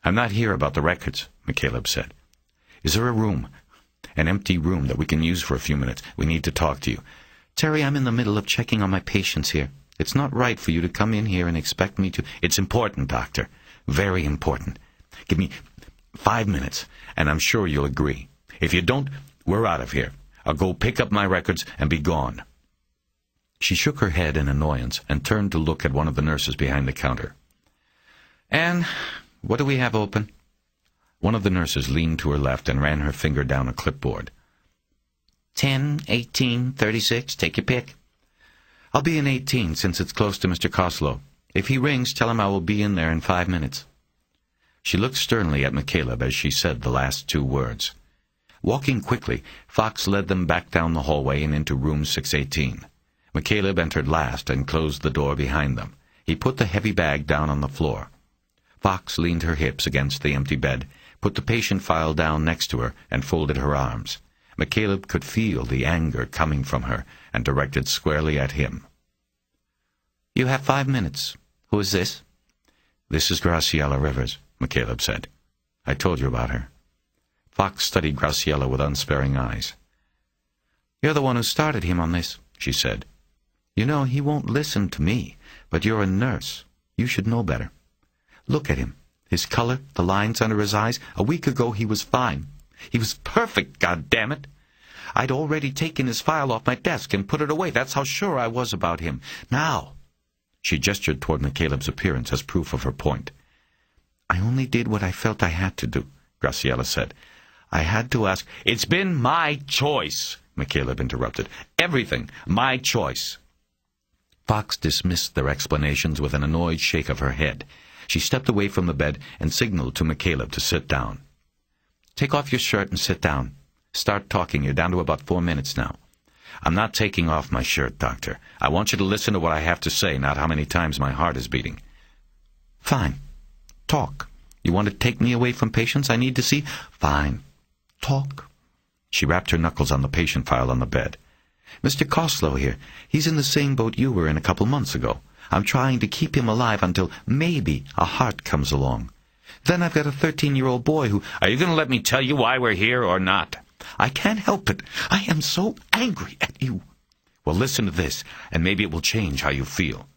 "I'm not here about the records," McCaleb said. "Is there a room, an empty room that we can use for a few minutes? We need to talk to you." "Terry, I'm in the middle of checking on my patients here. It's not right for you to come in here and expect me to—" "It's important, Doctor. Very important. Give me 5 minutes, and I'm sure you'll agree. If you don't, we're out of here. I'll go pick up my records and be gone." She shook her head in annoyance and turned to look at one of the nurses behind the counter. "Anne, what do we have open?" One of the nurses leaned to her left and ran her finger down a clipboard. 10, 18, 36, take your pick.
I'll be in 18 since it's close to Mr. Coslow. If he rings, tell him I will be in there in 5 minutes." She looked sternly at McCaleb as she said the last 2 words. Walking quickly, Fox led them back down the hallway and into room 618. McCaleb entered last and closed the door behind them. He put the heavy bag down on the floor. Fox leaned her hips against the empty bed, put the patient file down next to her, and folded her arms. McCaleb could feel the anger coming from her and directed squarely at him. "You have 5 minutes. Who is this?" "This is Graciela Rivers," McCaleb said. "I told you about her." Fox studied Graciela with unsparing eyes. "You're the one who started him on this," she said. "You know, he won't listen to me, but you're a nurse. You should know better. Look at him. His color, the lines under his eyes. A week ago he was fine. He was perfect, goddammit. I'd already taken his file off my desk and put it away. That's how sure I was about him. Now—" She gestured toward McCaleb's appearance as proof of her point. "I only did what I felt I had to do," Graciela said. "I had to ask—" "It's been my choice," McCaleb interrupted. "Everything my choice." Fox dismissed their explanations with an annoyed shake of her head. She stepped away from the bed and signaled to McCaleb to sit down. "Take off your shirt and sit down. Start talking. You're down to about 4 minutes now." "I'm not taking off my shirt, Doctor. I want you to listen to what I have to say, not how many times my heart is beating." "Fine. Talk. You want to take me away from patients I need to see? Fine. Talk." She rapped her knuckles on the patient file on the bed. "Mr. Coslow here. He's in the same boat you were in a couple months ago. I'm trying to keep him alive until maybe a heart comes along. Then I've got a 13-year-old boy who—"
"Are you going to let me tell you why we're here or not?"
"I can't help it. I am so angry at you."
"Well, listen to this, and maybe it will change how you feel."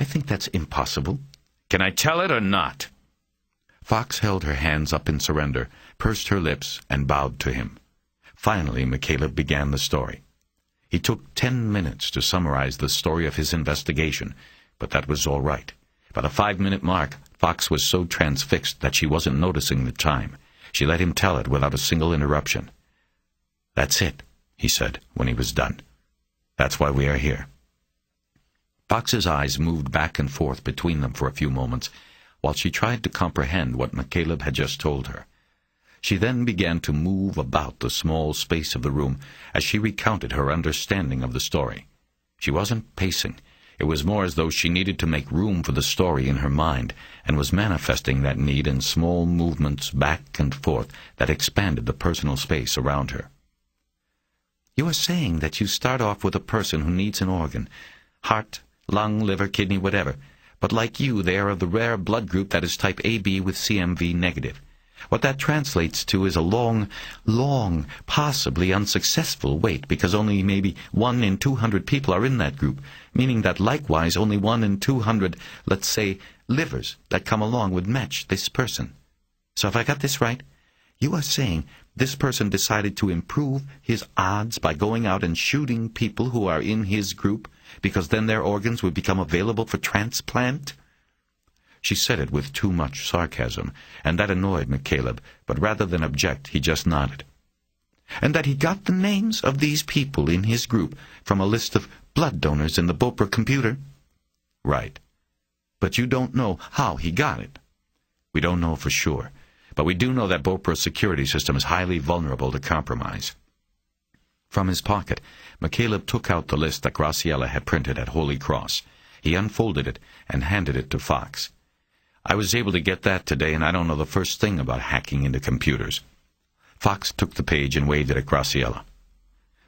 "I think that's impossible."
"Can I tell it or not?"
Fox held her hands up in surrender, pursed her lips, and bowed to him. Finally, McCaleb began the story. He took 10 minutes to summarize the story of his investigation, but that was all right. By the 5-minute mark, Fox was so transfixed that she wasn't noticing the time. She let him tell it without a single interruption. "That's it," he said when he was done. "That's why we are here." Fox's eyes moved back and forth between them for a few moments, while she tried to comprehend what McCaleb had just told her. She then began to move about the small space of the room as she recounted her understanding of the story. She wasn't pacing. It was more as though she needed to make room for the story in her mind, and was manifesting that need in small movements back and forth that expanded the personal space around her. "You are saying that you start off with a person who needs an organ, heart, lung, liver, kidney, whatever, but like you, they are of the rare blood group that is type AB with CMV negative. What that translates to is a long, possibly unsuccessful wait, because only maybe 1 in 200 people are in that group, meaning that likewise only 1 in 200, let's say, livers that come along would match this person. So if I got this right, you are saying this person decided to improve his odds by going out and shooting people who are in his group, because then their organs would become available for transplant?" She said it with too much sarcasm, and that annoyed McCaleb, but rather than object, he just nodded. "And that he got the names of these people in his group from a list of blood donors in the Beaupre computer?" "Right. But you don't know how he got it." "We don't know for sure, but we do know that Beaupre's security system is highly vulnerable to compromise." From his pocket, McCaleb took out the list that Graciela had printed at Holy Cross. He unfolded it and handed it to Fox. "I was able to get that today, and I don't know the first thing about hacking into computers." Fox took the page and waved it at Graciela.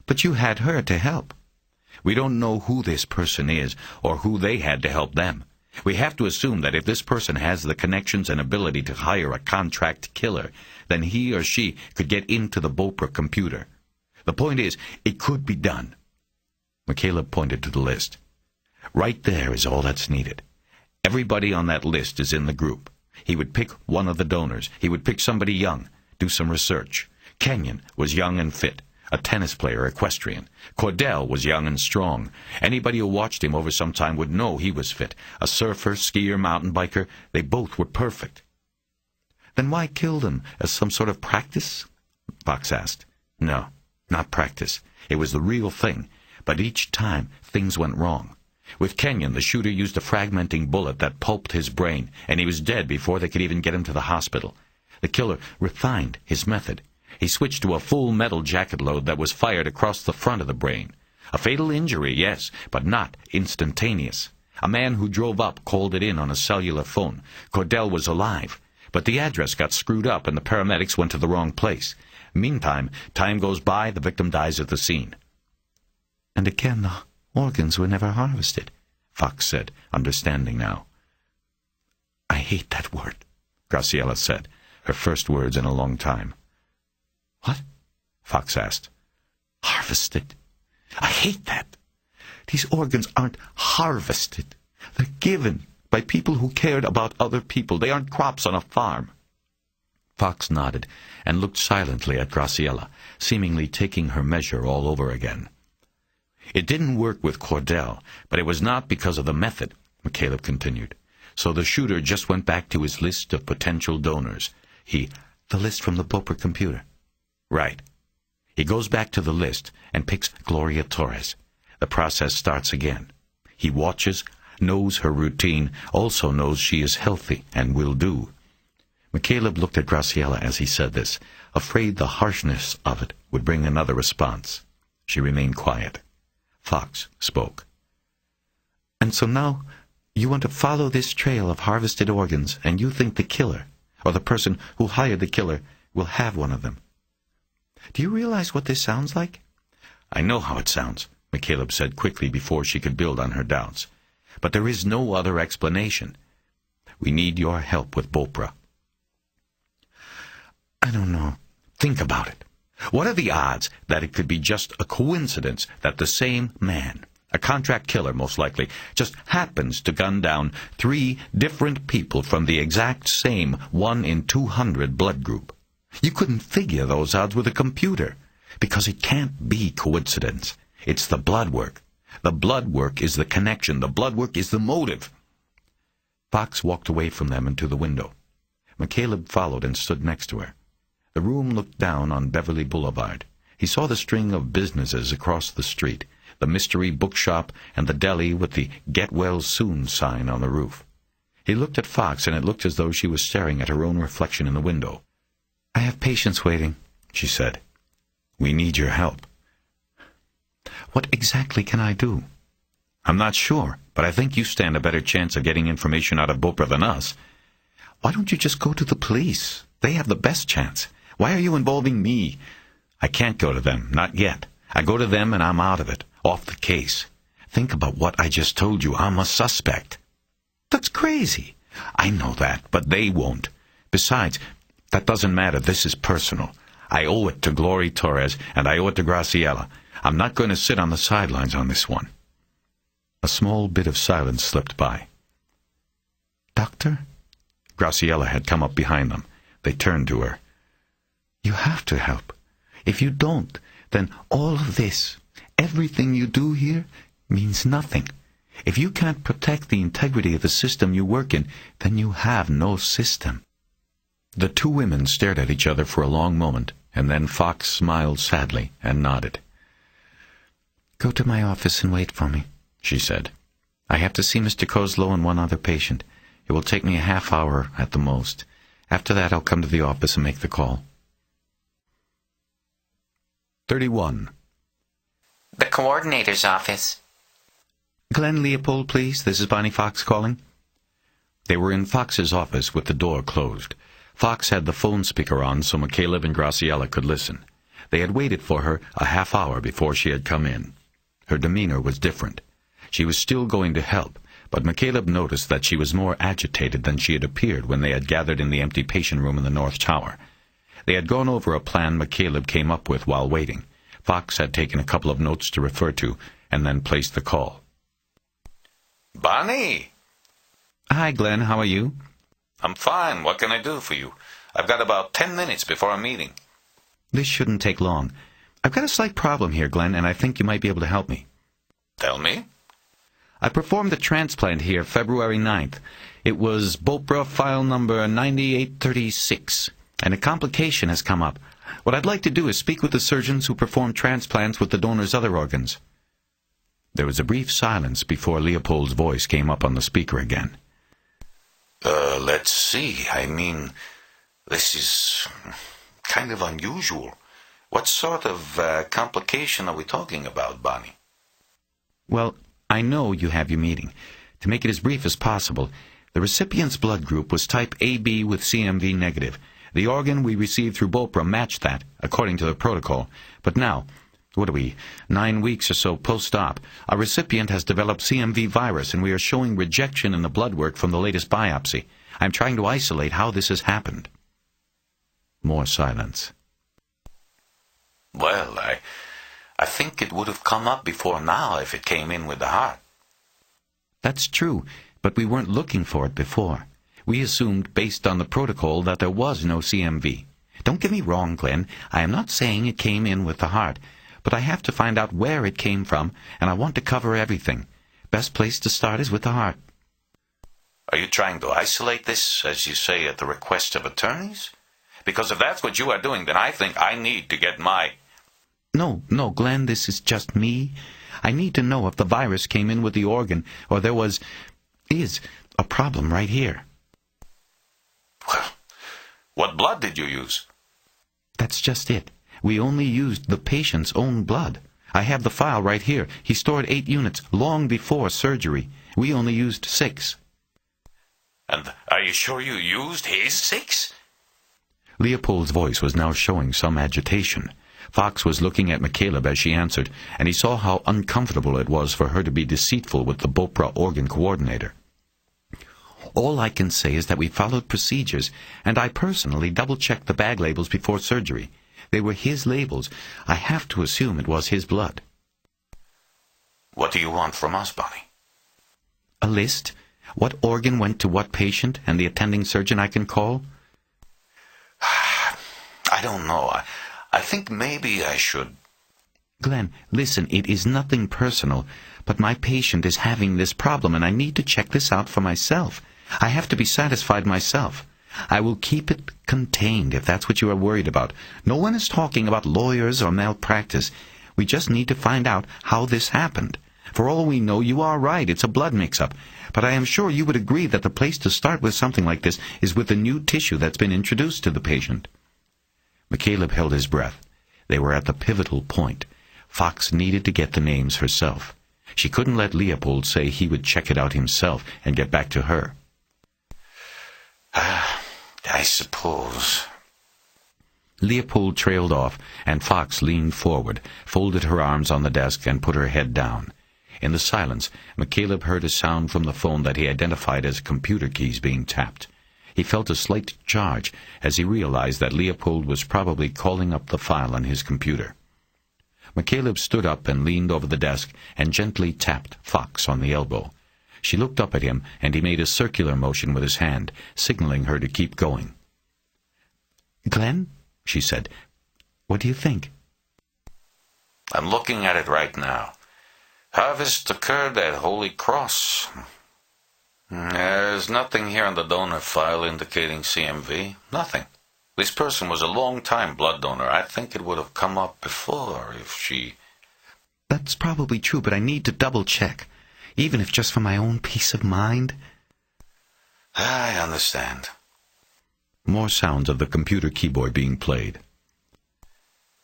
"But you had her to help." "We don't know who this person is, or who they had to help them. We have to assume that if this person has the connections and ability to hire a contract killer, then he or she could get into the Beaupre computer. The point is, it could be done." McCaleb pointed to the list. "Right there is all that's needed. Everybody on that list is in the group. He would pick one of the donors. He would pick somebody young, do some research. Kenyon was young and fit, a tennis player, equestrian. Cordell was young and strong. Anybody who watched him over some time would know he was fit. A surfer, skier, mountain biker, they both were perfect." "Then why kill them? As some sort of practice?" Fox asked. "No, not practice. It was the real thing.
but each time things went wrong. With Kenyon, the shooter used a fragmenting bullet that pulped his brain, and he was dead before they could even get him to the hospital. The killer refined his method. He switched to a full metal jacket load that was fired across the front of the brain. A fatal injury, yes, but not instantaneous. A man who drove up called it in on a cellular phone. Cordell was alive, but the address got screwed up and the paramedics went to the wrong place. Meantime, time goes by, the victim dies at the scene.
And again, the organs were never harvested, Fox said, understanding now.
I hate that word, Graciela said, her first words in a long time.
What?
Fox asked.
Harvested. I hate that. These organs aren't harvested. They're given by people who cared about other people. They aren't crops on a farm.
Fox nodded and looked silently at Graciela, seemingly taking her measure all over again. It didn't work with Cordell, but it was not because of the method, McCaleb continued. So the shooter just went back to his list of potential donors.
The list from the Boper computer.
Right. He goes back to the list and picks Gloria Torres. The process starts again. He watches, knows her routine, also knows she is healthy and will do. McCaleb looked at Graciela as he said this, afraid the harshness of it would bring another response. She remained quiet. Fox spoke.
And so now you want to follow this trail of harvested organs, and you think the killer, or the person who hired the killer, will have one of them. Do you realize what this sounds like?
I know how it sounds, McCaleb said quickly before she could build on her doubts. But there is no other explanation. We need your help with Bopra.
I don't know.
Think about it. What are the odds that it could be just a coincidence that the same man, a contract killer most likely, just happens to gun down 3 different people from the exact same 1 in 200 blood group? You couldn't figure those odds with a computer, because it can't be coincidence. It's the blood work. The blood work is the connection. The blood work is the motive. Fox walked away from them and to the window. McCaleb followed and stood next to her. The room looked down on Beverly Boulevard. He saw the string of businesses across the street, the mystery bookshop and the deli with the Get Well Soon sign on the roof. He looked at Fox, and it looked as though she was staring at her own reflection in the window.
I have patients waiting, she said.
We need your help.
What exactly can I do?
I'm not sure, but I think you stand a better chance of getting information out of Bopra than us.
Why don't you just go to the police? They have the best chance.
Why are you involving me? I can't go to them, not yet. I go to them and I'm out of it, off the case. Think about what I just told you. I'm a suspect.
That's crazy.
I know that, but they won't. Besides, that doesn't matter. This is personal. I owe it to Gloria Torres, and I owe it to Graciela. I'm not going to sit on the sidelines on this one. A small bit of silence slipped by.
Doctor?
Graciela had come up behind them. They turned to her.
You have to help. If you don't, then all of this, everything you do here, means nothing. If you can't protect the integrity of the system you work in, then you have no system.
The 2 women stared at each other for a long moment, and then Fox smiled sadly and nodded.
Go to my office and wait for me, she said. I have to see Mr. Kozlow and 1 other patient. It will take me a half hour at the most. After that, I'll come to the office and make the call.
31.
The coordinator's office.
Glenn Leopold, please. This is Bonnie Fox calling.
They were in Fox's office with the door closed. Fox had the phone speaker on so McCaleb and Graciela could listen. They had waited for her a half hour before she had come in. Her demeanor was different. She was still going to help, but McCaleb noticed that she was more agitated than she had appeared when they had gathered in the empty patient room in the North Tower. They had gone over a plan McCaleb came up with while waiting. Fox had taken a couple of notes to refer to, and then placed the call.
Bonnie!
Hi, Glenn. How are you?
I'm fine. What can I do for you? I've got about 10 minutes before our meeting.
This shouldn't take long. I've got a slight problem here, Glenn, and I think you might be able to help me.
Tell me.
I performed a transplant here February 9th. It was Bopra file number 9836, and a complication has come up. What I'd like to do is speak with the surgeons who perform transplants with the donor's other organs.
There was a brief silence before Leopold's voice came up on the speaker again.
Let's see. I mean, this is kind of unusual. What sort of complication are we talking about, Bonnie?
Well, I know you have your meeting. To make it as brief as possible, the recipient's blood group was type AB with CMV negative. The organ we received through Bopra matched that, according to the protocol. But now, 9 weeks or so post-op, our recipient has developed CMV virus, and we are showing rejection in the blood work from the latest biopsy. I'm trying to isolate how this has happened. More silence.
Well, I think it would have come up before now if it came in with the heart.
That's true, but we weren't looking for it before. We assumed, based on the protocol, that there was no CMV. Don't get me wrong, Glenn. I am not saying it came in with the heart, but I have to find out where it came from, and I want to cover everything. Best place to start is with the heart.
Are you trying to isolate this, as you say, at the request of attorneys? Because if that's what you are doing, then I think I need to get my...
No, Glenn, this is just me. I need to know if the virus came in with the organ, or there is a problem right here.
Well, what blood did you use?
That's just it. We only used the patient's own blood. I have the file right here. He stored 8 units long before surgery. We only used 6.
And are you sure you used his 6?
Leopold's voice was now showing some agitation. Fox was looking at McCaleb as she answered, and he saw how uncomfortable it was for her to be deceitful with the Bopra organ coordinator. All I can say is that we followed procedures, and I personally double-checked the bag labels before surgery. They were his labels. I have to assume it was his blood.
What do you want from us, Bonnie?
A list. What organ went to what patient, and the attending surgeon I can call?
I don't know. I think maybe I should...
Glenn, listen, it is nothing personal, but my patient is having this problem, and I need to check this out for myself. I have to be satisfied myself. I will keep it contained if that's what you are worried about. No one is talking about lawyers or malpractice. We just need to find out how this happened. For all we know, you are right. It's a blood mix-up. But I am sure you would agree that the place to start with something like this is with the new tissue that's been introduced to the patient. McCaleb held his breath. They were at the pivotal point. Fox needed to get the names herself. She couldn't let Leopold say he would check it out himself and get back to her.
I suppose.
Leopold trailed off, and Fox leaned forward, folded her arms on the desk, and put her head down. In the silence, McCaleb heard a sound from the phone that he identified as computer keys being tapped. He felt a slight charge as he realized that Leopold was probably calling up the file on his computer. McCaleb stood up and leaned over the desk and gently tapped Fox on the elbow. She looked up at him, and he made a circular motion with his hand, signaling her to keep going. "Glenn," she said, "what do you think?"
I'm looking at it right now. Harvest occurred at Holy Cross. There's nothing here on the donor file indicating CMV. Nothing. This person was a long-time blood donor. I think it would have come up before if she...
That's probably true, but I need to double-check, even if just for my own peace of mind.
I understand.
More sounds of the computer keyboard being played.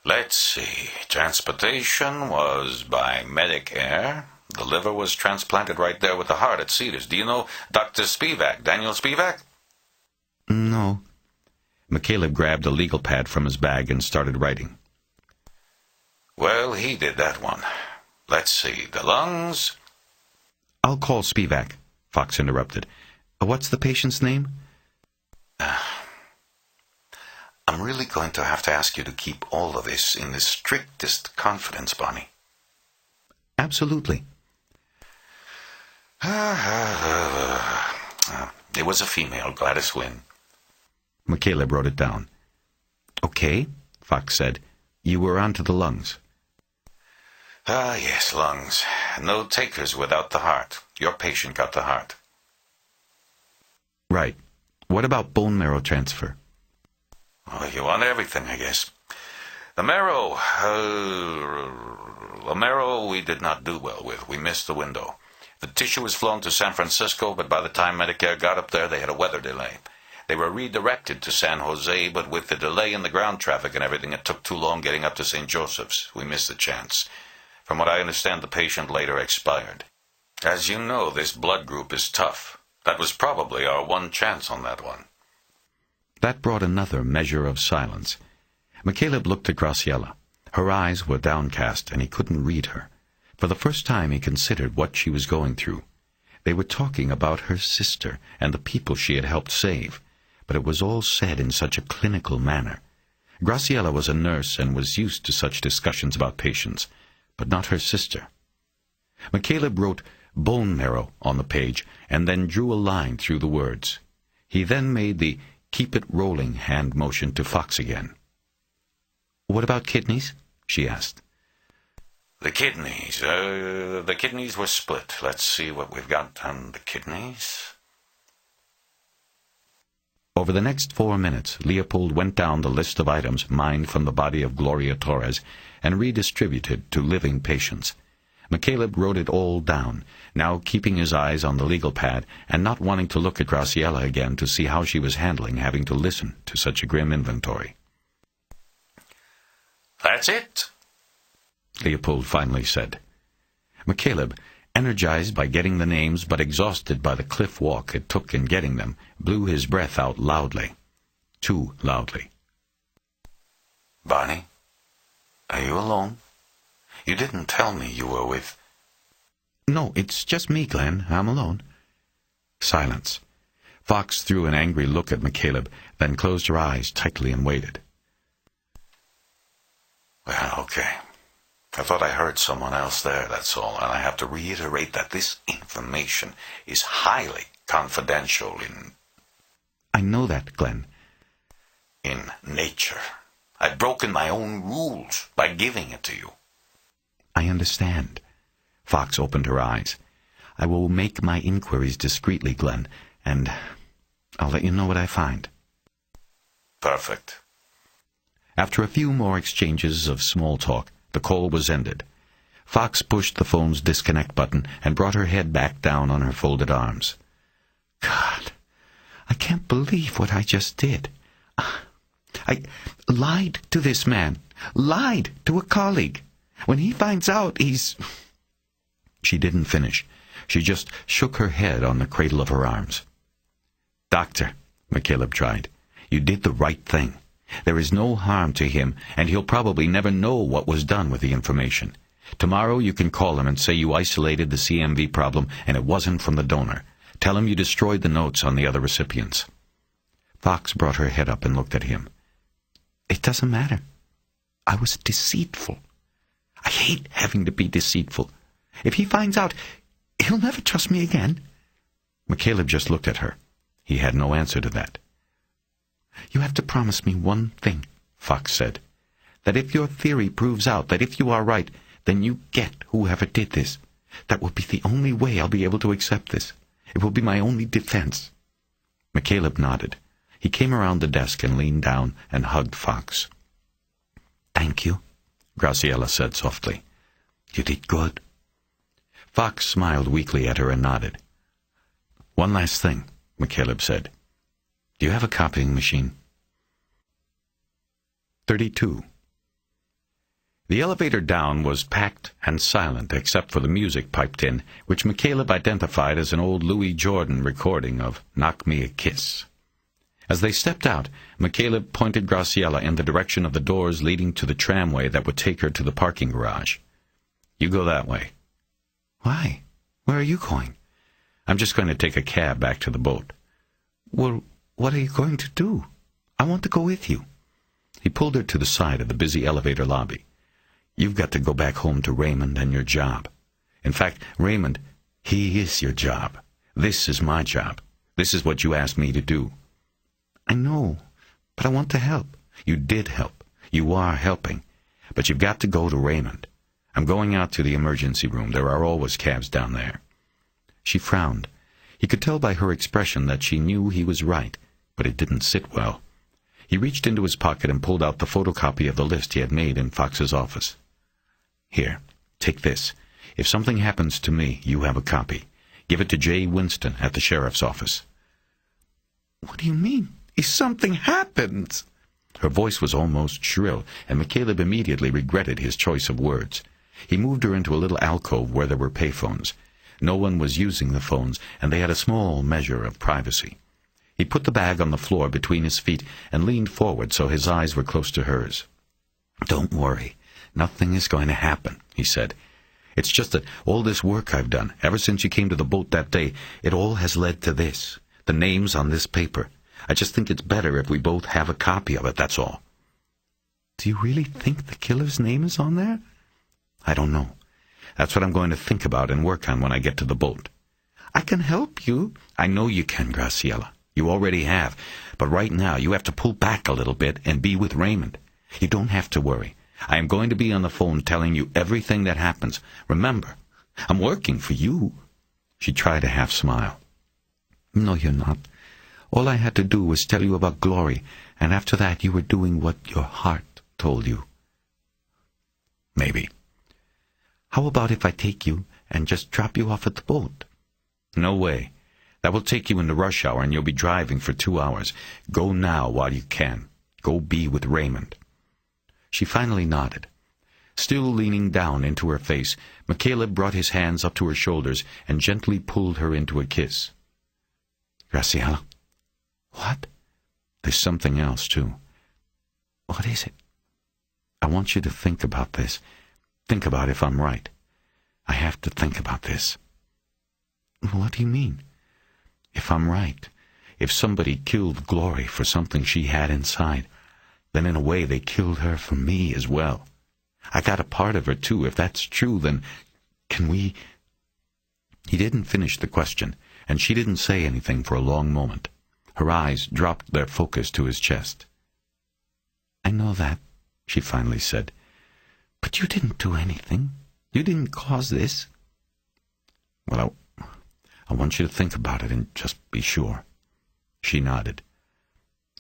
Let's see. Transportation was by Medic Air. The liver was transplanted right there with the heart at Cedars. Do you know Dr. Spivak, Daniel Spivak?
No. McCaleb grabbed a legal pad from his bag and started writing.
Well, he did that one. Let's see. The lungs...
I'll call Spivak, Fox interrupted. What's the patient's name?
I'm really going to have to ask you to keep all of this in the strictest confidence, Bonnie.
Absolutely.
It was a female, Gladys Wynne.
McCaleb wrote it down. Okay, Fox said. You were on to the lungs.
Yes, lungs. No takers without the heart. Your patient got the heart.
Right. What about bone marrow transfer?
Well, you want everything, I guess. The marrow,
Romero we did not do well with. We missed the window. The tissue was flown to San Francisco, but by the time Medicare got up there, they had a weather delay. They were redirected to San Jose, but with the delay in the ground traffic and everything, it took too long getting up to St. Joseph's. We missed the chance. From what I understand, the patient later expired. As you know, this blood group is tough. That was probably our one chance on that one.
That brought another measure of silence. McCaleb looked at Graciela. Her eyes were downcast, and he couldn't read her. For the first time he considered what she was going through. They were talking about her sister and the people she had helped save, but it was all said in such a clinical manner. Graciela was a nurse and was used to such discussions about patients, but not her sister. McCaleb wrote bone marrow on the page and then drew a line through the words. He then made the keep it rolling hand motion to Fox again. "What about kidneys?" she asked.
The kidneys were split. Let's see what we've got on the kidneys.
Over the next 4 minutes, Leopold went down the list of items mined from the body of Gloria Torres and redistributed to living patients. McCaleb wrote it all down, now keeping his eyes on the legal pad and not wanting to look at Graciela again to see how she was handling having to listen to such a grim inventory.
That's it,
Leopold finally said. McCaleb, energized by getting the names but exhausted by the cliff walk it took in getting them, blew his breath out loudly. Too loudly.
Barney, are you alone? You didn't tell me you were with...
No, it's just me, Glenn. I'm alone. Silence. Fox threw an angry look at McCaleb, then closed her eyes tightly and waited.
Well, okay. I thought I heard someone else there, that's all, and I have to reiterate that this information is highly confidential in...
I know that, Glenn.
In nature. I've broken my own rules by giving it to you.
I understand. Fox opened her eyes. I will make my inquiries discreetly, Glenn, and I'll let you know what I find.
Perfect.
After a few more exchanges of small talk, the call was ended. Fox pushed the phone's disconnect button and brought her head back down on her folded arms. God, I can't believe what I just did. I lied to this man. Lied to a colleague. When he finds out, he's... She didn't finish. She just shook her head on the cradle of her arms. Doctor, McCaleb tried, you did the right thing. There is no harm to him, and he'll probably never know what was done with the information. Tomorrow you can call him and say you isolated the CMV problem and it wasn't from the donor. Tell him you destroyed the notes on the other recipients. Fox brought her head up and looked at him. It doesn't matter. I was deceitful. I hate having to be deceitful. If he finds out, he'll never trust me again. McCaleb just looked at her. He had no answer to that. You have to promise me one thing, Fox said. That if your theory proves out that if you are right, then you get whoever did this. That will be the only way I'll be able to accept this. It will be my only defense. McCaleb nodded. He came around the desk and leaned down and hugged Fox. Thank you, Graciela said softly. You did good. Fox smiled weakly at her and nodded. One last thing, McCaleb said. Do you have a copying machine? 32. The elevator down was packed and silent except for the music piped in, which McCaleb identified as an old Louis Jordan recording of Knock Me a Kiss. As they stepped out, McCaleb pointed Graciela in the direction of the doors leading to the tramway that would take her to the parking garage. You go that way. Why? Where are you going? I'm just going to take a cab back to the boat. Well, what are you going to do? I want to go with you. He pulled her to the side of the busy elevator lobby. You've got to go back home to Raymond and your job. In fact, Raymond, he is your job. This is my job. This is what you asked me to do. I know, but I want to help. You did help. You are helping. But you've got to go to Raymond. I'm going out to the emergency room. There are always cabs down there. She frowned. He could tell by her expression that she knew he was right, but it didn't sit well. He reached into his pocket and pulled out the photocopy of the list he had made in Fox's office. Here, Take this. If something happens to me, you have a copy. Give it to J. Winston at the sheriff's office."
"What do you mean? If something happens?"
Her voice was almost shrill, and McCaleb immediately regretted his choice of words. He moved her into a little alcove where there were payphones. No one was using the phones, and they had a small measure of privacy. He put the bag on the floor between his feet and leaned forward so his eyes were close to hers. "Don't worry. Nothing is going to happen," he said. "It's just that all this work I've done, ever since you came to the boat that day, it all has led to this. The name's on this paper. I just think it's better if we both have a copy of it, that's all."
"Do you really think the killer's name is on there?"
"I don't know. That's what I'm going to think about and work on when I get to the boat."
"I can help you."
"I know you can, Graciela. You already have. But right now you have to pull back a little bit and be with Raymond. You don't have to worry. I am going to be on the phone telling you everything that happens. Remember, I'm working for you." She tried a half-smile.
"No, you're not. All I had to do was tell you about Glory, and after that you were doing what your heart told you."
"Maybe."
"How about if I take you and just drop you off at the boat?"
"No way. That will take you into rush hour and you'll be driving for 2 hours. Go now while you can. Go be with Raymond." She finally nodded. Still leaning down into her face, McCaleb brought his hands up to her shoulders and gently pulled her into a kiss.
"Graciela." "What?"
"There's something else, too."
"What is it?"
"I want you to think about this. Think about if I'm right. I have to think about this."
"What do you mean?"
"If I'm right, if somebody killed Glory for something she had inside, then in a way they killed her for me as well. I got a part of her too. If that's true, then can we—" He didn't finish the question, and she didn't say anything for a long moment. Her eyes dropped their focus to his chest.
"I know that,"
she finally said.
"But you didn't do anything. You didn't cause this."
"Well, I want you to think about it and just be sure." She nodded.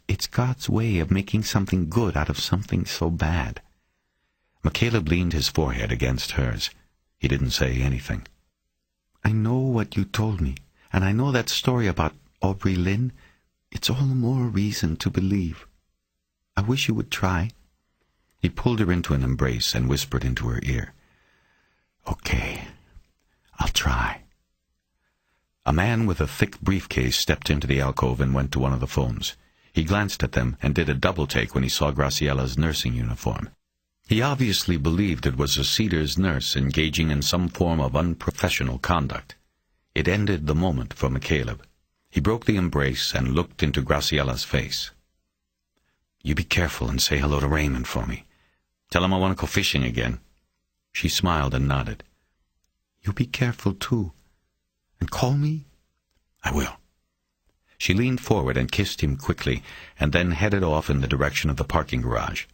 "It's God's way of making something good out of something so bad."
McCaleb leaned his forehead against hers. He didn't say anything.
"I know what you told me, and I know that story about Aubrey Lynn. It's all the more reason to believe. I wish you would try."
He pulled her into an embrace and whispered into her ear,
"Okay, I'll try."
A man with a thick briefcase stepped into the alcove and went to one of the phones. He glanced at them and did a double-take when he saw Graciela's nursing uniform. He obviously believed it was a Cedars nurse engaging in some form of unprofessional conduct. It ended the moment for McCaleb. He broke the embrace and looked into Graciela's face. "You be careful and say hello to Raymond for me. Tell him I want to go fishing again." She smiled and nodded.
"You be careful, too. And call me?"
"I will." She leaned forward and kissed him quickly, and then headed off in the direction of the parking garage.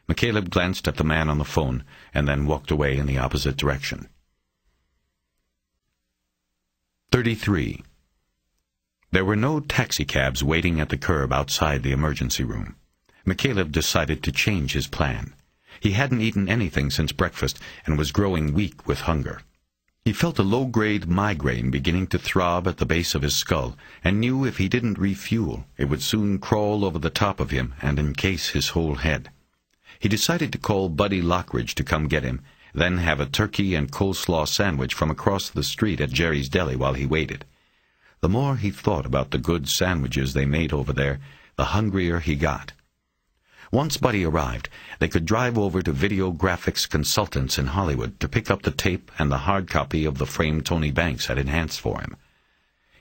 McCaleb glanced at the man on the phone, and then walked away in the opposite direction. 33. There were no taxicabs waiting at the curb outside the emergency room. McCaleb decided to change his plan. He hadn't eaten anything since breakfast and was growing weak with hunger. He felt a low-grade migraine beginning to throb at the base of his skull, and knew if he didn't refuel, it would soon crawl over the top of him and encase his whole head. He decided to call Buddy Lockridge to come get him, then have a turkey and coleslaw sandwich from across the street at Jerry's Deli while he waited. The more he thought about the good sandwiches they made over there, the hungrier he got. Once Buddy arrived, they could drive over to Video Graphics Consultants in Hollywood to pick up the tape and the hard copy of the frame Tony Banks had enhanced for him.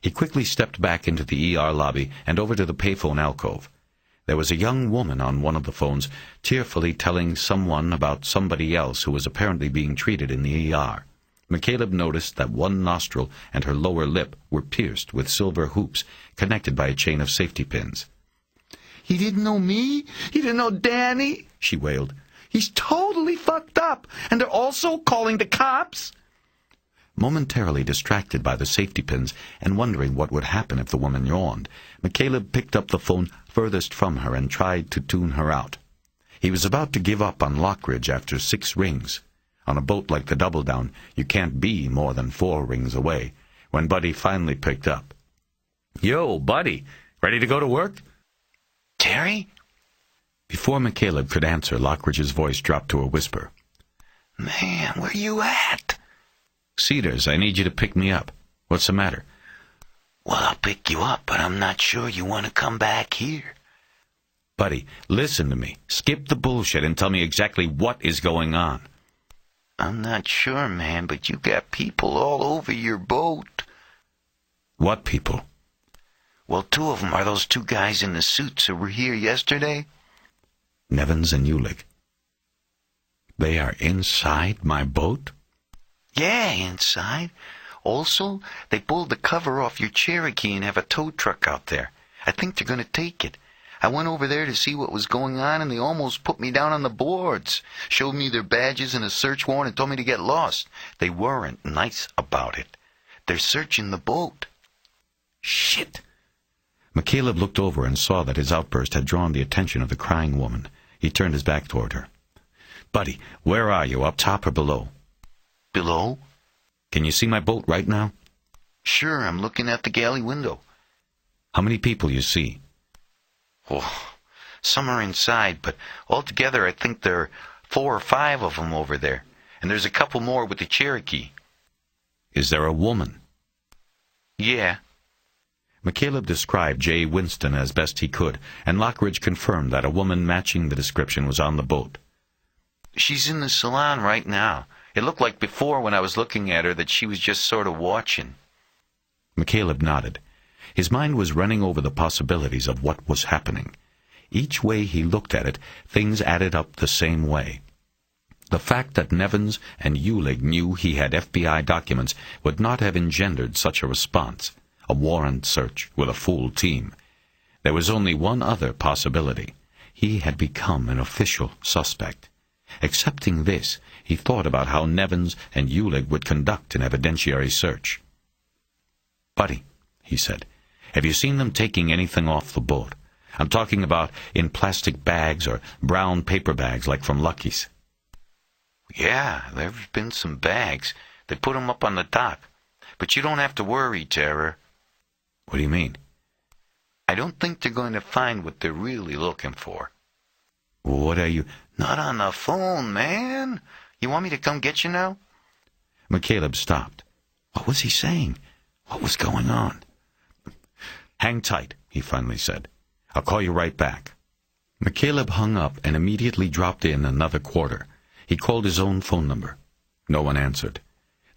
He quickly stepped back into the ER lobby and over to the payphone alcove. There was a young woman on one of the phones, tearfully telling someone about somebody else who was apparently being treated in the ER. McCaleb noticed that one nostril and her lower lip were pierced with silver hoops, connected by a chain of safety pins.
"He didn't know me? He didn't know Danny?" she wailed. "He's totally fucked up, and they're also calling the cops."
Momentarily distracted by the safety pins and wondering what would happen if the woman yawned, McCaleb picked up the phone furthest from her and tried to tune her out. He was about to give up on Lockridge after 6 rings. On a boat like the Double Down, you can't be more than 4 rings away. When Buddy finally picked up. "Yo, Buddy, ready to go to work?"
Terry?
Before McCaleb could answer, Lockridge's voice dropped to a whisper.
Man, where you at?
"Cedars, I need you to pick me up. What's the matter?"
Well, I'll pick you up, but I'm not sure you want to come back here.
Buddy, listen to me. Skip the bullshit and tell me exactly what is going on.
I'm not sure, man, but you got people all over your boat.
What people?
Well, 2 of them are those 2 guys in the suits who were here yesterday.
Nevins and Ulick. They are inside my boat?
Yeah, inside. Also, they pulled the cover off your Cherokee and have a tow truck out there. I think they're going to take it. I went over there to see what was going on, and they almost put me down on the boards. Showed me their badges and a search warrant and told me to get lost. They weren't nice about it. They're searching the boat.
Shit. McCaleb looked over and saw that his outburst had drawn the attention of the crying woman. He turned his back toward her. Buddy, where are you, up top or below?
Below?
Can you see my boat right now?
Sure, I'm looking at the galley window.
How many people you see?
Oh, some are inside, but altogether I think there are 4 or 5 of them over there. And there's a couple more with the Cherokee.
Is there a woman?
Yeah.
McCaleb described Jay Winston as best he could, and Lockridge confirmed that a woman matching the description was on the boat.
She's in the salon right now. It looked like before when I was looking at her that she was just sort of watching.
McCaleb nodded. His mind was running over the possibilities of what was happening. Each way he looked at it, things added up the same way. The fact that Nevins and Ulig knew he had FBI documents would not have engendered such a response, a warrant search with a full team. There was only one other possibility. He had become an official suspect. Accepting this, he thought about how Nevins and Ulig would conduct an evidentiary search. "Buddy," he said, "have you seen them taking anything off the boat? I'm talking about in plastic bags or brown paper bags like from Lucky's."
Yeah, there've been some bags. They put 'em up on the dock. But you don't have to worry, Terror.
What do you mean?
I don't think they're going to find what they're really looking for.
What are you...
Not on the phone, man. You want me to come get you now?
McCaleb stopped. What was he saying? What was going on? "Hang tight," he finally said. "I'll call you right back." McCaleb hung up and immediately dropped in another quarter. He called his own phone number. No one answered.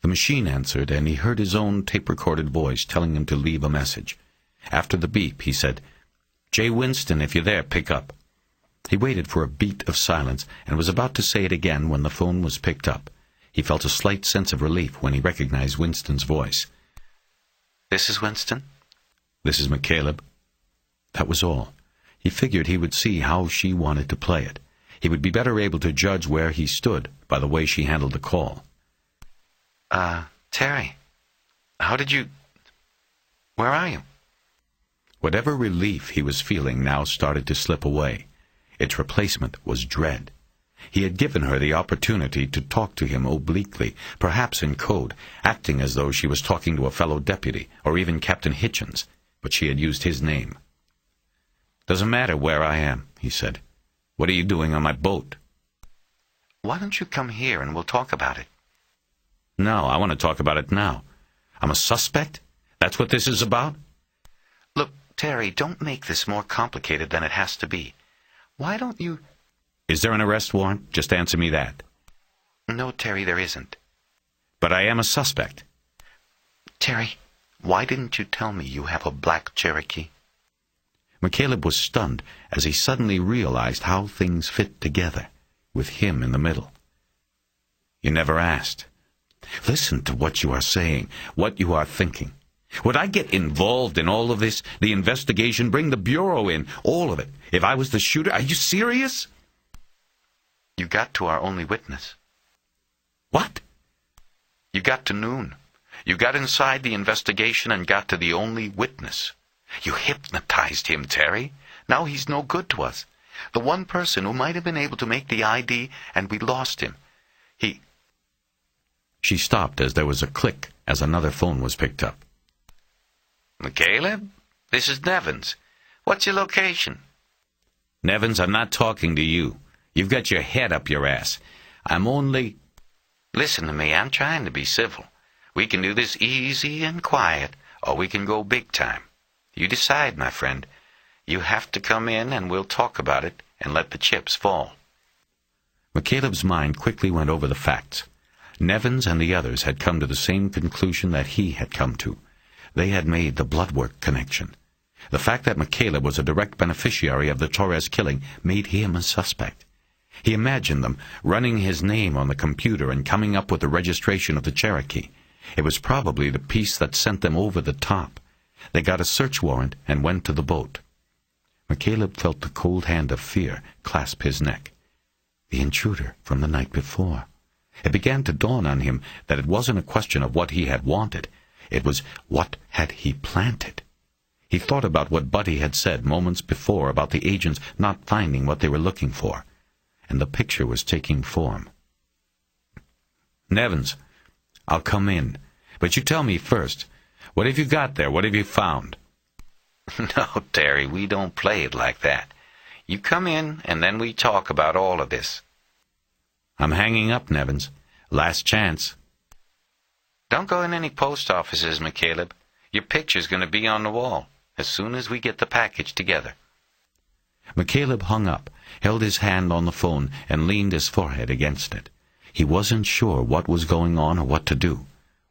The machine answered, and he heard his own tape-recorded voice telling him to leave a message. After the beep, he said, "Jay Winston, if you're there, pick up." He waited for a beat of silence and was about to say it again when the phone was picked up. He felt a slight sense of relief when he recognized Winston's voice.
"This is Winston?"
"This is McCaleb." That was all. He figured he would see how she wanted to play it. He would be better able to judge where he stood by the way she handled the call.
Terry, how did you... Where are you?"
Whatever relief he was feeling now started to slip away. Its replacement was dread. He had given her the opportunity to talk to him obliquely, perhaps in code, acting as though she was talking to a fellow deputy, or even Captain Hitchens, but she had used his name. "Doesn't matter where I am," he said. "What are you doing on my boat?"
"Why don't you come here and we'll talk about it?"
"No, I want to talk about it now. I'm a suspect? That's what this is about?"
"Look, Terry, don't make this more complicated than it has to be. Why don't you..."
"Is there an arrest warrant? Just answer me that."
"No, Terry, there isn't."
"But I am a suspect."
"Terry, why didn't you tell me you have a black Cherokee?"
McCaleb was stunned as he suddenly realized how things fit together, with him in the middle. "You never asked. Listen to what you are saying, what you are thinking. Would I get involved in all of this? The investigation, bring the Bureau in, all of it. If I was the shooter, are you serious?"
"You got to our only witness."
"What?"
"You got to Noon. You got inside the investigation and got to the only witness. You hypnotized him, Terry. Now he's no good to us. The one person who might have been able to make the ID, and we lost him.
She stopped as there was a click as another phone was picked up.
McCaleb? This is Nevins. What's your location?
Nevins, I'm not talking to you. You've got your head up your ass. I'm only...
Listen to me, I'm trying to be civil. We can do this easy and quiet, or we can go big time. You decide, my friend. You have to come in and we'll talk about it and let the chips fall.
McCaleb's mind quickly went over the facts. Nevins and the others had come to the same conclusion that he had come to. They had made the blood work connection. The fact that McCaleb was a direct beneficiary of the Torres killing made him a suspect. He imagined them running his name on the computer and coming up with the registration of the Cherokee. It was probably the piece that sent them over the top. They got a search warrant and went to the boat. McCaleb felt the cold hand of fear clasp his neck. The intruder from the night before. It began to dawn on him that it wasn't a question of what he had wanted. It was what had he planted. He thought about what Buddy had said moments before about the agents not finding what they were looking for, and the picture was taking form. Nevins, I'll come in, but you tell me first. What have you got there? What have you found?
No, Terry, we don't play it like that. You come in, and then we talk about all of this.
I'm hanging up, Nevins. Last chance.
Don't go in any post offices, McCaleb. Your picture's going to be on the wall as soon as we get the package together.
McCaleb hung up, held his hand on the phone, and leaned his forehead against it. He wasn't sure what was going on or what to do.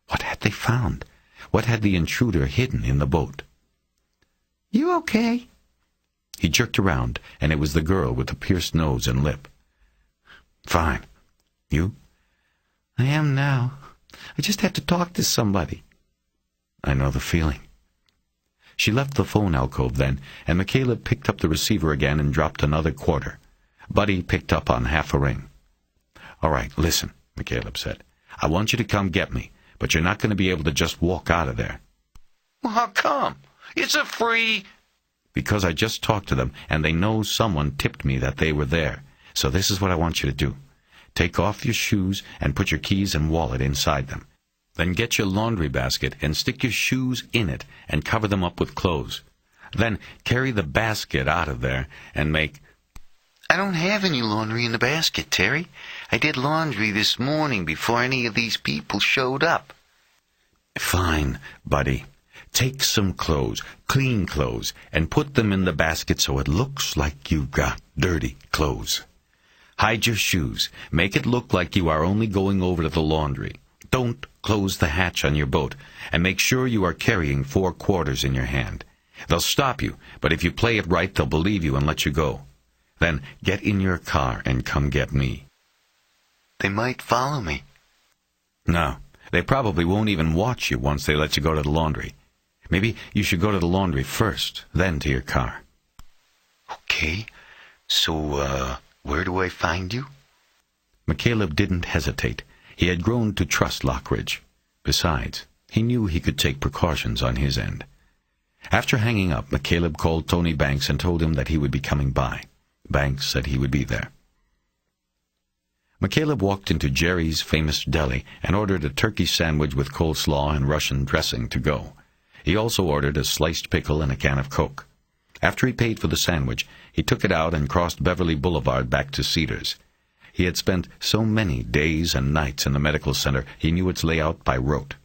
What had they found? What had the intruder hidden in the boat? You okay? He jerked around, and it was the girl with the pierced nose and lip. Fine. You? I am now. I just had to talk to somebody. I know the feeling. She left the phone alcove then, and McCaleb picked up the receiver again and dropped another quarter. Buddy picked up on half a ring. All right, listen, McCaleb said. I want you to come get me, but you're not going to be able to just walk out of there.
Well, how come? It's a free...
Because I just talked to them, and they know someone tipped me that they were there. So this is what I want you to do. Take off your shoes and put your keys and wallet inside them. Then get your laundry basket and stick your shoes in it and cover them up with clothes. Then carry the basket out of there and make...
I don't have any laundry in the basket, Terry. I did laundry this morning before any of these people showed up.
Fine, buddy. Take some clothes, clean clothes, and put them in the basket so it looks like you've got dirty clothes. Hide your shoes. Make it look like you are only going over to the laundry. Don't close the hatch on your boat, and make sure you are carrying 4 quarters in your hand. They'll stop you, but if you play it right, they'll believe you and let you go. Then get in your car and come get me.
They might follow me.
No, they probably won't even watch you once they let you go to the laundry. Maybe you should go to the laundry first, then to your car.
Okay, so, where do I find you?
McCaleb didn't hesitate. He had grown to trust Lockridge. Besides, he knew he could take precautions on his end. After hanging up, McCaleb called Tony Banks and told him that he would be coming by. Banks said he would be there. McCaleb walked into Jerry's famous deli and ordered a turkey sandwich with coleslaw and Russian dressing to go. He also ordered a sliced pickle and a can of Coke. After he paid for the sandwich, he took it out and crossed Beverly Boulevard back to Cedars. He had spent so many days and nights in the medical center, he knew its layout by rote.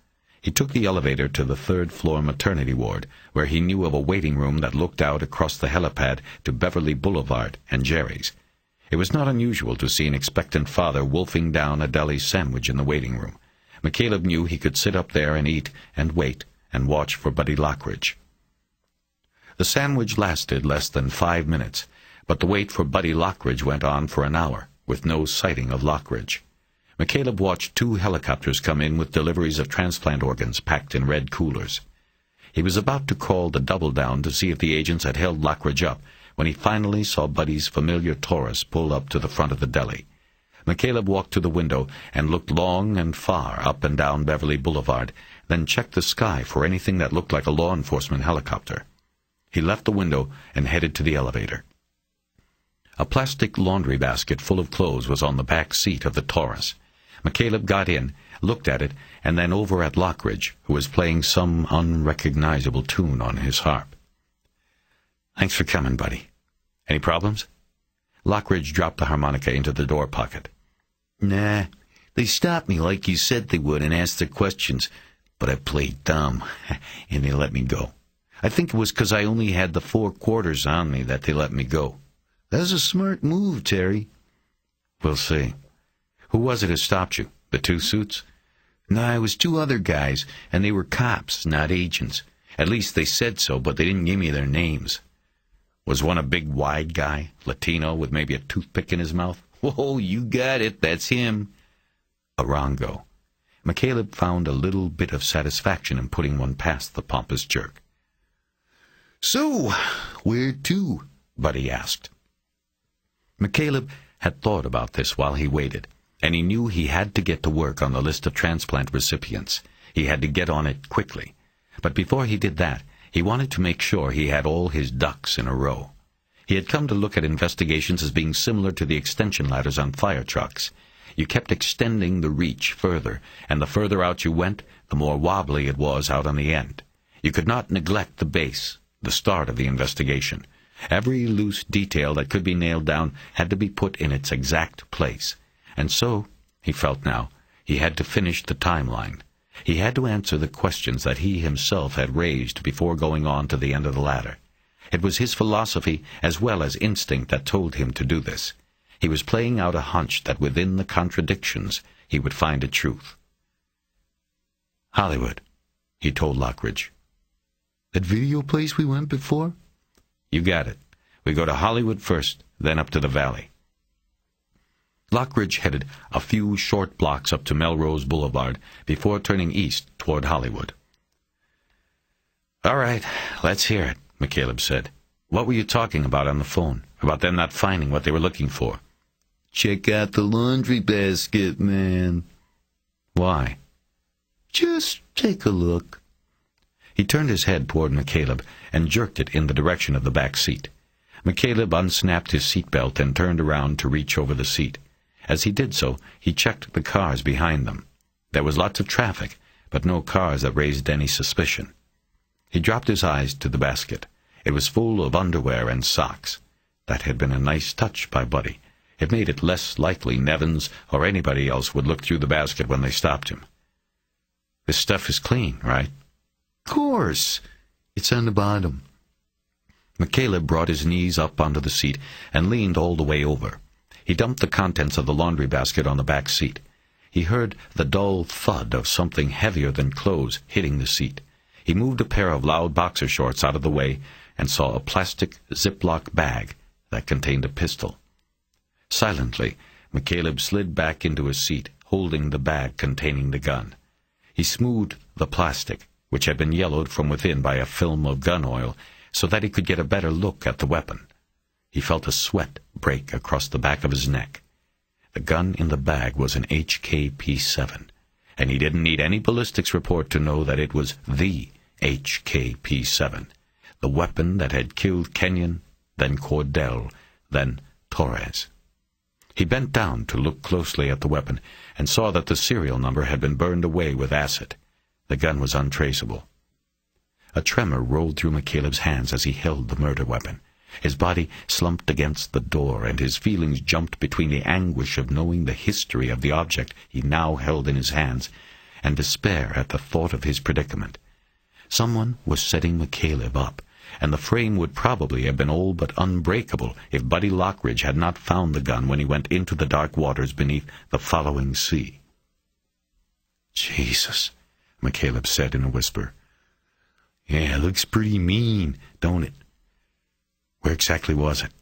He took the elevator to the 3rd-floor maternity ward, where he knew of a waiting room that looked out across the helipad to Beverly Boulevard and Jerry's. It was not unusual to see an expectant father wolfing down a deli sandwich in the waiting room. McCaleb knew he could sit up there and eat and wait and watch for Buddy Lockridge. The sandwich lasted less than 5 minutes, but the wait for Buddy Lockridge went on for an hour, with no sighting of Lockridge. McCaleb watched 2 helicopters come in with deliveries of transplant organs packed in red coolers. He was about to call the double down to see if the agents had held Lockridge up when he finally saw Buddy's familiar Taurus pull up to the front of the deli. McCaleb walked to the window and looked long and far up and down Beverly Boulevard, then checked the sky for anything that looked like a law enforcement helicopter. He left the window and headed to the elevator. A plastic laundry basket full of clothes was on the back seat of the Taurus. McCaleb got in, looked at it, and then over at Lockridge, who was playing some unrecognizable tune on his harp. "Thanks for coming, buddy. Any problems?" Lockridge dropped the harmonica into the door pocket. "Nah, they stopped me like you said they would and asked their questions, but I played dumb, and they let me go. I think it was 'cause I only had the 4 quarters on me that they let me go. That was a smart move, Terry." "We'll see. Who was it who stopped you? The 2 suits?" "No, it was 2 other guys, and they were cops, not agents. At least they said so, but they didn't give me their names." "Was one a big, wide guy, Latino, with maybe a toothpick in his mouth?" "Oh, you got it. That's him." Arango. McCaleb found a little bit of satisfaction in putting one past the pompous jerk. "So, where to?" Buddy asked. McCaleb had thought about this while he waited, and he knew he had to get to work on the list of transplant recipients. He had to get on it quickly. But before he did that, he wanted to make sure he had all his ducks in a row. He had come to look at investigations as being similar to the extension ladders on fire trucks. You kept extending the reach further, and the further out you went, the more wobbly it was out on the end. You could not neglect the base, the start of the investigation. Every loose detail that could be nailed down had to be put in its exact place. And so, he felt now, he had to finish the timeline. He had to answer the questions that he himself had raised before going on to the end of the ladder. It was his philosophy as well as instinct that told him to do this. He was playing out a hunch that within the contradictions he would find a truth. "Hollywood," he told Lockridge. "That video place we went before?" "You got it. We go to Hollywood first, then up to the valley." Lockridge headed a few short blocks up to Melrose Boulevard before turning east toward Hollywood. "All right, let's hear it," McCaleb said. "What were you talking about on the phone? About them not finding what they were looking for?" "Check out the laundry basket, man." "Why?" "Just take a look." He turned his head toward McCaleb and jerked it in the direction of the back seat. McCaleb unsnapped his seatbelt and turned around to reach over the seat. As he did so, he checked the cars behind them. There was lots of traffic, but no cars that raised any suspicion. He dropped his eyes to the basket. It was full of underwear and socks. That had been a nice touch by Buddy. It made it less likely Nevins or anybody else would look through the basket when they stopped him. "This stuff is clean, right?" "Course. It's on the bottom." McCaleb brought his knees up onto the seat and leaned all the way over. He dumped the contents of the laundry basket on the back seat. He heard the dull thud of something heavier than clothes hitting the seat. He moved a pair of loud boxer shorts out of the way and saw a plastic Ziploc bag that contained a pistol. Silently, McCaleb slid back into his seat, holding the bag containing the gun. He smoothed the plastic, which had been yellowed from within by a film of gun oil, so that he could get a better look at the weapon. He felt a sweat break across the back of his neck. The gun in the bag was an HKP-7, and he didn't need any ballistics report to know that it was the HKP-7, the weapon that had killed Kenyon, then Cordell, then Torres. He bent down to look closely at the weapon and saw that the serial number had been burned away with acid. The gun was untraceable. A tremor rolled through McCaleb's hands as he held the murder weapon. His body slumped against the door, and his feelings jumped between the anguish of knowing the history of the object he now held in his hands and despair at the thought of his predicament. Someone was setting McCaleb up, and the frame would probably have been all but unbreakable if Buddy Lockridge had not found the gun when he went into the dark waters beneath the following sea. "Jesus," McCaleb said in a whisper. "Yeah, it looks pretty mean, don't it?" "Where exactly was it?"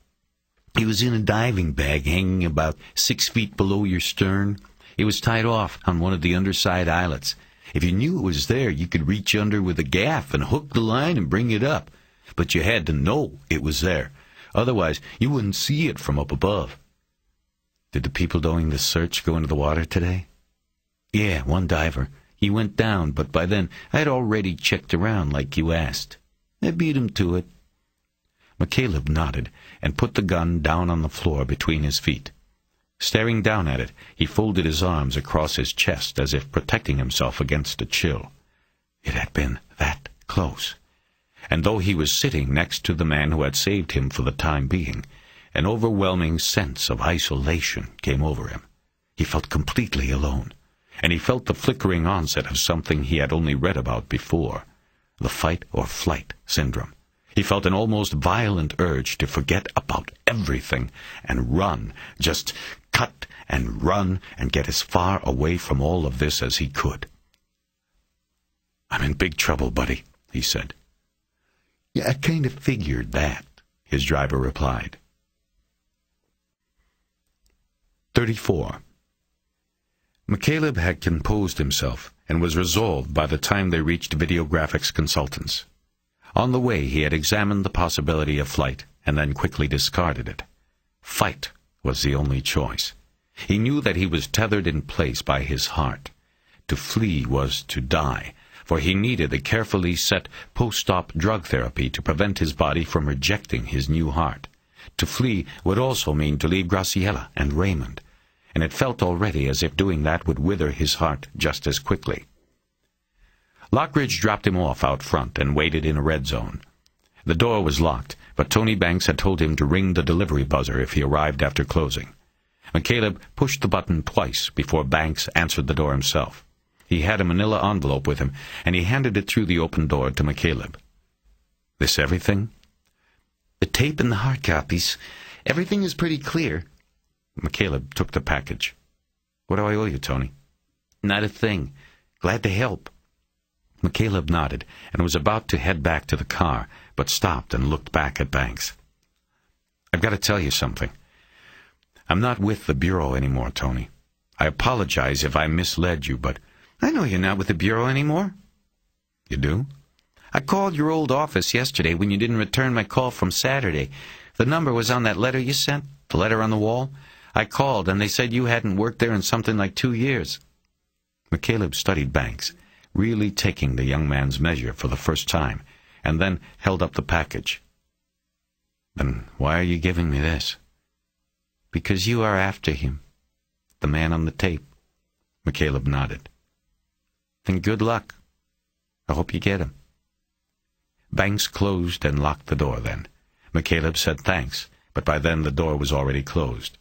"It was in a diving bag hanging about 6 feet below your stern. It was tied off on one of the underside eyelets. If you knew it was there, you could reach under with a gaff and hook the line and bring it up. But you had to know it was there. Otherwise, you wouldn't see it from up above." "Did the people doing the search go into the water today?" "Yeah, one diver. He went down, but by then I had already checked around like you asked. I beat him to it." McCaleb nodded and put the gun down on the floor between his feet. Staring down at it, he folded his arms across his chest as if protecting himself against a chill. It had been that close. And though he was sitting next to the man who had saved him for the time being, an overwhelming sense of isolation came over him. He felt completely alone, and he felt the flickering onset of something he had only read about before, the fight-or-flight syndrome. He felt an almost violent urge to forget about everything and run, just cut and run and get as far away from all of this as he could. "I'm in big trouble, buddy," he said. "Yeah, I kind of figured that," his driver replied. 34. McCaleb had composed himself and was resolved by the time they reached videographics consultants. On the way, he had examined the possibility of flight and then quickly discarded it. Fight was the only choice. He knew that he was tethered in place by his heart. To flee was to die, for he needed a carefully set post-op drug therapy to prevent his body from rejecting his new heart. To flee would also mean to leave Graciela and Raymond, and it felt already as if doing that would wither his heart just as quickly. Lockridge dropped him off out front and waited in a red zone. The door was locked, but Tony Banks had told him to ring the delivery buzzer if he arrived after closing. McCaleb pushed the button twice before Banks answered the door himself. He had a manila envelope with him, and he handed it through the open door to McCaleb. "This everything?" "The tape and the hard copies. Everything is pretty clear." McCaleb took the package. "What do I owe you, Tony?" "Not a thing. Glad to help." McCaleb nodded and was about to head back to the car, but stopped and looked back at Banks. "I've got to tell you something. I'm not with the Bureau anymore, Tony. I apologize if I misled you, but—" "I know you're not with the Bureau anymore." "You do?" "I called your old office yesterday when you didn't return my call from Saturday. The number was on that letter you sent, the letter on the wall. I called, and they said you hadn't worked there in something like 2 years. McCaleb studied Banks, really taking the young man's measure for the first time, and then held up the package. "Then why are you giving me this?" "Because you are after him. The man on the tape." McCaleb nodded. "Then good luck. I hope you get him." Banks closed and locked the door then. McCaleb said thanks, but by then the door was already closed.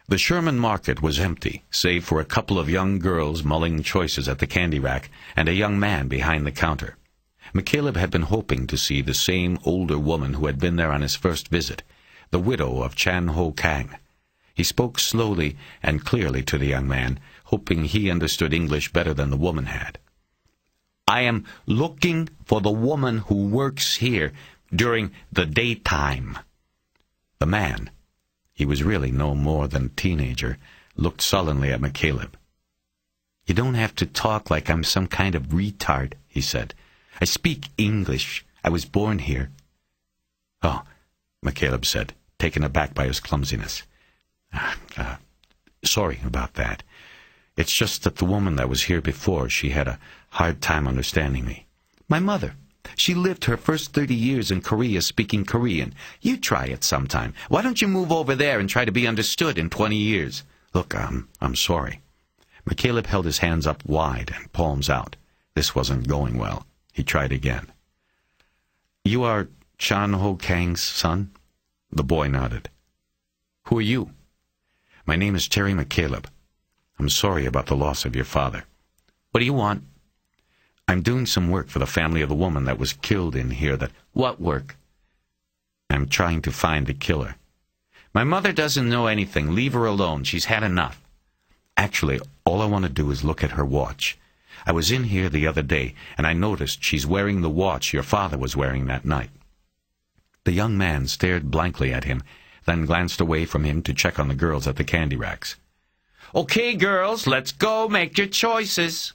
The Sherman market was empty, save for a couple of young girls mulling choices at the candy rack and a young man behind the counter. McCaleb had been hoping to see the same older woman who had been there on his first visit, the widow of Chan Ho Kang. He spoke slowly and clearly to the young man, hoping he understood English better than the woman had. "I am looking for the woman who works here during the daytime." The man, he was really no more than a teenager, looked sullenly at McCaleb. "You don't have to talk like I'm some kind of retard," he said. "I speak English. I was born here." "Oh," McCaleb said, taken aback by his clumsiness. Sorry about that. It's just that the woman that was here before, she had a hard time understanding me." "My mother. She lived her first 30 years in Korea speaking Korean. You try it sometime. Why don't you move over there and try to be understood in 20 years? "Look, I'm sorry." McCaleb held his hands up wide and palms out. This wasn't going well. He tried again. "You are Chan Ho Kang's son?" The boy nodded. "Who are you?" "My name is Terry McCaleb. I'm sorry about the loss of your father." "What do you want?" "I'm doing some work for the family of the woman that was killed in here that—" "What work?" "I'm trying to find the killer." "My mother doesn't know anything. Leave her alone. She's had enough." "Actually, all I want to do is look at her watch. I was in here the other day, and I noticed she's wearing the watch your father was wearing that night." The young man stared blankly at him, then glanced away from him to check on the girls at the candy racks. "Okay, girls, let's go. Make your choices."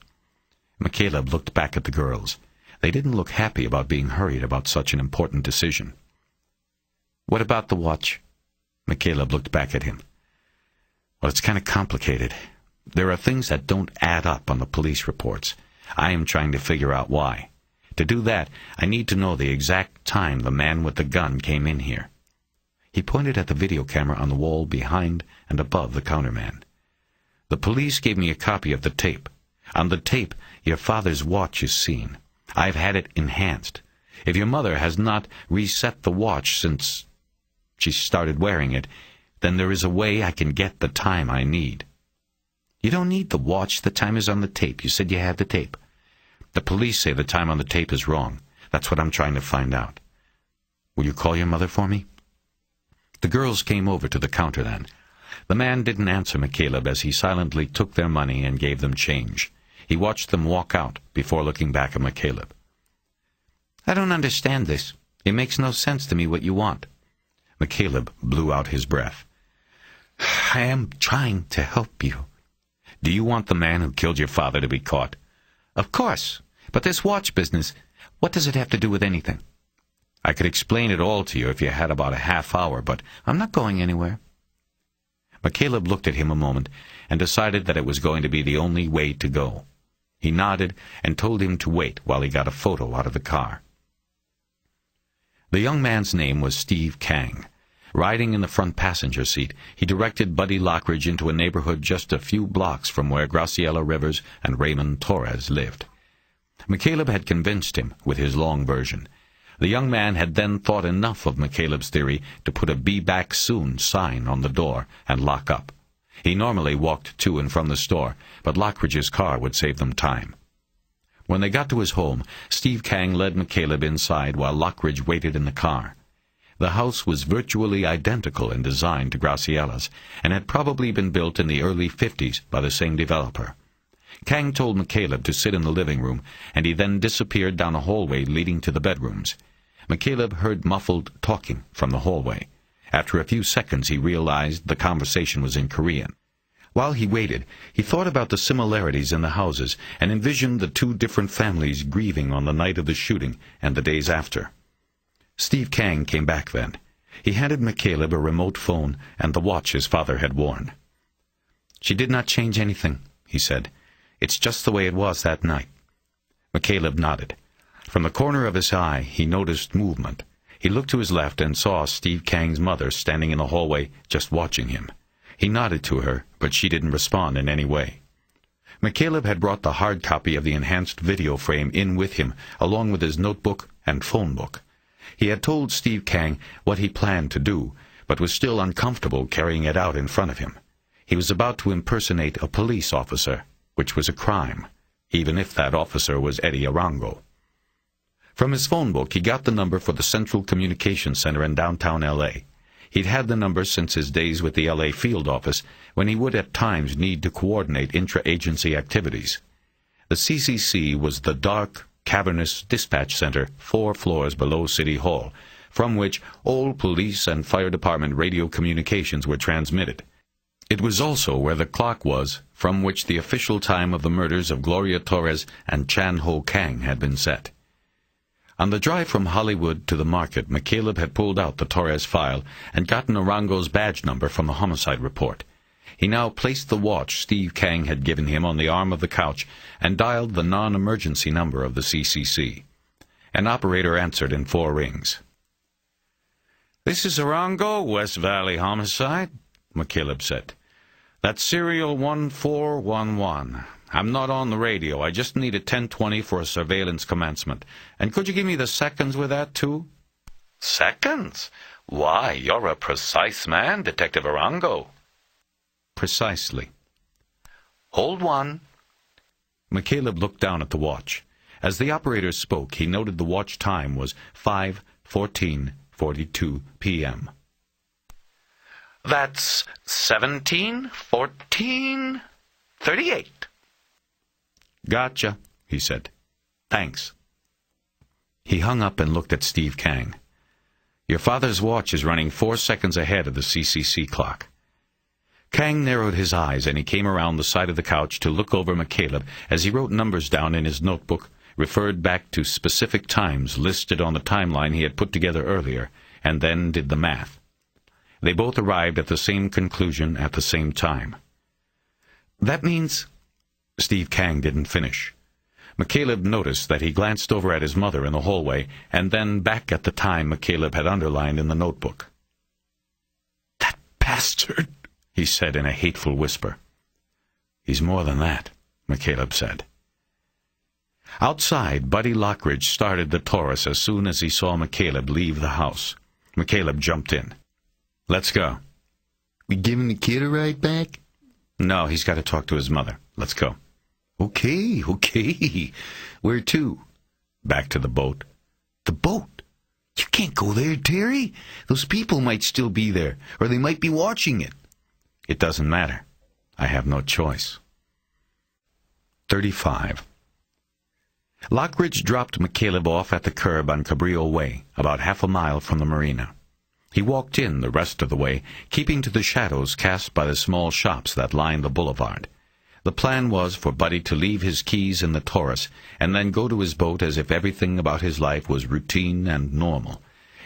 McCaleb looked back at the girls. They didn't look happy about being hurried about such an important decision. "What about the watch?" McCaleb looked back at him. "Well, it's kind of complicated. There are things that don't add up on the police reports. I am trying to figure out why. To do that, I need to know the exact time the man with the gun came in here." He pointed at the video camera on the wall behind and above the counterman. "The police gave me a copy of the tape. On the tape, your father's watch is seen. I've had it enhanced. If your mother has not reset the watch since she started wearing it, then there is a way I can get the time I need." "You don't need the watch. The time is on the tape. You said you had the tape." "The police say the time on the tape is wrong. That's what I'm trying to find out. Will you call your mother for me?" The girls came over to the counter then. The man didn't answer McCaleb as he silently took their money and gave them change. He watched them walk out before looking back at McCaleb. "I don't understand this. It makes no sense to me what you want." McCaleb blew out his breath. "I am trying to help you." "Do you want the man who killed your father to be caught?" "Of course. But this watch business, what does it have to do with anything?" "I could explain it all to you if you had about a half hour, but I'm not going anywhere." McCaleb looked at him a moment and decided that it was going to be the only way to go. He nodded and told him to wait while he got a photo out of the car. The young man's name was Steve Kang. Riding in the front passenger seat, he directed Buddy Lockridge into a neighborhood just a few blocks from where Graciela Rivers and Raymond Torres lived. McCaleb had convinced him with his long version. The young man had then thought enough of McCaleb's theory to put a "Be Back Soon" sign on the door and lock up. He normally walked to and from the store, but Lockridge's car would save them time. When they got to his home, Steve Kang led McCaleb inside while Lockridge waited in the car. The house was virtually identical in design to Graciela's, and had probably been built in the early 50s by the same developer. Kang told McCaleb to sit in the living room, and he then disappeared down a hallway leading to the bedrooms. McCaleb heard muffled talking from the hallway. After a few seconds he realized the conversation was in Korean. While he waited, he thought about the similarities in the houses and envisioned the two different families grieving on the night of the shooting and the days after. Steve Kang came back then. He handed McCaleb a remote phone and the watch his father had worn. "She did not change anything," he said. "It's just the way it was that night." McCaleb nodded. From the corner of his eye, he noticed movement. He looked to his left and saw Steve Kang's mother standing in the hallway, just watching him. He nodded to her, but she didn't respond in any way. McCaleb had brought the hard copy of the enhanced video frame in with him, along with his notebook and phone book. He had told Steve Kang what he planned to do, but was still uncomfortable carrying it out in front of him. He was about to impersonate a police officer, which was a crime, even if that officer was Eddie Arango. From his phone book, he got the number for the Central Communications Center in downtown L.A. He'd had the number since his days with the L.A. field office, when he would at times need to coordinate intra-agency activities. The CCC was the dark, cavernous dispatch center 4 floors below City Hall, from which all police and fire department radio communications were transmitted. It was also where the clock was, from which the official time of the murders of Gloria Torres and Chan Ho Kang had been set. On the drive from Hollywood to the market, McCaleb had pulled out the Torres file and gotten Arango's badge number from the homicide report. He now placed the watch Steve Kang had given him on the arm of the couch and dialed the non-emergency number of the CCC. An operator answered in 4 rings. "This is Arango, West Valley Homicide," McCaleb said. "That's serial 1411. I'm not on the radio. I just need a 1020 for a surveillance commencement. And could you give me the seconds with that, too?" "Seconds? Why, you're a precise man, Detective Arango." "Precisely." "Hold 1. McCaleb looked down at the watch. As the operator spoke, he noted the watch time was 5:14:42 p.m. "That's 17:14:38. "Gotcha," he said. "Thanks." He hung up and looked at Steve Kang. "Your father's watch is running 4 seconds ahead of the CCC clock." Kang narrowed his eyes and he came around the side of the couch to look over McCaleb as he wrote numbers down in his notebook, referred back to specific times listed on the timeline he had put together earlier, and then did the math. They both arrived at the same conclusion at the same time. "That means—" Steve Kang didn't finish. McCaleb noticed that he glanced over at his mother in the hallway and then back at the time McCaleb had underlined in the notebook. bastard, he said in a hateful whisper. He's more than that, McCaleb said. Outside, Buddy Lockridge started the Taurus as soon as he saw McCaleb leave the house. McCaleb jumped in. Let's go.
We giving the kid a ride back?
No, he's got to talk to his mother. Let's go.
Okay. Where to?
Back to the boat.
The boat? You can't go there, Terry. Those people might still be there, or they might be watching it.
It doesn't matter. I have no choice. 35. Lockridge dropped McCaleb off at the curb on Cabrillo Way, about half a mile from the marina. He walked in the rest of the way, keeping to the shadows cast by the small shops that lined the boulevard. The plan was for Buddy to leave his keys in the Taurus and then go to his boat as if everything about his life was routine and normal.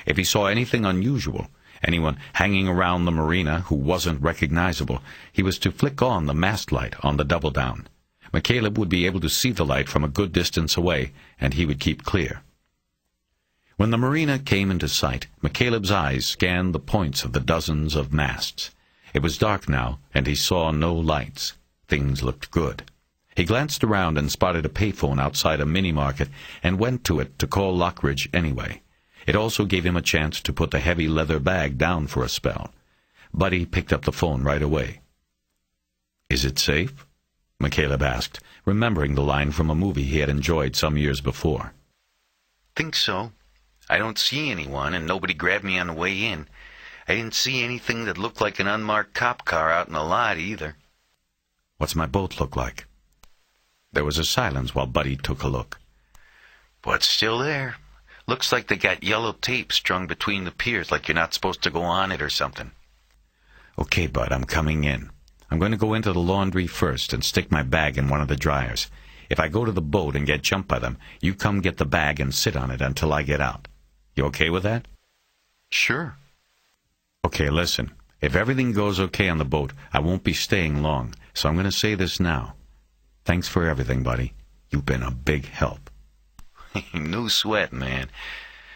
If he saw anything unusual, anyone hanging around the marina who wasn't recognizable, he was to flick on the mast light on the double-down. McCaleb would be able to see the light from a good distance away, and he would keep clear. When the marina came into sight, McCaleb's eyes scanned the points of the dozens of masts. It was dark now, and he saw no lights. Things looked good. He glanced around and spotted a payphone outside a mini-market and went to it to call Lockridge anyway. It also gave him a chance to put the heavy leather bag down for a spell. Buddy picked up the phone right away. "Is it safe?" McCaleb asked, remembering the line from a movie he had enjoyed some years before.
Think so. I don't see anyone, and nobody grabbed me on the way in. I didn't see anything that looked like an unmarked cop car out in the lot, either.
"What's my boat look like?" There was a silence while Buddy took a look.
But it's still there. Looks like they got yellow tape strung between the piers, like you're not supposed to go on it or something.
"Okay, Bud, I'm coming in. I'm going to go into the laundry first and stick my bag in one of the dryers. If I go to the boat and get jumped by them, you come get the bag and sit on it until I get out. You okay with that?"
Sure.
"Okay, listen. If everything goes okay on the boat, I won't be staying long, so I'm going to say this now. Thanks for everything, buddy. You've been a big help."
No sweat, man.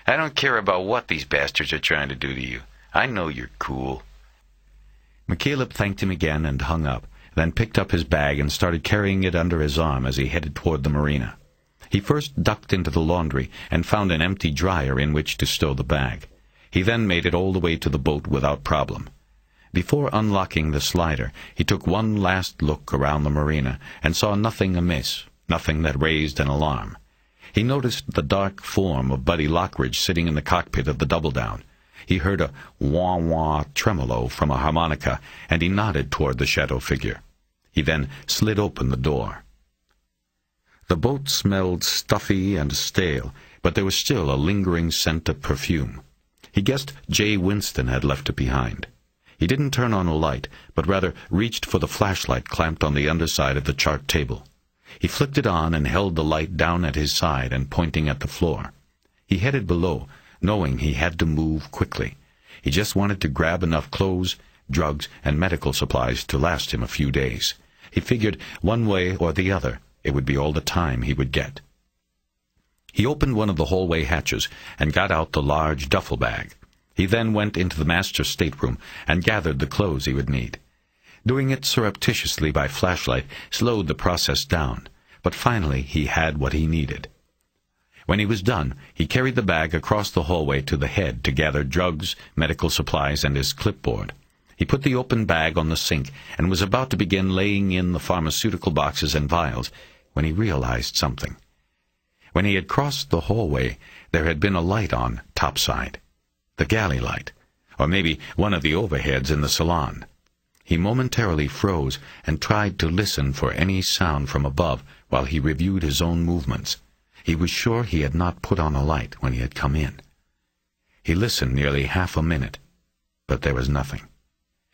I don't care about what these bastards are trying to do to you. I know you're cool.
McCaleb thanked him again and hung up, then picked up his bag and started carrying it under his arm as he headed toward the marina. He first ducked into the laundry and found an empty dryer in which to stow the bag. He then made it all the way to the boat without problem. Before unlocking the slider, he took one last look around the marina and saw nothing amiss, nothing that raised an alarm. He noticed the dark form of Buddy Lockridge sitting in the cockpit of the double-down. He heard a wah-wah tremolo from a harmonica, and he nodded toward the shadow figure. He then slid open the door. The boat smelled stuffy and stale, but there was still a lingering scent of perfume. He guessed Jay Winston had left it behind. He didn't turn on a light, but rather reached for the flashlight clamped on the underside of the chart table. He flicked it on and held the light down at his side and pointing at the floor. He headed below, knowing he had to move quickly. He just wanted to grab enough clothes, drugs, and medical supplies to last him a few days. He figured one way or the other it would be all the time he would get. He opened one of the hallway hatches and got out the large duffel bag. He then went into the master's stateroom and gathered the clothes he would need. Doing it surreptitiously by flashlight slowed the process down, but finally he had what he needed. When he was done, he carried the bag across the hallway to the head to gather drugs, medical supplies, and his clipboard. He put the open bag on the sink and was about to begin laying in the pharmaceutical boxes and vials when he realized something. When he had crossed the hallway, there had been a light on topside. The galley light, or maybe one of the overheads in the salon. He momentarily froze and tried to listen for any sound from above while he reviewed his own movements. He was sure he had not put on a light when he had come in. He listened nearly half a minute, but there was nothing.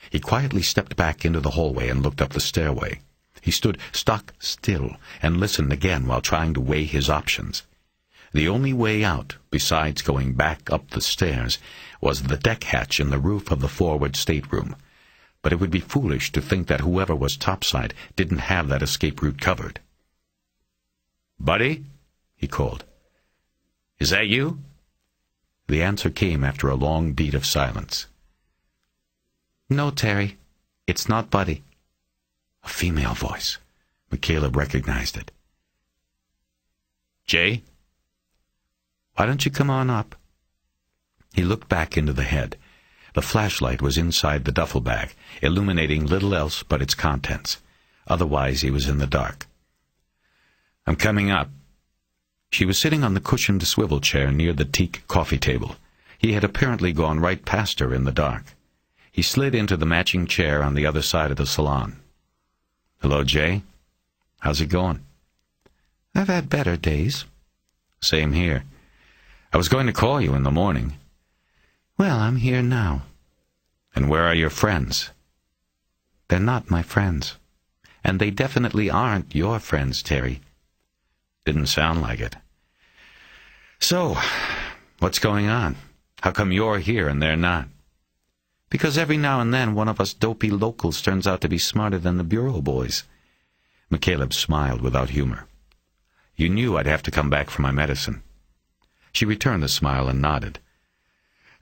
He quietly stepped back into the hallway and looked up the stairway. He stood stock still and listened again while trying to weigh his options. The only way out, besides going back up the stairs, was the deck hatch in the roof of the forward stateroom. But it would be foolish to think that whoever was topside didn't have that escape route covered. "Buddy?" he called. "Is that you?" The answer came after a long beat of silence.
No, Terry. It's not Buddy.
A female voice. McCaleb recognized it. Jay?
Why don't you come on up?
He looked back into the head. The flashlight was inside the duffel bag, illuminating little else but its contents. Otherwise, he was in the dark. I'm coming up. She was sitting on the cushioned swivel chair near the teak coffee table. He had apparently gone right past her in the dark. He slid into the matching chair on the other side of the salon. Hello, Jay. How's it going?
I've had better days.
Same here. I was going to call you in the morning.
Well, I'm here now.
And where are your friends?
They're not my friends. And they definitely aren't your friends, Terry.
Didn't sound like it. So, what's going on? How come you're here and they're not?
Because every now and then one of us dopey locals turns out to be smarter than the bureau boys.
McCaleb smiled without humor. You knew I'd have to come back for my medicine. She returned the smile and nodded.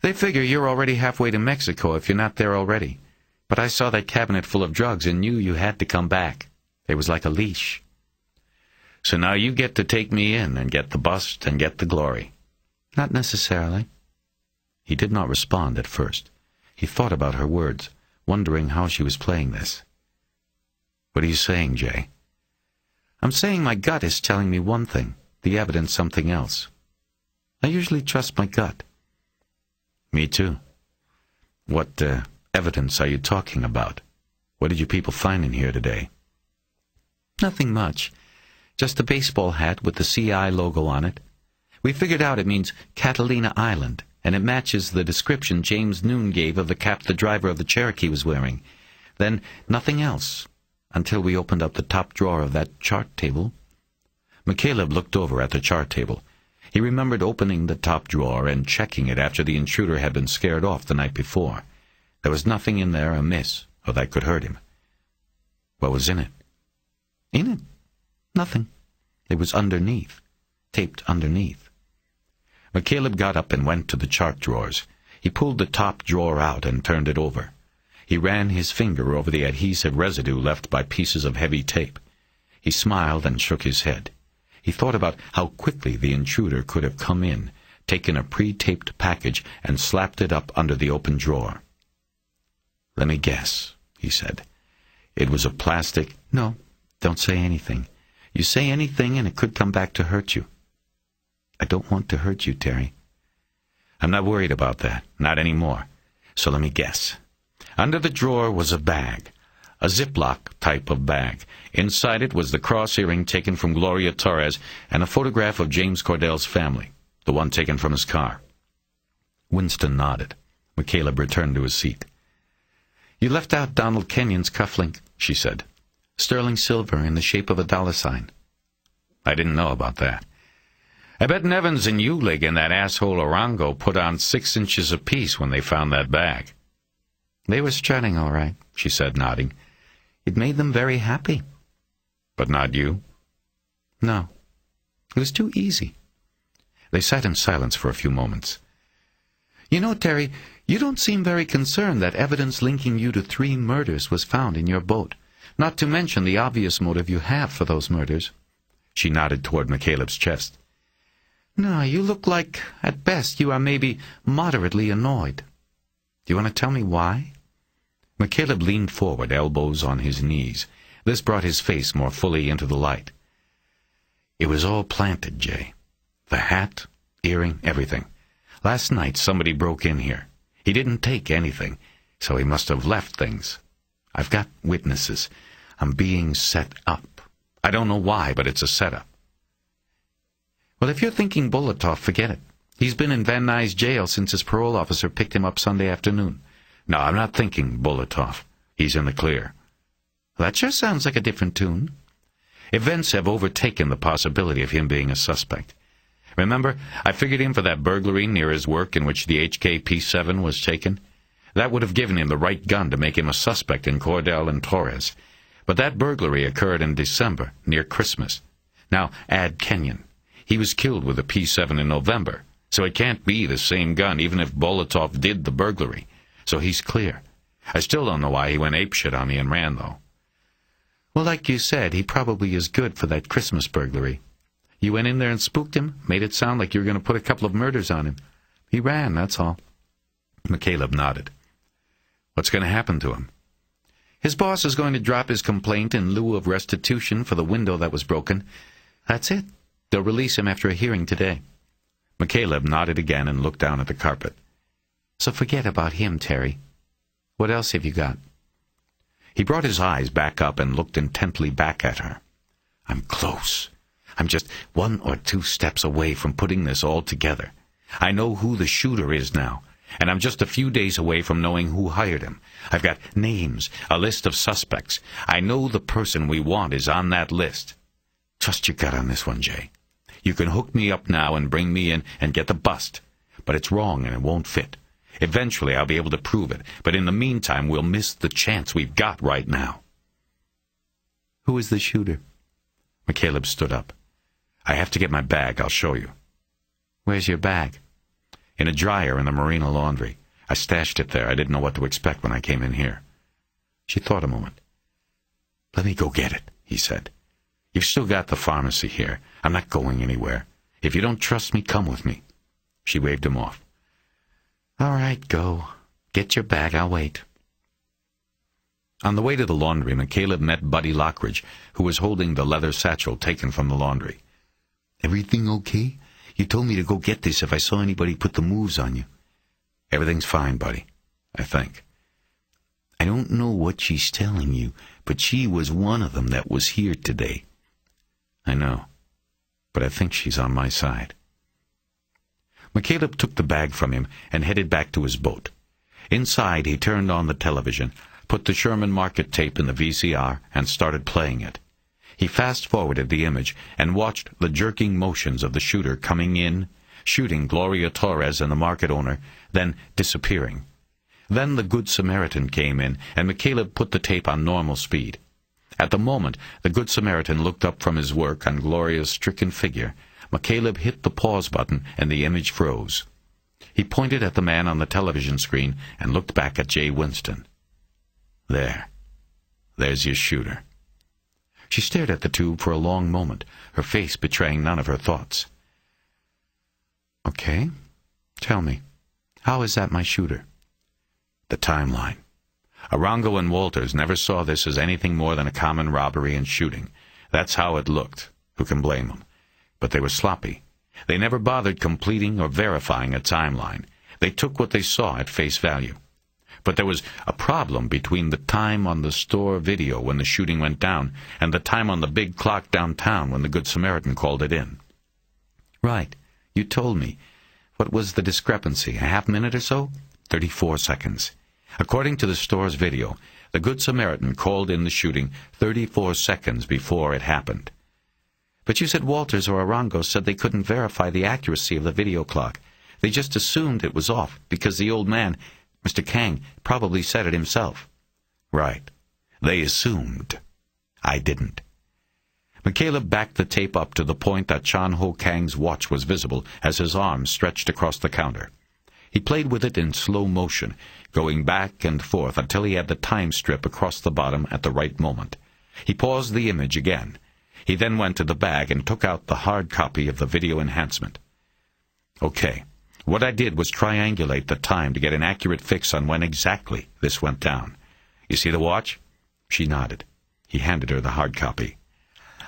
They figure you're already halfway to Mexico if you're not there already. But I saw that cabinet full of drugs and knew you had to come back. It was like a leash.
So now you get to take me in and get the bust and get the glory.
Not necessarily.
He did not respond at first. He thought about her words, wondering how she was playing this. What are you saying, Jay?
I'm saying my gut is telling me one thing, the evidence something else. I usually trust my gut.
Me too. What evidence are you talking about? What did you people find in here today?
Nothing much. Just a baseball hat with the CI logo on it. We figured out it means Catalina Island, and it matches the description James Noon gave of the cap the driver of the Cherokee was wearing. Then nothing else, until we opened up the top drawer of that chart table.
McCaleb looked over at the chart table. He remembered opening the top drawer and checking it after the intruder had been scared off the night before. There was nothing in there amiss, or that could hurt him. What was in it?
In it? Nothing. It was underneath, taped underneath.
McCaleb got up and went to the chart drawers. He pulled the top drawer out and turned it over. He ran his finger over the adhesive residue left by pieces of heavy tape. He smiled and shook his head. He thought about how quickly the intruder could have come in, taken a pre-taped package, and slapped it up under the open drawer. Let me guess, he said. It was a plastic...
No, don't say anything. You say anything and it could come back to hurt you. I don't want to hurt you, Terry.
I'm not worried about that, not anymore. So let me guess. Under the drawer was a bag, a Ziploc type of bag. Inside it was the cross earring taken from Gloria Torres and a photograph of James Cordell's family, the one taken from his car. Winston nodded. McCaleb returned to his seat.
You left out Donald Kenyon's cufflink, she said. Sterling silver in the shape of a $sign.
I didn't know about that. I bet Nevins and Ulig and that asshole Orango put on 6 inches apiece when they found that bag.
They were strutting all right, she said, nodding. It made them very happy.
But not you?
No. It was too easy.
They sat in silence for a few moments.
You know, Terry, you don't seem very concerned that evidence linking you to 3 murders was found in your boat, not to mention the obvious motive you have for those murders.
She nodded toward McCaleb's chest.
No, you look like, at best, you are maybe moderately annoyed.
Do you want to tell me why? McCaleb leaned forward, elbows on his knees. This brought his face more fully into the light. It was all planted, Jay. The hat, earring, everything. Last night somebody broke in here. He didn't take anything, so he must have left things. I've got witnesses. I'm being set up. I don't know why, but it's a setup.
Well, if you're thinking Bolotov, forget it. He's been in Van Nuys jail since his parole officer picked him up Sunday afternoon.
No, I'm not thinking Bolotov. He's in the clear.
That sure sounds like a different tune.
Events have overtaken the possibility of him being a suspect. Remember, I figured him for that burglary near his work in which the HKP-7 was taken? That would have given him the right gun to make him a suspect in Cordell and Torres. But that burglary occurred in December, near Christmas. Now, add Kenyon. He was killed with a P-7 in November, so it can't be the same gun even if Bolotov did the burglary. So he's clear.
I still don't know why he went apeshit on me and ran, though.
Well, like you said, he probably is good for that Christmas burglary. You went in there and spooked him, made it sound like you were going to put a couple of murders on him. He ran, that's all.
McCaleb nodded. What's going to happen to him?
His boss is going to drop his complaint in lieu of restitution for the window that was broken. That's it. They'll release him after a hearing today.
McCaleb nodded again and looked down at the carpet.
So forget about him, Terry. What else have you got?
He brought his eyes back up and looked intently back at her.
I'm close. I'm just 1 or 2 steps away from putting this all together. I know who the shooter is now, and I'm just a few days away from knowing who hired him. I've got names, a list of suspects. I know the person we want is on that list. Trust your gut on this one, Jay. You can hook me up now and bring me in and get the bust, but it's wrong and it won't fit. Eventually I'll be able to prove it, but in the meantime we'll miss the chance we've got right now. Who is the shooter?
McCaleb stood up. I have to get my bag. I'll show you.
Where's your bag?
In a dryer in the Marina laundry. I stashed it there. I didn't know what to expect when I came in here.
She thought a moment.
Let me go get it, he said. You've still got the pharmacy here. I'm not going anywhere. If you don't trust me, come with me. She waved him off.
All right, go. Get your bag. I'll wait.
On the way to the laundry, McCaleb met Buddy Lockridge, who was holding the leather satchel taken from the laundry.
Everything okay? You told me to go get this if I saw anybody put the moves on you.
Everything's fine, Buddy. I think.
I don't know what she's telling you, but she was one of them that was here today.
I know, but I think she's on my side. McCaleb took the bag from him and headed back to his boat. Inside, he turned on the television, put the Sherman Market tape in the VCR, and started playing it. He fast-forwarded the image and watched the jerking motions of the shooter coming in, shooting Gloria Torres and the market owner, then disappearing. Then the Good Samaritan came in, and McCaleb put the tape on normal speed. At the moment the Good Samaritan looked up from his work on Gloria's stricken figure, McCaleb hit the pause button and the image froze. He pointed at the man on the television screen and looked back at Jay Winston. There's your shooter. She stared at the tube for a long moment, her face betraying none of her thoughts.
Okay, tell me, how is that my shooter?
The timeline. Arango and Walters never saw this as anything more than a common robbery and shooting. That's how it looked. Who can blame them? But they were sloppy. They never bothered completing or verifying a timeline. They took what they saw at face value. But there was a problem between the time on the store video when the shooting went down and the time on the big clock downtown when the Good Samaritan called it in.
Right. You told me. What was the discrepancy? A half minute or so?
34 seconds. According to the store's video, the Good Samaritan called in the shooting 34 seconds before it happened.
But you said Walters or Arango said they couldn't verify the accuracy of the video clock. They just assumed it was off because the old man, Mr. Kang, probably said it himself.
Right. They assumed. I didn't. McCaleb backed the tape up to the point that Chan Ho Kang's watch was visible as his arms stretched across the counter. He played with it in slow motion, going back and forth until he had the time strip across the bottom at the right moment. He paused the image again. He then went to the bag and took out the hard copy of the video enhancement. Okay, what I did was triangulate the time to get an accurate fix on when exactly this went down. You see the watch? She nodded. He handed her the hard copy.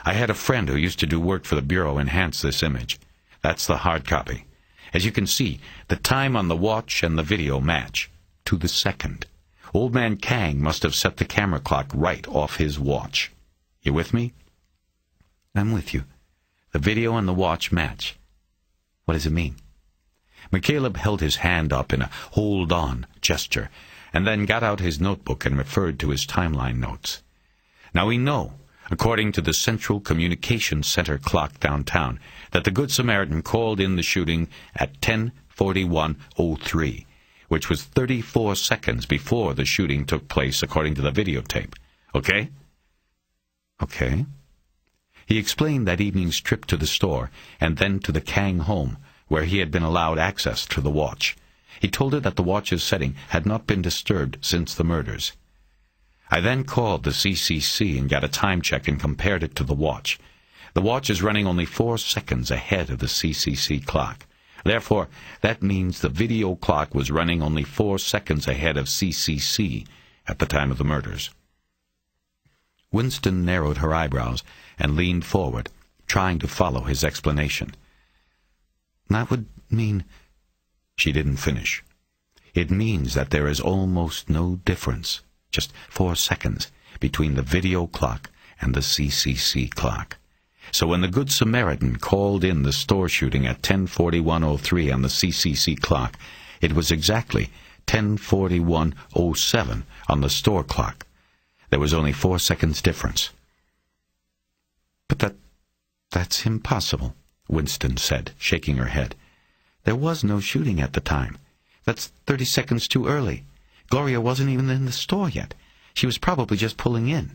I had a friend who used to do work for the Bureau enhance this image. That's the hard copy. As you can see, the time on the watch and the video match. To the second. Old man Kang must have set the camera clock right off his watch. You with me?
I'm with you. The video and the watch match. What does it mean?
McCaleb held his hand up in a hold-on gesture, and then got out his notebook and referred to his timeline notes. Now we know, according to the Central Communications Center clock downtown, that the Good Samaritan called in the shooting at 10:41:03, which was 34 seconds before the shooting took place according to the videotape. Okay?
Okay.
He explained that evening's trip to the store and then to the Kang home, where he had been allowed access to the watch.
He told her that the watch's setting had not been disturbed since the murders. I then called the CCC and got a time check and compared it to the watch. The watch is running only 4 seconds ahead of the CCC clock. Therefore, that means the video clock was running only 4 seconds ahead of CCC at the time of the murders. Winston narrowed her eyebrows and leaned forward, trying to follow his explanation. That would mean... She didn't finish. It means that there is almost no difference, just 4 seconds, between the video clock and the CCC clock. So when the Good Samaritan called in the store shooting at 10:41:03 on the CCC clock, it was exactly 10:41:07 on the store clock. There was only 4 seconds difference. But that's impossible, Winston said, shaking her head. There was no shooting at the time. That's 30 seconds too early. Gloria wasn't even in the store yet. She was probably just pulling in.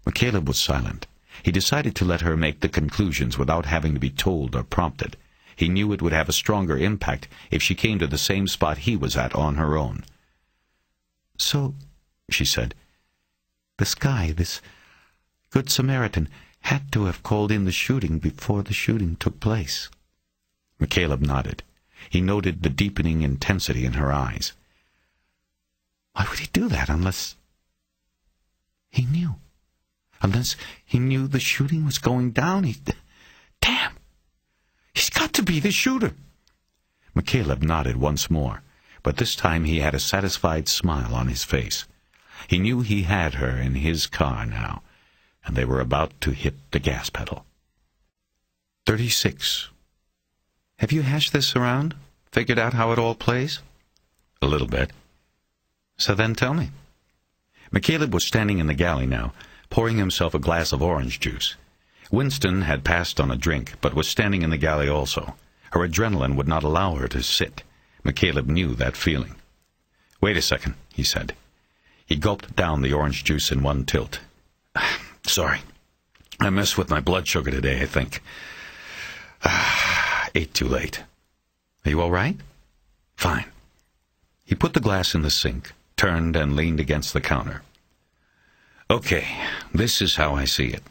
McCaleb was silent. He decided to let her make the conclusions without having to be told or prompted. He knew it would have a stronger impact if she came to the same spot he was at on her own. So, she said, this guy, this Good Samaritan, had to have called in the shooting before the shooting took place. McCaleb nodded. He noted the deepening intensity in her eyes. Why would he do that unless he knew? Unless he knew the shooting was going down, Damn! He's got to be the shooter! McCaleb nodded once more, but this time he had a satisfied smile on his face. He knew he had her in his car now, and they were about to hit the gas pedal. 36. Have you hashed this around? Figured out how it all plays? A little bit. So then tell me. McCaleb was standing in the galley now, pouring himself a glass of orange juice. Winston had passed on a drink, but was standing in the galley also. Her adrenaline would not allow her to sit. McCaleb knew that feeling. Wait a second, he said. He gulped down the orange juice in one tilt. Sorry. I messed with my blood sugar today, I think. Ate too late. Are you all right? Fine. He put the glass in the sink, turned and leaned against the counter. Okay, this is how I see it.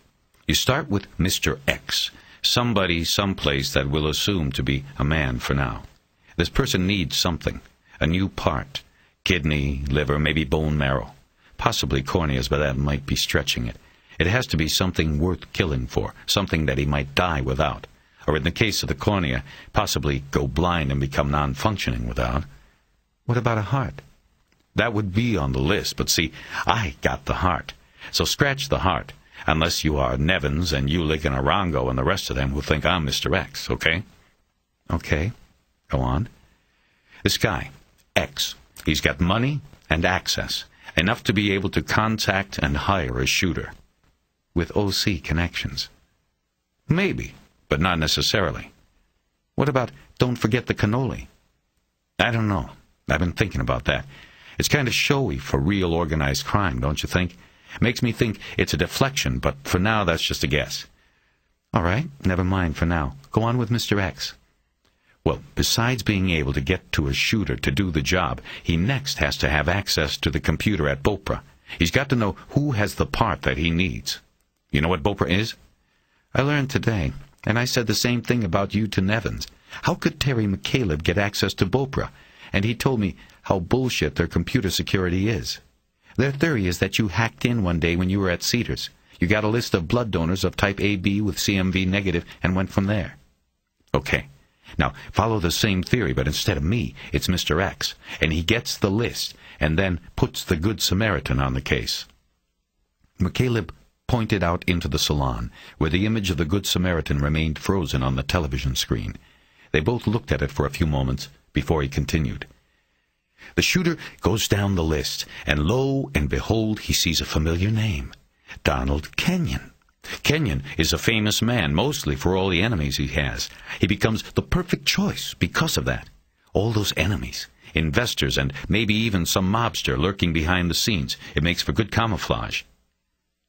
You start with Mr. X, somebody someplace that we'll assume to be a man for now. This person needs something, a new part, kidney, liver, maybe bone marrow, possibly corneas, but that might be stretching it. It has to be something worth killing for, something that he might die without, or in the case of the cornea, possibly go blind and become non-functioning without. What about a heart? That would be on the list, but see, I got the heart. So scratch the heart, unless you are Nevins and Ulick and Arango and the rest of them who think I'm Mr. X, okay? Okay, go on. This guy, X, he's got money and access, enough to be able to contact and hire a shooter. With OC connections. Maybe, but not necessarily. What about don't forget the cannoli? I don't know. I've been thinking about that. It's kind of showy for real organized crime, don't you think? Makes me think it's a deflection, but for now that's just a guess. All right, never mind for now. Go on with Mr. X. Well, besides being able to get to a shooter to do the job, he next has to have access to the computer at Bopra. He's got to know who has the part that he needs. You know what Bopra is? I learned today, and I said the same thing about you to Nevins. How could Terry McCaleb get access to Bopra? And he told me how bullshit their computer security is. Their theory is that you hacked in one day when you were at Cedars. You got a list of blood donors of type AB with CMV negative and went from there. Okay. Now, follow the same theory, but instead of me, it's Mr. X, and he gets the list and then puts the Good Samaritan on the case. McCaleb pointed out into the salon, where the image of the Good Samaritan remained frozen on the television screen. They both looked at it for a few moments before he continued. The shooter goes down the list, and lo and behold, he sees a familiar name, Donald Kenyon. Kenyon is a famous man, mostly for all the enemies he has. He becomes the perfect choice because of that. All those enemies, investors, and maybe even some mobster lurking behind the scenes. It makes for good camouflage.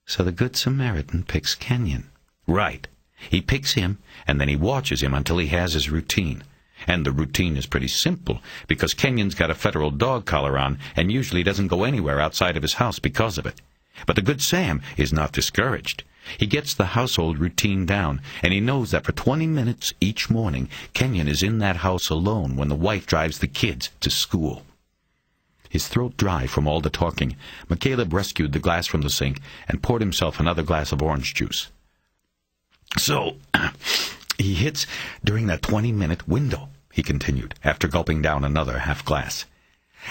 So the Good Samaritan picks Kenyon. Right. He picks him, and then he watches him until he has his routine. And the routine is pretty simple, because Kenyon's got a federal dog collar on and usually doesn't go anywhere outside of his house because of it. But the good Sam is not discouraged. He gets the household routine down, and he knows that for 20 minutes each morning, Kenyon is in that house alone when the wife drives the kids to school. His throat dry from all the talking, McCaleb rescued the glass from the sink and poured himself another glass of orange juice. So, he hits during that 20-minute window, he continued, after gulping down another half glass.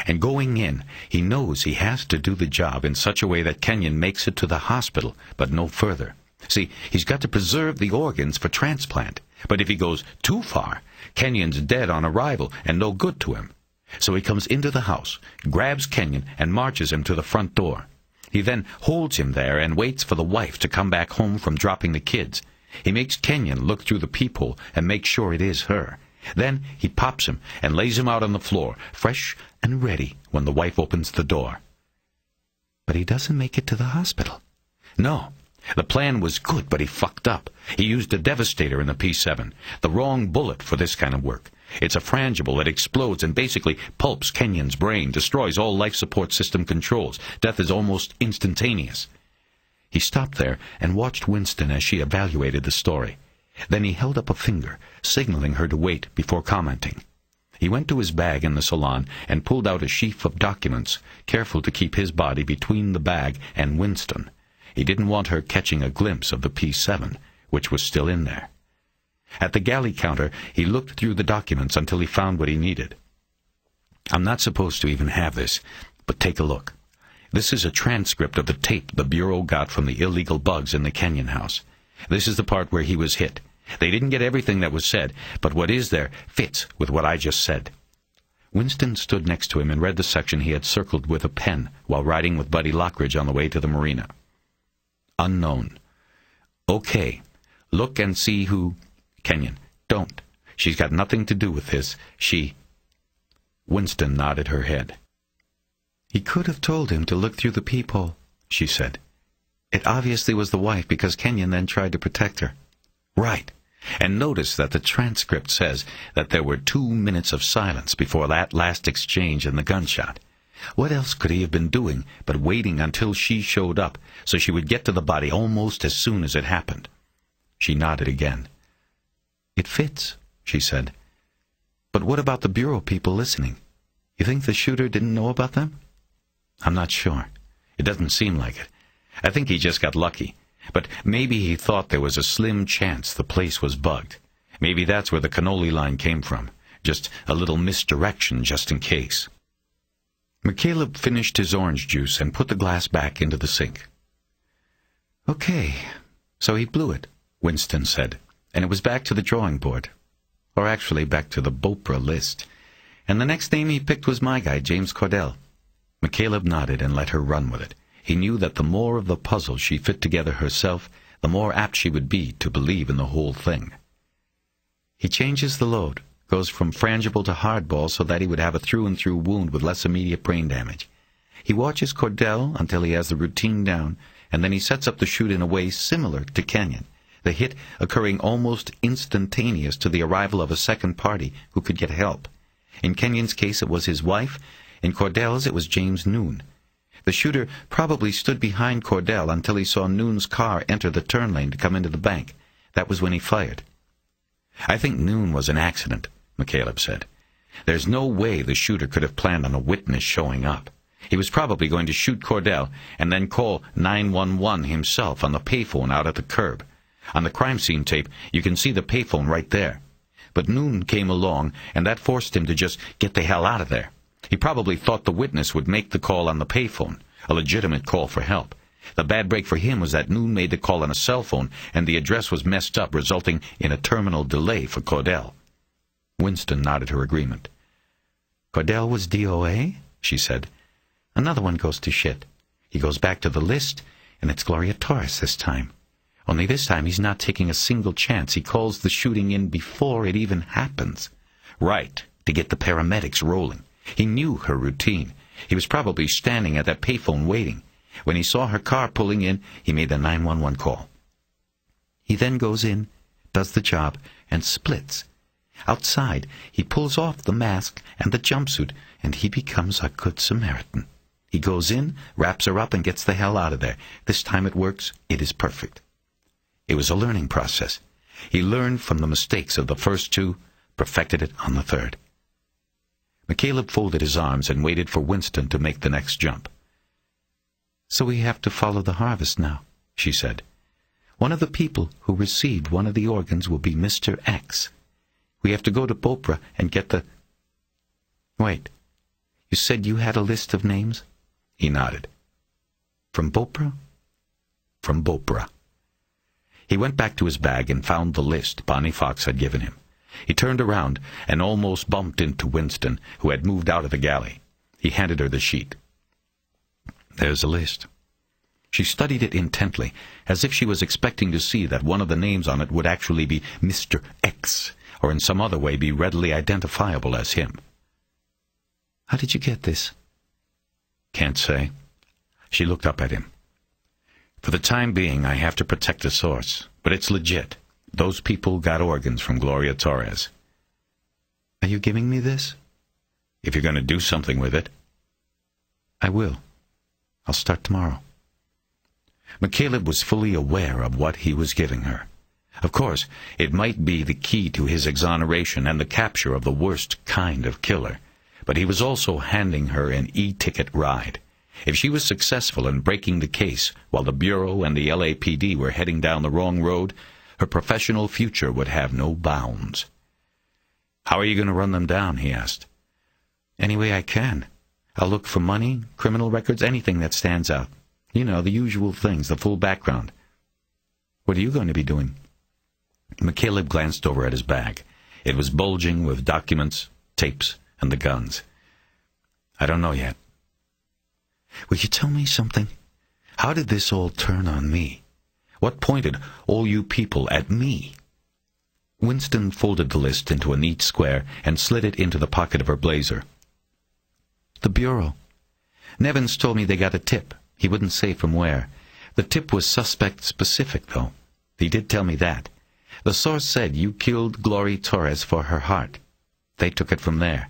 And going in, he knows he has to do the job in such a way that Kenyon makes it to the hospital, but no further. See, he's got to preserve the organs for transplant. But if he goes too far, Kenyon's dead on arrival and no good to him. So he comes into the house, grabs Kenyon, and marches him to the front door. He then holds him there and waits for the wife to come back home from dropping the kids. He makes Kenyon look through the peephole and make sure it is her. Then he pops him and lays him out on the floor, fresh and ready when the wife opens the door. But he doesn't make it to the hospital. No, the plan was good, but he fucked up. He used a devastator in the P7, the wrong bullet for this kind of work. It's a frangible that explodes and basically pulps Kenyon's brain, destroys all life support system controls. Death is almost instantaneous. He stopped there and watched Winston as she evaluated the story. Then he held up a finger, signaling her to wait before commenting. He went to his bag in the salon and pulled out a sheaf of documents, careful to keep his body between the bag and Winston. He didn't want her catching a glimpse of the P7, which was still in there. At the galley counter, he looked through the documents until he found what he needed. I'm not supposed to even have this, but take a look. This is a transcript of the tape the Bureau got from the illegal bugs in the Kenyon house. This is the part where he was hit. They didn't get everything that was said, but what is there fits with what I just said. Winston stood next to him and read the section he had circled with a pen while riding with Buddy Lockridge on the way to the marina. Unknown. Okay. Look and see who... Kenyon, don't. She's got nothing to do with this. She... Winston nodded her head. He could have told him to look through the peephole, she said. It obviously was the wife because Kenyon then tried to protect her. Right. And notice that the transcript says that there were 2 minutes of silence before that last exchange and the gunshot. What else could he have been doing but waiting until she showed up so she would get to the body almost as soon as it happened? She nodded again. It fits, she said. But what about the Bureau people listening? You think the shooter didn't know about them? I'm not sure. It doesn't seem like it. I think he just got lucky. But maybe he thought there was a slim chance the place was bugged. Maybe that's where the cannoli line came from. Just a little misdirection just in case. McCaleb finished his orange juice and put the glass back into the sink. Okay, so he blew it, Winston said, and it was back to the drawing board. Or actually back to the BOPRA list. And the next name he picked was my guy, James Cordell. McCaleb nodded and let her run with it. He knew that the more of the puzzle she fit together herself, the more apt she would be to believe in the whole thing. He changes the load, goes from frangible to hardball so that he would have a through-and-through wound with less immediate brain damage. He watches Cordell until he has the routine down, and then he sets up the shoot in a way similar to Kenyon, the hit occurring almost instantaneous to the arrival of a second party who could get help. In Kenyon's case, it was his wife. In Cordell's, it was James Noon. The shooter probably stood behind Cordell until he saw Noon's car enter the turn lane to come into the bank. That was when he fired. I think Noon was an accident, McCaleb said. There's no way the shooter could have planned on a witness showing up. He was probably going to shoot Cordell and then call 911 himself on the payphone out at the curb. On the crime scene tape, you can see the payphone right there. But Noon came along, and that forced him to just get the hell out of there. He probably thought the witness would make the call on the payphone, a legitimate call for help. The bad break for him was that Noon made the call on a cell phone, and the address was messed up, resulting in a terminal delay for Cordell. Winston nodded her agreement. Cordell was DOA, she said. Another one goes to shit. He goes back to the list, and it's Gloria Torres this time. Only this time he's not taking a single chance. He calls the shooting in before it even happens. Right, to get the paramedics rolling. He knew her routine. He was probably standing at that payphone waiting. When he saw her car pulling in, he made the 911 call. He then goes in, does the job, and splits.
Outside, he pulls off the mask and the jumpsuit, and he becomes a good Samaritan. He goes in, wraps her up, and gets the hell out of there. This time it works. It is perfect. It was a learning process. He learned from the mistakes of the first two, perfected it on the third. McCaleb folded his arms and waited for Winston to make the next jump. "So we have to follow the harvest now," she said. "One of the people who received one of the organs will be Mr. X. We have to go to Bopra and get the—" "Wait, you said you had a list of names?" He nodded. "From Bopra?" "From Bopra." He went back to his bag and found the list Bonnie Fox had given him. He turned around and almost bumped into Winston, who had moved out of the galley. He handed her the sheet. "There's a list." She studied it intently, as if she was expecting to see that one of the names on it would actually be Mr. X, or in some other way be readily identifiable as him. "How did you get this?" "Can't say." She looked up at him. "For the time being, I have to protect the source, but it's legit. Those people got organs from Gloria Torres." "Are you giving me this?" "If you're going to do something with it." "I will. I'll start tomorrow." McCaleb was fully aware of what he was giving her. Of course, it might be the key to his exoneration and the capture of the worst kind of killer, but he was also handing her an e-ticket ride. If she was successful in breaking the case while the Bureau and the LAPD were heading down the wrong road, her professional future would have no bounds. "How are you going to run them down?" he asked. "Any way I can. I'll look for money, criminal records, anything that stands out. You know, the usual things, the full background." "What are you going to be doing?" McCaleb glanced over at his bag. It was bulging with documents, tapes, and the guns. "I don't know yet." "Will you tell me something? How did this all turn on me? What pointed all you people at me?" Winston folded the list into a neat square and slid it into the pocket of her blazer. "The Bureau. Nevins told me they got a tip. He wouldn't say from where. The tip was suspect-specific, though. He did tell me that. The source said you killed Gloria Torres for her heart. They took it from there.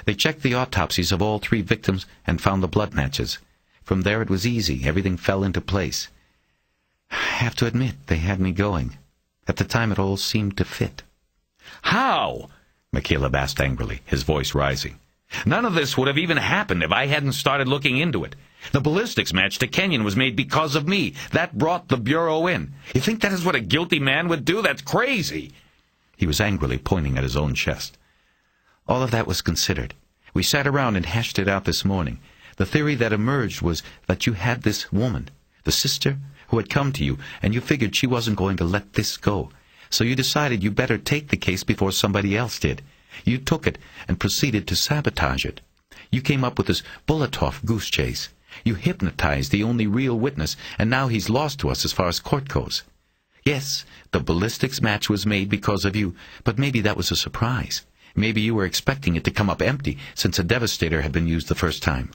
They checked the autopsies of all 3 victims and found the blood matches. From there it was easy. Everything fell into place. I have to admit, they had me going. At the time, it all seemed to fit."
"How?" McCaleb asked angrily, his voice rising. "None of this would have even happened if I hadn't started looking into it. The ballistics match to Kenyon was made because of me. That brought the Bureau in. You think that is what a guilty man would do? That's crazy."
He was angrily pointing at his own chest. "All of that was considered. We sat around and hashed it out this morning. The theory that emerged was that you had this woman, the sister, who had come to you, and you figured she wasn't going to let this go. So you decided you better take the case before somebody else did. You took it and proceeded to sabotage it. You came up with this Bulletov goose chase. You hypnotized the only real witness, and now he's lost to us as far as court goes. Yes, the ballistics match was made because of you, but maybe that was a surprise. Maybe you were expecting it to come up empty, since a Devastator had been used the first time."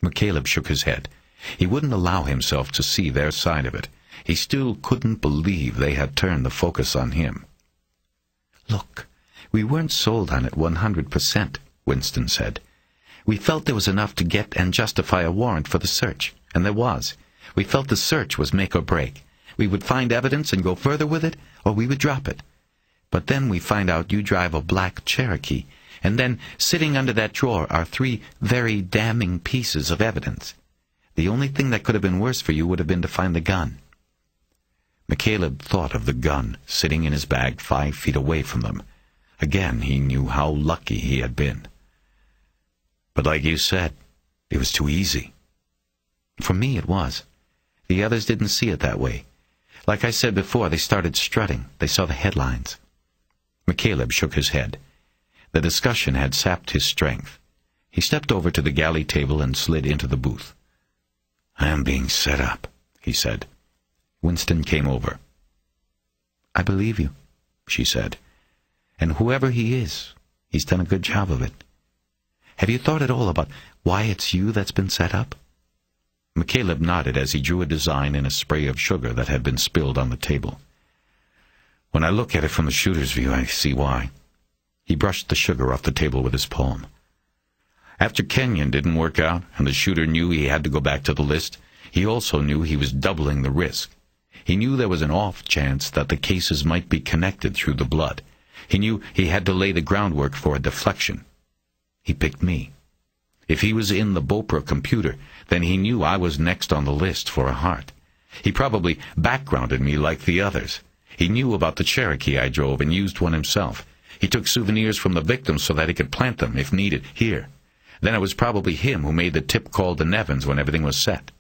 McCaleb shook his head. He wouldn't allow himself to see their side of it. He still couldn't believe they had turned the focus on him. "Look, we weren't sold on it 100%, Winston said. "We felt there was enough to get and justify a warrant for the search, and there was. We felt the search was make or break. We would find evidence and go further with it, or we would drop it. But then we find out you drive a black Cherokee, and then, sitting under that drawer, are 3 very damning pieces of evidence. The only thing that could have been worse for you would have been to find the gun." McCaleb thought of the gun sitting in his bag 5 feet away from them. Again, he knew how lucky he had been. "But like you said, it was too easy." "For me, it was. The others didn't see it that way. Like I said before, they started strutting. They saw the headlines." McCaleb shook his head. The discussion had sapped his strength. He stepped over to the galley table and slid into the booth. "I am being set up," he said. Winston came over. "I believe you," she said. "And whoever he is, he's done a good job of it. Have you thought at all about why it's you that's been set up?" McCaleb nodded as he drew a design in a spray of sugar that had been spilled on the table. "When I look at it from the shooter's view, I see why.
He brushed the sugar off the table with his palm. After Kenyon didn't work out, and the shooter knew he had to go back to the list, he also knew he was doubling the risk. He knew there was an off chance that the cases might be connected through the blood. He knew he had to lay the groundwork for a deflection. He picked me. If he was in the Bopra computer, then he knew I was next on the list for a heart. He probably backgrounded me like the others. He knew about the Cherokee I drove and used one himself. He took souvenirs from the victims so that he could plant them, if needed, here. Then it was probably him who made the tip call to Nevins when everything was set.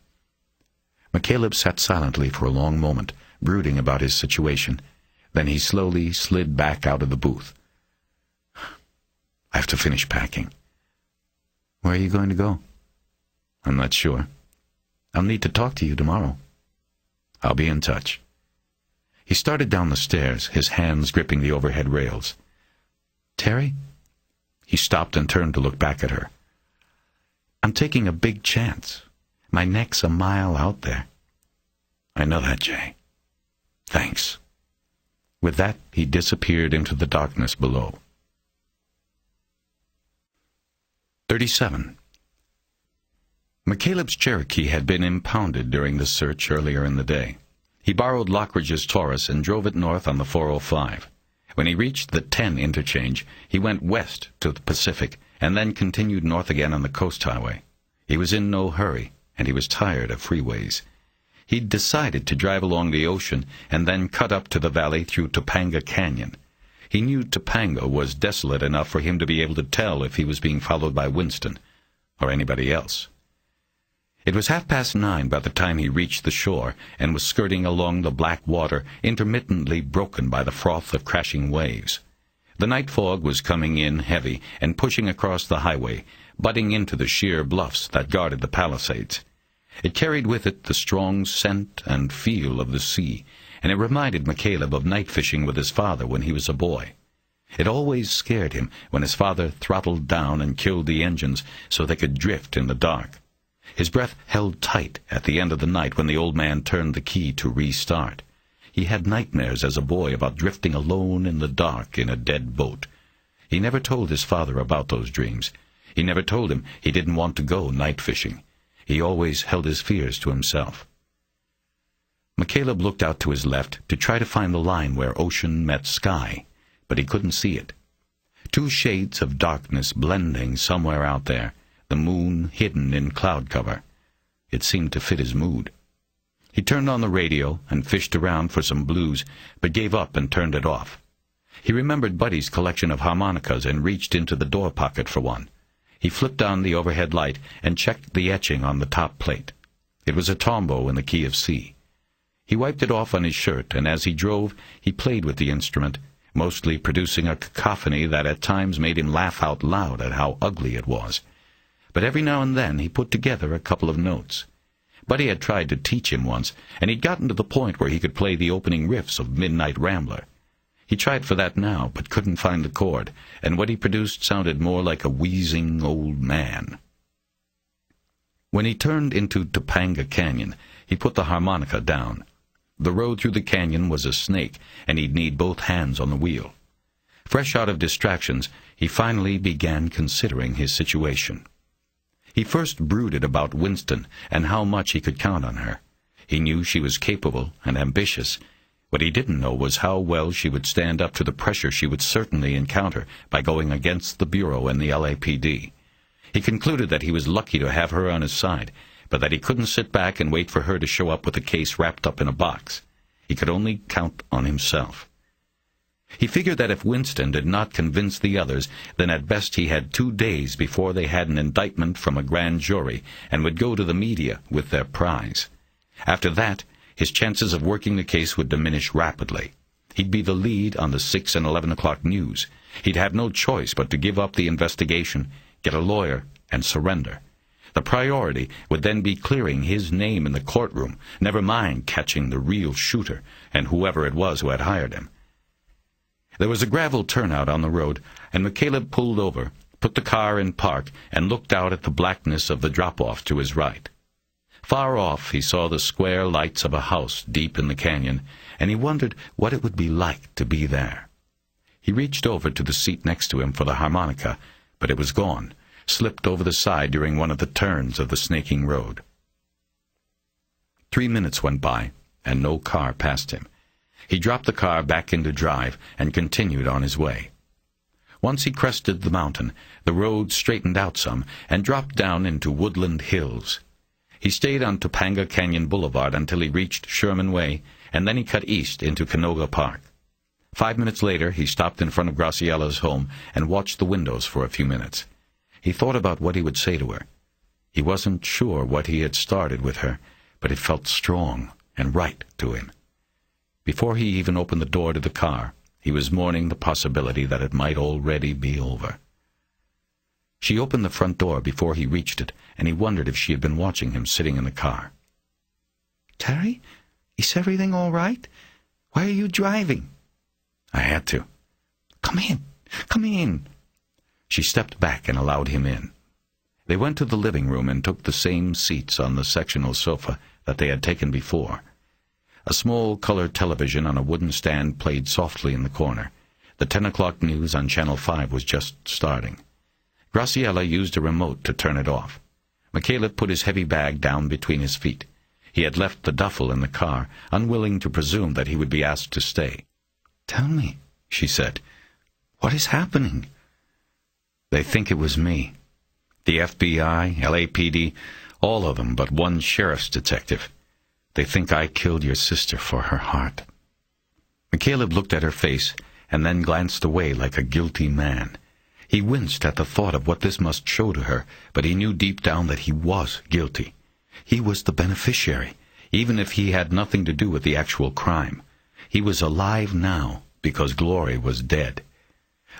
McCaleb sat silently for a long moment, brooding about his situation. Then he slowly slid back out of the booth. I have to finish packing. Where are you going to go? I'm not sure. I'll need to talk to you tomorrow. I'll be in touch. He started down the stairs, his hands gripping the overhead rails. Terry? He stopped and turned to look back at her. I'm taking a big chance. My neck's a mile out there. I know that, Jay. Thanks. With that, he disappeared into the darkness below. 37. McCaleb's Cherokee had been impounded during the search earlier in the day. He borrowed Lockridge's Taurus and drove it north on the 405. When he reached the 10 interchange, he went west to the Pacific and then continued north again on the Coast Highway. He was in no hurry, and he was tired of freeways. He'd decided to drive along the ocean and then cut up to the valley through Topanga Canyon. He knew Topanga was desolate enough for him to be able to tell if he was being followed by Winston or anybody else. It was 9:30 by the time he reached the shore and was skirting along the black water, intermittently broken by the froth of crashing waves. The night fog was coming in heavy and pushing across the highway, butting into the sheer bluffs that guarded the Palisades. It carried with it the strong scent and feel of the sea, and it reminded McCaleb of night fishing with his father when he was a boy. It always scared him when his father throttled down and killed the engines so they could drift in the dark. His breath held tight at the end of the night when the old man turned the key to restart. He had nightmares as a boy about drifting alone in the dark in a dead boat. He never told his father about those dreams. He never told him he didn't want to go night fishing. He always held his fears to himself. McCaleb looked out to his left to try to find the line where ocean met sky, but he couldn't see it. Two shades of darkness blending somewhere out there, the moon hidden in cloud cover. It seemed to fit his mood. He turned on the radio and fished around for some blues, but gave up and turned it off. He remembered Buddy's collection of harmonicas and reached into the door pocket for one. He flipped on the overhead light and checked the etching on the top plate. It was a tombo in the key of C. He wiped it off on his shirt, and as he drove, he played with the instrument, mostly producing a cacophony that at times made him laugh out loud at how ugly it was. But every now and then he put together a couple of notes. Buddy had tried to teach him once, and he'd gotten to the point where he could play the opening riffs of Midnight Rambler. He tried for that now, but couldn't find the chord, and what he produced sounded more like a wheezing old man. When he turned into Topanga Canyon, he put the harmonica down. The road through the canyon was a snake, and he'd need both hands on the wheel. Fresh out of distractions, he finally began considering his situation. He first brooded about Winston and how much he could count on her. He knew she was capable and ambitious. What he didn't know was how well she would stand up to the pressure she would certainly encounter by going against the Bureau and the LAPD. He concluded that he was lucky to have her on his side, but that he couldn't sit back and wait for her to show up with the case wrapped up in a box. He could only count on himself. He figured that if Winston did not convince the others, then at best he had 2 days before they had an indictment from a grand jury and would go to the media with their prize. After that, his chances of working the case would diminish rapidly. He'd be the lead on the 6 and 11 o'clock news. He'd have no choice but to give up the investigation, get a lawyer, and surrender. The priority would then be clearing his name in the courtroom, never mind catching the real shooter and whoever it was who had hired him. There was a gravel turnout on the road, and McCaleb pulled over, put the car in park, and looked out at the blackness of the drop-off to his right. Far off he saw the square lights of a house deep in the canyon, and he wondered what it would be like to be there. He reached over to the seat next to him for the harmonica, but it was gone, slipped over the side during one of the turns of the snaking road. 3 minutes went by, and no car passed him. He dropped the car back into drive and continued on his way. Once he crested the mountain, the road straightened out some and dropped down into woodland hills. He stayed on Topanga Canyon Boulevard until he reached Sherman Way, and then he cut east into Canoga Park. 5 minutes later, he stopped in front of Graciella's home and watched the windows for a few minutes. He thought about what he would say to her. He wasn't sure what he had started with her, but it felt strong and right to him. Before he even opened the door to the car, he was mourning the possibility that it might already be over. She opened the front door before he reached it, and he wondered if she had been watching him sitting in the car.
"Terry, is everything all right? Why are you driving?"
"I had to."
Come in.
She stepped back and allowed him in. They went to the living room and took the same seats on the sectional sofa that they had taken before. A small color television on a wooden stand played softly in the corner. The 10 o'clock news on Channel 5 was just starting. Graciella used a remote to turn it off. McCaleb put his heavy bag down between his feet. He had left the duffel in the car, unwilling to presume that he would be asked to stay.
"Tell me," she said, "what is happening?"
"They think it was me. The FBI, LAPD, all of them but one sheriff's detective. They think I killed your sister for her heart." McCaleb looked at her face and then glanced away like a guilty man. He winced at the thought of what this must show to her, but he knew deep down that he was guilty. He was the beneficiary, even if he had nothing to do with the actual crime. He was alive now because Glory was dead.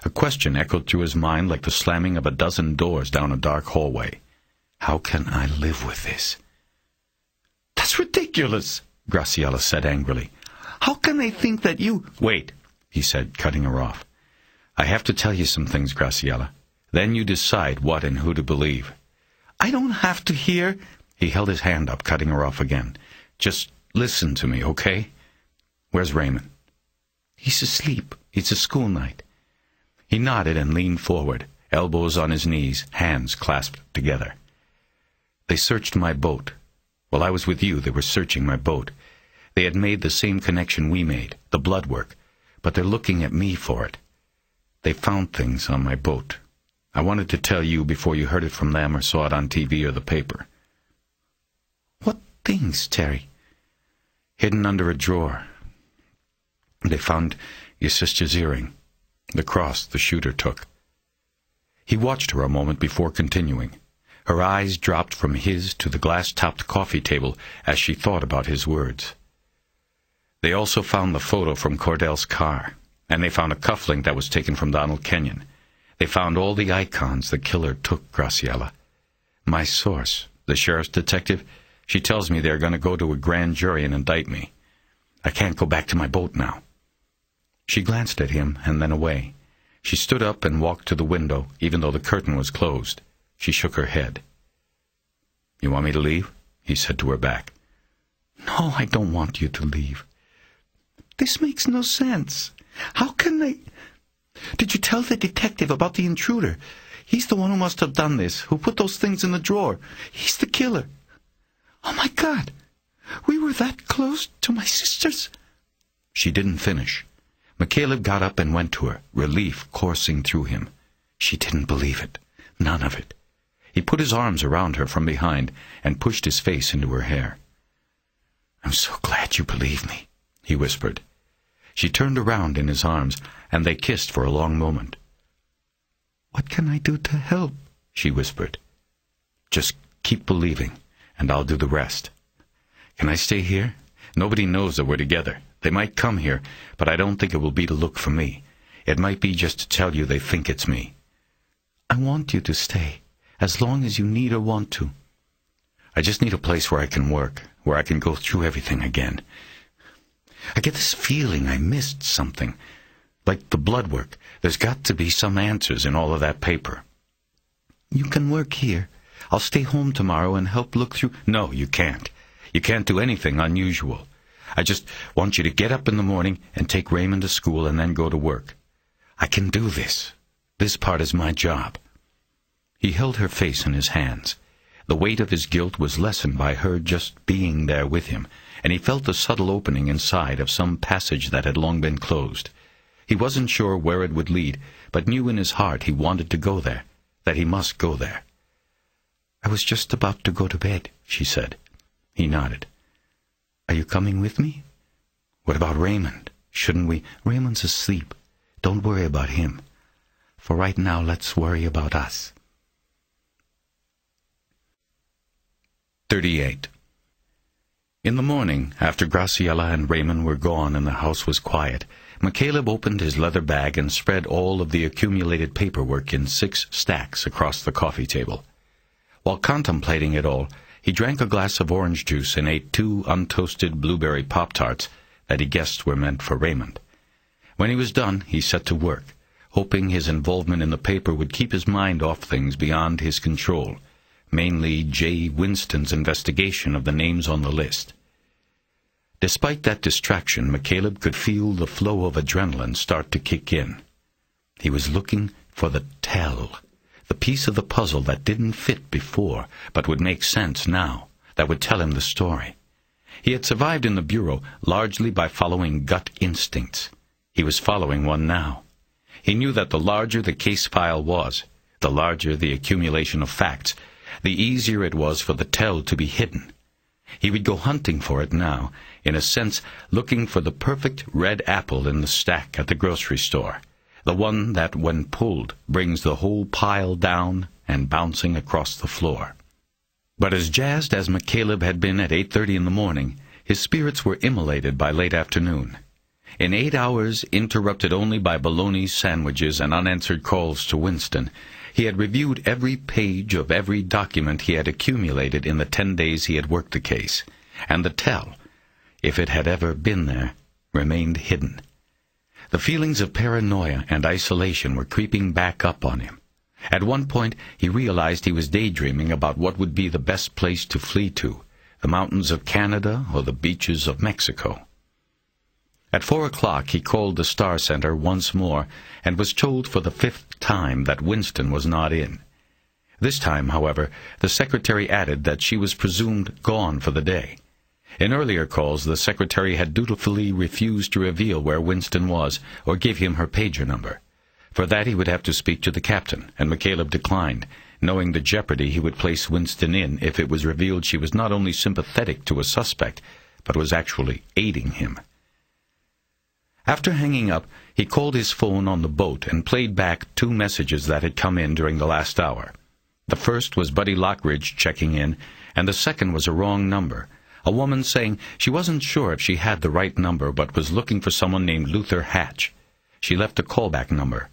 A question echoed through his mind like the slamming of a dozen doors down a dark hallway. How can I live with this?
"That's ridiculous," Graciella said angrily. "How can they think that you—"
"Wait," he said, cutting her off. "I have to tell you some things, Graciella. Then you decide what and who to believe."
"I don't have to hear—"
He held his hand up, cutting her off again. "Just listen to me, okay? Where's Raymond?"
"He's asleep. It's a school night."
He nodded and leaned forward, elbows on his knees, hands clasped together. "They searched my boat. While I was with you, they were searching my boat. They had made the same connection we made, the blood work, but they're looking at me for it. They found things on my boat. I wanted to tell you before you heard it from them or saw it on TV or the paper."
"What things, Terry?"
"Hidden under a drawer. They found your sister's earring, the cross the shooter took." He watched her a moment before continuing. Her eyes dropped from his to the glass-topped coffee table as she thought about his words. "They also found the photo from Cordell's car, and they found a cufflink that was taken from Donald Kenyon. They found all the icons the killer took, Graciella. My source, the sheriff's detective, she tells me they're going to go to a grand jury and indict me. I can't go back to my boat now." She glanced at him and then away. She stood up and walked to the window, even though the curtain was closed. She shook her head. "You want me to leave?" he said to her back.
"No, I don't want you to leave. This makes no sense. How can they—" "Did you tell the detective about the intruder? He's the one who must have done this, who put those things in the drawer. He's the killer. Oh, my God! We were that close to my sisters."
She didn't finish. McCaleb got up and went to her, relief coursing through him. She didn't believe it. None of it. He put his arms around her from behind and pushed his face into her hair. "I'm so glad you believe me," he whispered. She turned around in his arms, and they kissed for a long moment.
"What can I do to help?"
she whispered. "Just keep believing, and I'll do the rest. Can I stay here? Nobody knows that we're together. They might come here, but I don't think it will be to look for me. It might be just to tell you they think it's me."
"I want you to stay, as long as you need or want to."
"I just need a place where I can work, where I can go through everything again. I get this feeling I missed something. Like the blood work. There's got to be some answers in all of that paper."
"You can work here. I'll stay home tomorrow and help look through—"
"No, you can't. You can't do anything unusual. I just want you to get up in the morning and take Raymond to school and then go to work.
I can do this. This part is my job." He held her face in his hands. The weight of his guilt was lessened by her just being there with him, and he felt the subtle opening inside of some passage that had long been closed. He wasn't sure where it would lead, but knew in his heart he wanted to go there, that he must go there. "I was just about to go to bed," she said. He nodded. "Are you coming with me?" "What about Raymond? Shouldn't we—" "Raymond's asleep. Don't worry about him. For right now, let's worry about us." 38. In the morning, after Graciela and Raymond were gone and the house was quiet, McCaleb opened his leather bag and spread all of the accumulated paperwork in 6 stacks across the coffee table. While contemplating it all, he drank a glass of orange juice and ate 2 untoasted blueberry Pop-Tarts that he guessed were meant for Raymond. When he was done, he set to work, hoping his involvement in the paper would keep his mind off things beyond his control, mainly J. Winston's investigation of the names on the list. Despite that distraction, McCaleb could feel the flow of adrenaline start to kick in. He was looking for the tell, the piece of the puzzle that didn't fit before, but would make sense now, that would tell him the story. He had survived in the Bureau largely by following gut instincts. He was following one now. He knew that the larger the case file was, the larger the accumulation of facts, the easier it was for the tell to be hidden. He would go hunting for it now, in a sense looking for the perfect red apple in the stack at the grocery store, the one that, when pulled, brings the whole pile down and bouncing across the floor. But as jazzed as McCaleb had been at 8:30 in the morning, his spirits were immolated by late afternoon. In 8 hours, interrupted only by bologna sandwiches and unanswered calls to Winston, he had reviewed every page of every document he had accumulated in the 10 days he had worked the case, and the tell, if it had ever been there, remained hidden. The feelings of paranoia and isolation were creeping back up on him. At one point, he realized he was daydreaming about what would be the best place to flee to, the mountains of Canada or the beaches of Mexico. At 4 o'clock, he called the Star Center once more and was told for the 5th time that Winston was not in. This time, however, the secretary added that she was presumed gone for the day. In earlier calls, the secretary had dutifully refused to reveal where Winston was or give him her pager number. For that he would have to speak to the captain, and McCaleb declined, knowing the jeopardy he would place Winston in if it was revealed she was not only sympathetic to a suspect, but was actually aiding him. After hanging up, he called his phone on the boat and played back 2 messages that had come in during the last hour. The first was Buddy Lockridge checking in, and the second was a wrong number, a woman saying she wasn't sure if she had the right number but was looking for someone named Luther Hatch. She left a callback number.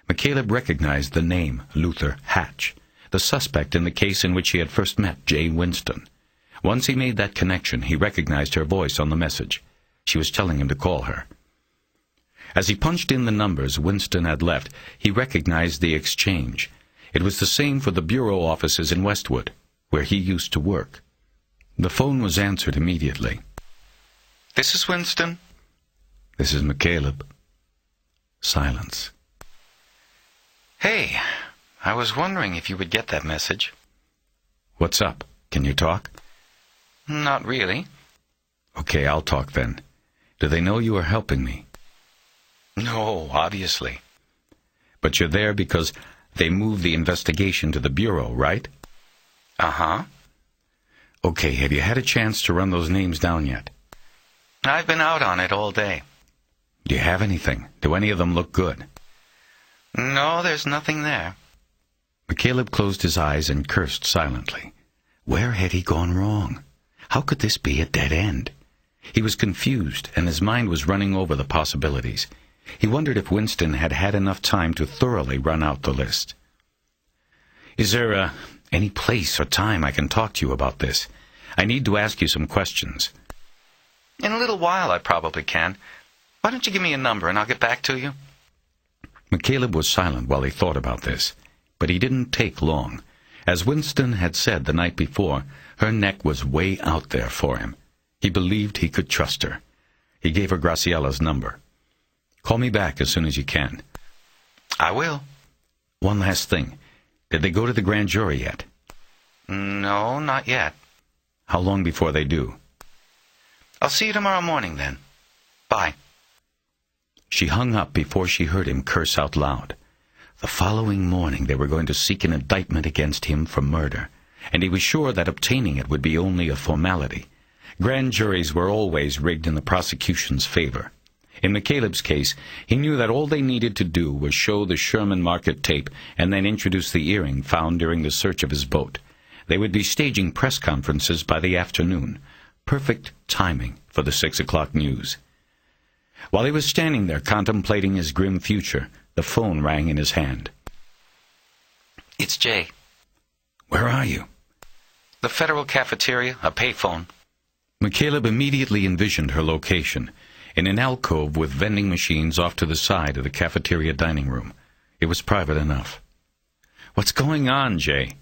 McCaleb recognized the name Luther Hatch, the suspect in the case in which he had first met J. Winston. Once he made that connection, he recognized her voice on the message. She was telling him to call her. As he punched in the numbers Winston had left, he recognized the exchange. It was the same for the bureau offices in Westwood, where he used to work. The phone was answered immediately.
"This is Winston."
"This is McCaleb." Silence.
"Hey, I was wondering if you would get that message."
"What's up? Can you talk?"
"Not really."
"Okay, I'll talk then. Do they know you are helping me?"
"No, obviously."
"But you're there because they moved the investigation to the Bureau, right?"
"Uh-huh."
"Okay, have you had a chance to run those names down yet?"
"I've been out on it all day."
"Do you have anything? Do any of them look good?"
"No, there's nothing there."
McCaleb closed his eyes and cursed silently. Where had he gone wrong? How could this be a dead end? He was confused, and his mind was running over the possibilities. He wondered if Winston had had enough time to thoroughly run out the list. "Is there any place or time I can talk to you about this? I need to ask you some questions."
"In a little while I probably can. Why don't you give me a number and I'll get back to you?"
McCaleb was silent while he thought about this, but he didn't take long. As Winston had said the night before, her neck was way out there for him. He believed he could trust her. He gave her Graciela's number. "Call me back as soon as you can."
I will.
One last thing. Did they go to the grand jury yet?
No, not yet.
How long before they do?
I'll see you tomorrow morning, then. Bye.
She hung up before she heard him curse out loud. The following morning they were going to seek an indictment against him for murder, and he was sure that obtaining it would be only a formality. Grand juries were always rigged in the prosecution's favor. In McCaleb's case, he knew that all they needed to do was show the Sherman Market tape and then introduce the earring found during the search of his boat. They would be staging press conferences by the afternoon. Perfect timing for the 6 o'clock news. While he was standing there contemplating his grim future, the phone rang in his hand.
It's Jay.
Where are you?
The Federal Cafeteria, a payphone.
McCaleb immediately envisioned her location, in an alcove with vending machines off to the side of the cafeteria dining room. It was private enough. What's going on, Jay?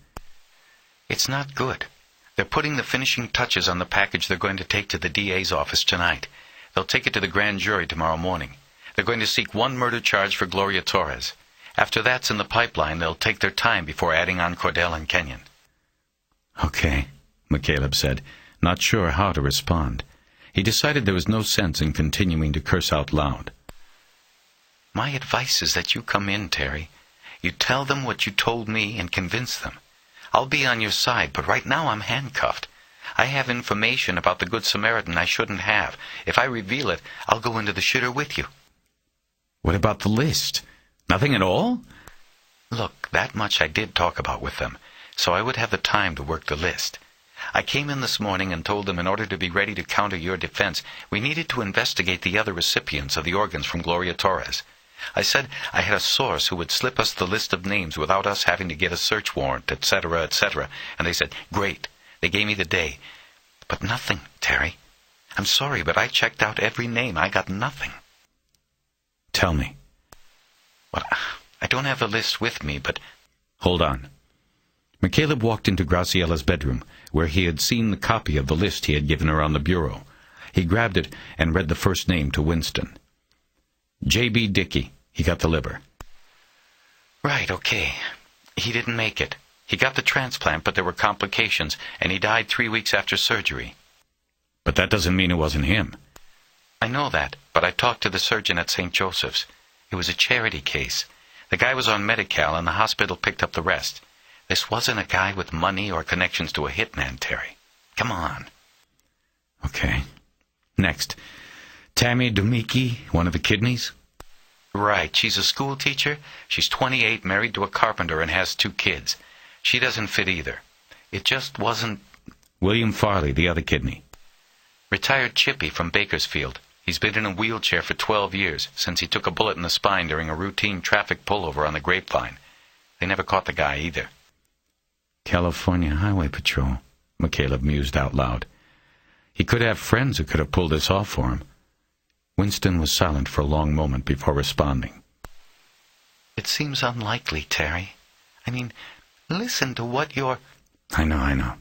It's not good. They're putting the finishing touches on the package they're going to take to the DA's office tonight. They'll take it to the grand jury tomorrow morning. They're going to seek one murder charge for Gloria Torres. After that's in the pipeline, they'll take their time before adding on Cordell and Kenyon.
Okay, McCaleb said, not sure how to respond. He decided there was no sense in continuing to curse out loud.
My advice is that you come in, Terry. You tell them what you told me and convince them. I'll be on your side, but right now I'm handcuffed. I have information about the Good Samaritan I shouldn't have. If I reveal it, I'll go into the shitter with you.
What about the list? Nothing at all?
Look, that much I did talk about with them, so I would have the time to work the list. I came in this morning and told them in order to be ready to counter your defense, we needed to investigate the other recipients of the organs from Gloria Torres. I said I had a source who would slip us the list of names without us having to get a search warrant, etc., etc., and they said, great. They gave me the day. But nothing, Terry. I'm sorry, but I checked out every name. I got nothing.
Tell me.
Well, I don't have the list with me, but...
Hold on. McCaleb walked into Graciella's bedroom, where he had seen the copy of the list he had given her on the bureau. He grabbed it and read the first name to Winston. J.B. Dickey. He got the liver.
Right, okay. He didn't make it. He got the transplant, but there were complications, and he died 3 weeks after surgery.
But that doesn't mean it wasn't him.
I know that, but I talked to the surgeon at St. Joseph's. It was a charity case. The guy was on Medi-Cal, and the hospital picked up the rest. This wasn't a guy with money or connections to a hitman, Terry. Come on.
Okay. Next. Tammy Dumiki, one of the kidneys?
Right. She's a school teacher. She's 28, married to a carpenter, and has 2 kids. She doesn't fit either. It just wasn't...
William Farley, the other kidney.
Retired chippy from Bakersfield. He's been in a wheelchair for 12 years, since he took a bullet in the spine during a routine traffic pullover on the Grapevine. They never caught the guy either.
California Highway Patrol, McCaleb mused out loud. He could have friends who could have pulled this off for him. Winston was silent for a long moment before responding.
It seems unlikely, Terry. I mean, listen to what you're...
I know.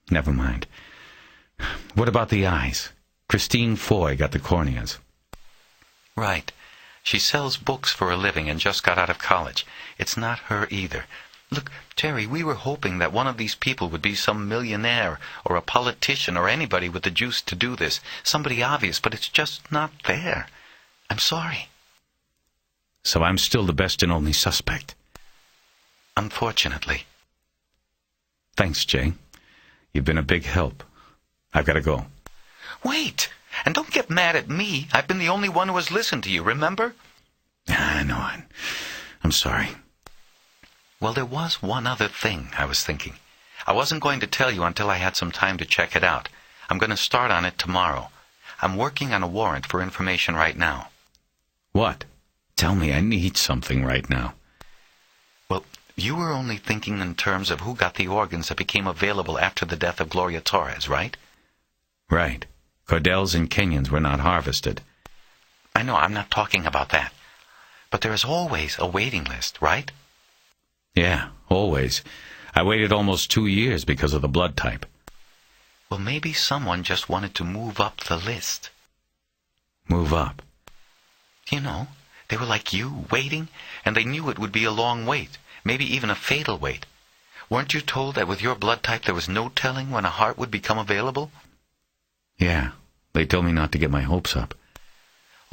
Never mind. What about the eyes? Christine Foy got the corneas.
Right. She sells books for a living and just got out of college. It's not her either. Look, Terry, we were hoping that one of these people would be some millionaire or a politician or anybody with the juice to do this. Somebody obvious, but it's just not there. I'm sorry.
So I'm still the best and only suspect.
Unfortunately.
Thanks, Jay. You've been a big help. I've got to go.
Wait! And don't get mad at me. I've been the only one who has listened to you, remember?
I know. I'm sorry.
Well, there was one other thing I was thinking. I wasn't going to tell you until I had some time to check it out. I'm going to start on it tomorrow. I'm working on a warrant for information right now.
What? Tell me, I need something right now.
Well, you were only thinking in terms of who got the organs that became available after the death of Gloria Torres, right?
Right. Cordell's and Kenyon's were not harvested.
I know, I'm not talking about that. But there is always a waiting list, right?
Yeah, always. I waited almost 2 years because of the blood type.
Well, maybe someone just wanted to move up the list.
Move up?
You know, They were like you, waiting, and they knew it would be a long wait, maybe even a fatal wait. Weren't you told that with your blood type there was no telling when a heart would become available?
Yeah, they told me not to get my hopes up.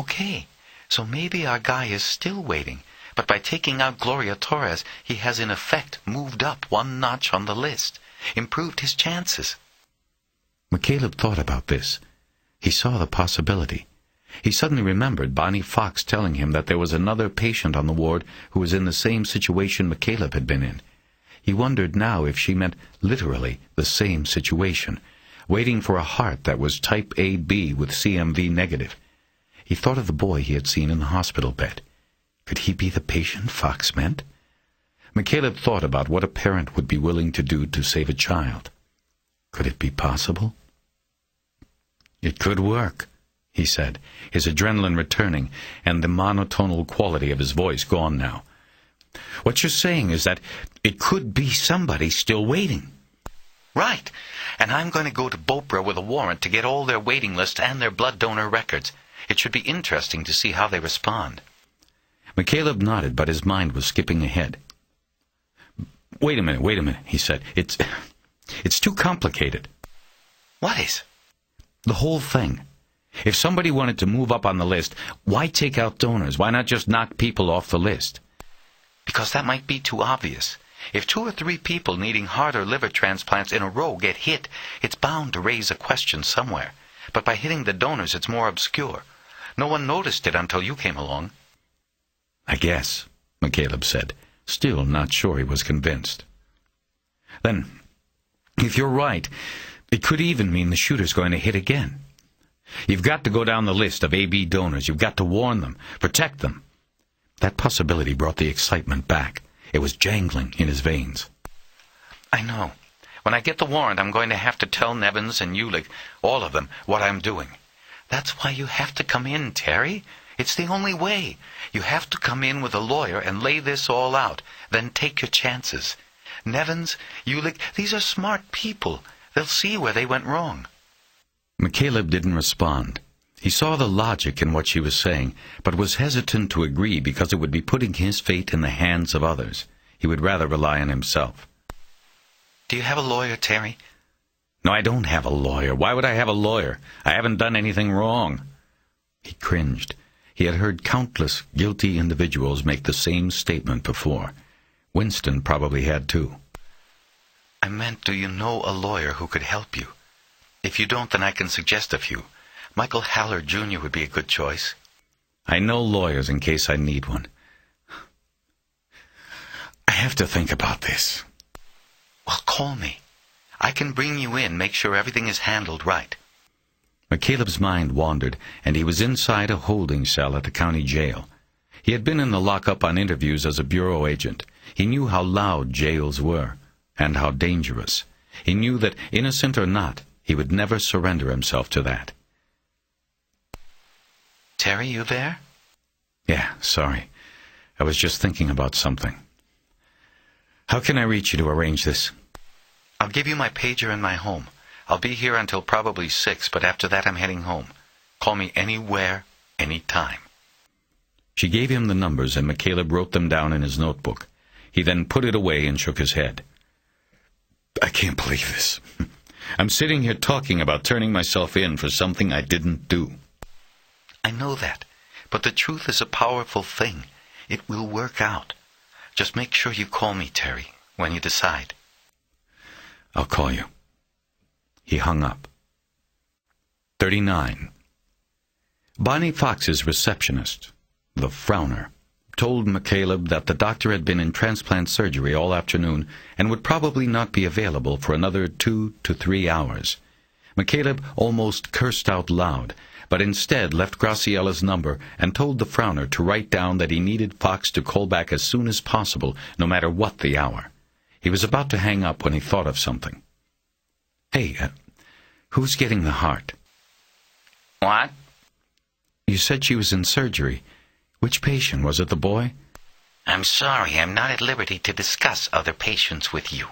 Okay, so maybe our guy is still waiting, but by taking out Gloria Torres, he has in effect moved up one notch on the list, improved his chances.
McCaleb thought about this. He saw the possibility. He suddenly remembered Bonnie Fox telling him that there was another patient on the ward who was in the same situation McCaleb had been in. He wondered now if she meant literally the same situation, waiting for a heart that was type AB with CMV negative. He thought of the boy he had seen in the hospital bed. Could he be the patient Fox meant? McCaleb thought about what a parent would be willing to do to save a child. Could it be possible? It could work, he said, his adrenaline returning and the monotonal quality of his voice gone now. What you're saying is that it could be somebody still waiting.
Right, and I'm going to go to Bopra with a warrant to get all their waiting lists and their blood donor records. It should be interesting to see how they respond.
McCaleb nodded, but his mind was skipping ahead. Wait a minute, he said. It's too complicated.
What is?
The whole thing. If somebody wanted to move up on the list, why take out donors? Why not just knock people off the list?
Because that might be too obvious. If 2 or 3 people needing heart or liver transplants in a row get hit, it's bound to raise a question somewhere. But by hitting the donors, it's more obscure. No one noticed it until you came along.
I guess, McCaleb said, still not sure he was convinced. Then, if you're right, it could even mean the shooter's going to hit again. You've got to go down the list of AB donors. You've got to warn them, protect them. That possibility brought the excitement back. It was jangling in his veins.
I know. When I get the warrant, I'm going to have to tell Nevins and Ulick, all of them, what I'm doing. That's why you have to come in, Terry. It's the only way. You have to come in with a lawyer and lay this all out. Then take your chances. Nevins, Ulick, these are smart people. They'll see where they went wrong.
McCaleb didn't respond. He saw the logic in what she was saying, but was hesitant to agree because it would be putting his fate in the hands of others. He would rather rely on himself.
Do you have a lawyer, Terry?
No, I don't have a lawyer. Why would I have a lawyer? I haven't done anything wrong. He cringed. He had heard countless guilty individuals make the same statement before. Winston probably had too.
I meant, do you know a lawyer who could help you? If you don't, then I can suggest a few. Michael Haller, Jr. would be a good choice.
I know lawyers in case I need one. I have to think about this.
Well, call me. I can bring you in, make sure everything is handled right.
McCaleb's mind wandered, and he was inside a holding cell at the county jail. He had been in the lockup on interviews as a bureau agent. He knew how loud jails were, and how dangerous. He knew that, innocent or not, he would never surrender himself to that.
Terry, you there?
Yeah, sorry. I was just thinking about something. How can I reach you to arrange this?
I'll give you my pager and my home. I'll be here until probably 6, but after that I'm heading home. Call me anywhere, anytime.
She gave him the numbers, and McCaleb wrote them down in his notebook. He then put it away and shook his head. I can't believe this. I'm sitting here talking about turning myself in for something I didn't do.
I know that, but the truth is a powerful thing. It will work out. Just make sure you call me, Terry, when you decide.
I'll call you. He hung up. 39. Bonnie Fox's receptionist, the frowner, told McCaleb that the doctor had been in transplant surgery all afternoon and would probably not be available for another 2 to 3 hours. McCaleb almost cursed out loud, but instead left Graciella's number and told the frowner to write down that he needed Fox to call back as soon as possible, no matter what the hour. He was about to hang up when he thought of something. Hey, who's getting the heart?
What?
You said she was in surgery. Which patient? Was it the boy?
I'm sorry, I'm not at liberty to discuss other patients with you,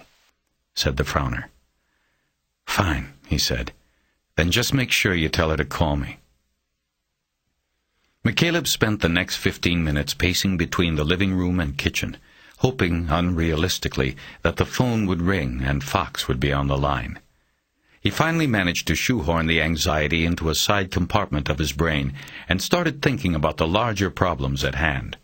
said the frowner. Fine, he said. Then just make sure you tell her to call me.
McCaleb spent the next 15 minutes pacing between the living room and kitchen, hoping unrealistically that the phone would ring and Fox would be on the line. He finally managed to shoehorn the anxiety into a side compartment of his brain and started thinking about the larger problems at hand.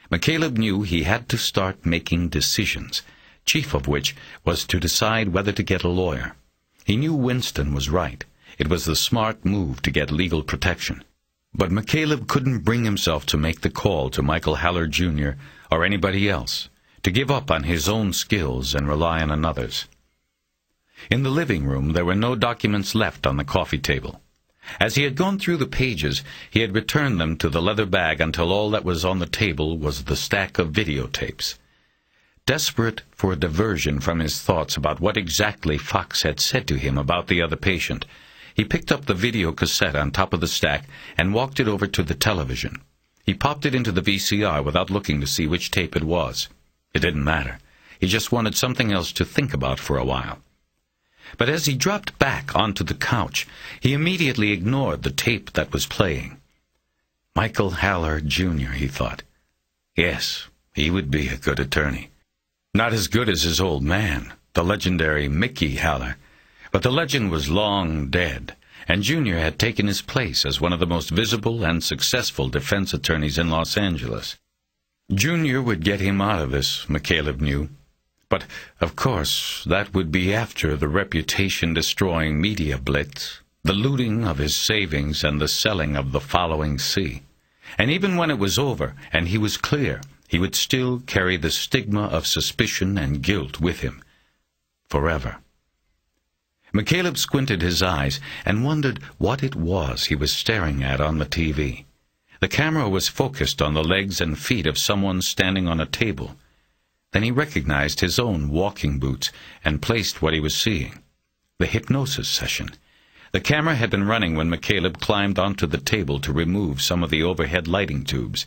McCaleb knew he had to start making decisions, chief of which was to decide whether to get a lawyer. He knew Winston was right. It was the smart move to get legal protection. But McCaleb couldn't bring himself to make the call to Michael Haller, Jr. or anybody else, to give up on his own skills and rely on another's. In the living room, there were no documents left on the coffee table. As he had gone through the pages, he had returned them to the leather bag until all that was on the table was the stack of videotapes. Desperate for a diversion from his thoughts about what exactly Fox had said to him about the other patient, he picked up the video cassette on top of the stack and walked it over to the television. He popped it into the VCR without looking to see which tape it was. It didn't matter. He just wanted something else to think about for a while. But as he dropped back onto the couch, he immediately ignored the tape that was playing. Michael Haller, Jr., he thought. Yes, he would be a good attorney. Not as good as his old man, the legendary Mickey Haller, but the legend was long dead, and Jr. had taken his place as one of the most visible and successful defense attorneys in Los Angeles. Jr. would get him out of this, McCaleb knew. But, of course, that would be after the reputation-destroying media blitz, the looting of his savings, and the selling of the following C. And even when it was over, and he was clear, he would still carry the stigma of suspicion and guilt with him. Forever. McCaleb squinted his eyes and wondered what it was he was staring at on the TV. The camera was focused on the legs and feet of someone standing on a table. Then he recognized his own walking boots and placed what he was seeing. The hypnosis session. The camera had been running when McCaleb climbed onto the table to remove some of the overhead lighting tubes.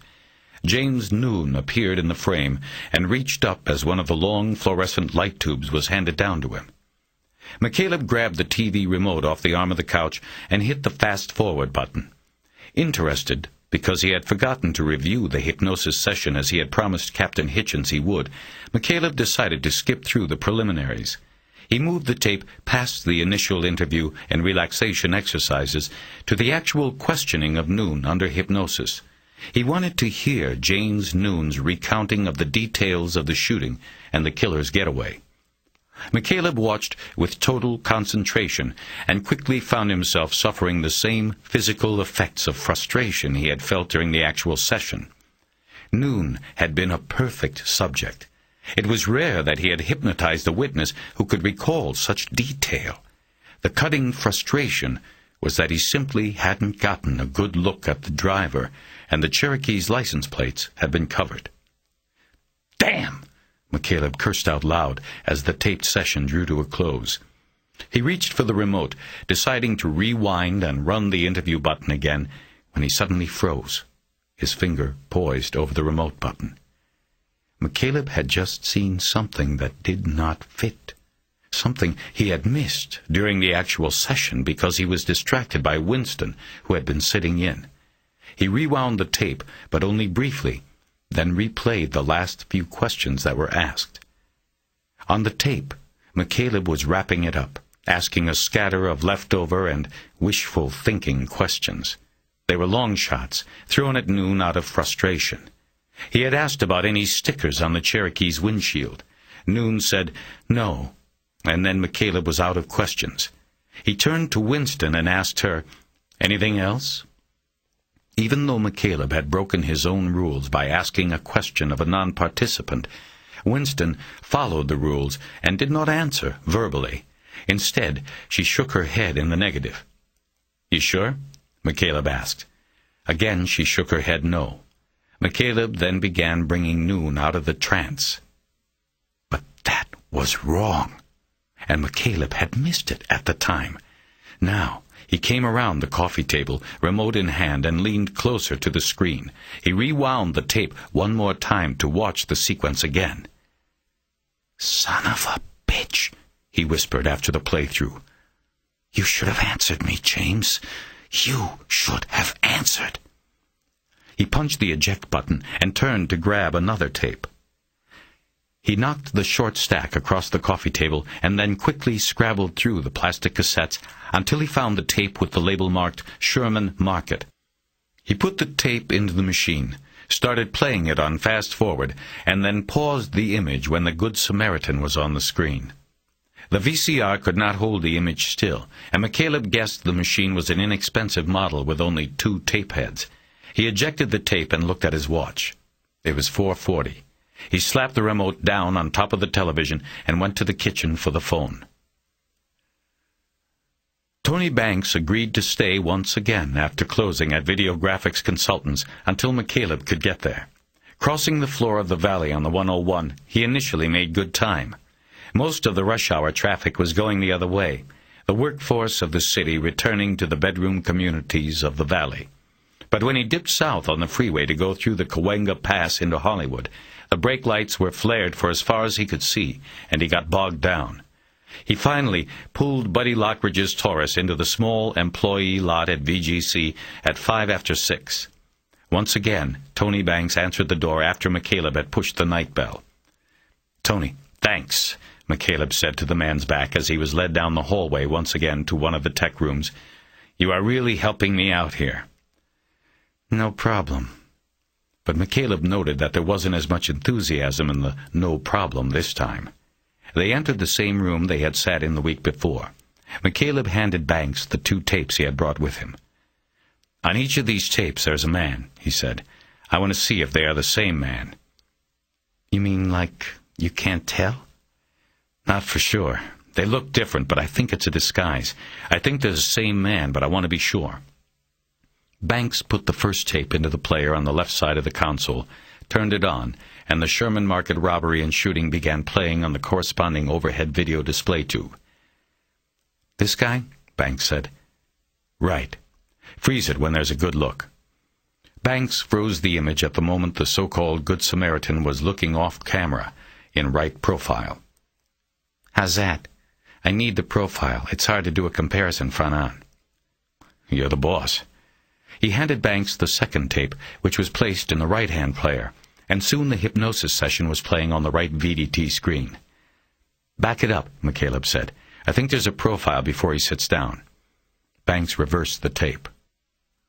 James Noon appeared in the frame and reached up as one of the long fluorescent light tubes was handed down to him. McCaleb grabbed the TV remote off the arm of the couch and hit the fast-forward button. Interested, because he had forgotten to review the hypnosis session as he had promised Captain Hitchens he would, McCaleb decided to skip through the preliminaries. He moved the tape past the initial interview and relaxation exercises to the actual questioning of Noon under hypnosis. He wanted to hear James Noon's recounting of the details of the shooting and the killer's getaway. McCaleb watched with total concentration and quickly found himself suffering the same physical effects of frustration he had felt during the actual session. Noon had been a perfect subject. It was rare that he had hypnotized a witness who could recall such detail. The cutting frustration was that he simply hadn't gotten a good look at the driver, and the Cherokee's license plates had been covered. "Damn!" McCaleb cursed out loud as the taped session drew to a close. He reached for the remote, deciding to rewind and run the interview button again, when he suddenly froze, his finger poised over the remote button. McCaleb had just seen something that did not fit, something he had missed during the actual session because he was distracted by Winston, who had been sitting in. He rewound the tape, but only briefly, then replayed the last few questions that were asked. On the tape, McCaleb was wrapping it up, asking a scatter of leftover and wishful thinking questions. They were long shots, thrown at Noon out of frustration. He had asked about any stickers on the Cherokee's windshield. Noon said no, and then McCaleb was out of questions. He turned to Winston and asked her, "Anything else?" Even though McCaleb had broken his own rules by asking a question of a non-participant, Winston followed the rules and did not answer verbally. Instead, she shook her head in the negative. "You sure?" McCaleb asked. Again she shook her head no. McCaleb then began bringing Noon out of the trance. But that was wrong, and McCaleb had missed it at the time. Now, he came around the coffee table, remote in hand, and leaned closer to the screen. He rewound the tape one more time to watch the sequence again. "Son of a bitch," he whispered after the playthrough. "You should have answered me, James. You should have answered." He punched the eject button and turned to grab another tape. He knocked the short stack across the coffee table and then quickly scrabbled through the plastic cassettes until he found the tape with the label marked Sherman Market. He put the tape into the machine, started playing it on fast forward, and then paused the image when the Good Samaritan was on the screen. The VCR could not hold the image still, and McCaleb guessed the machine was an inexpensive model with only 2 tape heads. He ejected the tape and looked at his watch. It was 4:40. He slapped the remote down on top of the television and went to the kitchen for the phone. Tony Banks agreed to stay once again after closing at Videographics Consultants until McCaleb could get there. Crossing the floor of the valley on the 101, he initially made good time. Most of the rush hour traffic was going the other way, the workforce of the city returning to the bedroom communities of the valley. But when he dipped south on the freeway to go through the Cahuenga Pass into Hollywood, the brake lights were flared for as far as he could see, and he got bogged down. He finally pulled Buddy Lockridge's Taurus into the small employee lot at VGC at 5 after 6. Once again, Tony Banks answered the door after McCaleb had pushed the night bell. "Tony, thanks," McCaleb said to the man's back as he was led down the hallway once again to one of the tech rooms. "You are really helping me out here." "No problem." But McCaleb noted that there wasn't as much enthusiasm in the "no problem" this time. They entered the same room they had sat in the week before. McCaleb handed Banks the 2 tapes he had brought with him. "On each of these tapes there's a man," he said. "I want to see if they are the same man." "You mean like you can't tell?" "Not for sure. They look different, but I think it's a disguise. I think they're the same man, but I want to be sure." Banks put the first tape into the player on the left side of the console, turned it on, and the Sherman Market robbery and shooting began playing on the corresponding overhead video display tube. "This guy?" Banks said. "Right. Freeze it when there's a good look." Banks froze the image at the moment the so-called Good Samaritan was looking off camera, in right profile. "How's that? I need the profile. It's hard to do a comparison front on." "You're the boss." He handed Banks the second tape, which was placed in the right-hand player, and soon the hypnosis session was playing on the right VDT screen. "Back it up," McCaleb said. "I think there's a profile before he sits down." Banks reversed the tape.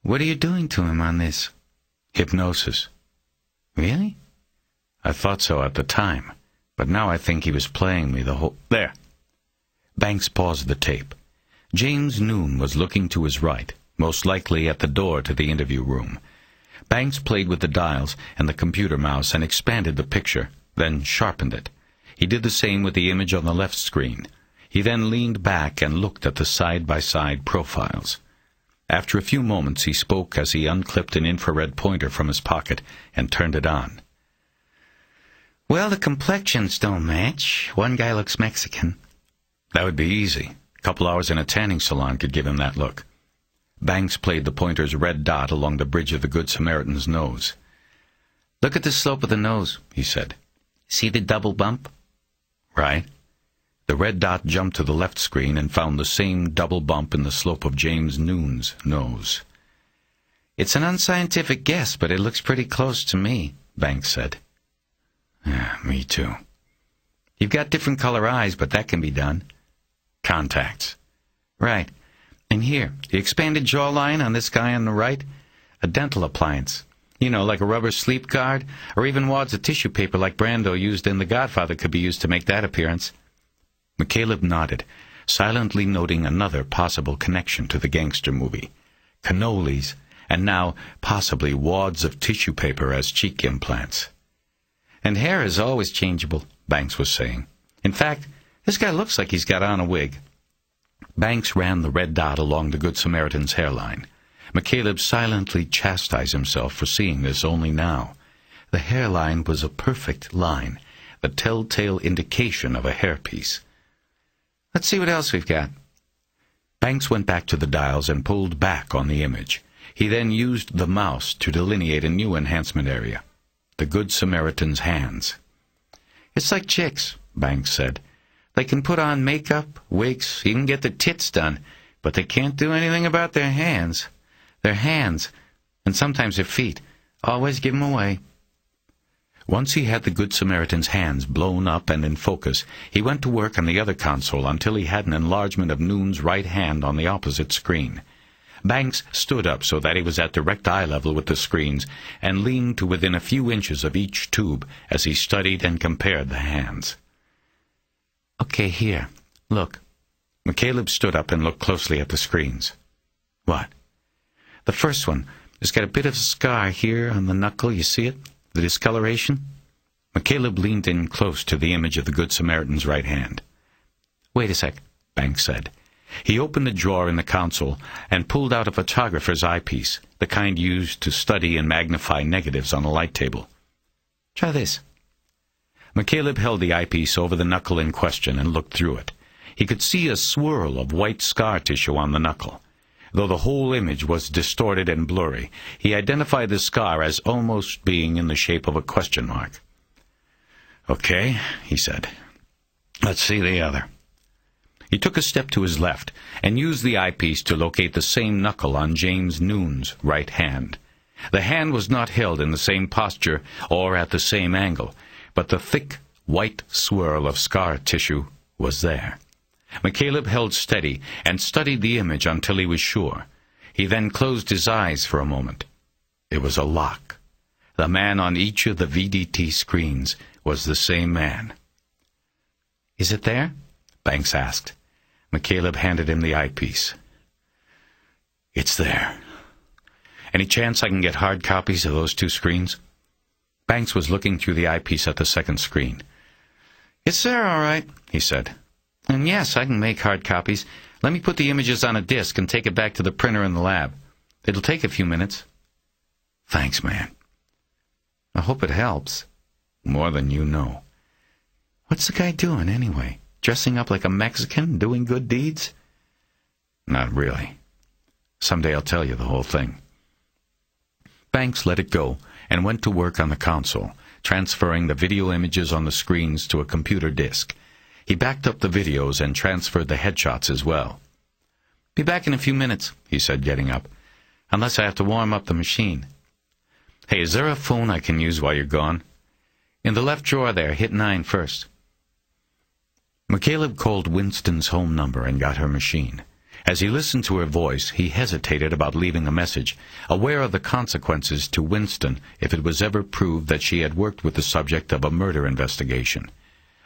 "What are you doing to him on this?" "Hypnosis." "Really?" "I thought so at the time, but now I think he was playing me the whole—" "There!" Banks paused the tape. James Noon was looking to his right, most likely at the door to the interview room. Banks played with the dials and the computer mouse and expanded the picture, then sharpened it. He did the same with the image on the left screen. He then leaned back and looked at the side-by-side profiles. After a few moments he spoke as he unclipped an infrared pointer from his pocket and turned it on. "Well, the complexions don't match. One guy looks Mexican." "That would be easy. A couple hours in a tanning salon could give him that look." Banks played the pointer's red dot along the bridge of the Good Samaritan's nose. "Look at the slope of the nose," he said. "See the double bump?" "Right." The red dot jumped to the left screen and found the same double bump in the slope of James Noon's nose. "It's an unscientific guess, but it looks pretty close to me," Banks said. "Yeah, me too." "You've got different color eyes, but that can be done." "Contacts." "Right. And here, the expanded jawline on this guy on the right, a dental appliance. You know, like a rubber sleep guard, or even wads of tissue paper like Brando used in The Godfather could be used to make that appearance." McCaleb nodded, silently noting another possible connection to the gangster movie. Cannolis, and now possibly wads of tissue paper as cheek implants. "And hair is always changeable," Banks was saying. "In fact, this guy looks like he's got on a wig." Banks ran the red dot along the Good Samaritan's hairline. McCaleb silently chastised himself for seeing this only now. The hairline was a perfect line, the telltale indication of a hairpiece. "Let's see what else we've got." Banks went back to the dials and pulled back on the image. He then used the mouse to delineate a new enhancement area, the Good Samaritan's hands. "It's like chicks," Banks said. "They can put on makeup, wigs, even get their tits done, but they can't do anything about their hands. Their hands, and sometimes their feet,
Always give 'em away. Once he had the Good Samaritan's hands blown up and in focus, he went to work on the other console until he had an enlargement of Noon's right hand on the opposite screen. Banks stood up so that he was at direct eye level with the screens and leaned to within a few inches of each tube as he studied and compared the hands. "Okay, here. Look." McCaleb stood up and looked closely at the screens. "What?" "The first one. It's got a bit of a scar here on the knuckle. You see it? The discoloration?" McCaleb leaned in close to the image of the Good Samaritan's right hand. "Wait a sec," Banks said. He opened a drawer in the console and pulled out a photographer's eyepiece, the kind used to study and magnify negatives on a light table. "Try this." McCaleb held the eyepiece over the knuckle in question and looked through it. He could see a swirl of white scar tissue on the knuckle. Though the whole image was distorted and blurry, he identified the scar as almost being in the shape of a question mark. "Okay," he said. "Let's see the other." He took a step to his left and used the eyepiece to locate the same knuckle on James Noon's right hand. The hand was not held in the same posture or at the same angle, but the thick, white swirl of scar tissue was there. McCaleb held steady and studied the image until he was sure. He then closed his eyes for a moment. It was a lock. The man on each of the VDT screens was the same man. "Is it there?" Banks asked. McCaleb handed him the eyepiece. "It's there. Any chance I can get hard copies of those two screens?" Banks was looking through the eyepiece at the second screen. "It's there, all right," he said. "And yes, I can make hard copies. Let me put the images on a disk and take it back to the printer in the lab. It'll take a few minutes." "Thanks, man." "I hope it helps." "More than you know." "What's the guy doing, anyway? Dressing up like a Mexican, doing good deeds?" "Not really. Someday I'll tell you the whole thing." Banks let it go and went to work on the console, transferring the video images on the screens to a computer disk. He backed up the videos and transferred the headshots as well. "Be back in a few minutes," he said, getting up, "unless I have to warm up the machine." "Hey, is there a phone I can use while you're gone?" "In the left drawer there. Hit 9 first." McCaleb called Winston's home number and got her machine. As he listened to her voice, he hesitated about leaving a message, aware of the consequences to Winston if it was ever proved that she had worked with the subject of a murder investigation.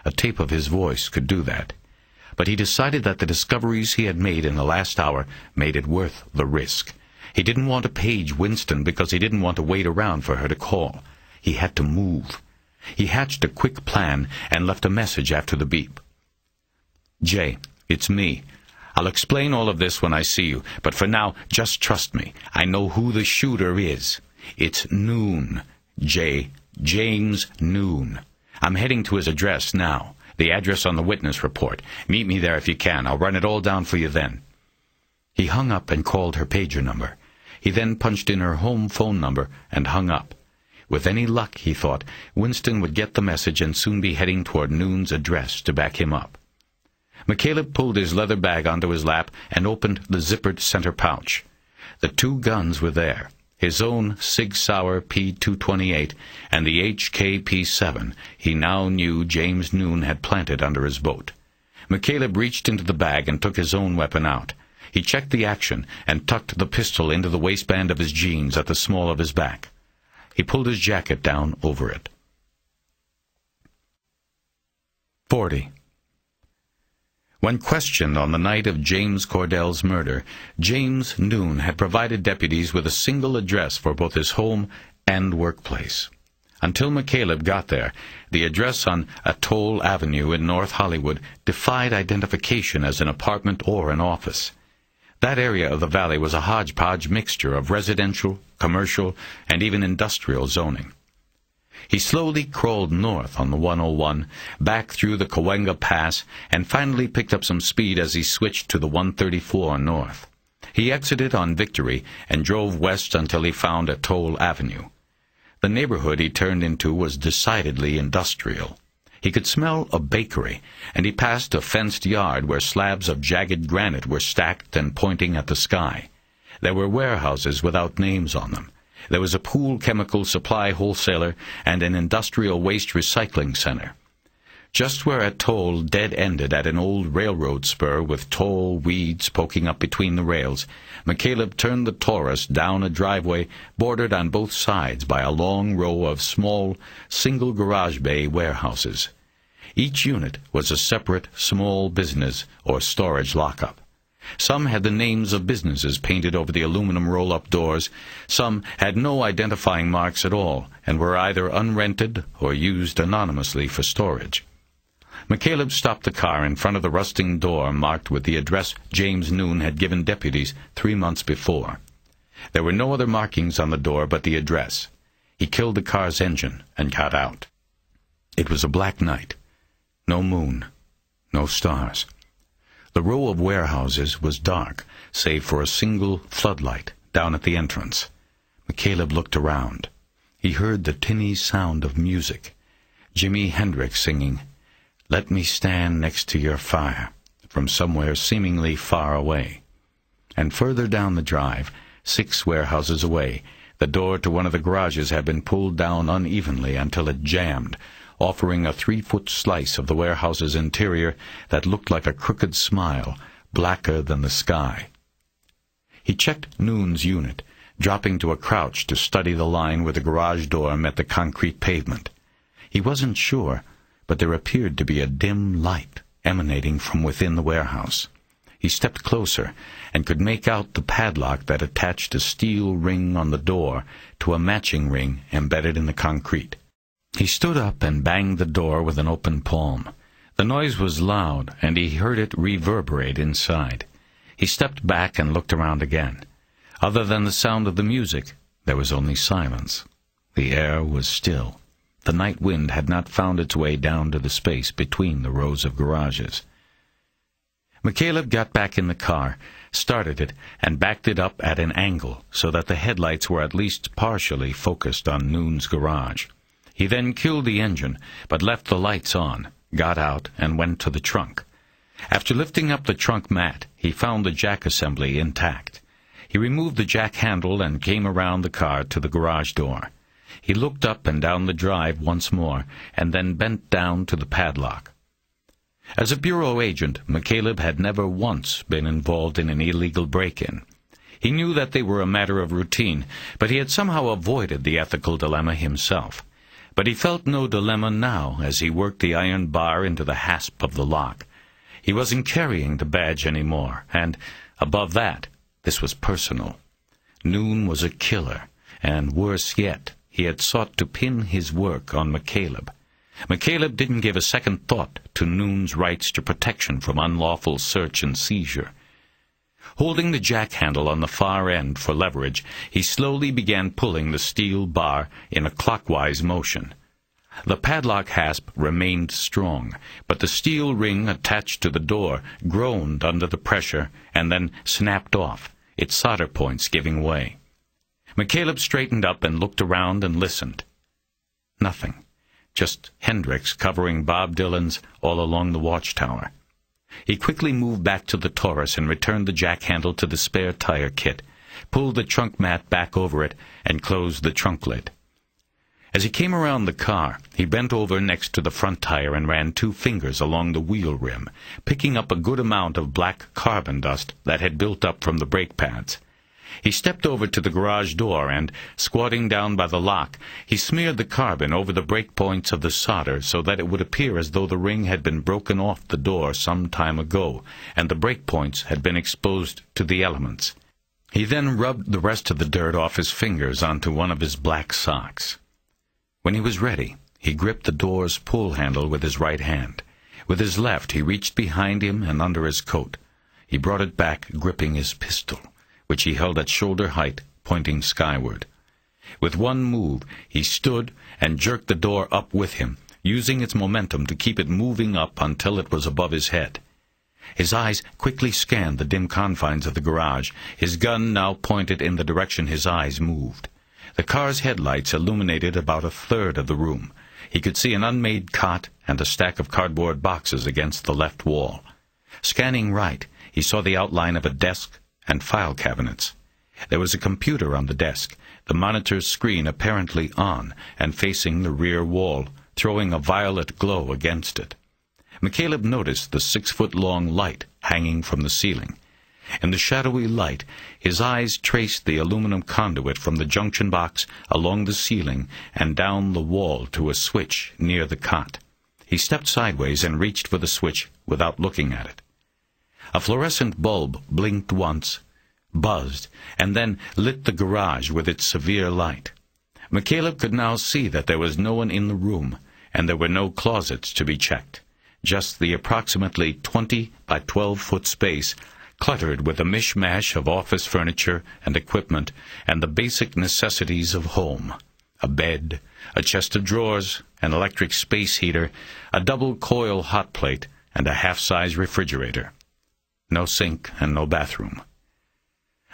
A tape of his voice could do that. But he decided that the discoveries he had made in the last hour made it worth the risk. He didn't want to page Winston because he didn't want to wait around for her to call. He had to move. He hatched a quick plan and left a message after the beep. "Jay, it's me. I'll explain all of this when I see you, but for now, just trust me. I know who the shooter is. It's Noon. James Noon. I'm heading to his address now, the address on the witness report. Meet me there if you can. I'll run it all down for you then." He hung up and called her pager number. He then punched in her home phone number and hung up. With any luck, he thought, Winston would get the message and soon be heading toward Noon's address to back him up. McCaleb pulled his leather bag onto his lap and opened the zippered center pouch. The two guns were there, his own Sig Sauer P228 and the HK-P7 he now knew James Noon had planted under his boat. McCaleb reached into the bag and took his own weapon out. He checked the action and tucked the pistol into the waistband of his jeans at the small of his back. He pulled his jacket down over it. 40. When questioned on the night of James Cordell's murder, James Noon had provided deputies with a single address for both his home and workplace. Until McCaleb got there, the address on Atoll Avenue in North Hollywood defied identification as an apartment or an office. That area of the valley was a hodgepodge mixture of residential, commercial, and even industrial zoning. He slowly crawled north on the 101, back through the Cahuenga Pass, and finally picked up some speed as he switched to the 134 north. He exited on Victory and drove west until he found Atoll Avenue. The neighborhood he turned into was decidedly industrial. He could smell a bakery, and he passed a fenced yard where slabs of jagged granite were stacked and pointing at the sky. There were warehouses without names on them.
There was a pool chemical supply wholesaler and an industrial waste recycling center. Just where a toll dead-ended at an old railroad spur with tall weeds poking up between the rails, McCaleb turned the Taurus down a driveway bordered on both sides by a long row of small, single garage bay warehouses. Each unit was a separate small business or storage lockup. Some had the names of businesses painted over the aluminum roll-up doors. Some had no identifying marks at all and were either unrented or used anonymously for storage. McCaleb stopped the car in front of the rusting door marked with the address James Noon had given deputies 3 months before. There were no other markings on the door but the address. He killed the car's engine and got out. It was a black night. No moon. No stars. The row of warehouses was dark, save for a single floodlight down at the entrance. McCaleb looked around. He heard the tinny sound of music. Jimi Hendrix singing, "Let Me Stand Next to Your Fire," from somewhere seemingly far away. And further down the drive, 6 warehouses away, the door to one of the garages had been pulled down unevenly until it jammed, offering a 3-foot slice of the warehouse's interior that looked like a crooked smile, blacker than the sky. He checked Noon's unit, dropping to a crouch to study the line where the garage door met the concrete pavement. He wasn't sure, but there appeared to be a dim light emanating from within the warehouse. He stepped closer and could make out the padlock that attached a steel ring on the door to a matching ring embedded in the concrete. He stood up and banged the door with an open palm. The noise was loud, and he heard it reverberate inside. He stepped back and looked around again. Other than the sound of the music, there was only silence. The air was still. The night wind had not found its way down to the space between the rows of garages. McCaleb got back in the car, started it, and backed it up at an angle so that the headlights were at least partially focused on Noon's garage. He then killed the engine, but left the lights on, got out, and went to the trunk. After lifting up the trunk mat, he found the jack assembly intact. He removed the jack handle and came around the car to the garage door. He looked up and down the drive once more, and then bent down to the padlock. As a bureau agent, McCaleb had never once been involved in an illegal break-in. He knew that they were a matter of routine, but he had somehow avoided the ethical dilemma himself. But he felt no dilemma now as he worked the iron bar into the hasp of the lock. He wasn't carrying the badge anymore, and, above that, this was personal. Noon was a killer, and worse yet, he had sought to pin his work on McCaleb. McCaleb didn't give a second thought to Noon's rights to protection from unlawful search and seizure. Holding the jack handle on the far end for leverage, he slowly began pulling the steel bar in a clockwise motion. The padlock hasp remained strong, but the steel ring attached to the door groaned under the pressure and then snapped off, its solder points giving way. McCaleb straightened up and looked around and listened. Nothing. Just Hendrix covering Bob Dylan's All Along the Watchtower. He quickly moved back to the Taurus and returned the jack handle to the spare tire kit, pulled the trunk mat back over it, and closed the trunk lid. As he came around the car, he bent over next to the front tire and ran 2 fingers along the wheel rim, picking up a good amount of black carbon dust that had built up from the brake pads. He stepped over to the garage door and, squatting down by the lock, he smeared the carbon over the break points of the solder so that it would appear as though the ring had been broken off the door some time ago, and the break points had been exposed to the elements. He then rubbed the rest of the dirt off his fingers onto one of his black socks. When he was ready, he gripped the door's pull handle with his right hand. With his left, he reached behind him and under his coat. He brought it back, gripping his pistol, which he held at shoulder height, pointing skyward. With one move, he stood and jerked the door up with him, using its momentum to keep it moving up until it was above his head. His eyes quickly scanned the dim confines of the garage, his gun now pointed in the direction his eyes moved. The car's headlights illuminated about a third of the room. He could see an unmade cot and a stack of cardboard boxes against the left wall. Scanning right, he saw the outline of a desk and file cabinets. There was a computer on the desk, the monitor's screen apparently on and facing the rear wall, throwing a violet glow against it. McCaleb noticed the 6-foot-long light hanging from the ceiling. In the shadowy light, his eyes traced the aluminum conduit from the junction box along the ceiling and down the wall to a switch near the cot. He stepped sideways and reached for the switch without looking at it. A fluorescent bulb blinked once, buzzed, and then lit the garage with its severe light. McCaleb could now see that there was no one in the room, and there were no closets to be checked, just the approximately 20 by 12-foot space cluttered with a mishmash of office furniture and equipment and the basic necessities of home: a bed, a chest of drawers, an electric space heater, a double-coil hot plate, and a half-size refrigerator. No sink and no bathroom.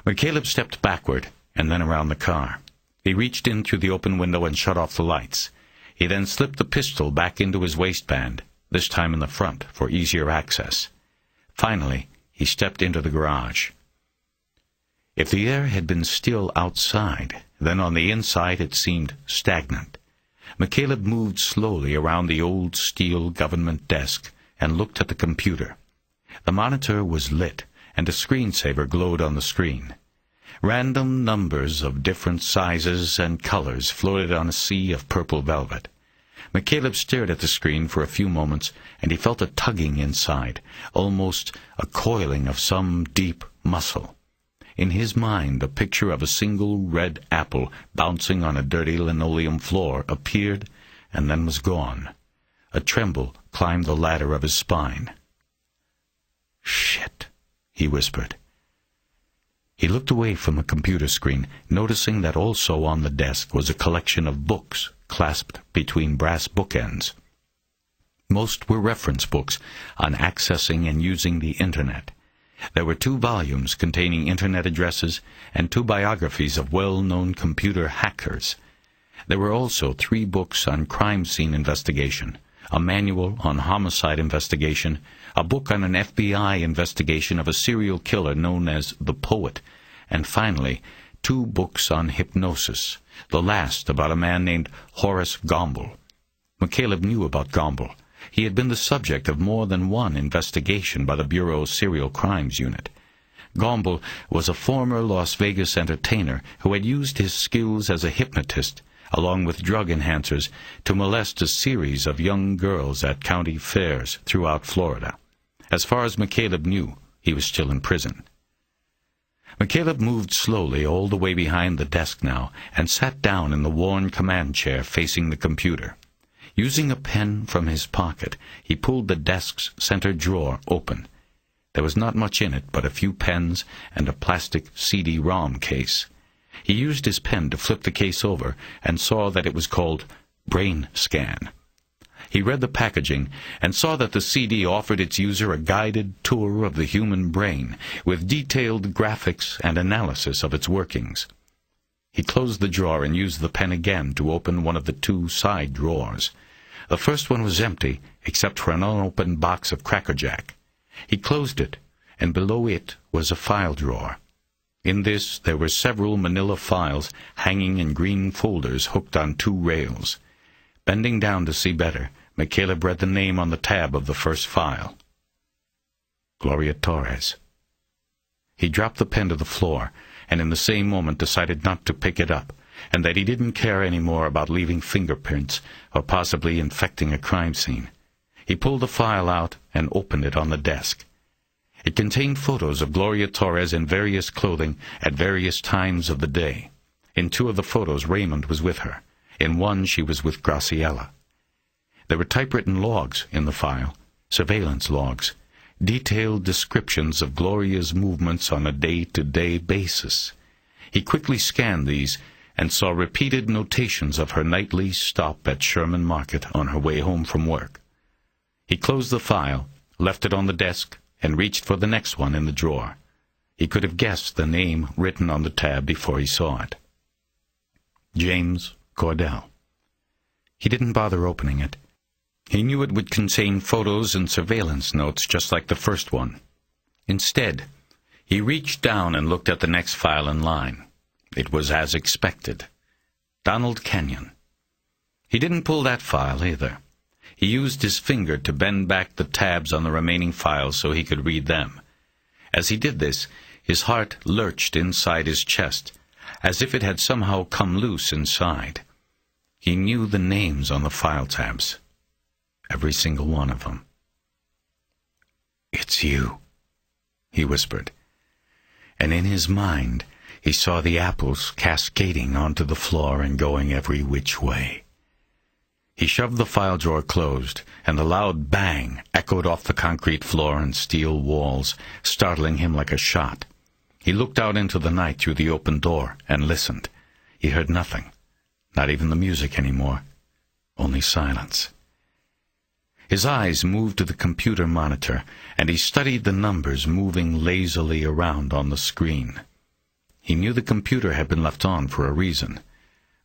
McCaleb stepped backward and then around the car. He reached in through the open window and shut off the lights. He then slipped the pistol back into his waistband, this time in the front for easier access. Finally, he stepped into the garage. If the air had been still outside, then on the inside it seemed stagnant. McCaleb moved slowly around the old steel government desk and looked at the computer. The monitor was lit, and a screensaver glowed on the screen. Random numbers of different sizes and colors floated on a sea of purple velvet. McCaleb stared at the screen for a few moments, and he felt a tugging inside, almost a coiling of some deep muscle. In his mind, a picture of a single red apple bouncing on a dirty linoleum floor appeared and then was gone. A tremble climbed the ladder of his spine. "Shit," he whispered. He looked away from the computer screen, noticing that also on the desk was a collection of books clasped between brass bookends. Most were reference books on accessing and using the Internet. There were 2 volumes containing Internet addresses and 2 biographies of well-known computer hackers. There were also 3 books on crime scene investigation, a manual on homicide investigation, a book on an FBI investigation of a serial killer known as the Poet, and finally 2 books on hypnosis, the last about a man named Horace Gomble. McCaleb knew about Gomble. He had been the subject of more than one investigation by the Bureau's Serial Crimes Unit. Gomble was a former Las Vegas entertainer who had used his skills as a hypnotist, along with drug enhancers, to molest a series of young girls at county fairs throughout Florida. As far as McCaleb knew, he was still in prison. McCaleb moved slowly all the way behind the desk now and sat down in the worn command chair facing the computer. Using a pen from his pocket, he pulled the desk's center drawer open. There was not much in it but a few pens and a plastic CD-ROM case. He used his pen to flip the case over and saw that it was called Brain Scan. He read the packaging and saw that the CD offered its user a guided tour of the human brain with detailed graphics and analysis of its workings. He closed the drawer and used the pen again to open one of the 2 side drawers. The first one was empty, except for an unopened box of Cracker Jack. He closed it, and below it was a file drawer. In this there were several manila files hanging in green folders hooked on 2 rails. Bending down to see better, McCaleb read the name on the tab of the first file. Gloria Torres. He dropped the pen to the floor, and in the same moment decided not to pick it up, and that he didn't care any more about leaving fingerprints or possibly infecting a crime scene. He pulled the file out and opened it on the desk. It contained photos of Gloria Torres in various clothing at various times of the day. In 2 of the photos, Raymond was with her. In one, she was with Graciela. There were typewritten logs in the file, surveillance logs, detailed descriptions of Gloria's movements on a day-to-day basis. He quickly scanned these and saw repeated notations of her nightly stop at Sherman Market on her way home from work. He closed the file, left it on the desk, and reached for the next one in the drawer. He could have guessed the name written on the tab before he saw it. James Cordell. He didn't bother opening it. He knew it would contain photos and surveillance notes just like the first one. Instead,
He reached down and looked at the next file in line. It was as expected. Donald Kenyon. He didn't pull that file either. He used his finger to bend back the tabs on the remaining files so he could read them. As he did this, his heart lurched inside his chest, as if it had somehow come loose inside. He knew the names on the file tabs. Every single one of them. "It's you," he whispered. And in his mind, he saw the apples cascading onto the floor and going every which way. He shoved the file drawer closed, and a loud bang echoed off the concrete floor and steel walls, startling him like a shot. He looked out into the night through the open door and listened. He heard nothing, not even the music anymore, only silence. His eyes moved to the computer monitor, and he studied the numbers moving lazily around on the screen. He knew the computer had been left on for a reason,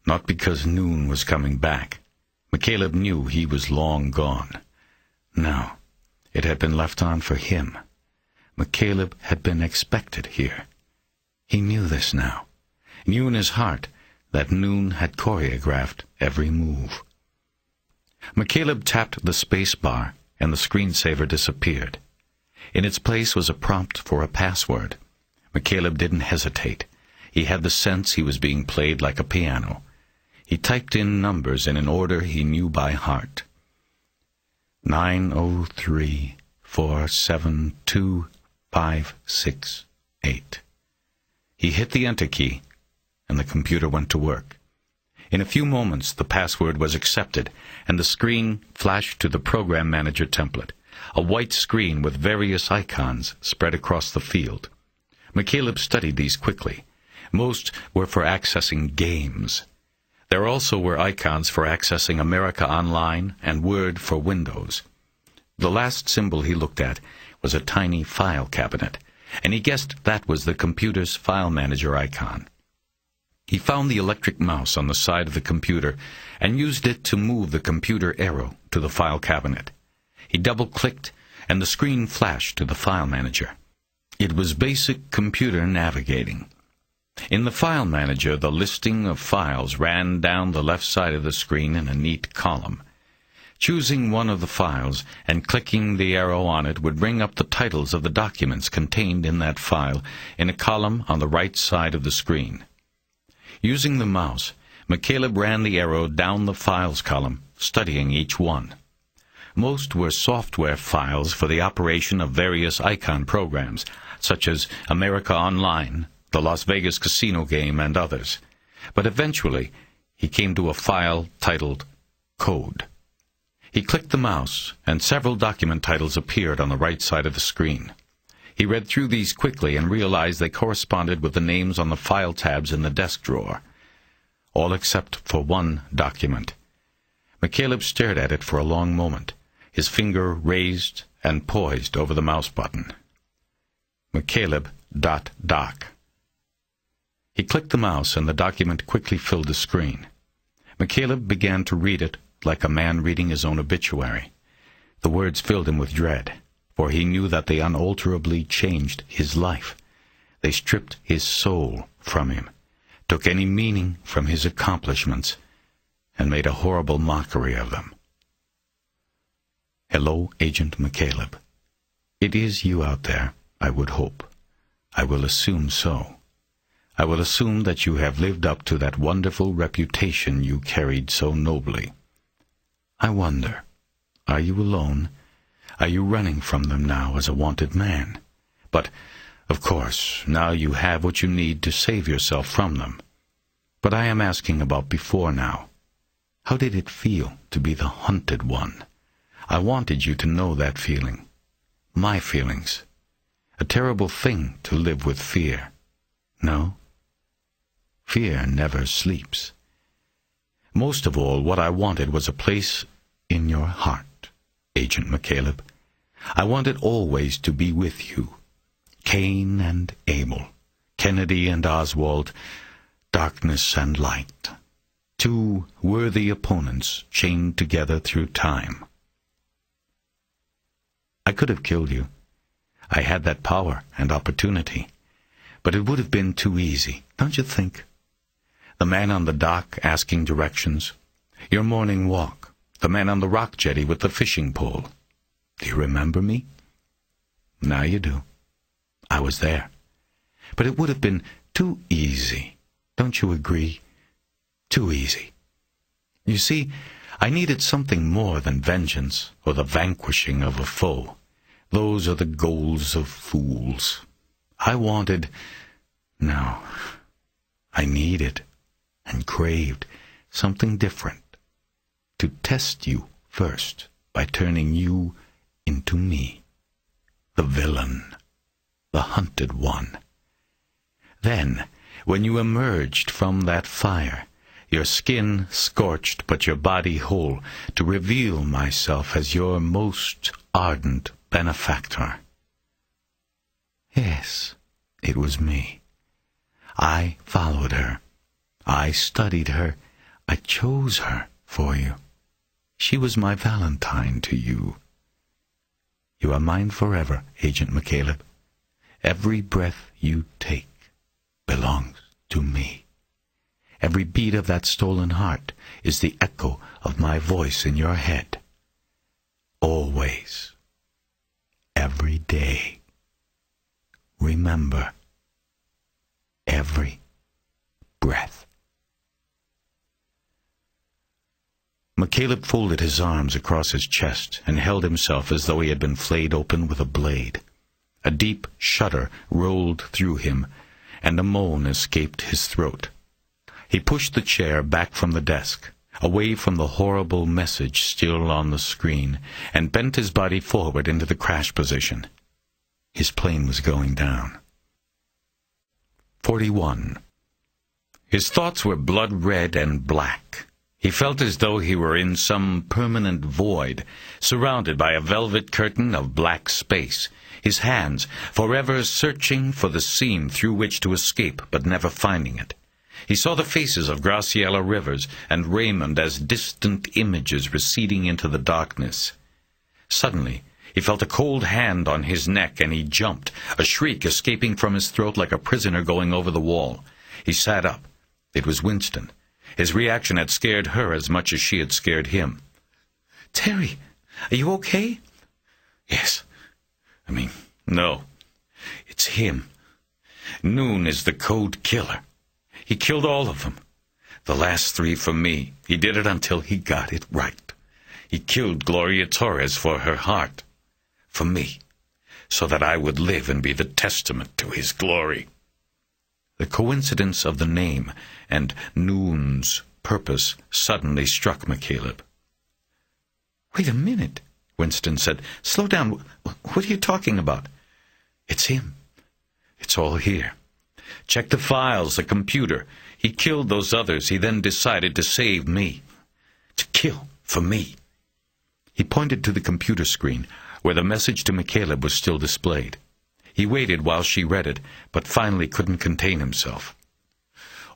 not because Noon was coming back. McCaleb knew he was long gone. No, it had been left on for him. McCaleb had been expected here. He knew this now. Knew in his heart that Noon had choreographed every move. McCaleb tapped the space bar, and the screensaver disappeared. In its place was a prompt for a password. McCaleb didn't hesitate. He had the sense he was being played like a piano. He typed in numbers in an order he knew by heart. 903472568. He hit the enter key, and the computer went to work. In a few moments, the password was accepted, and the screen flashed to the Program Manager template, a white screen with various icons spread across the field. McCaleb studied these quickly. Most were for accessing games. There also were icons for accessing America Online and Word for Windows. The last symbol he looked at was a tiny file cabinet, and he guessed that was the computer's file manager icon. He found the electric mouse on the side of the computer and used it to move the computer arrow to the file cabinet. He double-clicked, and the screen flashed to the file manager. It was basic computer navigating. In the file manager, the listing of files ran down the left side of the screen in a neat column. Choosing one of the files and clicking the arrow on it would bring up the titles of the documents contained in that file in a column on the right side of the screen. Using the mouse, McCaleb ran the arrow down the files column, studying each one. Most were software files for the operation of various icon programs, such as America Online, the Las Vegas casino game, and others. But eventually, he came to a file titled Code. He clicked the mouse, and several document titles appeared on the right side of the screen. He read through these quickly and realized they corresponded with the names on the file tabs in the desk drawer. All except for one document. McCaleb stared at it for a long moment, his finger raised and poised over the mouse button. McCaleb.doc. He clicked the mouse, and the document quickly filled the screen. McCaleb began to read it like a man reading his own obituary. The words filled him with dread, for he knew that they unalterably changed his life. They stripped his soul from him, took any meaning from his accomplishments, and made a horrible mockery of them. Hello, Agent McCaleb. It is you out there, I would hope. I will assume so. I will assume that you have lived up to that wonderful reputation you carried so nobly. I wonder, are you alone? Are you running from them now as a wanted man? But, of course, now you have what you need to save yourself from them. But I am asking about before now. How did it feel to be the hunted one? I wanted you to know that feeling. My feelings. A terrible thing to live with fear. No? Fear never sleeps. Most of all, what I wanted was a place in your heart, Agent McCaleb. I wanted always to be with you. Cain and Abel, Kennedy and Oswald, darkness and light. Two worthy opponents chained together through time. I could have killed you. I had that power and opportunity. But it would have been too easy, don't you think? The man on the dock asking directions. Your morning walk. The man on the rock jetty with the fishing pole. Do you remember me? Now you do. I was there. But it would have been too easy. Don't you agree? Too easy. You see, I needed something more than vengeance or the vanquishing of a foe. Those are the goals of fools. I wanted... No. I needed and craved something different. To test you first by turning you into me. The villain. The hunted one. Then, when you emerged from that fire, your skin scorched but your body whole, to reveal myself as your most ardent benefactor. Yes, it was me. I followed her. I studied her. I chose her for you. She was my Valentine to you. You are mine forever, Agent McCaleb. Every breath you take belongs to me. Every beat of that stolen heart is the echo of my voice in your head. Always. Every day. Remember. Every breath. McCaleb folded his arms across his chest and held himself as though he had been flayed open with a blade. A deep shudder rolled through him, and a moan escaped his throat. He pushed the chair back from the desk, away from the horrible message still on the screen, and bent his body forward into the crash position. His plane was going down. 41. His thoughts were blood-red and black. He felt as though he were in some permanent void, surrounded by a velvet curtain of black space, his hands forever searching for the seam through which to escape, but never finding it. He saw the faces of Graciela Rivers and Raymond as distant images receding into the darkness. Suddenly, he felt a cold hand on his neck, and he jumped, a shriek escaping from his throat like a prisoner going over the wall. He sat up. It was Winston. His reaction had scared her as much as she had scared him. "Terry, are you okay?" "Yes. No. It's him. Noon is the code killer. He killed all of them. The last 3 for me. He did it until he got it right. He killed Gloria Torres for her heart. For me. So that I would live and be the testament to his glory." The coincidence of the name and Noon's purpose suddenly struck McCaleb. "Wait a minute," Winston said. "Slow down. What are you talking about?" "It's him. It's all here. Check the files, the computer. He killed those others. He then decided to save me. To kill for me." He pointed to the computer screen, where the message to McCaleb was still displayed. He waited while she read it, but finally couldn't contain himself.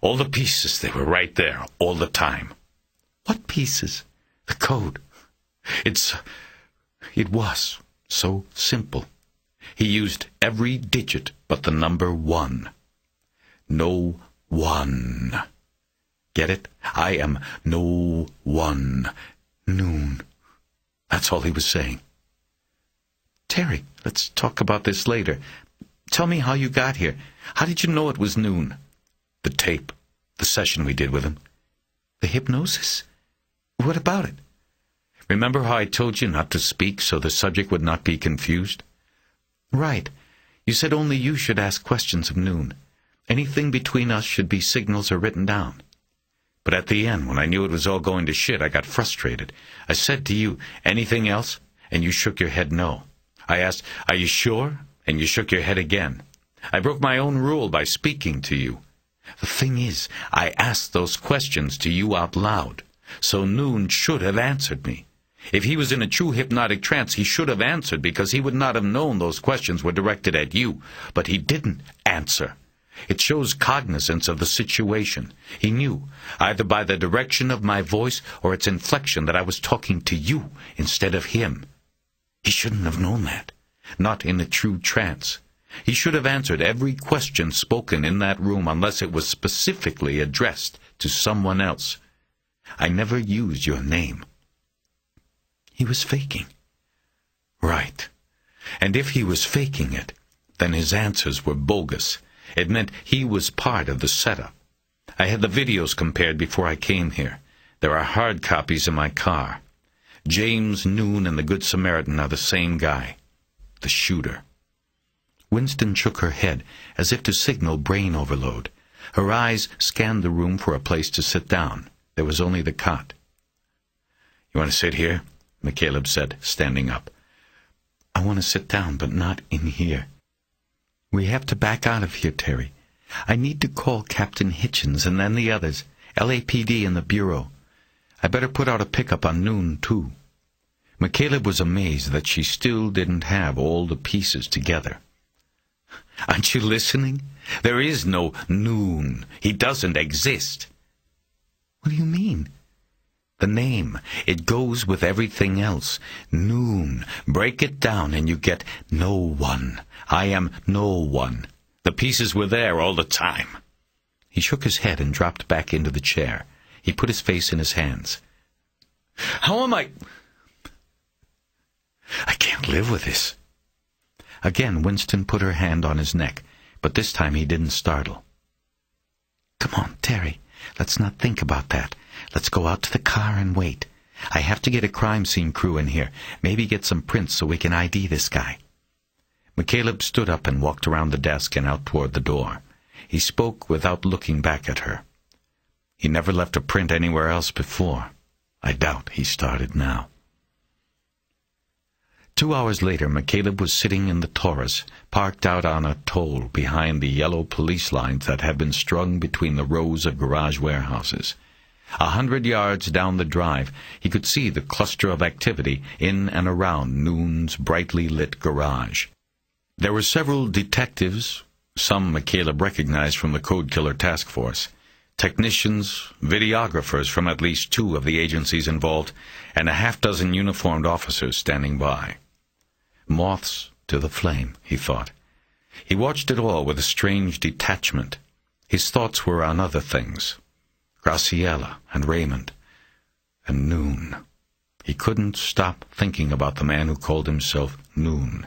"All the pieces, they were right there, all the time." "What pieces?" "The code. It was so simple. He used every digit but the number 1. No one. Get it? I am no one. Noon. That's all he was saying. "Terry, let's talk about this later. Tell me how you got here. How did you know it was Noon?" "The tape. The session we did with him." "The hypnosis? What about it?" "Remember how I told you not to speak so the subject would not be confused?" "Right. You said only you should ask questions of Noon. Anything between us should be signals or written down. But at the end, when I knew it was all going to shit, I got frustrated. I said to you, 'Anything else?' And you shook your head no. I asked, 'Are you sure?' And you shook your head again. I broke my own rule by speaking to you. The thing is, I asked those questions to you out loud, so Noon should have answered me. If he was in a true hypnotic trance, he should have answered, because he would not have known those questions were directed at you. But he didn't answer. It shows cognizance of the situation. He knew, either by the direction of my voice or its inflection, that I was talking to you instead of him. He shouldn't have known that. Not in a true trance.
He should have answered every question spoken in that room unless it was specifically addressed to someone else. I never used your name. He was faking. Right. And if he was faking it, then his answers were bogus. It meant he was part of the setup. I had the videos compared before I came here. There are hard copies in my car. James Noon and the Good Samaritan are the same guy. The shooter. Winston shook her head, as if to signal brain overload. Her eyes scanned the room for a place to sit down. There was only the cot. "You want to sit here?" McCaleb said, standing up. "I want to sit down, but not in here. We have to back out of here, Terry. I need to call Captain Hitchens and then the others, LAPD and the Bureau. I better put out a pickup on Noon, too." McCaleb was amazed that she still didn't have all the pieces together. "Aren't you listening? There is no Noon. He doesn't exist." "What do you mean?" "The name. It goes with everything else. Noon. Break it down and you get no one. I am no one. The pieces were there all the time." He shook his head and dropped back into the chair. He put his face in his hands. "How am I can't live with this." Again, Winston put her hand on his neck, but this time he didn't startle. "Come on, Terry. Let's not think about that. Let's go out to the car and wait. I have to get a crime scene crew in here. Maybe get some prints so we can ID this guy." McCaleb stood up and walked around the desk and out toward the door. He spoke without looking back at her. "He never left a print anywhere else before. I doubt he started now." 2 hours later, McCaleb was sitting in the Taurus, parked out on a toll behind the yellow police lines that had been strung between the rows of garage warehouses. 100 yards down the drive, he could see the cluster of activity in and around Noon's brightly lit garage. There were several detectives, some McCaleb recognized from the Code Killer Task Force, technicians, videographers from at least 2 of the agencies involved, and a half-dozen uniformed officers standing by. Moths to the flame, he thought. He watched it all with a strange detachment. His thoughts were on other things. Graciela and Raymond and Noon. He couldn't stop thinking about the man who called himself Noon.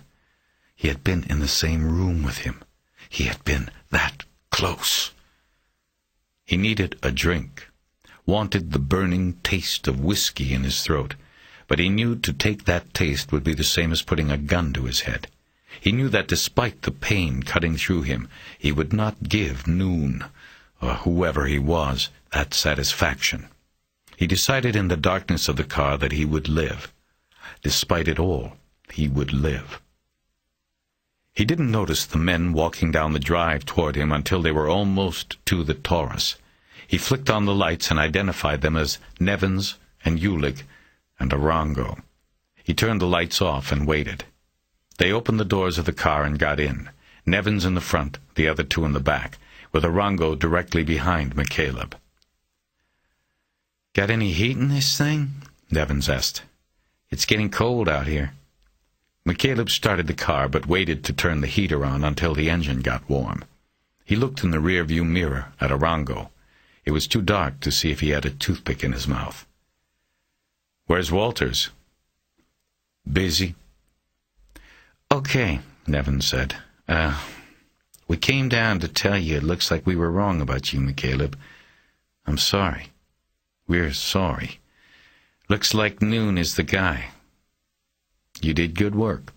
He had been in the same room with him. He had been that close. He needed a drink, wanted the burning taste of whiskey in his throat, but he knew to take that taste would be the same as putting a gun to his head. He knew that despite the pain cutting through him, he would not give Noon, or whoever he was, that satisfaction. He decided in the darkness of the car that he would live. Despite it all, he would live. He didn't notice the men walking down the drive toward him until they were almost to the Taurus. He flicked on the lights and identified them as Nevins and Ulick and Arango. He turned the lights off and waited. They opened the doors of the car and got in, Nevins in the front, the other 2 in the back, with Arango directly behind McCaleb. "Got any heat in this thing?" Nevins asked. "It's getting cold out here." McCaleb started the car, but waited to turn the heater on until the engine got warm. He looked in the rear-view mirror at Arango. It was too dark to see if he had a toothpick in his mouth. "Where's Walters?" "Busy." "Okay," Nevin said. We came down to tell you it looks like we were wrong about you, McCaleb. I'm sorry. We're sorry. Looks like Noon is the guy. You did good work."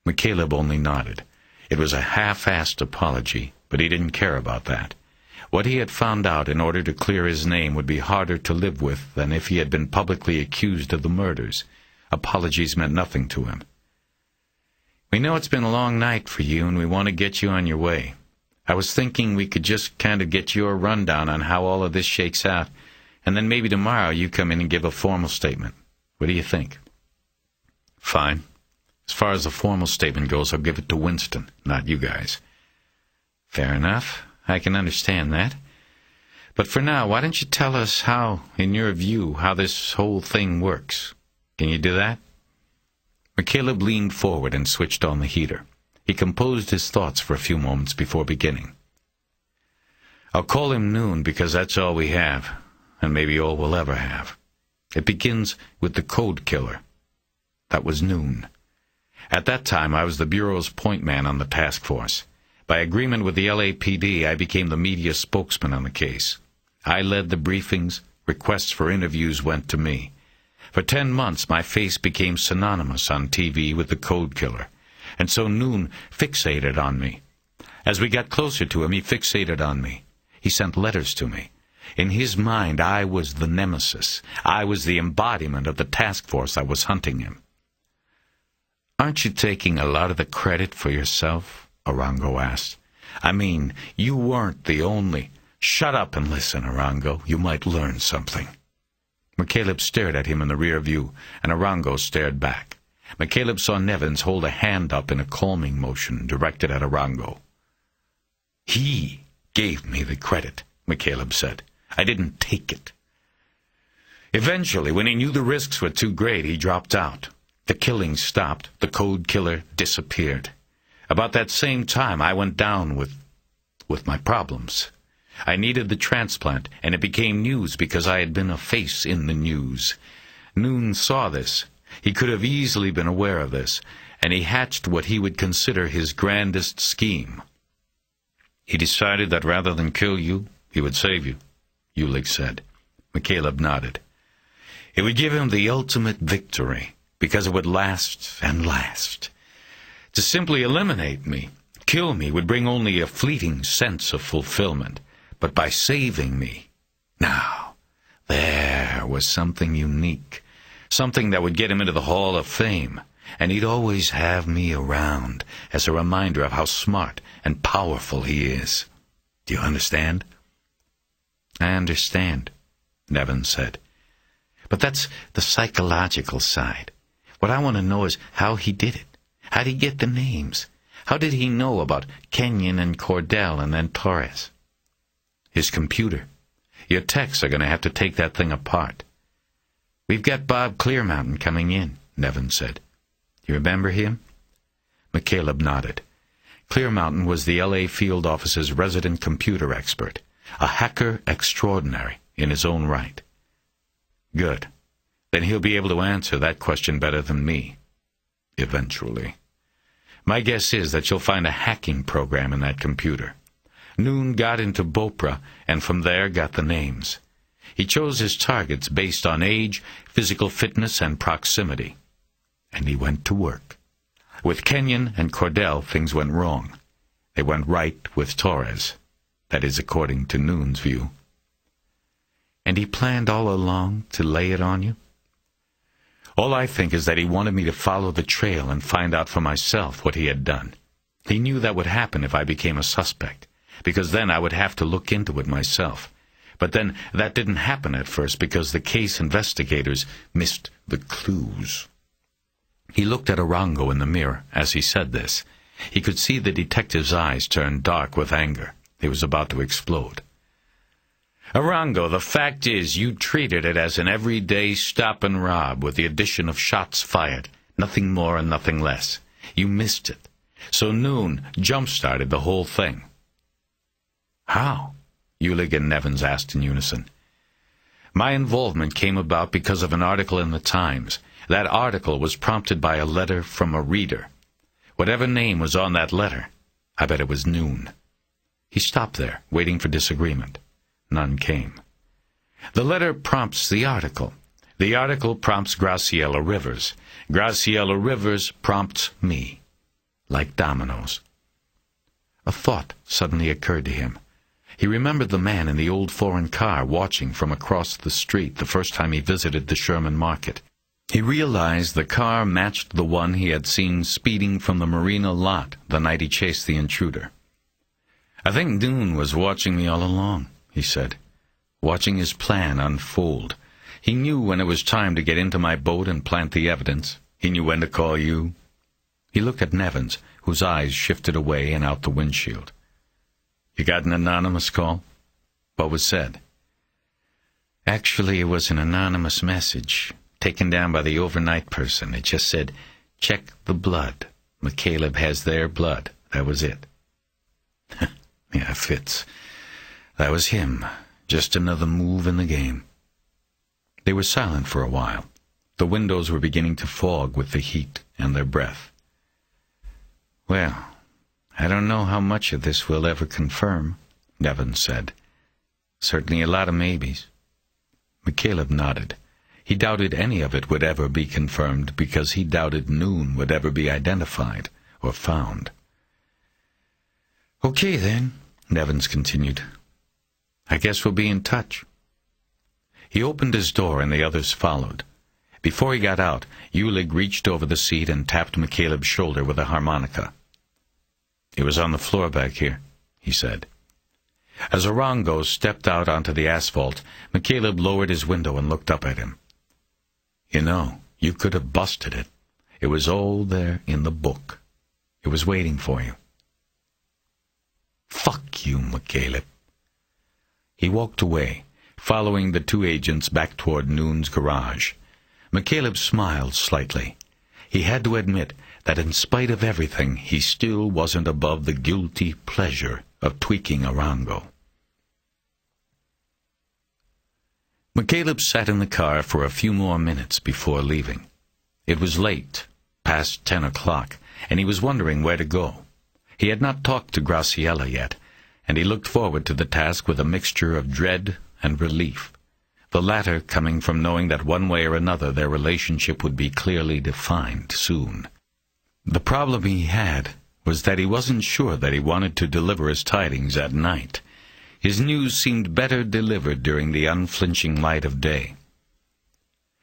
McCaleb only nodded. It was a half-assed apology, but he didn't care about that. What he had found out in order to clear his name would be harder to live with than if he had been publicly accused of the murders. Apologies meant nothing to him. "We know it's been a long night for you, and we want to get you on your way. I was thinking we could just kind of get your rundown on how all of this shakes out, and then maybe tomorrow you come in and give a formal statement. What do you think?" "Fine. As far as the formal statement goes, I'll give it to Winston, not you guys." "Fair enough. I can understand that. But for now, why don't you tell us how, in your view, how this whole thing works? Can you do that?" McCaleb leaned forward and switched on the heater. He composed his thoughts for a few moments before beginning. "I'll call him Noon because that's all we have, and maybe all we'll ever have. It begins with the code killer. That was Noon. At that time, I was the Bureau's point man on the task force. By agreement with the LAPD, I became the media spokesman on the case. I led the briefings. Requests for interviews went to me. For 10 months, my face became synonymous on TV with the code killer, and so Noon fixated on me. As we got closer to him, he fixated on me. He sent letters to me. In his mind, I was the nemesis. I was the embodiment of the task force that was hunting him." "Aren't you taking a lot of the credit for yourself?" Arango asked. "I mean, you weren't the only—" "Shut up and listen, Arango. You might learn something." McCaleb stared at him in the rear view, and Arango stared back. McCaleb saw Nevins hold a hand up in a calming motion directed at Arango. "He gave me the credit," McCaleb said. "I didn't take it." "Eventually, when he knew the risks were too great, he dropped out. The killings stopped. The code killer disappeared. About that same time, I went down with my problems. I needed the transplant, and it became news because I had been a face in the news. Noon saw this. He could have easily been aware of this, and he hatched what he would consider his grandest scheme. He decided that rather than kill you, he would save you," Ulig said. McCaleb nodded. "It would give him the ultimate victory, because it would last and last. To simply eliminate me, kill me, would bring only a fleeting sense of fulfillment. But by saving me, now, there was something unique, something that would get him into the Hall of Fame, and he'd always have me around as a reminder of how smart and powerful he is. Do you understand?" "I understand," Nevin said. "But that's the psychological side. What I want to know is how he did it. How did he get the names? How did he know about Kenyon and Cordell and then Torres?" "His computer. Your techs are going to have to take that thing apart." "We've got Bob Clearmountain coming in," Nevin said. "You remember him?" McCaleb nodded. Clearmountain was the L.A. field office's resident computer expert, a hacker extraordinary in his own right. "Good. Then he'll be able to answer that question better than me. Eventually. My guess is that you'll find a hacking program in that computer. Noon got into Bopra, and from there got the names. He chose his targets based on age, physical fitness, and proximity. And he went to work. With Kenyon and Cordell, things went wrong. They went right with Torres. That is, according to Noon's view." "And he planned all along to lay it on you?" "All I think is that he wanted me to follow the trail and find out for myself what he had done. He knew that would happen if I became a suspect, because then I would have to look into it myself. But then that didn't happen at first because the case investigators missed the clues." He looked at Arango in the mirror as he said this. He could see the detective's eyes turn dark with anger. He was about to explode. "Arango, the fact is you treated it as an everyday stop and rob with the addition of shots fired, nothing more and nothing less. You missed it. So Noon jump-started the whole thing." "How?" Ulig and Nevins asked in unison. "My involvement came about because of an article in the Times. That article was prompted by a letter from a reader. Whatever name was on that letter, I bet it was Noon." He stopped there, waiting for disagreement. None came. "The letter prompts the article. The article prompts Graciela Rivers. Graciela Rivers prompts me. Like dominoes." A thought suddenly occurred to him. He remembered the man in the old foreign car watching from across the street the first time he visited the Sherman Market. He realized the car matched the one he had seen speeding from the marina lot the night he chased the intruder. "I think Noon was watching me all along," he said, "watching his plan unfold. He knew when it was time to get into my boat and plant the evidence. He knew when to call you." He looked at Nevins, whose eyes shifted away and out the windshield. "You got an anonymous call? What was said?" "Actually, it was an anonymous message, taken down by the overnight person. It just said, 'Check the blood.' McCaleb has their blood. That was it. Yeah, Fitz. That was him. Just another move in the game. They were silent for a while. The windows were beginning to fog with the heat and their breath. "Well, I don't know how much of this we'll ever confirm," Nevin said. "Certainly a lot of maybes." McCaleb nodded. He doubted any of it would ever be confirmed because he doubted Noon would ever be identified or found. "Okay, then," Nevins continued. "I guess we'll be in touch." He opened his door and the others followed. Before he got out, Ulig reached over the seat and tapped McCaleb's shoulder with a harmonica. "It was on the floor back here," he said. As Orongo stepped out onto the asphalt, McCaleb lowered his window and looked up at him. "You know, you could have busted it. It was all there in the book. It was waiting for you." "Fuck you, McCaleb." He walked away, following the two agents back toward Noon's garage. McCaleb smiled slightly. He had to admit that in spite of everything, he still wasn't above the guilty pleasure of tweaking Orongo. McCaleb sat in the car for a few more minutes before leaving. It was late, past 10 o'clock, and he was wondering where to go. He had not talked to Graciela yet, and he looked forward to the task with a mixture of dread and relief, the latter coming from knowing that one way or another their relationship would be clearly defined soon. The problem he had was that he wasn't sure that he wanted to deliver his tidings at night. His news seemed better delivered during the unflinching light of day.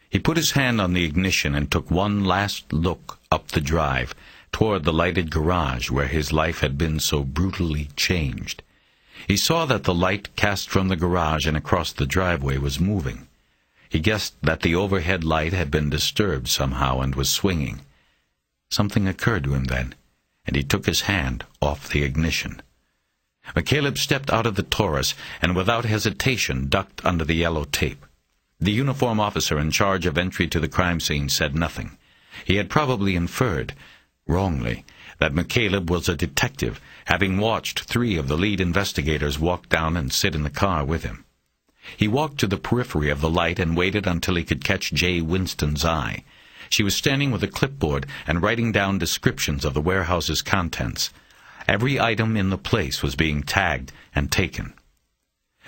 He put his hand on the ignition and took one last look up the drive toward the lighted garage where his life had been so brutally changed. He saw that the light cast from the garage and across the driveway was moving. He guessed that the overhead light had been disturbed somehow and was swinging. Something occurred to him then, and he took his hand off the ignition. McCaleb stepped out of the Taurus and without hesitation ducked under the yellow tape. The uniform officer in charge of entry to the crime scene said nothing. He had probably inferred, wrongly, that McCaleb was a detective, having watched 3 of the lead investigators walk down and sit in the car with him. He walked to the periphery of the light and waited until he could catch Jay Winston's eye. She was standing with a clipboard and writing down descriptions of the warehouse's contents. Every item in the place was being tagged and taken.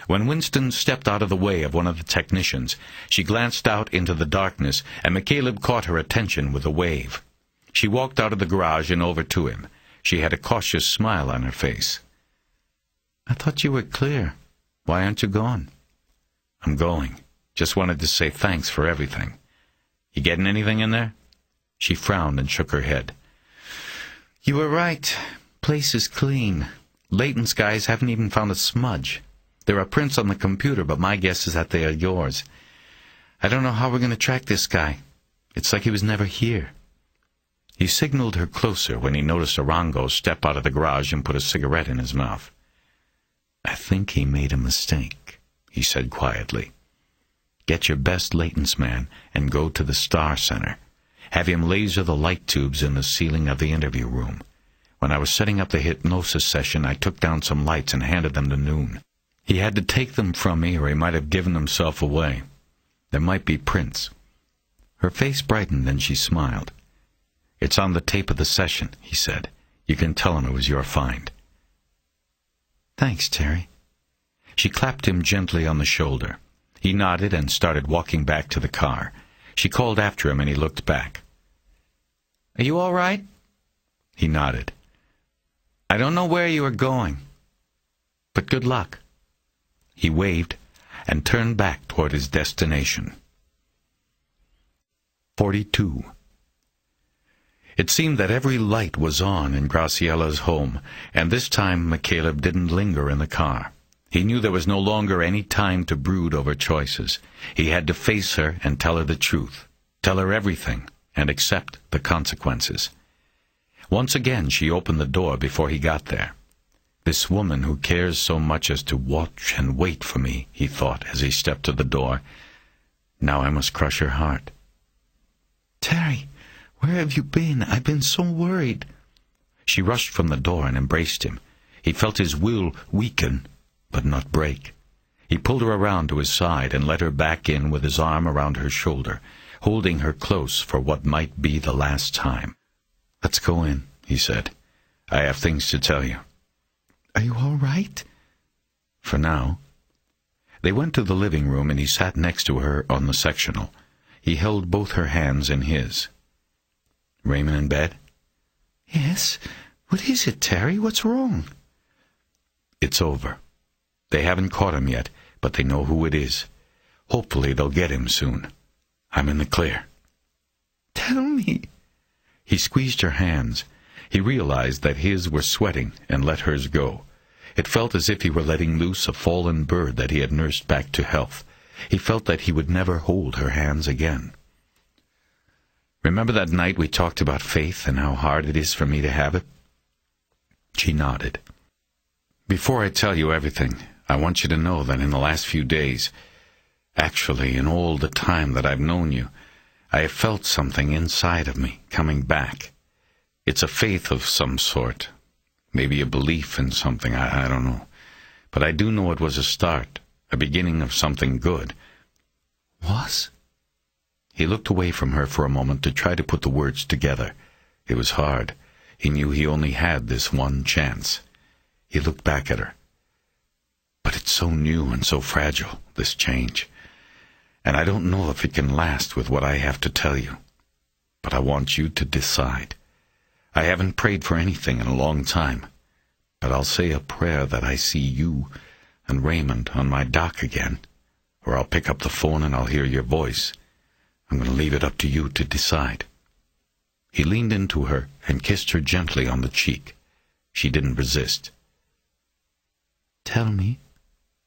When Winston stepped out of the way of one of the technicians, she glanced out into the darkness, and McCaleb caught her attention with a wave. She walked out of the garage and over to him. She had a cautious smile on her face. "I thought you were clear. Why aren't you gone?" "I'm going. Just wanted to say thanks for everything. You getting anything in there?" She frowned and shook her head. "You were right. Place is clean. Layton's guys haven't even found a smudge. There are prints on the computer, but my guess is that they are yours. I don't know how we're going to track this guy. It's like he was never here." He signaled her closer when he noticed Orongo step out of the garage and put a cigarette in his mouth. "I think he made a mistake," he said quietly. "Get your best Layton's man and go to the Star Center. Have him laser the light tubes in the ceiling of the interview room. When I was setting up the hypnosis session, I took down some lights and handed them to Noon. He had to take them from me or he might have given himself away. There might be prints." Her face brightened and she smiled. "It's on the tape of the session," he said. "You can tell him it was your find." "Thanks, Terry." She clapped him gently on the shoulder. He nodded and started walking back to the car. She called after him and he looked back. "Are you all right?" He nodded. "I don't know where you are going, but good luck." He waved and turned back toward his destination. 42. It seemed that every light was on in Graciela's home, and this time McCaleb didn't linger in the car. He knew there was no longer any time to brood over choices. He had to face her and tell her the truth, tell her everything, and accept the consequences. Once again she opened the door before he got there. "This woman who cares so much as to watch and wait for me," he thought as he stepped to the door. "Now I must crush her heart." "Terry, where have you been? I've been so worried." She rushed from the door and embraced him. He felt his will weaken, but not break. He pulled her around to his side and led her back in with his arm around her shoulder, holding her close for what might be the last time. "Let's go in," he said. "I have things to tell you." "Are you all right?" "For now." They went to the living room and he sat next to her on the sectional. He held both her hands in his. "Raymond in bed?" "Yes. What is it, Terry? What's wrong?" "It's over. They haven't caught him yet, but they know who it is. Hopefully they'll get him soon. I'm in the clear." "Tell me." He squeezed her hands. He realized that his were sweating and let hers go. It felt as if he were letting loose a fallen bird that he had nursed back to health. He felt that he would never hold her hands again. "Remember that night we talked about faith and how hard it is for me to have it?" She nodded. "Before I tell you everything, I want you to know that in the last few days, actually in all the time that I've known you, I have felt something inside of me coming back. It's a faith of some sort, maybe a belief in something, I don't know. But I do know it was a start, a beginning of something good." "Was?" He looked away from her for a moment to try to put the words together. It was hard. He knew he only had this one chance. He looked back at her. "But it's so new and so fragile, this change. And I don't know if it can last with what I have to tell you. But I want you to decide. I haven't prayed for anything in a long time, but I'll say a prayer that I see you and Raymond on my dock again, or I'll pick up the phone and I'll hear your voice. I'm going to leave it up to you to decide." He leaned into her and kissed her gently on the cheek. She didn't resist. "Tell me,"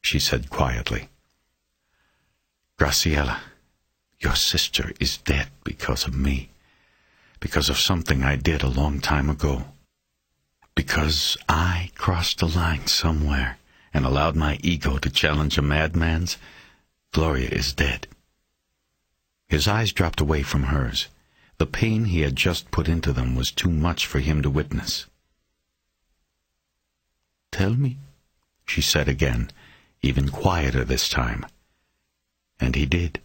she said quietly. "Graciela, your sister is dead because of me. Because of something I did a long time ago. Because I crossed a line somewhere and allowed my ego to challenge a madman's. Gloria is dead." His eyes dropped away from hers. The pain he had just put into them was too much for him to witness. "Tell me," she said again, even quieter this time. And he did.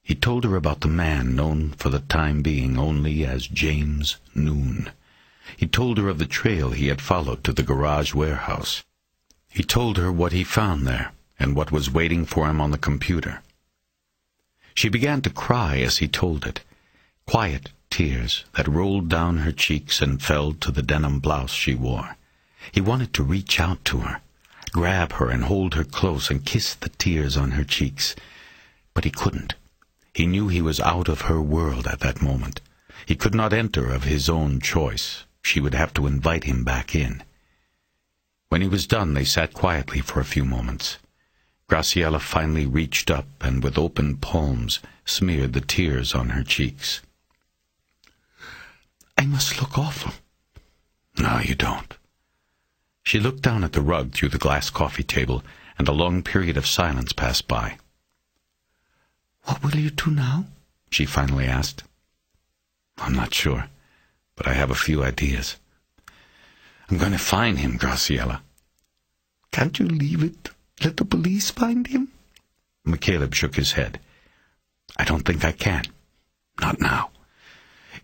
He told her about the man known for the time being only as James Noon. He told her of the trail he had followed to the garage warehouse. He told her what he found there and what was waiting for him on the computer. She began to cry as he told it, quiet tears that rolled down her cheeks and fell to the denim blouse she wore. He wanted to reach out to her, grab her and hold her close and kiss the tears on her cheeks. But he couldn't. He knew he was out of her world at that moment. He could not enter of his own choice. She would have to invite him back in. When he was done, they sat quietly for a few moments. Graciela finally reached up and with open palms smeared the tears on her cheeks. "I must look awful." "No, you don't." She looked down at the rug through the glass coffee table, and a long period of silence passed by. "What will you do now?" she finally asked. "I'm not sure, but I have a few ideas. I'm going to find him, Graciela." "Can't you leave it? Let the police find him?" McCaleb shook his head. "I don't think I can. Not now.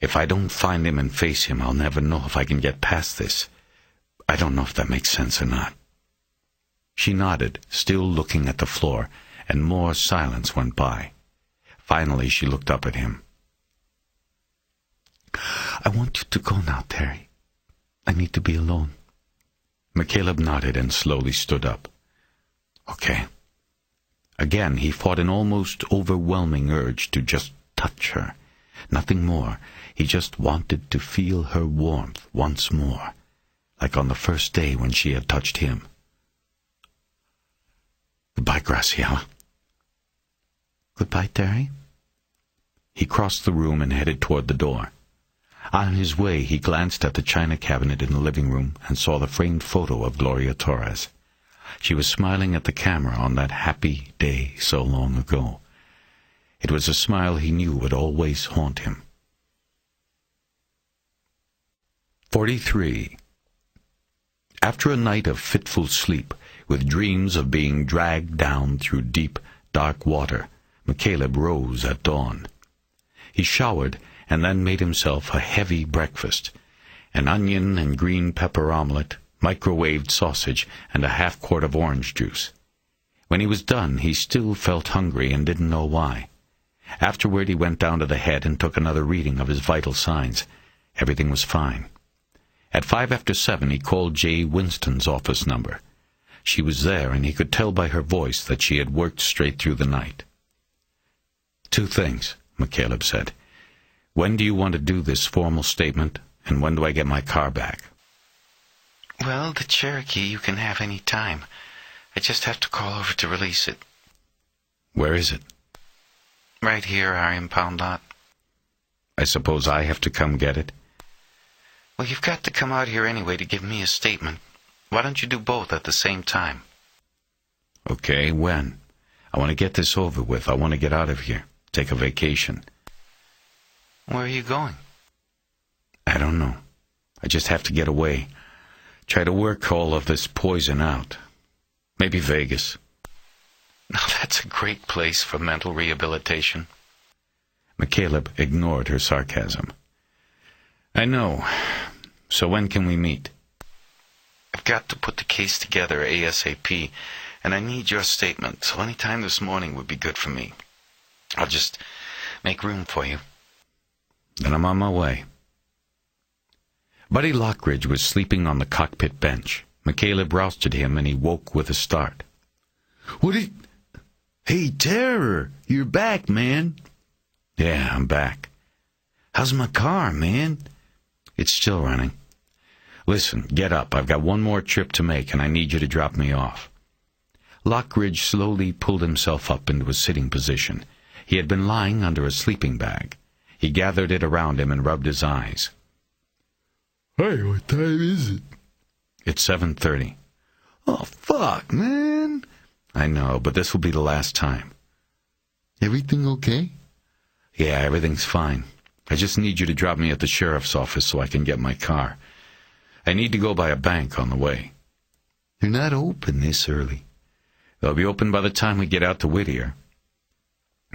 If I don't find him and face him, I'll never know if I can get past this. I don't know if that makes sense or not." She nodded, still looking at the floor, and more silence went by. Finally, she looked up at him. "I want you to go now, Terry. I need to be alone." McCaleb nodded and slowly stood up. "Okay." Again, he fought an almost overwhelming urge to just touch her. Nothing more. He just wanted to feel her warmth once more, like on the first day when she had touched him. "Goodbye, Graciela." "Goodbye, Terry." He crossed the room and headed toward the door. On his way, he glanced at the china cabinet in the living room and saw the framed photo of Gloria Torres. She was smiling at the camera on that happy day so long ago. It was a smile he knew would always haunt him. 43. After a night of fitful sleep, with dreams of being dragged down through deep, dark water, McCaleb rose at dawn. He showered and then made himself a heavy breakfast, an onion and green pepper omelet, microwaved sausage, and a half-quart of orange juice. When he was done, he still felt hungry and didn't know why. Afterward, he went down to the head and took another reading of his vital signs. Everything was fine. At 7:05, he called Jay Winston's office number. She was there, and he could tell by her voice that she had worked straight through the night. "Two things," McCaleb said. "When do you want to do this formal statement, and when do I get my car back?"
Well, the Cherokee you can have any time. I just have to call over to release it.
Where is it?
Right here, our impound lot.
I suppose I have to come get it?
Well, you've got to come out here anyway to give me a statement. Why don't you do both at the same time?
Okay, when? I want to get this over with. I want to get out of here. Take a vacation.
Where are you going?
I don't know. I just have to get away. Try to work all of this poison out. Maybe Vegas.
Now, that's a great place for mental rehabilitation.
McCaleb ignored her sarcasm. I know. So when can we meet?
I've got to put the case together ASAP, and I need your statement, so any time this morning would be good for me. I'll just make room for you.
Then I'm on my way. Buddy Lockridge was sleeping on the cockpit bench. McCaleb rousted him, and he woke with a start. Hey, Terror, you're back, man. Yeah, I'm back. How's my car, man? It's still running. Listen, get up. I've got one more trip to make, and I need you to drop me off. Lockridge slowly pulled himself up into a sitting position. He had been lying under a sleeping bag. He gathered it around him and rubbed his eyes.
Hey, what time is it?
It's 7:30.
Oh, fuck, man.
I know, but this will be the last time.
Everything okay?
Yeah, everything's fine. I just need you to drop me at the sheriff's office so I can get my car. I need to go by a bank on the way.
They're not open this early.
They'll be open by the time we get out to Whittier.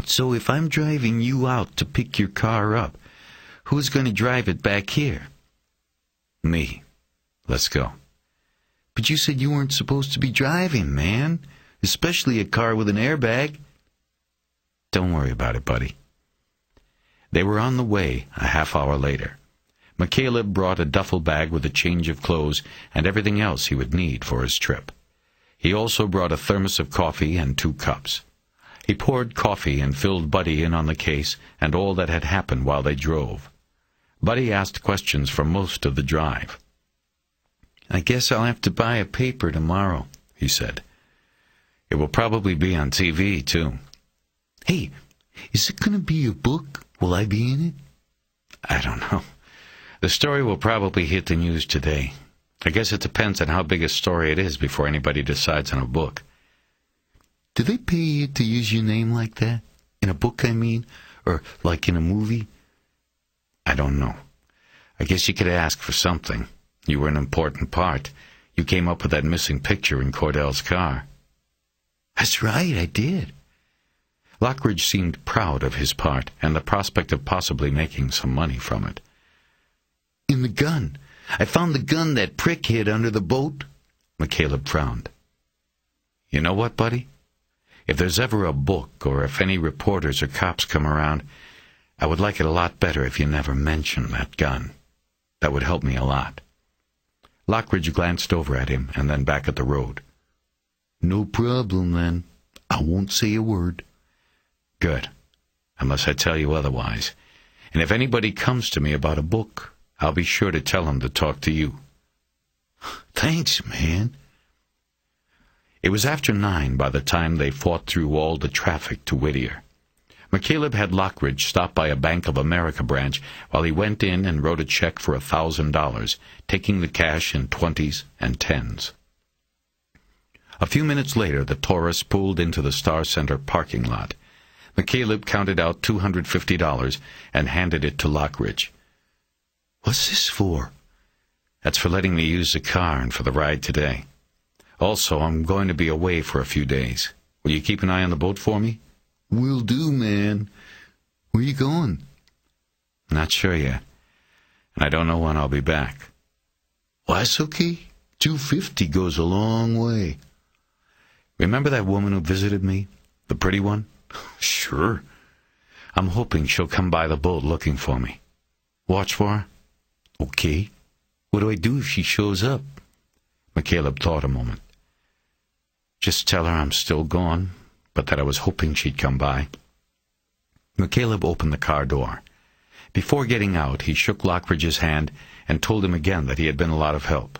So if I'm driving you out to pick your car up, who's going to drive it back here?
Me. Let's go.
But you said you weren't supposed to be driving, man. Especially a car with an airbag.
Don't worry about it, buddy. They were on the way a half hour later. McCaleb brought a duffel bag with a change of clothes and everything else he would need for his trip. He also brought a thermos of coffee and 2 cups. He poured coffee and filled Buddy in on the case and all that had happened while they drove. Buddy asked questions for most of the drive.
I guess I'll have to buy a paper tomorrow, he said.
It will probably be on TV, too.
Hey, is it going to be a book? Will I be in it?
I don't know. The story will probably hit the news today. I guess it depends on how big a story it is before anybody decides on a book.
Do they pay you to use your name like that? In a book, I mean? Or like in a movie?
I don't know. I guess you could ask for something. You were an important part. You came up with that missing picture in Cordell's car.
That's right, I did.
Lockridge seemed proud of his part and the prospect of possibly making some money from it.
In the gun. I found the gun that prick hid under the boat.
McCaleb frowned. You know what, buddy? If there's ever a book or if any reporters or cops come around, I would like it a lot better if you never mention that gun. That would help me a lot. Lockridge glanced over at him and then back at the road.
No problem, then. I won't say a word.
Good. Unless I tell you otherwise. And if anybody comes to me about a book, I'll be sure to tell them to talk to you.
Thanks, man.
It was after 9 by the time they fought through all the traffic to Whittier. McCaleb had Lockridge stop by a Bank of America branch while he went in and wrote a check for $1,000, taking the cash in 20s and 10s. A few minutes later, the Taurus pulled into the Star Center parking lot. McCaleb counted out $250 and handed it to Lockridge.
What's this for?
That's for letting me use the car and for the ride today. Also, I'm going to be away for a few days. Will you keep an eye on the boat for me?
Will do, man. Where you going?
Not sure yet. And I don't know when I'll be back.
Well, that's okay. $250 goes a long way.
Remember that woman who visited me? The pretty one?
Sure.
I'm hoping she'll come by the boat looking for me. Watch for her?
Okay. What do I do if she shows up?
McCaleb thought a moment. Just tell her I'm still gone, but that I was hoping she'd come by. McCaleb opened the car door. Before getting out, he shook Lockridge's hand and told him again that he had been a lot of help.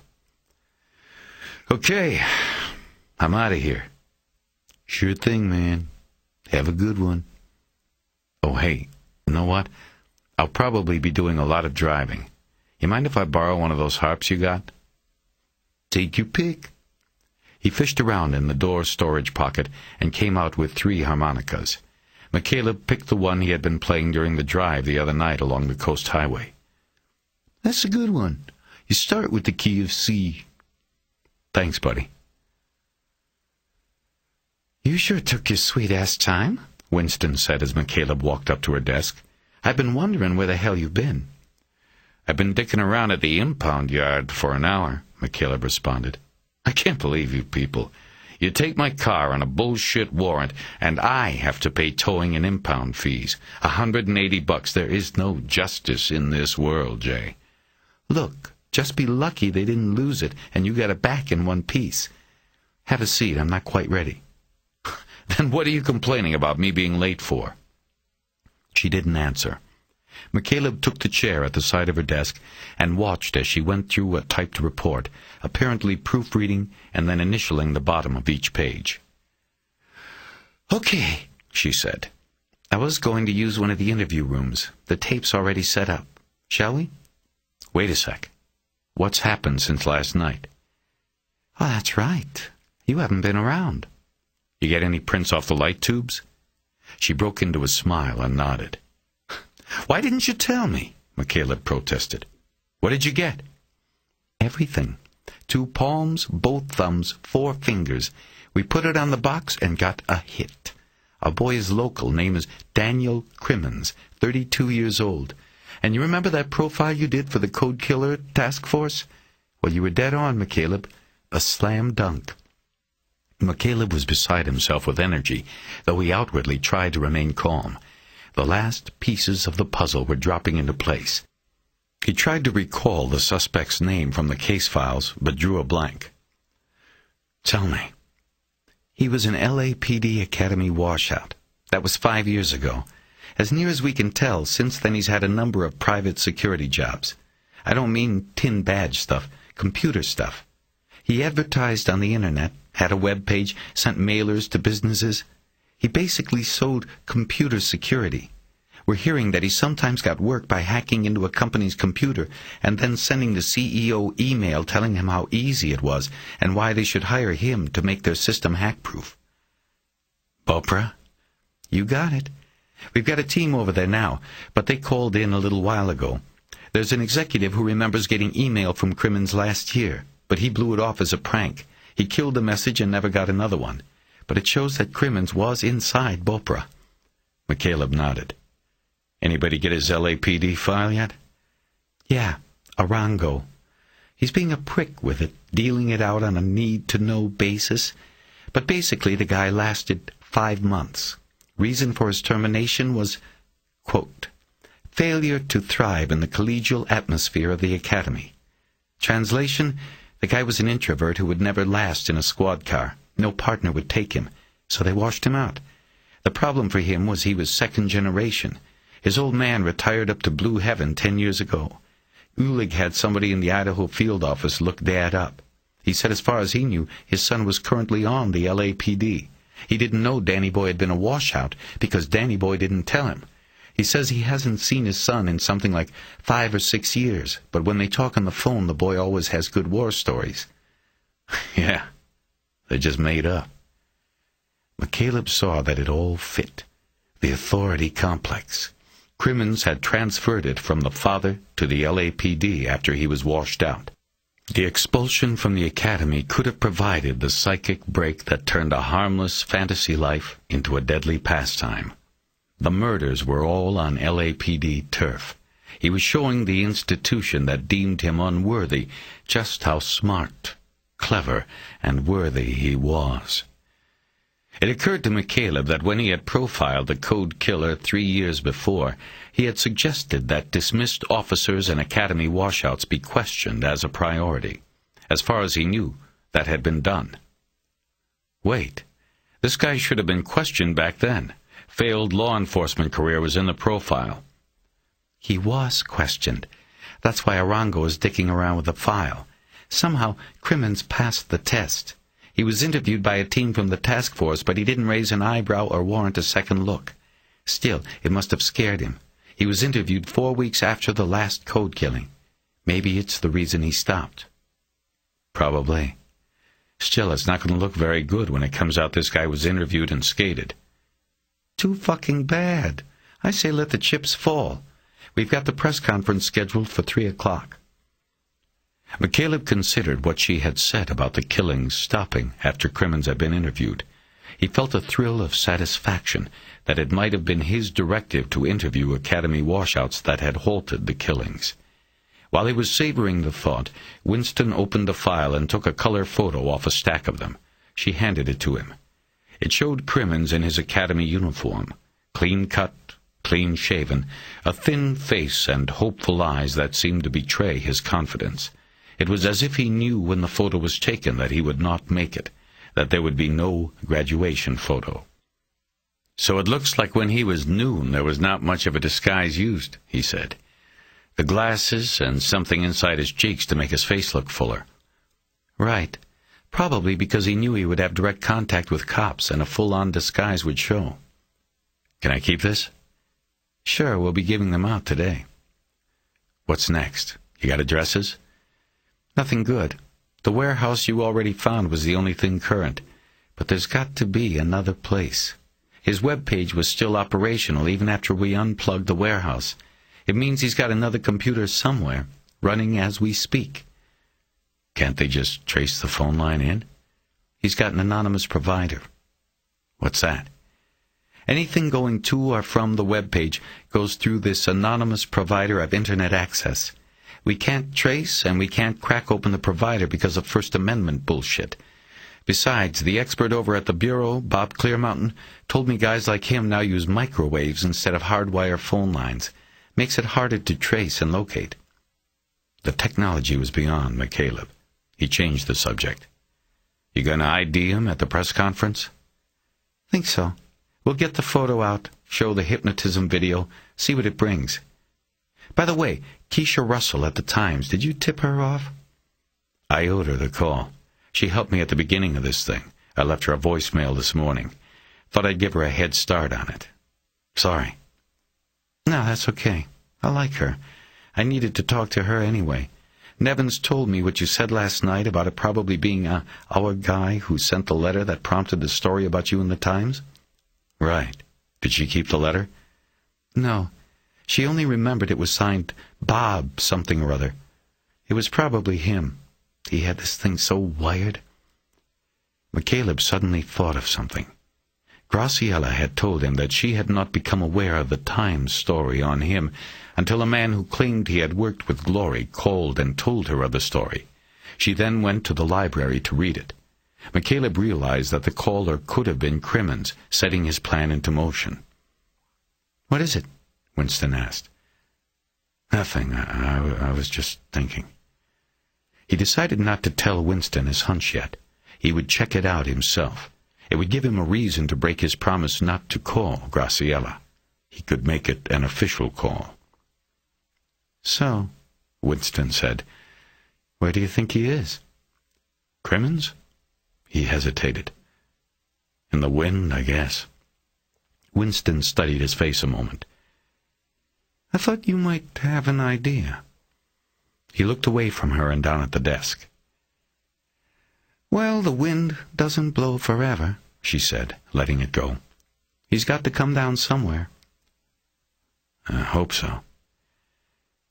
Okay, I'm out of here.
Sure thing, man. Have a good one.
Oh, hey, you know what? I'll probably be doing a lot of driving. You mind if I borrow one of those harps you got?
Take your pick.
He fished around in the door storage pocket and came out with 3 harmonicas. McCaleb picked the one he had been playing during the drive the other night along the coast highway.
That's a good one. You start with the key of C.
Thanks, buddy.
You sure took your sweet-ass time, Winston said as McCaleb walked up to her desk. I've been wondering where the hell you've been.
I've been dicking around at the impound yard for an hour, McCaleb responded. I can't believe you people. You take my car on a bullshit warrant, and I have to pay towing and impound fees. $180. There is no justice in this world, Jay.
Look, just be lucky they didn't lose it, and you got it back in one piece. Have a seat. I'm not quite ready.
Then what are you complaining about me being late for? She didn't answer. McCaleb took the chair at the side of her desk and watched as she went through a typed report, apparently proofreading and then initialing the bottom of each page.
Okay, she said. I was going to use one of the interview rooms. The tape's already set up. Shall we?
Wait a sec. What's happened since last night?
Oh, that's right. You haven't been around.
You get any prints off the light tubes? She broke into a smile and nodded.
Why didn't you tell me?
McCaleb protested. What did you get?
Everything. 2 palms, both thumbs, 4 fingers. We put it on the box and got a hit. Our boy is local. Name is Daniel Crimmins, 32 years old. And you remember that profile you did for the Code Killer Task Force? Well, you were dead on, McCaleb. A slam dunk. McCaleb was beside himself with energy, though he outwardly tried to remain calm. The last pieces of the puzzle were dropping into place. He tried to recall the suspect's name from the case files, but drew a blank.
Tell me.
He was an LAPD Academy washout. That was 5 years ago. As near as we can tell, since then he's had a number of private security jobs. I don't mean tin badge stuff, computer stuff. He advertised on the internet, had a web page, sent mailers to businesses. He basically sold computer security. We're hearing that he sometimes got work by hacking into a company's computer and then sending the CEO email telling him how easy it was and why they should hire him to make their system hack-proof.
Bopra?
You got it. We've got a team over there now, but they called in a little while ago. There's an executive who remembers getting email from Crimmins last year, but he blew it off as a prank. He killed the message and never got another one. But it shows that Crimmins was inside Bopra.
McCaleb nodded. Anybody get his LAPD file yet?
Yeah, Arango. He's being a prick with it, dealing it out on a need-to-know basis. But basically the guy lasted 5 months. Reason for his termination was, quote, failure to thrive in the collegial atmosphere of the academy. Translation, the guy was an introvert who would never last in a squad car. No partner would take him, so they washed him out. The problem for him was he was second generation. His old man retired up to Blue Heaven 10 years ago. Ulig had somebody in the Idaho field office look Dad up. He said as far as he knew, his son was currently on the LAPD. He didn't know Danny Boy had been a washout because Danny Boy didn't tell him. He says he hasn't seen his son in something like 5 or 6 years, but when they talk on the phone, the boy always has good war stories.
Yeah, they're just made up.
McCaleb saw that it all fit. The authority complex. Crimmins had transferred it from the father to the LAPD after he was washed out.
The expulsion from the academy could have provided the psychic break that turned a harmless fantasy life into a deadly pastime. The murders were all on LAPD turf. He was showing the institution that deemed him unworthy just how smart, clever, and worthy he was. It occurred to McCaleb that when he had profiled the code killer 3 years before, he had suggested that dismissed officers and academy washouts be questioned as a priority. As far as he knew, that had been done. Wait, this guy should have been questioned back then. Failed law enforcement career was in the profile.
He was questioned. That's why Arango is dicking around with the file. Somehow, Crimmins passed the test. He was interviewed by a team from the task force, but he didn't raise an eyebrow or warrant a second look. Still, it must have scared him. He was interviewed 4 weeks after the last code killing. Maybe it's the reason he stopped.
Probably. Still, it's not going to look very good when it comes out this guy was interviewed and skated.
Too fucking bad. I say let the chips fall. We've got the press conference scheduled for 3 o'clock.
McCaleb considered what she had said about the killings stopping after Crimmins had been interviewed. He felt a thrill of satisfaction that it might have been his directive to interview academy washouts that had halted the killings. While he was savoring the thought, Winston opened a file and took a color photo off a stack of them. She handed it to him. It showed Crimmins in his academy uniform, clean-cut, clean-shaven, a thin face and hopeful eyes that seemed to betray his confidence. It was as if he knew when the photo was taken that he would not make it, that there would be no graduation photo. "So it looks like when he was Noon there was not much of a disguise used," he said. "The glasses and something inside his cheeks to make his face look fuller."
Right. Probably because he knew he would have direct contact with cops and a full-on disguise would show.
"Can I keep this?"
"Sure, we'll be giving them out today."
"What's next? You got addresses?"
"Nothing good. The warehouse you already found was the only thing current. But there's got to be another place. His web page was still operational even after we unplugged the warehouse. It means he's got another computer somewhere, running as we speak."
"Can't they just trace the phone line in?"
"He's got an anonymous provider."
"What's that?"
"Anything going to or from the web page goes through this anonymous provider of Internet access. We can't trace and we can't crack open the provider because of First Amendment bullshit. Besides, the expert over at the Bureau, Bob Clearmountain, told me guys like him now use microwaves instead of hardwire phone lines. Makes it harder to trace and locate."
The technology was beyond McCaleb. He changed the subject. "You gonna ID him at the press conference?"
"Think so. We'll get the photo out, show the hypnotism video, see what it brings. By the way, Keisha Russell at the Times, did you tip her off?"
"I owed her the call. She helped me at the beginning of this thing. I left her a voicemail this morning. Thought I'd give her a head start on it. Sorry."
"No, that's okay. I like her. I needed to talk to her anyway. Nevins told me what you said last night about it probably being our guy who sent the letter that prompted the story about you in the Times."
"Right. Did she keep the letter?"
"No. She only remembered it was signed Bob something or other. It was probably him. He had this thing so wired."
McCaleb suddenly thought of something. Graciela had told him that she had not become aware of the Times story on him until a man who claimed he had worked with Glory called and told her of the story. She then went to the library to read it. McCaleb realized that the caller could have been Crimmins, setting his plan into motion.
"What is it?"
Winston asked. "Nothing. I was just thinking." He decided not to tell Winston his hunch yet. He would check it out himself. It would give him a reason to break his promise not to call Graciela. He could make it an official call.
"So,"
Winston said,
"where do you think he is?"
"Crimmins?" He hesitated. "In the wind, I guess." Winston studied his face a moment.
"I thought you might have an idea."
He looked away from her and down at the desk.
"Well, the wind doesn't blow forever," she said, letting it go. "He's got to come down somewhere."
"I hope so."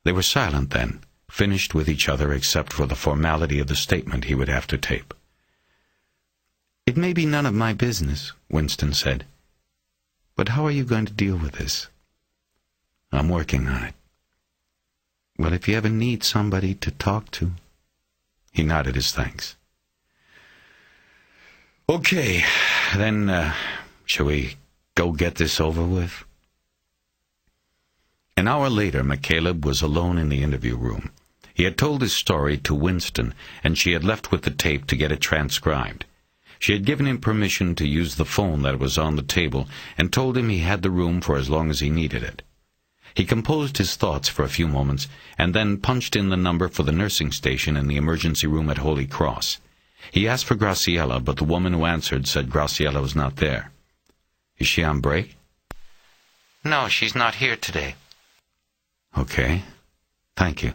They were silent then, finished with each other except for the formality of the statement he would have to tape. "It may be none of my business," Winston said. "But how are you going to deal with this?" "I'm working on it." "Well, if you ever need somebody to talk to..." He nodded his thanks. "Okay, then, shall we go get this over with?" An hour later, McCaleb was alone in the interview room. He had told his story to Winston, and she had left with the tape to get it transcribed. She had given him permission to use the phone that was on the table, and told him he had the room for as long as he needed it. He composed his thoughts for a few moments, and then punched in the number for the nursing station in the emergency room at Holy Cross. He asked for Graciela, but the woman who answered said Graciela was not there. "Is she on break?"
No, she's not here today.
"Okay. Thank you."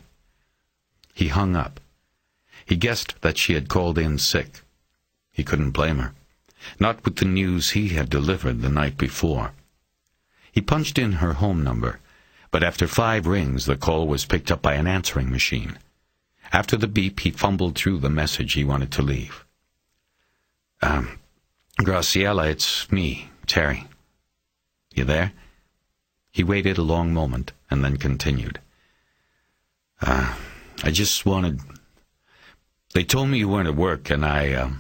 He hung up. He guessed that she had called in sick. He couldn't blame her, not with the news he had delivered the night before. He punched in her home number, but after 5 rings the call was picked up by an answering machine. After the beep, he fumbled through the message he wanted to leave. Graciela, it's me, Terry. You there?" He waited a long moment, and then continued. I just wanted... They told me you weren't at work, and I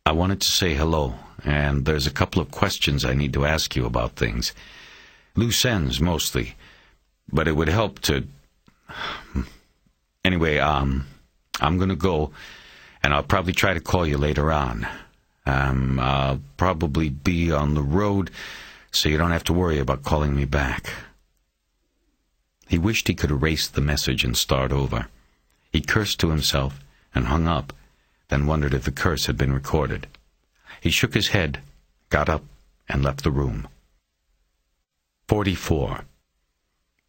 wanted to say hello, and there's a couple of questions I need to ask you about things. Loose ends, mostly, but it would help to... Anyway, I'm going to go, and I'll probably try to call you later on. I'll probably be on the road, so you don't have to worry about calling me back. He wished he could erase the message and start over. He cursed to himself and hung up, then wondered if the curse had been recorded. He shook his head, got up, and left the room. 44.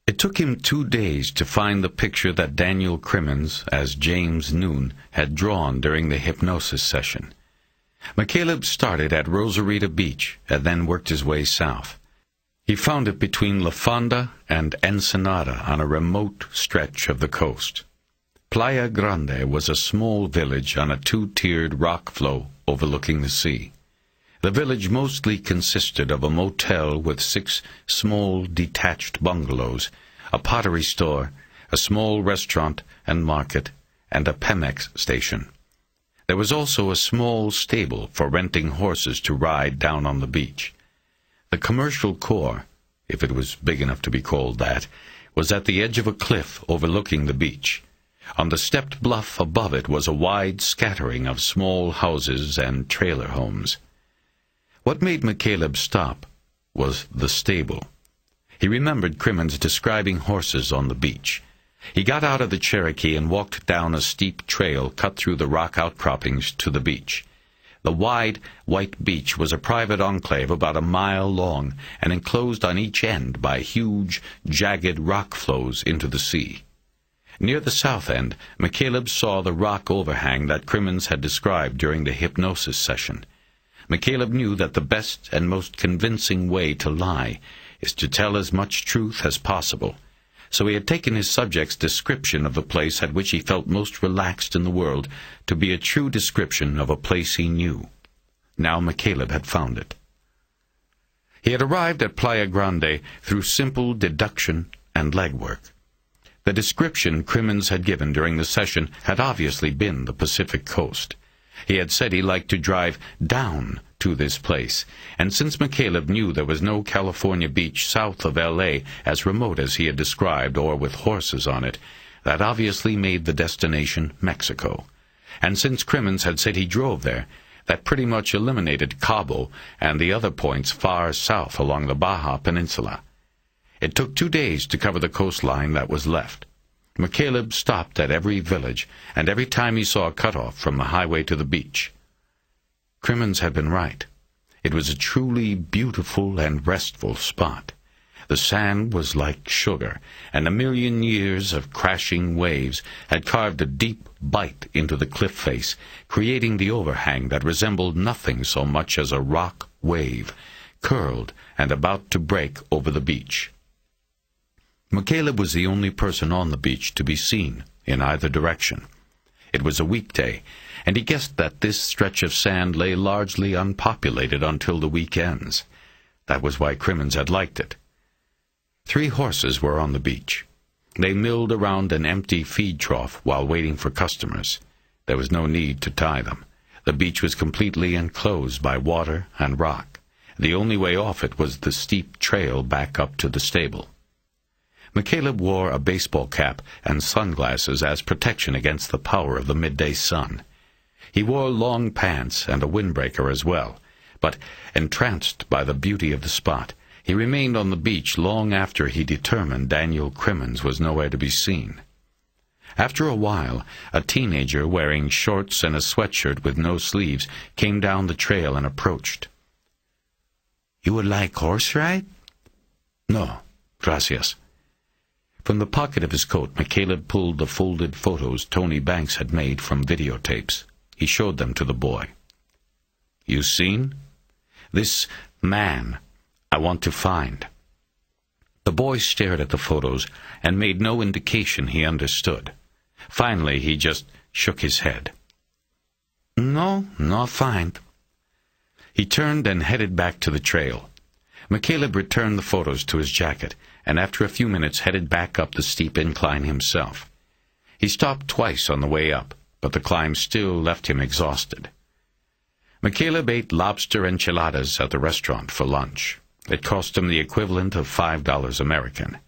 It took him 2 days to find the picture that Daniel Crimmins, as James Noon, had drawn during the hypnosis session. McCaleb started at Rosarita Beach and then worked his way south. He found it between La Fonda and Ensenada on a remote stretch of the coast. Playa Grande was a small village on a 2-tiered rock flow overlooking the sea. The village mostly consisted of a motel with 6 small detached bungalows, a pottery store, a small restaurant and market, and a Pemex station. There was also a small stable for renting horses to ride down on the beach. The commercial core, if it was big enough to be called that, was at the edge of a cliff overlooking the beach. On the stepped bluff above it was a wide scattering of small houses and trailer homes. What made McCaleb stop was the stable. He remembered Crimmins describing horses on the beach. He got out of the Cherokee and walked down a steep trail cut through the rock outcroppings to the beach. The wide, white beach was a private enclave about a mile long and enclosed on each end by huge, jagged rock flows into the sea. Near the south end, McCaleb saw the rock overhang that Crimmins had described during the hypnosis session. McCaleb knew that the best and most convincing way to lie is to tell as much truth as possible, so he had taken his subject's description of the place at which he felt most relaxed in the world to be a true description of a place he knew. Now McCaleb had found it. He had arrived at Playa Grande through simple deduction and legwork. The description Crimmins had given during the session had obviously been the Pacific coast. He had said he liked to drive down to this place, and since McCaleb knew there was no California beach south of L.A. as remote as he had described or with horses on it, that obviously made the destination Mexico. And since Crimmins had said he drove there, that pretty much eliminated Cabo and the other points far south along the Baja Peninsula. It took 2 days to cover the coastline that was left. McCaleb stopped at every village, and every time he saw a cutoff from the highway to the beach. Crimmins had been right. It was a truly beautiful and restful spot. The sand was like sugar, and a million years of crashing waves had carved a deep bite into the cliff face, creating the overhang that resembled nothing so much as a rock wave, curled and about to break over the beach. McCaleb was the only person on the beach to be seen in either direction. It was a weekday, and he guessed that this stretch of sand lay largely unpopulated until the weekends. That was why Crimmins had liked it. 3 horses were on the beach. They milled around an empty feed trough while waiting for customers. There was no need to tie them. The beach was completely enclosed by water and rock. The only way off it was the steep trail back up to the stable. McCaleb wore a baseball cap and sunglasses as protection against the power of the midday sun. He wore long pants and a windbreaker as well, but, entranced by the beauty of the spot, he remained on the beach long after he determined Daniel Crimmins was nowhere to be seen. After a while, a teenager wearing shorts and a sweatshirt with no sleeves came down the trail and approached.
"You would like horse ride?"
"No, gracias." From the pocket of his coat, McCaleb pulled the folded photos Tony Banks had made from videotapes. He showed them to the boy. "You seen? This man I want to find." The boy stared at the photos and made no indication he understood. Finally, he just shook his head.
"No, not find."
He turned and headed back to the trail. McCaleb returned the photos to his jacket, and after a few minutes headed back up the steep incline himself. He stopped twice on the way up, but the climb still left him exhausted. McCaleb ate lobster enchiladas at the restaurant for lunch. It cost him the equivalent of $5 American.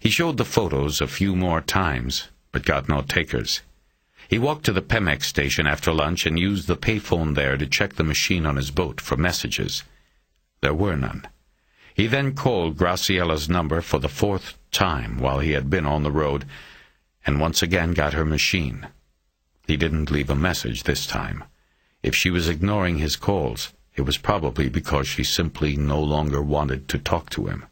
He showed the photos a few more times, but got no takers. He walked to the Pemex station after lunch and used the payphone there to check the machine on his boat for messages. There were none. He then called Graciella's number for the 4th time while he had been on the road, and once again got her machine. He didn't leave a message this time. If she was ignoring his calls, it was probably because she simply no longer wanted to talk to him.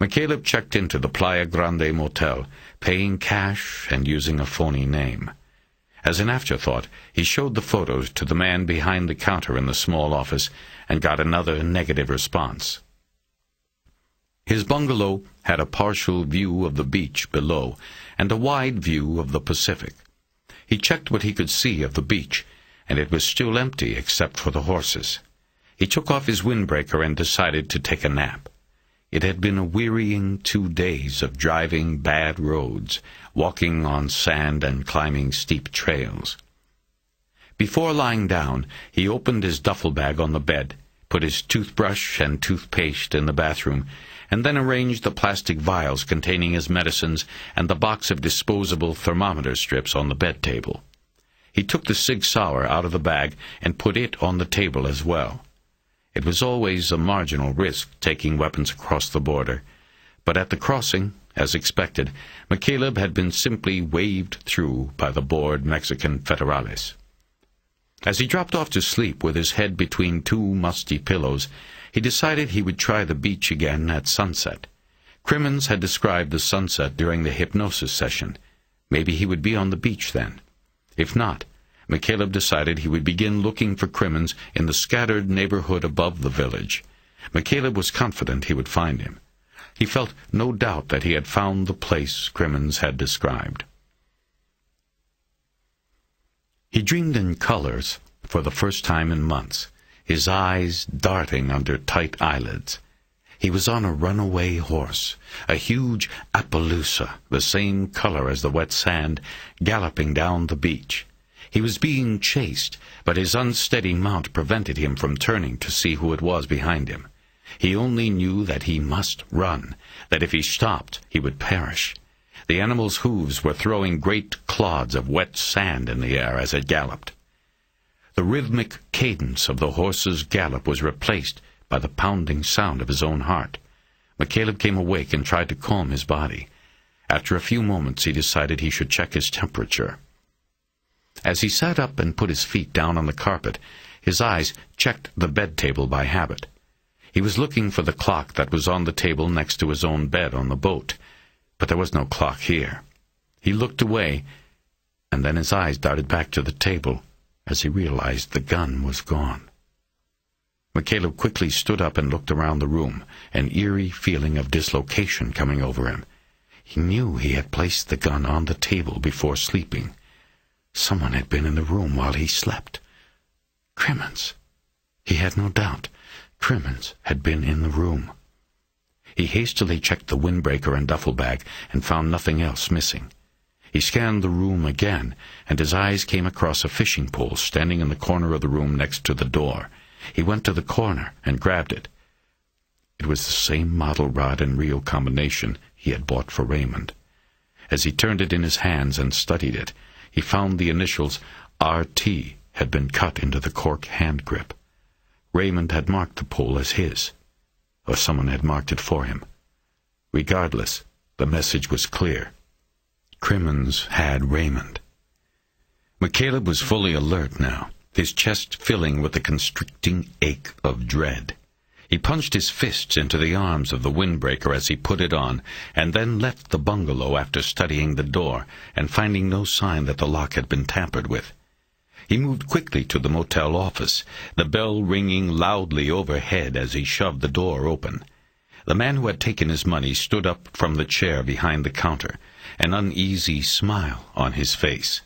McCaleb checked into the Playa Grande motel, paying cash and using a phony name. As an afterthought, he showed the photos to the man behind the counter in the small office and got another negative response. His bungalow had a partial view of the beach below and a wide view of the Pacific. He checked what he could see of the beach, and it was still empty except for the horses. He took off his windbreaker and decided to take a nap. It had been a wearying 2 days of driving bad roads, walking on sand and climbing steep trails. Before lying down, he opened his duffel bag on the bed, put his toothbrush and toothpaste in the bathroom, and then arranged the plastic vials containing his medicines and the box of disposable thermometer strips on the bed table. He took the Sig Sauer out of the bag and put it on the table as well. It was always a marginal risk taking weapons across the border, but at the crossing, as expected, McCaleb had been simply waved through by the bored Mexican federales. As he dropped off to sleep with his head between 2 musty pillows, he decided he would try the beach again at sunset. Crimmins had described the sunset during the hypnosis session. Maybe he would be on the beach then. If not, McCaleb decided he would begin looking for Crimmins in the scattered neighborhood above the village. McCaleb was confident he would find him. He felt no doubt that he had found the place Crimmins had described. He dreamed in colors for the first time in months, his eyes darting under tight eyelids. He was on a runaway horse, a huge Appaloosa, the same color as the wet sand, galloping down the beach. He was being chased, but his unsteady mount prevented him from turning to see who it was behind him. He only knew that he must run, that if he stopped, he would perish. The animal's hooves were throwing great clods of wet sand in the air as it galloped. The rhythmic cadence of the horse's gallop was replaced by the pounding sound of his own heart. McCaleb came awake and tried to calm his body. After a few moments, he decided he should check his temperature. As he sat up and put his feet down on the carpet, his eyes checked the bed table by habit. He was looking for the clock that was on the table next to his own bed on the boat, but there was no clock here. He looked away, and then his eyes darted back to the table as he realized the gun was gone. McCaleb quickly stood up and looked around the room, an eerie feeling of dislocation coming over him. He knew he had placed the gun on the table before sleeping. Someone had been in the room while he slept. Crimmins. He had no doubt. Crimmins had been in the room. He hastily checked the windbreaker and duffel bag and found nothing else missing. He scanned the room again, and his eyes came across a fishing pole standing in the corner of the room next to the door. He went to the corner and grabbed it. It was the same model rod and reel combination he had bought for Raymond. As he turned it in his hands and studied it, he found the initials RT had been cut into the cork hand grip. Raymond had marked the pole as his, or someone had marked it for him. Regardless, the message was clear. Crimmins had Raymond. McCaleb was fully alert now, his chest filling with the constricting ache of dread. He punched his fists into the arms of the windbreaker as he put it on, and then left the bungalow after studying the door and finding no sign that the lock had been tampered with. He moved quickly to the motel office, the bell ringing loudly overhead as he shoved the door open. The man who had taken his money stood up from the chair behind the counter, an uneasy smile on his face.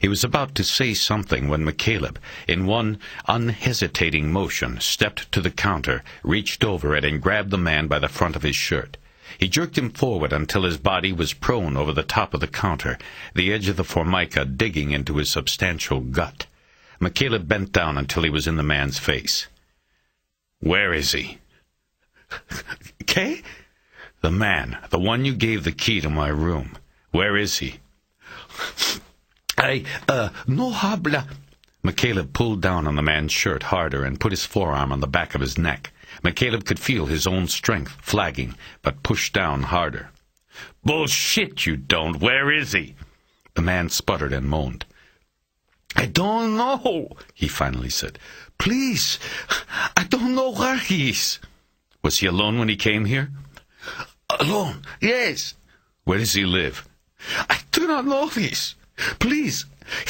He was about to say something when McCaleb, in one unhesitating motion, stepped to the counter, reached over it, and grabbed the man by the front of his shirt. He jerked him forward until his body was prone over the top of the counter, the edge of the formica digging into his substantial gut. McCaleb bent down until he was in the man's face. "Where is he?" "Kay?" "The man, the one you gave the key to my room. Where is he?" No habla." McCaleb pulled down on the man's shirt harder and put his forearm on the back of his neck. McCaleb could feel his own strength flagging, but pushed down harder. "Bullshit, you don't. Where is he?" The man sputtered and moaned. "I don't know," he finally said. "Please, I don't know where he is." "Was he alone when he came here?" "Alone, yes." "Where does he live?"
"I do not know this. Please,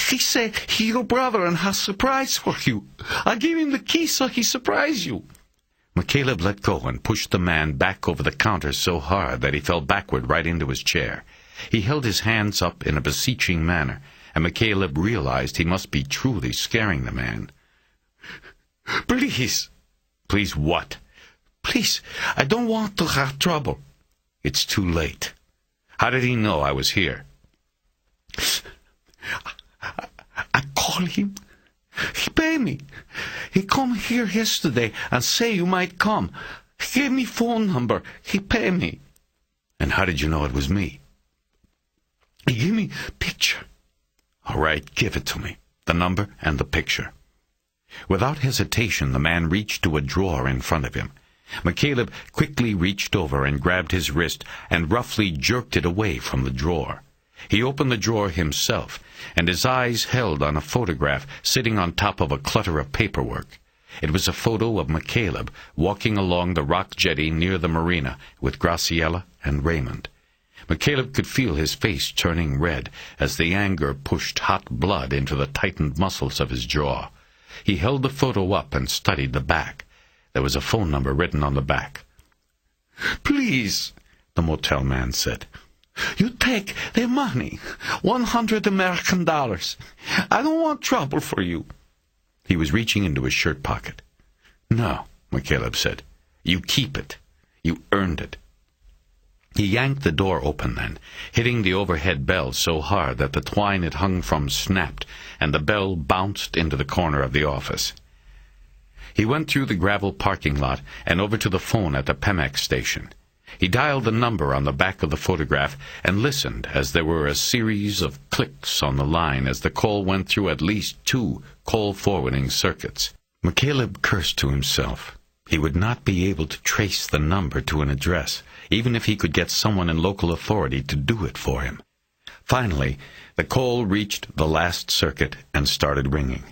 he say he your brother and has surprise for you. I gave him the key so he surprise you."
McCaleb let go and pushed the man back over the counter so hard that he fell backward right into his chair. He held his hands up in a beseeching manner, and McCaleb realized he must be truly scaring the man.
"Please."
"Please what?"
"Please, I don't want to have trouble."
"It's too late. How did he know I was here?"
I call him. He pay me. He come here yesterday and say you might come. He gave me phone number. He pay me.
"And how did you know it was me?"
He give me picture.
"All right, give it to me. The number and the picture." Without hesitation, the man reached to a drawer in front of him. McCaleb quickly reached over and grabbed his wrist and roughly jerked it away from the drawer. He opened the drawer himself, and his eyes held on a photograph sitting on top of a clutter of paperwork. It was a photo of McCaleb walking along the rock jetty near the marina with Graciela and Raymond. McCaleb could feel his face turning red as the anger pushed hot blood into the tightened muscles of his jaw. He held the photo up and studied the back. There was a phone number written on the back.
"Please," the motel man said. "You take the money, $100 American. I don't want trouble for you."
He was reaching into his shirt pocket. "No," McCaleb said. "You keep it. You earned it." He yanked the door open then, hitting the overhead bell so hard that the twine it hung from snapped, and the bell bounced into the corner of the office. He went through the gravel parking lot and over to the phone at the Pemex station. He dialed the number on the back of the photograph and listened as there were a series of clicks on the line as the call went through at least 2 call-forwarding circuits. McCaleb cursed to himself. He would not be able to trace the number to an address, even if he could get someone in local authority to do it for him. Finally, the call reached the last circuit and started ringing.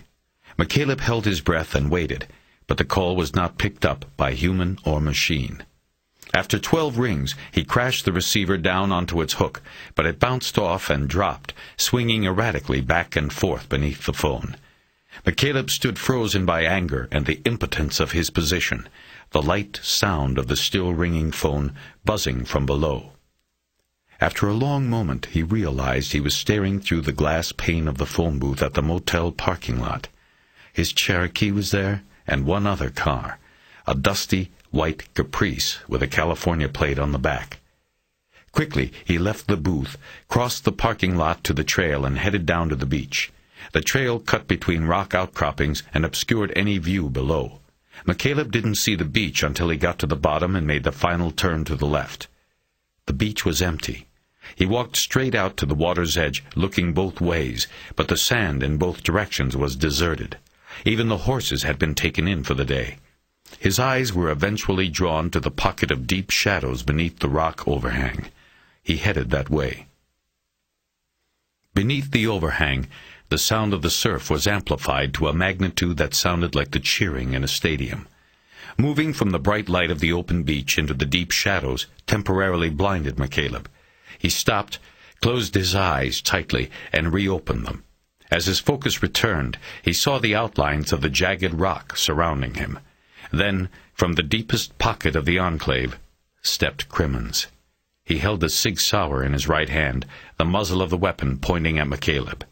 McCaleb held his breath and waited, but the call was not picked up by human or machine. After 12 rings, he crashed the receiver down onto its hook, but it bounced off and dropped, swinging erratically back and forth beneath the phone. McCaleb stood frozen by anger and the impotence of his position, the light sound of the still-ringing phone buzzing from below. After a long moment, he realized he was staring through the glass pane of the phone booth at the motel parking lot. His Cherokee was there, and one other car, a dusty white Caprice with a California plate on the back. Quickly, he left the booth, crossed the parking lot to the trail, and headed down to the beach. The trail cut between rock outcroppings and obscured any view below. McCaleb didn't see the beach until he got to the bottom and made the final turn to the left. The beach was empty. He walked straight out to the water's edge, looking both ways, but the sand in both directions was deserted. Even the horses had been taken in for the day. His eyes were eventually drawn to the pocket of deep shadows beneath the rock overhang. He headed that way. Beneath the overhang, the sound of the surf was amplified to a magnitude that sounded like the cheering in a stadium. Moving from the bright light of the open beach into the deep shadows temporarily blinded McCaleb. He stopped, closed his eyes tightly, and reopened them. As his focus returned, he saw the outlines of the jagged rock surrounding him. Then, from the deepest pocket of the enclave, stepped Crimmins. He held the Sig Sauer in his right hand, the muzzle of the weapon pointing at McCaleb.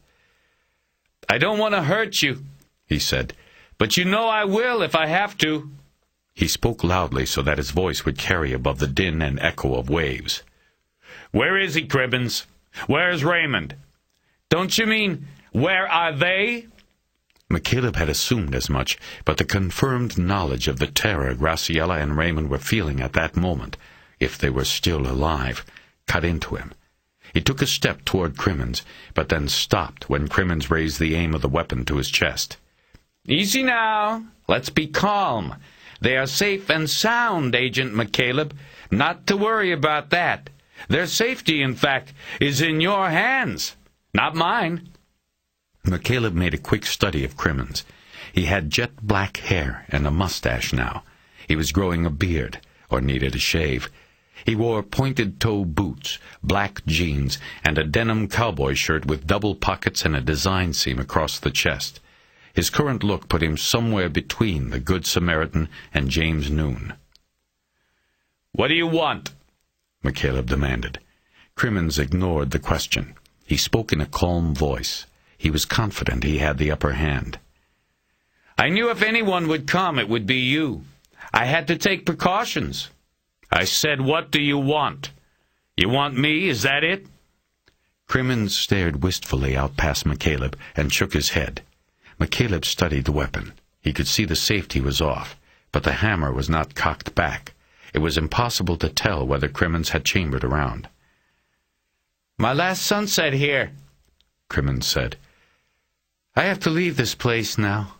"I don't want to hurt you," he said, "but you know I will if I have to."
He spoke loudly so that his voice would carry above the din and echo of waves.
"Where is he, Cribbins? Where's Raymond? Don't you mean, where are they?"
McCaleb had assumed as much, but the confirmed knowledge of the terror Graciela and Raymond were feeling at that moment, if they were still alive, cut into him. He took a step toward Crimmins, but then stopped when Crimmins raised the aim of the weapon to his chest.
"Easy now. Let's be calm. They are safe and sound, Agent McCaleb. Not to worry about that. Their safety, in fact, is in your hands, not mine."
McCaleb made a quick study of Crimmins. He had jet-black hair and a mustache now. He was growing a beard, or needed a shave. He wore pointed-toe boots, black jeans, and a denim cowboy shirt with double pockets and a design seam across the chest. His current look put him somewhere between the Good Samaritan and James Noon.
"What do you want?"
McCaleb demanded. Crimmins ignored the question. He spoke in a calm voice. He was confident he had the upper hand.
"I knew if anyone would come, it would be you. I had to take precautions. I said, what do you want? You want me, is that it?"
Crimmins stared wistfully out past McCaleb and shook his head. McCaleb studied the weapon. He could see the safety was off, but the hammer was not cocked back. It was impossible to tell whether Crimmins had chambered around.
"My last sunset here,"
Crimmins said.
"I have to leave this place now."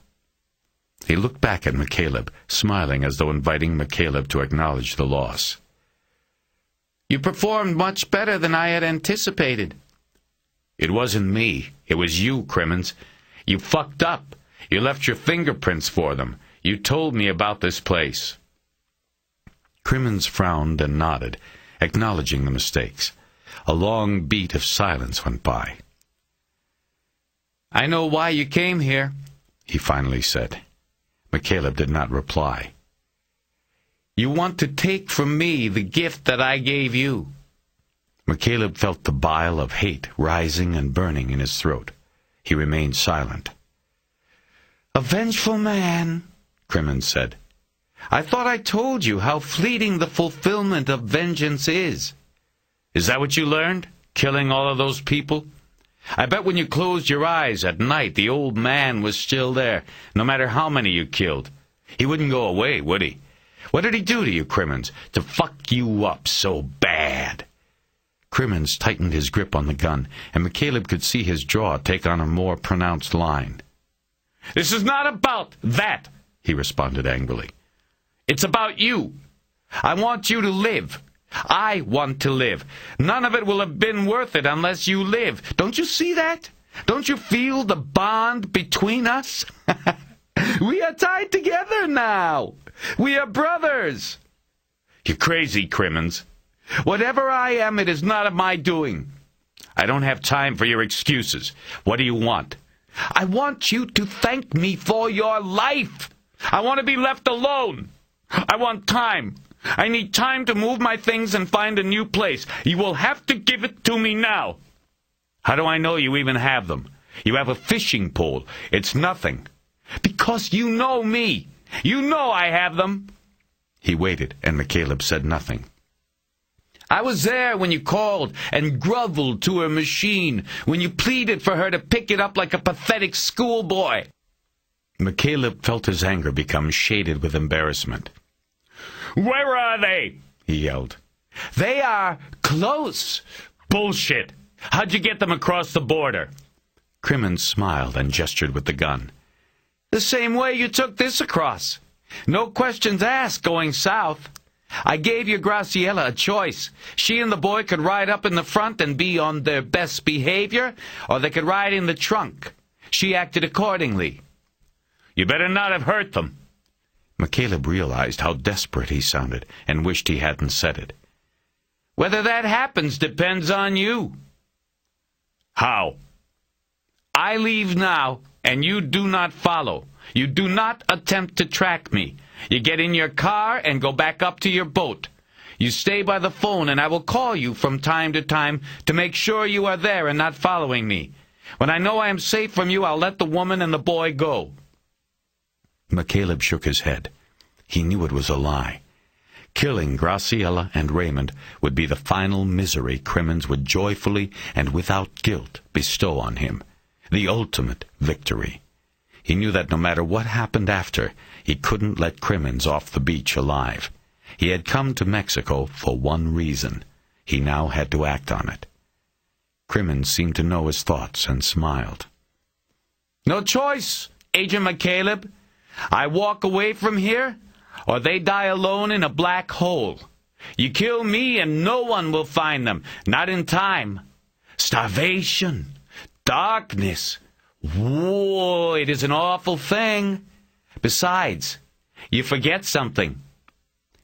He looked back at McCaleb, smiling as though inviting McCaleb to acknowledge the loss.
"You performed much better than I had anticipated."
"It wasn't me. It was you, Crimmins. You fucked up. You left your fingerprints for them. You told me about this place." Crimmins frowned and nodded, acknowledging the mistakes. A long beat of silence went by.
"I know why you came here,"
he finally said. McCaleb did not reply.
"You want to take from me the gift that I gave you."
McCaleb felt the bile of hate rising and burning in his throat. He remained silent.
"A vengeful man," Crimmins said. "I thought I told you how fleeting the fulfillment of vengeance is. Is that what you learned, killing all of those people? I bet when you closed your eyes at night, the old man was still there, no matter how many you killed. He wouldn't go away, would he? What did he do to you, Crimmins, to fuck you up so bad?"
Crimmins tightened his grip on the gun, and McCaleb could see his jaw take on a more pronounced line.
"This is not about that," he responded angrily. "It's about you. I want you to live. I want to live. None of it will have been worth it unless you live. Don't you see that? Don't you feel the bond between us? We are tied together now. We are brothers." "You're crazy, Crimmins. Whatever I am, it is not of my doing. I don't have time for your excuses. What do you want? I want you to thank me for your life. I want to be left alone. I want time. I need time to move my things and find a new place. You will have to give it to me now. How do I know you even have them? You have a fishing pole. It's nothing. Because you know me. You know I have them.
He waited, and McCaleb said nothing.
I was there when you called and groveled to her machine, when you pleaded for her to pick it up like a pathetic schoolboy.
McCaleb felt his anger become shaded with embarrassment.
Where are they?
He yelled.
They are close. Bullshit. How'd you get them across the border?
Crimmins smiled and gestured with the gun.
The same way you took this across. No questions asked going south. I gave your Graciela a choice. She and the boy could ride up in the front and be on their best behavior, or they could ride in the trunk. She acted accordingly. You better not have hurt them.
McCaleb realized how desperate he sounded and wished he hadn't said it.
Whether that happens depends on you.
How?
I leave now, and you do not follow. You do not attempt to track me. You get in your car and go back up to your boat. You stay by the phone, and I will call you from time to time to make sure you are there and not following me. When I know I am safe from you, I'll let the woman and the boy go.
McCaleb shook his head. He knew it was a lie. Killing Graciela and Raymond would be the final misery Crimmins would joyfully and without guilt bestow on him, the ultimate victory. He knew that no matter what happened after, he couldn't let Crimmins off the beach alive. He had come to Mexico for one reason. He now had to act on it. Crimmins seemed to know his thoughts and smiled.
No choice, Agent McCaleb. I walk away from here, or they die alone in a black hole. You kill me and no one will find them, not in time. Starvation, darkness. Whoa, it is an awful thing. Besides, you forget something.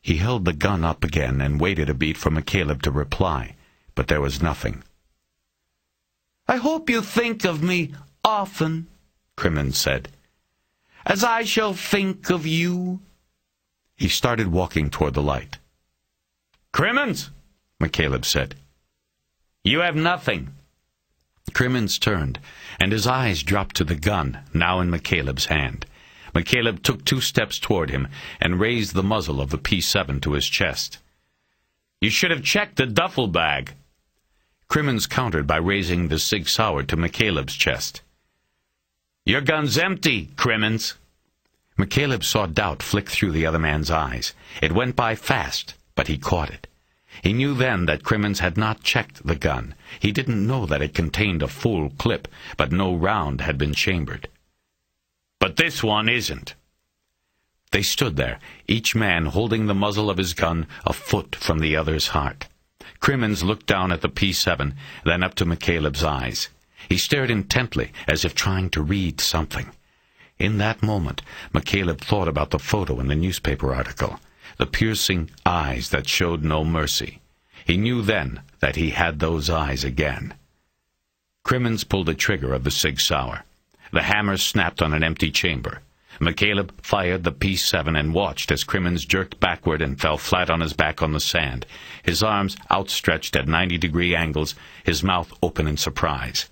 He held the gun up again and waited a beat for McCaleb to reply, but there was nothing.
I hope you think of me often, Crimmins said, as I shall think of you.
He started walking toward the light.
Crimmins, McCaleb said, you have nothing.
Crimmins turned, and his eyes dropped to the gun, now in McCaleb's hand. McCaleb took 2 steps toward him and raised the muzzle of the P7 to his chest.
You should have checked the duffel bag.
Crimmins countered by raising the Sig Sauer to McCaleb's chest.
Your gun's empty, Crimmins.
McCaleb saw doubt flick through the other man's eyes. It went by fast, but he caught it. He knew then that Crimmins had not checked the gun. He didn't know that it contained a full clip, but no round had been chambered.
But this one isn't.
They stood there, each man holding the muzzle of his gun a foot from the other's heart. Crimmins looked down at the P7, then up to McCaleb's eyes. He stared intently, as if trying to read something. In that moment, McCaleb thought about the photo in the newspaper article, the piercing eyes that showed no mercy. He knew then that he had those eyes again. Crimmins pulled the trigger of the Sig Sauer. The hammer snapped on an empty chamber. McCaleb fired the P7 and watched as Crimmins jerked backward and fell flat on his back on the sand, his arms outstretched at 90-degree angles, his mouth open in surprise.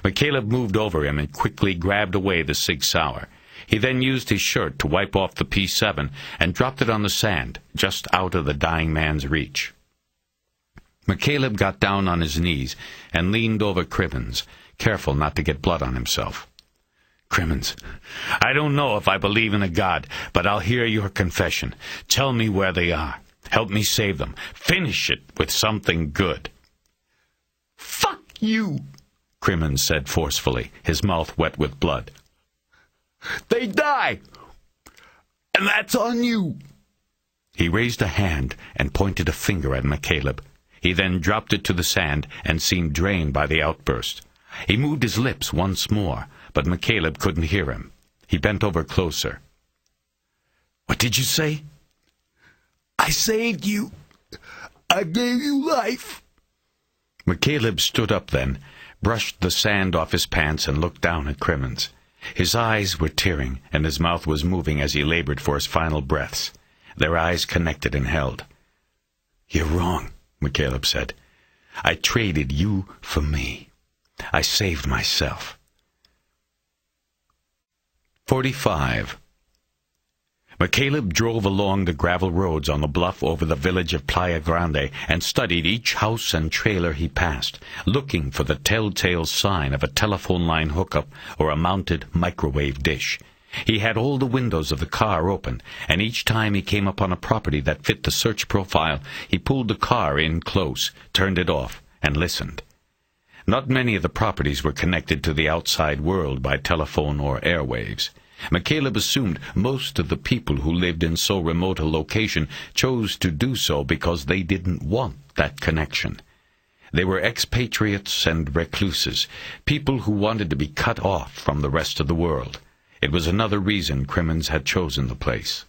McCaleb moved over him and quickly grabbed away the Sig Sauer. He then used his shirt to wipe off the P7 and dropped it on the sand, just out of the dying man's reach. McCaleb got down on his knees and leaned over Crimmins, careful not to get blood on himself.
Crimmins, I don't know if I believe in a God, but I'll hear your confession. Tell me where they are. Help me save them. Finish it with something good.
Fuck you,
Crimmins said forcefully, his mouth wet with blood.
They die, and that's on you.
He raised a hand and pointed a finger at McCaleb. He then dropped it to the sand and seemed drained by the outburst. He moved his lips once more, but McCaleb couldn't hear him. He bent over closer.
What did you say? I saved you. I gave you life.
McCaleb stood up then, brushed the sand off his pants and looked down at Crimmins. His eyes were tearing, and his mouth was moving as he labored for his final breaths. Their eyes connected and held. "You're wrong," McCaleb said. "I traded you for me. I saved myself." 45. McCaleb drove along the gravel roads on the bluff over the village of Playa Grande and studied each house and trailer he passed, looking for the telltale sign of a telephone line hookup or a mounted microwave dish. He had all the windows of the car open, and each time he came upon a property that fit the search profile, he pulled the car in close, turned it off, and listened. Not many of the properties were connected to the outside world by telephone or airwaves. McCaleb assumed most of the people who lived in so remote a location chose to do so because they didn't want that connection. They were expatriates and recluses, people who wanted to be cut off from the rest of the world. It was another reason Crimmins had chosen the place.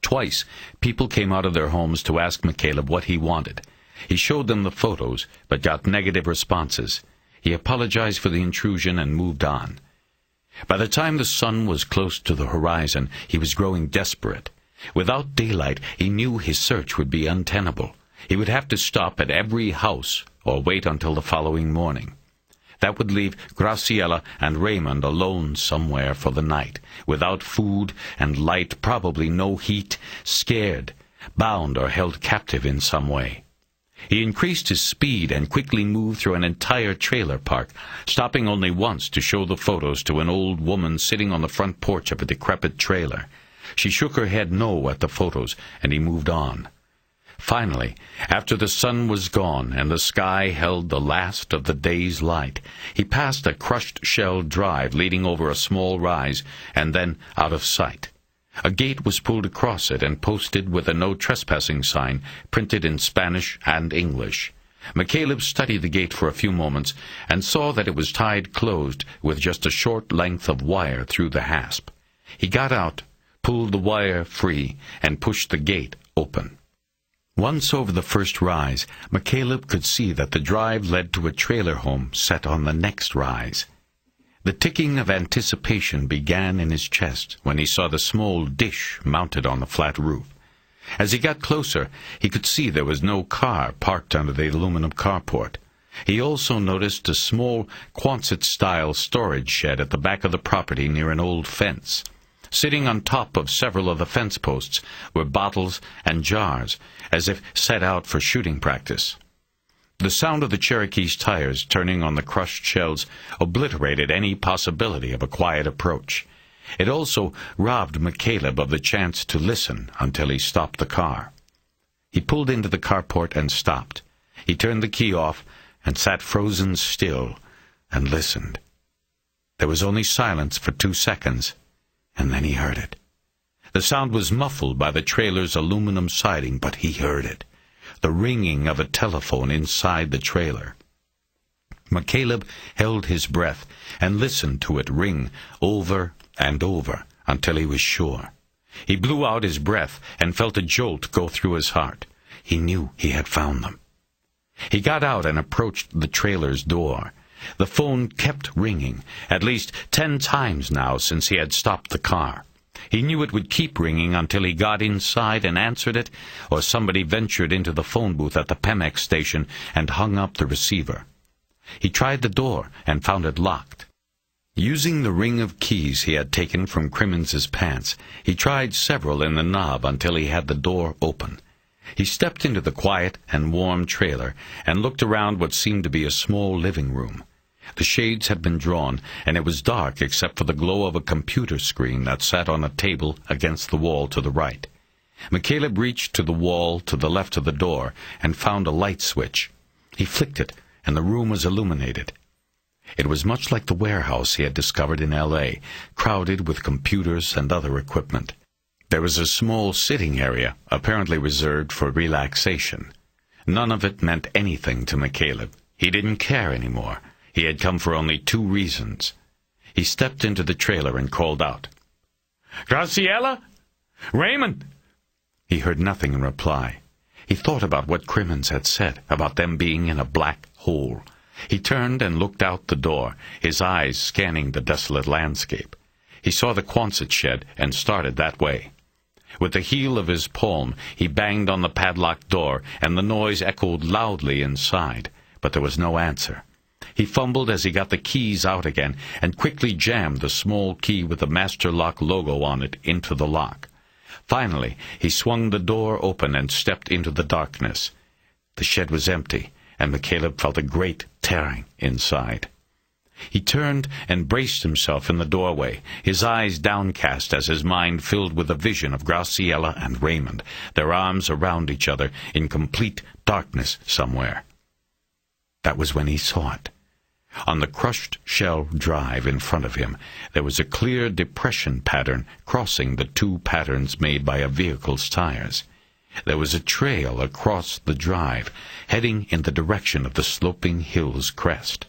Twice, people came out of their homes to ask McCaleb what he wanted. He showed them the photos, but got negative responses. He apologized for the intrusion and moved on. By the time the sun was close to the horizon, he was growing desperate. Without daylight, he knew his search would be untenable. He would have to stop at every house or wait until the following morning. That would leave Graciela and Raymond alone somewhere for the night, without food and light, probably no heat, scared, bound or held captive in some way. He increased his speed and quickly moved through an entire trailer park, stopping only once to show the photos to an old woman sitting on the front porch of a decrepit trailer. She shook her head no at the photos, and he moved on. Finally, after the sun was gone and the sky held the last of the day's light, he passed a crushed-shell drive leading over a small rise and then out of sight. A gate was pulled across it and posted with a no trespassing sign printed in Spanish and English. McCaleb studied the gate for a few moments and saw that it was tied closed with just a short length of wire through the hasp. He got out, pulled the wire free, and pushed the gate open. Once over the first rise, McCaleb could see that the drive led to a trailer home set on the next rise. The ticking of anticipation began in his chest when he saw the small dish mounted on the flat roof. As he got closer, he could see there was no car parked under the aluminum carport. He also noticed a small Quonset-style storage shed at the back of the property near an old fence. Sitting on top of several of the fence posts were bottles and jars, as if set out for shooting practice. The sound of the Cherokee's tires turning on the crushed shells obliterated any possibility of a quiet approach. It also robbed McCaleb of the chance to listen until he stopped the car. He pulled into the carport and stopped. He turned the key off and sat frozen still and listened. There was only silence for 2 seconds, and then he heard it. The sound was muffled by the trailer's aluminum siding, but he heard it. The ringing of a telephone inside the trailer. McCaleb held his breath and listened to it ring over and over until he was sure. He blew out his breath and felt a jolt go through his heart. He knew he had found them. He got out and approached the trailer's door. The phone kept ringing, at least 10 times now since he had stopped the car. He knew it would keep ringing until he got inside and answered it, or somebody ventured into the phone booth at the Pemex station and hung up the receiver. He tried the door and found it locked. Using the ring of keys he had taken from Crimmins's pants, he tried several in the knob until he had the door open. He stepped into the quiet and warm trailer and looked around what seemed to be a small living room. The shades had been drawn, and it was dark except for the glow of a computer screen that sat on a table against the wall to the right. McCaleb reached to the wall to the left of the door and found a light switch. He flicked it, and the room was illuminated. It was much like the warehouse he had discovered in L.A., crowded with computers and other equipment. There was a small sitting area, apparently reserved for relaxation. None of it meant anything to McCaleb. He didn't care anymore. He had come for only 2 reasons. He stepped into the trailer and called out, "Graciela? Raymond?" He heard nothing in reply. He thought about what Crimmins had said, about them being in a black hole. He turned and looked out the door, his eyes scanning the desolate landscape. He saw the Quonset shed and started that way. With the heel of his palm, he banged on the padlocked door, and the noise echoed loudly inside, but there was no answer. He fumbled as he got the keys out again, and quickly jammed the small key with the master lock logo on it into the lock. Finally, he swung the door open and stepped into the darkness. The shed was empty, and McCaleb felt a great tearing inside. He turned and braced himself in the doorway, his eyes downcast as his mind filled with a vision of Graciela and Raymond, their arms around each other in complete darkness somewhere. That was when he saw it. On the crushed shell drive in front of him, there was a clear depression pattern crossing the two patterns made by a vehicle's tires. There was a trail across the drive, heading in the direction of the sloping hill's crest.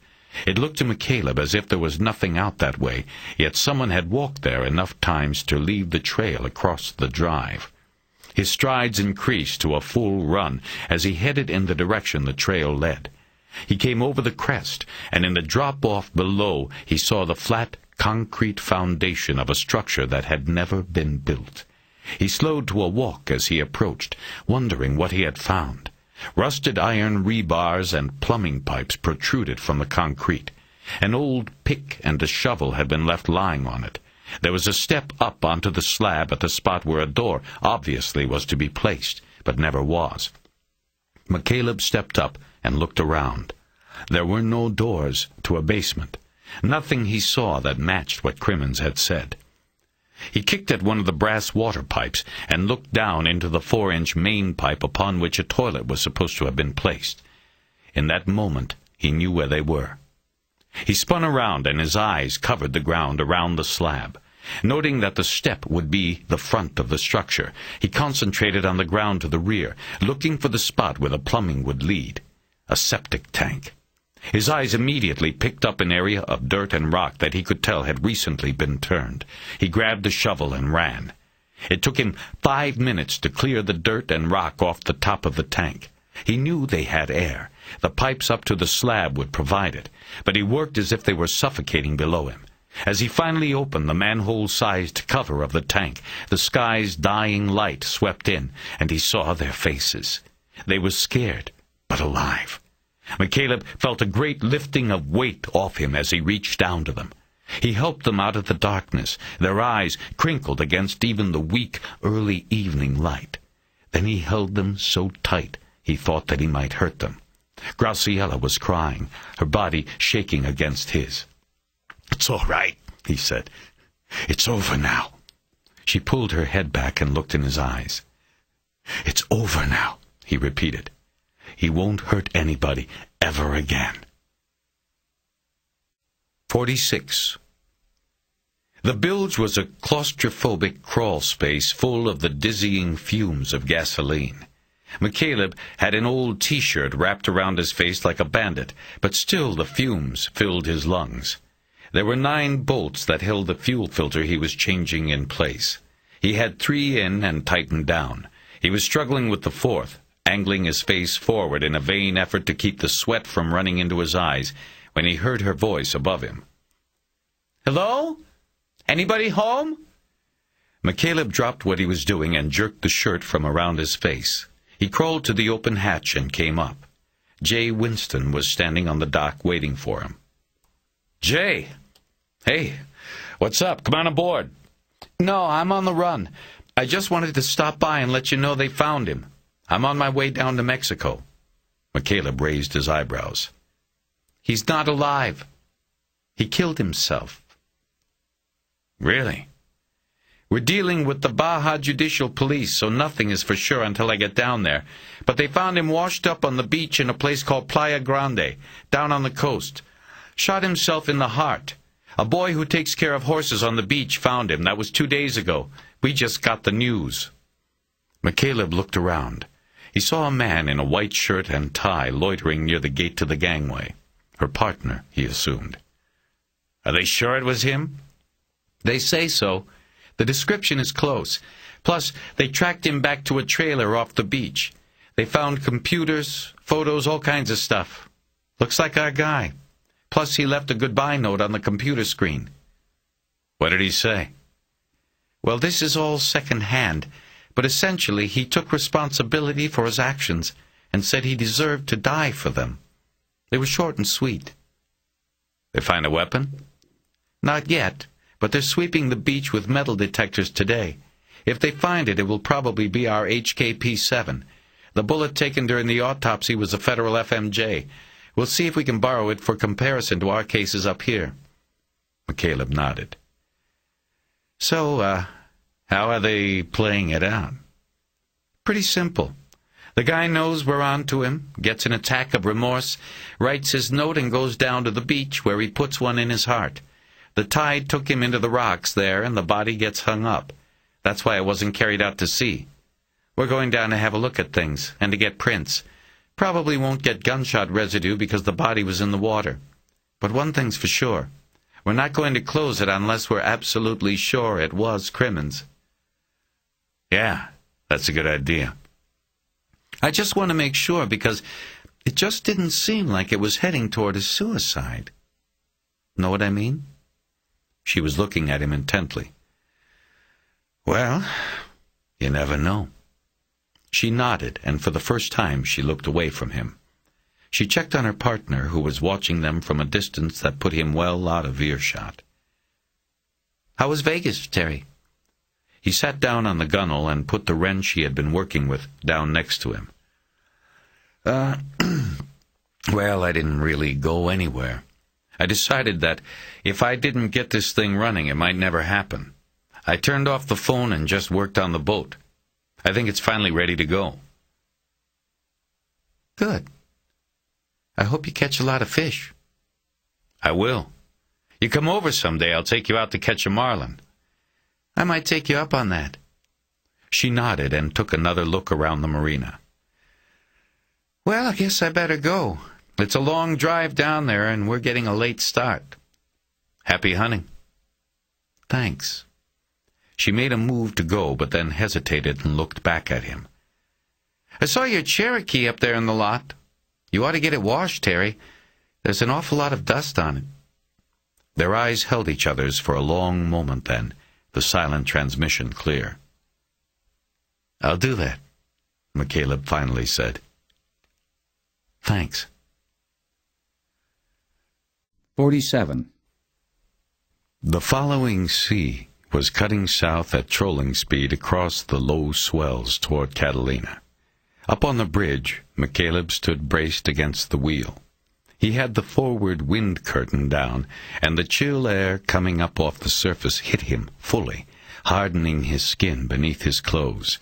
It looked to McCaleb as if there was nothing out that way, yet someone had walked there enough times to leave the trail across the drive. His strides increased to a full run as he headed in the direction the trail led. He came over the crest, and in the drop-off below he saw the flat, concrete foundation of a structure that had never been built. He slowed to a walk as he approached, wondering what he had found. Rusted iron rebars and plumbing pipes protruded from the concrete. An old pick and a shovel had been left lying on it. There was a step up onto the slab at the spot where a door obviously was to be placed, but never was. McCaleb stepped up and looked around. There were no doors to a basement. Nothing he saw that matched what Crimmins had said. He kicked at one of the brass water pipes and looked down into the 4-inch main pipe upon which a toilet was supposed to have been placed. In that moment, he knew where they were. He spun around, and his eyes covered the ground around the slab. Noting that the step would be the front of the structure, he concentrated on the ground to the rear, looking for the spot where the plumbing would lead. A septic tank. His eyes immediately picked up an area of dirt and rock that he could tell had recently been turned. He grabbed the shovel and ran. It took him 5 minutes to clear the dirt and rock off the top of the tank. He knew they had air. The pipes up to the slab would provide it, but he worked as if they were suffocating below him. As he finally opened the manhole-sized cover of the tank, the sky's dying light swept in, and he saw their faces. They were scared, but alive. McCaleb felt a great lifting of weight off him as he reached down to them. He helped them out of the darkness, their eyes crinkled against even the weak, early evening light. Then he held them so tight he thought that he might hurt them. Graciela was crying, her body shaking against his.
"It's all right," he said. "It's over now."
She pulled her head back and looked in his eyes.
"It's over now,"
he repeated. "He won't hurt anybody ever again." 46. The bilge was a claustrophobic crawl space full of the dizzying fumes of gasoline. McCaleb had an old T-shirt wrapped around his face like a bandit, but still the fumes filled his lungs. There were 9 bolts that held the fuel filter he was changing in place. He had 3 in and tightened down. He was struggling with the 4th, angling his face forward in a vain effort to keep the sweat from running into his eyes, when he heard her voice above him. "Hello? Anybody home?" McCaleb dropped what he was doing and jerked the shirt from around his face. He crawled to the open hatch and came up. Jay Winston was standing on the dock waiting for him. "Jay! Hey, what's up? Come on aboard." "No, I'm on the run. I just wanted to stop by and let you know they found him. I'm on my way down to Mexico." McCaleb raised his eyebrows. "He's not alive. He killed himself." "Really?" "We're dealing with the Baja Judicial Police, so nothing is for sure until I get down there. But they found him washed up on the beach in a place called Playa Grande, down on the coast. Shot himself in the heart. A boy who takes care of horses on the beach found him. That was 2 days ago. We just got the news." McCaleb looked around. He saw a man in a white shirt and tie loitering near the gate to the gangway. Her partner, he assumed. "Are they sure it was him?" "They say so. The description is close. Plus, they tracked him back to a trailer off the beach. They found computers, photos, all kinds of stuff.
Looks like our guy. Plus, he left a goodbye note on the computer screen.
What did he say?
Well, this is all second-hand, but essentially he took responsibility for his actions and said he deserved to die for them. It was short and sweet.
They find a weapon?
Not yet, but they're sweeping the beach with metal detectors today. If they find it, it will probably be our HKP-7. The bullet taken during the autopsy was a federal FMJ. We'll see if we can borrow it for comparison to our cases up here.
McCaleb nodded.
So, how are they playing it out? Pretty simple. The guy knows we're on to him, gets an attack of remorse, writes his note and goes down to the beach where he puts one in his heart. The tide took him into the rocks there, and the body gets hung up. That's why it wasn't carried out to sea. We're going down to have a look at things, and to get prints. Probably won't get gunshot residue because the body was in the water. But one thing's for sure. We're not going to close it unless we're absolutely sure it was Crimmins.
Yeah, that's a good idea.
I just want to make sure because it just didn't seem like it was heading toward a suicide. Know what I mean? She was looking at him intently.
Well, you never know.
She nodded, and for the first time she looked away from him. She checked on her partner, who was watching them from a distance that put him well out of earshot. How was Vegas, Terry? He sat down on the gunwale and put the wrench he had been working with down next to him.
Well, I didn't really go anywhere.
I decided that if I didn't get this thing running, it might never happen. I turned off the phone and just worked on the boat. I think it's finally ready to go. Good. I hope you catch a lot of fish.
I will. You come over someday, I'll take you out to catch a marlin.
I might take you up on that. She nodded and took another look around the marina. Well, I guess I better go. It's a long drive down there, and we're getting a late start.
Happy hunting.
Thanks. She made a move to go, but then hesitated and looked back at him. I saw your Cherokee up there in the lot. You ought to get it washed, Terry. There's an awful lot of dust on it. Their eyes held each other's for a long moment then, the silent transmission clear.
I'll do that, McCaleb finally said.
Thanks.
47.
The following sea was cutting south at trolling speed across the low swells toward Catalina. Up on the bridge, McCaleb stood braced against the wheel. He had the forward wind curtain down, and the chill air coming up off the surface hit him fully, hardening his skin beneath his clothes.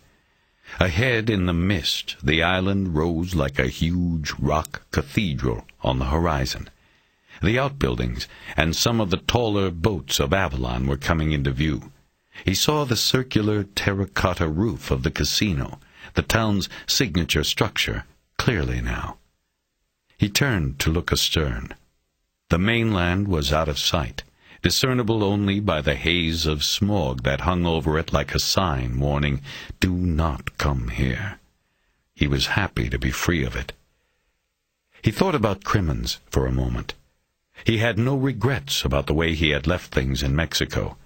Ahead in the mist, the island rose like a huge rock cathedral on the horizon. The outbuildings and some of the taller boats of Avalon were coming into view. He saw the circular terracotta roof of the casino, the town's signature structure, clearly now. He turned to look astern. The mainland was out of sight, discernible only by the haze of smog that hung over it like a sign warning, "Do not come here." He was happy to be free of it. He thought about Crimmins for a moment. He had no regrets about the way he had left things in Mexico.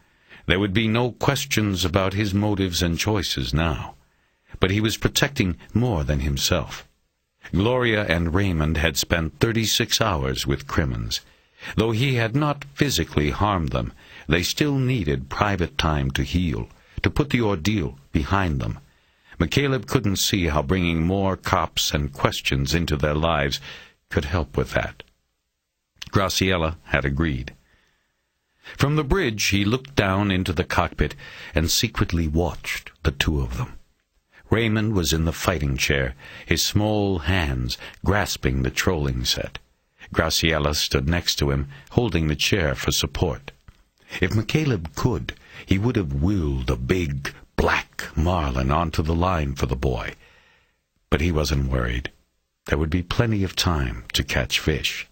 There would be no questions about his motives and choices now. But he was protecting more than himself. Gloria and Raymond had spent 36 hours with Crimmins. Though he had not physically harmed them, they still needed private time to heal, to put the ordeal behind them. McCaleb couldn't see how bringing more cops and questions into their lives could help with that. Graciela had agreed. From the bridge he looked down into the cockpit and secretly watched the two of them. Raymond was in the fighting chair, his small hands grasping the trolling set. Graciela stood next to him, holding the chair for support. If McCaleb could, he would have willed a big, black marlin onto the line for the boy. But he wasn't worried. There would be plenty of time to catch fish.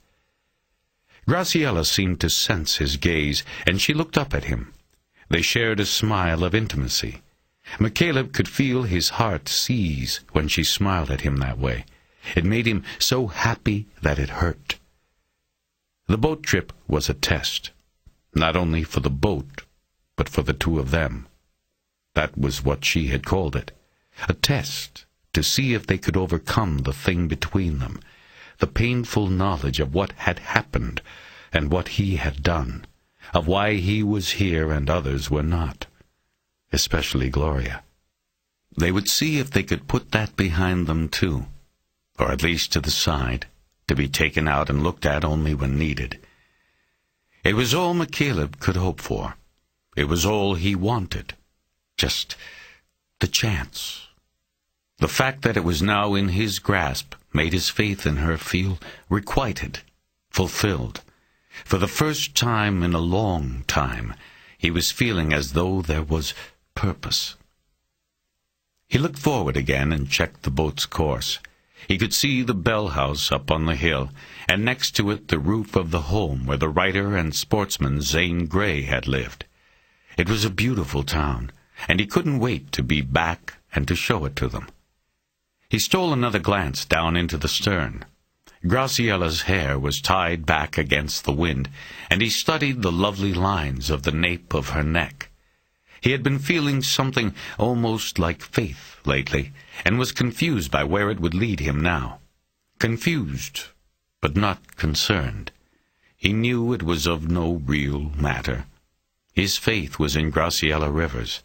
Graciela seemed to sense his gaze, and she looked up at him. They shared a smile of intimacy. McCaleb could feel his heart seize when she smiled at him that way. It made him so happy that it hurt. The boat trip was a test, not only for the boat, but for the two of them. That was what she had called it, a test to see if they could overcome the thing between them, the painful knowledge of what had happened and what he had done, of why he was here and others were not, especially Gloria. They would see if they could put that behind them too, or at least to the side, to be taken out and looked at only when needed. It was all McCaleb could hope for. It was all he wanted. Just the chance. The fact that it was now in his grasp made his faith in her feel requited, fulfilled. For the first time in a long time, he was feeling as though there was purpose. He looked forward again and checked the boat's course. He could see the bell house up on the hill, and next to it the roof of the home where the writer and sportsman Zane Grey had lived. It was a beautiful town, and he couldn't wait to be back and to show it to them. He stole another glance down into the stern. Graciella's hair was tied back against the wind, and he studied the lovely lines of the nape of her neck. He had been feeling something almost like faith lately, and was confused by where it would lead him now. Confused, but not concerned. He knew it was of no real matter. His faith was in Graciella Rivers.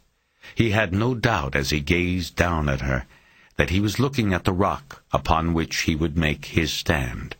He had no doubt as he gazed down at her that he was looking at the rock upon which he would make his stand.